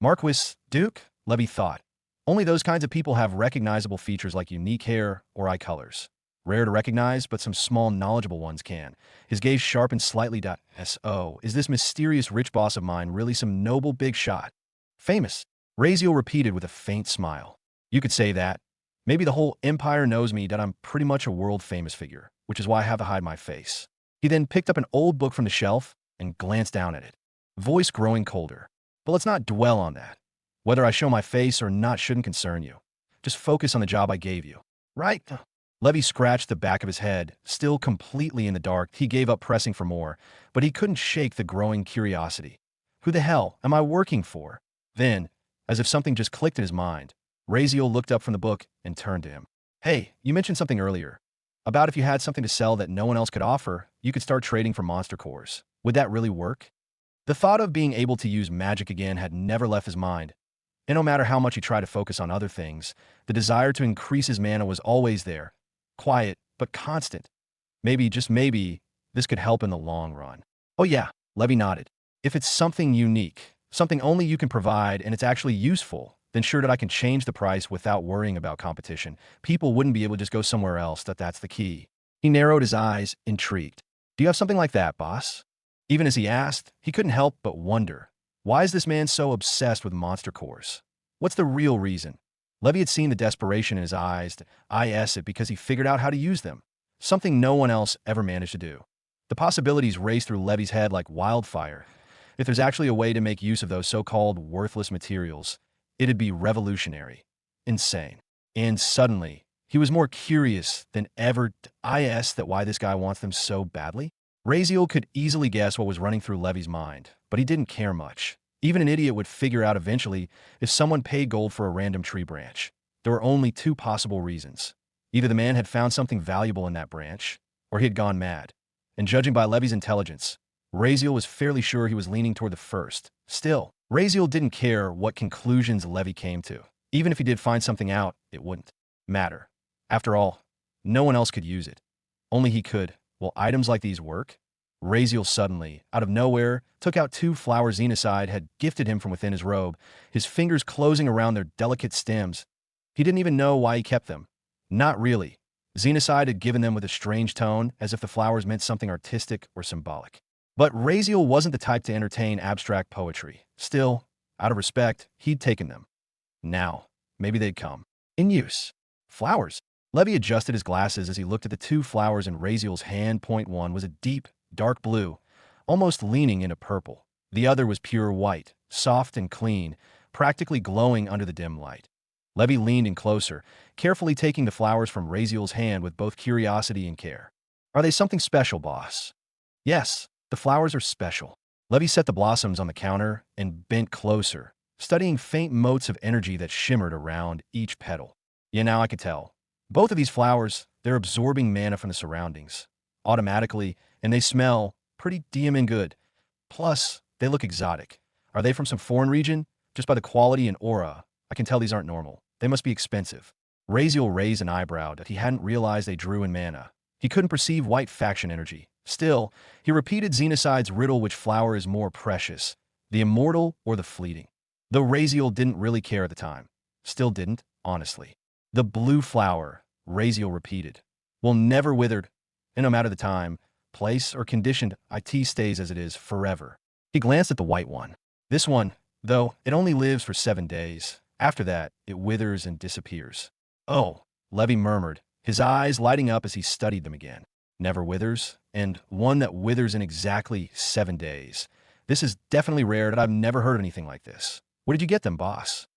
Marquis, Duke, Levy thought. Only those kinds of people have recognizable features like unique hair or eye colors. Rare to recognize, but some small knowledgeable ones can. His gaze sharpened slightly. So, is this mysterious rich boss of mine really some noble big shot? Famous, Razeal repeated with a faint smile. You could say that. Maybe the whole empire knows me that I'm pretty much a world-famous figure, which is why I have to hide my face. He then picked up an old book from the shelf and glanced down at it, voice growing colder. But let's not dwell on that. Whether I show my face or not shouldn't concern you. Just focus on the job I gave you. Right? Levy scratched the back of his head. Still completely in the dark, he gave up pressing for more, but he couldn't shake the growing curiosity. Who the hell am I working for? Then, as if something just clicked in his mind, Razeal looked up from the book and turned to him. Hey, you mentioned something earlier. About if you had something to sell that no one else could offer, you could start trading for monster cores. Would that really work? The thought of being able to use magic again had never left his mind. And no matter how much he tried to focus on other things, the desire to increase his mana was always there. Quiet, but constant. Maybe, just maybe, this could help in the long run. Oh yeah, Levy nodded. If it's something unique, something only you can provide and it's actually useful, then sure that I can change the price without worrying about competition. People wouldn't be able to just go somewhere else, that's the key. He narrowed his eyes, intrigued. Do you have something like that, boss? Even as he asked, he couldn't help but wonder. Why is this man so obsessed with monster cores? What's the real reason? Levy had seen the desperation in his eyes. It because he figured out how to use them. Something no one else ever managed to do. The possibilities raced through Levy's head like wildfire. If there's actually a way to make use of those so-called worthless materials, it'd be revolutionary. Insane. And suddenly, he was more curious than ever. That why this guy wants them so badly? Razeal could easily guess what was running through Levy's mind, but he didn't care much. Even an idiot would figure out eventually if someone paid gold for a random tree branch. There were only two possible reasons. Either the man had found something valuable in that branch, or he had gone mad. And judging by Levy's intelligence, Razeal was fairly sure he was leaning toward the first. Still, Razeal didn't care what conclusions Levy came to. Even if he did find something out, it wouldn't matter. After all, no one else could use it. Only he could. Will items like these work? Razeal suddenly, out of nowhere, took out two flowers Xenocide had gifted him from within his robe, his fingers closing around their delicate stems. He didn't even know why he kept them. Not really. Xenocide had given them with a strange tone, as if the flowers meant something artistic or symbolic. But Razeal wasn't the type to entertain abstract poetry. Still, out of respect, he'd taken them. Now, maybe they'd come. In use. Flowers. Levy adjusted his glasses as he looked at the two flowers in Razeal's hand. One was a deep, dark blue, almost leaning into purple. The other was pure white, soft and clean, practically glowing under the dim light. Levy leaned in closer, carefully taking the flowers from Razeal's hand with both curiosity and care. Are they something special, boss? Yes, the flowers are special. Levy set the blossoms on the counter and bent closer, studying faint motes of energy that shimmered around each petal. Yeah, now I could tell. Both of these flowers, they're absorbing mana from the surroundings, automatically, and they smell pretty damn and good. Plus, they look exotic. Are they from some foreign region? Just by the quality and aura, I can tell these aren't normal. They must be expensive. Razeal raised an eyebrow that he hadn't realized they drew in mana. He couldn't perceive white faction energy. Still, he repeated Xenocide's riddle: which flower is more precious, the immortal or the fleeting? Though Razeal didn't really care at the time. Still didn't, honestly. The blue flower, Razeal repeated, will never wither, and no matter the time, place, or condition, it stays as it is forever. He glanced at the white one. This one, though, it only lives for 7 days. After that, it withers and disappears. Oh, Levy murmured, his eyes lighting up as he studied them again. Never withers, and one that withers in exactly 7 days. This is definitely rare, that I've never heard anything like this. Where did you get them, boss?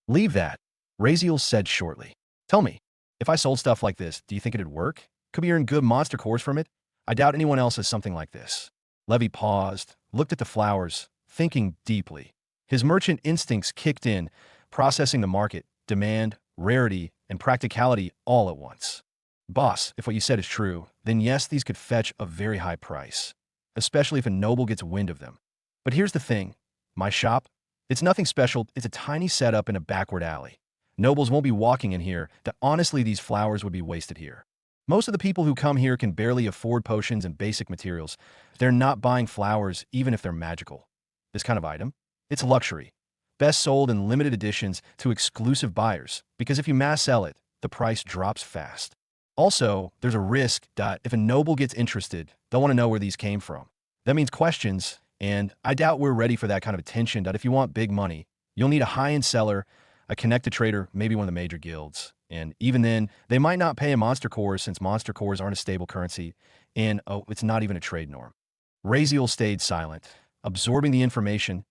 Leave that, Razeal said shortly. Tell me, if I sold stuff like this, do you think it'd work? Could we earn good monster cores from it? I doubt anyone else has something like this. Levy paused, looked at the flowers, thinking deeply. His merchant instincts kicked in, processing the market, demand, rarity, and practicality all at once. Boss, if what you said is true, then yes, these could fetch a very high price, especially if a noble gets wind of them. But here's the thing. My shop? It's nothing special. It's a tiny setup in a backward alley. Nobles won't be walking in here. That honestly, these flowers would be wasted here. Most of the people who come here can barely afford potions and basic materials. They're not buying flowers even if they're magical. this kind of item? It's luxury. Best sold in limited editions to exclusive buyers, because if you mass sell it, the price drops fast. Also, there's a risk that if a noble gets interested, they'll want to know where these came from. That means questions, and I doubt we're ready for that kind of attention. That if you want big money, you'll need a high-end seller, a connected trader, maybe one of the major guilds. And even then, they might not pay a monster core since monster cores aren't a stable currency, and it's not even a trade norm. Razeal stayed silent, absorbing the information.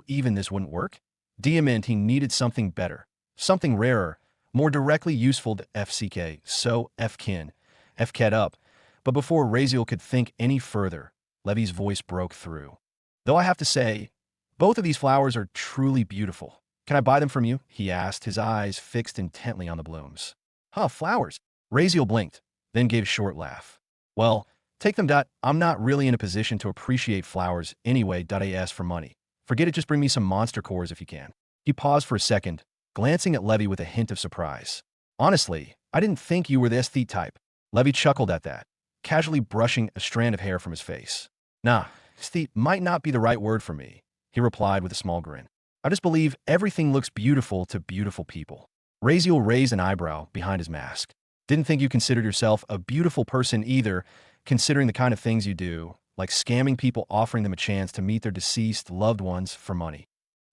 Even this wouldn't work? Diamond, he needed something better, something rarer, more directly useful to FCK, so Fkin. Fket up. But before Razeal could think any further, Levy's voice broke through. Though I have to say, both of these flowers are truly beautiful. Can I buy them from you? He asked, his eyes fixed intently on the blooms. Huh, flowers? Razeal blinked, then gave a short laugh. Well, take them. I'm not really in a position to appreciate flowers anyway. I asked for money. Forget it, just bring me some monster cores if you can. He paused for a second, glancing at Levy with a hint of surprise. Honestly, I didn't think you were the aesthete type. Levy chuckled at that, casually brushing a strand of hair from his face. Nah, aesthete might not be the right word for me, he replied with a small grin. I just believe everything looks beautiful to beautiful people. Razeal raised an eyebrow behind his mask. Didn't think you considered yourself a beautiful person either, considering the kind of things you do, like scamming people, offering them a chance to meet their deceased loved ones for money.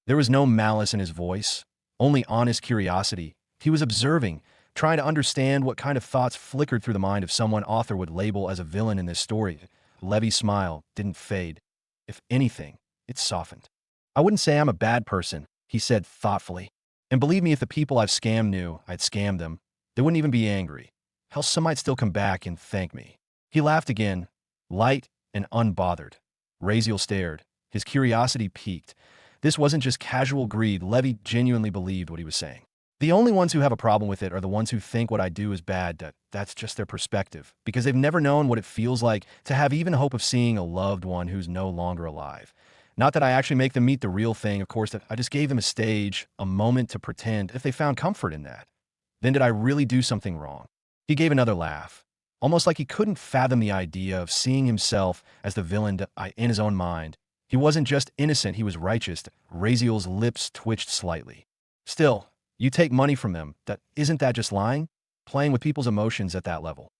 There was no malice in his voice, only honest curiosity. He was observing, trying to understand what kind of thoughts flickered through the mind of someone author would label as a villain in this story. Levy's smile didn't fade. If anything, it softened. I wouldn't say I'm a bad person, he said thoughtfully. And believe me, if the people I've scammed knew I'd scammed them, they wouldn't even be angry. Hell, some might still come back and thank me. He laughed again, light and unbothered. Razeal stared, his curiosity piqued. This wasn't just casual greed. Levy genuinely believed what he was saying. The only ones who have a problem with it are the ones who think what I do is bad. That's just their perspective, because they've never known what it feels like to have even hope of seeing a loved one who's no longer alive. Not that I actually make them meet the real thing, of course, that I just gave them a stage, a moment to pretend if they found comfort in that. Then did I really do something wrong? He gave another laugh, almost like he couldn't fathom the idea of seeing himself as the villain in his own mind. He wasn't just innocent, he was righteous. Razeal's lips twitched slightly. Still, you take money from them. Isn't that just lying? Playing with people's emotions at that level.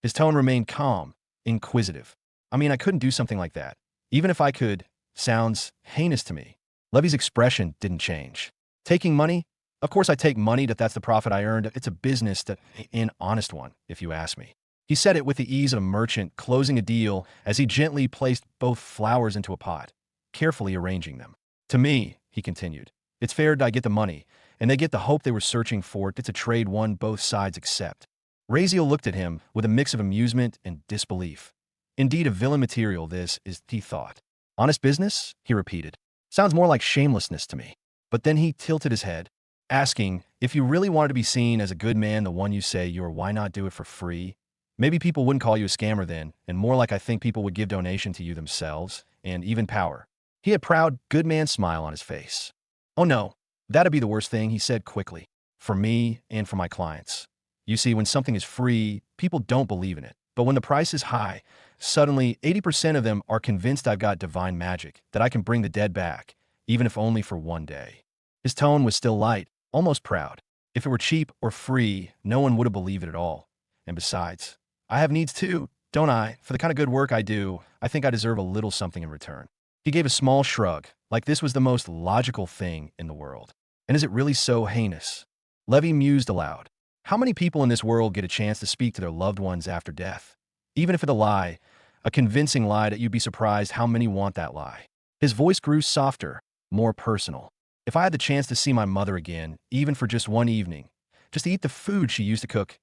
His tone remained calm, inquisitive. I mean, I couldn't do something like that. Even if I could, sounds heinous to me. Levy's expression didn't change. Taking money? Of course I take money. That's the profit I earned. It's a business, an honest one, if you ask me. He said it with the ease of a merchant closing a deal as he gently placed both flowers into a pot, carefully arranging them. To me, he continued, it's fair I get the money, and they get the hope they were searching for. It's a trade one both sides accept. Razeal looked at him with a mix of amusement and disbelief. Indeed, a villain material this is, he thought. Honest business? He repeated. Sounds more like shamelessness to me. But then he tilted his head, asking, if you really wanted to be seen as a good man, the one you say you are, why not do it for free? Maybe people wouldn't call you a scammer then, and more like I think people would give donation to you themselves, and even power. He had a proud, good man smile on his face. Oh no, that'd be the worst thing, he said quickly. For me and for my clients. You see, when something is free, people don't believe in it. But when the price is high, suddenly 80% of them are convinced I've got divine magic, that I can bring the dead back, even if only for one day. His tone was still light, almost proud. If it were cheap or free, no one would have believed it at all. And besides, I have needs too, don't I? For the kind of good work I do, I think I deserve a little something in return. He gave a small shrug, like this was the most logical thing in the world. And is it really so heinous? Levy mused aloud. How many people in this world get a chance to speak to their loved ones after death? Even if it's a lie, a convincing lie that you'd be surprised how many want that lie. His voice grew softer, more personal. If I had the chance to see my mother again, even for just one evening, just to eat the food she used to cook,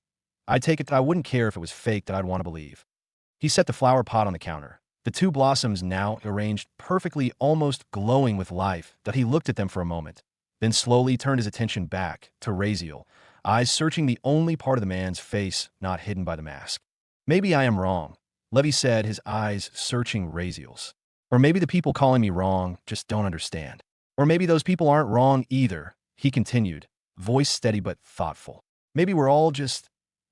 I'd take it that I wouldn't care if it was fake, that I'd want to believe. He set the flower pot on the counter, the two blossoms now arranged perfectly, almost glowing with life, that he looked at them for a moment, then slowly turned his attention back to Razeal, eyes searching the only part of the man's face not hidden by the mask. Maybe I am wrong, Levy said, his eyes searching Razeal's. Or maybe the people calling me wrong just don't understand. Or maybe those people aren't wrong either, he continued, voice steady but thoughtful. Maybe we're all just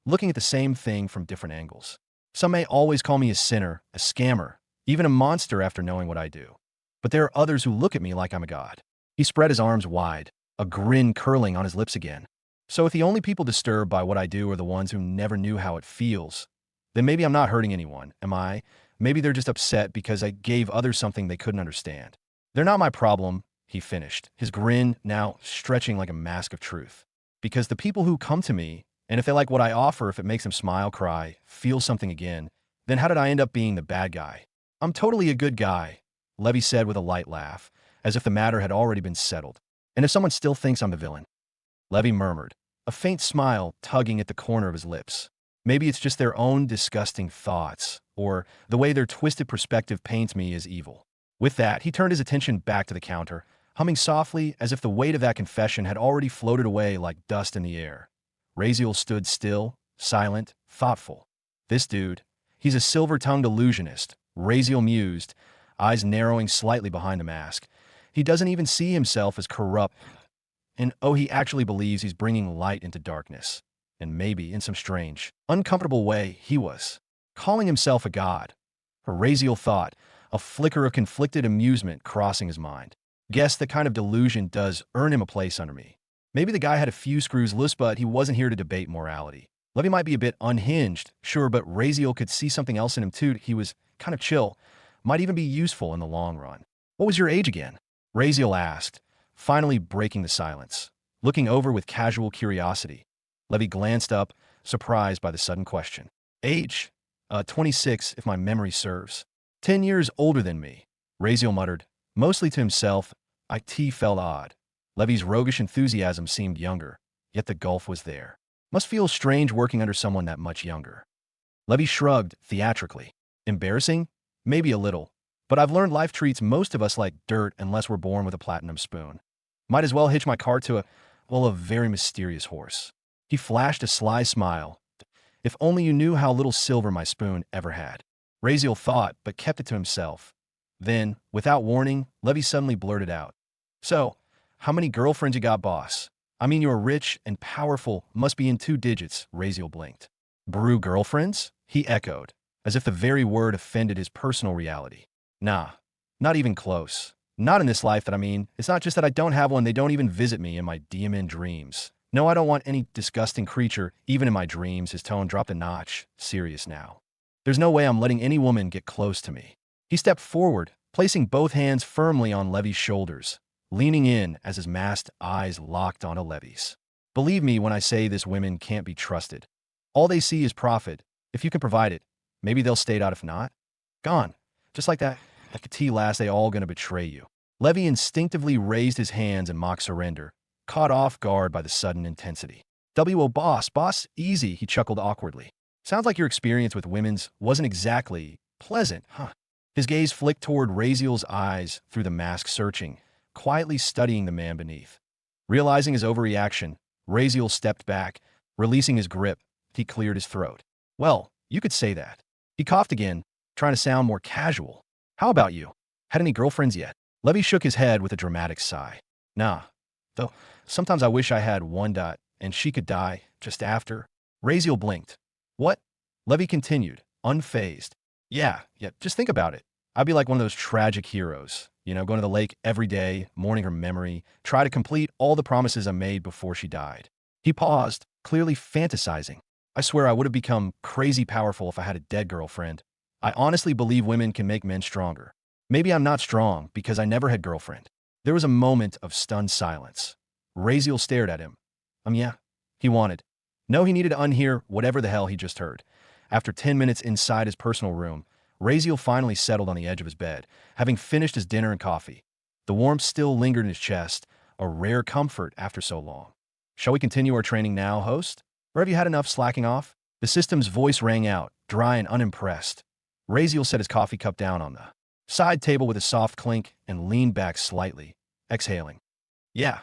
looking at the same thing from different angles. Some may always call me a sinner, a scammer, even a monster after knowing what I do. but there are others who look at me like I'm a god. He spread his arms wide, a grin curling on his lips again. So if the only people disturbed by what I do are the ones who never knew how it feels, then maybe I'm not hurting anyone, am I? Maybe they're just upset because I gave others something they couldn't understand. They're not my problem, he finished, his grin now stretching like a mask of truth. Because the people who come to me, and if they like what I offer, if it makes them smile, cry, feel something again, then how did I end up being the bad guy? I'm totally a good guy, Levy said with a light laugh, as if the matter had already been settled. And if someone still thinks I'm the villain? Levy murmured, a faint smile tugging at the corner of his lips. Maybe it's just their own disgusting thoughts, or the way their twisted perspective paints me as evil. With that, he turned his attention back to the counter, humming softly as if the weight of that confession had already floated away like dust in the air. Razeal stood still, silent, thoughtful. This dude, he's a silver-tongued illusionist, Razeal mused, eyes narrowing slightly behind the mask. He doesn't even see himself as corrupt, and oh, he actually believes he's bringing light into darkness. And maybe, in some strange, uncomfortable way, he was calling himself a god. Razeal thought, a flicker of conflicted amusement crossing his mind. Guess the kind of delusion does earn him a place under me. Maybe the guy had a few screws loose, but he wasn't here to debate morality. Levy might be a bit unhinged, sure, but Razeal could see something else in him too. He was kind of chill, might even be useful in the long run. What was your age again? Razeal asked, finally breaking the silence, looking over with casual curiosity. Levy glanced up, surprised by the sudden question. Age? 26, if my memory serves. 10 years older than me, Razeal muttered, mostly to himself. It felt odd. Levy's roguish enthusiasm seemed younger, yet the gulf was there. Must feel strange working under someone that much younger. Levy shrugged theatrically. Embarrassing? Maybe a little. But I've learned life treats most of us like dirt unless we're born with a platinum spoon. Might as well hitch my cart to a very mysterious horse. He flashed a sly smile. If only you knew how little silver my spoon ever had. Razeal thought, but kept it to himself. Then, without warning, Levy suddenly blurted out. So, how many girlfriends you got, boss? I mean, you're rich and powerful, must be in 2 digits, Razeal blinked. Brew girlfriends? He echoed, as if the very word offended his personal reality. Nah, not even close. Not in this life that I mean. It's not just that I don't have one, they don't even visit me in my DMN dreams. No, I don't want any disgusting creature, even in my dreams. His tone dropped a notch, serious now. There's no way I'm letting any woman get close to me. He stepped forward, placing both hands firmly on Levy's shoulders, leaning in as his masked eyes locked onto Levy's. Believe me when I say this, women can't be trusted. All they see is profit. If you can provide it, maybe they'll stay out. If not, gone. Just like that tea last, they all gonna betray you. Levy instinctively raised his hands in mock surrender, caught off guard by the sudden intensity. Boss, easy, he chuckled awkwardly. Sounds like your experience with women's wasn't exactly pleasant, huh? His gaze flicked toward Razeal's eyes through the mask, searching, quietly studying the man beneath. Realizing his overreaction, Razeal stepped back, releasing his grip. He cleared his throat. Well, you could say that. He coughed again, trying to sound more casual. How about you? Had any girlfriends yet? Levy shook his head with a dramatic sigh. Nah. Though, sometimes I wish I had one. And she could die just after. Razeal blinked. What? Levy continued, unfazed. Yeah, just think about it. I'd be like one of those tragic heroes, going to the lake every day, mourning her memory, try to complete all the promises I made before she died. He paused, clearly fantasizing. I swear I would have become crazy powerful if I had a dead girlfriend. I honestly believe women can make men stronger. Maybe I'm not strong because I never had girlfriend. There was a moment of stunned silence. Razeal stared at him. Yeah, he wanted. No, he needed to unhear whatever the hell he just heard. After 10 minutes inside his personal room, Razeal finally settled on the edge of his bed, having finished his dinner and coffee. The warmth still lingered in his chest, a rare comfort after so long. Shall we continue our training now, host? Or have you had enough slacking off? The system's voice rang out, dry and unimpressed. Razeal set his coffee cup down on the side table with a soft clink and leaned back slightly, exhaling. Yeah,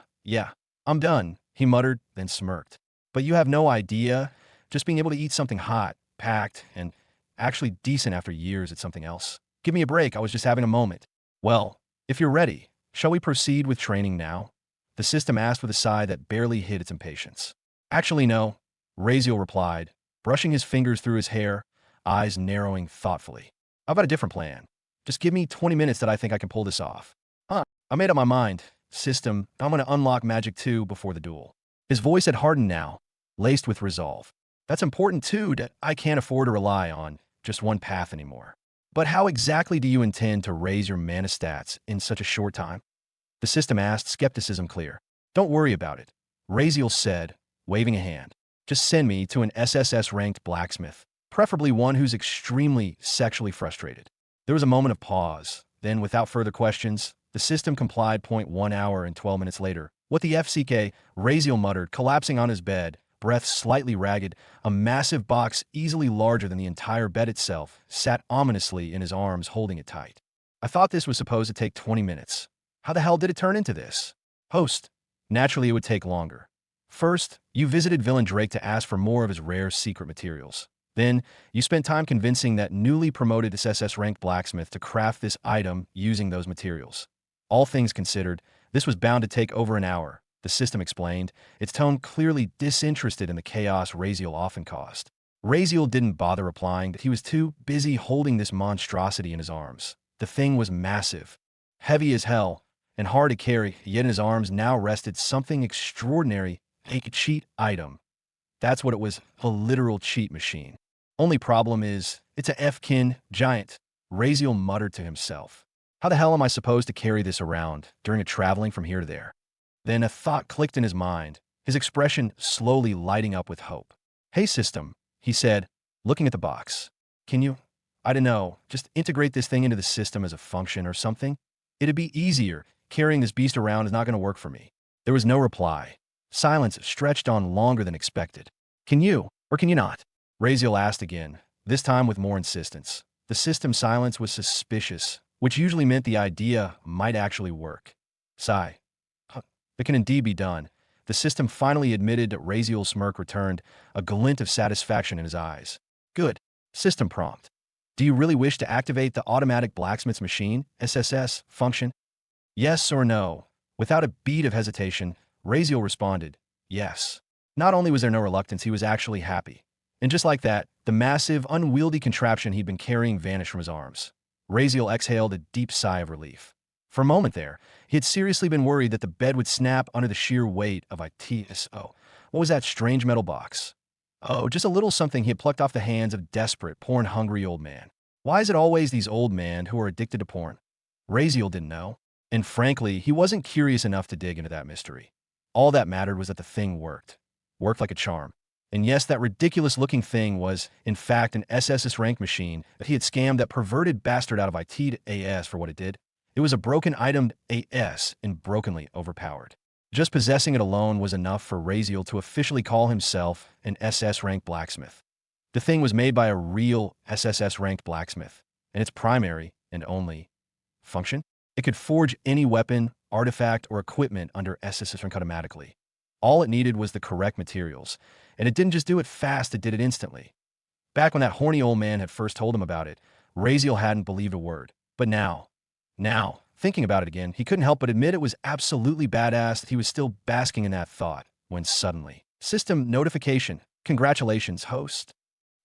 I'm done, he muttered, then smirked. But you have no idea, just being able to eat something hot, packed, and actually decent after years at something else. Give me a break, I was just having a moment. Well, if you're ready, shall we proceed with training now? The system asked with a sigh that barely hid its impatience. Actually, no, Razeal replied, brushing his fingers through his hair, eyes narrowing thoughtfully. I've got a different plan. Just give me 20 minutes that I think I can pull this off. Huh, I made up my mind. System, I'm going to unlock Magic 2 before the duel. His voice had hardened now, laced with resolve. That's important too, that I can't afford to rely on just one path anymore. But how exactly do you intend to raise your mana stats in such a short time? The system asked, skepticism clear. Don't worry about it, Razeal said, waving a hand. Just send me to an SSS-ranked blacksmith, preferably one who's extremely sexually frustrated. There was a moment of pause. Then, without further questions, the system complied. 1 hour and 12 minutes later, what the FCK, Razeal muttered, collapsing on his bed, breath slightly ragged, a massive box easily larger than the entire bed itself sat ominously in his arms, holding it tight. I thought this was supposed to take 20 minutes. How the hell did it turn into this? Host. Naturally, it would take longer. First, you visited Villain Drake to ask for more of his rare secret materials. Then, you spent time convincing that newly promoted SSS-ranked blacksmith to craft this item using those materials. All things considered, this was bound to take over an hour, the system explained, its tone clearly disinterested in the chaos Razeal often caused. Razeal didn't bother replying, that he was too busy holding this monstrosity in his arms. The thing was massive, heavy as hell, and hard to carry, yet in his arms now rested something extraordinary, a cheat item. That's what it was, a literal cheat machine. Only problem is, it's a F-kin giant, Razeal muttered to himself. How the hell am I supposed to carry this around during a traveling from here to there? Then a thought clicked in his mind, his expression slowly lighting up with hope. Hey system, he said, looking at the box. Can you, I don't know, just integrate this thing into the system as a function or something? It'd be easier. Carrying this beast around is not going to work for me. There was no reply. Silence stretched on longer than expected. Can you, or can you not? Razeal asked again, this time with more insistence. The system's silence was suspicious, which usually meant the idea might actually work. Sigh. It can indeed be done. The system finally admitted. Razeal's smirk returned, a glint of satisfaction in his eyes. Good. System prompt. Do you really wish to activate the automatic blacksmith's machine, SSS, function? Yes or no? Without a beat of hesitation, Razeal responded, yes. Not only was there no reluctance, he was actually happy. And just like that, the massive, unwieldy contraption he'd been carrying vanished from his arms. Razeal exhaled a deep sigh of relief. For a moment there, he had seriously been worried that the bed would snap under the sheer weight of ITSO. What was that strange metal box? Oh, just a little something he had plucked off the hands of desperate, porn-hungry old man. Why is it always these old men who are addicted to porn? Razeal didn't know. And frankly, he wasn't curious enough to dig into that mystery. All that mattered was that the thing worked. Worked like a charm. And yes, that ridiculous-looking thing was, in fact, an SSS-rank machine that he had scammed that perverted bastard out of IT to AS for what it did. It was a broken item AS and brokenly overpowered. Just possessing it alone was enough for Razeal to officially call himself an SS-ranked blacksmith. The thing was made by a real SSS-ranked blacksmith, and its primary and only function? It could forge any weapon, artifact, or equipment under SSS-rank automatically. All it needed was the correct materials, and it didn't just do it fast, it did it instantly. Back when that horny old man had first told him about it, Razeal hadn't believed a word. But now, thinking about it again, he couldn't help but admit it was absolutely badass that he was still basking in that thought, when suddenly, system notification, congratulations, host.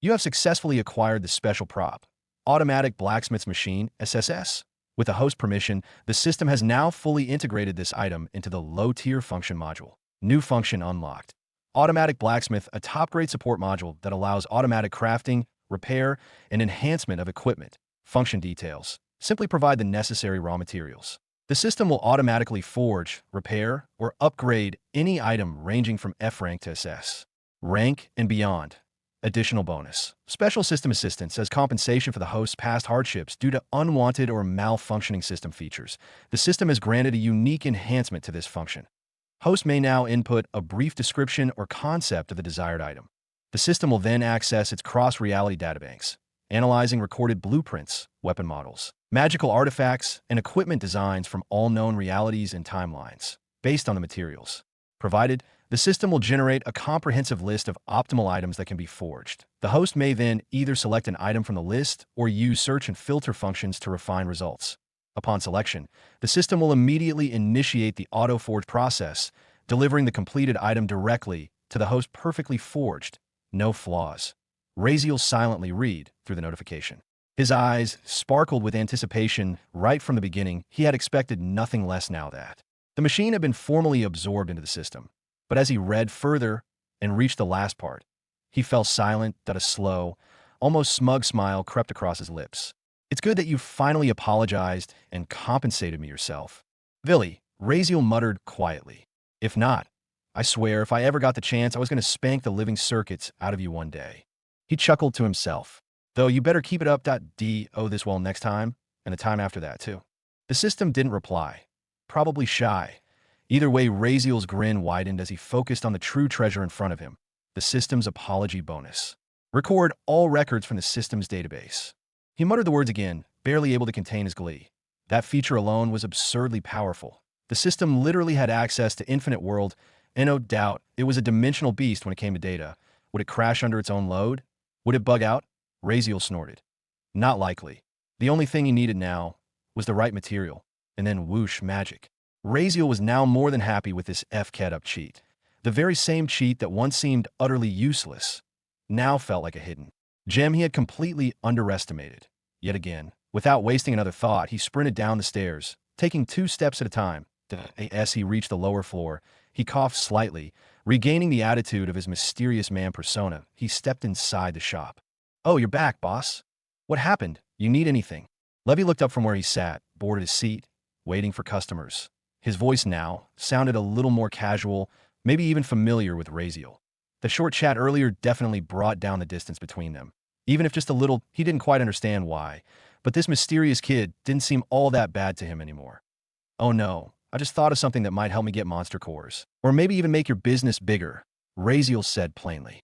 You have successfully acquired the special prop, Automatic Blacksmith's Machine, SSS. With the host permission, the system has now fully integrated this item into the low-tier function module. New function unlocked. Automatic Blacksmith, a top-grade support module that allows automatic crafting, repair, and enhancement of equipment. Function details. Simply provide the necessary raw materials. The system will automatically forge, repair, or upgrade any item ranging from F rank to SS rank and beyond. Additional bonus. Special system assistance as compensation for the host's past hardships due to unwanted or malfunctioning system features. The system has granted a unique enhancement to this function. Host may now input a brief description or concept of the desired item. The system will then access its cross-reality databanks, analyzing recorded blueprints, weapon models, magical artifacts, and equipment designs from all known realities and timelines, based on the materials provided. The system will generate a comprehensive list of optimal items that can be forged. The host may then either select an item from the list or use search and filter functions to refine results. Upon selection, the system will immediately initiate the auto-forge process, delivering the completed item directly to the host perfectly forged, no flaws. Razeal silently read through the notification. His eyes sparkled with anticipation right from the beginning. He had expected nothing less now that the machine had been formally absorbed into the system. But as he read further and reached the last part, he fell silent that a slow, almost smug smile crept across his lips. It's good that you finally apologized and compensated me yourself. Villy, Raziel muttered quietly. If not, I swear if I ever got the chance, I was going to spank the living circuits out of you one day. He chuckled to himself. Though you better keep it up. Do this well next time, and the time after that, too. The system didn't reply. Probably shy. Either way, Raziel's grin widened as he focused on the true treasure in front of him, the system's apology bonus. Record all records from the system's database. He muttered the words again, barely able to contain his glee. That feature alone was absurdly powerful. The system literally had access to infinite world, and no doubt it was a dimensional beast when it came to data. Would it crash under its own load? Would it bug out? Raziel snorted. Not likely. The only thing he needed now was the right material, and then whoosh, magic. Raziel was now more than happy with this F-cat-up cheat. The very same cheat that once seemed utterly useless now felt like a hidden gem he had completely underestimated. Yet again, without wasting another thought, he sprinted down the stairs, taking 2 steps at a time. As he reached the lower floor, he coughed slightly, regaining the attitude of his mysterious man persona. He stepped inside the shop. Oh, you're back, boss. What happened? You need anything? Levy looked up from where he sat, bored at his seat, waiting for customers. His voice now sounded a little more casual, maybe even familiar with Raziel. The short chat earlier definitely brought down the distance between them. Even if just a little, he didn't quite understand why. But this mysterious kid didn't seem all that bad to him anymore. Oh no, I just thought of something that might help me get monster cores. Or maybe even make your business bigger, Raziel said plainly.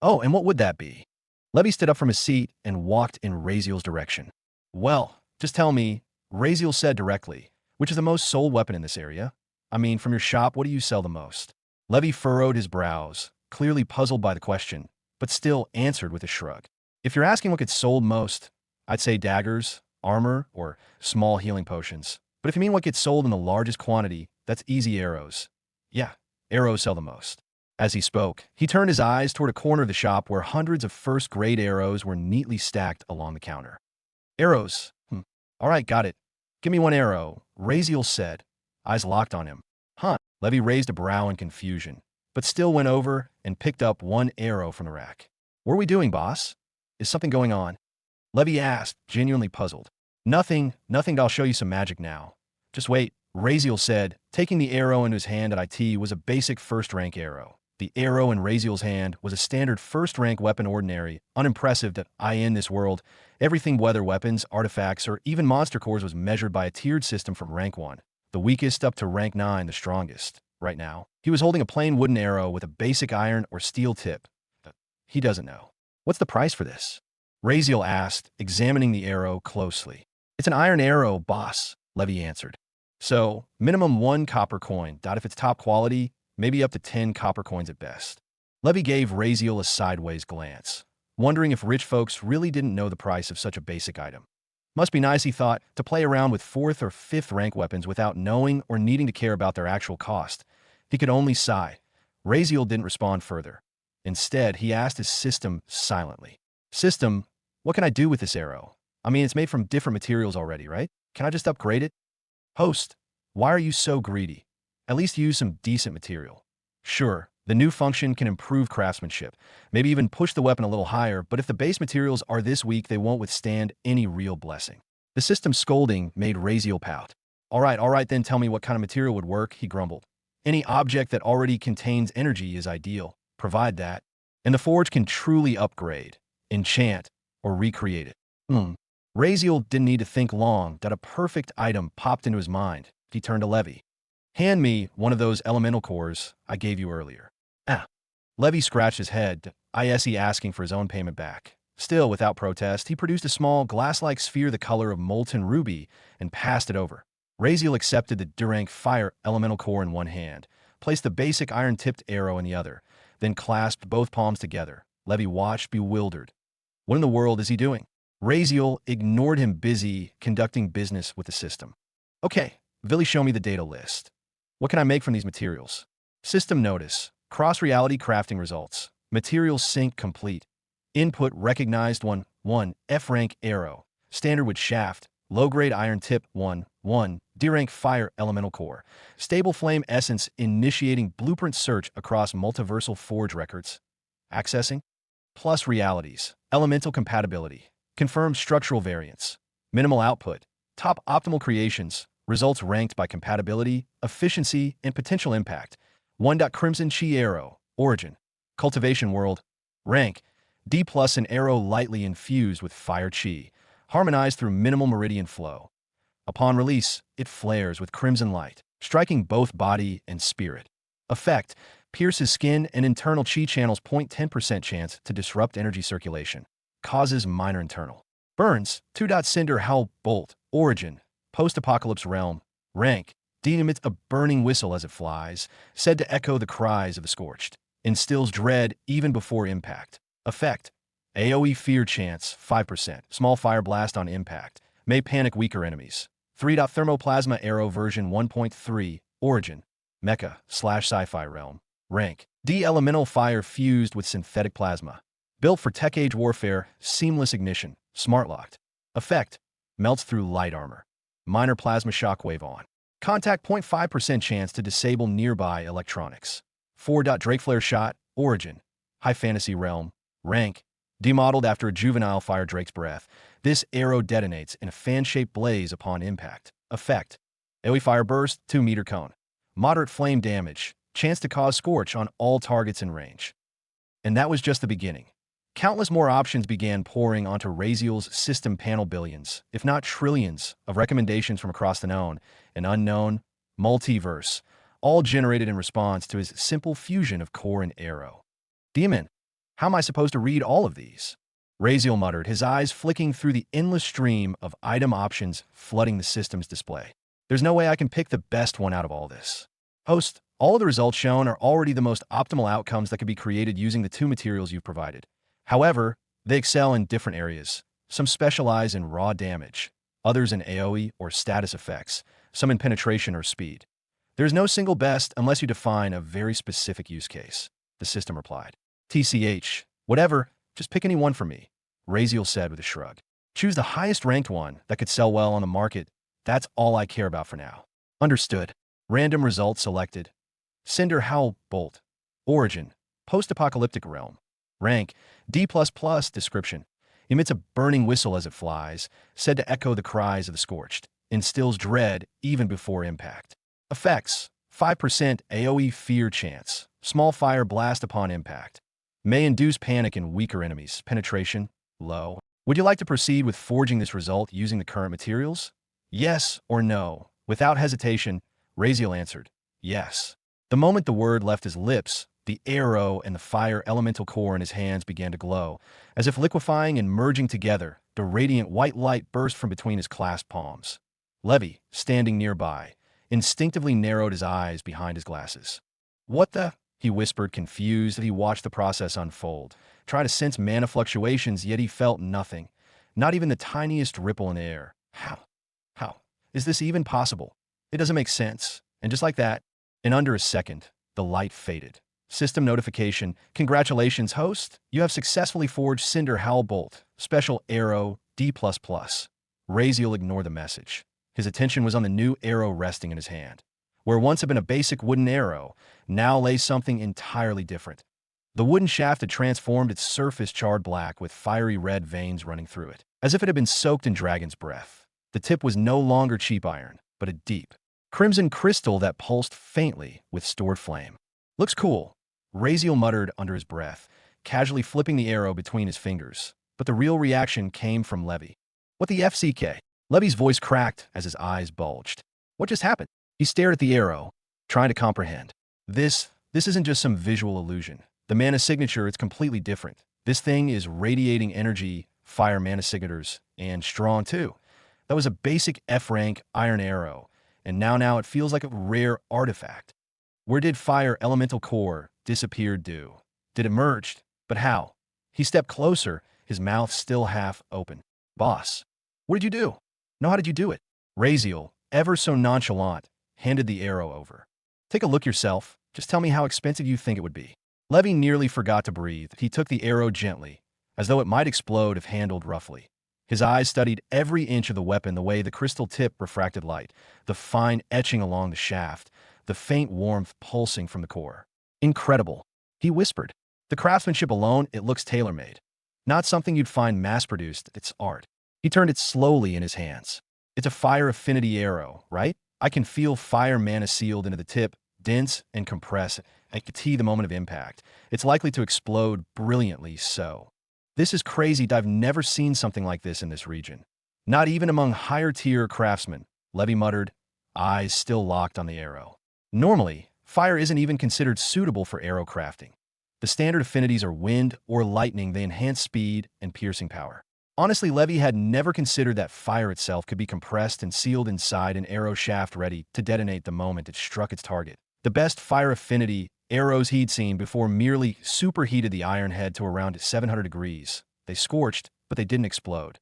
Oh, and what would that be? Levy stood up from his seat and walked in Raziel's direction. Well, just tell me, Raziel said directly, which is the most sold weapon in this area? I mean, from your shop, what do you sell the most? Levy furrowed his brows, clearly puzzled by the question, but still answered with a shrug. If you're asking what gets sold most, I'd say daggers, armor, or small healing potions. But if you mean what gets sold in the largest quantity, that's easy arrows. Yeah, arrows sell the most. As he spoke, he turned his eyes toward a corner of the shop where hundreds of first-grade arrows were neatly stacked along the counter. Arrows. All right, got it. Give me 1 arrow, Raziel said, eyes locked on him. Huh. Levy raised a brow in confusion, but still went over and picked up 1 arrow from the rack. What are we doing, boss? Is something going on? Levy asked, genuinely puzzled. Nothing, I'll show you some magic now. Just wait, Raziel said, taking the arrow into his hand. It was a basic first-rank arrow. The arrow in Raziel's hand was a standard first-rank weapon, ordinary, unimpressive that in this world, everything weather weapons, artifacts, or even monster cores was measured by a tiered system from rank 1, the weakest up to rank 9, the strongest. Right now, he was holding a plain wooden arrow with a basic iron or steel tip. He doesn't know. What's the price for this? Raziel asked, examining the arrow closely. It's an iron arrow, boss, Levy answered. So, minimum 1 copper coin. If it's top quality, maybe up to 10 copper coins at best. Levy gave Raziel a sideways glance, wondering if rich folks really didn't know the price of such a basic item. Must be nice, he thought, to play around with 4th or 5th rank weapons without knowing or needing to care about their actual cost. He could only sigh. Raziel didn't respond further. Instead, he asked his system silently. System, what can I do with this arrow? I mean, it's made from different materials already, right? Can I just upgrade it? Host, why are you so greedy? At least use some decent material. Sure, the new function can improve craftsmanship, maybe even push the weapon a little higher, but if the base materials are this weak, they won't withstand any real blessing. The system's scolding made Raziel pout. All right, then tell me what kind of material would work, he grumbled. Any object that already contains energy is ideal. Provide that, and the forge can truly upgrade, enchant, or recreate it. Raziel didn't need to think long that a perfect item popped into his mind. He turned to Levy. Hand me one of those elemental cores I gave you earlier. Levy scratched his head, asking for his own payment back. Still, without protest, he produced a small, glass-like sphere the color of molten ruby and passed it over. Raziel accepted the Durrank Fire elemental core in one hand, placed the basic iron-tipped arrow in the other, then clasped both palms together. Levy watched, bewildered. What in the world is he doing? Raziel ignored him, busy conducting business with the system. Okay, Villy, show me the data list. What can I make from these materials? System notice. Cross-reality crafting results. Materials sync complete. Input recognized 1 F-rank arrow. Standard wood shaft, low-grade iron tip 1 D-rank fire elemental core, stable flame essence initiating blueprint search across multiversal forge records. Accessing? Plus realities, elemental compatibility, confirmed structural variance, minimal output, top optimal creations, results ranked by compatibility, efficiency, and potential impact. 1. Crimson Chi Arrow, Origin, Cultivation World, Rank, D+, an arrow lightly infused with fire chi, harmonized through minimal meridian flow. Upon release, it flares with crimson light, striking both body and spirit. Effect: pierces skin and internal chi channels. 10% chance to disrupt energy circulation. Causes minor internal burns. 2. Cinder Howl Bolt, Origin, Post-Apocalypse Realm, Rank, D emits a burning whistle as it flies, said to echo the cries of the scorched. Instills dread even before impact. Effect: AoE fear chance 5%. Small fire blast on impact. May panic weaker enemies. 3. Thermoplasma Arrow version 1.3, Origin, Mecha/Sci-Fi Realm, Rank, D elemental fire fused with synthetic plasma. Built for tech age warfare, seamless ignition, smart locked. Effect: melts through light armor. Minor plasma shockwave on. Contact 0.5% chance to disable nearby electronics. 4. Drakeflare Shot, Origin, High Fantasy Realm, Rank, demodeled after a juvenile fire drake's breath. This arrow detonates in a fan-shaped blaze upon impact. Effect: AoE fire burst, 2-meter cone. Moderate flame damage, chance to cause scorch on all targets in range. And that was just the beginning. Countless more options began pouring onto Razeal's system panel. Billions, if not trillions, of recommendations from across the known and unknown multiverse, all generated in response to his simple fusion of core and arrow. Demon, how am I supposed to read all of these? Razeal muttered, his eyes flicking through the endless stream of item options flooding the system's display. There's no way I can pick the best one out of all this. Host, all of the results shown are already the most optimal outcomes that could be created using the 2 materials you've provided. However, they excel in different areas. Some specialize in raw damage, others in AoE or status effects, some in penetration or speed. There's no single best unless you define a very specific use case, the system replied. TCH, whatever, just pick any one for me, Razeal said with a shrug. Choose the highest ranked one that could sell well on the market. That's all I care about for now. Understood. Random result selected. Cinder Howl Bolt, Origin, Post-Apocalyptic Realm, Rank, D++. Description: emits a burning whistle as it flies, said to echo the cries of the scorched. Instills dread even before impact. Effects: 5% AoE fear chance. Small fire blast upon impact. May induce panic in weaker enemies. Penetration: low. Would you like to proceed with forging this result using the current materials? Yes or no? Without hesitation, Razeal answered, yes. The moment the word left his lips, the arrow and the fire elemental core in his hands began to glow, as if liquefying and merging together. The radiant white light burst from between his clasped palms. Levy, standing nearby, instinctively narrowed his eyes behind his glasses. What the? He whispered, confused as he watched the process unfold, trying to sense mana fluctuations, yet he felt nothing, not even the tiniest ripple in air. How? Is this even possible? It doesn't make sense. And just like that, in under a second, the light faded. System notification: congratulations, host. You have successfully forged Cinder Howl Bolt, Special Arrow, D++. Razeal ignored the message. His attention was on the new arrow resting in his hand. Where once had been a basic wooden arrow, now lay something entirely different. The wooden shaft had transformed, its surface charred black with fiery red veins running through it, as if it had been soaked in dragon's breath. The tip was no longer cheap iron, but a deep, crimson crystal that pulsed faintly with stored flame. Looks cool, Razeal muttered under his breath, casually flipping the arrow between his fingers. But the real reaction came from Levy. What the FCK? Levy's voice cracked as his eyes bulged. What just happened? He stared at the arrow, trying to comprehend. This isn't just some visual illusion. The mana signature, it's completely different. This thing is radiating energy, fire mana signatures, and strong too. That was a basic F-rank iron arrow, and now it feels like a rare artifact. Where did fire elemental core disappear due? Did it merge? But how? He stepped closer, his mouth still half open. Boss, what did you do? No, how did you do it? Razeal, ever so nonchalant, handed the arrow over. Take a look yourself. Just tell me how expensive you think it would be. Levy nearly forgot to breathe. He took the arrow gently, as though it might explode if handled roughly. His eyes studied every inch of the weapon, the way the crystal tip refracted light, the fine etching along the shaft, the faint warmth pulsing from the core. Incredible, he whispered. The craftsmanship alone, it looks tailor-made. Not something you'd find mass-produced, it's art. He turned it slowly in his hands. It's a fire affinity arrow, right? I can feel fire mana sealed into the tip, dense and compressed. I can see the moment of impact. It's likely to explode brilliantly so. This is crazy. I've never seen something like this in this region. Not even among higher-tier craftsmen, Levy muttered, eyes still locked on the arrow. Normally, fire isn't even considered suitable for arrow crafting. The standard affinities are wind or lightning. They enhance speed and piercing power. Honestly, Levy had never considered that fire itself could be compressed and sealed inside an arrow shaft ready to detonate the moment it struck its target. The best fire affinity arrows he'd seen before merely superheated the iron head to around 700 degrees. They scorched, but they didn't explode.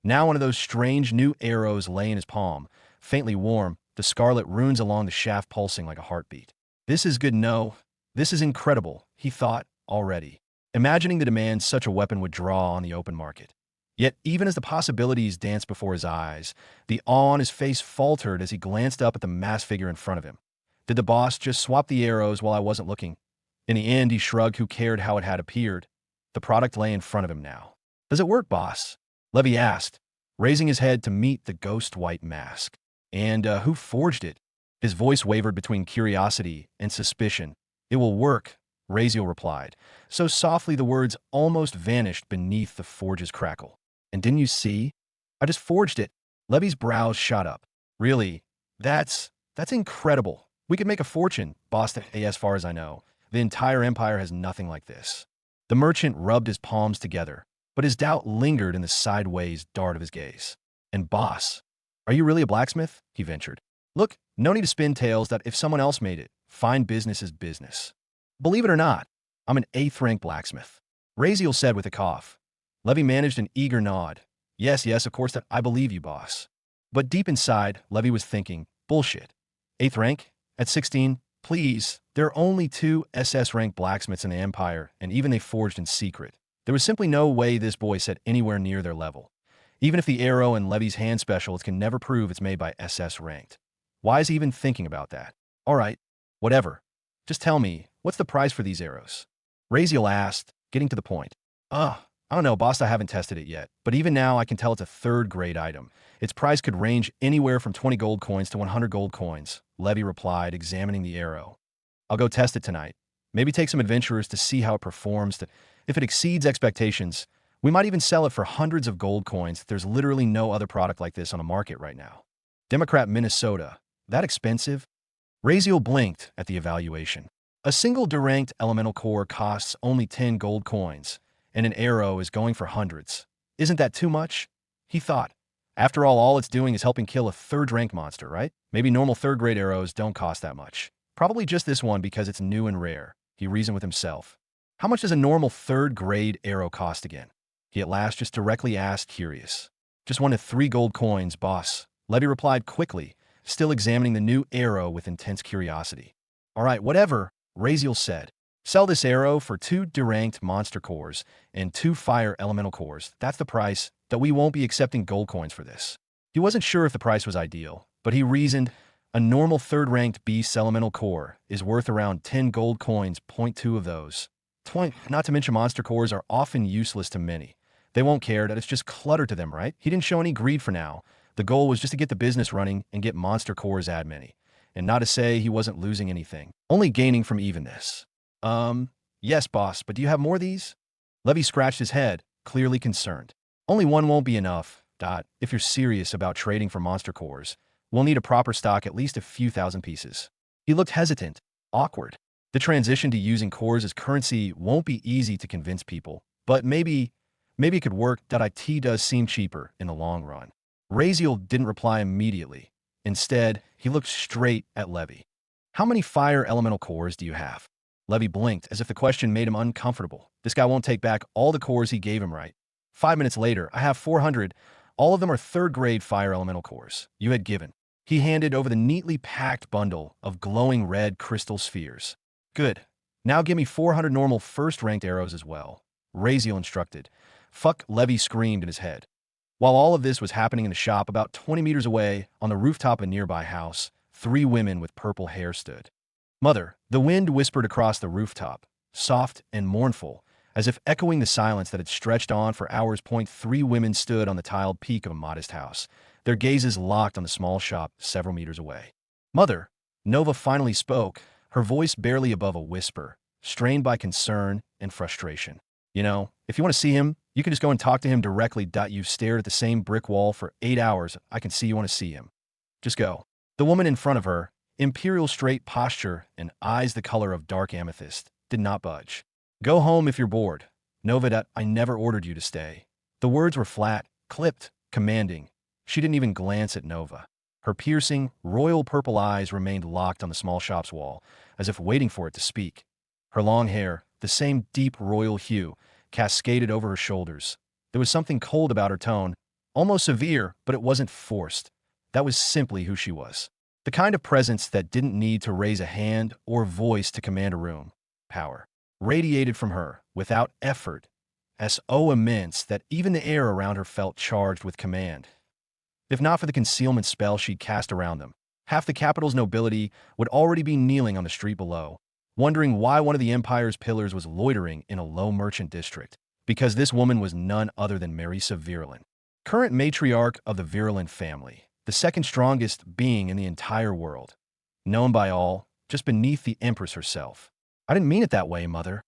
Now one of those strange new arrows lay in his palm, faintly warm, the scarlet runes along the shaft pulsing like a heartbeat. This is good, no. This is incredible, he thought, already, imagining the demand such a weapon would draw on the open market. Yet, even as the possibilities danced before his eyes, the awe on his face faltered as he glanced up at the masked figure in front of him. Did the boss just swap the arrows while I wasn't looking? In the end, he shrugged. Who cared how it had appeared? The product lay in front of him now. Does it work, boss? Levy asked, raising his head to meet the ghost white mask. And who forged it? His voice wavered between curiosity and suspicion. It will work, Razeal replied, so softly the words almost vanished beneath the forge's crackle. And didn't you see? I just forged it. Levy's brows shot up. Really? That's incredible. We could make a fortune, boss. As far as I know, the entire empire has nothing like this. The merchant rubbed his palms together, but his doubt lingered in the sideways dart of his gaze. And boss, are you really a blacksmith? He ventured. Look, no need to spin tales that if someone else made it, fine business is business. Believe it or not, I'm an 8th rank blacksmith, Razeal said with a cough. Levy managed an eager nod. Yes, of course that I believe you, boss. But deep inside, Levy was thinking, bullshit. 8th rank? At 16? Please, there are only 2 SS-rank blacksmiths in the Empire, and even they forged in secret. There was simply no way this boy set anywhere near their level. Even if the arrow and Levy's hand special, it can never prove it's made by SS-ranked. Why is he even thinking about that? All right, whatever. Just tell me, what's the price for these arrows? Razeal asked, getting to the point. I don't know, boss, I haven't tested it yet, but even now I can tell it's a 3rd-grade item. Its price could range anywhere from 20 gold coins to 100 gold coins, Levy replied, examining the arrow. I'll go test it tonight. Maybe take some adventurers to see how it performs. If it exceeds expectations, we might even sell it for hundreds of gold coins. There's literally no other product like this on the market right now. Democrat, Minnesota. That expensive? Razeal blinked at the evaluation. A single deranked elemental core costs only 10 gold coins, and an arrow is going for hundreds. Isn't that too much? He thought. After all it's doing is helping kill a 3rd-rank monster, right? Maybe normal 3rd-grade arrows don't cost that much. Probably just this one because it's new and rare, he reasoned with himself. How much does a normal 3rd-grade arrow cost again? He at last just directly asked, curious. Just 1 to 3 gold coins, boss, Levy replied quickly, still examining the new arrow with intense curiosity. All right, whatever, Razeal said. Sell this arrow for 2 deranked monster cores and 2 fire elemental cores. That's the price, that we won't be accepting gold coins for this. He wasn't sure if the price was ideal, but he reasoned a normal 3rd-ranked beast elemental core is worth around 10 gold coins, 0.2 of those. Not to mention monster cores are often useless to many. They won't care that it's just clutter to them, right? He didn't show any greed for now. The goal was just to get the business running and get monster cores add many. And not to say he wasn't losing anything, only gaining from evenness. Yes, boss, but do you have more of these? Levy scratched his head, clearly concerned. Only 1 won't be enough, if you're serious about trading for monster cores. We'll need a proper stock, at least a few thousand pieces. He looked hesitant, awkward. The transition to using cores as currency won't be easy to convince people, but maybe it could work. It does seem cheaper in the long run. Razeal didn't reply immediately. Instead, he looked straight at Levy. How many fire elemental cores do you have? Levy blinked as if the question made him uncomfortable. This guy won't take back all the cores he gave him, right? 5 minutes later, I have 400. All of them are 3rd-grade fire elemental cores you had given. He handed over the neatly packed bundle of glowing red crystal spheres. Good. Now give me 400 normal 1st-ranked arrows as well, Razeal instructed. Fuck, Levy screamed in his head. While all of this was happening in the shop about 20 meters away, on the rooftop of a nearby house, three women with purple hair stood. Mother, the wind whispered across the rooftop, soft and mournful, as if echoing the silence that had stretched on for hours. Three women stood on the tiled peak of a modest house, their gazes locked on the small shop several meters away. Mother, Nova finally spoke, her voice barely above a whisper, strained by concern and frustration. You know, if you want to see him, you can just go and talk to him directly. You've stared at the same brick wall for 8 hours. I can see you want to see him. Just go. The woman in front of her, imperial straight posture and eyes the color of dark amethyst, did not budge. Go home if you're bored. Nova, I never ordered you to stay. The words were flat, clipped, commanding. She didn't even glance at Nova. Her piercing, royal purple eyes remained locked on the small shop's wall, as if waiting for it to speak. Her long hair, the same deep royal hue, cascaded over her shoulders. There was something cold about her tone, almost severe, but it wasn't forced. That was simply who she was. The kind of presence that didn't need to raise a hand or voice to command a room. Power radiated from her, without effort, so immense that even the air around her felt charged with command. If not for the concealment spell she'd cast around them, half the capital's nobility would already be kneeling on the street below, wondering why one of the empire's pillars was loitering in a low merchant district, because this woman was none other than Marisa Virulent, current matriarch of the Virulent family, the second strongest being in the entire world, known by all, just beneath the Empress herself. I didn't mean it that way, Mother,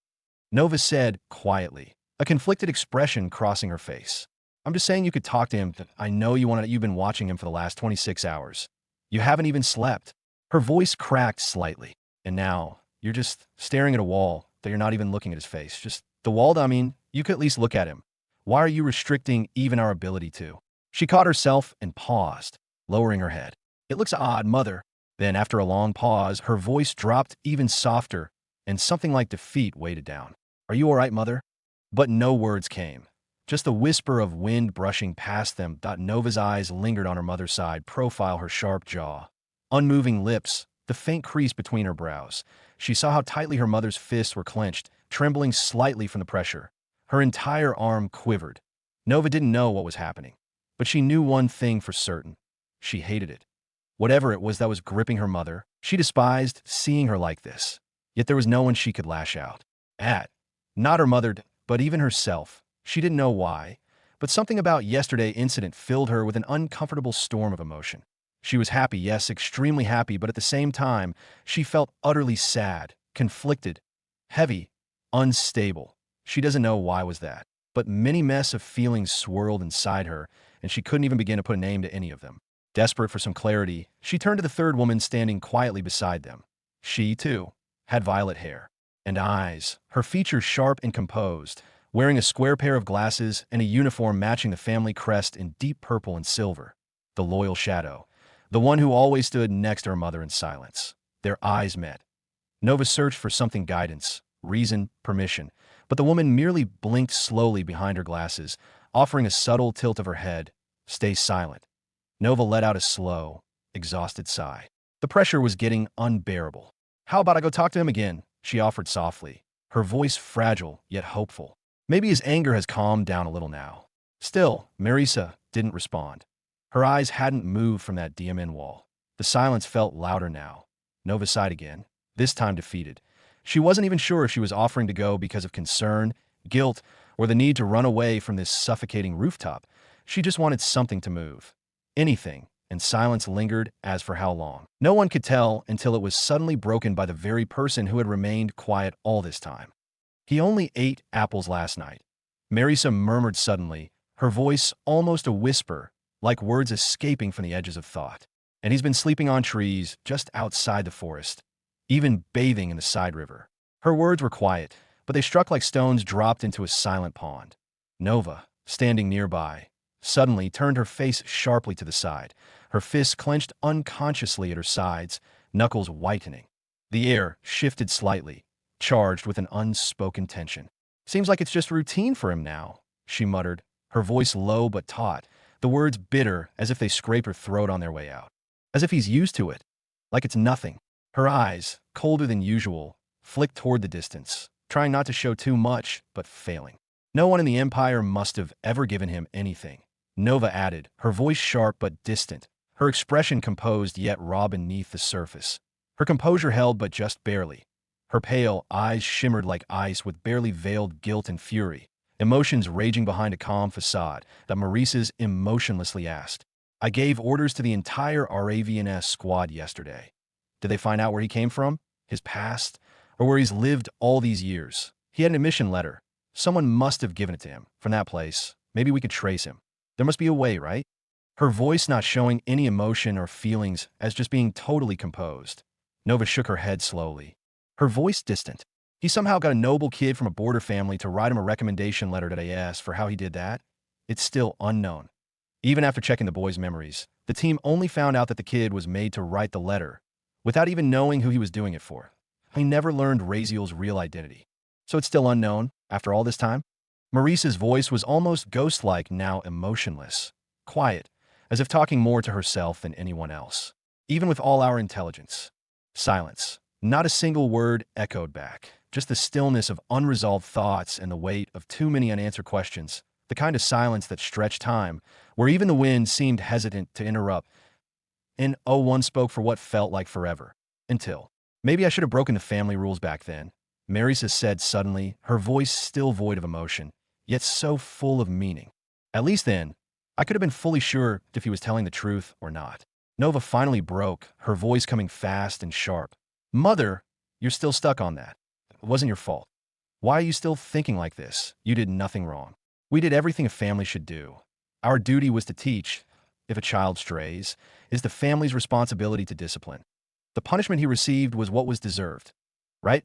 Nova said quietly, a conflicted expression crossing her face. I'm just saying you could talk to him. I know you've been watching him for the last 26 hours. You haven't even slept. Her voice cracked slightly. And now, you're just staring at a wall that you're not even looking at his face. Just the wall, you could at least look at him. Why are you restricting even our ability to? She caught herself and paused, lowering her head. It looks odd, Mother. Then, after a long pause, her voice dropped even softer, and something like defeat weighted down. Are you all right, Mother? But no words came. Just the whisper of wind brushing past them. Nova's eyes lingered on her mother's side, profile her sharp jaw. Unmoving lips, the faint crease between her brows. She saw how tightly her mother's fists were clenched, trembling slightly from the pressure. Her entire arm quivered. Nova didn't know what was happening, but she knew one thing for certain. She hated it. Whatever it was that was gripping her mother, she despised seeing her like this. Yet there was no one she could lash out at. Not her mother, but even herself. She didn't know why, but something about yesterday's incident filled her with an uncomfortable storm of emotion. She was happy, yes, extremely happy, but at the same time, she felt utterly sad, conflicted, heavy, unstable. She doesn't know why was that, but many mess of feelings swirled inside her, and she couldn't even begin to put a name to any of them. Desperate for some clarity, she turned to the third woman standing quietly beside them. She, too, had violet hair and eyes, her features sharp and composed, wearing a square pair of glasses and a uniform matching the family crest in deep purple and silver. The loyal shadow, the one who always stood next to her mother in silence. Their eyes met. Nova searched for something, guidance, reason, permission, but the woman merely blinked slowly behind her glasses, offering a subtle tilt of her head. Stay silent. Nova let out a slow, exhausted sigh. The pressure was getting unbearable. How about I go talk to him again? She offered softly, her voice fragile yet hopeful. Maybe his anger has calmed down a little now. Still, Marisa didn't respond. Her eyes hadn't moved from that DMN wall. The silence felt louder now. Nova sighed again, this time defeated. She wasn't even sure if she was offering to go because of concern, guilt, or the need to run away from this suffocating rooftop. She just wanted something to move. Anything. And silence lingered. As for how long, no one could tell, until it was suddenly broken by the very person who had remained quiet all this time. He only ate apples last night. Marisa murmured suddenly, her voice almost a whisper, like words escaping from the edges of thought. And he's been sleeping on trees just outside the forest, even bathing in the side river. Her words were quiet, but they struck like stones dropped into a silent pond. Nova, standing nearby, suddenly turned her face sharply to the side, her fists clenched unconsciously at her sides, knuckles whitening. The air shifted slightly, charged with an unspoken tension. Seems like it's just routine for him now, she muttered, her voice low but taut, the words bitter as if they scraped her throat on their way out. As if he's used to it, like it's nothing. Her eyes, colder than usual, flicked toward the distance, trying not to show too much, but failing. No one in the Empire must have ever given him anything. Nova added, her voice sharp but distant, her expression composed yet raw beneath the surface. Her composure held but just barely. Her pale eyes shimmered like ice with barely veiled guilt and fury, emotions raging behind a calm facade that Maurice's emotionlessly asked. I gave orders to the entire RAVNS squad yesterday. Did they find out where he came from? His past? Or where he's lived all these years? He had an admission letter. Someone must have given it to him from that place. Maybe we could trace him. There must be a way, right? Her voice not showing any emotion or feelings as just being totally composed. Nova shook her head slowly. Her voice distant. He somehow got a noble kid from a border family to write him a recommendation letter to AS for how he did that. It's still unknown. Even after checking the boy's memories, the team only found out that the kid was made to write the letter, without even knowing who he was doing it for. He never learned Razeal's real identity. So it's still unknown, after all this time? Maurice's voice was almost ghost-like, now emotionless. Quiet, as if talking more to herself than anyone else. Even with all our intelligence. Silence. Not a single word echoed back. Just the stillness of unresolved thoughts and the weight of too many unanswered questions. The kind of silence that stretched time, where even the wind seemed hesitant to interrupt. And one spoke for what felt like forever. Until. Maybe I should have broken the family rules back then. Marisa said suddenly, her voice still void of emotion, yet so full of meaning. At least then, I could have been fully sure if he was telling the truth or not. Nova finally broke, her voice coming fast and sharp. Mother, you're still stuck on that. It wasn't your fault. Why are you still thinking like this? You did nothing wrong. We did everything a family should do. Our duty was to teach. If a child strays, it is the family's responsibility to discipline. The punishment he received was what was deserved. Right?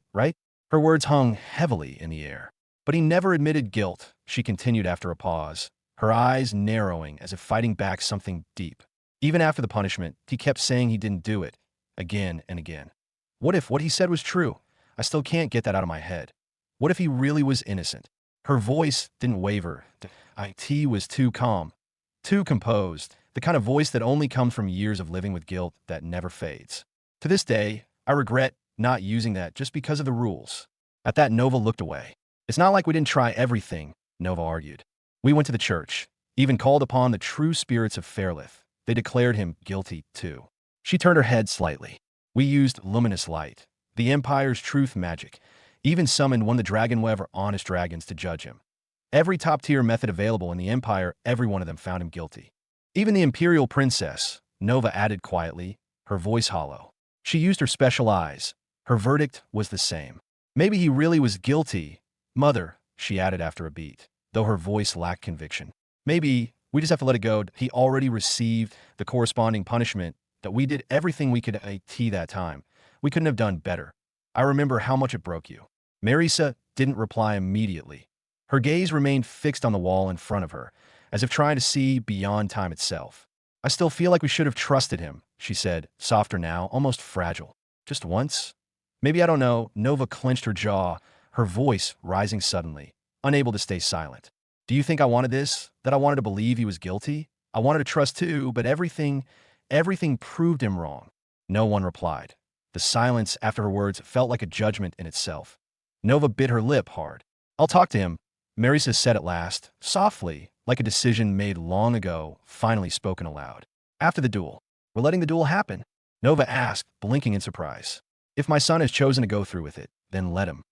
Her words hung heavily in the air. But he never admitted guilt, she continued after a pause, her eyes narrowing as if fighting back something deep. Even after the punishment, he kept saying he didn't do it, again and again. What if what he said was true? I still can't get that out of my head. What if he really was innocent? Her voice didn't waver. It was too calm, too composed, the kind of voice that only comes from years of living with guilt that never fades. To this day, I regret not using that just because of the rules. At that, Nova looked away. It's not like we didn't try everything, Nova argued. We went to the church, even called upon the true spirits of Fairlith. They declared him guilty, too. She turned her head slightly. We used luminous light, the Empire's truth magic, even summoned one of the Dragonweaver honest dragons to judge him. Every top-tier method available in the Empire, every one of them found him guilty. Even the Imperial Princess, Nova added quietly, her voice hollow. She used her special eyes. Her verdict was the same. Maybe he really was guilty. Mother, she added after a beat, though her voice lacked conviction. Maybe we just have to let it go. He already received the corresponding punishment, that we did everything we could at that time. We couldn't have done better. I remember how much it broke you. Marisa didn't reply immediately. Her gaze remained fixed on the wall in front of her, as if trying to see beyond time itself. I still feel like we should have trusted him, she said, softer now, almost fragile. Just once? Maybe, I don't know. Nova clenched her jaw, her voice rising suddenly, unable to stay silent. Do you think I wanted this? That I wanted to believe he was guilty? I wanted to trust too, but everything proved him wrong. No one replied. The silence after her words felt like a judgment in itself. Nova bit her lip hard. I'll talk to him, Marisa said at last, softly, like a decision made long ago, finally spoken aloud. After the duel. We're letting the duel happen? Nova asked, blinking in surprise. If my son has chosen to go through with it, then let him.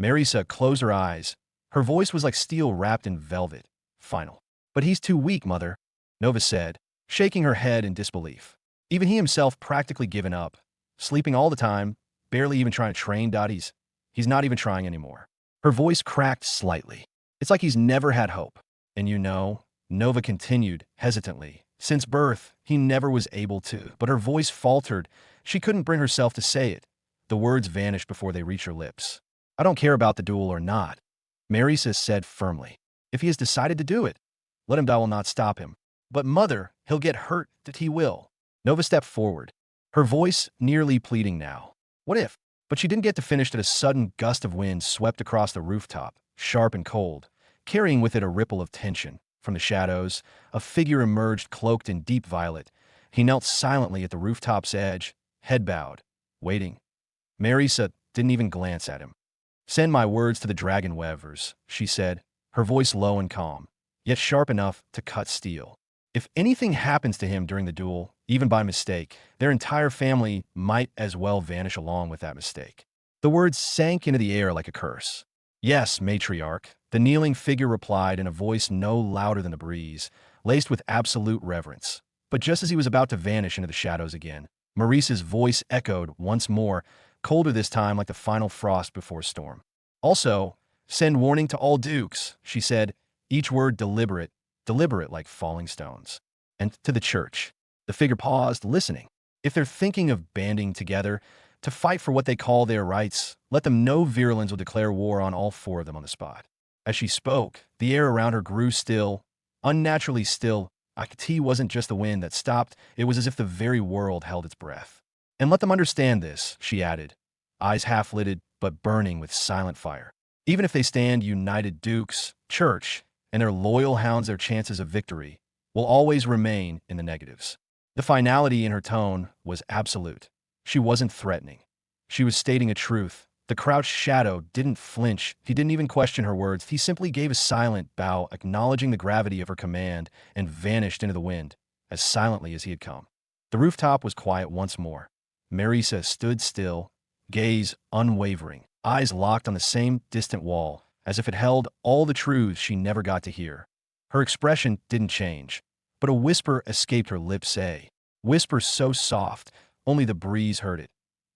Marisa closed her eyes. Her voice was like steel wrapped in velvet. Final. But he's too weak, Mother, Nova said, shaking her head in disbelief. Even he himself practically given up. Sleeping all the time, barely even trying to train Dotties. He's not even trying anymore. Her voice cracked slightly. It's like he's never had hope. And you know, Nova continued, hesitantly, since birth, he never was able to. But her voice faltered. She couldn't bring herself to say it. The words vanished before they reached her lips. I don't care about the duel or not, Marisa said firmly. If he has decided to do it, let him die will not stop him. But Mother, he'll get hurt, that he will. Nova stepped forward, her voice nearly pleading now. What if? But she didn't get to finish till a sudden gust of wind swept across the rooftop, sharp and cold, carrying with it a ripple of tension. From the shadows, a figure emerged cloaked in deep violet. He knelt silently at the rooftop's edge, head bowed, waiting. Marisa didn't even glance at him. Send my words to the Dragonweavers, she said, her voice low and calm, yet sharp enough to cut steel. If anything happens to him during the duel, even by mistake, their entire family might as well vanish along with that mistake. The words sank into the air like a curse. Yes, matriarch, the kneeling figure replied in a voice no louder than the breeze, laced with absolute reverence. But just as he was about to vanish into the shadows again, Maurice's voice echoed once more, colder this time like the final frost before storm. Also, send warning to all dukes, she said, each word deliberate, deliberate like falling stones. And to the church. The figure paused, listening. If they're thinking of banding together to fight for what they call their rights, let them know Virulens will declare war on all four of them on the spot. As she spoke, the air around her grew still, unnaturally still. Akati wasn't just the wind that stopped, it was as if the very world held its breath. And let them understand this, she added, eyes half-lidded but burning with silent fire. Even if they stand united dukes, church, and their loyal hounds, their chances of victory will always remain in the negatives. The finality in her tone was absolute. She wasn't threatening. She was stating a truth. The crouched shadow didn't flinch. He didn't even question her words. He simply gave a silent bow, acknowledging the gravity of her command, and vanished into the wind, as silently as he had come. The rooftop was quiet once more. Marisa stood still, gaze unwavering, eyes locked on the same distant wall, as if it held all the truths she never got to hear. Her expression didn't change, but a whisper escaped her lips, a whisper so soft, only the breeze heard it.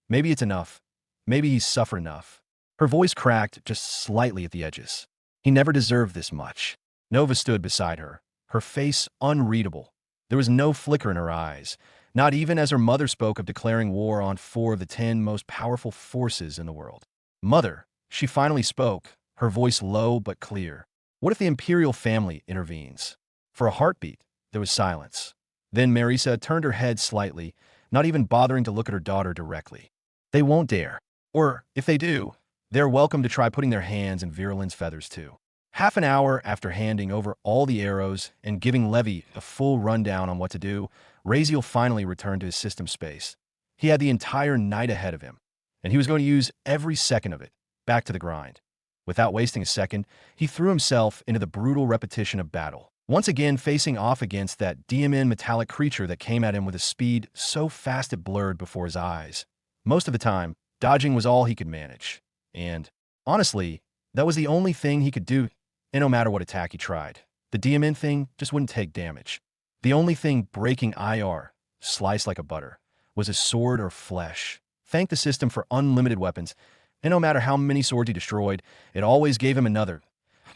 Maybe it's enough. Maybe he's suffered enough. Her voice cracked just slightly at the edges. He never deserved this much. Nova stood beside her, her face unreadable. There was no flicker in her eyes, not even as her mother spoke of declaring war on 4 of the 10 most powerful forces in the world. Mother, she finally spoke, her voice low but clear. What if the imperial family intervenes? For a heartbeat, there was silence. Then Marisa turned her head slightly, not even bothering to look at her daughter directly. They won't dare. Or, if they do, they're welcome to try putting their hands in Virulen's feathers too. Half an hour after handing over all the arrows and giving Levy a full rundown on what to do, Razeal finally returned to his system space. He had the entire night ahead of him, and he was going to use every second of it. Back to the grind. Without wasting a second, he threw himself into the brutal repetition of battle, once again facing off against that DMN metallic creature that came at him with a speed so fast it blurred before his eyes. Most of the time, dodging was all he could manage. And, honestly, that was the only thing he could do, and no matter what attack he tried. The DMN thing just wouldn't take damage. The only thing breaking IR, sliced like a butter, was his sword or flesh. Thank the system for unlimited weapons, and no matter how many swords he destroyed, it always gave him another.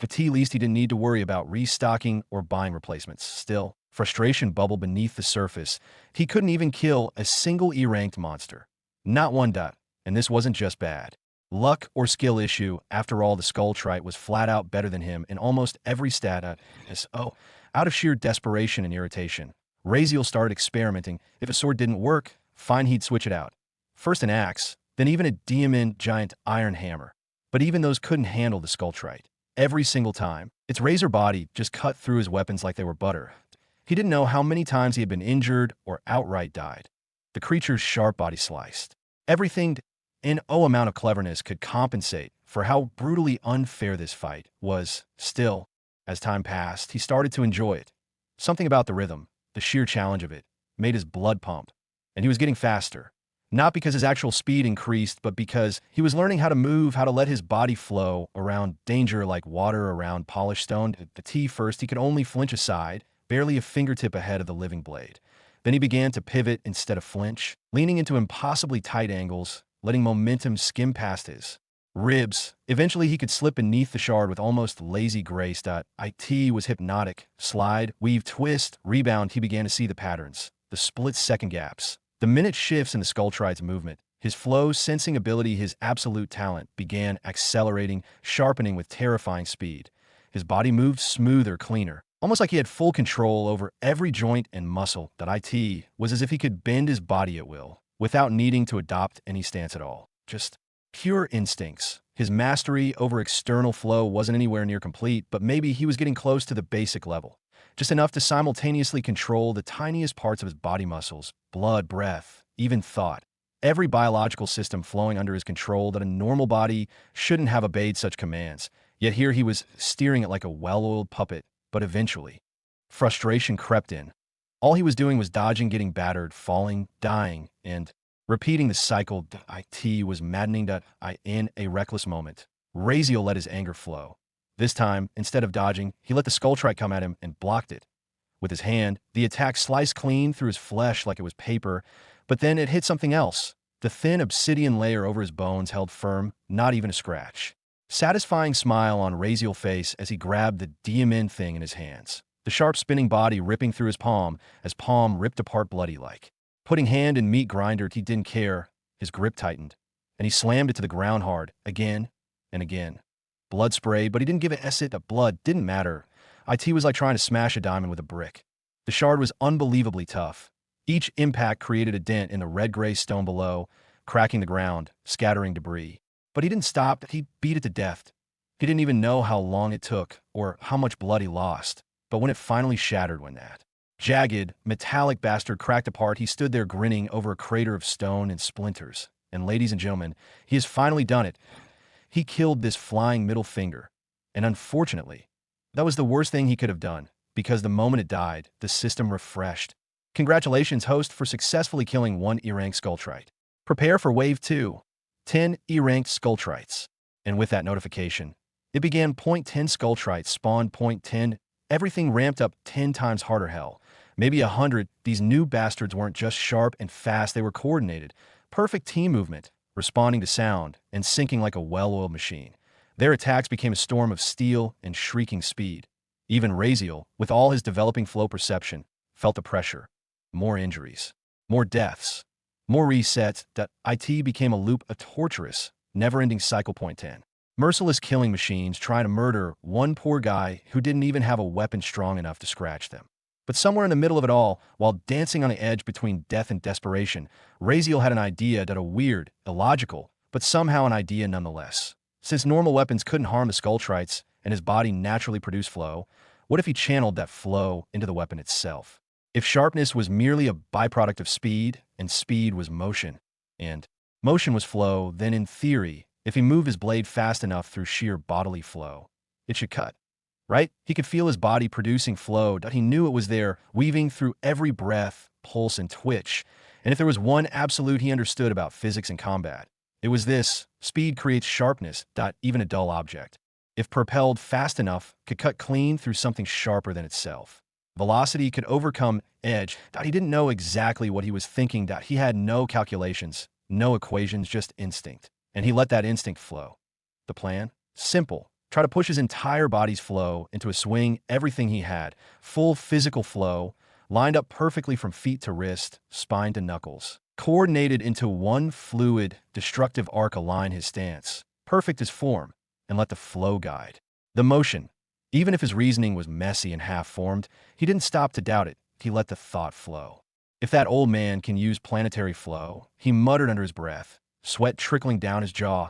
At least he didn't need to worry about restocking or buying replacements. Still, frustration bubbled beneath the surface. He couldn't even kill a single E-ranked monster. Not one dot. And this wasn't just bad luck or skill issue. After all, the Skull Trite was flat out better than him in almost every stat. Out of sheer desperation and irritation, Razeal started experimenting. If a sword didn't work, fine, he'd switch it out. First an axe, then even a DMN giant iron hammer. But even those couldn't handle the Skull Trite. Every single time, its razor body just cut through his weapons like they were butter. He didn't know how many times he had been injured or outright died. The creature's sharp body sliced. Everything in amount of cleverness could compensate for how brutally unfair this fight was. Still, as time passed, he started to enjoy it. Something about the rhythm, the sheer challenge of it, made his blood pump. And he was getting faster. Not because his actual speed increased, but because he was learning how to move, how to let his body flow around danger like water around polished stone. At the T first, he could only flinch aside, barely a fingertip ahead of the living blade. Then he began to pivot instead of flinch, leaning into impossibly tight angles, letting momentum skim past his ribs. Eventually, he could slip beneath the shard with almost lazy grace. It was hypnotic. Slide, weave, twist, rebound. He began to see the patterns, the split-second gaps, the minute shifts in the Skull Trite's movement. His flow, sensing ability, his absolute talent, began accelerating, sharpening with terrifying speed. His body moved smoother, cleaner, almost like he had full control over every joint and muscle. It was as if he could bend his body at will, without needing to adopt any stance at all. Just pure instincts. His mastery over external flow wasn't anywhere near complete, but maybe he was getting close to the basic level. Just enough to simultaneously control the tiniest parts of his body muscles, blood, breath, even thought. Every biological system flowing under his control that a normal body shouldn't have obeyed such commands. Yet here he was steering it like a well-oiled puppet. But eventually, Frustration crept in. All he was doing was dodging, getting battered, falling, dying, and repeating the cycle. It was maddening. In a reckless moment, Razeal let his anger flow. This time, instead of dodging, he let the Skulltrike come at him and blocked it. With his hand, the attack sliced clean through his flesh like it was paper, but then it hit something else. The thin obsidian layer over his bones held firm, not even a scratch. Satisfying smile on Razeal's face as he grabbed the diamond thing in his hands. The sharp spinning body ripping through his palm as palm ripped apart bloody-like. Putting hand in meat grinder, he didn't care. His grip tightened, and he slammed it to the ground hard, again and again. Blood sprayed, but he didn't give it acid. That blood didn't matter. IT was like trying to smash a diamond with a brick. The shard was unbelievably tough. Each impact created a dent in the red-gray stone below, cracking the ground, scattering debris. But he didn't stop. He beat it to death. He didn't even know how long it took or how much blood he lost. But when it finally shattered, when that jagged, metallic bastard cracked apart, he stood there grinning over a crater of stone and splinters. And ladies and gentlemen, he has finally done it. He killed this flying middle finger. And unfortunately, that was the worst thing he could have done, because the moment it died, the system refreshed. Congratulations, host, for successfully killing 1 E-rank Skulltrite. Prepare for Wave 2. 10 E-ranked Skulltrites. And with that notification, it began. Point 10 Skulltrites spawned. Point 10. Everything ramped up 10 times harder. Hell, maybe 100. These new bastards weren't just sharp and fast, they were coordinated. Perfect team movement, responding to sound, and syncing like a well-oiled machine. Their attacks became a storm of steel and shrieking speed. Even Razeal, with all his developing flow perception, felt the pressure. More injuries, more deaths, more resets. That IT became a loop, a torturous, never-ending cycle. Point 10. Merciless killing machines trying to murder one poor guy who didn't even have a weapon strong enough to scratch them. But somewhere in the middle of it all, while dancing on the edge between death and desperation, Razeal had an idea. That a weird, illogical, but somehow an idea nonetheless. Since normal weapons couldn't harm the Skulltrites and his body naturally produced flow, what if he channeled that flow into the weapon itself? If sharpness was merely a byproduct of speed, and speed was motion, and motion was flow, then in theory, if he moved his blade fast enough through sheer bodily flow, it should cut. Right? He could feel his body producing flow. He knew it was there, weaving through every breath, pulse, and twitch. And if there was one absolute he understood about physics and combat, it was this: speed creates sharpness. Even a dull object, if propelled fast enough, could cut clean through something sharper than itself. Velocity could overcome edge. He didn't know exactly what he was thinking. He had no calculations, no equations, just instinct. And he let that instinct flow. The plan? Simple. Try to push his entire body's flow into a swing, everything he had. Full physical flow, lined up perfectly from feet to wrist, spine to knuckles. Coordinated into one fluid, destructive arc. Align his stance. Perfect as form. And let the flow guide the motion. Even if his reasoning was messy and half-formed, he didn't stop to doubt it. He let the thought flow. If that old man can use planetary flow, he muttered under his breath, sweat trickling down his jaw,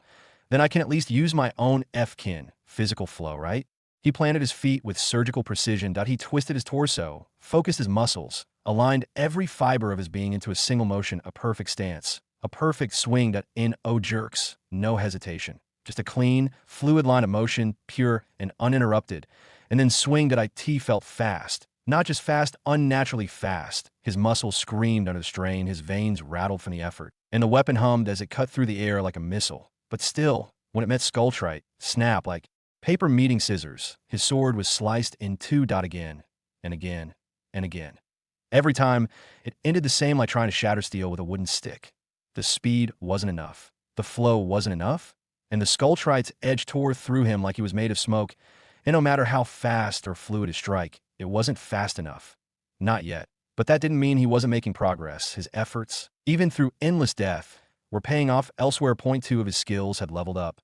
then I can at least use my own F-kin, physical flow, right? He planted his feet with surgical precision. He twisted his torso, focused his muscles, aligned every fiber of his being into a single motion, a perfect stance, a perfect swing. No jerks, no hesitation. Just a clean, fluid line of motion, pure and uninterrupted. And then swing. IT felt fast. Not just fast, unnaturally fast. His muscles screamed under the strain, his veins rattled from the effort. And the weapon hummed as it cut through the air like a missile. But still, when it met Skulltrite, snap like paper meeting scissors. His sword was sliced in two. Again, and again, and again. Every time, it ended the same, like trying to shatter steel with a wooden stick. The speed wasn't enough. The flow wasn't enough. And the Skulltrite's edge tore through him like he was made of smoke. And no matter how fast or fluid his strike, it wasn't fast enough. Not yet. But that didn't mean he wasn't making progress. His efforts, even through endless death, were paying off elsewhere. Point 2 of his skills had leveled up.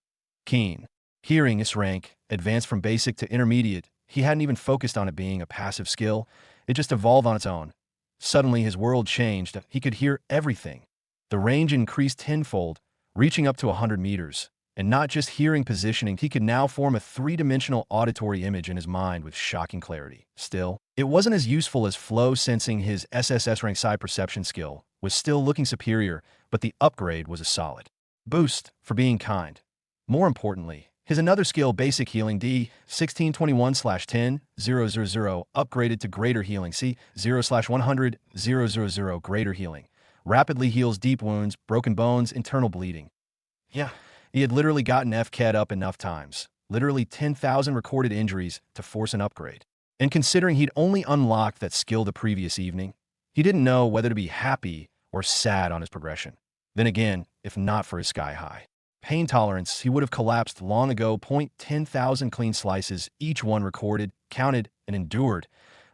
Keen. Hearing S-rank, advanced from basic to intermediate. He hadn't even focused on it being a passive skill. It just evolved on its own. Suddenly, his world changed. He could hear everything. The range increased tenfold, reaching up to 100 meters. And not just hearing positioning, he could now form a three-dimensional auditory image in his mind with shocking clarity. Still, it wasn't as useful as flow sensing. His SSS-rank side perception skill was still looking superior, but the upgrade was a solid boost for being kind. More importantly, His another skill, Basic Healing D, 1621/10, 000, upgraded to Greater Healing C, 0/100, 000, Greater Healing. Rapidly heals deep wounds, broken bones, internal bleeding. Yeah, he had literally gotten FK'd up enough times, literally 10,000 recorded injuries, to force an upgrade. And considering he'd only unlocked that skill the previous evening, he didn't know whether to be happy or sad on his progression. Then again, if not for his sky-high pain tolerance, he would have collapsed long ago. 10,000 clean slices, each one recorded, counted, and endured.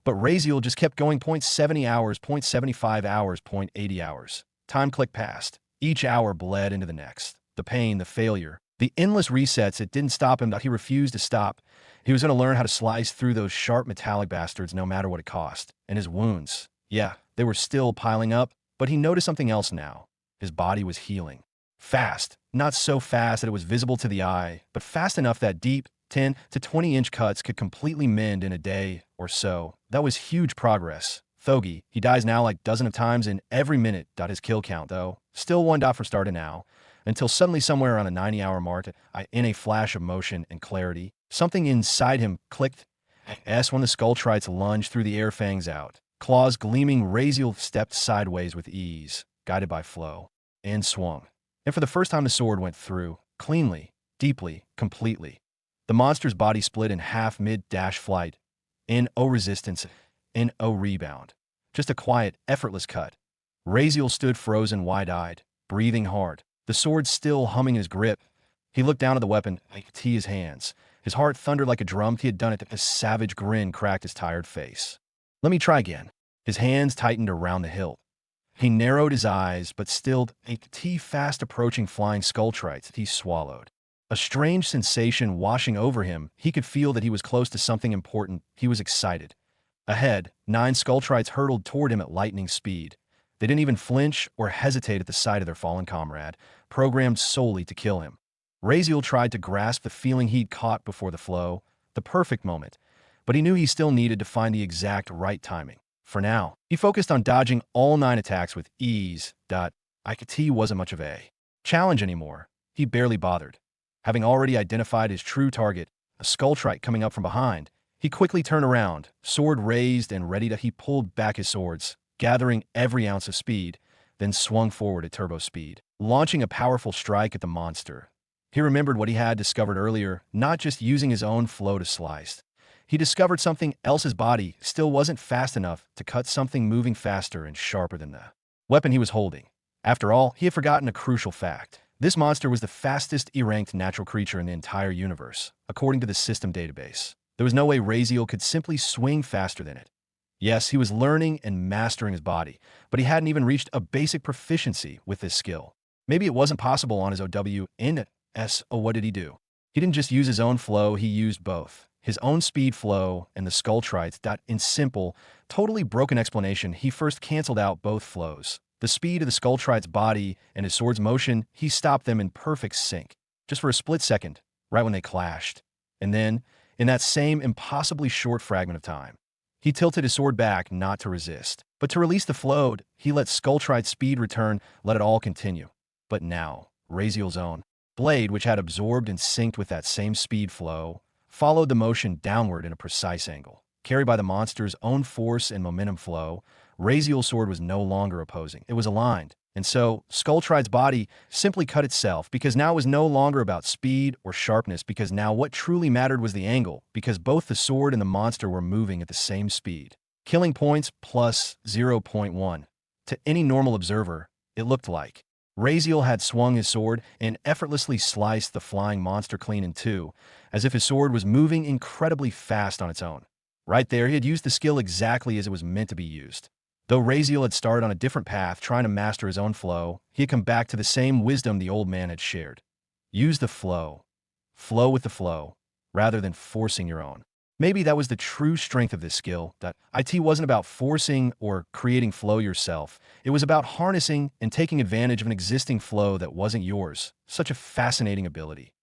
But Razeal just kept going. 0.70 hours, 0.75 hours, 0.80 hours. Time clicked past. Each hour bled into the next. The pain, the failure, the endless resets, it didn't stop him. He refused to stop. He was going to learn how to slice through those sharp metallic bastards no matter what it cost. And his wounds, yeah, they were still piling up, but he noticed something else now. His body was healing. Fast. Not so fast that it was visible to the eye, but fast enough that deep, 10 to 20-inch cuts could completely mend in a day or so. That was huge progress. Thogi, he dies now like dozen of times in every minute. His kill count, though, still 1 for starting now, until suddenly somewhere around a 90-hour mark, in a flash of motion and clarity, something inside him clicked. When the skull tried to lunge through the air, fangs out. Claws gleaming, Razeal stepped sideways with ease, guided by flow, and swung. And for the first time, the sword went through, cleanly, deeply, completely. The monster's body split in half mid-flight. No resistance, no rebound. Just a quiet, effortless cut. Razeal stood frozen, wide-eyed, breathing hard, the sword still humming in his grip. He looked down at the weapon, his hands. His heart thundered like a drum. He had done it. A savage grin cracked his tired face. Let me try again. His hands tightened around the hilt. He narrowed his eyes, but stilled fast approaching flying skulltrites. He swallowed. A strange sensation washing over him. He could feel that he was close to something important. He was excited. Ahead, 9 skulltrites hurtled toward him at lightning speed. They didn't even flinch or hesitate at the sight of their fallen comrade, programmed solely to kill him. Razeal tried to grasp the feeling he'd caught before the flow, the perfect moment, but he knew he still needed to find the exact right timing. For now, he focused on dodging all 9 attacks with ease. IKT wasn't much of a challenge anymore. He barely bothered. Having already identified his true target, a skulltrite coming up from behind, he quickly turned around, sword raised and ready to. He pulled back his swords, gathering every ounce of speed, then swung forward at turbo speed, launching a powerful strike at the monster. He remembered what he had discovered earlier, not just using his own flow to slice. He discovered something else. His body still wasn't fast enough to cut something moving faster and sharper than the weapon he was holding. After all, he had forgotten a crucial fact. This monster was the fastest E-ranked natural creature in the entire universe, according to the system database. There was no way Razeal could simply swing faster than it. Yes, he was learning and mastering his body, but he hadn't even reached a basic proficiency with this skill. Maybe it wasn't possible on his OWNS. What did he do? He didn't just use his own flow, he used both. His own speed flow and the skulltrites. In simple, totally broken explanation, he first canceled out both flows. The speed of the skulltrite's body and his sword's motion, he stopped them in perfect sync, just for a split second, right when they clashed. And then, in that same impossibly short fragment of time, he tilted his sword back, not to resist, but to release the flow. He let skulltrite's speed return, let it all continue. But now, Razeal's own blade, which had absorbed and synced with that same speed flow, followed the motion downward in a precise angle. Carried by the monster's own force and momentum flow, Razeal's sword was no longer opposing. It was aligned. And so, Skulltrite's body simply cut itself, because now it was no longer about speed or sharpness, because now what truly mattered was the angle, because both the sword and the monster were moving at the same speed. Killing points plus 0.1. To any normal observer, it looked like Razeal had swung his sword and effortlessly sliced the flying monster clean in two, as if his sword was moving incredibly fast on its own. Right there, he had used the skill exactly as it was meant to be used. Though Razeal had started on a different path, trying to master his own flow, he had come back to the same wisdom the old man had shared. Use the flow. Flow with the flow, rather than forcing your own. Maybe that was the true strength of this skill, that IT wasn't about forcing or creating flow yourself. It was about harnessing and taking advantage of an existing flow that wasn't yours. Such a fascinating ability.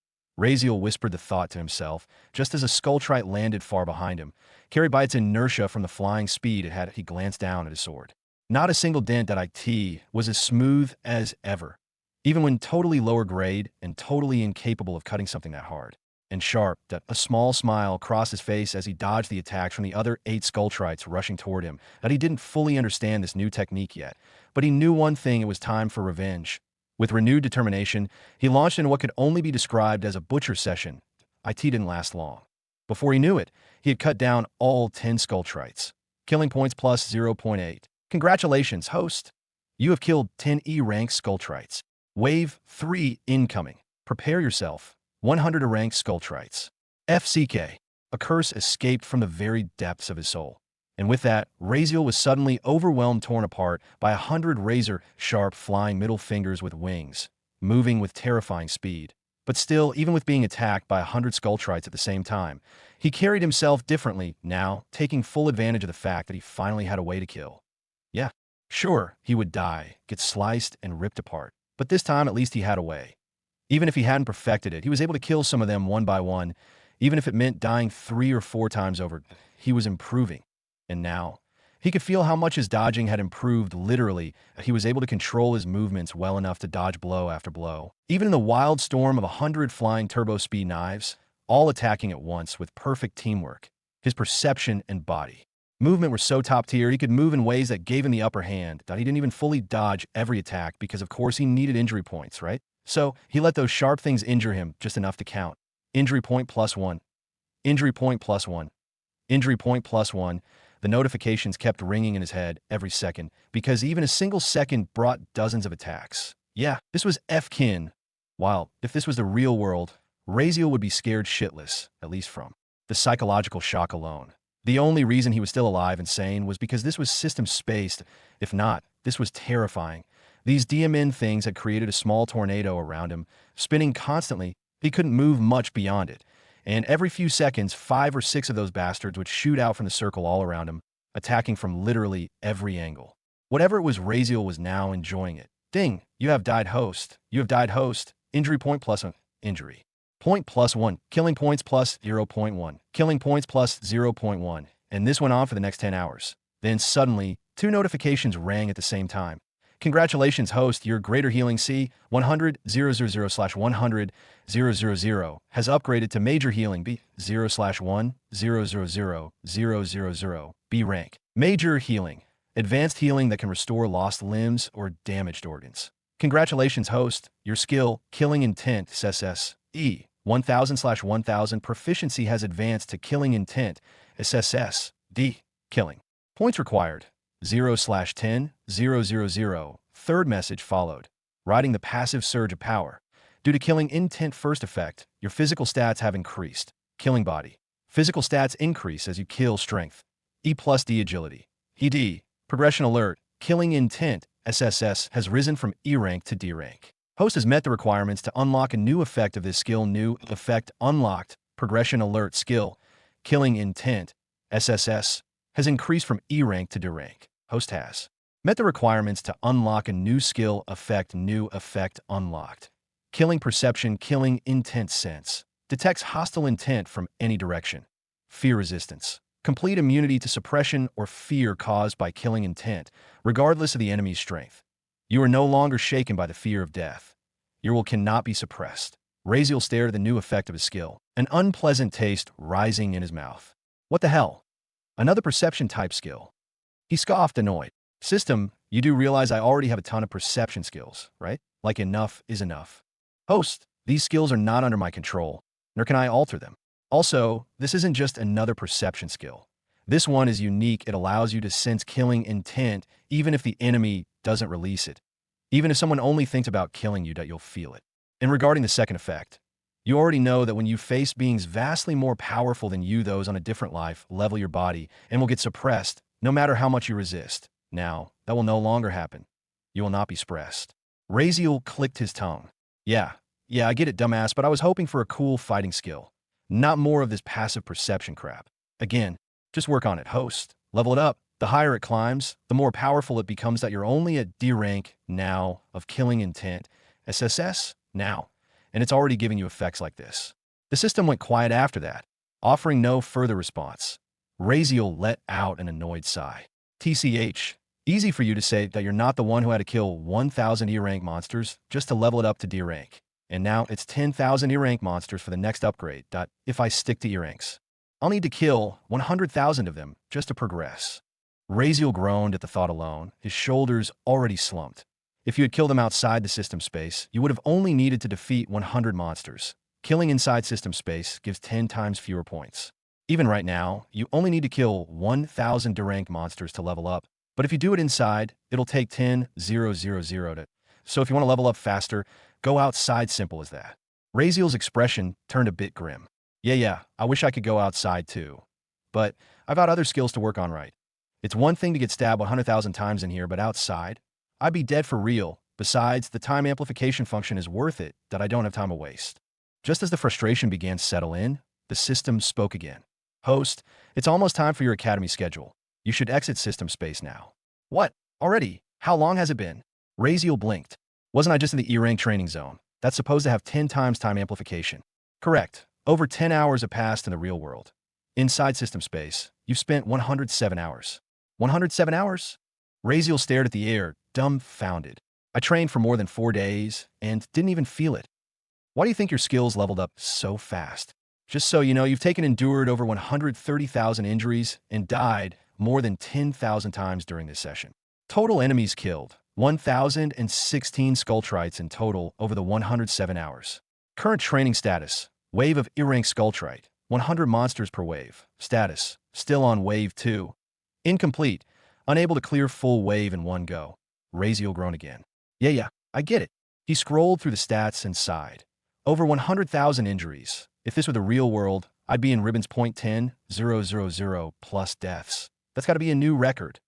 Razeal whispered the thought to himself, just as a skulltrite landed far behind him, carried by its inertia from the flying speed it had. He glanced down at his sword. Not a single dent. IT was as smooth as ever, even when totally lower grade and totally incapable of cutting something that hard. and sharp. A small smile crossed his face as he dodged the attacks from the other 8 Skulltrites rushing toward him. That he didn't fully understand this new technique yet, but he knew one thing: it was time for revenge. With renewed determination, he launched into what could only be described as a butcher session. It didn't last long. Before he knew it, he had cut down all 10 Skulltrites. Killing points plus 0.8. Congratulations, host! You have killed 10 E-rank Skulltrites. Wave 3 incoming. Prepare yourself. 100 E-rank Skulltrites. FCK. A curse escaped from the very depths of his soul. And with that, Razeal was suddenly overwhelmed, torn apart by 100 razor-sharp flying middle fingers with wings, moving with terrifying speed. But still, even with being attacked by 100 Skulltrites at the same time, he carried himself differently now, taking full advantage of the fact that he finally had a way to kill. Yeah, sure, he would die, get sliced and ripped apart. But this time, at least he had a way. Even if he hadn't perfected it, he was able to kill some of them one by one. Even if it meant dying 3 or 4 times over, he was improving. And now, he could feel how much his dodging had improved. Literally, he was able to control his movements well enough to dodge blow after blow. Even in the wild storm of 100 flying turbo-speed knives, all attacking at once with perfect teamwork, his perception and body movement were so top tier. He could move in ways that gave him the upper hand, that he didn't even fully dodge every attack because, of course, he needed injury points, right? So he let those sharp things injure him just enough to count. Injury point plus 1. Injury point plus 1. Injury point plus 1. The notifications kept ringing in his head every second, because even a single second brought dozens of attacks. Yeah, this was F-kin. While, if this was the real world, Razeal would be scared shitless, at least from the psychological shock alone. The only reason he was still alive and sane was because this was system-spaced. If not, this was terrifying. These DMN things had created a small tornado around him, spinning constantly. He couldn't move much beyond it. And every few seconds, 5 or 6 of those bastards would shoot out from the circle all around him, attacking from literally every angle. Whatever it was, Razeal was now enjoying it. Ding! You have died, host. You have died, host. Injury point plus 1. Injury point plus 1. Killing points plus 0.1. Killing points plus 0.1. And this went on for the next 10 hours. Then suddenly, 2 notifications rang at the same time. Congratulations, host. Your greater healing C100/100/100/000 has upgraded to major healing B0/1/000/000 B rank. Major healing. Advanced healing that can restore lost limbs or damaged organs. Congratulations, host. Your skill, Killing Intent SSS-E 1000/1000 proficiency has advanced to Killing Intent SSS-D. Killing. Points required. 0/10/000. Third message followed. Riding the passive surge of power. Due to Killing Intent first effect, your physical stats have increased. Killing body. Physical stats increase as you kill strength. E plus D agility. ED. Progression alert. Killing Intent SSS has risen from E rank to D rank. Host has met the requirements to unlock a new effect of this skill. New effect unlocked. Progression alert skill. Killing Intent SSS has increased from E rank to D rank. Host has met the requirements to unlock a new skill effect. New effect unlocked. Killing Perception. Killing Intent Sense. Detects hostile intent from any direction. Fear resistance. Complete immunity to suppression or fear caused by Killing Intent, regardless of the enemy's strength. You are no longer shaken by the fear of death. Your will cannot be suppressed. Razeal stared at the new effect of his skill, an unpleasant taste rising in his mouth. What the hell? Another perception type skill. He scoffed, annoyed. System, you do realize I already have a ton of perception skills, right? Like enough is enough. Host, these skills are not under my control, nor can I alter them. Also, this isn't just another perception skill. This one is unique. It allows you to sense Killing Intent even if the enemy doesn't release it. Even if someone only thinks about killing you, that you'll feel it. And regarding the second effect, you already know that when you face beings vastly more powerful than you, those on a different life level your body and will get suppressed no matter how much you resist. Now, that will no longer happen. You will not be suppressed. Razeal clicked his tongue. Yeah, I get it, dumbass, but I was hoping for a cool fighting skill. Not more of this passive perception crap. Again, just work on it, host. Level it up. The higher it climbs, the more powerful it becomes. That you're only at D rank now of Killing Intent SSS now, and it's already giving you effects like this. The system went quiet after that, offering no further response. Razeal let out an annoyed sigh. TCH, easy for you to say that you're not the one who had to kill 1,000 E rank monsters just to level it up to D rank. And now it's 10,000 E-rank monsters for the next upgrade. If I stick to E-ranks, I'll need to kill 100,000 of them just to progress. Razeal groaned at the thought alone, his shoulders already slumped. If you had killed them outside the system space, you would have only needed to defeat 100 monsters. Killing inside system space gives 10 times fewer points. Even right now, you only need to kill 1,000 D-rank monsters to level up. But if you do it inside, it'll take 10,000 to. So if you want to level up faster, go outside, simple as that. Razeal's expression turned a bit grim. Yeah, I wish I could go outside too. But I've got other skills to work on, right? It's one thing to get stabbed 100,000 times in here, but outside, I'd be dead for real. Besides, the time amplification function is worth it that I don't have time to waste. Just as the frustration began to settle in, the system spoke again. Host, it's almost time for your academy schedule. You should exit system space now. What? Already? How long has it been? Razeal blinked. Wasn't I just in the E-rank training zone? That's supposed to have 10 times time amplification. Correct. Over 10 hours have passed in the real world. Inside system space, you've spent 107 hours. 107 hours? Razeal stared at the air, dumbfounded. I trained for more than 4 days and didn't even feel it. Why do you think your skills leveled up so fast? Just so you know, you've endured over 130,000 injuries and died more than 10,000 times during this session. Total enemies killed, 1,016 Skulltrites in total over the 107 hours. Current training status, wave of E-rank Skulltrite, 100 monsters per wave. Status, still on wave 2. Incomplete, unable to clear full wave in one go. Razeal groaned again. Yeah, I get it. He scrolled through the stats and sighed. Over 100,000 injuries. If this were the real world, I'd be in Ribbon's point 10,000 plus deaths. That's got to be a new record.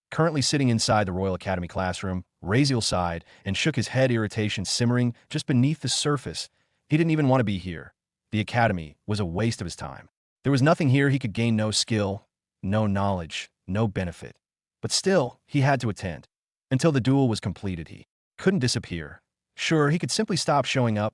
Currently sitting inside the Royal Academy classroom, Razeal sighed and shook his head, irritation simmering just beneath the surface. He didn't even want to be here. The Academy was a waste of his time. There was nothing here he could gain, no skill, no knowledge, no benefit. But still, he had to attend. Until the duel was completed, he couldn't disappear. Sure, he could simply stop showing up.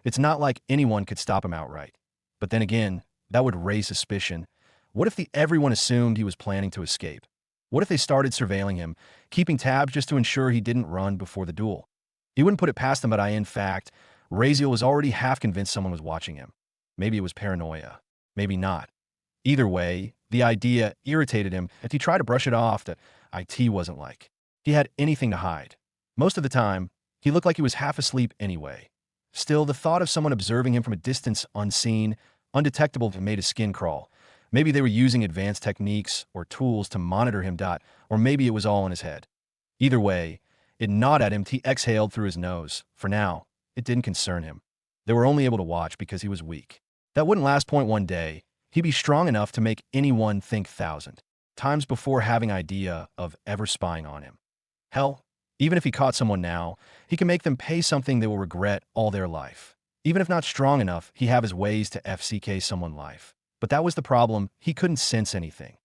It's not like anyone could stop him outright. But then again, that would raise suspicion. What if everyone assumed he was planning to escape? What if they started surveilling him, keeping tabs just to ensure he didn't run before the duel? He wouldn't put it past them, but in fact, Razeal was already half convinced someone was watching him. Maybe it was paranoia. Maybe not. Either way, the idea irritated him, and he tried to brush it off that IT wasn't like he had anything to hide. Most of the time, he looked like he was half asleep anyway. Still, the thought of someone observing him from a distance, unseen, undetectable, made his skin crawl. Maybe they were using advanced techniques or tools to monitor him, or maybe it was all in his head. Either way, it gnawed at him. He exhaled through his nose. For now, it didn't concern him. They were only able to watch because he was weak. That wouldn't last. Point one day, he'd be strong enough to make anyone think 1,000 times before having idea of ever spying on him. Hell, even if he caught someone now, he can make them pay something they will regret all their life. Even if not strong enough, he have his ways to FCK someone's life. But that was the problem, he couldn't sense anything.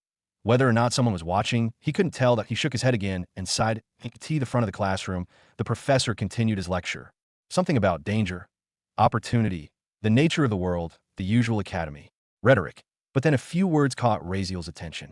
Whether or not someone was watching, he couldn't tell. That he shook his head again and sighed. To the front of the classroom, the professor continued his lecture. Something about danger, opportunity, the nature of the world, the usual academy, rhetoric. But then a few words caught Razeal's attention.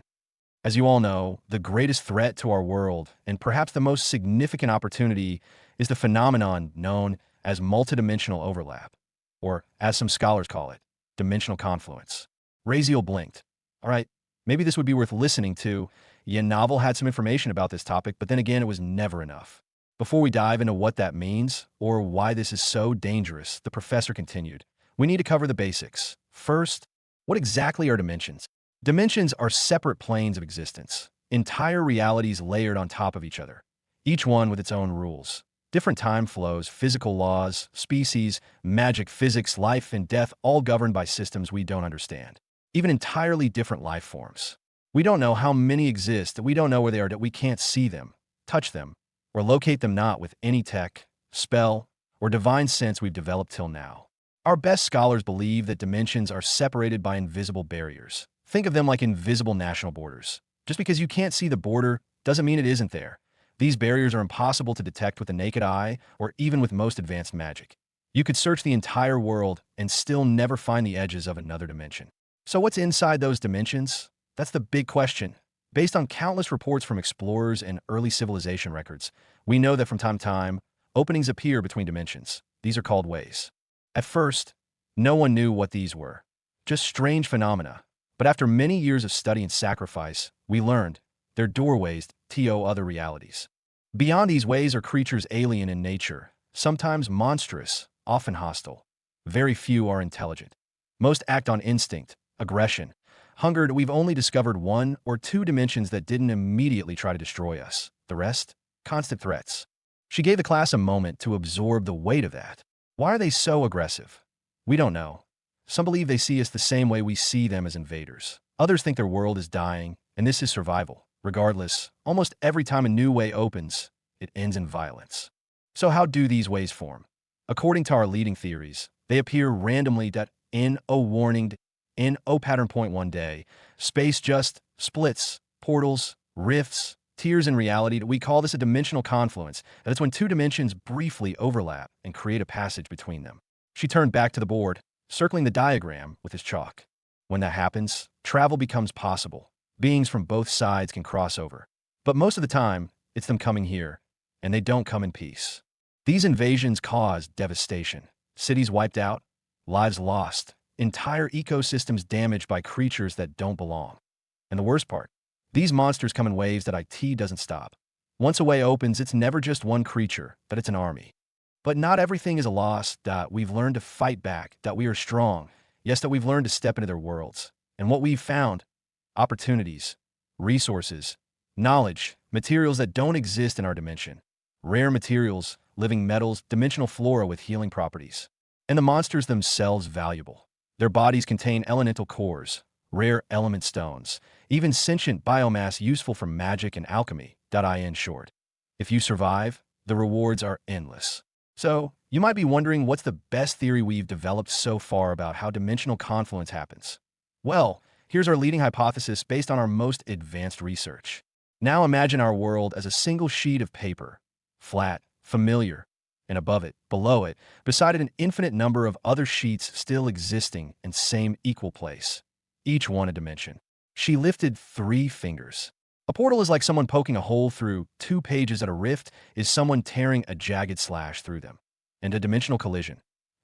As you all know, the greatest threat to our world, and perhaps the most significant opportunity, is the phenomenon known as multidimensional overlap, or as some scholars call it, dimensional confluence. Razeal blinked. All right, maybe this would be worth listening to. Yeah, novel had some information about this topic, but then again, it was never enough. Before we dive into what that means, or why this is so dangerous, the professor continued, we need to cover the basics. First, what exactly are dimensions? Dimensions are separate planes of existence, entire realities layered on top of each other, each one with its own rules. Different time flows, physical laws, species, magic, physics, life, and death, all governed by systems we don't understand. Even entirely different life forms. We don't know how many exist, that we don't know where they are, that we can't see them, touch them, or locate them, not with any tech, spell, or divine sense we've developed till now. Our best scholars believe that dimensions are separated by invisible barriers. Think of them like invisible national borders. Just because you can't see the border doesn't mean it isn't there. These barriers are impossible to detect with the naked eye or even with most advanced magic. You could search the entire world and still never find the edges of another dimension. So what's inside those dimensions? That's the big question. Based on countless reports from explorers and early civilization records, we know that from time to time, openings appear between dimensions. These are called ways. At first, no one knew what these were. Just strange phenomena. But after many years of study and sacrifice, we learned they're doorways to other realities. Beyond these ways are creatures alien in nature, sometimes monstrous, often hostile. Very few are intelligent. Most act on instinct, aggression, hunger. We've only discovered one or two dimensions that didn't immediately try to destroy us. The rest, constant threats. She gave the class a moment to absorb the weight of that. Why are they so aggressive? We don't know. Some believe they see us the same way we see them, as invaders. Others think their world is dying, and this is survival. Regardless, almost every time a new way opens, it ends in violence. So how do these ways form? According to our leading theories, they appear randomly in a warning in O pattern point one day. Space just splits, portals, rifts, tears in reality. We call this a dimensional confluence. That's when two dimensions briefly overlap and create a passage between them. She turned back to the board, circling the diagram with his chalk. When that happens, travel becomes possible. Beings from both sides can cross over. But most of the time, it's them coming here, and they don't come in peace. These invasions cause devastation. Cities wiped out, lives lost, entire ecosystems damaged by creatures that don't belong. And the worst part, these monsters come in waves that IT doesn't stop. Once a way opens, it's never just one creature, but it's an army. But not everything is a loss. We've learned to fight back, that we are strong. Yes, that we've learned to step into their worlds. And what we've found, opportunities, resources, knowledge, materials that don't exist in our dimension. Rare materials, living metals, dimensional flora with healing properties. And the monsters themselves valuable. Their bodies contain elemental cores, rare element stones, even sentient biomass useful for magic and alchemy. In short, if you survive, the rewards are endless. So, you might be wondering what's the best theory we've developed so far about how dimensional confluence happens. Well, here's our leading hypothesis based on our most advanced research. Now imagine our world as a single sheet of paper, flat, familiar, and above it, below it, beside it an infinite number of other sheets still existing in same equal place, each one a dimension. She lifted 3 fingers. A portal is like someone poking a hole through 2 pages at a rift is someone tearing a jagged slash through them. And a dimensional collision.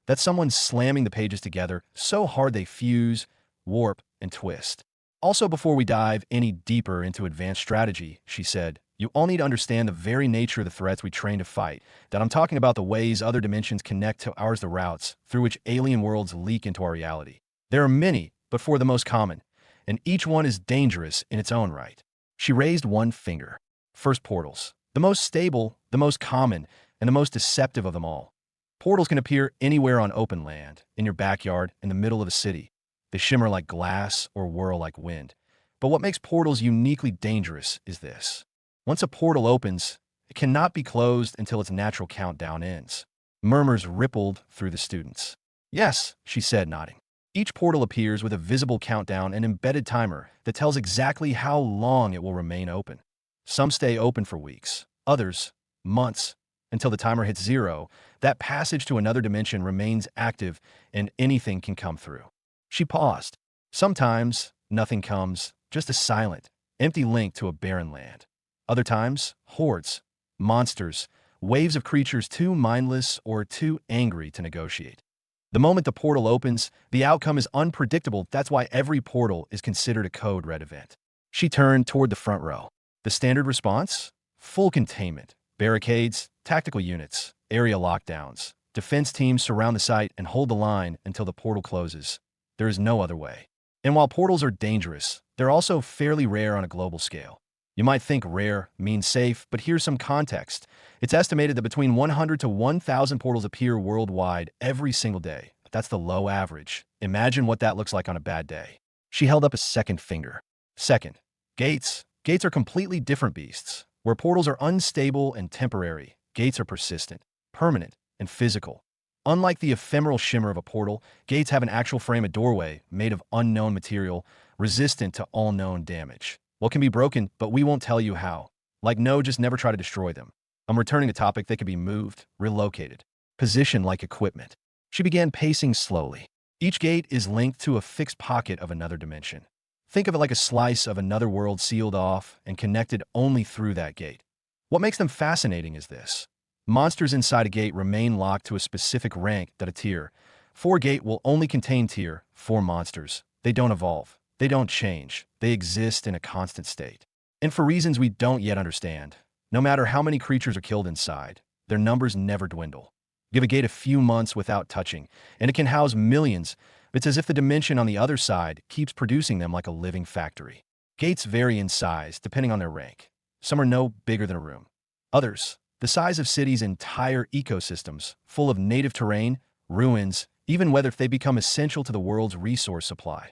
That's someone slamming the pages together so hard they fuse, warp, and twist. Also, before we dive any deeper into advanced strategy, she said, you all need to understand the very nature of the threats we train to fight, that I'm talking about the ways other dimensions connect to ours, the routes through which alien worlds leak into our reality. There are many, but 4 the most common, and each one is dangerous in its own right. She raised 1 finger. First, portals. The most stable, the most common, and the most deceptive of them all. Portals can appear anywhere on open land, in your backyard, in the middle of a city. They shimmer like glass or whirl like wind. But what makes portals uniquely dangerous is this. Once a portal opens, it cannot be closed until its natural countdown ends. Murmurs rippled through the students. Yes, she said, nodding. Each portal appears with a visible countdown and embedded timer that tells exactly how long it will remain open. Some stay open for weeks, others, months, until the timer hits 0. That passage to another dimension remains active and anything can come through. She paused. Sometimes, nothing comes, just a silent, empty link to a barren land. Other times, hordes, monsters, waves of creatures too mindless or too angry to negotiate. The moment the portal opens, the outcome is unpredictable. That's why every portal is considered a code red event. She turned toward the front row. The standard response? Full containment. Barricades, tactical units, area lockdowns. Defense teams surround the site and hold the line until the portal closes. There is no other way. And while portals are dangerous, they're also fairly rare on a global scale. You might think rare means safe, but here's some context. It's estimated that between 100 to 1,000 portals appear worldwide every single day. That's the low average. Imagine what that looks like on a bad day. She held up a second finger. Second, gates. Gates are completely different beasts. Where portals are unstable and temporary, gates are persistent, permanent, and physical. Unlike the ephemeral shimmer of a portal, gates have an actual frame, a doorway made of unknown material, resistant to all known damage. What can be broken, but we won't tell you how. Like no, just never try to destroy them. I'm returning to topic. They can be moved, relocated, positioned like equipment. She began pacing slowly. Each gate is linked to a fixed pocket of another dimension. Think of it like a slice of another world sealed off and connected only through that gate. What makes them fascinating is this. Monsters inside a gate remain locked to a specific rank that a tier 4 gate will only contain tier 4 monsters. They don't evolve. They don't change. They exist in a constant state. And for reasons we don't yet understand, no matter how many creatures are killed inside, their numbers never dwindle. Give a gate a few months without touching, and it can house millions. It's as if the dimension on the other side keeps producing them like a living factory. Gates vary in size depending on their rank. Some are no bigger than a room. Others, the size of cities' entire ecosystems, full of native terrain, ruins, even whether they become essential to the world's resource supply.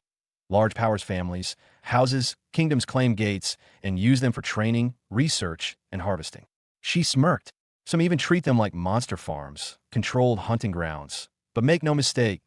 Large powers families, houses, kingdoms claim gates and use them for training, research, and harvesting. She smirked. Some even treat them like monster farms, controlled hunting grounds. But make no mistake,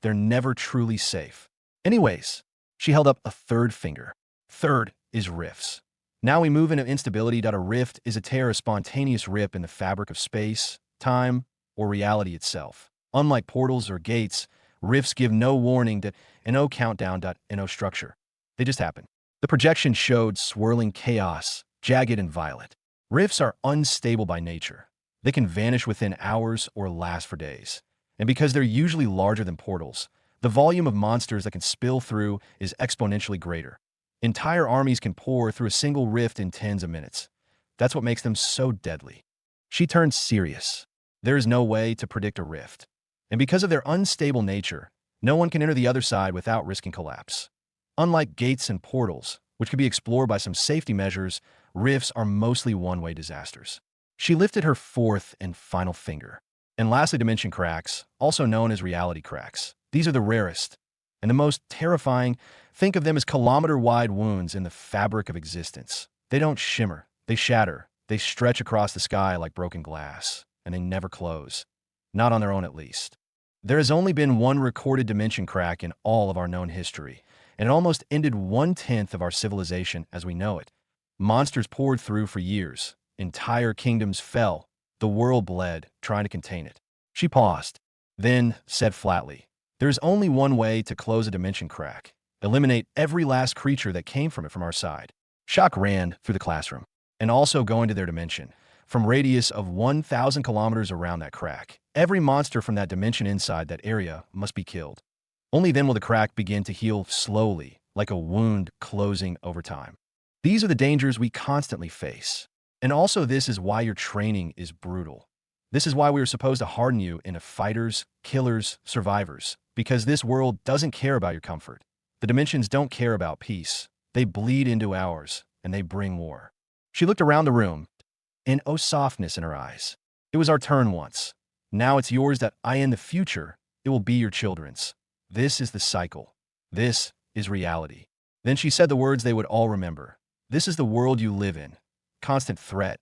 they're never truly safe. Anyways, she held up a third finger. Third is rifts. Now we move into instability. A rift is a tear, a spontaneous rip in the fabric of space, time, or reality itself. Unlike portals or gates, rifts give no warning, no countdown, no structure. They just happen. The projection showed swirling chaos, jagged and violent. Rifts are unstable by nature. They can vanish within hours or last for days. And because they're usually larger than portals, the volume of monsters that can spill through is exponentially greater. Entire armies can pour through a single rift in tens of minutes. That's what makes them so deadly. She turned serious. There is no way to predict a rift. And because of their unstable nature, no one can enter the other side without risking collapse. Unlike gates and portals, which can be explored by some safety measures, rifts are mostly one-way disasters. She lifted her fourth and final finger. And lastly, dimension cracks, also known as reality cracks. These are the rarest and the most terrifying. Think of them as kilometer-wide wounds in the fabric of existence. They don't shimmer, they shatter, they stretch across the sky like broken glass, and they never close. Not on their own, at least. There has only been one recorded dimension crack in all of our known history, and it almost ended 1/10 of our civilization as we know it. Monsters poured through for years. Entire kingdoms fell. The world bled, trying to contain it. She paused, then said flatly, "There is only one way to close a dimension crack. Eliminate every last creature that came from it from our side." Shock ran through the classroom, and also go into their dimension. From radius of 1,000 kilometers around that crack, every monster from that dimension inside that area must be killed. Only then will the crack begin to heal slowly, like a wound closing over time. These are the dangers we constantly face. And also, this is why your training is brutal. This is why we are supposed to harden you into fighters, killers, survivors, because this world doesn't care about your comfort. The dimensions don't care about peace. They bleed into ours, and they bring war. She looked around the room, and softness in her eyes. It was our turn once. Now it's yours. That I in the future, it will be your children's. This is the cycle. This is reality. Then she said the words they would all remember. This is the world you live in. Constant threat.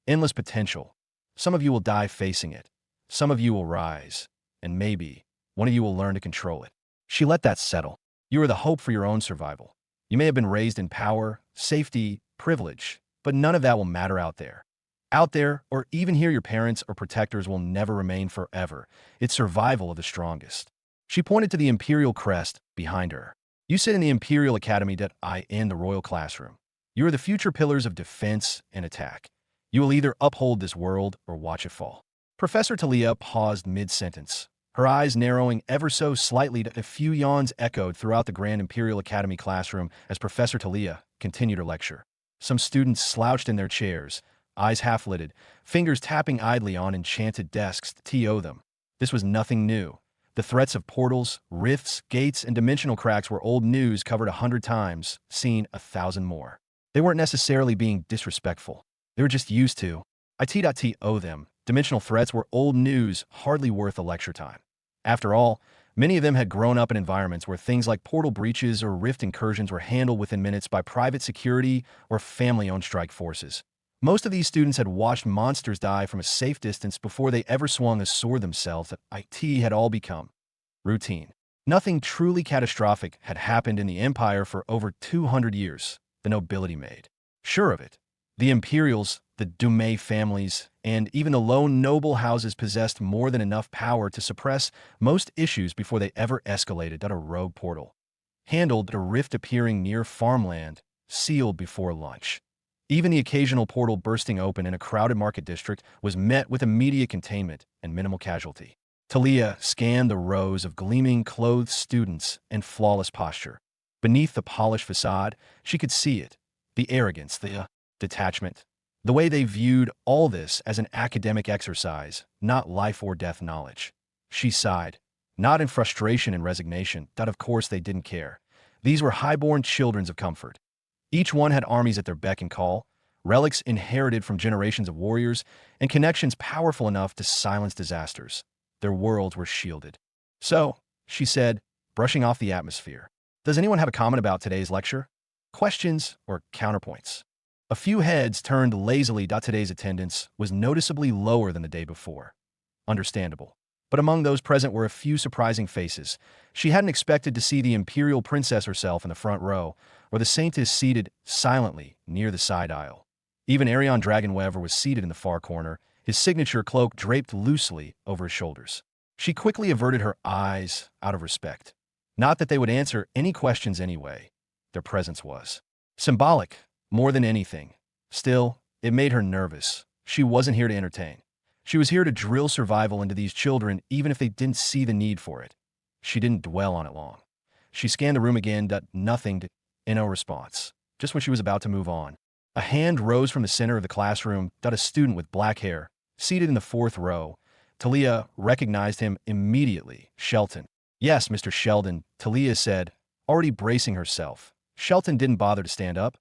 Endless potential. Some of you will die facing it. Some of you will rise. And maybe one of you will learn to control it. She let that settle. You are the hope for your own survival. You may have been raised in power, safety, privilege, but none of that will matter out there. Out there, or even here, your parents or protectors will never remain forever. It's survival of the strongest. She pointed to the imperial crest behind her. You sit in the Imperial Academy. I in the royal classroom. You are the future pillars of defense and attack. You will either uphold this world or watch it fall. Professor Talia paused mid-sentence, her eyes narrowing ever so slightly. A few yawns echoed throughout the Grand Imperial Academy classroom as Professor Talia continued her lecture. Some students slouched in their chairs, eyes half-lidded, fingers tapping idly on enchanted desks to TO them. This was nothing new. The threats of portals, rifts, gates, and dimensional cracks were old news covered 100 times, seen 1,000 more. They weren't necessarily being disrespectful. They were just used to. IT.to them. Dimensional threats were old news, hardly worth a lecture time. After all, many of them had grown up in environments where things like portal breaches or rift incursions were handled within minutes by private security or family-owned strike forces. Most of these students had watched monsters die from a safe distance before they ever swung a sword themselves. That IT had all become routine. Nothing truly catastrophic had happened in the Empire for over 200 years. The nobility made sure of it. The Imperials, the Dumay families, and even the low noble houses possessed more than enough power to suppress most issues before they ever escalated at a rogue portal. Handled a rift appearing near farmland, sealed before lunch. Even the occasional portal bursting open in a crowded market district was met with immediate containment and minimal casualty. Talia scanned the rows of gleaming clothed students in flawless posture. Beneath the polished facade, she could see it, the arrogance, the detachment, the way they viewed all this as an academic exercise, not life or death knowledge. She sighed, not in frustration and resignation, that of course they didn't care. These were high-born children of comfort. Each one had armies at their beck and call, relics inherited from generations of warriors, and connections powerful enough to silence disasters. Their worlds were shielded. So, she said, brushing off the atmosphere, does anyone have a comment about today's lecture? Questions or counterpoints? A few heads turned lazily. Today's attendance was noticeably lower than the day before. Understandable. But among those present were a few surprising faces. She hadn't expected to see the imperial princess herself in the front row, or the saintess seated silently near the side aisle. Even Arion Dragonweaver was seated in the far corner, his signature cloak draped loosely over his shoulders. She quickly averted her eyes out of respect. Not that they would answer any questions anyway. Their presence was symbolic, more than anything. Still, it made her nervous. She wasn't here to entertain. She was here to drill survival into these children, even if they didn't see the need for it. She didn't dwell on it long. She scanned the room again, nothing, no response. Just when she was about to move on, a hand rose from the center of the classroom, a student with black hair, seated in the fourth row. Talia recognized him immediately. Shelton. Yes, Mr. Sheldon, Talia said, already bracing herself. Shelton didn't bother to stand up.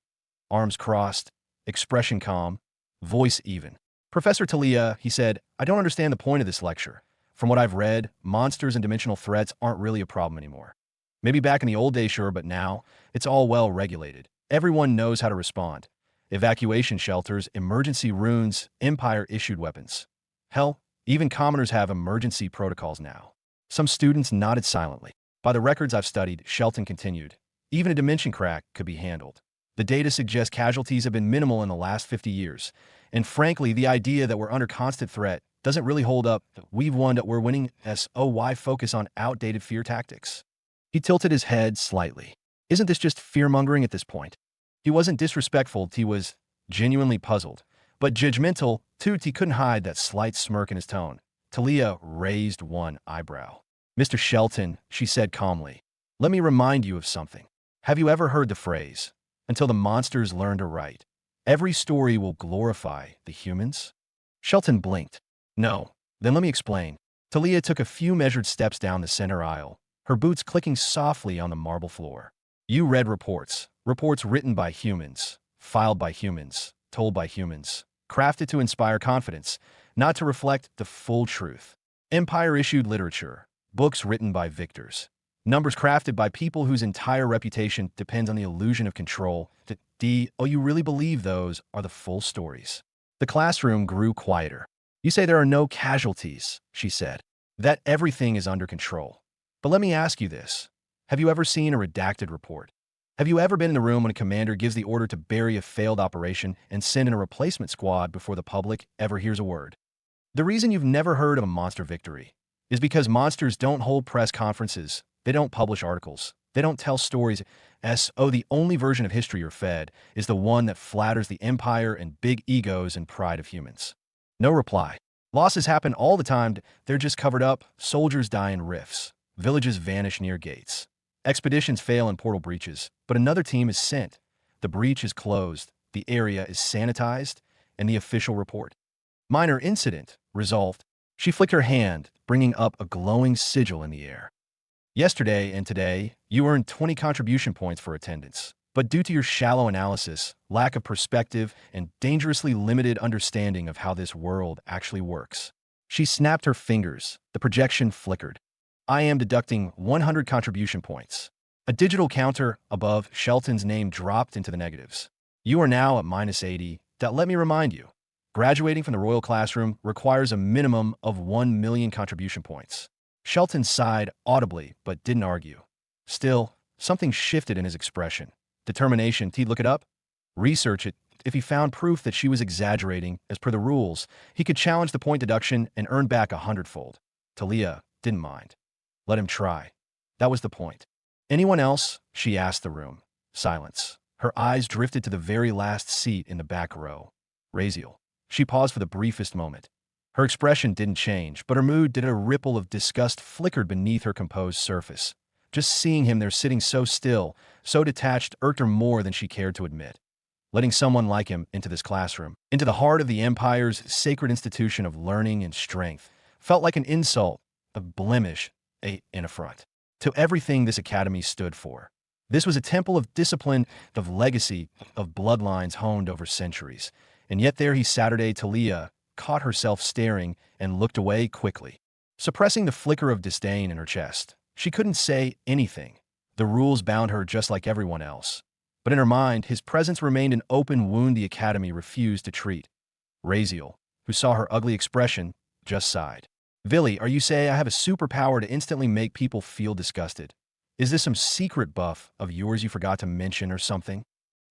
Arms crossed, expression calm, voice even. Professor Talia, he said, I don't understand the point of this lecture. From what I've read, monsters and dimensional threats aren't really a problem anymore. Maybe back in the old days, sure, but now, it's all well regulated. Everyone knows how to respond. Evacuation shelters, emergency runes, Empire-issued weapons. Hell, even commoners have emergency protocols now. Some students nodded silently. By the records I've studied, Shelton continued, even a dimension crack could be handled. The data suggests casualties have been minimal in the last 50 years. And frankly, the idea that we're under constant threat doesn't really hold up. We've won, we're winning. Why focus on outdated fear tactics? He tilted his head slightly. Isn't this just fear-mongering at this point? He wasn't disrespectful, he was genuinely puzzled. But judgmental, too. He couldn't hide that slight smirk in his tone. Talia raised one eyebrow. Mr. Shelton, she said calmly, let me remind you of something. Have you ever heard the phrase, until the monsters learn to write, every story will glorify the humans? Shelton blinked. No. Then let me explain. Talia took a few measured steps down the center aisle, her boots clicking softly on the marble floor. You read reports written by humans, filed by humans, told by humans, crafted to inspire confidence, not to reflect the full truth. Empire-issued literature, books written by victors, numbers crafted by people whose entire reputation depends on the illusion of control. You really believe those are the full stories? The classroom grew quieter. You say there are no casualties, she said. That everything is under control. But let me ask you this. Have you ever seen a redacted report? Have you ever been in the room when a commander gives the order to bury a failed operation and send in a replacement squad before the public ever hears a word? The reason you've never heard of a monster victory is because monsters don't hold press conferences, they don't publish articles, they don't tell stories. The only version of history you're fed is the one that flatters the empire and big egos and pride of humans. No reply. Losses happen all the time, they're just covered up. Soldiers die in rifts. Villages vanish near gates. Expeditions fail in portal breaches, but another team is sent. The breach is closed, the area is sanitized, and the official report. Minor incident, resolved. She flicked her hand, bringing up a glowing sigil in the air. Yesterday and today, you earned 20 contribution points for attendance. But due to your shallow analysis, lack of perspective, and dangerously limited understanding of how this world actually works. She snapped her fingers. The projection flickered. I am deducting 100 contribution points. A digital counter above Shelton's name dropped into the negatives. You are now at -80. Let me remind you, graduating from the Royal Classroom requires a minimum of 1 million contribution points. Shelton sighed audibly, but didn't argue. Still, something shifted in his expression. Determination. He'd look it up, research it. If he found proof that she was exaggerating, as per the rules, he could challenge the point deduction and earn back 100-fold. Talia didn't mind. Let him try. That was the point. Anyone else? She asked the room. Silence. Her eyes drifted to the very last seat in the back row. Razeal. She paused for the briefest moment. Her expression didn't change, but her mood did. A ripple of disgust flickered beneath her composed surface. Just seeing him there sitting so still, so detached, irked her more than she cared to admit. Letting someone like him into this classroom, into the heart of the Empire's sacred institution of learning and strength, felt like an insult, a blemish, an affront to everything this academy stood for. This was a temple of discipline, of legacy, of bloodlines honed over centuries. And yet there he Saturday Talia caught herself staring and looked away quickly, suppressing the flicker of disdain in her chest. She couldn't say anything. The rules bound her just like everyone else. But in her mind, his presence remained an open wound the academy refused to treat. Razeal, who saw her ugly expression, just sighed. Villy, are you saying I have a superpower to instantly make people feel disgusted? Is this some secret buff of yours you forgot to mention or something?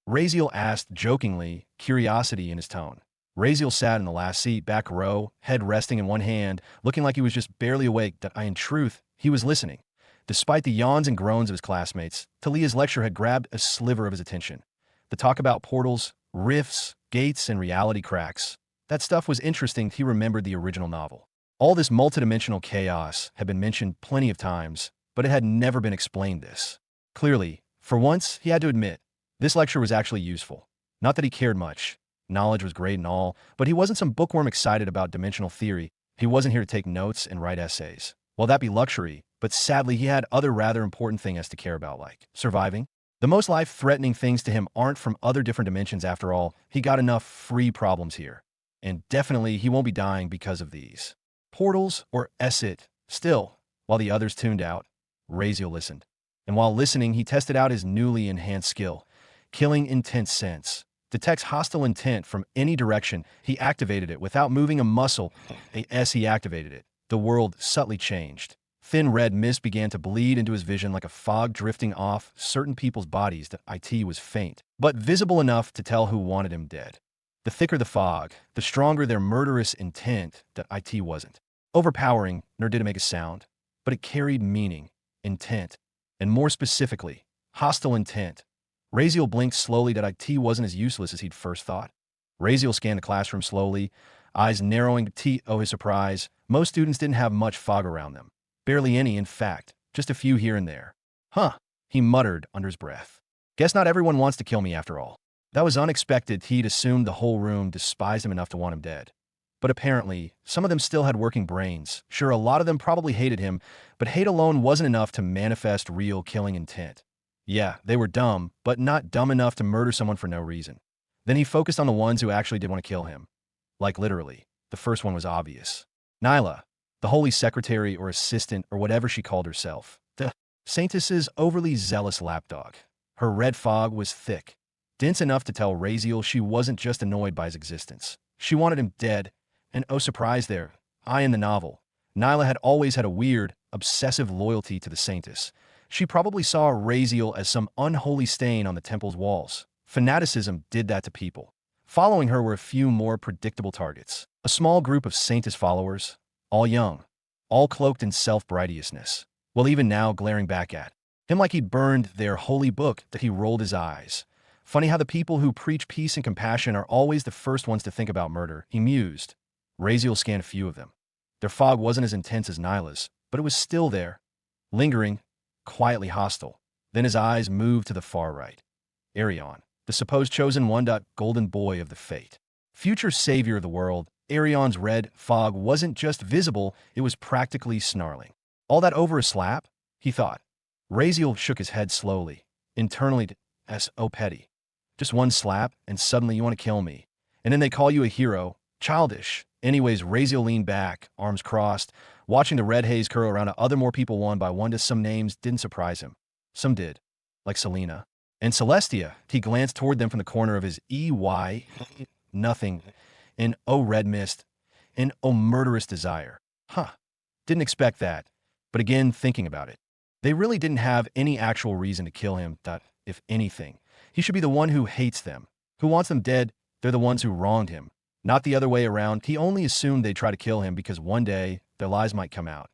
Razeal asked jokingly, curiosity in his tone. Razeal sat in the last seat, back row, head resting in one hand, looking like he was just barely awake. In truth, he was listening. Despite the yawns and groans of his classmates, Talia's lecture had grabbed a sliver of his attention. The talk about portals, rifts, gates, and reality cracks. That stuff was interesting. He remembered the original novel. All this multidimensional chaos had been mentioned plenty of times, but it had never been explained this. Clearly, for once, he had to admit, this lecture was actually useful. Not that he cared much. Knowledge was great and all, but he wasn't some bookworm excited about dimensional theory. He wasn't here to take notes and write essays. Well, that'd be luxury, but sadly he had other rather important things to care about, like surviving. The most life-threatening things to him aren't from other different dimensions after all. He got enough free problems here. And definitely he won't be dying because of these. Portals or it. Still, while the others tuned out, Razeal listened. And while listening, he tested out his newly enhanced skill, killing intense sense. Detects hostile intent from any direction. He activated it without moving a muscle. As he activated it, the world subtly changed. Thin red mist began to bleed into his vision like a fog drifting off certain people's bodies. It was faint, but visible enough to tell who wanted him dead. The thicker the fog, the stronger their murderous intent. It wasn't overpowering, nor did it make a sound, but it carried meaning, intent, and more specifically, hostile intent. Razeal blinked slowly. It wasn't as useless as he'd first thought. Razeal scanned the classroom slowly, eyes narrowing. His surprise, most students didn't have much fog around them. Barely any, in fact, just a few here and there. Huh, he muttered under his breath. Guess not everyone wants to kill me after all. That was unexpected. He'd assumed the whole room despised him enough to want him dead. But apparently, some of them still had working brains. Sure, a lot of them probably hated him, but hate alone wasn't enough to manifest real killing intent. Yeah, they were dumb, but not dumb enough to murder someone for no reason. Then he focused on the ones who actually did want to kill him. Like literally, the first one was obvious. Nyla, the holy secretary or assistant or whatever she called herself. The saintess's overly zealous lapdog. Her red fog was thick, dense enough to tell Razeal she wasn't just annoyed by his existence. She wanted him dead, and oh surprise there, in the novel, Nyla had always had a weird, obsessive loyalty to the saintess. She probably saw Razeal as some unholy stain on the temple's walls. Fanaticism did that to people. Following her were a few more predictable targets. A small group of saintess followers, all young, all cloaked in self-righteousness. Well, even now glaring back at him like he'd burned their holy book. He rolled his eyes. Funny how the people who preach peace and compassion are always the first ones to think about murder, he mused. Razeal scanned a few of them. Their fog wasn't as intense as Nyla's, but it was still there, lingering, quietly hostile. Then his eyes moved to the far right. Arion, the supposed chosen one. Golden boy of the fate. Future savior of the world. Arion's red fog wasn't just visible, it was practically snarling. All that over a slap? He thought. Razeal shook his head slowly. Internally, so petty. Just one slap, and suddenly you want to kill me. And then they call you a hero. Childish. Anyways, Razeal leaned back, arms crossed, watching the red haze curl around other more people one by one. Some names didn't surprise him. Some did, like Selena. And Celestia. He glanced toward them from the corner of his EY. Nothing. And oh red mist. And oh murderous desire. Huh. Didn't expect that. But again, thinking about it, they really didn't have any actual reason to kill him. If anything, he should be the one who hates them, who wants them dead. They're the ones who wronged him. Not the other way around. He only assumed they'd try to kill him because one day their lies might come out.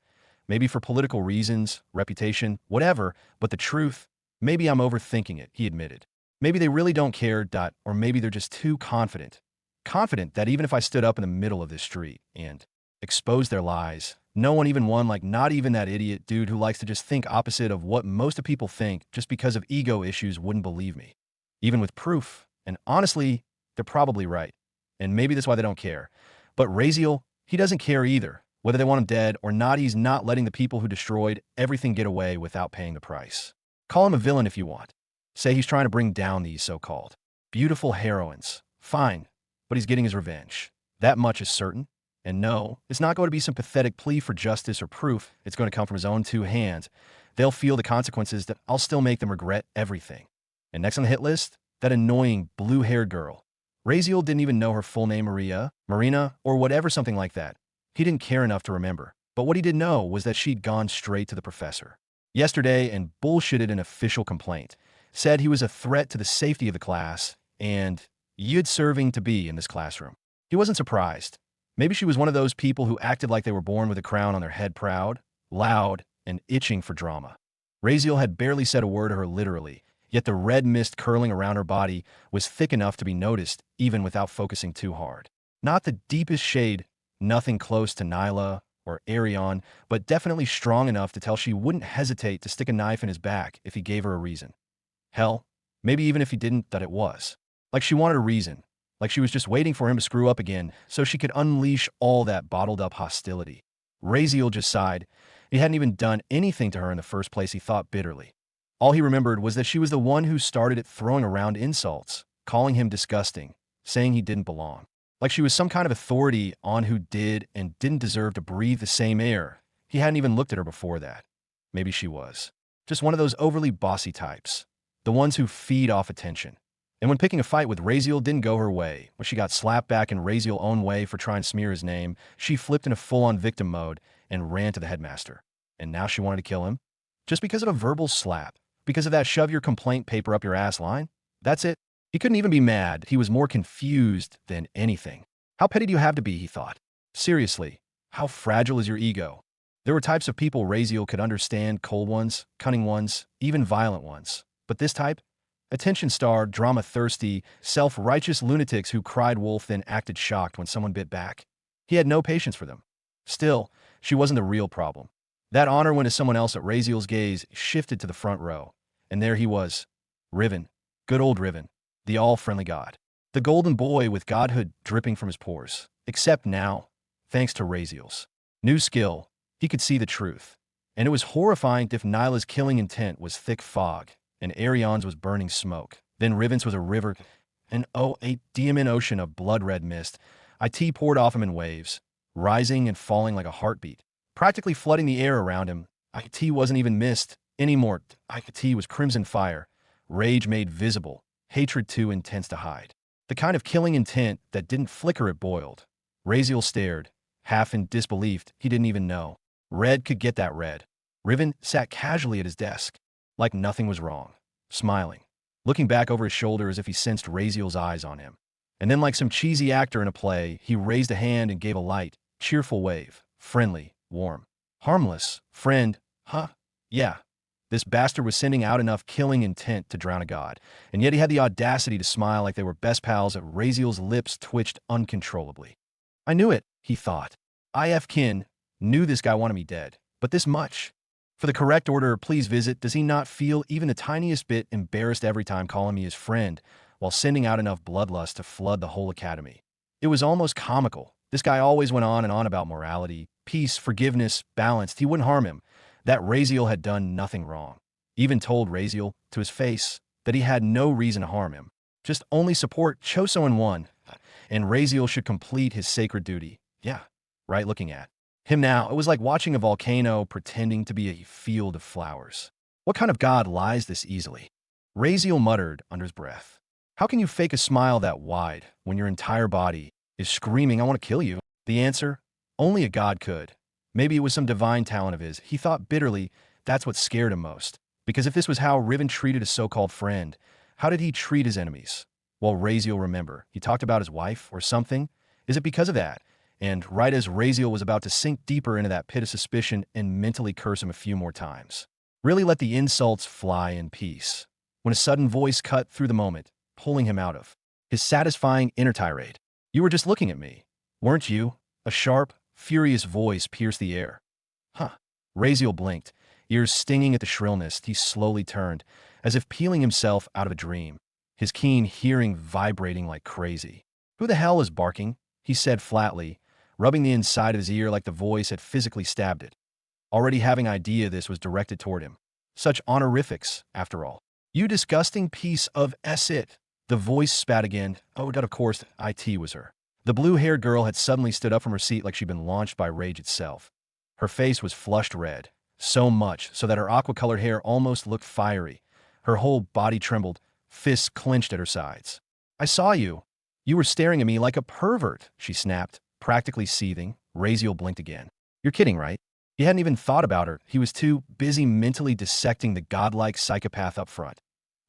Maybe for political reasons, reputation, whatever, but the truth, maybe I'm overthinking it, he admitted. Maybe they really don't care, or maybe they're just too confident. Confident that even if I stood up in the middle of this street and exposed their lies, no one even won, like not even that idiot dude who likes to just think opposite of what most of people think just because of ego issues wouldn't believe me. Even with proof. And honestly, they're probably right. And maybe that's why they don't care. But Razeal, he doesn't care either. Whether they want him dead or not, he's not letting the people who destroyed everything get away without paying the price. Call him a villain if you want. Say he's trying to bring down these so-called beautiful heroines. Fine, but he's getting his revenge. That much is certain. And no, it's not going to be some pathetic plea for justice or proof. It's going to come from his own two hands. They'll feel the consequences that I'll still make them regret everything. And next on the hit list, that annoying blue-haired girl. Razeal didn't even know her full name, Marina, or whatever, something like that. He didn't care enough to remember. But what he did know was that she'd gone straight to the professor yesterday and bullshitted an official complaint. Said he was a threat to the safety of the class and you'd serving to be in this classroom. He wasn't surprised. Maybe she was one of those people who acted like they were born with a crown on their head, proud, loud, and itching for drama. Razeal had barely said a word to her literally, yet the red mist curling around her body was thick enough to be noticed even without focusing too hard. Not the deepest shade, nothing close to Nyla or Arion, but definitely strong enough to tell she wouldn't hesitate to stick a knife in his back if he gave her a reason. Hell, maybe even if he didn't, that it was. Like she wanted a reason. Like she was just waiting for him to screw up again so she could unleash all that bottled-up hostility. Razeal just sighed. He hadn't even done anything to her in the first place, he thought bitterly. All he remembered was that she was the one who started it, throwing around insults, calling him disgusting, saying he didn't belong. Like she was some kind of authority on who did and didn't deserve to breathe the same air. He hadn't even looked at her before that. Maybe she was. Just one of those overly bossy types. The ones who feed off attention. And when picking a fight with Razeal didn't go her way, when she got slapped back in Razeal's own way for trying to smear his name, she flipped into full-on victim mode and ran to the headmaster. And now she wanted to kill him? Just because of a verbal slap? Because of that shove your complaint paper up your ass line? That's it? He couldn't even be mad. He was more confused than anything. How petty do you have to be, he thought. Seriously, how fragile is your ego? There were types of people Razeal could understand, cold ones, cunning ones, even violent ones. But this type? Attention-starved, drama-thirsty, self-righteous lunatics who cried wolf then acted shocked when someone bit back. He had no patience for them. Still, she wasn't the real problem. That honor went to someone else. At Razeal's gaze shifted to the front row. And there he was. Riven. Good old Riven. The all-friendly god. The golden boy with godhood dripping from his pores. Except now, thanks to Razeal's new skill, he could see the truth. And it was horrifying if Nyla's killing intent was thick fog, and Arion's was burning smoke. Then Riven's was a river, a diamond ocean of blood-red mist. It poured off him in waves, rising and falling like a heartbeat, practically flooding the air around him. It wasn't even mist anymore. It was crimson fire, rage made visible, hatred too intense to hide. The kind of killing intent that didn't flicker, it boiled. Razeal stared, half in disbelief. He didn't even know. Red could get that red. Riven sat casually at his desk, like nothing was wrong, smiling, looking back over his shoulder as if he sensed Razeal's eyes on him. And then, like some cheesy actor in a play, he raised a hand and gave a light, cheerful wave. Friendly, warm, harmless, friend, huh? Yeah. This bastard was sending out enough killing intent to drown a god, and yet he had the audacity to smile like they were best pals. At Razeal's lips twitched uncontrollably. I knew it, he thought. Kin knew this guy wanted me dead, but this much. For the correct order, please visit. Does he not feel even the tiniest bit embarrassed every time calling me his friend, while sending out enough bloodlust to flood the whole academy? It was almost comical. This guy always went on and on about morality, peace, forgiveness, balanced. He wouldn't harm him. That Razeal had done nothing wrong. Even told Razeal, to his face, that he had no reason to harm him. Just only support Choso in one. And Razeal should complete his sacred duty. Yeah, right, looking at him now, it was like watching a volcano pretending to be a field of flowers. What kind of god lies this easily? Razeal muttered under his breath. How can you fake a smile that wide when your entire body is screaming, I want to kill you? The answer? Only a god could. Maybe it was some divine talent of his. He thought bitterly that's what scared him most. Because if this was how Riven treated a so-called friend, how did he treat his enemies? Well, Razeal, remember, he talked about his wife or something? Is it because of that? And right as Razeal was about to sink deeper into that pit of suspicion and mentally curse him a few more times. Really let the insults fly in peace. when a sudden voice cut through the moment, pulling him out of his satisfying inner tirade. "You were just looking at me, weren't you?" A sharp, furious voice pierced the air. Huh. Raziel blinked, ears stinging at the shrillness. He slowly turned, as if peeling himself out of a dream, his keen hearing vibrating like crazy. "Who the hell is barking?" he said flatly, rubbing the inside of his ear like the voice had physically stabbed it. Already having idea this was directed toward him. Such honorifics, after all. "You disgusting piece of S-it." The voice spat again. Oh, that of course, IT was her. The blue-haired girl had suddenly stood up from her seat like she'd been launched by rage itself. Her face was flushed red, so much so that her aqua-colored hair almost looked fiery. Her whole body trembled, fists clenched at her sides. "I saw you. You were staring at me like a pervert," she snapped, practically seething. Raziel blinked again. "You're kidding, right?" He hadn't even thought about her. He was too busy mentally dissecting the godlike psychopath up front.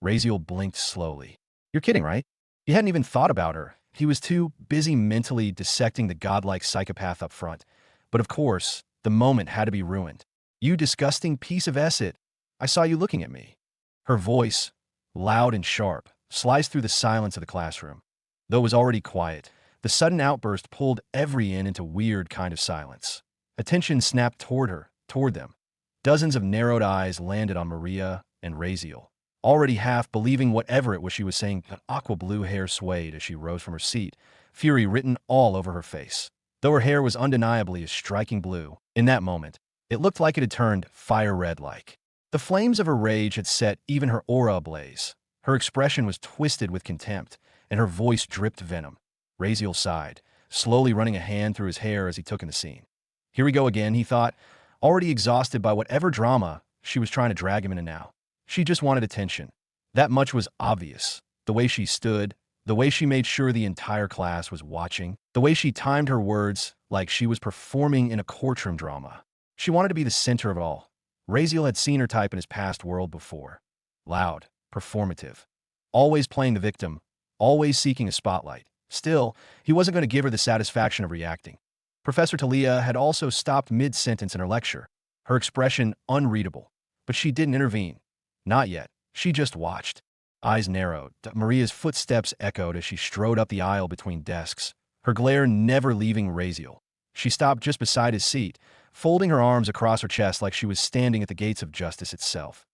Raziel blinked slowly. "You're kidding, right?" He hadn't even thought about her. He was too busy mentally dissecting the godlike psychopath up front. But of course, the moment had to be ruined. "You disgusting piece of S-it. I saw you looking at me." Her voice, loud and sharp, sliced through the silence of the classroom. Though it was already quiet, the sudden outburst pulled every in into weird kind of silence. Attention snapped toward them. Dozens of narrowed eyes landed on Maria and Raziel, already half believing whatever it was she was saying. Her aqua blue hair swayed as she rose from her seat, fury written all over her face. Though her hair was undeniably a striking blue, in that moment, it looked like it had turned fire red-like. The flames of her rage had set even her aura ablaze. Her expression was twisted with contempt, and her voice dripped venom. Raziel sighed, slowly running a hand through his hair as he took in the scene. Here we go again, he thought, already exhausted by whatever drama she was trying to drag him into now. She just wanted attention. That much was obvious. The way she stood, the way she made sure the entire class was watching, the way she timed her words like she was performing in a courtroom drama. She wanted to be the center of it all. Raziel had seen her type in his past world before. Loud, performative, always playing the victim, always seeking a spotlight. Still, he wasn't going to give her the satisfaction of reacting. Professor Talia had also stopped mid-sentence in her lecture, her expression unreadable. But she didn't intervene. Not yet. She just watched. Eyes narrowed. Maria's footsteps echoed as she strode up the aisle between desks, her glare never leaving Raziel. She stopped just beside his seat, folding her arms across her chest like she was standing at the gates of justice itself.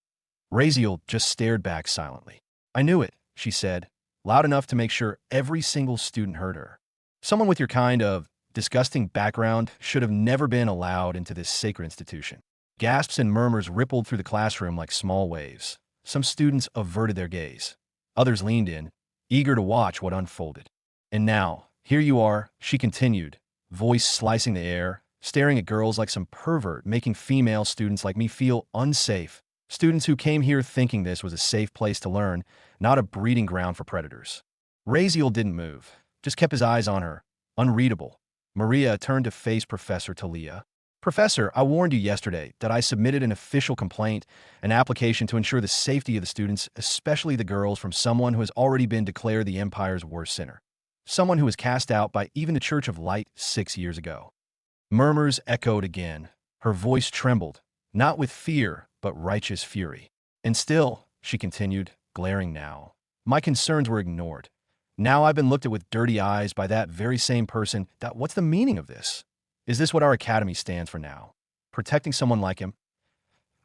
Raziel just stared back silently. "I knew it," she said, loud enough to make sure every single student heard her. "Someone with your kind of disgusting background should have never been allowed into this sacred institution." Gasps and murmurs rippled through the classroom like small waves. Some students averted their gaze. Others leaned in, eager to watch what unfolded. "And now, here you are," she continued, voice slicing the air, staring at girls like some pervert, making female students like me feel unsafe. Students who came here thinking this was a safe place to learn, not a breeding ground for predators. Raziel didn't move, just kept his eyes on her, unreadable. Maria turned to face Professor Talia. "Professor, I warned you yesterday that I submitted an official complaint, an application to ensure the safety of the students, especially the girls, from someone who has already been declared the Empire's worst sinner. Someone who was cast out by even the Church of Light 6 years ago." Murmurs echoed again. Her voice trembled, not with fear, but righteous fury. "And still," she continued, glaring now, "my concerns were ignored. Now I've been looked at with dirty eyes by that very same person. What's the meaning of this? Is this what our academy stands for now? Protecting someone like him?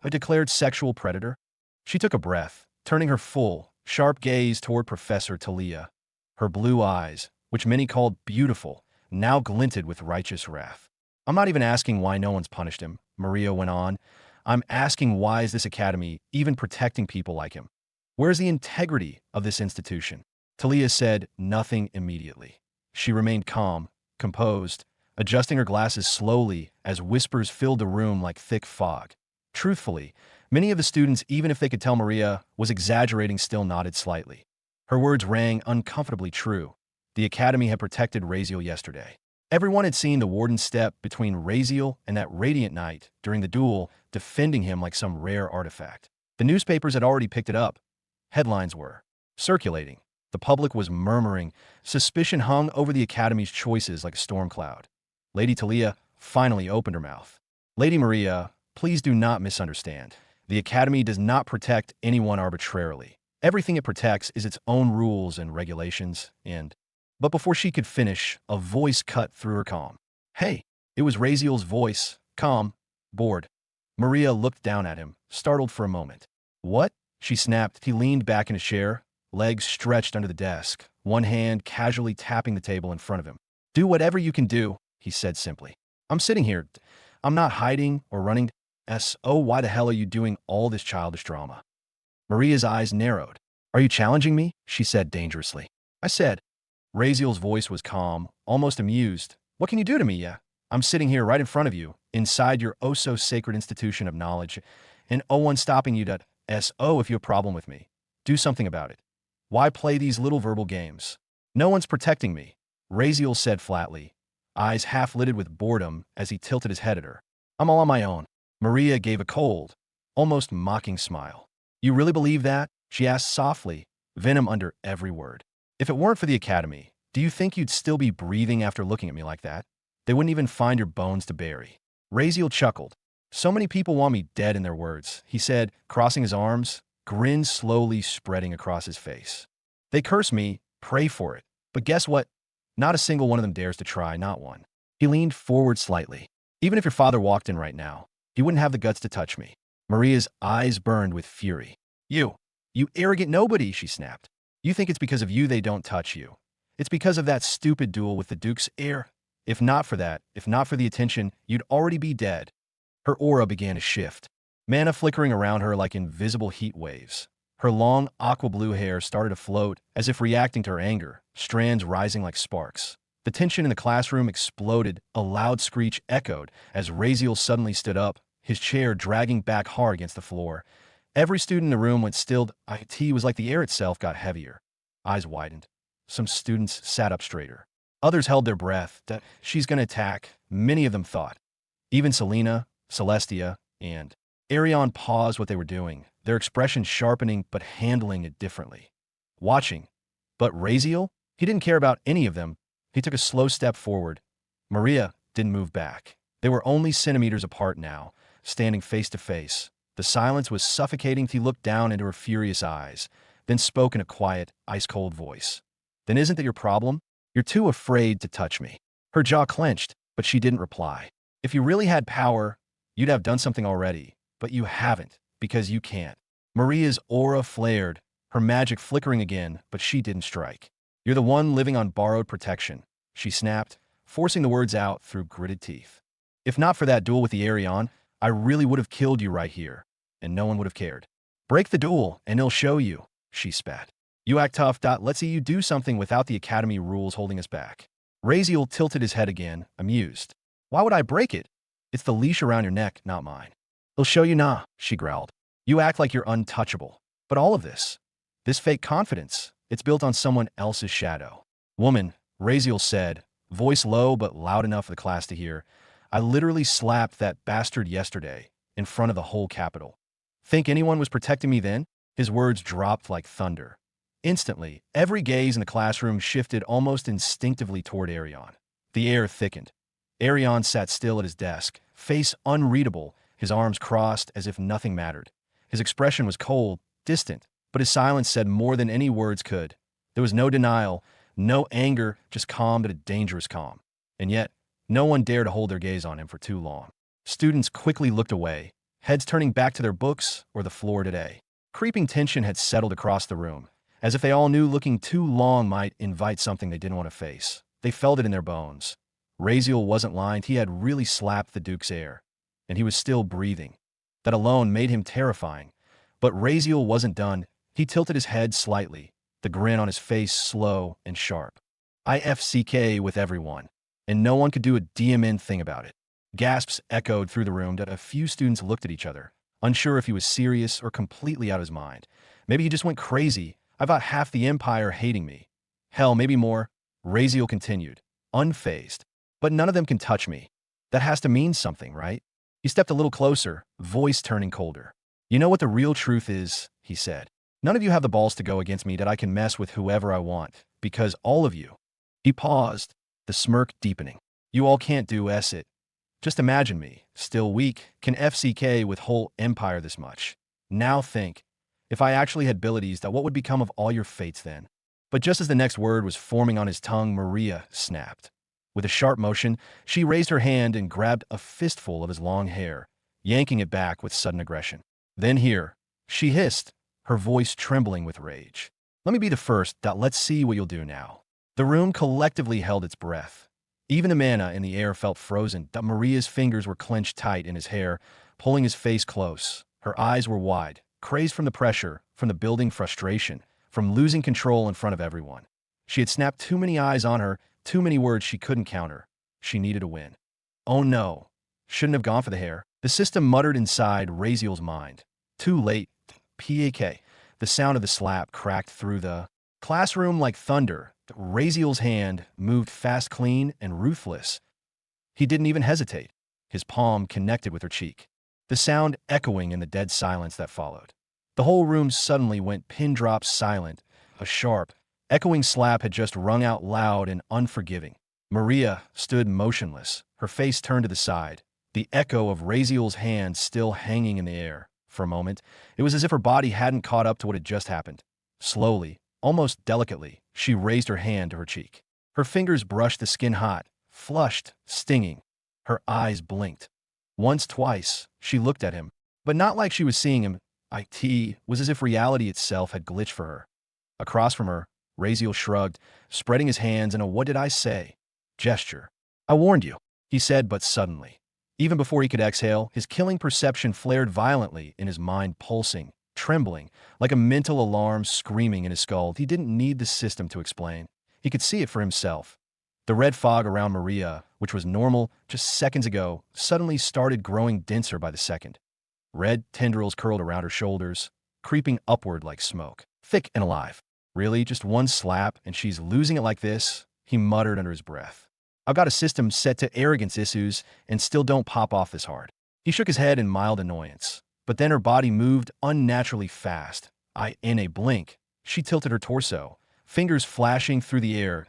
A declared sexual predator?" She took a breath, turning her full, sharp gaze toward Professor Talia. Her blue eyes, which many called beautiful, now glinted with righteous wrath. "I'm not even asking why no one's punished him," Maria went on. "I'm asking why is this academy even protecting people like him? Where's the integrity of this institution?" Talia said nothing immediately. She remained calm, composed, adjusting her glasses slowly as whispers filled the room like thick fog. Truthfully, many of the students, even if they could tell Maria was exaggerating, still nodded slightly. Her words rang uncomfortably true. The academy had protected Raziel yesterday. Everyone had seen the warden step between Raziel and that radiant knight during the duel, defending him like some rare artifact. The newspapers had already picked it up. Headlines were circulating. The public was murmuring. Suspicion hung over the academy's choices like a storm cloud. Lady Talia finally opened her mouth. "Lady Maria, please do not misunderstand. The academy does not protect anyone arbitrarily. Everything it protects is its own rules and regulations, and... But before she could finish, a voice cut through her calm. Hey! It was Razeal's voice, calm, bored. Maria looked down at him, startled for a moment. What? She snapped. He leaned back in a chair, legs stretched under the desk, one hand casually tapping the table in front of him. Do whatever you can do, he said simply. I'm sitting here. I'm not hiding or running. Oh, why the hell are you doing all this childish drama? Maria's eyes narrowed. Are you challenging me? She said dangerously. I said. Razeal's voice was calm, almost amused. What can you do to me, yeah? I'm sitting here right in front of you, inside your oh-so-sacred institution of knowledge, and one's stopping you to if you have a problem with me. Do something about it. Why play these little verbal games? No one's protecting me, Razeal said flatly, eyes half-lidded with boredom as he tilted his head at her. I'm all on my own. Maria gave a cold, almost mocking smile. You really believe that? She asked softly, venom under every word. If it weren't for the academy, do you think you'd still be breathing after looking at me like that? They wouldn't even find your bones to bury. Razeal chuckled. So many people want me dead in their words, he said, crossing his arms, grin slowly spreading across his face. They curse me, pray for it. But guess what? Not a single one of them dares to try, not one. He leaned forward slightly. Even if your father walked in right now, he wouldn't have the guts to touch me. Maria's eyes burned with fury. You arrogant nobody, she snapped. You think it's because of you they don't touch you. It's because of that stupid duel with the Duke's heir. If not for that, if not for the attention, you'd already be dead. Her aura began to shift, mana flickering around her like invisible heat waves. Her long, aqua-blue hair started to float, as if reacting to her anger, strands rising like sparks. The tension in the classroom exploded, a loud screech echoed as Razeal suddenly stood up, his chair dragging back hard against the floor. Every student in the room went still. It was like the air itself got heavier. Eyes widened. Some students sat up straighter. Others held their breath. That she's going to attack, many of them thought. Even Selena, Celestia, and Arion paused what they were doing, their expressions sharpening but handling it differently. Watching. But Razeal? He didn't care about any of them. He took a slow step forward. Maria didn't move back. They were only centimeters apart now, standing face to face. The silence was suffocating. He looked down into her furious eyes, then spoke in a quiet, ice-cold voice. Then isn't that your problem? You're too afraid to touch me. Her jaw clenched, but she didn't reply. If you really had power, you'd have done something already, but you haven't, because you can't. Maria's aura flared, her magic flickering again, but she didn't strike. You're the one living on borrowed protection, she snapped, forcing the words out through gritted teeth. If not for that duel with the Arion, I really would have killed you right here, and no one would have cared. Break the duel, and he'll show you, she spat. You act tough. Let's see you do something without the academy rules holding us back. Razeal tilted his head again, amused. Why would I break it? It's the leash around your neck, not mine. He'll show you nah, she growled. You act like you're untouchable. But all of this fake confidence, it's built on someone else's shadow. Woman, Razeal said, voice low but loud enough for the class to hear, I literally slapped that bastard yesterday, in front of the whole capital. Think anyone was protecting me then? His words dropped like thunder. Instantly, every gaze in the classroom shifted almost instinctively toward Arion. The air thickened. Arion sat still at his desk, face unreadable, his arms crossed as if nothing mattered. His expression was cold, distant, but his silence said more than any words could. There was no denial, no anger, just calm but a dangerous calm. And yet, no one dared to hold their gaze on him for too long. Students quickly looked away, heads turning back to their books or the floor today. Creeping tension had settled across the room, as if they all knew looking too long might invite something they didn't want to face. They felt it in their bones. Razeal wasn't lying. He had really slapped the Duke's heir, and he was still breathing. That alone made him terrifying. But Razeal wasn't done. He tilted his head slightly, the grin on his face slow and sharp. IFCK with everyone, and no one could do a DMN thing about it. Gasps echoed through the room that a few students looked at each other, unsure if he was serious or completely out of his mind. Maybe he just went crazy. I've got half the Empire hating me. Hell, maybe more. Razeal continued, unfazed. But none of them can touch me. That has to mean something, right? He stepped a little closer, voice turning colder. You know what the real truth is, he said. None of you have the balls to go against me that I can mess with whoever I want, because all of you. He paused, the smirk deepening. You all can't do it. Just imagine me, still weak, can FCK with whole Empire this much. Now think. If I actually had abilities, what would become of all your fates then? But just as the next word was forming on his tongue, Maria snapped. With a sharp motion, she raised her hand and grabbed a fistful of his long hair, yanking it back with sudden aggression. Then here, she hissed, her voice trembling with rage. Let me be the first. Let's see what you'll do now. The room collectively held its breath. Even Amana in the air felt frozen. Maria's fingers were clenched tight in his hair, pulling his face close. Her eyes were wide, crazed from the pressure, from the building frustration, from losing control in front of everyone. She had snapped too many eyes on her, too many words she couldn't counter. She needed a win. Oh no. Shouldn't have gone for the hair. The system muttered inside Razeal's mind. Too late. PAK. The sound of the slap cracked through the classroom like thunder. Razeal's hand moved fast, clean, and ruthless. He didn't even hesitate. His palm connected with her cheek, the sound echoing in the dead silence that followed. The whole room suddenly went pin-drop silent. A sharp, echoing slap had just rung out loud and unforgiving. Maria stood motionless, her face turned to the side, the echo of Razeal's hand still hanging in the air. For a moment, it was as if her body hadn't caught up to what had just happened. Slowly, almost delicately, she raised her hand to her cheek. Her fingers brushed the skin hot, flushed, stinging. Her eyes blinked. Once, twice, she looked at him, but not like she was seeing him. It was as if reality itself had glitched for her. Across from her, Razeal shrugged, spreading his hands in a "what did I say?" gesture. I warned you, he said, but suddenly, even before he could exhale, his killing perception flared violently in his mind, pulsing, trembling, like a mental alarm screaming in his skull. He didn't need the system to explain. He could see it for himself. The red fog around Maria, which was normal just seconds ago, suddenly started growing denser by the second. Red tendrils curled around her shoulders, creeping upward like smoke. Thick and alive. Really, just one slap and she's losing it like this? He muttered under his breath. I've got a system set to arrogance issues and still don't pop off this hard. He shook his head in mild annoyance, but then her body moved unnaturally fast. In a blink, she tilted her torso, fingers flashing through the air.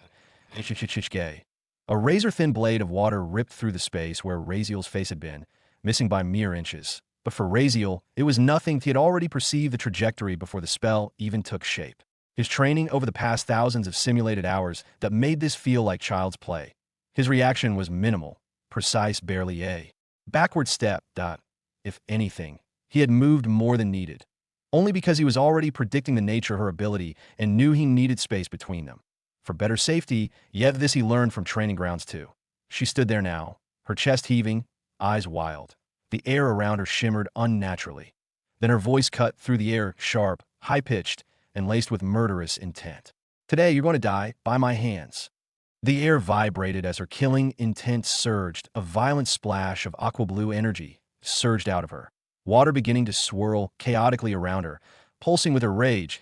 A razor-thin blade of water ripped through the space where Razeal's face had been, missing by mere inches. But for Razeal, it was nothing. He had already perceived the trajectory before the spell even took shape. His training over the past thousands of simulated hours that made this feel like child's play. His reaction was minimal, precise, barely a backward step. If anything, he had moved more than needed, only because he was already predicting the nature of her ability and knew he needed space between them. For better safety, yet this he learned from training grounds too. She stood there now, her chest heaving, eyes wild. The air around her shimmered unnaturally. Then her voice cut through the air, sharp, high-pitched, and laced with murderous intent. Today you're going to die by my hands. The air vibrated as her killing intent surged. A violent splash of aqua blue energy surged out of her, water beginning to swirl chaotically around her, pulsing with her rage,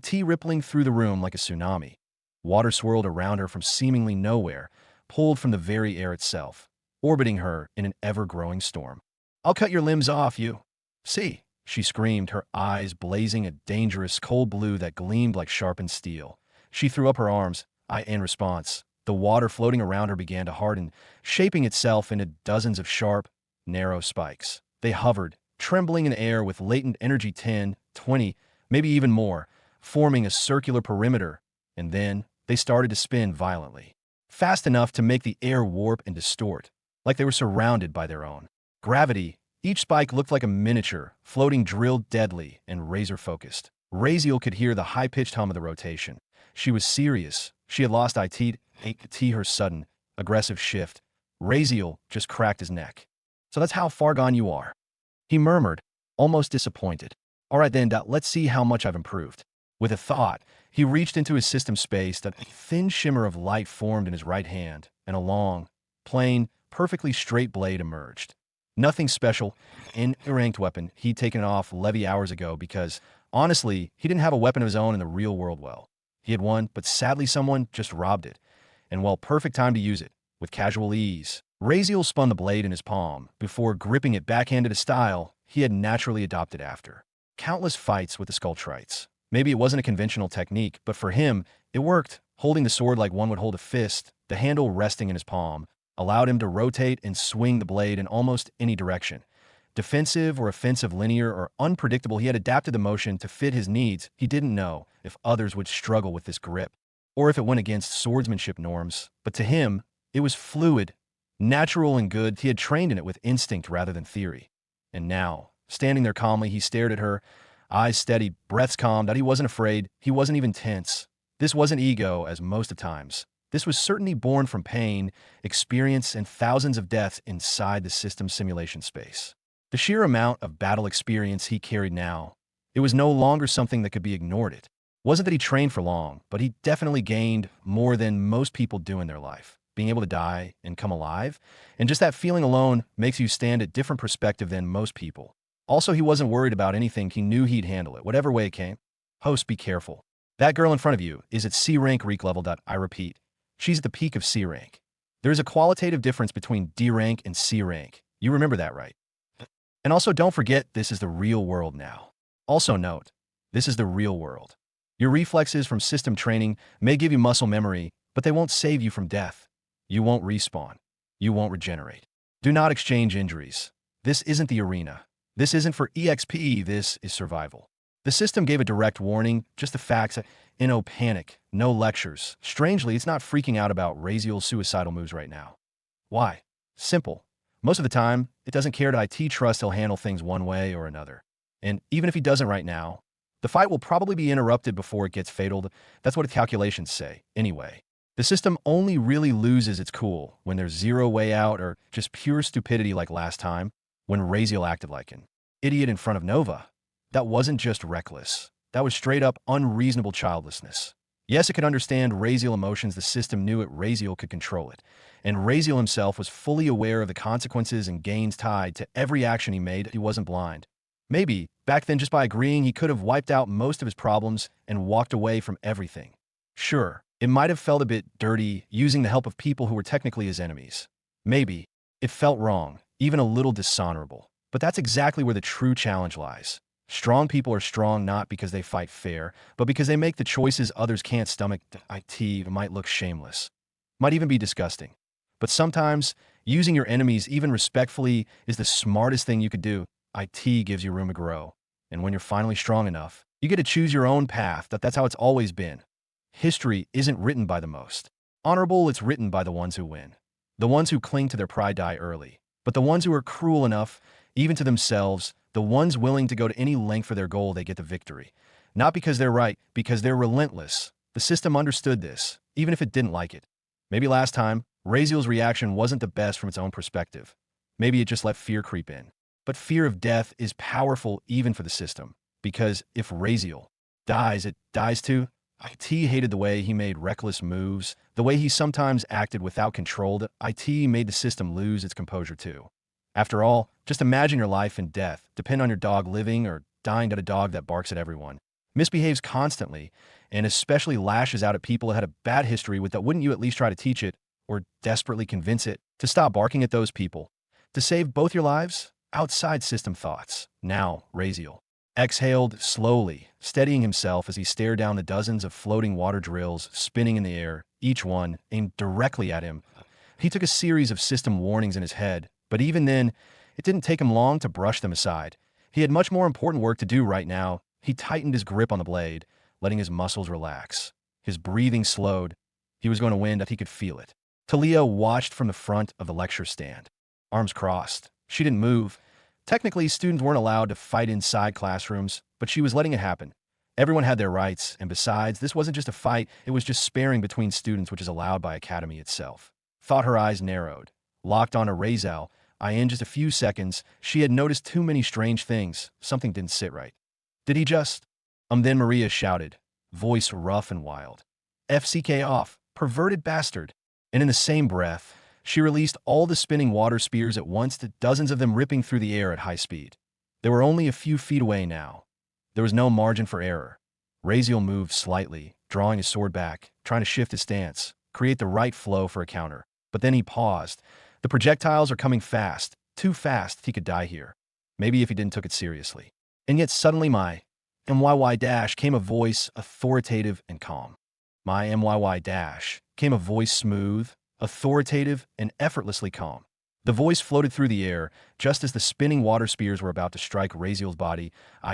tea rippling through the room like a tsunami. Water swirled around her from seemingly nowhere, pulled from the very air itself, orbiting her in an ever-growing storm. I'll cut your limbs off, you. See, she screamed, her eyes blazing a dangerous cold blue that gleamed like sharpened steel. She threw up her arms. In response, the water floating around her began to harden, shaping itself into dozens of sharp, narrow spikes. They hovered, trembling in air with latent energy 10, 20, maybe even more, forming a circular perimeter, and then they started to spin violently, fast enough to make the air warp and distort, like they were surrounded by their own gravity. Each spike looked like a miniature, floating drilled deadly and razor-focused. Razeal could hear the high-pitched hum of the rotation. She was serious. She had lost her sudden, aggressive shift. Razeal just cracked his neck. So that's how far gone you are, he murmured, almost disappointed. All right then, let's see how much I've improved. With a thought, he reached into his system space. That thin shimmer of light formed in his right hand, and a long, plain, perfectly straight blade emerged. Nothing special, an ranked weapon he'd taken off Levy hours ago because, honestly, he didn't have a weapon of his own in the real world. Well, he had one, but sadly someone just robbed it. And perfect time to use it, with casual ease. Razeal spun the blade in his palm before gripping it backhanded, a style he had naturally adopted after countless fights with the Scultrites. Maybe it wasn't a conventional technique, but for him, it worked. Holding the sword like one would hold a fist, the handle resting in his palm, allowed him to rotate and swing the blade in almost any direction. Defensive or offensive, linear or unpredictable, he had adapted the motion to fit his needs. He didn't know if others would struggle with this grip, or if it went against swordsmanship norms. But to him, it was fluid, natural and good. He had trained in it with instinct rather than theory. And now, standing there calmly, he stared at her, eyes steady, breaths calm, that he wasn't afraid, he wasn't even tense. This wasn't ego, as most of times. This was certainty born from pain, experience, and thousands of deaths inside the system simulation space. The sheer amount of battle experience he carried now, it was no longer something that could be ignored. It wasn't that he trained for long, but he definitely gained more than most people do in their life. Being able to die and come alive, and just that feeling alone makes you stand at different perspective than most people. Also, he wasn't worried about anything. He knew he'd handle it, whatever way it came. Host, be careful. That girl in front of you is at C-rank reek level. I repeat, she's at the peak of C-rank. There's a qualitative difference between D-rank and C-rank. You remember that, right? And also, don't forget, this is the real world now. Also note, this is the real world. Your reflexes from system training may give you muscle memory, but they won't save you from death. You won't respawn. You won't regenerate. Do not exchange injuries. This isn't the arena. This isn't for EXP. This is survival. The system gave a direct warning, just the facts. No panic, no lectures. Strangely, it's not freaking out about Razeal's suicidal moves right now. Why? Simple. Most of the time, it doesn't care to IT trust he'll handle things one way or another. And even if he doesn't right now, the fight will probably be interrupted before it gets fatal. That's what its calculations say, anyway. The system only really loses its cool when there's zero way out or just pure stupidity like last time, when Razeal acted like an idiot in front of Nova. That wasn't just reckless. That was straight up unreasonable childlessness. Yes, it could understand Razeal emotions. The system knew it. Razeal could control it. And Razeal himself was fully aware of the consequences and gains tied to every action he made. He wasn't blind. Maybe, back then, just by agreeing, he could have wiped out most of his problems and walked away from everything. Sure, it might have felt a bit dirty using the help of people who were technically his enemies. Maybe it felt wrong, even a little dishonorable. But that's exactly where the true challenge lies. Strong people are strong not because they fight fair, but because they make the choices others can't stomach. IT might look shameless, might even be disgusting. But sometimes, using your enemies even respectfully is the smartest thing you could do. IT gives you room to grow. And when you're finally strong enough, you get to choose your own path. That's how it's always been. History isn't written by the most honorable, it's written by the ones who win. The ones who cling to their pride die early. But the ones who are cruel enough, even to themselves, the ones willing to go to any length for their goal, they get the victory. Not because they're right, because they're relentless. The system understood this, even if it didn't like it. Maybe last time, Razeal's reaction wasn't the best from its own perspective. Maybe it just let fear creep in. But fear of death is powerful even for the system, because if Razeal dies, it dies too. IT hated the way he made reckless moves, the way he sometimes acted without control. IT made the system lose its composure too. After all, just imagine your life and death depend on your dog living or dying to a dog that barks at everyone, misbehaves constantly, and especially lashes out at people it had a bad history with. That wouldn't you at least try to teach it, or desperately convince it, to stop barking at those people? To save both your lives? Outside system thoughts. Now, Razeal exhaled slowly, steadying himself as he stared down the dozens of floating water drills spinning in the air, each one aimed directly at him. He took a series of system warnings in his head, but even then, it didn't take him long to brush them aside. He had much more important work to do right now. He tightened his grip on the blade, letting his muscles relax. His breathing slowed. He was going to win, that he could feel it. Talia watched from the front of the lecture stand, arms crossed. She didn't move. Technically, students weren't allowed to fight inside classrooms, but she was letting it happen. Everyone had their rights, and besides, this wasn't just a fight, it was just sparring between students, which is allowed by Academy itself. Thought her eyes narrowed, locked onto Razeal. In just a few seconds, she had noticed too many strange things. Something didn't sit right. Did he just? Then Maria shouted, voice rough and wild. FCK off, perverted bastard. And in the same breath, she released all the spinning water spears at once, to dozens of them ripping through the air at high speed. They were only a few feet away now. There was no margin for error. Razeal moved slightly, drawing his sword back, trying to shift his stance, create the right flow for a counter. But then he paused. The projectiles are coming fast, too fast he could die here. Maybe if he didn't took it seriously. And yet suddenly my MYY dash came a voice authoritative and calm. My MYY dash came a voice smooth, authoritative, and effortlessly calm. The voice floated through the air, just as the spinning water spears were about to strike Razeal's body.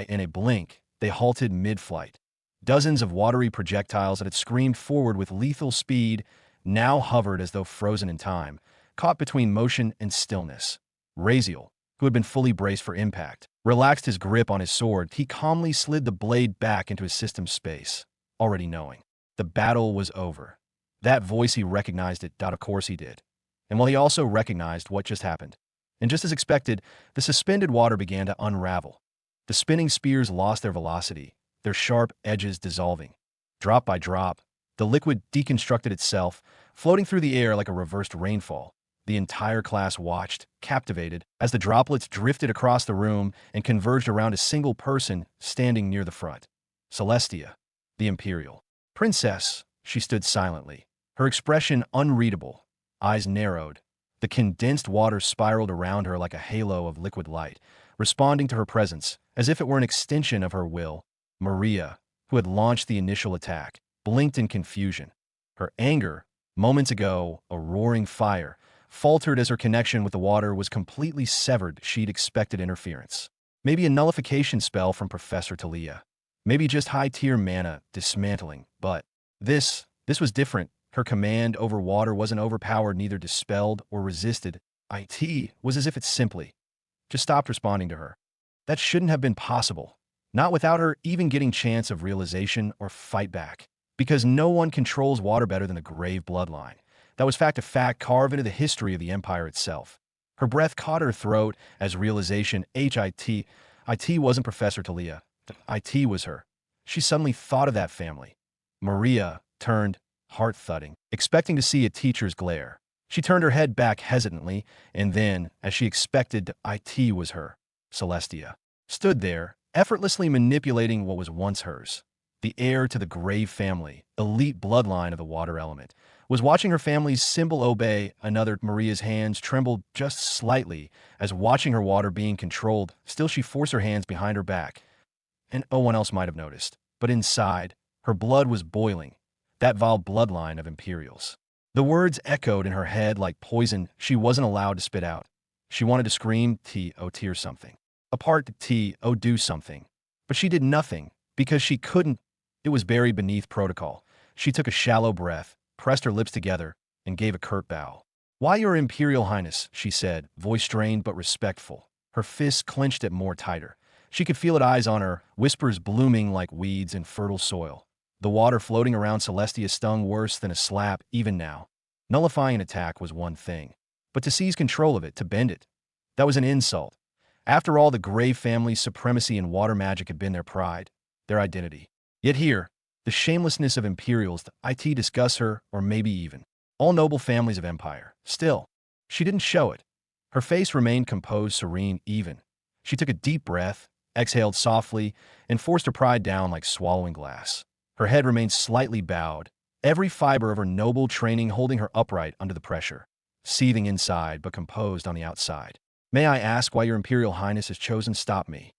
In a blink, they halted mid-flight. Dozens of watery projectiles that had screamed forward with lethal speed now hovered as though frozen in time, caught between motion and stillness. Razeal, who had been fully braced for impact, relaxed his grip on his sword. He calmly slid the blade back into his system's space, already knowing the battle was over. That voice, he recognized it. Of course he did. And while he also recognized what just happened, and just as expected, the suspended water began to unravel. The spinning spears lost their velocity, their sharp edges dissolving. Drop by drop, the liquid deconstructed itself, floating through the air like a reversed rainfall. The entire class watched, captivated, as the droplets drifted across the room and converged around a single person standing near the front. Celestia, the Imperial Princess. She stood silently, her expression unreadable, eyes narrowed. The condensed water spiraled around her like a halo of liquid light, responding to her presence as if it were an extension of her will. Maria, who had launched the initial attack, blinked in confusion. Her anger, moments ago a roaring fire, faltered as her connection with the water was completely severed. She'd expected interference. Maybe a nullification spell from Professor Talia. Maybe just high-tier mana dismantling. But this was different. Her command over water wasn't overpowered, neither dispelled or resisted. It was as if it simply just stopped responding to her. That shouldn't have been possible. Not without her even getting chance of realization or fight back. Because no one controls water better than the Grave bloodline. That was fact to fact carved into the history of the Empire itself. Her breath caught her throat as realization it wasn't Professor Talia. It was her. She suddenly thought of that family. Maria turned, heart thudding, expecting to see a teacher's glare. She turned her head back hesitantly, and then, as she expected, it was her. Celestia stood there, effortlessly manipulating what was once hers. The heir to the Grave family, elite bloodline of the water element, was watching her family's symbol obey another. Maria's hands trembled just slightly as watching her water being controlled. Still, she forced her hands behind her back. And no one else might have noticed. But inside, her blood was boiling. That vile bloodline of Imperials. The words echoed in her head like poison she wasn't allowed to spit out. She wanted to scream, tear something. Apart, do something. But she did nothing, because she couldn't. It was buried beneath protocol. She took a shallow breath, pressed her lips together, and gave a curt bow. "Why, Your Imperial Highness," she said, voice strained but respectful. Her fists clenched it more tighter. She could feel it, eyes on her, whispers blooming like weeds in fertile soil. The water floating around Celestia stung worse than a slap, even now. Nullifying an attack was one thing, but to seize control of it, to bend it, that was an insult. After all, the Grave family's supremacy in water magic had been their pride, their identity. Yet here, the shamelessness of Imperials, it discuss her, or maybe even all noble families of Empire. Still, she didn't show it. Her face remained composed, serene, even. She took a deep breath, exhaled softly, and forced her pride down like swallowing glass. Her head remained slightly bowed, every fiber of her noble training holding her upright under the pressure, seething inside but composed on the outside. "May I ask why Your Imperial Highness has chosen stop me?"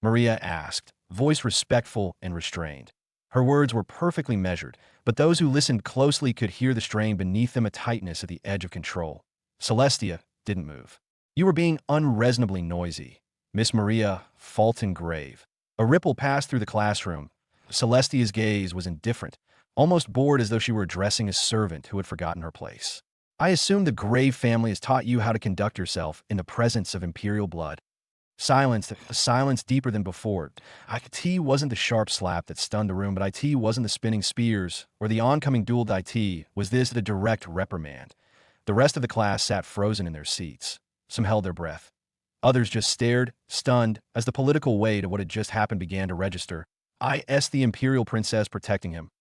Maria asked, voice respectful and restrained. Her words were perfectly measured, but those who listened closely could hear the strain beneath them, a tightness at the edge of control. Celestia didn't move. "You were being unreasonably noisy, Miss Maria Fulton Grave." A ripple passed through the classroom. Celestia's gaze was indifferent, almost bored, as though she were addressing a servant who had forgotten her place. "I assume the Grave family has taught you how to conduct yourself in the presence of Imperial blood." Silence, a silence deeper than before. It wasn't the sharp slap that stunned the room, but it wasn't the spinning spears or the oncoming duel. It was this, the direct reprimand. The rest of the class sat frozen in their seats. Some held their breath. Others just stared, stunned, as the political weight of what had just happened began to register. The Imperial Princess protecting him.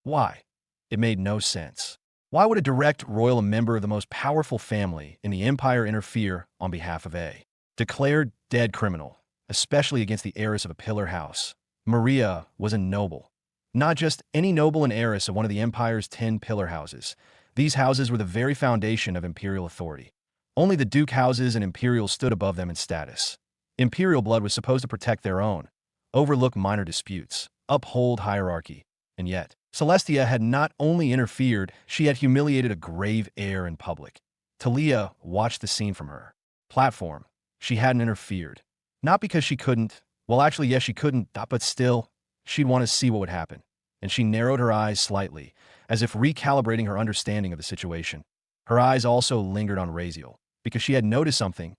Why? It made no sense. Why would a direct royal, a member of the most powerful family in the Empire, interfere on behalf of a declared dead criminal, especially against the heiress of a pillar house? Maria was a noble. Not just any noble, and heiress of one of the Empire's 10 pillar houses. These houses were the very foundation of Imperial authority. Only the Duke houses and Imperials stood above them in status. Imperial blood was supposed to protect their own, overlook minor disputes, uphold hierarchy. And yet, Celestia had not only interfered, she had humiliated a Grave heir in public. Talia watched the scene from her platform. She hadn't interfered. Not because she couldn't. Well, actually, yes, she couldn't, but still, she'd want to see what would happen. And she narrowed her eyes slightly, as if recalibrating her understanding of the situation. Her eyes also lingered on Razeal, because she had noticed something.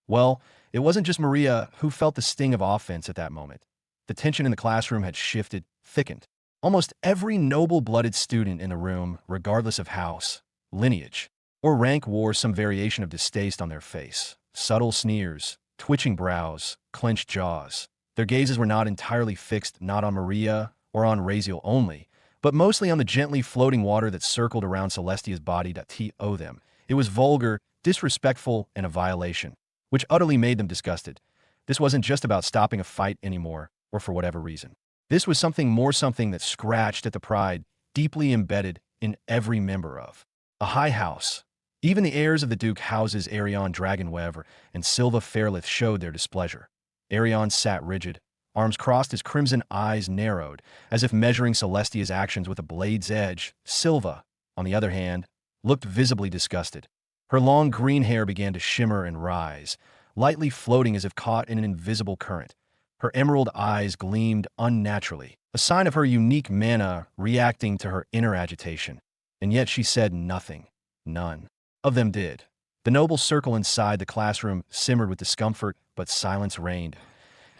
Well, it wasn't just Maria who felt the sting of offense at that moment. The tension in the classroom had shifted, thickened. Almost every noble-blooded student in the room, regardless of house, lineage, or rank, wore some variation of distaste on their face. Subtle sneers, twitching brows, clenched jaws. Their gazes were not entirely fixed, not on Maria or on Razeal only, but mostly on the gently floating water that circled around Celestia's body. To them, it was vulgar, disrespectful, and a violation, which utterly made them disgusted. This wasn't just about stopping a fight anymore, or for whatever reason. This was something more, something that scratched at the pride deeply embedded in every member of a high house. Even the heirs of the Duke houses, Arion Dragonweaver and Silva Fairlith, showed their displeasure. Arion sat rigid, arms crossed, his crimson eyes narrowed, as if measuring Celestia's actions with a blade's edge. Silva, on the other hand, looked visibly disgusted. Her long green hair began to shimmer and rise, lightly floating as if caught in an invisible current. Her emerald eyes gleamed unnaturally, a sign of her unique mana reacting to her inner agitation. And yet she said nothing. None of them did. The noble circle inside the classroom simmered with discomfort, but silence reigned.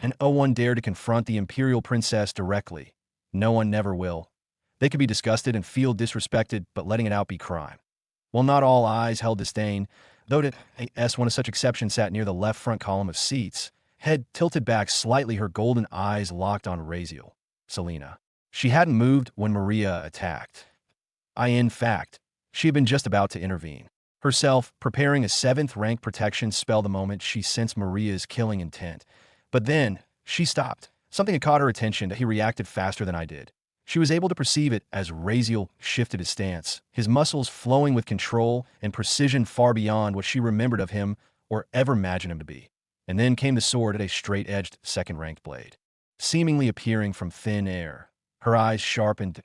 And no one dared to confront the imperial princess directly. No one never will. They could be disgusted and feel disrespected, but letting it out be crime. Well, not all eyes held disdain, though one of such exceptions sat near the left front column of seats, head tilted back slightly, her golden eyes locked on Razeal. Selena. She hadn't moved when Maria attacked. In fact, she had been just about to intervene, herself preparing a 7th rank protection spell the moment she sensed Maria's killing intent. But then, she stopped. Something had caught her attention that he reacted faster than I did. She was able to perceive it as Razeal shifted his stance, his muscles flowing with control and precision far beyond what she remembered of him or ever imagined him to be. And then came the sword at a straight-edged 2nd-ranked blade, seemingly appearing from thin air. Her eyes sharpened,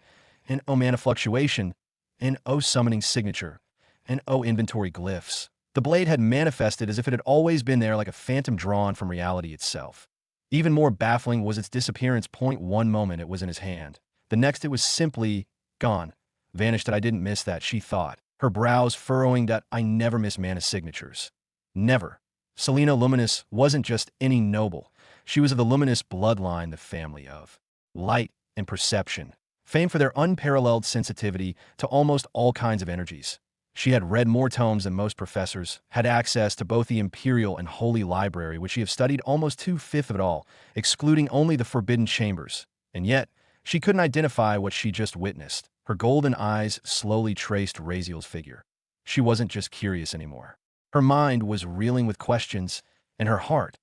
and mana fluctuation, and summoning signature, and inventory glyphs. The blade had manifested as if it had always been there, like a phantom drawn from reality itself. Even more baffling was its disappearance. One moment it was in his hand. The next it was simply gone. Vanished. That I didn't miss that, she thought, her brows furrowing. That I never miss mana signatures. Never. Selena Luminous wasn't just any noble. She was of the luminous bloodline, the family of light and perception, famed for their unparalleled sensitivity to almost all kinds of energies. She had read more tomes than most professors, had access to both the Imperial and Holy Library, which she had studied almost 2/5 of it all, excluding only the Forbidden Chambers. And yet, she couldn't identify what she just witnessed. Her golden eyes slowly traced Razeal's figure. She wasn't just curious anymore. Her mind was reeling with questions, and her heart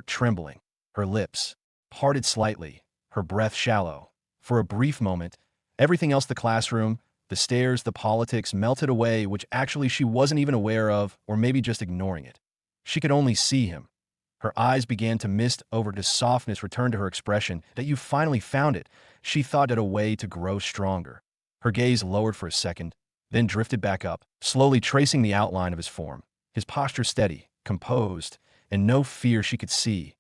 trembling, her lips parted slightly, her breath shallow. For a brief moment, everything else, the classroom, the stairs, the politics, melted away, which actually she wasn't even aware of, or maybe just ignoring it. She could only see him. Her eyes began to mist over, to softness returned to her expression. That you finally found it, she thought, it a way to grow stronger. Her gaze lowered for a second, then drifted back up, slowly tracing the outline of his form. His posture steady, composed, and no fear she could see.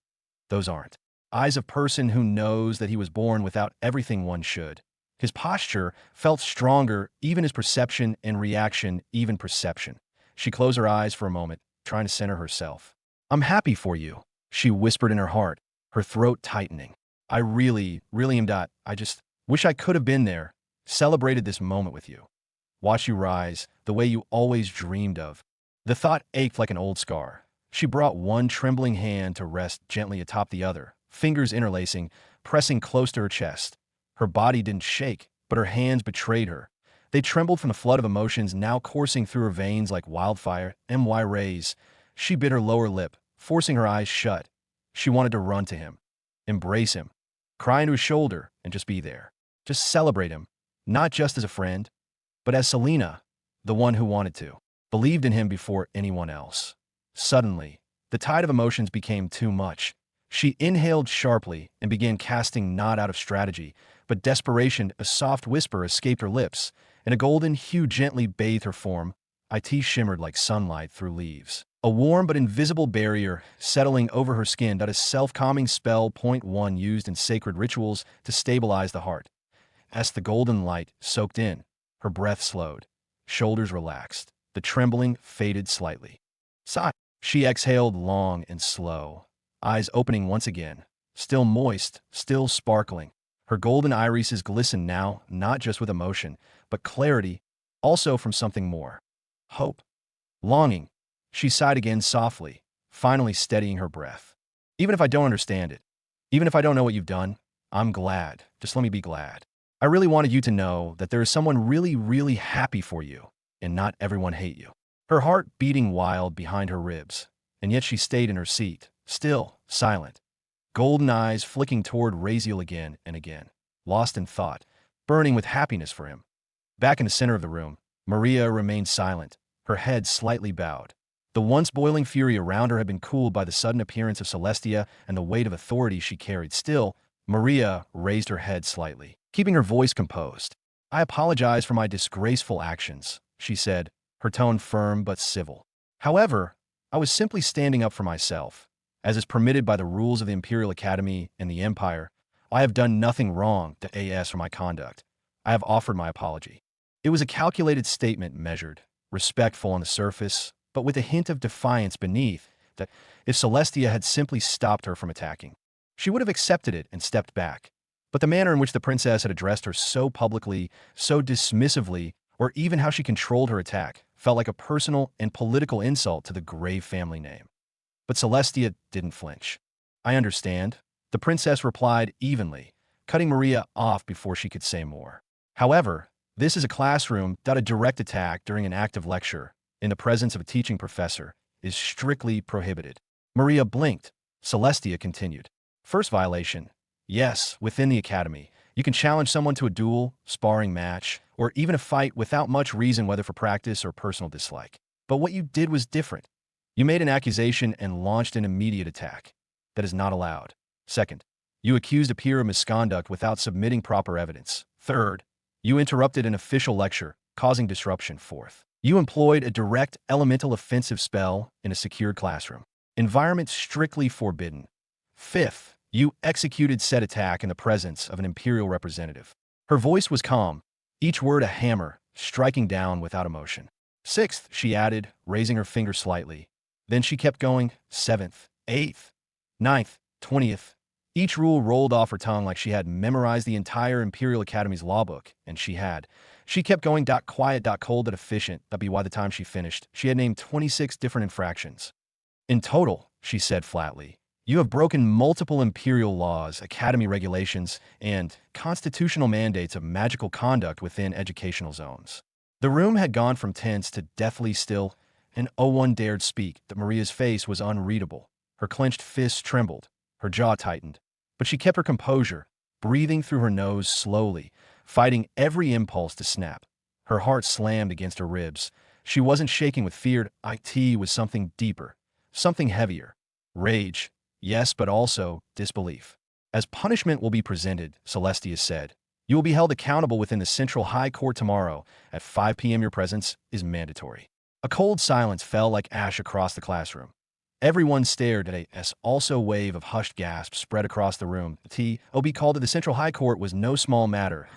Those aren't eyes of person who knows that he was born without everything one should. His posture felt stronger, even his perception and reaction, even perception. She closed her eyes for a moment, trying to center herself. I'm happy for you, she whispered in her heart, her throat tightening. I really am. I just wish I could have been there, celebrated this moment with you. Watch you rise, the way you always dreamed of. The thought ached like an old scar. She brought one trembling hand to rest gently atop the other, fingers interlacing, pressing close to her chest. Her body didn't shake, but her hands betrayed her. They trembled from the flood of emotions now coursing through her veins like wildfire. Raze. She bit her lower lip, forcing her eyes shut. She wanted to run to him, embrace him, cry into his shoulder, and just be there. Just celebrate him, not just as a friend, but as Selena, the one who wanted to, believed in him before anyone else. Suddenly, the tide of emotions became too much. She inhaled sharply and began casting, not out of strategy, but desperation. A soft whisper escaped her lips, and a golden hue gently bathed her form. IT shimmered like sunlight through leaves. A warm but invisible barrier settling over her skin, that a self-calming spell. Point 1 used in sacred rituals to stabilize the heart. As the golden light soaked in, her breath slowed, shoulders relaxed, the trembling faded slightly. Sigh. She exhaled long and slow, eyes opening once again, still moist, still sparkling. Her golden irises glistened now, not just with emotion, but clarity, also from something more. Hope. Longing. She sighed again softly, finally steadying her breath. Even if I don't understand it, even if I don't know what you've done, I'm glad. Just let me be glad. I really wanted you to know that there is someone really, really happy for you, and not everyone hate you. Her heart beating wild behind her ribs, and yet she stayed in her seat, still, silent. Golden eyes flicking toward Razeal again and again, lost in thought, burning with happiness for him. Back in the center of the room, Maria remained silent, her head slightly bowed. The once boiling fury around her had been cooled by the sudden appearance of Celestia and the weight of authority she carried. Still, Maria raised her head slightly, keeping her voice composed. I apologize for my disgraceful actions, she said, her tone firm but civil. However, I was simply standing up for myself. As is permitted by the rules of the Imperial Academy and the Empire, I have done nothing wrong to AS for my conduct. I have offered my apology. It was a calculated statement, measured, respectful on the surface, but with a hint of defiance beneath, that if Celestia had simply stopped her from attacking, she would have accepted it and stepped back. But the manner in which the princess had addressed her so publicly, so dismissively, or even how she controlled her attack, felt like a personal and political insult to the grave family name. But Celestia didn't flinch. I understand, the princess replied evenly, cutting Maria off before she could say more. However, this is a classroom that a direct attack during an active lecture, in the presence of a teaching professor, is strictly prohibited. Maria blinked. Celestia continued. First violation. Yes, within the academy, you can challenge someone to a duel, sparring match, or even a fight without much reason, whether for practice or personal dislike. But what you did was different. You made an accusation and launched an immediate attack. That is not allowed. Second, you accused a peer of misconduct without submitting proper evidence. Third, you interrupted an official lecture, causing disruption. Fourth, you employed a direct elemental offensive spell in a secured classroom. Environment strictly forbidden. Fifth, you executed said attack in the presence of an Imperial representative. Her voice was calm, each word a hammer, striking down without emotion. Sixth, she added, raising her finger slightly. Then she kept going. Seventh, eighth, ninth, 20th. Each rule rolled off her tongue like she had memorized the entire Imperial Academy's lawbook, and she had. She kept going. Quiet, cold, efficient. By the time she finished, she had named 26 different infractions. In total, she said flatly, you have broken multiple Imperial laws, Academy regulations, and constitutional mandates of magical conduct within educational zones. The room had gone from tense to deathly still, and no one dared speak. That Maria's face was unreadable. Her clenched fists trembled, her jaw tightened, but she kept her composure, breathing through her nose slowly, fighting every impulse to snap. Her heart slammed against her ribs. She wasn't shaking with fear. It was something deeper, something heavier. Rage, yes, but also disbelief. As punishment will be presented, Celestia said, you will be held accountable within the Central High Court tomorrow at 5 p.m. Your presence is mandatory. A cold silence fell like ash across the classroom. Everyone stared at also wave of hushed gasps spread across the room. To be called to the Central High Court was no small matter.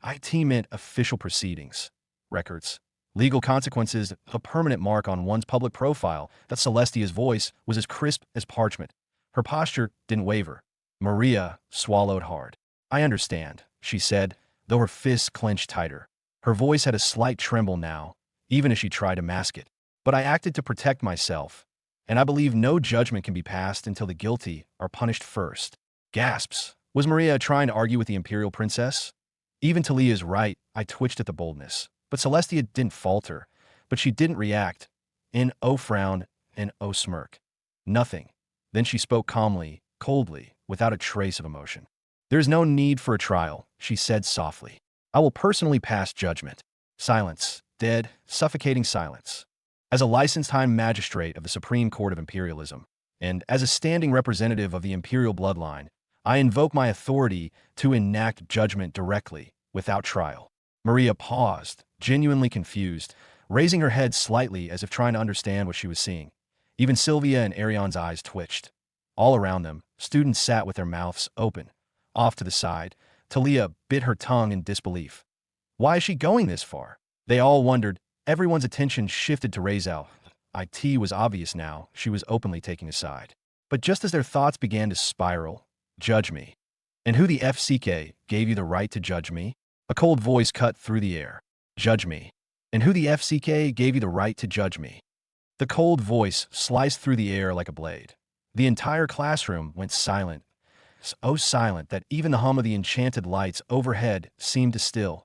IT meant official proceedings, records, legal consequences, a permanent mark on one's public profile. That Celestia's voice was as crisp as parchment. Her posture didn't waver. Maria swallowed hard. I understand, she said, though her fists clenched tighter. Her voice had a slight tremble now, even as she tried to mask it. But I acted to protect myself, and I believe no judgment can be passed until the guilty are punished first. Gasps. Was Maria trying to argue with the Imperial princess? Even Talia's right, I twitched at the boldness. But Celestia didn't falter, but she didn't react. An frown, an smirk. Nothing. Then she spoke calmly, coldly, without a trace of emotion. There is no need for a trial, she said softly. I will personally pass judgment. Silence. Dead, suffocating silence. As a licensed High Magistrate of the Supreme Court of Imperialism, and as a standing representative of the Imperial bloodline, I invoke my authority to enact judgment directly, without trial. Maria paused, genuinely confused. raising her head slightly as if trying to understand what she was seeing. Even Sylvia and Ariane's eyes twitched. All around them, students sat with their mouths open. Off to the side, Talia bit her tongue in disbelief. Why is she going this far? They all wondered. Everyone's attention shifted to Razeal. It was obvious now she was openly taking a side. But just as their thoughts began to spiral, judge me. And who the FCK gave you the right to judge me? A cold voice cut through the air. Judge me. And who the FCK gave you the right to judge me? The cold voice sliced through the air like a blade. The entire classroom went silent. So silent that even the hum of the enchanted lights overhead seemed to still.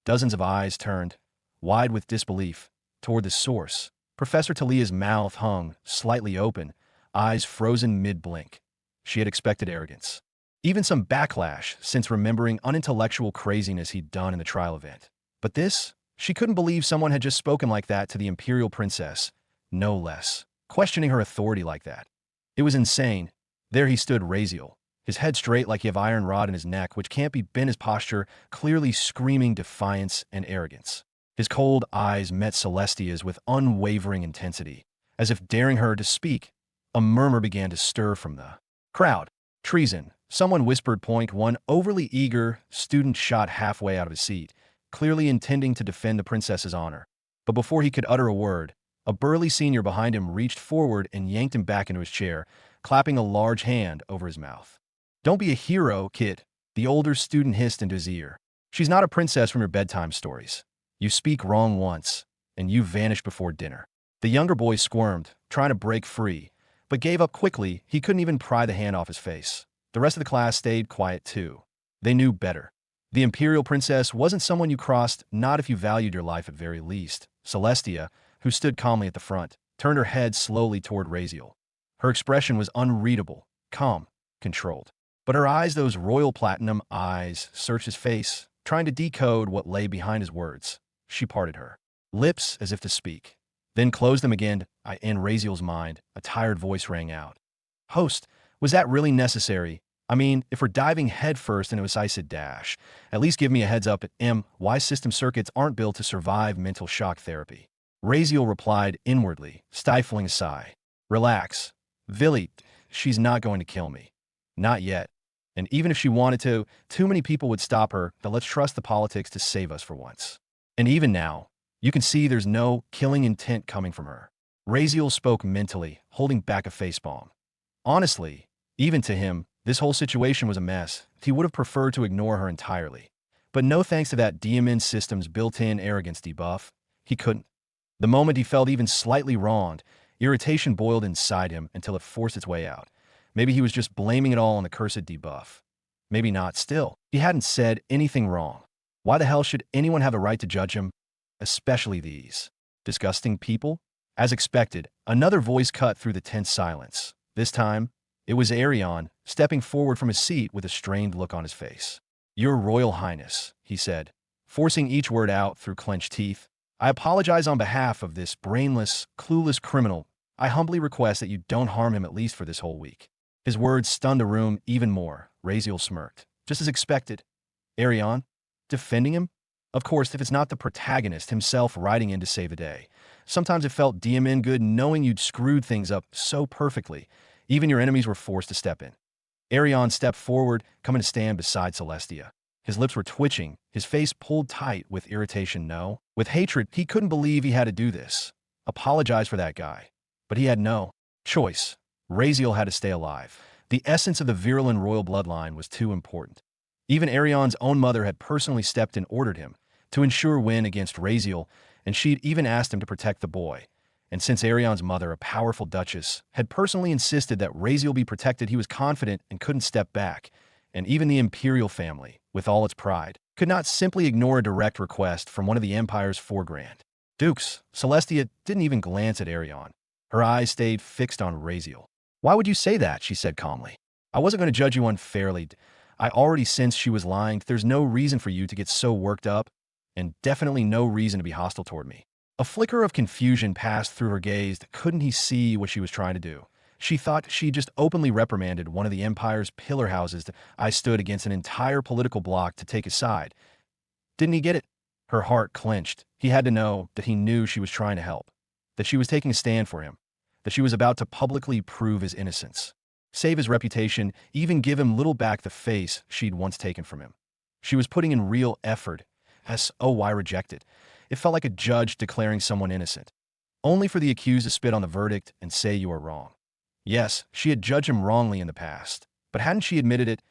Dozens of eyes turned, wide with disbelief, toward the source. Professor Talia's mouth hung, slightly open, eyes frozen mid-blink. She had expected arrogance. Even some backlash, since remembering unintellectual craziness he'd done in the trial event. But this? She couldn't believe someone had just spoken like that to the Imperial Princess, no less, questioning her authority like that. It was insane. There he stood, Razeal, his head straight like he had iron rod in his neck, which can't be bent, his posture clearly screaming defiance and arrogance. His cold eyes met Celestia's with unwavering intensity, as if daring her to speak. A murmur began to stir from the crowd. Treason, someone whispered. One overly eager student shot halfway out of his seat, clearly intending to defend the princess's honor. But before he could utter a word, a burly senior behind him reached forward and yanked him back into his chair, clapping a large hand over his mouth. Don't be a hero, kid, the older student hissed into his ear. She's not a princess from your bedtime stories. You speak wrong once, and you vanish before dinner. The younger boy squirmed, trying to break free, but gave up quickly. He couldn't even pry the hand off his face. The rest of the class stayed quiet too. They knew better. The Imperial Princess wasn't someone you crossed, not if you valued your life at very least. Celestia, who stood calmly at the front, turned her head slowly toward Razeal. Her expression was unreadable, calm, controlled. But her eyes, those royal platinum eyes, searched his face, trying to decode what lay behind his words. She parted her lips as if to speak, then closed them again. In Razeal's mind, a tired voice rang out. Host, was that really necessary? I mean, if we're diving headfirst into a decisive dash, at least give me a heads up at why system circuits aren't built to survive mental shock therapy. Razeal replied inwardly, stifling a sigh. Relax. Villy, she's not going to kill me. Not yet. And even if she wanted to, too many people would stop her. But let's trust the politics to save us for once. And even now, you can see there's no killing intent coming from her. Razeal spoke mentally, holding back a facepalm. Honestly, even to him, this whole situation was a mess. He would have preferred to ignore her entirely. But no thanks to that DMN system's built-in arrogance debuff, he couldn't. The moment he felt even slightly wronged, irritation boiled inside him until it forced its way out. Maybe he was just blaming it all on the cursed debuff. Maybe not. Still, he hadn't said anything wrong. Why the hell should anyone have the right to judge him? Especially these disgusting people? As expected, another voice cut through the tense silence. This time, it was Ariane, stepping forward from his seat with a strained look on his face. Your Royal Highness, he said, forcing each word out through clenched teeth. I apologize on behalf of this brainless, clueless criminal. I humbly request that you don't harm him at least for this whole week. His words stunned the room even more. Razeal smirked. Just as expected. Ariane? Defending him? Of course, if it's not the protagonist himself riding in to save the day. Sometimes it felt DMN good knowing you'd screwed things up so perfectly. Even your enemies were forced to step in. Ariane stepped forward, coming to stand beside Celestia. His lips were twitching, his face pulled tight with irritation. No, with hatred. He couldn't believe he had to do this. Apologize for that guy. But he had no choice. Razeal had to stay alive. The essence of the virulent royal bloodline was too important. Even Ariane's own mother had personally stepped in, ordered him to ensure win against Razeal, and she'd even asked him to protect the boy. And since Ariane's mother, a powerful duchess, had personally insisted that Razeal be protected, he was confident and couldn't step back. And even the imperial family, with all its pride, could not simply ignore a direct request from one of the Empire's 4 grand dukes. Celestia didn't even glance at Ariane. Her eyes stayed fixed on Razeal. Why would you say that? She said calmly. I wasn't going to judge you unfairly. I already sensed she was lying. There's no reason for you to get so worked up, and definitely no reason to be hostile toward me. A flicker of confusion passed through her gaze. Couldn't he see what she was trying to do? She thought she just openly reprimanded one of the Empire's pillar houses. I stood against an entire political bloc to take his side. Didn't he get it? Her heart clenched. He had to know that he knew she was trying to help, that she was taking a stand for him, that she was about to publicly prove his innocence, save his reputation, even give him little back the face she'd once taken from him. She was putting in real effort. Why rejected? It felt like a judge declaring someone innocent, only for the accused to spit on the verdict and say you are wrong. Yes, she had judged him wrongly in the past, but hadn't she admitted it,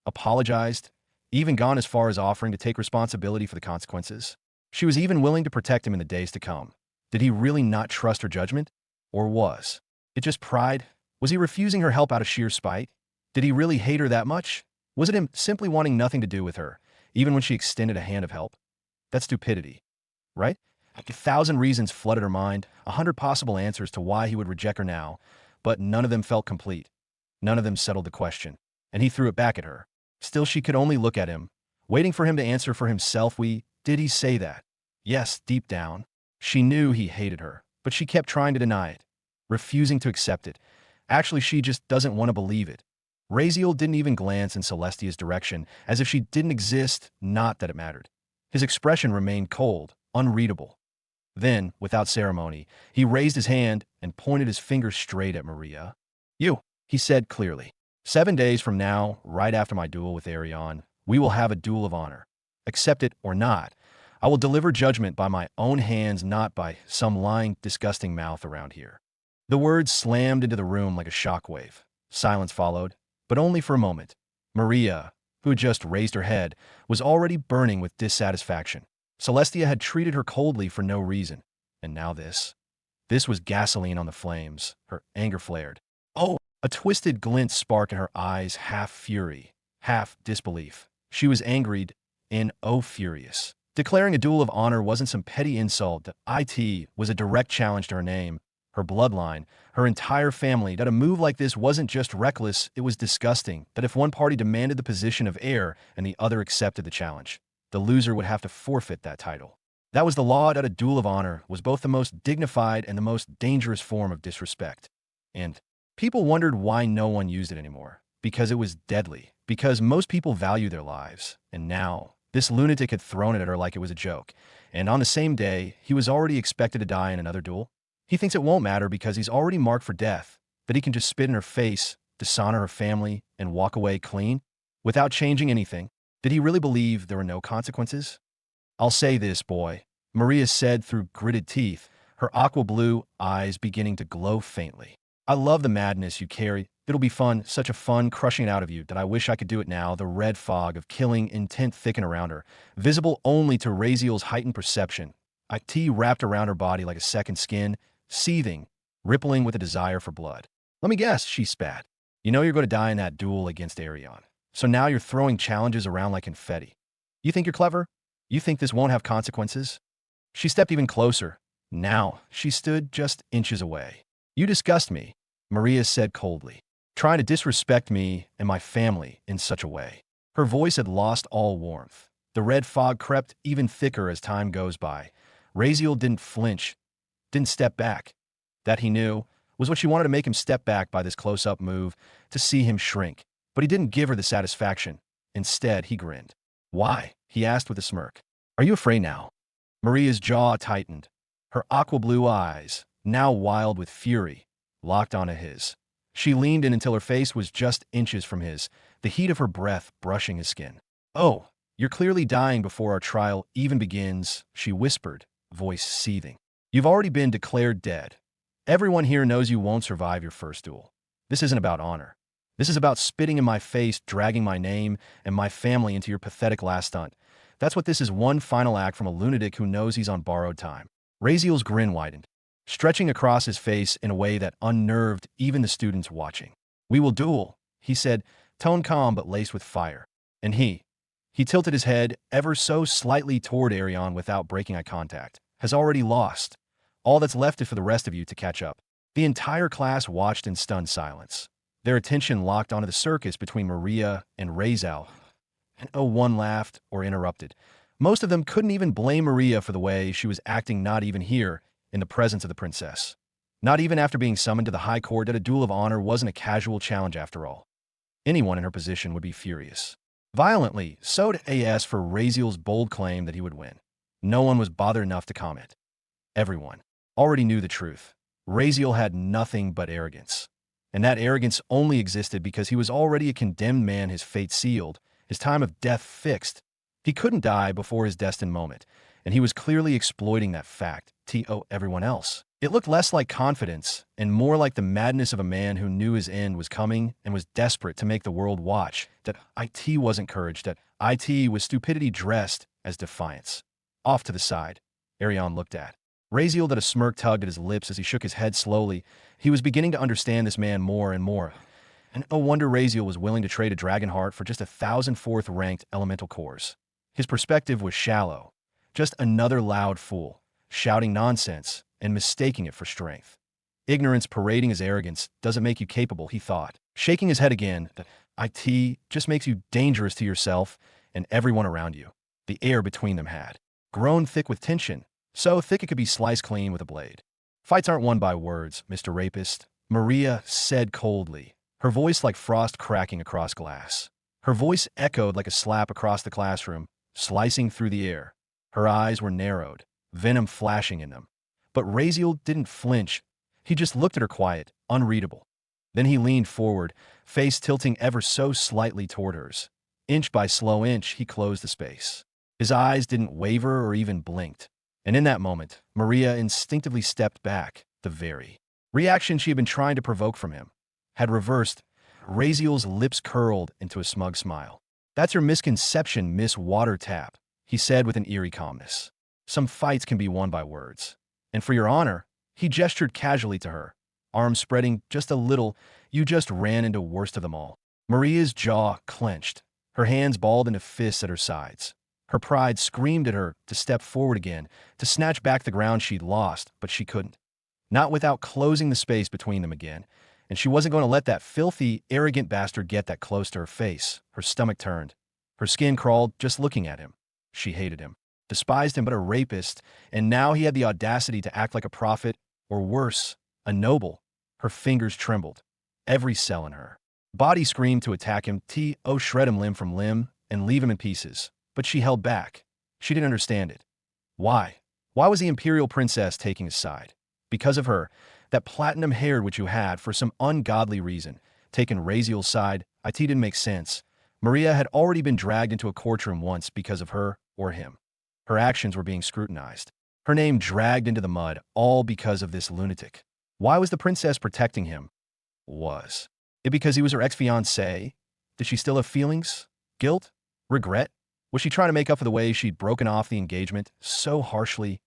apologized, even gone as far as offering to take responsibility for the consequences? She was even willing to protect him in the days to come. Did he really not trust her judgment? Or was it just pride? Was he refusing her help out of sheer spite? Did he really hate her that much? Was it him simply wanting nothing to do with her, even when she extended a hand of help? That's stupidity, right? 1,000 reasons flooded her mind, 100 possible answers to why he would reject her now, but none of them felt complete. None of them settled the question, and he threw it back at her. Still, she could only look at him, waiting for him to answer for himself. Did he say that? Yes, deep down. She knew he hated her, but she kept trying to deny it, refusing to accept it. Actually, she just doesn't want to believe it. Razeal didn't even glance in Celestia's direction, as if she didn't exist, not that it mattered. His expression remained cold, unreadable. Then, without ceremony, he raised his hand and pointed his finger straight at Maria. You, he said clearly. 7 days from now, right after my duel with Arion, we will have a duel of honor. Accept it or not, I will deliver judgment by my own hands, not by some lying, disgusting mouth around here. The words slammed into the room like a shockwave. Silence followed, but only for a moment. Maria, who had just raised her head, was already burning with dissatisfaction. Celestia had treated her coldly for no reason, and now this. This was gasoline on the flames. Her anger flared. Oh! A twisted glint sparked in her eyes, half fury, half disbelief. She was angry and furious. Declaring a duel of honor wasn't some petty insult. It was a direct challenge to her name, her bloodline, her entire family. That a move like this wasn't just reckless, it was disgusting. That if one party demanded the position of heir and the other accepted the challenge, the loser would have to forfeit that title. That was the law. That a duel of honor was both the most dignified and the most dangerous form of disrespect. And people wondered why no one used it anymore. Because it was deadly. Because most people value their lives. And now, this lunatic had thrown it at her like it was a joke. And on the same day, he was already expected to die in another duel. He thinks it won't matter because he's already marked for death. That he can just spit in her face, dishonor her family, and walk away clean, without changing anything. Did he really believe there were no consequences? I'll say this, boy, Maria said through gritted teeth, her aqua blue eyes beginning to glow faintly. I love the madness you carry. It'll be fun, such a fun crushing it out of you that I wish I could do it now. The red fog of killing intent thickened around her, visible only to Razeal's heightened perception. It wrapped around her body like a second skin, seething, rippling with a desire for blood. Let me guess, she spat. You know you're going to die in that duel against Arion. So now you're throwing challenges around like confetti. You think you're clever? You think this won't have consequences? She stepped even closer. Now, she stood just inches away. You disgust me, Maria said coldly, trying to disrespect me and my family in such a way. Her voice had lost all warmth. The red fog crept even thicker as time goes by. Razeal didn't flinch, didn't step back. That, he knew, was what she wanted to make him step back by this close-up move, to see him shrink. But he didn't give her the satisfaction. Instead, he grinned. Why? He asked with a smirk. Are you afraid now? Maria's jaw tightened. Her aqua blue eyes, now wild with fury, locked onto his. She leaned in until her face was just inches from his, the heat of her breath brushing his skin. Oh, you're clearly dying before our trial even begins, she whispered, voice seething. You've already been declared dead. Everyone here knows you won't survive your first duel. This isn't about honor. This is about spitting in my face, dragging my name and my family into your pathetic last stunt. That's what this is, one final act from a lunatic who knows he's on borrowed time. Razeal's grin widened, stretching across his face in a way that unnerved even the students watching. We will duel, he said, tone calm but laced with fire. And he tilted his head ever so slightly toward Arion without breaking eye contact, has already lost. All that's left is for the rest of you to catch up. The entire class watched in stunned silence, their attention locked onto the circus between Maria and Razeal. And no one laughed or interrupted. Most of them couldn't even blame Maria for the way she was acting, not even here, in the presence of the princess. Not even after being summoned to the high court. That a duel of honor wasn't a casual challenge after all. Anyone in her position would be furious. Violently, so did AS for Razeal's bold claim that he would win. No one was bothered enough to comment. Everyone already knew the truth. Razeal had nothing but arrogance. And that arrogance only existed because he was already a condemned man, his fate sealed, his time of death fixed. He couldn't die before his destined moment, and he was clearly exploiting that fact to everyone else. It looked less like confidence and more like the madness of a man who knew his end was coming and was desperate to make the world watch that it wasn't courage, that it was stupidity dressed as defiance. Off to the side, Arion looked at. Razeal that a smirk tugged at his lips as he shook his head slowly. He was beginning to understand this man more and more. And no wonder Razeal was willing to trade a dragon heart for just 1,004th ranked elemental cores. His perspective was shallow. Just another loud fool, shouting nonsense and mistaking it for strength. Ignorance parading as arrogance doesn't make you capable, he thought. Shaking his head again, it just makes you dangerous to yourself and everyone around you. The air between them had grown thick with tension, so thick it could be sliced clean with a blade. Fights aren't won by words, Mr. Rapist, Maria said coldly, her voice like frost cracking across glass. Her voice echoed like a slap across the classroom, slicing through the air. Her eyes were narrowed, venom flashing in them. But Razeal didn't flinch. He just looked at her quiet, unreadable. Then he leaned forward, face tilting ever so slightly toward hers. Inch by slow inch, he closed the space. His eyes didn't waver or even blinked. And in that moment, Maria instinctively stepped back. The very reaction she had been trying to provoke from him had reversed. Razeal's lips curled into a smug smile. "That's your misconception, Miss Water Tap," he said with an eerie calmness. "Some fights can be won by words. And for your honor," he gestured casually to her, arms spreading just a little, "you just ran into worst of them all." Maria's jaw clenched, her hands balled into fists at her sides. Her pride screamed at her to step forward again, to snatch back the ground she'd lost, but she couldn't. Not without closing the space between them again, and she wasn't going to let that filthy, arrogant bastard get that close to her face. Her stomach turned. Her skin crawled just looking at him. She hated him, despised him, but a rapist, and now he had the audacity to act like a prophet, or worse, a noble. Her fingers trembled. Every cell in her body screamed to attack him, shred him limb from limb, and leave him in pieces. But she held back. She didn't understand it. Why? Why was the imperial princess taking his side? Because of her, that platinum-haired which you had, for some ungodly reason, taken Razeal's side. It didn't make sense. Maria had already been dragged into a courtroom once because of her or him. Her actions were being scrutinized. Her name dragged into the mud, all because of this lunatic. Why was the princess protecting him? Was it because he was her ex-fiancé? Did she still have feelings? Guilt? Regret? Was she trying to make up for the way she'd broken off the engagement so harshly?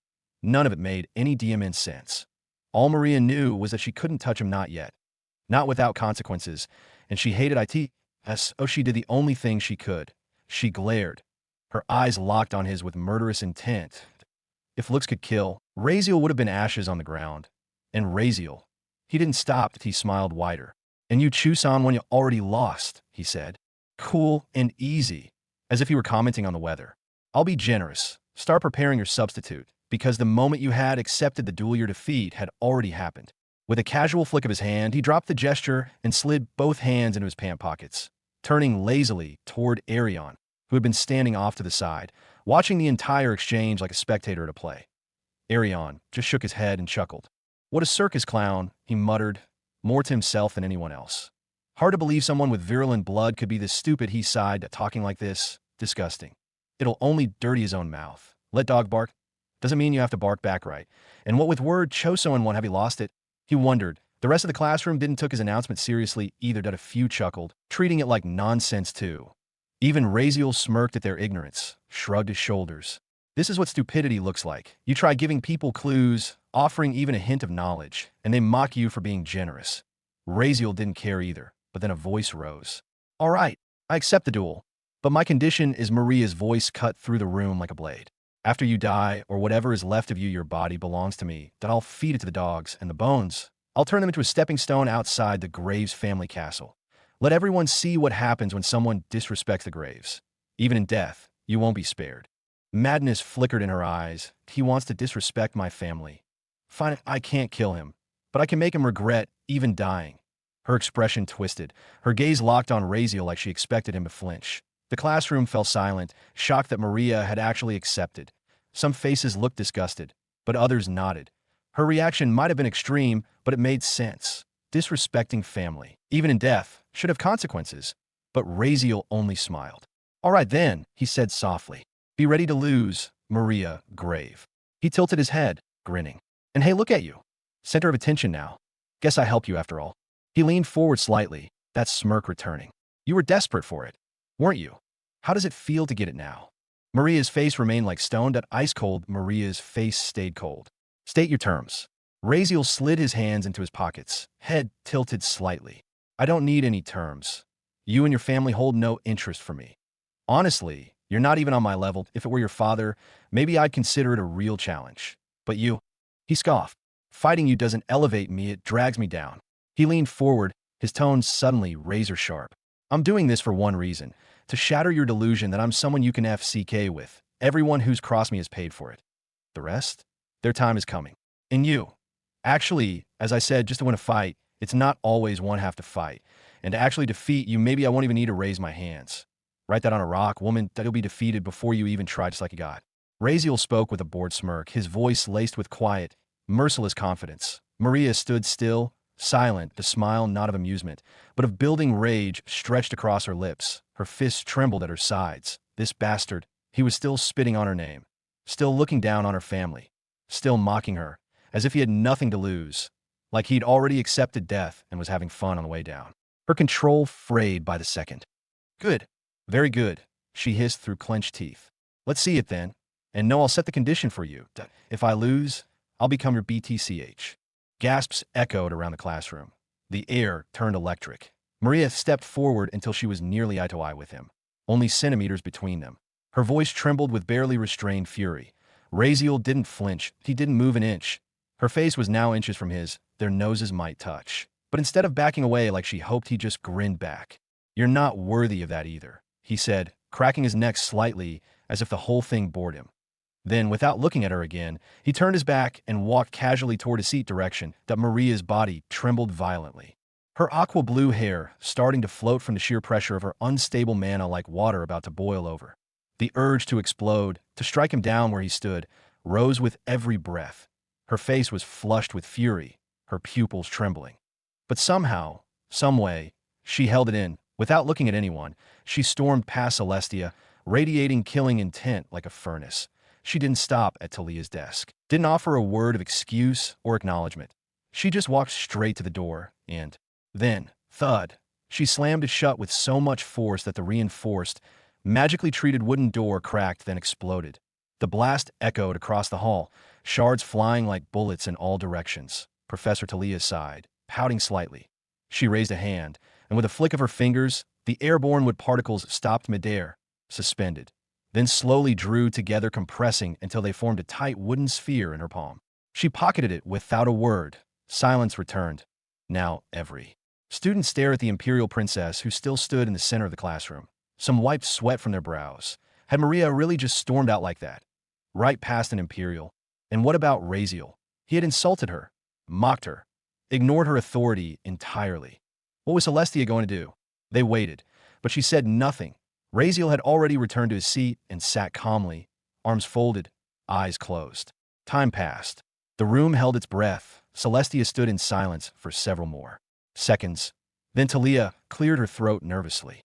None of it made any DMN sense. All Maria knew was that she couldn't touch him, not yet. Not without consequences, and she hated it. She did the only thing she could. She glared, her eyes locked on his with murderous intent. If looks could kill, Razeal would have been ashes on the ground. And Razeal, he didn't stop. He smiled wider. "And you choose on when you already lost," he said. Cool and easy, as if he were commenting on the weather. "I'll be generous. Start preparing your substitute, because the moment you had accepted the duel, your defeat had already happened." With a casual flick of his hand, he dropped the gesture and slid both hands into his pant pockets, turning lazily toward Arion, who had been standing off to the side, watching the entire exchange like a spectator at a play. Arion just shook his head and chuckled. "What a circus clown," he muttered, more to himself than anyone else. Hard to believe someone with virulent blood could be this stupid, he sighed, talking like this. Disgusting. It'll only dirty his own mouth. Let dog bark. Doesn't mean you have to bark back right. And what with word, Choso and one, have he lost it? He wondered. The rest of the classroom didn't took his announcement seriously either. A few chuckled, treating it like nonsense too. Even Razeal smirked at their ignorance, shrugged his shoulders. This is what stupidity looks like. You try giving people clues, offering even a hint of knowledge, and they mock you for being generous. Razeal didn't care either, but then a voice rose. "All right, I accept the duel. But my condition is," Maria's voice cut through the room like a blade. "After you die, or whatever is left of you, your body belongs to me, that I'll feed it to the dogs, and the bones, I'll turn them into a stepping stone outside the Graves family castle. Let everyone see what happens when someone disrespects the Graves. Even in death, you won't be spared." Madness flickered in her eyes. "He wants to disrespect my family. Fine, I can't kill him, but I can make him regret even dying." Her expression twisted, her gaze locked on Razeal like she expected him to flinch. The classroom fell silent, shocked that Maria had actually accepted. Some faces looked disgusted, but others nodded. Her reaction might have been extreme, but it made sense. Disrespecting family, even in death, should have consequences. But Raziel only smiled. "All right then," he said softly. "Be ready to lose, Maria Grave." He tilted his head, grinning. "And hey, look at you. Center of attention now. Guess I helped you after all." He leaned forward slightly, that smirk returning. "You were desperate for it, weren't you? How does it feel to get it now?" Maria's face remained like stone, that ice cold. Maria's face stayed cold. "State your terms." Raziel slid his hands into his pockets, head tilted slightly. "I don't need any terms. You and your family hold no interest for me. Honestly, you're not even on my level. If it were your father, maybe I'd consider it a real challenge. But you," he scoffed, "fighting you doesn't elevate me, it drags me down." He leaned forward, his tone suddenly razor sharp. "I'm doing this for one reason, to shatter your delusion that I'm someone you can FCK with. Everyone who's crossed me has paid for it. The rest? Their time is coming. And you. Actually, as I said, just to win a fight, it's not always one have to fight. And to actually defeat you, maybe I won't even need to raise my hands. Write that on a rock, woman, that you'll be defeated before you even try, just like you got." Raziel spoke with a bored smirk, his voice laced with quiet, merciless confidence. Maria stood still, silent, the smile not of amusement, but of building rage stretched across her lips. Her fists trembled at her sides. This bastard, he was still spitting on her name, still looking down on her family, still mocking her, as if he had nothing to lose, like he'd already accepted death and was having fun on the way down. Her control frayed by the second. "Good. Very good," she hissed through clenched teeth. "Let's see it then. And no, I'll set the condition for you. If I lose, I'll become your BTCH." Gasps echoed around the classroom. The air turned electric. Maria stepped forward until she was nearly eye to eye with him, only centimeters between them. Her voice trembled with barely restrained fury. Raziel didn't flinch. He didn't move an inch. Her face was now inches from his. Their noses might touch. But instead of backing away like she hoped, he just grinned back. "You're not worthy of that either," he said, cracking his neck slightly as if the whole thing bored him. Then, without looking at her again, he turned his back and walked casually toward his seat direction. That Maria's body trembled violently. Her aqua blue hair starting to float from the sheer pressure of her unstable mana like water about to boil over. The urge to explode, to strike him down where he stood, rose with every breath. Her face was flushed with fury, her pupils trembling. But somehow, someway, she held it in. Without looking at anyone, she stormed past Celestia, radiating killing intent like a furnace. She didn't stop at Talia's desk, didn't offer a word of excuse or acknowledgement. She just walked straight to the door, and then, thud, she slammed it shut with so much force that the reinforced, magically treated wooden door cracked, then exploded. The blast echoed across the hall, shards flying like bullets in all directions. Professor Talia sighed, pouting slightly. She raised a hand, and with a flick of her fingers, the airborne wood particles stopped midair, suspended, then slowly drew together, compressing until they formed a tight wooden sphere in her palm. She pocketed it without a word. Silence returned. Now every student stared at the imperial princess, who still stood in the center of the classroom. Some wiped sweat from their brows. Had Maria really just stormed out like that, right past an imperial? And what about Raziel? He had insulted her, mocked her, ignored her authority entirely. What was Celestia going to do? They waited, but she said nothing. Raziel had already returned to his seat and sat calmly, arms folded, eyes closed. Time passed. The room held its breath. Celestia stood in silence for several more seconds. Then Talia cleared her throat nervously.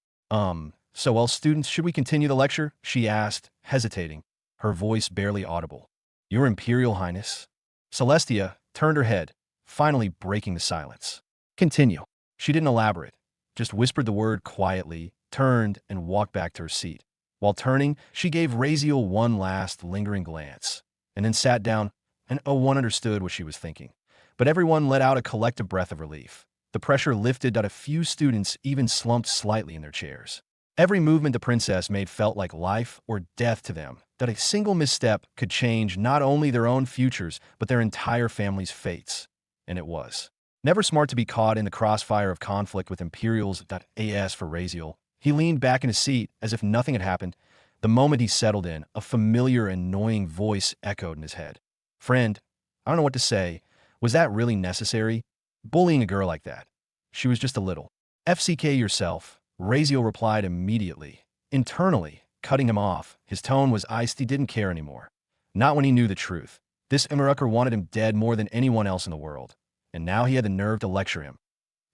So well, students, should we continue the lecture?" she asked, hesitating, her voice barely audible. "Your Imperial Highness?" Celestia turned her head, finally breaking the silence. "Continue." She didn't elaborate, just whispered the word quietly, turned, and walked back to her seat. While turning, she gave Raziel one last lingering glance, and then sat down, and one understood what she was thinking. But everyone let out a collective breath of relief. The pressure lifted that a few students even slumped slightly in their chairs. Every movement the princess made felt like life or death to them, that a single misstep could change not only their own futures, but their entire family's fates. And it was. Never smart to be caught in the crossfire of conflict with Imperials. As for Raziel, he leaned back in his seat as if nothing had happened. The moment he settled in, a familiar, annoying voice echoed in his head. "Friend, I don't know what to say. Was that really necessary? Bullying a girl like that? She was just a little." "FCK yourself," Raziel replied immediately, internally, cutting him off. His tone was iced. He didn't care anymore. Not when he knew the truth. This Imarucker wanted him dead more than anyone else in the world, and now he had the nerve to lecture him.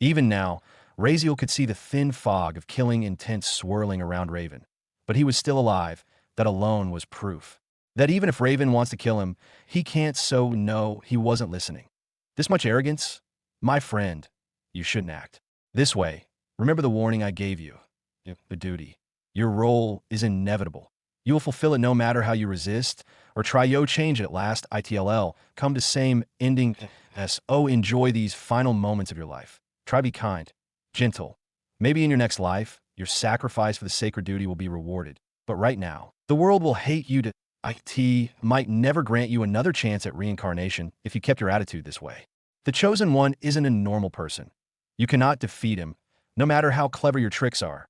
Even now, Raziel could see the thin fog of killing intent swirling around Raven. But he was still alive. That alone was proof. That even if Raven wants to kill him, he can't, so no, he wasn't listening. This much arrogance? My friend, you shouldn't act this way. Remember the warning I gave you. The duty. Your role is inevitable. You will fulfill it no matter how you resist or try yo change it. Last ITLL. Come to same ending. So enjoy these final moments of your life. Try be kind, gentle. Maybe in your next life, your sacrifice for the sacred duty will be rewarded. But right now, the world will hate you to IT might never grant you another chance at reincarnation if you kept your attitude this way. The Chosen One isn't a normal person. You cannot defeat him, no matter how clever your tricks are.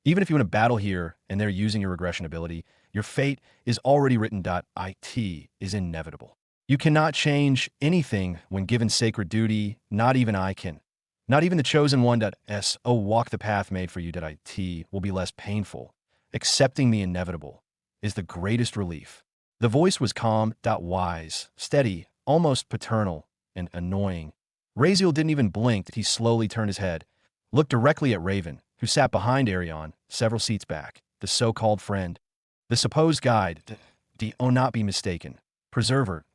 Even if you win a battle here and they're using your regression ability, your fate is already written. It is inevitable. You cannot change anything when given sacred duty, not even I can. Not even the Chosen One. So walk the path made for you. It will be less painful. Accepting the inevitable is the greatest relief. The voice was calm, wise, steady, almost paternal, and annoying. Raziel didn't even blink. He slowly turned his head, looked directly at Raven, who sat behind Arion, several seats back, the so-called friend. The supposed guide, not be mistaken, preserver.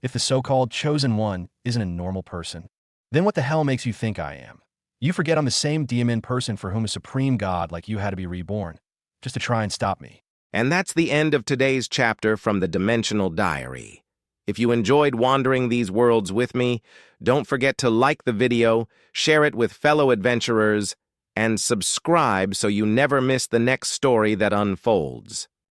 If the so-called Chosen One isn't a normal person, then what the hell makes you think I am? You forget I'm the same DMN person for whom a supreme god like you had to be reborn, just to try and stop me. And that's the end of today's chapter from the Dimensional Diary. If you enjoyed wandering these worlds with me, don't forget to like the video, share it with fellow adventurers, and subscribe so you never miss the next story that unfolds.